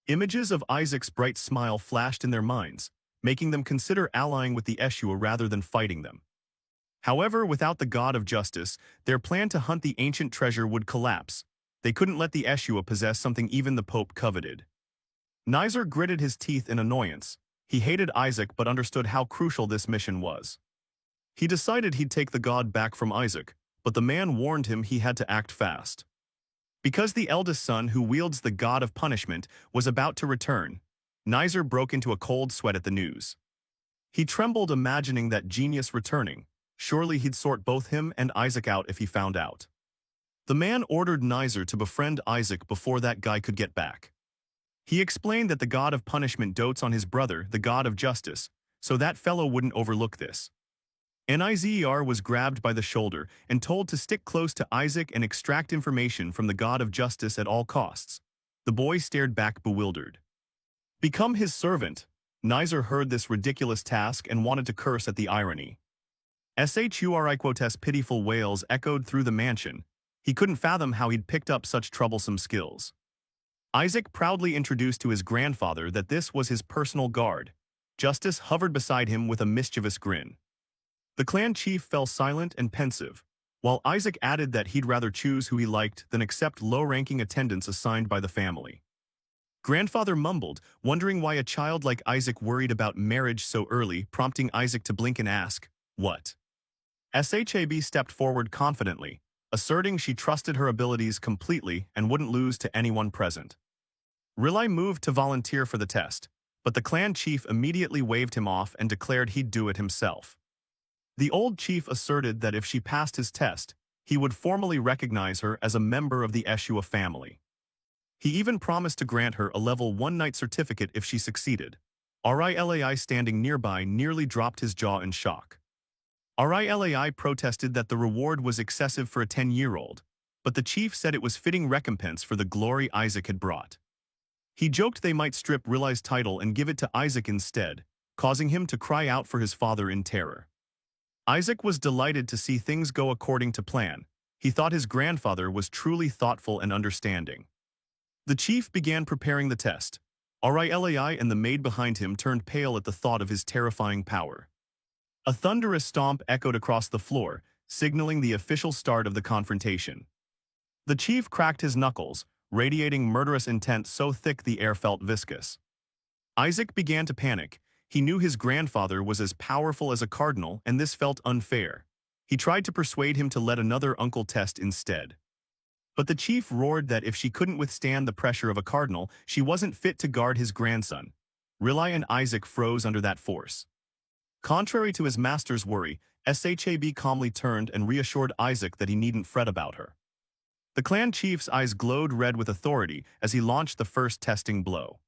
Images of Isaac's bright smile flashed in their minds, making them consider allying with the Eshua rather than fighting them. However, without the god of justice, their plan to hunt the ancient treasure would collapse. They couldn't let the Eshua possess something even the Pope coveted. Nizer gritted his teeth in annoyance. He hated Isaac but understood how crucial this mission was. He decided he'd take the god back from Isaac, but the man warned him he had to act fast. Because the eldest son who wields the god of punishment was about to return, Nizer broke into a cold sweat at the news. He trembled imagining that genius returning. Surely he'd sort both him and Isaac out if he found out. The man ordered Nizer to befriend Isaac before that guy could get back. He explained that the god of punishment dotes on his brother, the god of justice, so that fellow wouldn't overlook this. Nizer was grabbed by the shoulder and told to stick close to Isaac and extract information from the god of justice at all costs. The boy stared back bewildered. Become his servant. Nizer heard this ridiculous task and wanted to curse at the irony. Shuriquotes' pitiful wails echoed through the mansion. He couldn't fathom how he'd picked up such troublesome skills. Isaac proudly introduced to his grandfather that this was his personal guard. Justice hovered beside him with a mischievous grin. The clan chief fell silent and pensive, while Isaac added that he'd rather choose who he liked than accept low-ranking attendants assigned by the family. Grandfather mumbled, wondering why a child like Isaac worried about marriage so early, prompting Isaac to blink and ask, "What?" Shab stepped forward confidently, asserting she trusted her abilities completely and wouldn't lose to anyone present. Rilai moved to volunteer for the test, but the clan chief immediately waved him off and declared he'd do it himself. The old chief asserted that if she passed his test, he would formally recognize her as a member of the Eshua family. He even promised to grant her a level 1 knight certificate if she succeeded. Rilai standing nearby nearly dropped his jaw in shock. Rilai protested that the reward was excessive for a 10-year-old, but the chief said it was fitting recompense for the glory Isaac had brought. He joked they might strip Rilai's title and give it to Isaac instead, causing him to cry out for his father in terror. Isaac was delighted to see things go according to plan. He thought his grandfather was truly thoughtful and understanding. The chief began preparing the test. Rilai and the maid behind him turned pale at the thought of his terrifying power. A thunderous stomp echoed across the floor, signaling the official start of the confrontation. The chief cracked his knuckles, radiating murderous intent so thick the air felt viscous. Isaac began to panic. He knew his grandfather was as powerful as a cardinal, and this felt unfair. He tried to persuade him to let another uncle test instead. But the chief roared that if she couldn't withstand the pressure of a cardinal, she wasn't fit to guard his grandson. Rilai and Isaac froze under that force. Contrary to his master's worry, Shab calmly turned and reassured Isaac that he needn't fret about her. The clan chief's eyes glowed red with authority as he launched the first testing blow.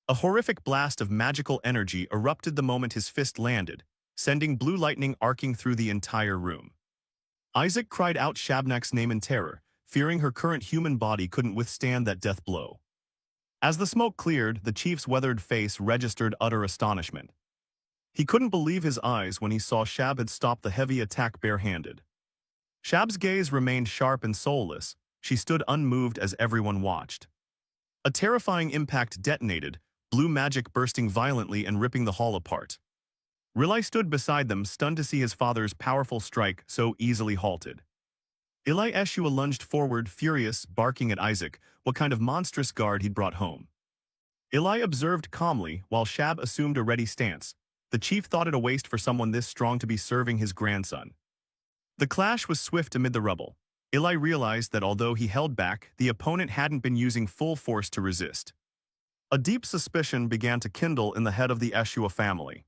A horrific blast of magical energy erupted the moment his fist landed, sending blue lightning arcing through the entire room. Isaac cried out Shabnak's name in terror, fearing her current human body couldn't withstand that death blow. As the smoke cleared, the chief's weathered face registered utter astonishment. He couldn't believe his eyes when he saw Shab had stopped the heavy attack barehanded. Shab's gaze remained sharp and soulless. She stood unmoved as everyone watched. A terrifying impact detonated, blue magic bursting violently and ripping the hall apart. Rilai stood beside them, stunned to see his father's powerful strike so easily halted. Eli Eshua lunged forward, furious, barking at Isaac, what kind of monstrous guard he'd brought home. Eli observed calmly, while Shab assumed a ready stance. The chief thought it a waste for someone this strong to be serving his grandson. The clash was swift amid the rubble. Eli realized that although he held back, the opponent hadn't been using full force to resist. A deep suspicion began to kindle in the head of the Eshua family.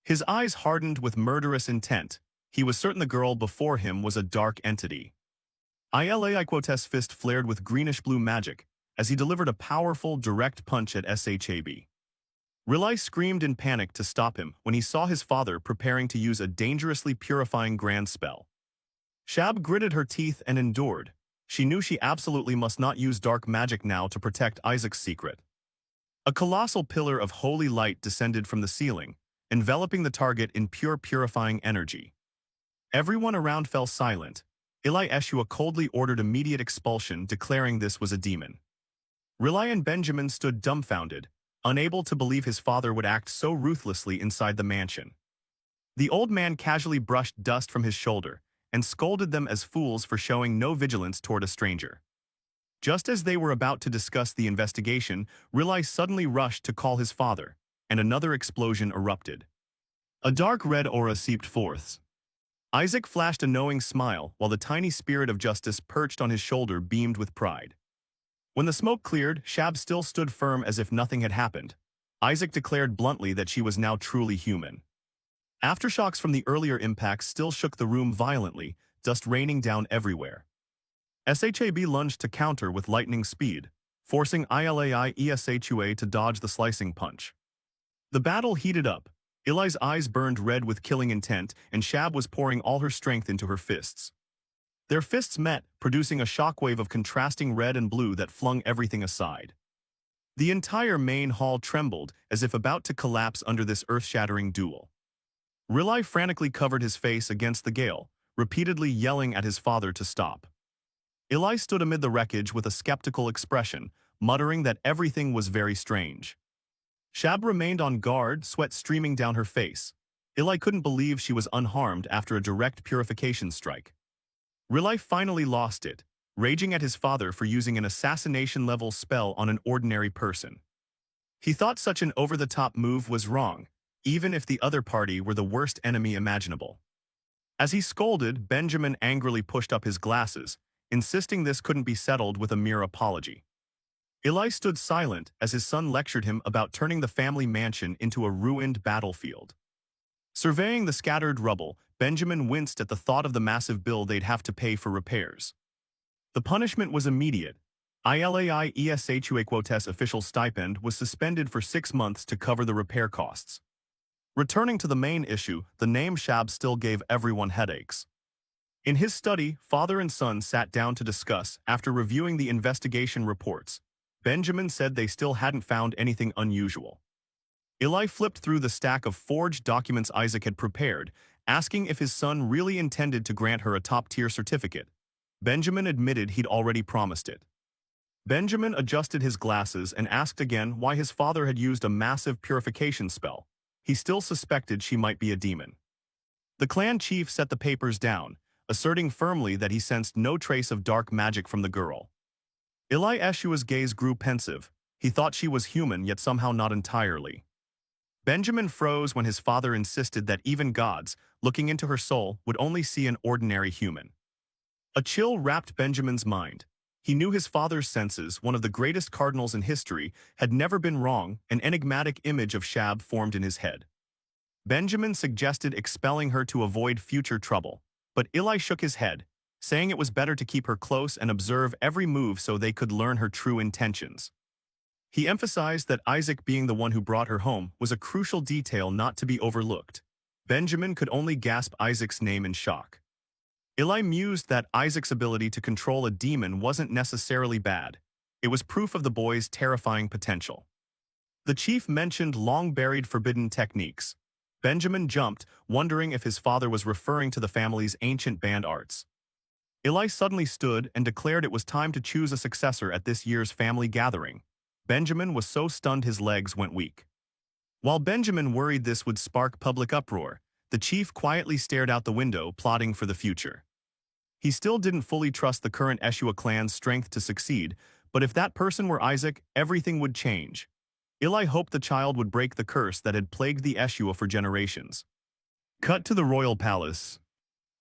His eyes hardened with murderous intent. He was certain the girl before him was a dark entity. Ilaiquote's fist flared with greenish-blue magic as he delivered a powerful, direct punch at Shab. Rilai screamed in panic to stop him when he saw his father preparing to use a dangerously purifying grand spell. Shab gritted her teeth and endured. She knew she absolutely must not use dark magic now to protect Isaac's secret. A colossal pillar of holy light descended from the ceiling, enveloping the target in pure purifying energy. Everyone around fell silent. Eli Eshua coldly ordered immediate expulsion, declaring this was a demon. Rilai and Benjamin stood dumbfounded, unable to believe his father would act so ruthlessly inside the mansion. The old man casually brushed dust from his shoulder and scolded them as fools for showing no vigilance toward a stranger. Just as they were about to discuss the investigation, Rilai suddenly rushed to call his father, and another explosion erupted. A dark red aura seeped forth. Isaac flashed a knowing smile while the tiny spirit of justice perched on his shoulder beamed with pride. When the smoke cleared, Shab still stood firm as if nothing had happened. Isaac declared bluntly that she was now truly human. Aftershocks from the earlier impacts still shook the room violently, dust raining down everywhere. Shab lunged to counter with lightning speed, forcing Ilai to dodge the slicing punch. The battle heated up. Eli's eyes burned red with killing intent, and Shab was pouring all her strength into her fists. Their fists met, producing a shockwave of contrasting red and blue that flung everything aside. The entire main hall trembled, as if about to collapse under this earth-shattering duel. Rilai frantically covered his face against the gale, repeatedly yelling at his father to stop. Eli stood amid the wreckage with a skeptical expression, muttering that everything was very strange. Shab remained on guard, sweat streaming down her face. Eli couldn't believe she was unharmed after a direct purification strike. Rilai finally lost it, raging at his father for using an assassination-level spell on an ordinary person. He thought such an over-the-top move was wrong, even if the other party were the worst enemy imaginable. As he scolded, Benjamin angrily pushed up his glasses, insisting this couldn't be settled with a mere apology. Eli stood silent as his son lectured him about turning the family mansion into a ruined battlefield. Surveying the scattered rubble, Benjamin winced at the thought of the massive bill they'd have to pay for repairs. The punishment was immediate. Ilaiquote's official stipend was suspended for 6 months to cover the repair costs. Returning to the main issue, the name Shab still gave everyone headaches. In his study, father and son sat down to discuss after reviewing the investigation reports. Benjamin said they still hadn't found anything unusual. Eli flipped through the stack of forged documents Isaac had prepared, asking if his son really intended to grant her a top-tier certificate. Benjamin admitted he'd already promised it. Benjamin adjusted his glasses and asked again why his father had used a massive purification spell. He still suspected she might be a demon. The clan chief set the papers down, asserting firmly that he sensed no trace of dark magic from the girl. Eli Eshua's gaze grew pensive. He thought she was human, yet somehow not entirely. Benjamin froze when his father insisted that even gods, looking into her soul, would only see an ordinary human. A chill wrapped Benjamin's mind. He knew his father's senses, one of the greatest cardinals in history, had never been wrong. An enigmatic image of Shab formed in his head. Benjamin suggested expelling her to avoid future trouble, but Eli shook his head, saying it was better to keep her close and observe every move so they could learn her true intentions. He emphasized that Isaac being the one who brought her home was a crucial detail not to be overlooked. Benjamin could only gasp Isaac's name in shock. Eli mused that Isaac's ability to control a demon wasn't necessarily bad. It was proof of the boy's terrifying potential. The chief mentioned long-buried forbidden techniques. Benjamin jumped, wondering if his father was referring to the family's ancient band arts. Eli suddenly stood and declared it was time to choose a successor at this year's family gathering. Benjamin was so stunned his legs went weak. While Benjamin worried this would spark public uproar, the chief quietly stared out the window, plotting for the future. He still didn't fully trust the current Eshua clan's strength to succeed, but if that person were Isaac, everything would change. Eli hoped the child would break the curse that had plagued the Eshua for generations. Cut to the royal palace.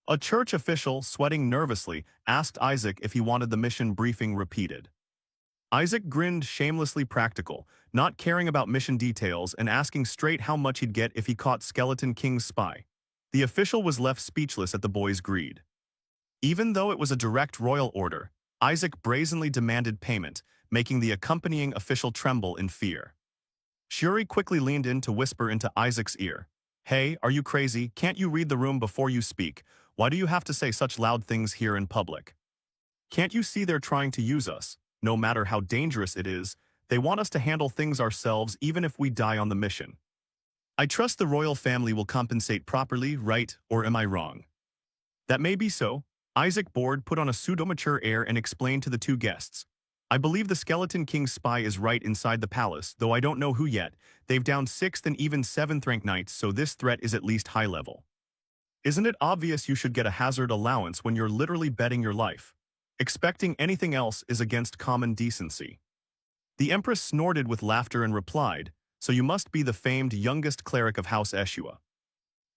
A church official, sweating nervously, asked Isaac if he wanted the mission briefing repeated. Isaac grinned, shamelessly practical, not caring about mission details and asking straight how much he'd get if he caught Skeleton King's spy. The official was left speechless at the boy's greed. Even though it was a direct royal order, Isaac brazenly demanded payment, making the accompanying official tremble in fear. Shuri quickly leaned in to whisper into Isaac's ear. "Hey, are you crazy? Can't you read the room before you speak? Why do you have to say such loud things here in public? Can't you see they're trying to use us? No matter how dangerous it is, they want us to handle things ourselves even if we die on the mission. I trust the royal family will compensate properly, right, or am I wrong?" "That may be so." Isaac Board put on a pseudo-mature air and explained to the two guests. "I believe the Skeleton King's spy is right inside the palace, though I don't know who yet. They've downed 6th and even 7th rank knights, so this threat is at least high level. Isn't it obvious you should get a hazard allowance when you're literally betting your life? Expecting anything else is against common decency." The Empress snorted with laughter and replied, "So you must be the famed youngest cleric of House Eshua."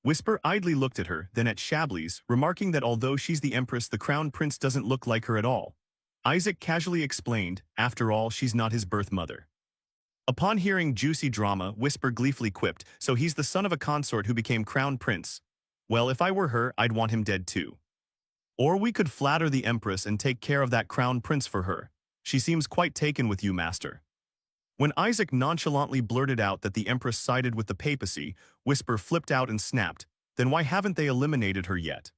Whisper idly looked at her, then at Shablis, remarking that although she's the Empress, the Crown Prince doesn't look like her at all. Isaac casually explained, after all, she's not his birth mother. Upon hearing juicy drama, Whisper gleefully quipped, "So he's the son of a consort who became Crown Prince. Well, if I were her, I'd want him dead too. Or we could flatter the Empress and take care of that Crown Prince for her. She seems quite taken with you, Master." When Isaac nonchalantly blurted out that the Empress sided with the papacy, Whisper flipped out and snapped, "Then why haven't they eliminated her yet?"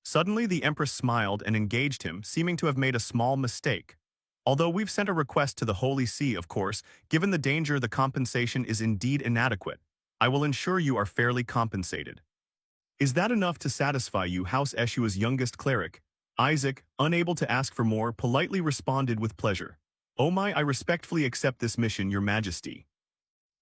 Suddenly the Empress smiled and engaged him, seeming to have made a small mistake. "Although we've sent a request to the Holy See, of course, given the danger the compensation is indeed inadequate. I will ensure you are fairly compensated." "Is that enough to satisfy you, House Eshua's youngest cleric?" Isaac, unable to ask for more, politely responded with pleasure. "Oh my, I respectfully accept this mission, Your Majesty."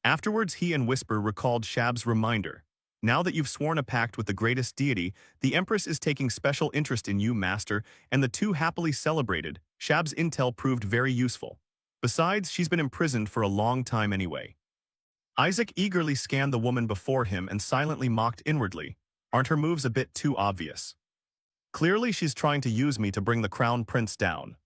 Afterwards he and Whisper recalled Shab's reminder. "Now that you've sworn a pact with the greatest deity, the Empress is taking special interest in you, Master," and the two happily celebrated. Shab's intel proved very useful. Besides, she's been imprisoned for a long time anyway. Isaac eagerly scanned the woman before him and silently mocked inwardly. Aren't her moves a bit too obvious? Clearly she's trying to use me to bring the Crown Prince down.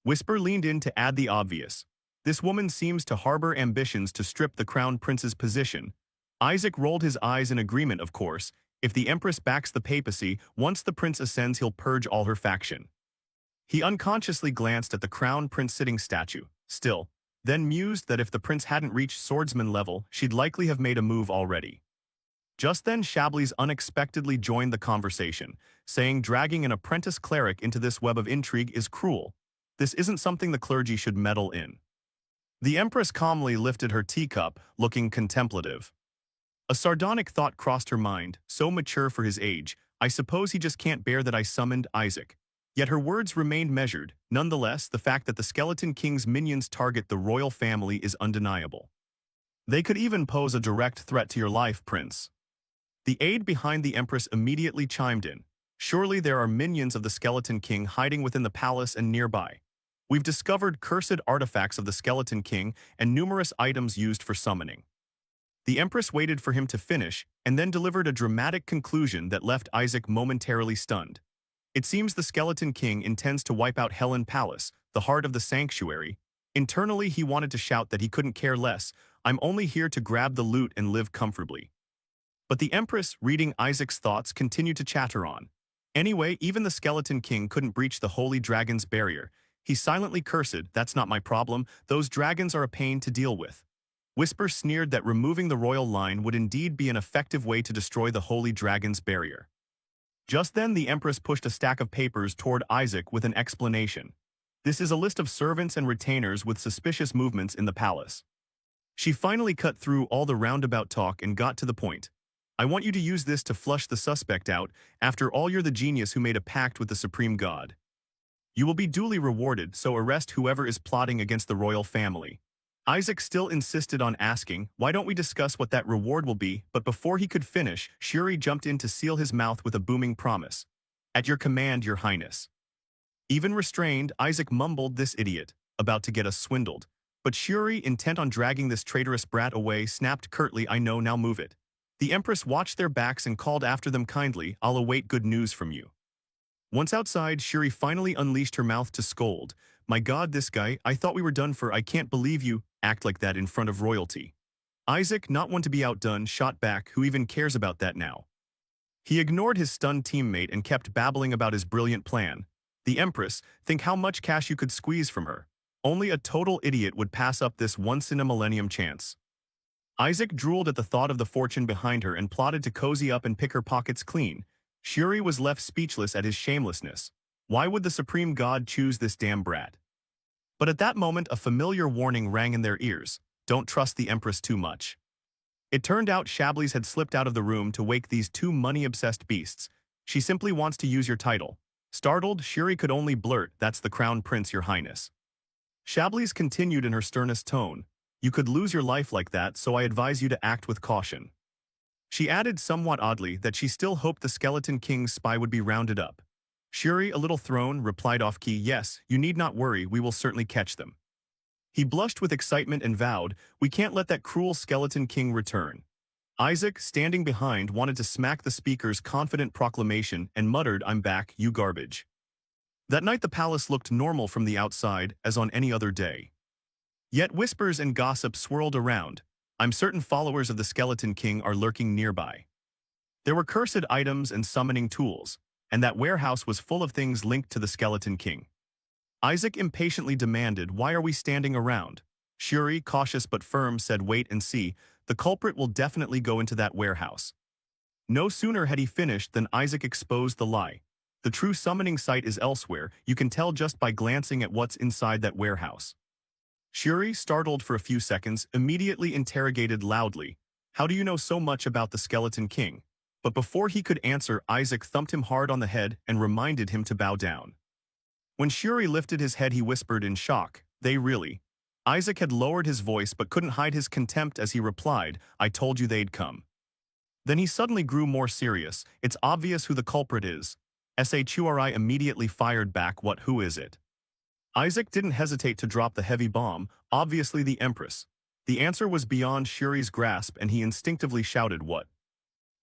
Whisper leaned in to add the obvious. This woman seems to harbor ambitions to strip the Crown Prince's position. Isaac rolled his eyes in agreement, of course. If the Empress backs the papacy, once the prince ascends he'll purge all her faction. He unconsciously glanced at the Crown Prince sitting statue, still, then mused that if the prince hadn't reached swordsman level, she'd likely have made a move already. Just then Shablis unexpectedly joined the conversation, saying dragging an apprentice cleric into this web of intrigue is cruel. This isn't something the clergy should meddle in. The Empress calmly lifted her teacup, looking contemplative. A sardonic thought crossed her mind, so mature for his age, I suppose he just can't bear that I summoned Isaac. Yet her words remained measured. Nonetheless, the fact that the Skeleton King's minions target the royal family is undeniable. They could even pose a direct threat to your life, Prince. The aide behind the Empress immediately chimed in. Surely there are minions of the Skeleton King hiding within the palace and nearby. We've discovered cursed artifacts of the Skeleton King and numerous items used for summoning. The Empress waited for him to finish and then delivered a dramatic conclusion that left Isaac momentarily stunned. It seems the Skeleton King intends to wipe out Helen Palace, the heart of the sanctuary. Internally, he wanted to shout that he couldn't care less. I'm only here to grab the loot and live comfortably. But the Empress, reading Isaac's thoughts, continued to chatter on. Anyway, even the Skeleton King couldn't breach the Holy Dragon's barrier. He silently cursed, that's not my problem, those dragons are a pain to deal with. Whisper sneered that removing the royal line would indeed be an effective way to destroy the Holy Dragon's barrier. Just then the Empress pushed a stack of papers toward Isaac with an explanation. This is a list of servants and retainers with suspicious movements in the palace. She finally cut through all the roundabout talk and got to the point. I want you to use this to flush the suspect out. After all, you're the genius who made a pact with the Supreme God. You will be duly rewarded, so arrest whoever is plotting against the royal family. Isaac still insisted on asking, why don't we discuss what that reward will be, but before he could finish, Shuri jumped in to seal his mouth with a booming promise. At your command, your highness. Even restrained, Isaac mumbled, this idiot, about to get us swindled. But Shuri, intent on dragging this traitorous brat away, snapped curtly, I know, now move it. The Empress watched their backs and called after them kindly, I'll await good news from you. Once outside, Shuri finally unleashed her mouth to scold. My God, this guy, I thought we were done for, I can't believe you act like that in front of royalty. Isaac, not one to be outdone, shot back, who even cares about that now? He ignored his stunned teammate and kept babbling about his brilliant plan. The Empress, think how much cash you could squeeze from her. Only a total idiot would pass up this once-in-a-millennium chance. Isaac drooled at the thought of the fortune behind her and plotted to cozy up and pick her pockets clean. Shuri was left speechless at his shamelessness. Why would the Supreme God choose this damn brat? But at that moment, a familiar warning rang in their ears. Don't trust the Empress too much. It turned out Chablis had slipped out of the room to wake these two money-obsessed beasts. She simply wants to use your title. Startled, Shuri could only blurt, that's the Crown Prince, your highness. Chablis continued in her sternest tone. You could lose your life like that, so I advise you to act with caution. She added somewhat oddly that she still hoped the Skeleton King's spy would be rounded up. Shuri, a little thrown, replied off-key, yes, you need not worry, we will certainly catch them. He blushed with excitement and vowed, we can't let that cruel Skeleton King return. Isaac, standing behind, wanted to smack the speaker's confident proclamation and muttered, I'm back, you garbage. That night the palace looked normal from the outside, as on any other day. Yet whispers and gossip swirled around. I'm certain followers of the Skeleton King are lurking nearby. There were cursed items and summoning tools, and that warehouse was full of things linked to the Skeleton King. Isaac impatiently demanded, why are we standing around? Shuri, cautious but firm, said wait and see, the culprit will definitely go into that warehouse. No sooner had he finished than Isaac exposed the lie. The true summoning site is elsewhere, you can tell just by glancing at what's inside that warehouse. Shuri, startled for a few seconds, immediately interrogated loudly, how do you know so much about the Skeleton King? But before he could answer, Isaac thumped him hard on the head and reminded him to bow down. When Shuri lifted his head, he whispered in shock, they really? Isaac had lowered his voice but couldn't hide his contempt as he replied, I told you they'd come. Then he suddenly grew more serious, it's obvious who the culprit is. Shuri immediately fired back, who is it? Isaac didn't hesitate to drop the heavy bomb, obviously the Empress. The answer was beyond Shuri's grasp and he instinctively shouted, what?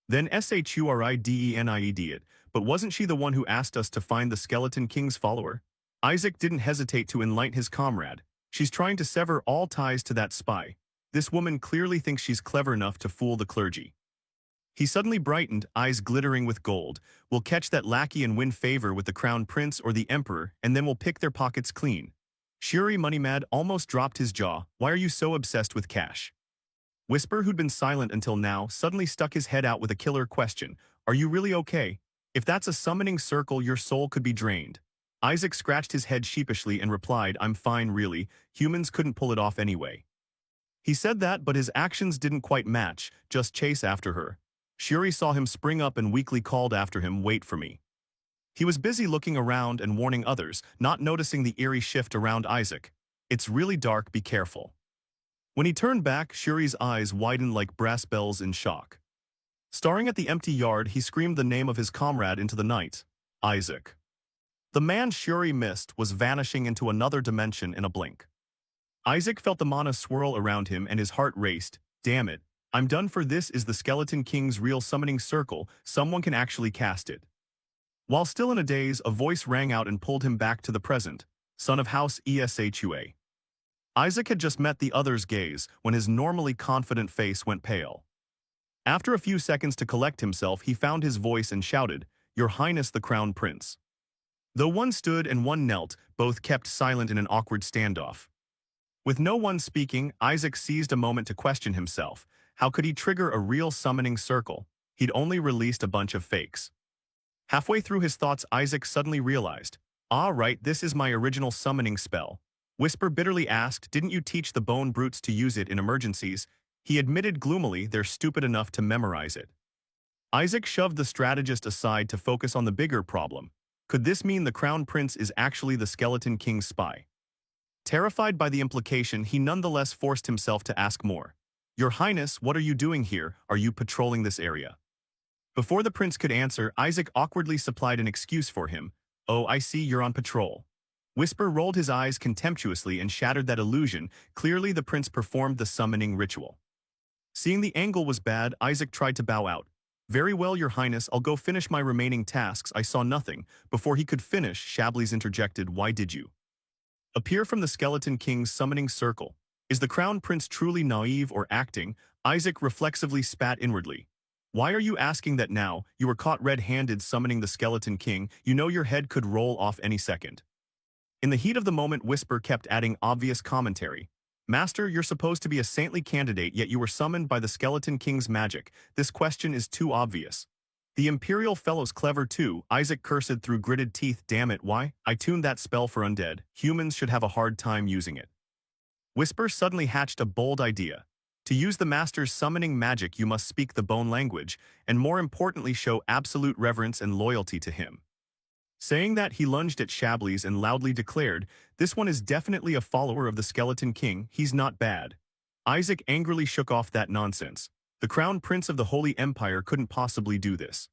Then Shuri idiot, but wasn't she the one who asked us to find the Skeleton King's follower? Isaac didn't hesitate to enlighten his comrade. She's trying to sever all ties to that spy. This woman clearly thinks she's clever enough to fool the clergy. He suddenly brightened, eyes glittering with gold. We'll catch that lackey and win favor with the Crown Prince or the Emperor, and then we'll pick their pockets clean. Shuri, money mad, almost dropped his jaw. Why are you so obsessed with cash? Whisper, who'd been silent until now, suddenly stuck his head out with a killer question. Are you really okay? If that's a summoning circle, your soul could be drained. Isaac scratched his head sheepishly and replied, I'm fine really, humans couldn't pull it off anyway. He said that, but his actions didn't quite match, just chase after her. Shuri saw him spring up and weakly called after him, wait for me. He was busy looking around and warning others, not noticing the eerie shift around Isaac. It's really dark, be careful. When he turned back, Shuri's eyes widened like brass bells in shock. Staring at the empty yard, he screamed the name of his comrade into the night. Isaac. The man Shuri missed was vanishing into another dimension in a blink. Isaac felt the mana swirl around him and his heart raced. Damn it, I'm done for. This is the Skeleton King's real summoning circle, someone can actually cast it. While still in a daze, a voice rang out and pulled him back to the present. Son of House Eshua. Isaac had just met the other's gaze when his normally confident face went pale. After a few seconds to collect himself, he found his voice and shouted, Your Highness the Crown Prince. Though one stood and one knelt, both kept silent in an awkward standoff. With no one speaking, Isaac seized a moment to question himself. How could he trigger a real summoning circle? He'd only released a bunch of fakes. Halfway through his thoughts, Isaac suddenly realized, right, this is my original summoning spell. Whisper bitterly asked, didn't you teach the bone brutes to use it in emergencies? He admitted gloomily they're stupid enough to memorize it. Isaac shoved the strategist aside to focus on the bigger problem. Could this mean the Crown Prince is actually the Skeleton King's spy? Terrified by the implication, he nonetheless forced himself to ask more. Your Highness, what are you doing here? Are you patrolling this area? Before the prince could answer, Isaac awkwardly supplied an excuse for him. Oh, I see you're on patrol. Whisper rolled his eyes contemptuously and shattered that illusion. Clearly the prince performed the summoning ritual. Seeing the angle was bad, Isaac tried to bow out. Very well, Your Highness, I'll go finish my remaining tasks. I saw nothing. Before he could finish, Shablis interjected, why did you appear from the Skeleton King's summoning circle? Is the Crown Prince truly naive or acting? Isaac reflexively spat inwardly. Why are you asking that now? You were caught red-handed summoning the Skeleton King. You know your head could roll off any second. In the heat of the moment, Whisper kept adding obvious commentary. Master, you're supposed to be a saintly candidate, yet you were summoned by the Skeleton King's magic. This question is too obvious. The Imperial fellow's clever too, Isaac cursed through gritted teeth. Damn it, why? I tuned that spell for undead. Humans should have a hard time using it. Whisper suddenly hatched a bold idea. To use the Master's summoning magic, you must speak the bone language, and more importantly show absolute reverence and loyalty to him. Saying that, he lunged at Shablis and loudly declared, this one is definitely a follower of the Skeleton King, he's not bad. Isaac angrily shook off that nonsense. The Crown Prince of the Holy Empire couldn't possibly do this.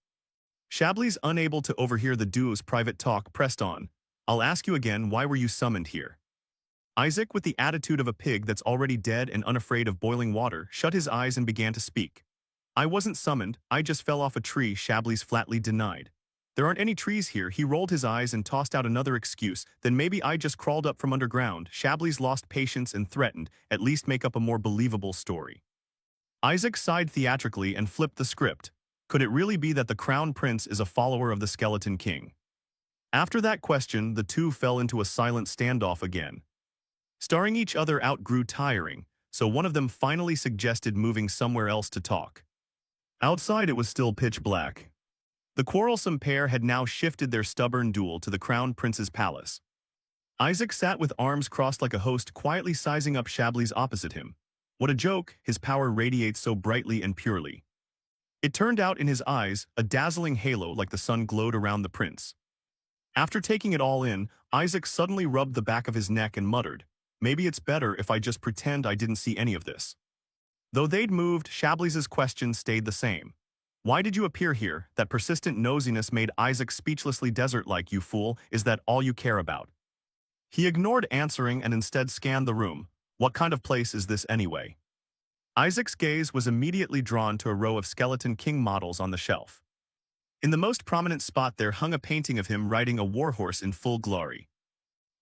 Shablis, unable to overhear the duo's private talk, pressed on. I'll ask you again, why were you summoned here? Isaac, with the attitude of a pig that's already dead and unafraid of boiling water, shut his eyes and began to speak. I wasn't summoned, I just fell off a tree, Shablis flatly denied. There aren't any trees here. He rolled his eyes and tossed out another excuse. Then maybe I just crawled up from underground. Shablis lost patience and threatened, at least make up a more believable story. Isaac sighed theatrically and flipped the script. Could it really be that the Crown Prince is a follower of the Skeleton King? After that question, the two fell into a silent standoff again. Staring each other out grew tiring, so one of them finally suggested moving somewhere else to talk. Outside it was still pitch black. The quarrelsome pair had now shifted their stubborn duel to the Crown Prince's palace. Isaac sat with arms crossed like a host, quietly sizing up Shablis opposite him. What a joke, his power radiates so brightly and purely. It turned out in his eyes, a dazzling halo like the sun glowed around the prince. After taking it all in, Isaac suddenly rubbed the back of his neck and muttered, maybe it's better if I just pretend I didn't see any of this. Though they'd moved, Shablis's question stayed the same. Why did you appear here? That persistent nosiness made Isaac speechlessly desert-like. You fool, is that all you care about? He ignored answering and instead scanned the room. What kind of place is this anyway? Isaac's gaze was immediately drawn to a row of Skeleton King models on the shelf. In the most prominent spot there hung a painting of him riding a warhorse in full glory.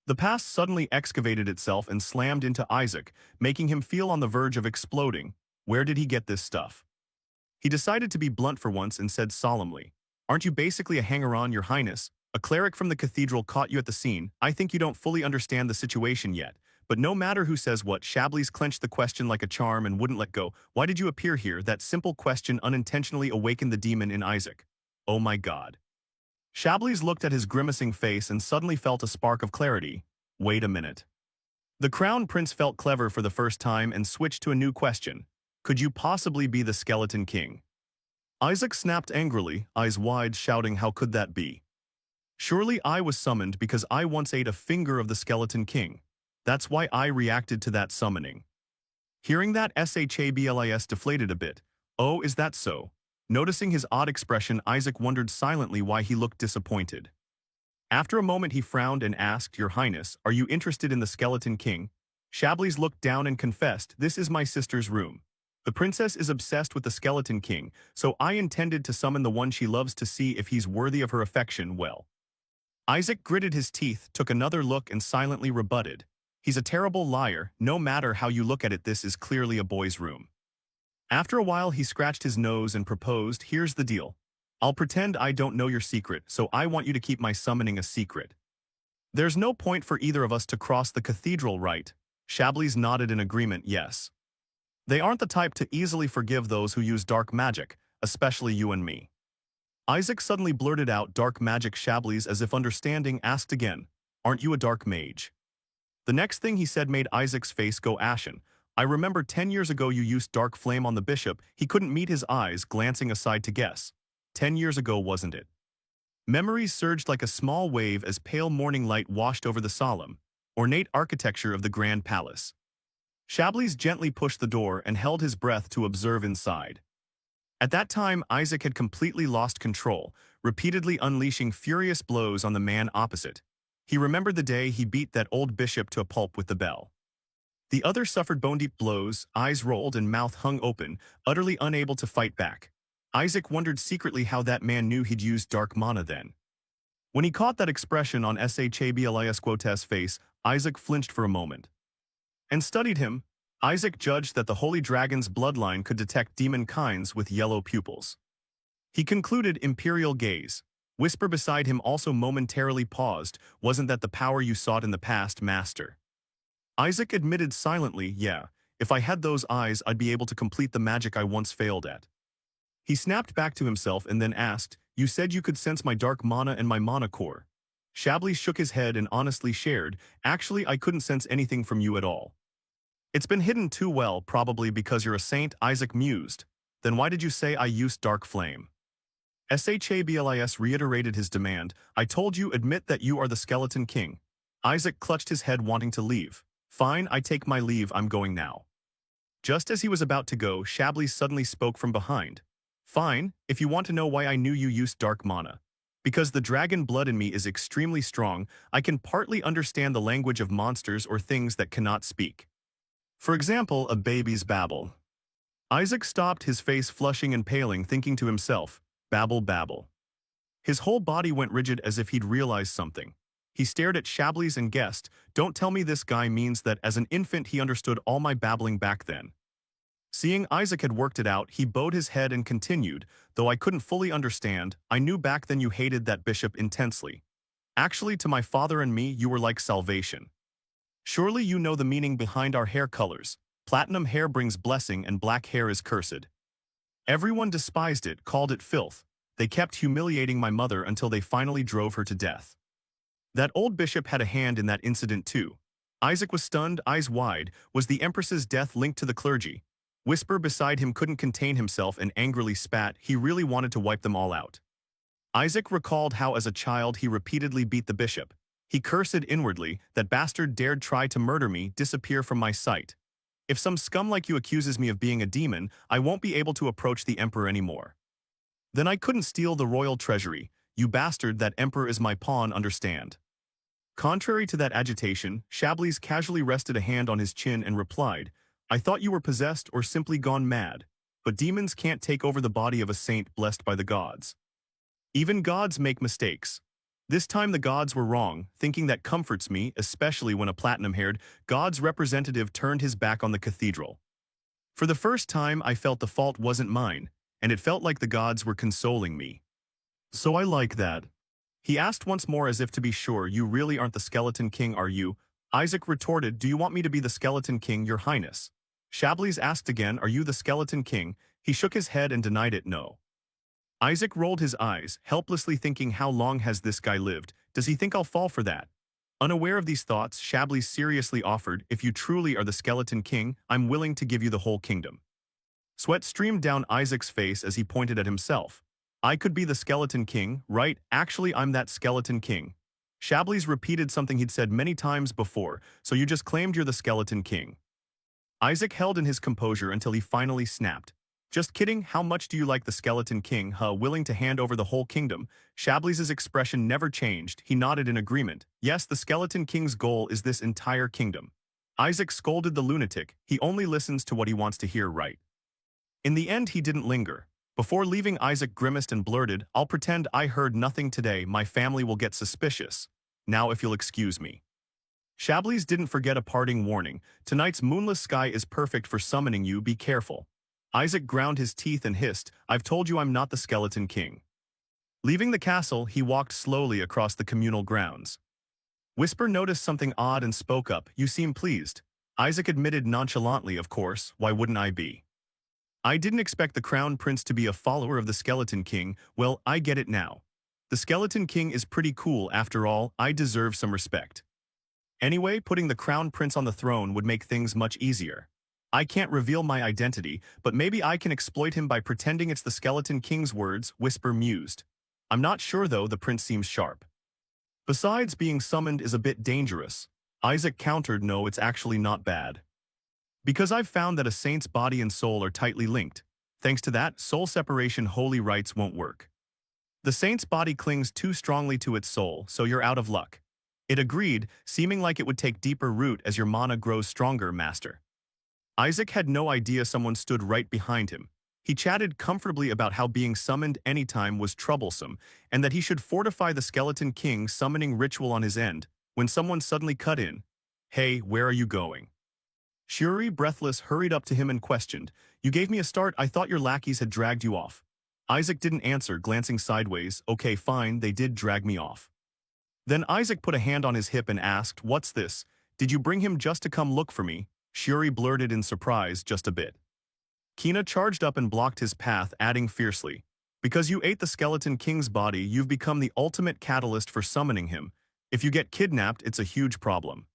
The past suddenly excavated itself and slammed into Isaac, making him feel on the verge of exploding. Where did he get this stuff? He decided to be blunt for once and said solemnly, aren't you basically a hanger-on, Your Highness? A cleric from the cathedral caught you at the scene. I think you don't fully understand the situation yet. But no matter who says what, Shablis clenched the question like a charm and wouldn't let go. Why did you appear here? That simple question unintentionally awakened the demon in Isaac. Oh my God. Chablis looked at his grimacing face and suddenly felt a spark of clarity. Wait a minute. The Crown Prince felt clever for the first time and switched to a new question. Could you possibly be the Skeleton King? Isaac snapped angrily, eyes wide, shouting, how could that be? Surely I was summoned because I once ate a finger of the Skeleton King. That's why I reacted to that summoning. Hearing that, Chablis deflated a bit. Oh, is that so? Noticing his odd expression, Isaac wondered silently why he looked disappointed. After a moment he frowned and asked, Your Highness, are you interested in the Skeleton King? Chablis looked down and confessed, This is my sister's room. The princess is obsessed with the Skeleton King, so I intended to summon the one she loves to see if he's worthy of her affection. Well. Isaac gritted his teeth, took another look and silently rebutted. He's a terrible liar, no matter how you look at it, this is clearly a boy's room. After a while he scratched his nose and proposed, Here's the deal. I'll pretend I don't know your secret, so I want you to keep my summoning a secret. There's no point for either of us to cross the cathedral, right? Chablis nodded in agreement, yes. They aren't the type to easily forgive those who use dark magic, especially you and me. Isaac suddenly blurted out dark magic. Chablis, as if understanding, asked again, Aren't you a dark mage? The next thing he said made Isaac's face go ashen. I remember 10 years ago you used dark flame on the bishop. He couldn't meet his eyes, glancing aside to guess. 10 years ago, wasn't it? Memories surged like a small wave as pale morning light washed over the solemn, ornate architecture of the grand palace. Chablis gently pushed the door and held his breath to observe inside. At that time, Isaac had completely lost control, repeatedly unleashing furious blows on the man opposite. He remembered the day he beat that old bishop to a pulp with the bell. The other suffered bone-deep blows, eyes rolled and mouth hung open, utterly unable to fight back. Isaac wondered secretly how that man knew he'd used dark mana then. When he caught that expression on Chablis' face, Isaac flinched for a moment. And studied him, Isaac judged that the holy dragon's bloodline could detect demon kinds with yellow pupils. He concluded, Imperial gaze. Whisper beside him also momentarily paused, Wasn't that the power you sought in the past, master? Isaac admitted silently, Yeah, if I had those eyes I'd be able to complete the magic I once failed at. He snapped back to himself and then asked, You said you could sense my dark mana and my mana core. Chablis shook his head and honestly shared, Actually I couldn't sense anything from you at all. It's been hidden too well, probably because you're a saint, Isaac mused. Then why did you say I used dark flame? Chablis reiterated his demand, I told you, admit that you are the Skeleton King. Isaac clutched his head, wanting to leave. Fine, I take my leave, I'm going now. Just as he was about to go, Chablis suddenly spoke from behind. Fine, if you want to know why I knew you used dark mana. Because the dragon blood in me is extremely strong, I can partly understand the language of monsters or things that cannot speak. For example, a baby's babble. Isaac stopped, his face flushing and paling, thinking to himself, Babble, babble. His whole body went rigid as if he'd realized something. He stared at Chablis and guessed, Don't tell me this guy means that as an infant he understood all my babbling back then. Seeing Isaac had worked it out, he bowed his head and continued, Though I couldn't fully understand, I knew back then you hated that bishop intensely. Actually, to my father and me, you were like salvation. Surely you know the meaning behind our hair colors. Platinum hair brings blessing and black hair is cursed. Everyone despised it, called it filth. They kept humiliating my mother until they finally drove her to death. That old bishop had a hand in that incident too. Isaac was stunned, eyes wide. Was the Empress's death linked to the clergy? Whisper beside him couldn't contain himself and angrily spat. He really wanted to wipe them all out. Isaac recalled how as a child he repeatedly beat the bishop. He cursed inwardly, that bastard dared try to murder me, disappear from my sight. If some scum like you accuses me of being a demon, I won't be able to approach the emperor anymore. Then I couldn't steal the royal treasury. You bastard, that emperor is my pawn, understand? Contrary to that agitation, Chablis casually rested a hand on his chin and replied, I thought you were possessed or simply gone mad. But demons can't take over the body of a saint blessed by the gods. Even gods make mistakes. This time the gods were wrong, thinking that comforts me, especially when a platinum-haired, god's representative turned his back on the cathedral. For the first time I felt the fault wasn't mine, and it felt like the gods were consoling me. So I like that. He asked once more as if to be sure, You really aren't the Skeleton King, are you? Isaac retorted, Do you want me to be the Skeleton King, your highness? Chablis asked again, Are you the Skeleton King? He shook his head and denied it, no. Isaac rolled his eyes, helplessly thinking, how long has this guy lived? Does he think I'll fall for that? Unaware of these thoughts, Shabley seriously offered, if you truly are the Skeleton King, I'm willing to give you the whole kingdom. Sweat streamed down Isaac's face as he pointed at himself. I could be the Skeleton King, right? Actually, I'm that Skeleton King. Shabley's repeated something he'd said many times before, so you just claimed you're the Skeleton King. Isaac held in his composure until he finally snapped. Just kidding, how much do you like the Skeleton King, huh? Willing to hand over the whole kingdom? Shabley's expression never changed. He nodded in agreement. Yes, the Skeleton King's goal is this entire kingdom. Isaac scolded the lunatic. He only listens to what he wants to hear, right? In the end, he didn't linger. Before leaving, Isaac grimaced and blurted, I'll pretend I heard nothing today. My family will get suspicious. Now if you'll excuse me. Shabley's didn't forget a parting warning. Tonight's moonless sky is perfect for summoning you, be careful. Isaac ground his teeth and hissed, I've told you I'm not the Skeleton King. Leaving the castle, he walked slowly across the communal grounds. Whisper noticed something odd and spoke up, you seem pleased. Isaac admitted nonchalantly, of course, why wouldn't I be? I didn't expect the Crown Prince to be a follower of the Skeleton King. Well, I get it now. The Skeleton King is pretty cool after all, I deserve some respect. Anyway, putting the Crown Prince on the throne would make things much easier. I can't reveal my identity, but maybe I can exploit him by pretending it's the Skeleton King's words, Whisper mused. I'm not sure though, the prince seems sharp. Besides, being summoned is a bit dangerous. Isaac countered, no, it's actually not bad. Because I've found that a saint's body and soul are tightly linked. Thanks to that, soul separation holy rites won't work. The saint's body clings too strongly to its soul, so you're out of luck. It agreed, seeming like it would take deeper root as your mana grows stronger, master. Isaac had no idea someone stood right behind him. He chatted comfortably about how being summoned anytime was troublesome, and that he should fortify the Skeleton King summoning ritual on his end, when someone suddenly cut in. Hey, where are you going? Shuri, breathless, hurried up to him and questioned, you gave me a start, I thought your lackeys had dragged you off. Isaac didn't answer, glancing sideways, okay fine, they did drag me off. Then Isaac put a hand on his hip and asked, what's this? Did you bring him just to come look for me? Shuri blurted in surprise, just a bit. Kina charged up and blocked his path, adding fiercely, because you ate the Skeleton King's body, you've become the ultimate catalyst for summoning him. If you get kidnapped, it's a huge problem.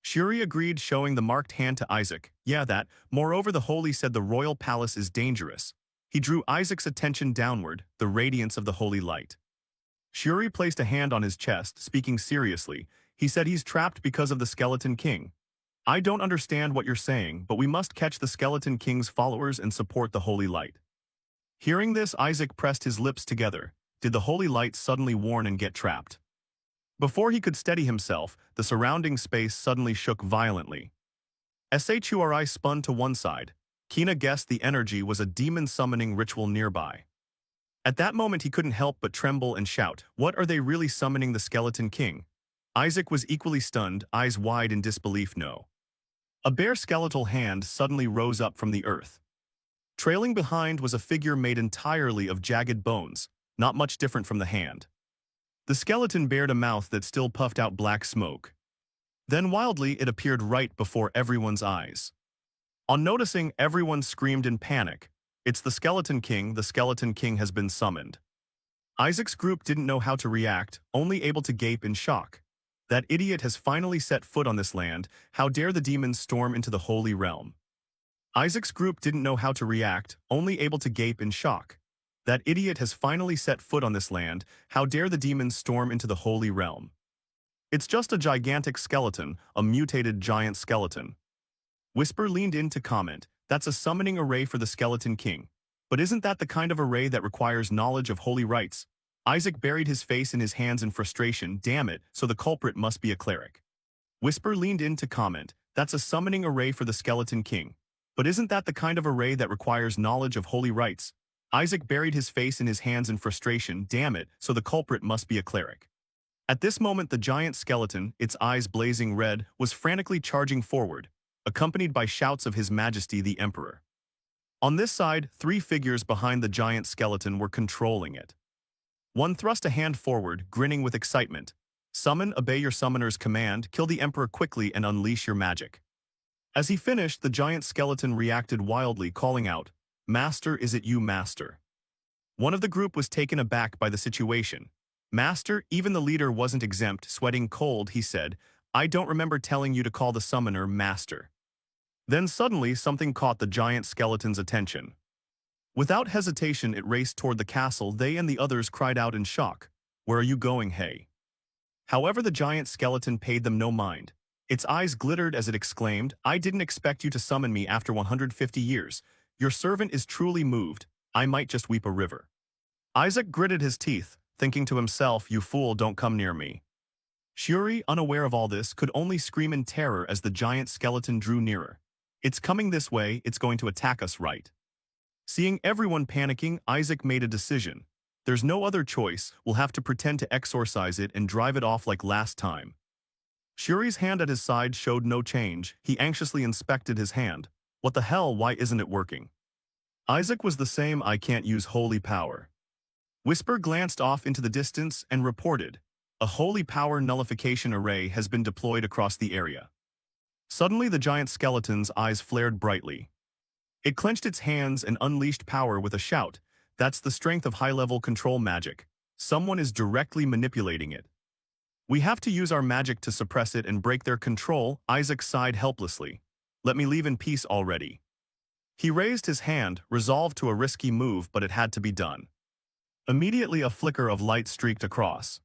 Shuri agreed, showing the marked hand to Isaac. Yeah, that. Moreover, the Holy said the royal palace is dangerous. He drew Isaac's attention downward, the radiance of the holy light. Shuri placed a hand on his chest, speaking seriously. He said he's trapped because of the Skeleton King. I don't understand what you're saying, but we must catch the Skeleton King's followers and support the holy light. Hearing this, Isaac pressed his lips together. Did the holy light suddenly warn and get trapped? Before he could steady himself, the surrounding space suddenly shook violently. Shuri spun to one side. Kina guessed the energy was a demon summoning ritual nearby. At that moment he couldn't help but tremble and shout, what are they really summoning the Skeleton King? Isaac was equally stunned, eyes wide in disbelief. No. A bare skeletal hand suddenly rose up from the earth. Trailing behind was a figure made entirely of jagged bones, not much different from the hand. The skeleton bared a mouth that still puffed out black smoke. Then wildly it appeared right before everyone's eyes. On noticing, everyone screamed in panic. It's the Skeleton King has been summoned. Isaac's group didn't know how to react, only able to gape in shock. That idiot has finally set foot on this land, how dare the demons storm into the holy realm? Isaac's group didn't know how to react, only able to gape in shock. That idiot has finally set foot on this land, how dare the demons storm into the holy realm? It's just a gigantic skeleton, a mutated giant skeleton. Whisper leaned in to comment, that's a summoning array for the Skeleton King. But isn't that the kind of array that requires knowledge of holy rites? Isaac buried his face in his hands in frustration, damn it, so the culprit must be a cleric. Whisper leaned in to comment, that's a summoning array for the Skeleton King. But isn't that the kind of array that requires knowledge of holy rites? Isaac buried his face in his hands in frustration, damn it, so the culprit must be a cleric. At this moment the giant skeleton, its eyes blazing red, was frantically charging forward, accompanied by shouts of His Majesty the Emperor. On this side, 3 figures behind the giant skeleton were controlling it. One thrust a hand forward, grinning with excitement. Summon, obey your summoner's command, kill the Emperor quickly and unleash your magic. As he finished, the giant skeleton reacted wildly, calling out, Master, is it you, Master? One of the group was taken aback by the situation. Master, even the leader wasn't exempt. Sweating cold, he said, I don't remember telling you to call the summoner Master. Then suddenly something caught the giant skeleton's attention. Without hesitation it raced toward the castle. They and the others cried out in shock. Where are you going, hey? However, the giant skeleton paid them no mind. Its eyes glittered as it exclaimed, I didn't expect you to summon me after 150 years. Your servant is truly moved. I might just weep a river. Isaac gritted his teeth, thinking to himself, you fool, don't come near me. Shuri, unaware of all this, could only scream in terror as the giant skeleton drew nearer. It's coming this way, it's going to attack us, right? Seeing everyone panicking, Isaac made a decision. There's no other choice, we'll have to pretend to exorcise it and drive it off like last time. Shuri's hand at his side showed no change. He anxiously inspected his hand. What the hell, why isn't it working? Isaac was the same, I can't use holy power. Whisper glanced off into the distance and reported, a holy power nullification array has been deployed across the area. Suddenly the giant skeleton's eyes flared brightly. It clenched its hands and unleashed power with a shout. That's the strength of high-level control magic. Someone is directly manipulating it. We have to use our magic to suppress it and break their control. Isaac sighed helplessly. Let me leave in peace already. He raised his hand, resolved to a risky move, but it had to be done. Immediately a flicker of light streaked across,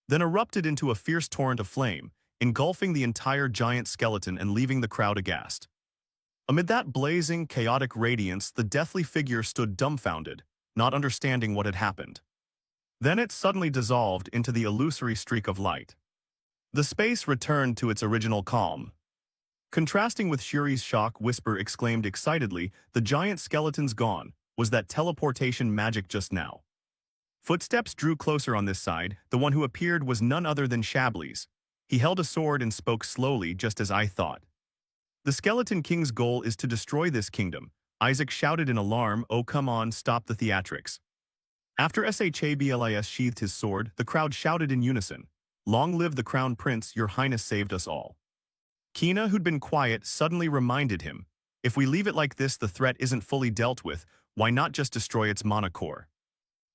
then erupted into a fierce torrent of flame, engulfing the entire giant skeleton and leaving the crowd aghast. Amid that blazing, chaotic radiance, the deathly figure stood dumbfounded, not understanding what had happened. Then it suddenly dissolved into the illusory streak of light. The space returned to its original calm. Contrasting with Shuri's shock, Whisper exclaimed excitedly, the giant skeleton's gone. Was that teleportation magic just now? Footsteps drew closer on this side. The one who appeared was none other than Shablies. He held a sword and spoke slowly, just as I thought. The Skeleton King's goal is to destroy this kingdom. Isaac shouted in alarm, oh come on, stop the theatrics. After Shablis sheathed his sword, the crowd shouted in unison, long live the Crown Prince, your highness saved us all. Kina, who'd been quiet, suddenly reminded him, if we leave it like this the threat isn't fully dealt with, why not just destroy its mana core?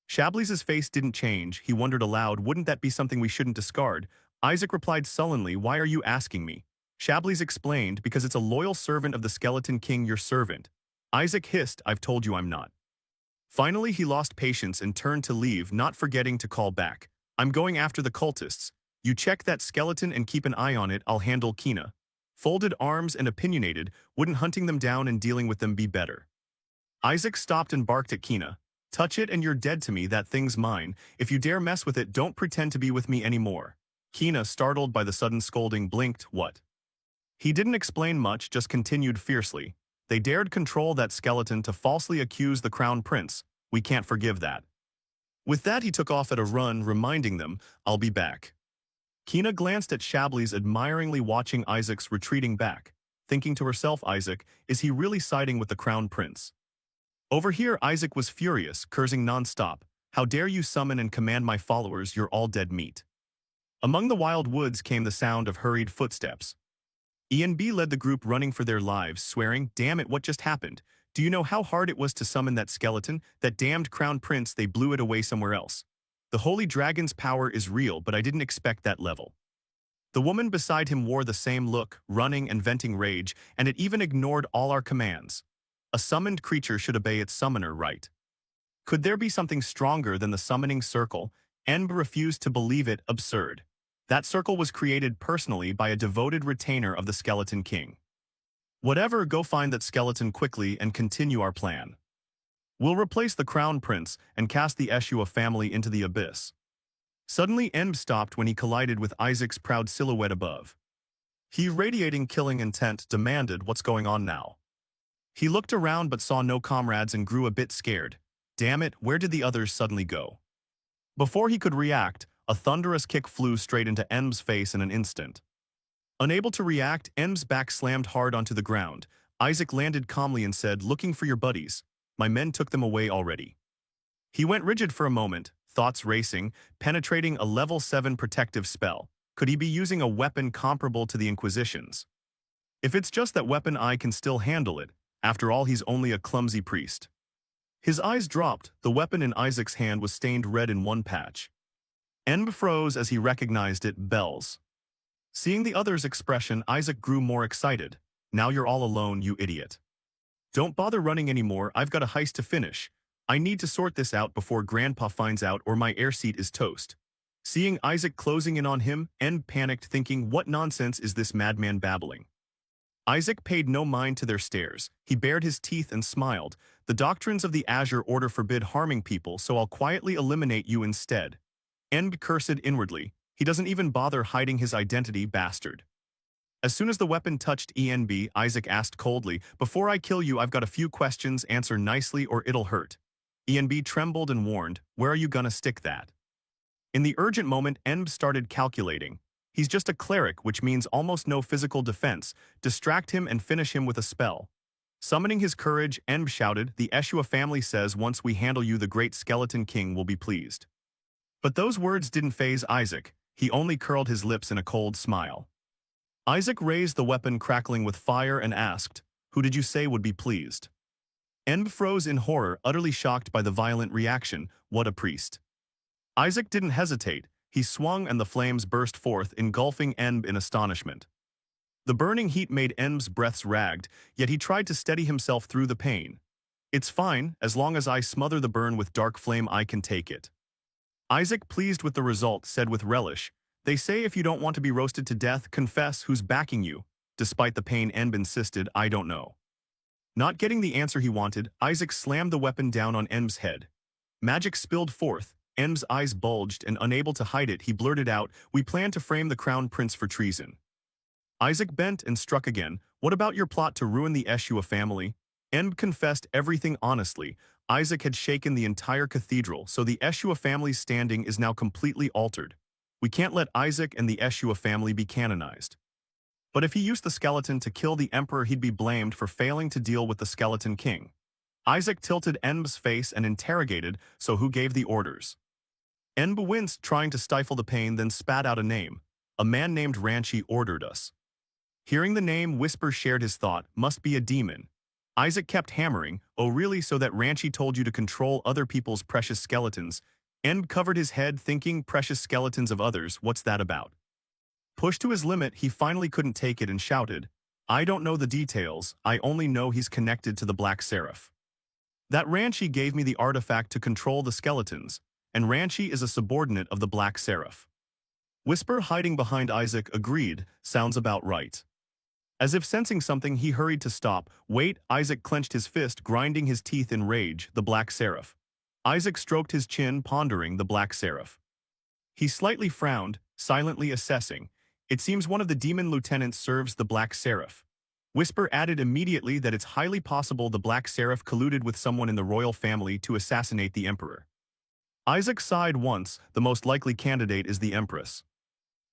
Shablis' face didn't change. He wondered aloud, wouldn't that be something we shouldn't discard? Isaac replied sullenly, why are you asking me? Shablis explained, because it's a loyal servant of the Skeleton King, your servant. Isaac hissed, I've told you I'm not. Finally he lost patience and turned to leave, not forgetting to call back. I'm going after the cultists. You check that skeleton and keep an eye on it, I'll handle Kina. Folded arms and opinionated, wouldn't hunting them down and dealing with them be better? Isaac stopped and barked at Kina. Touch it and you're dead to me, that thing's mine. If you dare mess with it, don't pretend to be with me anymore. Kina, startled by the sudden scolding, blinked, what? He didn't explain much, just continued fiercely. They dared control that skeleton to falsely accuse the Crown Prince. We can't forgive that. With that he took off at a run, reminding them, I'll be back. Kina glanced at Shablis admiringly, watching Isaac's retreating back, thinking to herself, Isaac, is he really siding with the Crown Prince? Over here Isaac was furious, cursing non-stop. How dare you summon and command my followers, you're all dead meat. Among the wild woods came the sound of hurried footsteps. E&B led the group, running for their lives, swearing, damn it, what just happened? Do you know how hard it was to summon that skeleton? That damned Crown Prince, they blew it away somewhere else. The Holy Dragon's power is real, but I didn't expect that level. The woman beside him wore the same look, running and venting rage, and it even ignored all our commands. A summoned creature should obey its summoner, right? Could there be something stronger than the summoning circle? Enb refused to believe it, absurd. That circle was created personally by a devoted retainer of the Skeleton King. Whatever, go find that skeleton quickly and continue our plan. We'll replace the Crown Prince and cast the Eshua family into the abyss. Suddenly Enb stopped when he collided with Isaac's proud silhouette above. He, radiating killing intent, demanded, what's going on now? He looked around but saw no comrades and grew a bit scared. Damn it, where did the others suddenly go? Before he could react, a thunderous kick flew straight into Enb's face in an instant. Unable to react, Enb's back slammed hard onto the ground. Isaac landed calmly and said, looking for your buddies. My men took them away already. He went rigid for a moment, thoughts racing, penetrating a level 7 protective spell. Could he be using a weapon comparable to the Inquisition's? If it's just that weapon, I can still handle it. After all, he's only a clumsy priest. His eyes dropped. The weapon in Isaac's hand was stained red in one patch. Enb froze as he recognized it, bells. Seeing the other's expression, Isaac grew more excited. Now you're all alone, you idiot. Don't bother running anymore, I've got a heist to finish. I need to sort this out before Grandpa finds out or my air seat is toast. Seeing Isaac closing in on him, Enb panicked, thinking, what nonsense is this madman babbling? Isaac paid no mind to their stares. He bared his teeth and smiled. The doctrines of the Azure Order forbid harming people, so I'll quietly eliminate you instead. Enb cursed inwardly. He doesn't even bother hiding his identity, bastard. As soon as the weapon touched Enb, Isaac asked coldly, before I kill you, I've got a few questions, answer nicely or it'll hurt. Enb trembled and warned, where are you gonna stick that? In the urgent moment, Enb started calculating. He's just a cleric, which means almost no physical defense. Distract him and finish him with a spell. Summoning his courage, Enb shouted, the Eshua family says once we handle you, the great skeleton king will be pleased. But those words didn't faze Isaac. He only curled his lips in a cold smile. Isaac raised the weapon, crackling with fire, and asked, who did you say would be pleased? Enb froze in horror, utterly shocked by the violent reaction. What a priest. Isaac didn't hesitate. He swung and the flames burst forth, engulfing Enb in astonishment. The burning heat made Enb's breaths ragged, yet he tried to steady himself through the pain. It's fine, as long as I smother the burn with dark flame I can take it. Isaac, pleased with the result, said with relish, they say if you don't want to be roasted to death, confess who's backing you. Despite the pain, Enb insisted, I don't know. Not getting the answer he wanted, Isaac slammed the weapon down on Enb's head. Magic spilled forth. Enb's eyes bulged, and unable to hide it, he blurted out, we plan to frame the crown prince for treason. Isaac bent and struck again. What about your plot to ruin the Eshua family? Enb confessed everything honestly. Isaac had shaken the entire cathedral, so the Eshua family's standing is now completely altered. We can't let Isaac and the Eshua family be canonized. But if he used the skeleton to kill the emperor, he'd be blamed for failing to deal with the skeleton king. Isaac tilted Enb's face and interrogated, so who gave the orders? Enb winced, trying to stifle the pain, then spat out a name. A man named Ranchi ordered us. Hearing the name, Whisper shared his thought, must be a demon. Isaac kept hammering, oh really, so that Ranchi told you to control other people's precious skeletons? Enb covered his head, thinking, precious skeletons of others, what's that about? Pushed to his limit, he finally couldn't take it and shouted, I don't know the details, I only know he's connected to the Black Seraph. That Ranchi gave me the artifact to control the skeletons, and Ranchi is a subordinate of the Black Seraph. Whisper, hiding behind Isaac, agreed, sounds about right. As if sensing something, he hurried to stop. Wait, Isaac clenched his fist, grinding his teeth in rage, the Black Seraph. Isaac stroked his chin, pondering the Black Seraph. He slightly frowned, silently assessing. It seems one of the demon lieutenants serves the Black Seraph. Whisper added immediately that it's highly possible the Black Seraph colluded with someone in the royal family to assassinate the emperor. Isaac sighed once, the most likely candidate is the empress.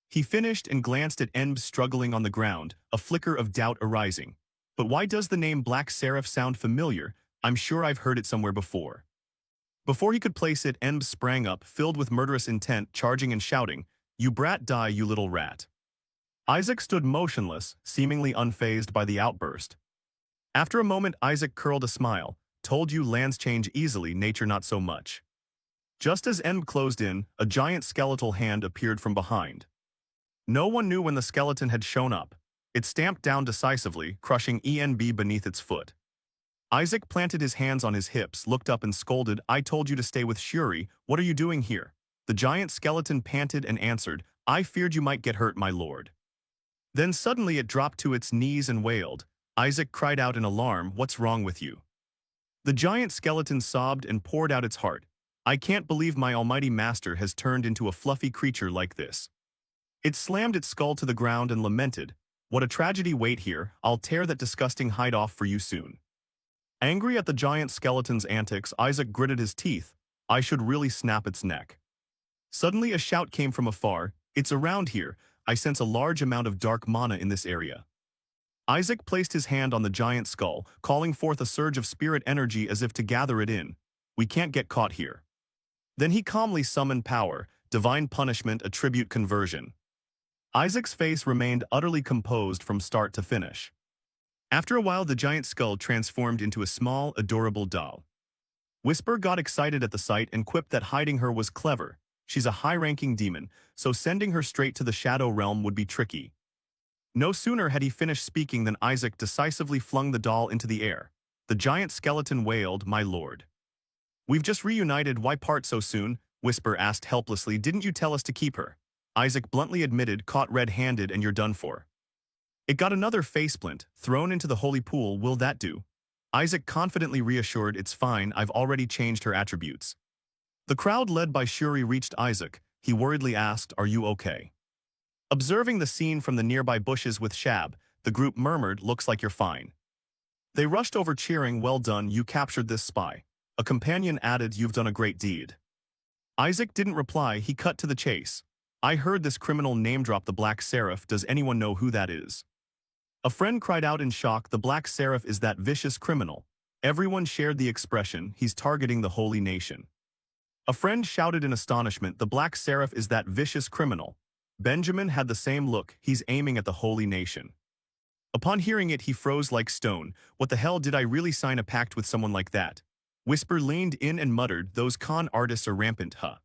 He finished and glanced at Enb struggling on the ground, a flicker of doubt arising. But why does the name Black Seraph sound familiar? I'm sure I've heard it somewhere before. Before he could place it, Enb sprang up, filled with murderous intent, charging and shouting, you brat, die, you little rat. Isaac stood motionless, seemingly unfazed by the outburst. After a moment, Isaac curled a smile. Told you lands change easily, nature not so much. Just as Enb closed in, a giant skeletal hand appeared from behind. No one knew when the skeleton had shown up. It stamped down decisively, crushing Enb beneath its foot. Isaac planted his hands on his hips, looked up and scolded, I told you to stay with Shuri, what are you doing here? The giant skeleton panted and answered, I feared you might get hurt, my lord. Then suddenly it dropped to its knees and wailed. Isaac cried out in alarm, what's wrong with you? The giant skeleton sobbed and poured out its heart. I can't believe my almighty master has turned into a fluffy creature like this. It slammed its skull to the ground and lamented, what a tragedy, wait here, I'll tear that disgusting hide off for you soon. Angry at the giant skeleton's antics, Isaac gritted his teeth, I should really snap its neck. Suddenly a shout came from afar, it's around here, I sense a large amount of dark mana in this area. Isaac placed his hand on the giant skull, calling forth a surge of spirit energy as if to gather it in. We can't get caught here. Then he calmly summoned power, divine punishment, attribute conversion. Isaac's face remained utterly composed from start to finish. After a while, the giant skull transformed into a small, adorable doll. Whisper got excited at the sight and quipped that hiding her was clever. She's a high-ranking demon, so sending her straight to the Shadow Realm would be tricky. No sooner had he finished speaking than Isaac decisively flung the doll into the air. The giant skeleton wailed, "My lord. We've just reunited, why part so soon?" Whisper asked helplessly. "Didn't you tell us to keep her?" Isaac bluntly admitted, "Caught red-handed and you're done for." It got another faceplint, thrown into the holy pool. "Will that do?" Isaac confidently reassured, "It's fine, I've already changed her attributes." The crowd led by Shuri reached Isaac. He worriedly asked, "Are you okay?" Observing the scene from the nearby bushes with Shab, the group murmured, "Looks like you're fine." They rushed over cheering, "Well done, you captured this spy." A companion added, "You've done a great deed." Isaac didn't reply, he cut to the chase. "I heard this criminal name-drop the Black Seraph. Does anyone know who that is?" A friend cried out in shock, "The Black Seraph is that vicious criminal." Everyone shared the expression, "He's targeting the holy nation." A friend shouted in astonishment, "The Black Seraph is that vicious criminal." Benjamin had the same look, "He's aiming at the holy nation." Upon hearing it, he froze like stone. "What the hell, did I really sign a pact with someone like that?" Whisper leaned in and muttered, "Those con artists are rampant, huh?"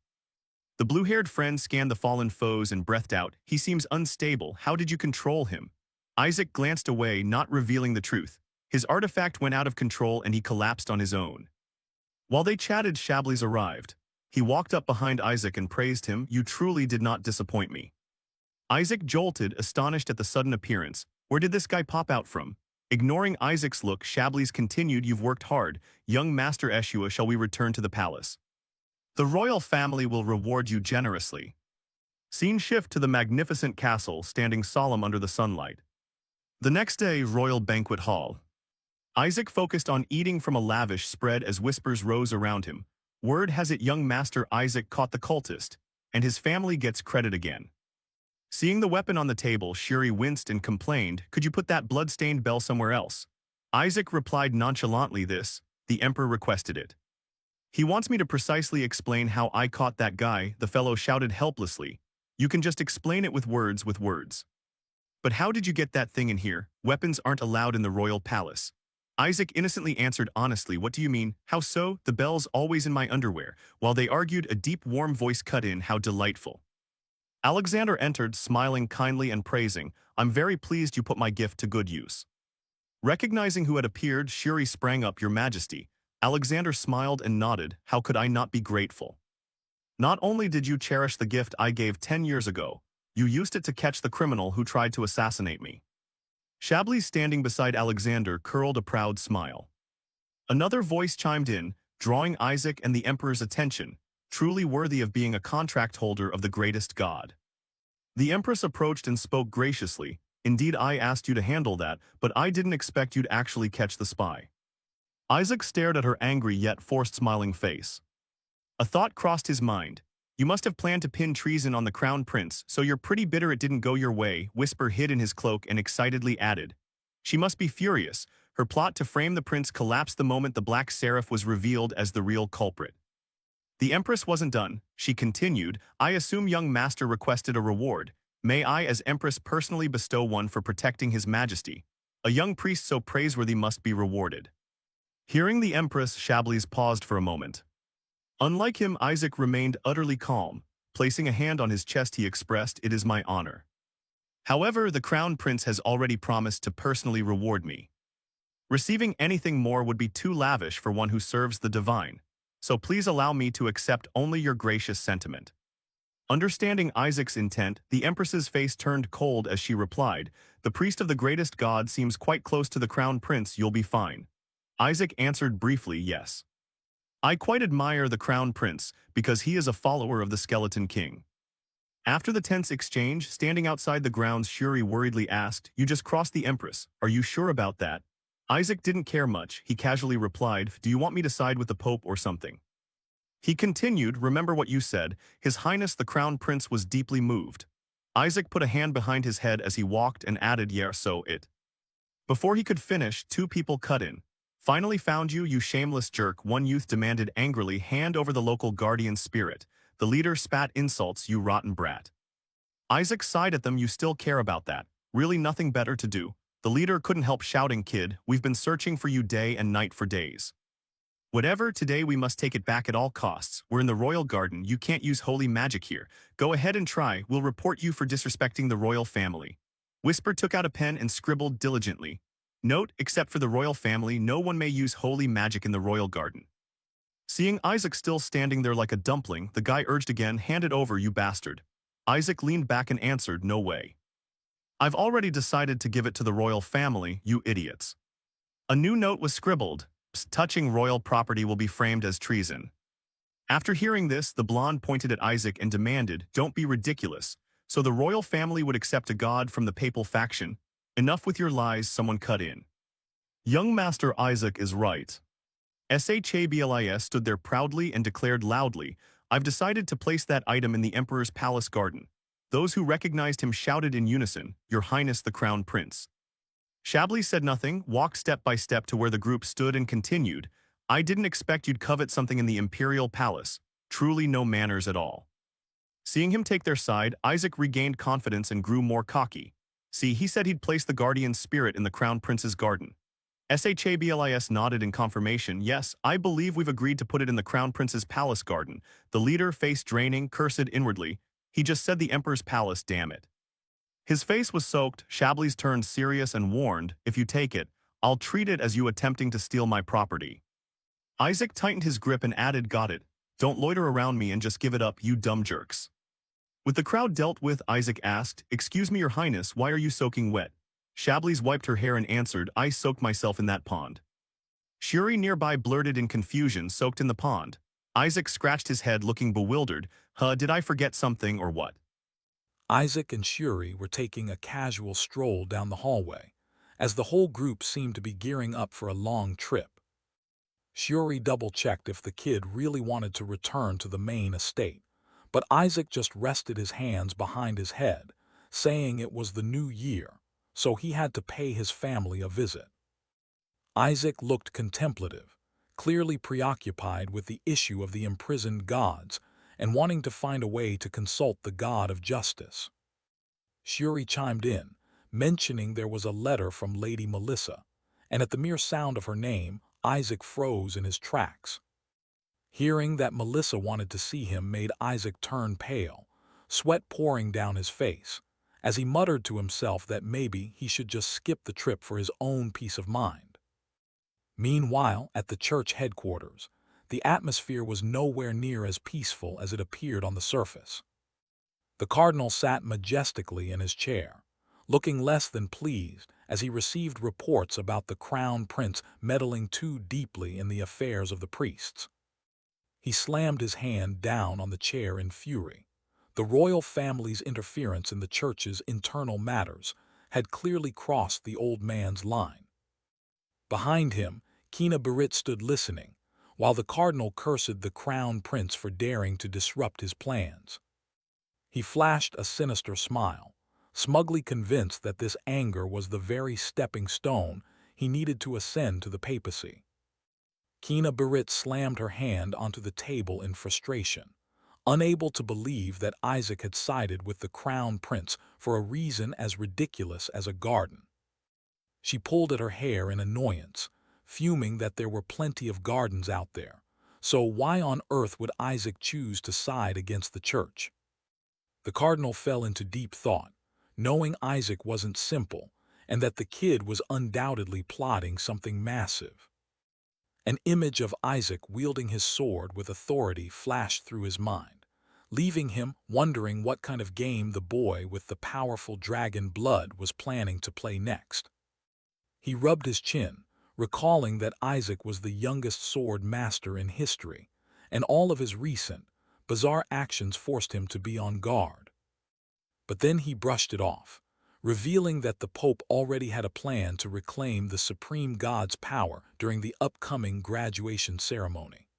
The blue-haired friend scanned the fallen foes and breathed out, "He seems unstable. How did you control him?" Isaac glanced away, not revealing the truth. His artifact went out of control and he collapsed on his own. While they chatted, Shablies arrived. He walked up behind Isaac and praised him, "You truly did not disappoint me." Isaac jolted, astonished at the sudden appearance. Where did this guy pop out from? Ignoring Isaac's look, Shablies continued, "You've worked hard. Young Master Eshua, shall we return to the palace? The royal family will reward you generously." Scene shift to the magnificent castle, standing solemn under the sunlight. The next day, royal banquet hall. Isaac focused on eating from a lavish spread as whispers rose around him. Word has it young Master Isaac caught the cultist, and his family gets credit again. Seeing the weapon on the table, Shuri winced and complained, "Could you put that blood-stained bell somewhere else?" Isaac replied nonchalantly, "The Emperor requested it." "He wants me to precisely explain how I caught that guy," the fellow shouted helplessly. "You can just explain it with words, But how did you get that thing in here? Weapons aren't allowed in the royal palace." Isaac innocently answered honestly, "What do you mean? How so? The bell's always in my underwear." While they argued, a deep, warm voice cut in, "How delightful." Alexander entered, smiling kindly and praising, "I'm very pleased you put my gift to good use." Recognizing who had appeared, Shuri sprang up, "Your Majesty." Alexander smiled and nodded, "How could I not be grateful? Not only did you cherish the gift I gave 10 years ago, you used it to catch the criminal who tried to assassinate me." Shablies, standing beside Alexander, curled a proud smile. Another voice chimed in, drawing Isaac and the Emperor's attention, "Truly worthy of being a contract holder of the greatest god." The Empress approached and spoke graciously, "Indeed, I asked you to handle that, but I didn't expect you'd actually catch the spy." Isaac stared at her angry yet forced smiling face. A thought crossed his mind. "You must have planned to pin treason on the crown prince, so you're pretty bitter it didn't go your way." Whisper hid in his cloak and excitedly added, "She must be furious. Her plot to frame the prince collapsed the moment the Black Seraph was revealed as the real culprit." The Empress wasn't done. She continued, "I assume young Master requested a reward. May I as Empress personally bestow one for protecting His Majesty? A young priest so praiseworthy must be rewarded." Hearing the Empress, Shablies paused for a moment. Unlike him, Isaac remained utterly calm. Placing a hand on his chest, he expressed, "It is my honor. However, the Crown Prince has already promised to personally reward me. Receiving anything more would be too lavish for one who serves the divine. So please allow me to accept only your gracious sentiment." Understanding Isaac's intent, the Empress's face turned cold as she replied, "The priest of the greatest god seems quite close to the Crown Prince. You'll be fine." Isaac answered briefly, "Yes. I quite admire the Crown Prince, because he is a follower of the Skeleton King." After the tense exchange, standing outside the grounds, Shuri worriedly asked, "You just crossed the Empress. Are you sure about that?" Isaac didn't care much. He casually replied, "Do you want me to side with the Pope or something?" He continued, "Remember what you said. His Highness the Crown Prince was deeply moved." Isaac put a hand behind his head as he walked and added, "Yeah, so it." Before he could finish, two people cut in. "Finally found you, you shameless jerk," one youth demanded angrily, "Hand over the local guardian spirit." The leader spat insults, "You rotten brat." Isaac sighed at them, "You still care about that? Really nothing better to do?" The leader couldn't help shouting, "Kid, we've been searching for you day and night for days. Whatever, today we must take it back at all costs. We're in the royal garden, you can't use holy magic here. Go ahead and try, we'll report you for disrespecting the royal family. Whisper took out a pen and scribbled diligently. Note, except for the royal family, no one may use holy magic in the royal garden. Seeing Isaac still standing there like a dumpling, the guy urged again, hand it over, you bastard. Isaac leaned back and answered, no way. I've already decided to give it to the royal family, you idiots. A new note was scribbled. Touching royal property will be framed as treason. After hearing this, the blonde pointed at Isaac and demanded, don't be ridiculous. So the royal family would accept a god from the papal faction. Enough with your lies, someone cut in. Young Master Isaac is right. Shablis stood there proudly and declared loudly, I've decided to place that item in the Emperor's palace garden. Those who recognized him shouted in unison, Your Highness the Crown Prince. Chablis said nothing, walked step by step to where the group stood and continued, I didn't expect you'd covet something in the imperial palace. Truly no manners at all. Seeing him take their side, Isaac regained confidence and grew more cocky. See, he said he'd place the guardian spirit in the Crown Prince's garden. Shablis nodded in confirmation, yes, I believe we've agreed to put it in the Crown Prince's palace garden. The leader, face draining, cursed inwardly. He just said the Emperor's palace, damn it. His face was soaked, Chablis turned serious and warned, if you take it, I'll treat it as you attempting to steal my property. Isaac tightened his grip and added, got it. Don't loiter around me and just give it up, you dumb jerks. With the crowd dealt with, Isaac asked, excuse me, your highness, why are you soaking wet? Chablis wiped her hair and answered, I soaked myself in that pond. Shuri nearby blurted in confusion, soaked in the pond. Isaac scratched his head looking bewildered, did I forget something or what? Isaac and Shuri were taking a casual stroll down the hallway, as the whole group seemed to be gearing up for a long trip. Shuri double-checked if the kid really wanted to return to the main estate, but Isaac just rested his hands behind his head, saying it was the new year, so he had to pay his family a visit. Isaac looked contemplative, clearly preoccupied with the issue of the imprisoned gods and wanting to find a way to consult the god of justice. Shuri chimed in, mentioning there was a letter from Lady Melissa, and at the mere sound of her name, Isaac froze in his tracks. Hearing that Melissa wanted to see him made Isaac turn pale, sweat pouring down his face, as he muttered to himself that maybe he should just skip the trip for his own peace of mind. Meanwhile, at the church headquarters, the atmosphere was nowhere near as peaceful as it appeared on the surface. The cardinal sat majestically in his chair, looking less than pleased as he received reports about the crown prince meddling too deeply in the affairs of the priests. He slammed his hand down on the chair in fury. The royal family's interference in the church's internal matters had clearly crossed the old man's line. Behind him, Kina Barit stood listening, while the cardinal cursed the crown prince for daring to disrupt his plans. He flashed a sinister smile, smugly convinced that this anger was the very stepping stone he needed to ascend to the papacy. Kina Barit slammed her hand onto the table in frustration, unable to believe that Isaac had sided with the crown prince for a reason as ridiculous as a garden. She pulled at her hair in annoyance, fuming that there were plenty of gardens out there, so why on earth would Isaac choose to side against the church? The cardinal fell into deep thought, knowing Isaac wasn't simple and that the kid was undoubtedly plotting something massive. An image of Isaac wielding his sword with authority flashed through his mind, leaving him wondering what kind of game the boy with the powerful dragon blood was planning to play next. He rubbed his chin, recalling that Isaac was the youngest sword master in history, and all of his recent, bizarre actions forced him to be on guard. But then he brushed it off, revealing that the Pope already had a plan to reclaim the supreme god's power during the upcoming graduation ceremony.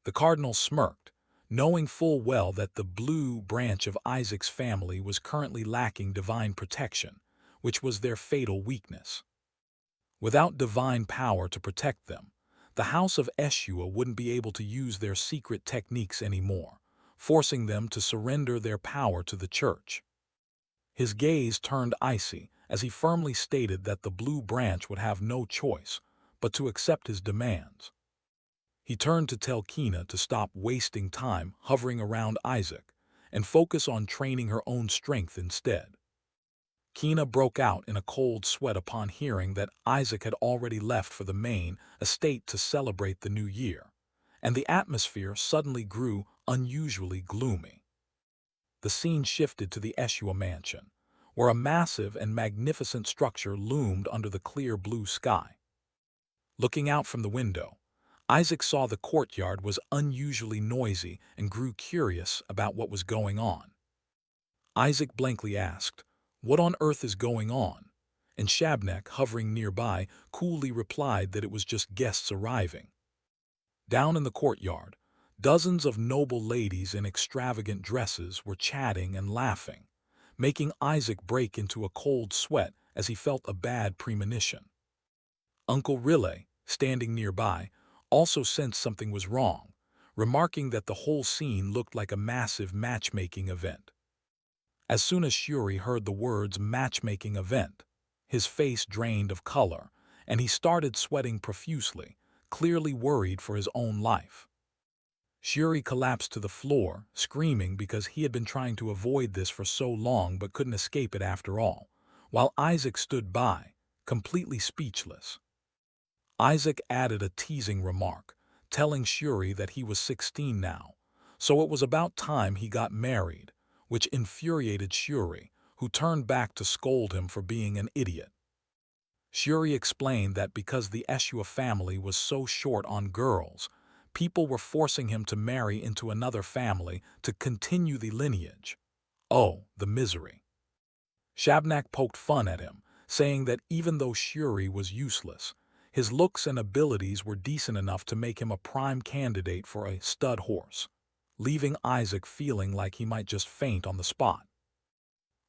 The cardinal smirked, knowing full well that the blue branch of Isaac's family was currently lacking divine protection, which was their fatal weakness. Without divine power to protect them, the House of Eshua wouldn't be able to use their secret techniques anymore, forcing them to surrender their power to the church. His gaze turned icy as he firmly stated that the blue branch would have no choice but to accept his demands. He turned to tell Kina to stop wasting time hovering around Isaac and focus on training her own strength instead. Kina broke out in a cold sweat upon hearing that Isaac had already left for the main estate to celebrate the new year, and the atmosphere suddenly grew unusually gloomy. The scene shifted to the Eshua mansion, where a massive and magnificent structure loomed under the clear blue sky. Looking out from the window, Isaac saw the courtyard was unusually noisy and grew curious about what was going on. Isaac blankly asked, "What on earth is going on?" And Shabnak, hovering nearby, coolly replied that it was just guests arriving. Down in the courtyard, dozens of noble ladies in extravagant dresses were chatting and laughing, making Isaac break into a cold sweat as he felt a bad premonition. Uncle Riley, standing nearby, also sensed something was wrong, remarking that the whole scene looked like a massive matchmaking event. As soon as Shuri heard the words matchmaking event, his face drained of color, and he started sweating profusely, clearly worried for his own life. Shuri collapsed to the floor, screaming because he had been trying to avoid this for so long but couldn't escape it after all, while Isaac stood by, completely speechless. Isaac added a teasing remark, telling Shuri that he was 16 now, so it was about time he got married, which infuriated Shuri, who turned back to scold him for being an idiot. Shuri explained that because the Eshua family was so short on girls, people were forcing him to marry into another family to continue the lineage. Oh, the misery. Shabnak poked fun at him, saying that even though Shuri was useless, his looks and abilities were decent enough to make him a prime candidate for a stud horse, leaving Isaac feeling like he might just faint on the spot.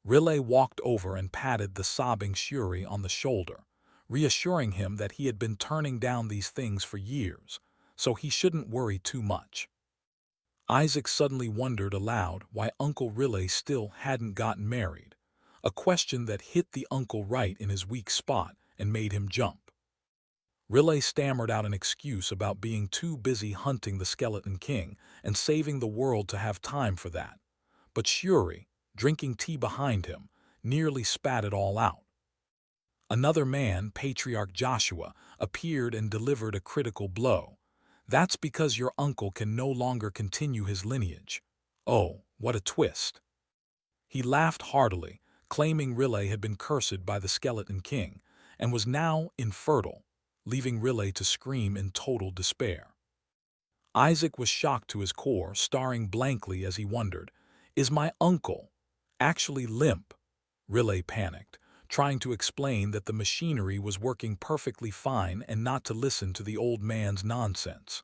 Riley walked over and patted the sobbing Shuri on the shoulder, reassuring him that he had been turning down these things for years, so he shouldn't worry too much. Isaac suddenly wondered aloud why Uncle Riley still hadn't gotten married, a question that hit the uncle right in his weak spot and made him jump. Riley stammered out an excuse about being too busy hunting the Skeleton King and saving the world to have time for that, but Shuri, drinking tea behind him, nearly spat it all out. Another man, Patriarch Joshua, appeared and delivered a critical blow. "That's because your uncle can no longer continue his lineage." Oh, what a twist. He laughed heartily, claiming Riley had been cursed by the Skeleton King and was now infertile, leaving Riley to scream in total despair. Isaac was shocked to his core, staring blankly as he wondered, "Is my uncle actually limp?" Riley panicked, trying to explain that the machinery was working perfectly fine and not to listen to the old man's nonsense.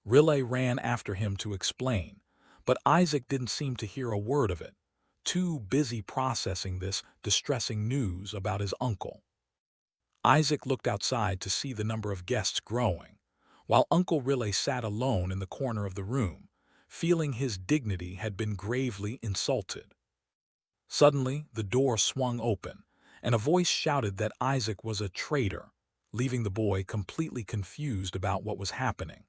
Riley ran after him to explain, but Isaac didn't seem to hear a word of it, too busy processing this distressing news about his uncle. Isaac looked outside to see the number of guests growing, while Uncle Riley sat alone in the corner of the room, feeling his dignity had been gravely insulted. Suddenly, the door swung open, and a voice shouted that Isaac was a traitor, leaving the boy completely confused about what was happening.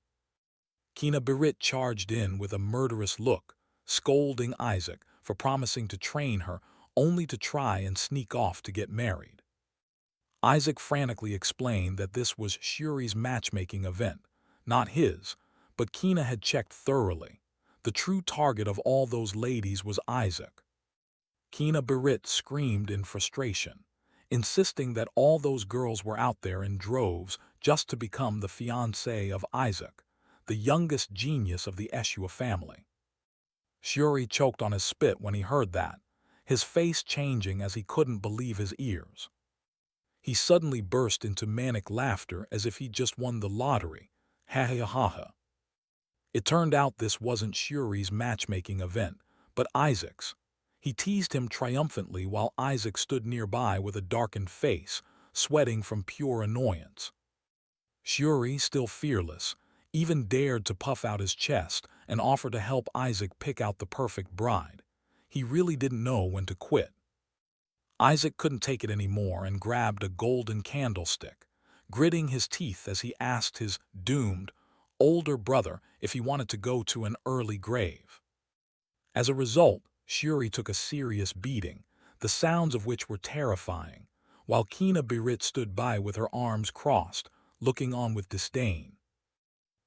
Kina Berit charged in with a murderous look, scolding Isaac for promising to train her only to try and sneak off to get married. Isaac frantically explained that this was Shuri's matchmaking event, not his, but Kina had checked thoroughly. The true target of all those ladies was Isaac. Kina Berit screamed in frustration, insisting that all those girls were out there in droves just to become the fiancé of Isaac, the youngest genius of the Eshua family. Shuri choked on his spit when he heard that, his face changing as he couldn't believe his ears. He suddenly burst into manic laughter as if he'd just won the lottery. Ha ha ha ha. It turned out this wasn't Shuri's matchmaking event, but Isaac's. He teased him triumphantly while Isaac stood nearby with a darkened face, sweating from pure annoyance. Shuri, still fearless, even dared to puff out his chest and offer to help Isaac pick out the perfect bride. He really didn't know when to quit. Isaac couldn't take it anymore and grabbed a golden candlestick, gritting his teeth as he asked his doomed, older brother if he wanted to go to an early grave. As a result, Shuri took a serious beating, the sounds of which were terrifying, while Kina Birit stood by with her arms crossed, looking on with disdain.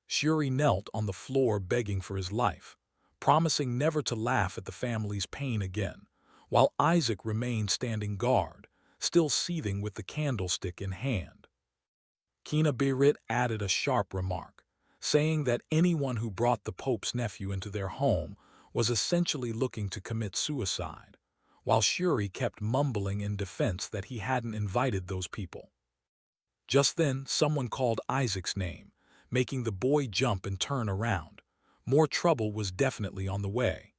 Shuri knelt on the floor begging for his life, promising never to laugh at the family's pain again, while Isaac remained standing guard, still seething with the candlestick in hand. Kina Birit added a sharp remark, saying that anyone who brought the Pope's nephew into their home was essentially looking to commit suicide, while Shuri kept mumbling in defense that he hadn't invited those people. Just then, someone called Isaac's name, making the boy jump and turn around. More trouble was definitely on the way.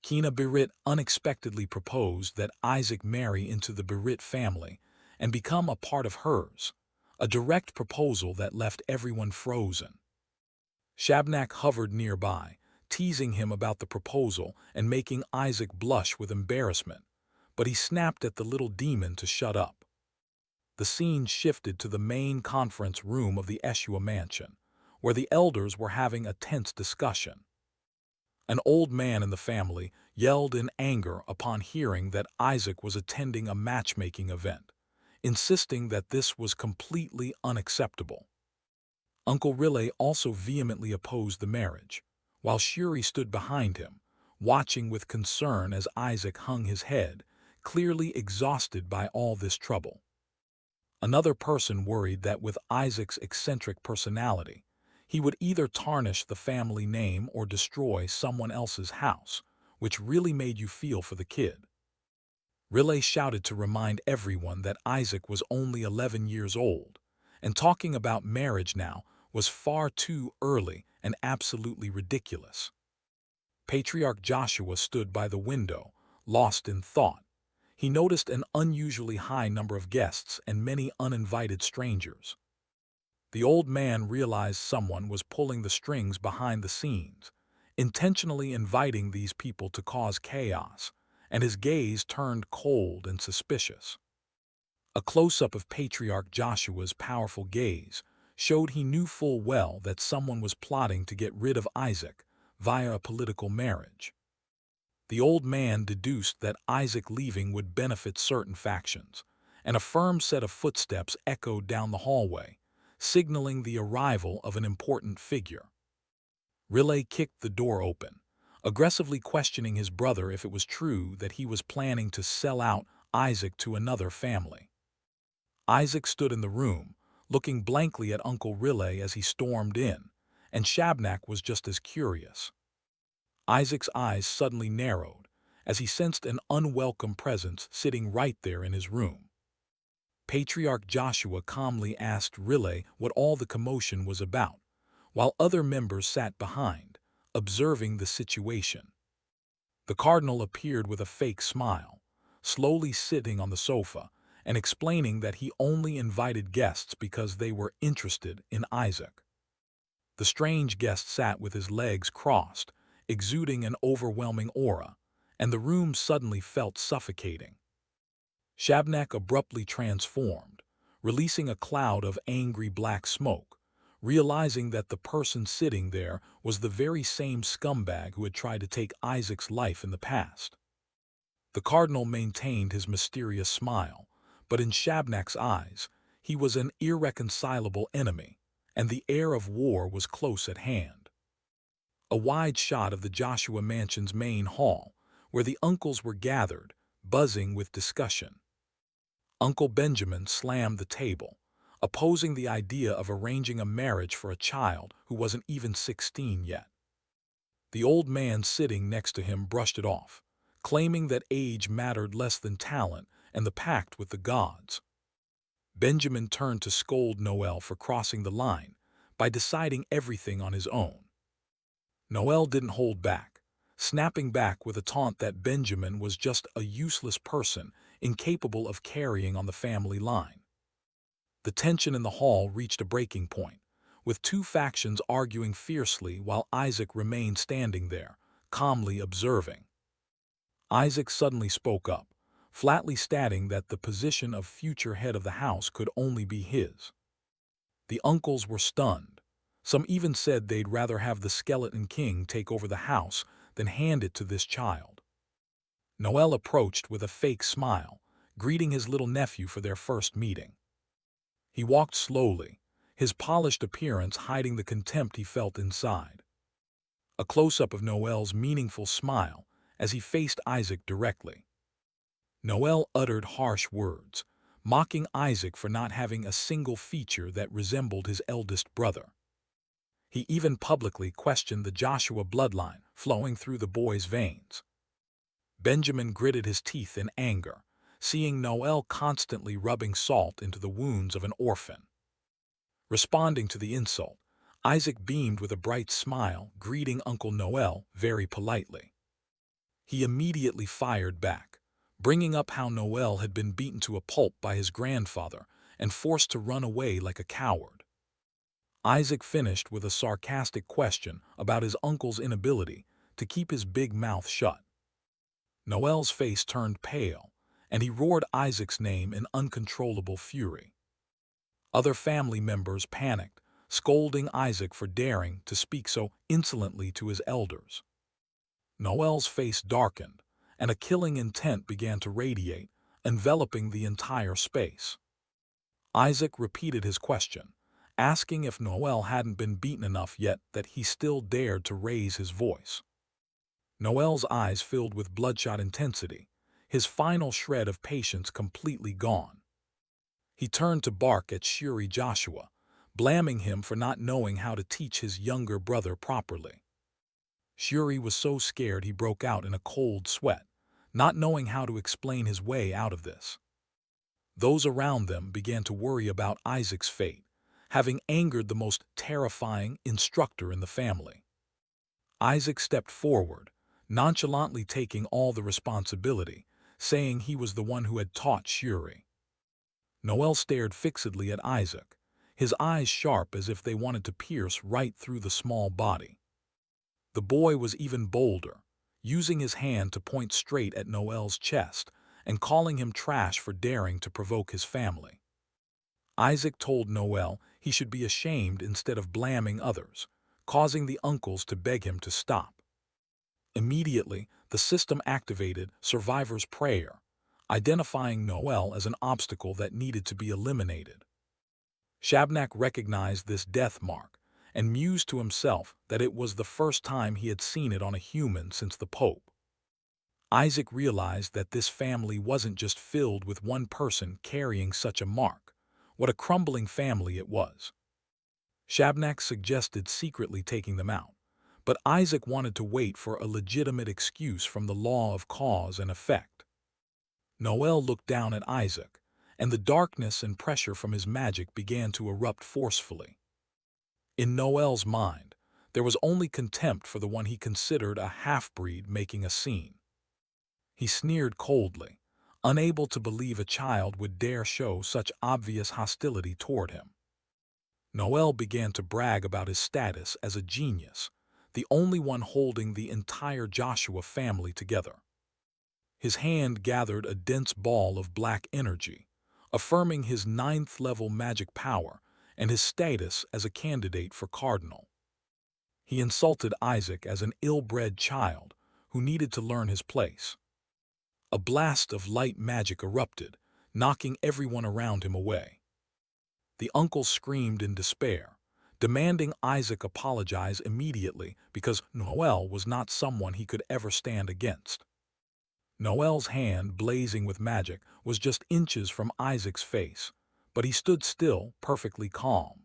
Kina Birit unexpectedly proposed that Isaac marry into the Birit family and become a part of hers, a direct proposal that left everyone frozen. Shabnak hovered nearby, teasing him about the proposal and making Isaac blush with embarrassment, but he snapped at the little demon to shut up. The scene shifted to the main conference room of the Eshua mansion, where the elders were having a tense discussion. An old man in the family yelled in anger upon hearing that Isaac was attending a matchmaking event, insisting that this was completely unacceptable. Uncle Riley also vehemently opposed the marriage, while Shuri stood behind him, watching with concern as Isaac hung his head, clearly exhausted by all this trouble. Another person worried that with Isaac's eccentric personality, he would either tarnish the family name or destroy someone else's house, which really made you feel for the kid. Riley shouted to remind everyone that Isaac was only 11 years old, and talking about marriage now was far too early and absolutely ridiculous. Patriarch Joshua stood by the window, lost in thought. He noticed an unusually high number of guests and many uninvited strangers. The old man realized someone was pulling the strings behind the scenes, intentionally inviting these people to cause chaos, and his gaze turned cold and suspicious. A close-up of Patriarch Joshua's powerful gaze showed he knew full well that someone was plotting to get rid of Isaac via a political marriage. The old man deduced that Isaac leaving would benefit certain factions, and a firm set of footsteps echoed down the hallway, signaling the arrival of an important figure. Riley kicked the door open, aggressively questioning his brother if it was true that he was planning to sell out Isaac to another family. Isaac stood in the room, looking blankly at Uncle Riley as he stormed in, and Shabnak was just as curious. Isaac's eyes suddenly narrowed as he sensed an unwelcome presence sitting right there in his room. Patriarch Joshua calmly asked Riley what all the commotion was about, while other members sat behind, observing the situation. The cardinal appeared with a fake smile, slowly sitting on the sofa and explaining that he only invited guests because they were interested in Isaac. The strange guest sat with his legs crossed, exuding an overwhelming aura, and the room suddenly felt suffocating. Shabnak abruptly transformed, releasing a cloud of angry black smoke, realizing that the person sitting there was the very same scumbag who had tried to take Isaac's life in the past. The cardinal maintained his mysterious smile, but in Shabnak's eyes, he was an irreconcilable enemy, and the air of war was close at hand. A wide shot of the Joshua Mansion's main hall, where the uncles were gathered, buzzing with discussion. Uncle Benjamin slammed the table, opposing the idea of arranging a marriage for a child who wasn't even 16 yet. The old man sitting next to him brushed it off, claiming that age mattered less than talent and the pact with the gods. Benjamin turned to scold Noel for crossing the line by deciding everything on his own. Noel didn't hold back, snapping back with a taunt that Benjamin was just a useless person incapable of carrying on the family line. The tension in the hall reached a breaking point, with two factions arguing fiercely while Isaac remained standing there, calmly observing. Isaac suddenly spoke up, flatly stating that the position of future head of the house could only be his. The uncles were stunned, Some even said they'd rather have the Skeleton King take over the house than hand it to this child. Noel approached with a fake smile, greeting his little nephew for their first meeting. He walked slowly, his polished appearance hiding the contempt he felt inside. A close-up of Noel's meaningful smile as he faced Isaac directly. Noel uttered harsh words, mocking Isaac for not having a single feature that resembled his eldest brother. He even publicly questioned the Joshua bloodline flowing through the boy's veins. Benjamin gritted his teeth in anger, seeing Noel constantly rubbing salt into the wounds of an orphan. Responding to the insult, Isaac beamed with a bright smile, greeting Uncle Noel very politely. He immediately fired back, bringing up how Noel had been beaten to a pulp by his grandfather and forced to run away like a coward. Isaac finished with a sarcastic question about his uncle's inability to keep his big mouth shut. Noel's face turned pale, and he roared Isaac's name in uncontrollable fury. Other family members panicked, scolding Isaac for daring to speak so insolently to his elders. Noel's face darkened, and a killing intent began to radiate, enveloping the entire space. Isaac repeated his question, asking if Noel hadn't been beaten enough yet that he still dared to raise his voice. Noel's eyes filled with bloodshot intensity, his final shred of patience completely gone. He turned to bark at Shuri Joshua, blaming him for not knowing how to teach his younger brother properly. Shuri was so scared he broke out in a cold sweat, not knowing how to explain his way out of this. Those around them began to worry about Isaac's fate, having angered the most terrifying instructor in the family. Isaac stepped forward, nonchalantly taking all the responsibility, saying he was the one who had taught Shuri. Noel stared fixedly at Isaac, his eyes sharp as if they wanted to pierce right through the small body. The boy was even bolder, using his hand to point straight at Noel's chest and calling him trash for daring to provoke his family. Isaac told Noel he should be ashamed instead of blaming others, causing the uncles to beg him to stop. Immediately, the system activated Survivor's Prayer, identifying Noel as an obstacle that needed to be eliminated. Shabnak recognized this death mark and mused to himself that it was the first time he had seen it on a human since the Pope. Isaac realized that this family wasn't just filled with one person carrying such a mark. What a crumbling family it was. Shabnak suggested secretly taking them out, but Isaac wanted to wait for a legitimate excuse from the law of cause and effect. Noel looked down at Isaac, and the darkness and pressure from his magic began to erupt forcefully. In Noel's mind, there was only contempt for the one he considered a half-breed making a scene. He sneered coldly, unable to believe a child would dare show such obvious hostility toward him. Noel began to brag about his status as a genius, the only one holding the entire Joshua family together. His hand gathered a dense ball of black energy, affirming his 9th-level magic power and his status as a candidate for cardinal. He insulted Isaac as an ill-bred child who needed to learn his place. A blast of light magic erupted, knocking everyone around him away. The uncles screamed in despair, demanding Isaac apologize immediately because Noel was not someone he could ever stand against. Noel's hand, blazing with magic, was just inches from Isaac's face, but he stood still, perfectly calm.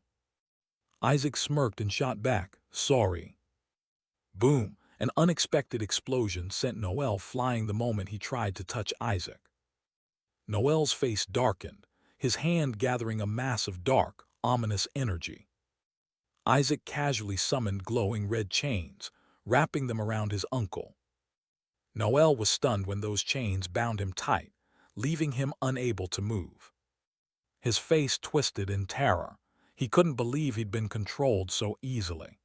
Isaac smirked and shot back, "Sorry." Boom! An unexpected explosion sent Noel flying the moment he tried to touch Isaac. Noel's face darkened, his hand gathering a mass of dark, ominous energy. Isaac casually summoned glowing red chains, wrapping them around his uncle. Noel was stunned when those chains bound him tight, leaving him unable to move. His face twisted in terror. He couldn't believe he'd been controlled so easily.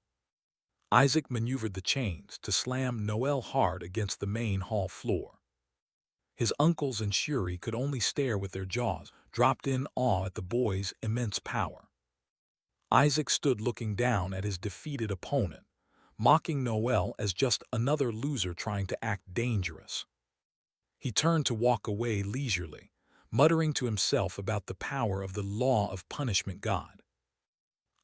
Isaac maneuvered the chains to slam Noel hard against the main hall floor. His uncles and Shuri could only stare with their jaws dropped in awe at the boy's immense power. Isaac stood looking down at his defeated opponent, mocking Noel as just another loser trying to act dangerous. He turned to walk away leisurely, muttering to himself about the power of the law of punishment God.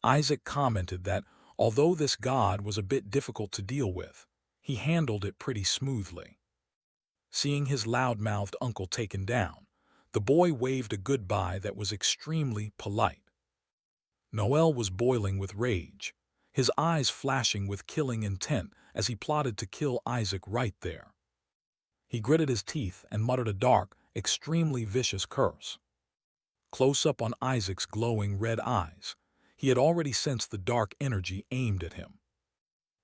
Isaac commented that, although this god was a bit difficult to deal with, he handled it pretty smoothly. Seeing his loud-mouthed uncle taken down, the boy waved a goodbye that was extremely polite. Noel was boiling with rage, his eyes flashing with killing intent as he plotted to kill Isaac right there. He gritted his teeth and muttered a dark, extremely vicious curse. Close up on Isaac's glowing red eyes, he had already sensed the dark energy aimed at him.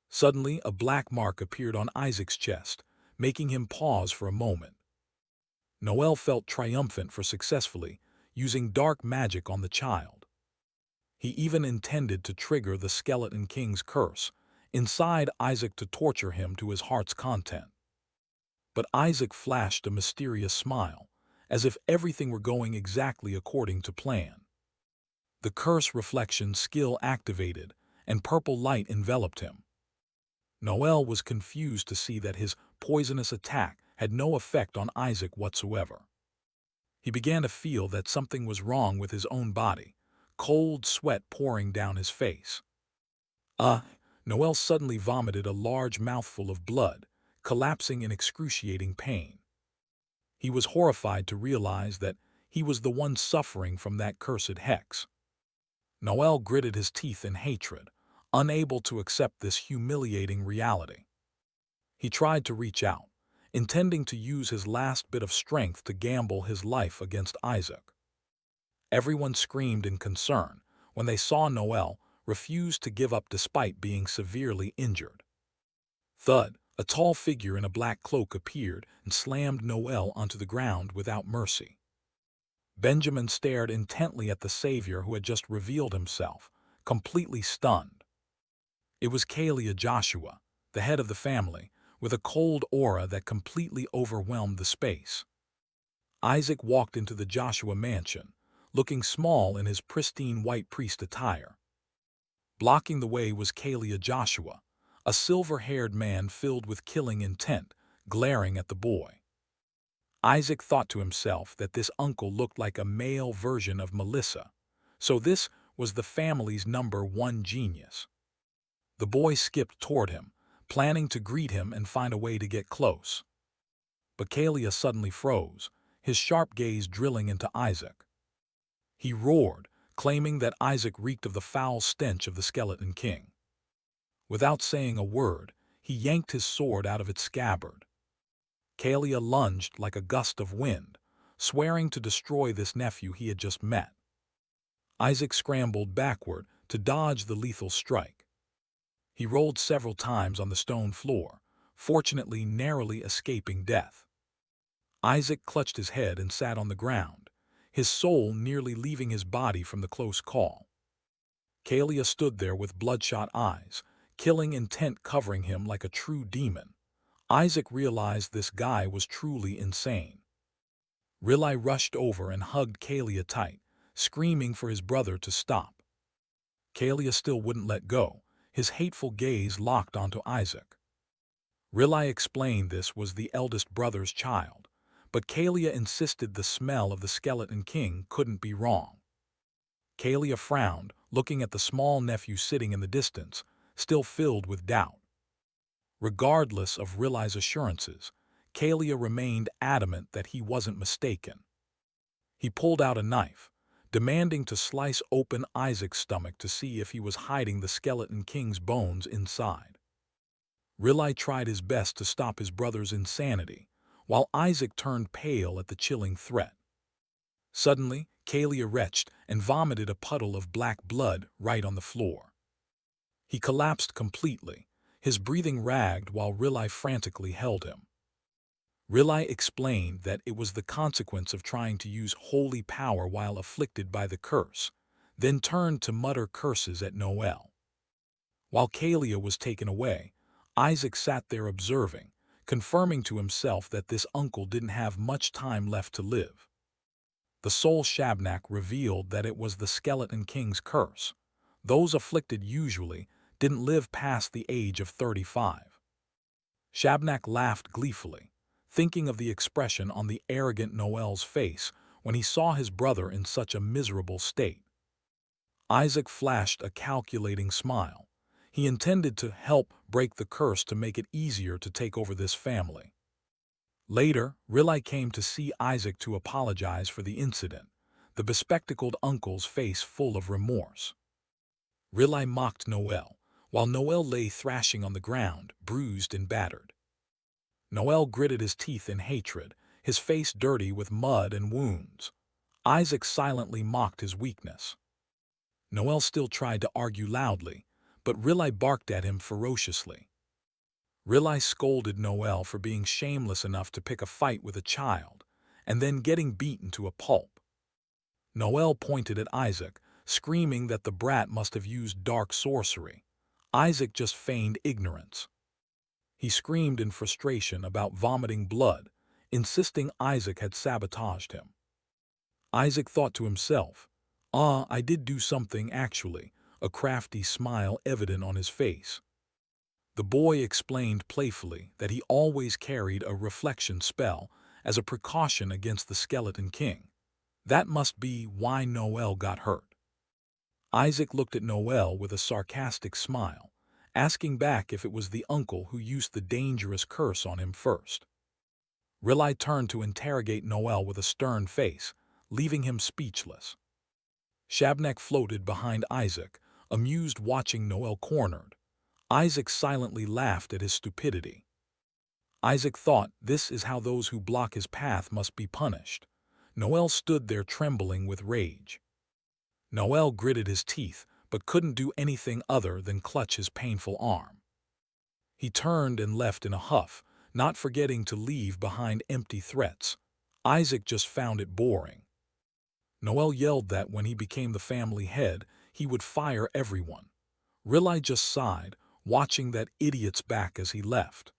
Suddenly, a black mark appeared on Isaac's chest, making him pause for a moment. Noel felt triumphant for successfully using dark magic on the child. He even intended to trigger the Skeleton King's curse inside Isaac to torture him to his heart's content. But Isaac flashed a mysterious smile, as if everything were going exactly according to plan. The curse reflection skill activated, and purple light enveloped him. Noel was confused to see that his poisonous attack had no effect on Isaac whatsoever. He began to feel that something was wrong with his own body, cold sweat pouring down his face. Noel suddenly vomited a large mouthful of blood, collapsing in excruciating pain. He was horrified to realize that he was the one suffering from that cursed hex. Noel gritted his teeth in hatred, unable to accept this humiliating reality. He tried to reach out, intending to use his last bit of strength to gamble his life against Isaac. Everyone screamed in concern when they saw Noel refuse to give up despite being severely injured. Thud, a tall figure in a black cloak appeared and slammed Noel onto the ground without mercy. Benjamin stared intently at the savior who had just revealed himself, completely stunned. It was Kalia Joshua, the head of the family, with a cold aura that completely overwhelmed the space. Isaac walked into the Joshua mansion, looking small in his pristine white priest attire. Blocking the way was Kalia Joshua, a silver-haired man filled with killing intent, glaring at the boy. Isaac thought to himself that this uncle looked like a male version of Melissa, so this was the family's #1 genius. The boy skipped toward him, planning to greet him and find a way to get close. But Kalia suddenly froze, his sharp gaze drilling into Isaac. He roared, claiming that Isaac reeked of the foul stench of the Skeleton King. Without saying a word, he yanked his sword out of its scabbard. Kalia lunged like a gust of wind, swearing to destroy this nephew he had just met. Isaac scrambled backward to dodge the lethal strike. He rolled several times on the stone floor, fortunately narrowly escaping death. Isaac clutched his head and sat on the ground, his soul nearly leaving his body from the close call. Kalia stood there with bloodshot eyes, killing intent covering him like a true demon. Isaac realized this guy was truly insane. Rilai rushed over and hugged Kalia tight, screaming for his brother to stop. Kalia still wouldn't let go, his hateful gaze locked onto Isaac. Rilai explained this was the eldest brother's child, but Kalia insisted the smell of the Skeleton King couldn't be wrong. Kalia frowned, looking at the small nephew sitting in the distance, still filled with doubt. Regardless of Rilai's assurances, Kalia remained adamant that he wasn't mistaken. He pulled out a knife, demanding to slice open Isaac's stomach to see if he was hiding the Skeleton King's bones inside. Rilai tried his best to stop his brother's insanity, while Isaac turned pale at the chilling threat. Suddenly, Kalia retched and vomited a puddle of black blood right on the floor. He collapsed completely, his breathing ragged while Rilai frantically held him. Rilai explained that it was the consequence of trying to use holy power while afflicted by the curse, then turned to mutter curses at Noel. While Kalia was taken away, Isaac sat there observing, confirming to himself that this uncle didn't have much time left to live. The Soul Shabnak revealed that it was the Skeleton King's curse, Those afflicted usually didn't live past the age of 35. Shabnak laughed gleefully, thinking of the expression on the arrogant Noel's face when he saw his brother in such a miserable state. Isaac flashed a calculating smile. He intended to help break the curse to make it easier to take over this family. Later, Riley came to see Isaac to apologize for the incident, the bespectacled uncle's face full of remorse. Riley mocked Noel, while Noel lay thrashing on the ground, bruised and battered. Noel gritted his teeth in hatred, his face dirty with mud and wounds. Isaac silently mocked his weakness. Noel still tried to argue loudly, but Riley barked at him ferociously. Riley scolded Noel for being shameless enough to pick a fight with a child, and then getting beaten to a pulp. Noel pointed at Isaac, screaming that the brat must have used dark sorcery. Isaac just feigned ignorance. He screamed in frustration about vomiting blood, insisting Isaac had sabotaged him. Isaac thought to himself, I did do something actually, a crafty smile evident on his face. The boy explained playfully that he always carried a reflection spell as a precaution against the Skeleton King. That must be why Noel got hurt. Isaac looked at Noel with a sarcastic smile, asking back if it was the uncle who used the dangerous curse on him first. Riley turned to interrogate Noel with a stern face, leaving him speechless. Shabnak floated behind Isaac, amused watching Noel cornered. Isaac silently laughed at his stupidity. Isaac thought this is how those who block his path must be punished. Noel stood there trembling with rage. Noel gritted his teeth, but couldn't do anything other than clutch his painful arm. He turned and left in a huff, not forgetting to leave behind empty threats. Isaac just found it boring. Noel yelled that when he became the family head, he would fire everyone. Riley just sighed, watching that idiot's back as he left.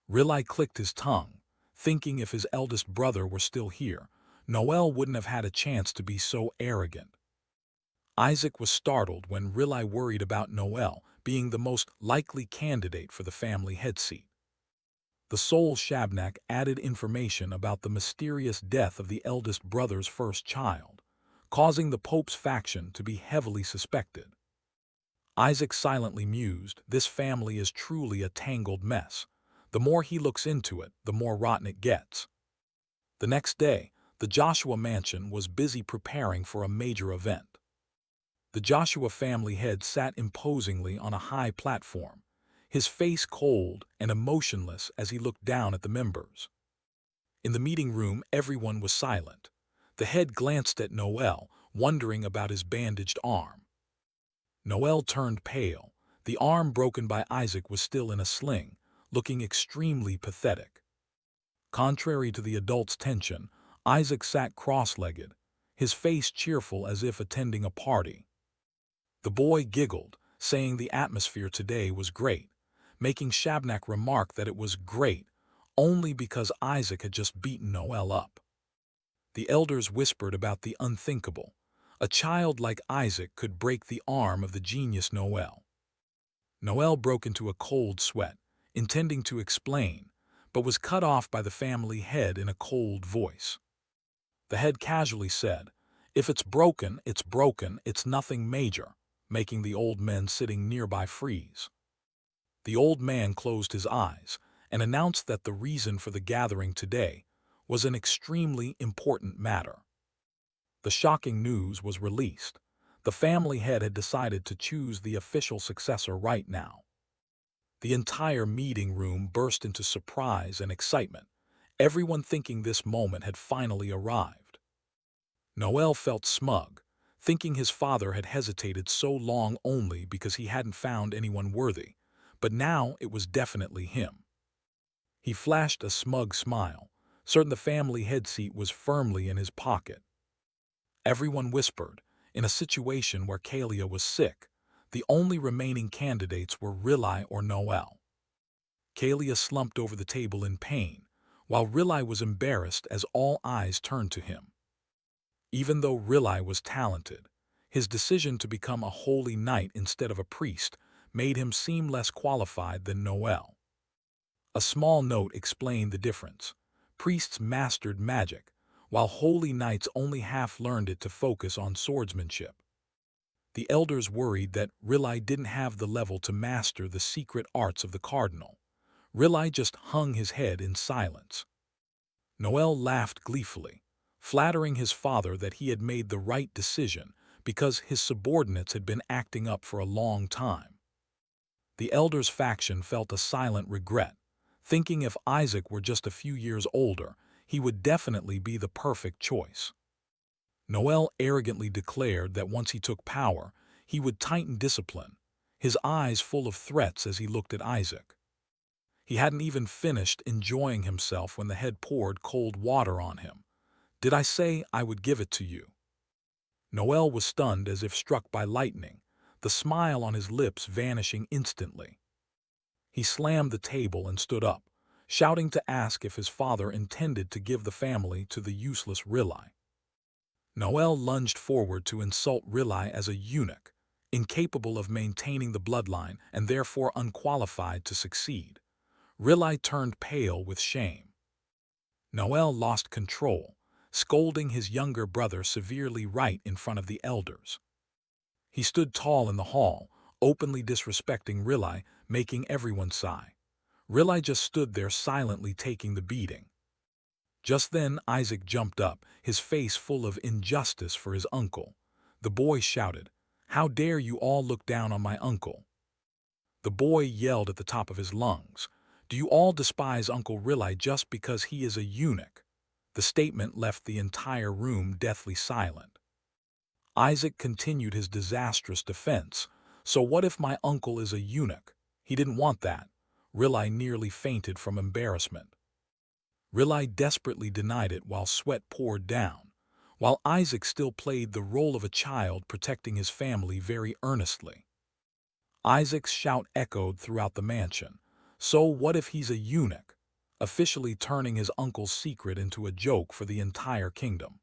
Riley clicked his tongue, thinking if his eldest brother were still here, Noel wouldn't have had a chance to be so arrogant. Isaac was startled when Riley worried about Noel being the most likely candidate for the family head seat. The Soul Shabnak added information about the mysterious death of the eldest brother's first child, causing the Pope's faction to be heavily suspected. Isaac silently mused, this family is truly a tangled mess. The more he looks into it, the more rotten it gets. The next day, the Joshua mansion was busy preparing for a major event. The Joshua family head sat imposingly on a high platform, his face cold and emotionless as he looked down at the members. In the meeting room, everyone was silent. The head glanced at Noel, wondering about his bandaged arm. Noel turned pale. The arm broken by Isaac was still in a sling, looking extremely pathetic. Contrary to the adult's tension, Isaac sat cross-legged, his face cheerful as if attending a party. The boy giggled, saying the atmosphere today was great, making Shabnak remark that it was great only because Isaac had just beaten Noel up. The elders whispered about the unthinkable. A child like Isaac could break the arm of the genius Noel. Noel broke into a cold sweat, intending to explain, but was cut off by the family head in a cold voice. The head casually said, if it's broken, it's nothing major, making the old men sitting nearby freeze. The old man closed his eyes and announced that the reason for the gathering today was an extremely important matter. The shocking news was released. The family head had decided to choose the official successor right now. The entire meeting room burst into surprise and excitement, everyone thinking this moment had finally arrived. Noel felt smug, thinking his father had hesitated so long only because he hadn't found anyone worthy, but now it was definitely him. He flashed a smug smile, certain the family head seat was firmly in his pocket. Everyone whispered, in a situation where Kalia was sick, the only remaining candidates were Riley or Noel. Kalia slumped over the table in pain, while Riley was embarrassed as all eyes turned to him. Even though Riley was talented, His decision to become a holy knight instead of a priest made him seem less qualified than Noel. A small note explained the difference. Priests mastered magic, while holy knights only half learned it to focus on swordsmanship. The elders worried that Rilai didn't have the level to master the secret arts of the cardinal. Rilai just hung his head in silence. Noel laughed gleefully, flattering his father that he had made the right decision because his subordinates had been acting up for a long time. The elders' faction felt a silent regret, thinking if Isaac were just a few years older, he would definitely be the perfect choice. Noel arrogantly declared that once he took power, he would tighten discipline, his eyes full of threats as he looked at Isaac. He hadn't even finished enjoying himself when the head poured cold water on him. "Did I say I would give it to you?" Noel was stunned as if struck by lightning, the smile on his lips vanishing instantly. He slammed the table and stood up, shouting to ask if his father intended to give the family to the useless Rilai. Noel lunged forward to insult Rilai as a eunuch, incapable of maintaining the bloodline and therefore unqualified to succeed. Rilai turned pale with shame. Noel lost control, scolding his younger brother severely right in front of the elders. He stood tall in the hall, openly disrespecting Rilai, making everyone sigh. Rilai just stood there silently taking the beating. Just then Isaac jumped up, his face full of injustice for his uncle. The boy shouted, "How dare you all look down on my uncle?" The boy yelled at the top of his lungs, "Do you all despise Uncle Rilai just because he is a eunuch?" The statement left the entire room deathly silent. Isaac continued his disastrous defense. "So what if my uncle is a eunuch? He didn't want that." Rilai nearly fainted from embarrassment. Rilai desperately denied it while sweat poured down, while Isaac still played the role of a child protecting his family very earnestly. Isaac's shout echoed throughout the mansion. So what if he's a eunuch, officially turning his uncle's secret into a joke for the entire kingdom?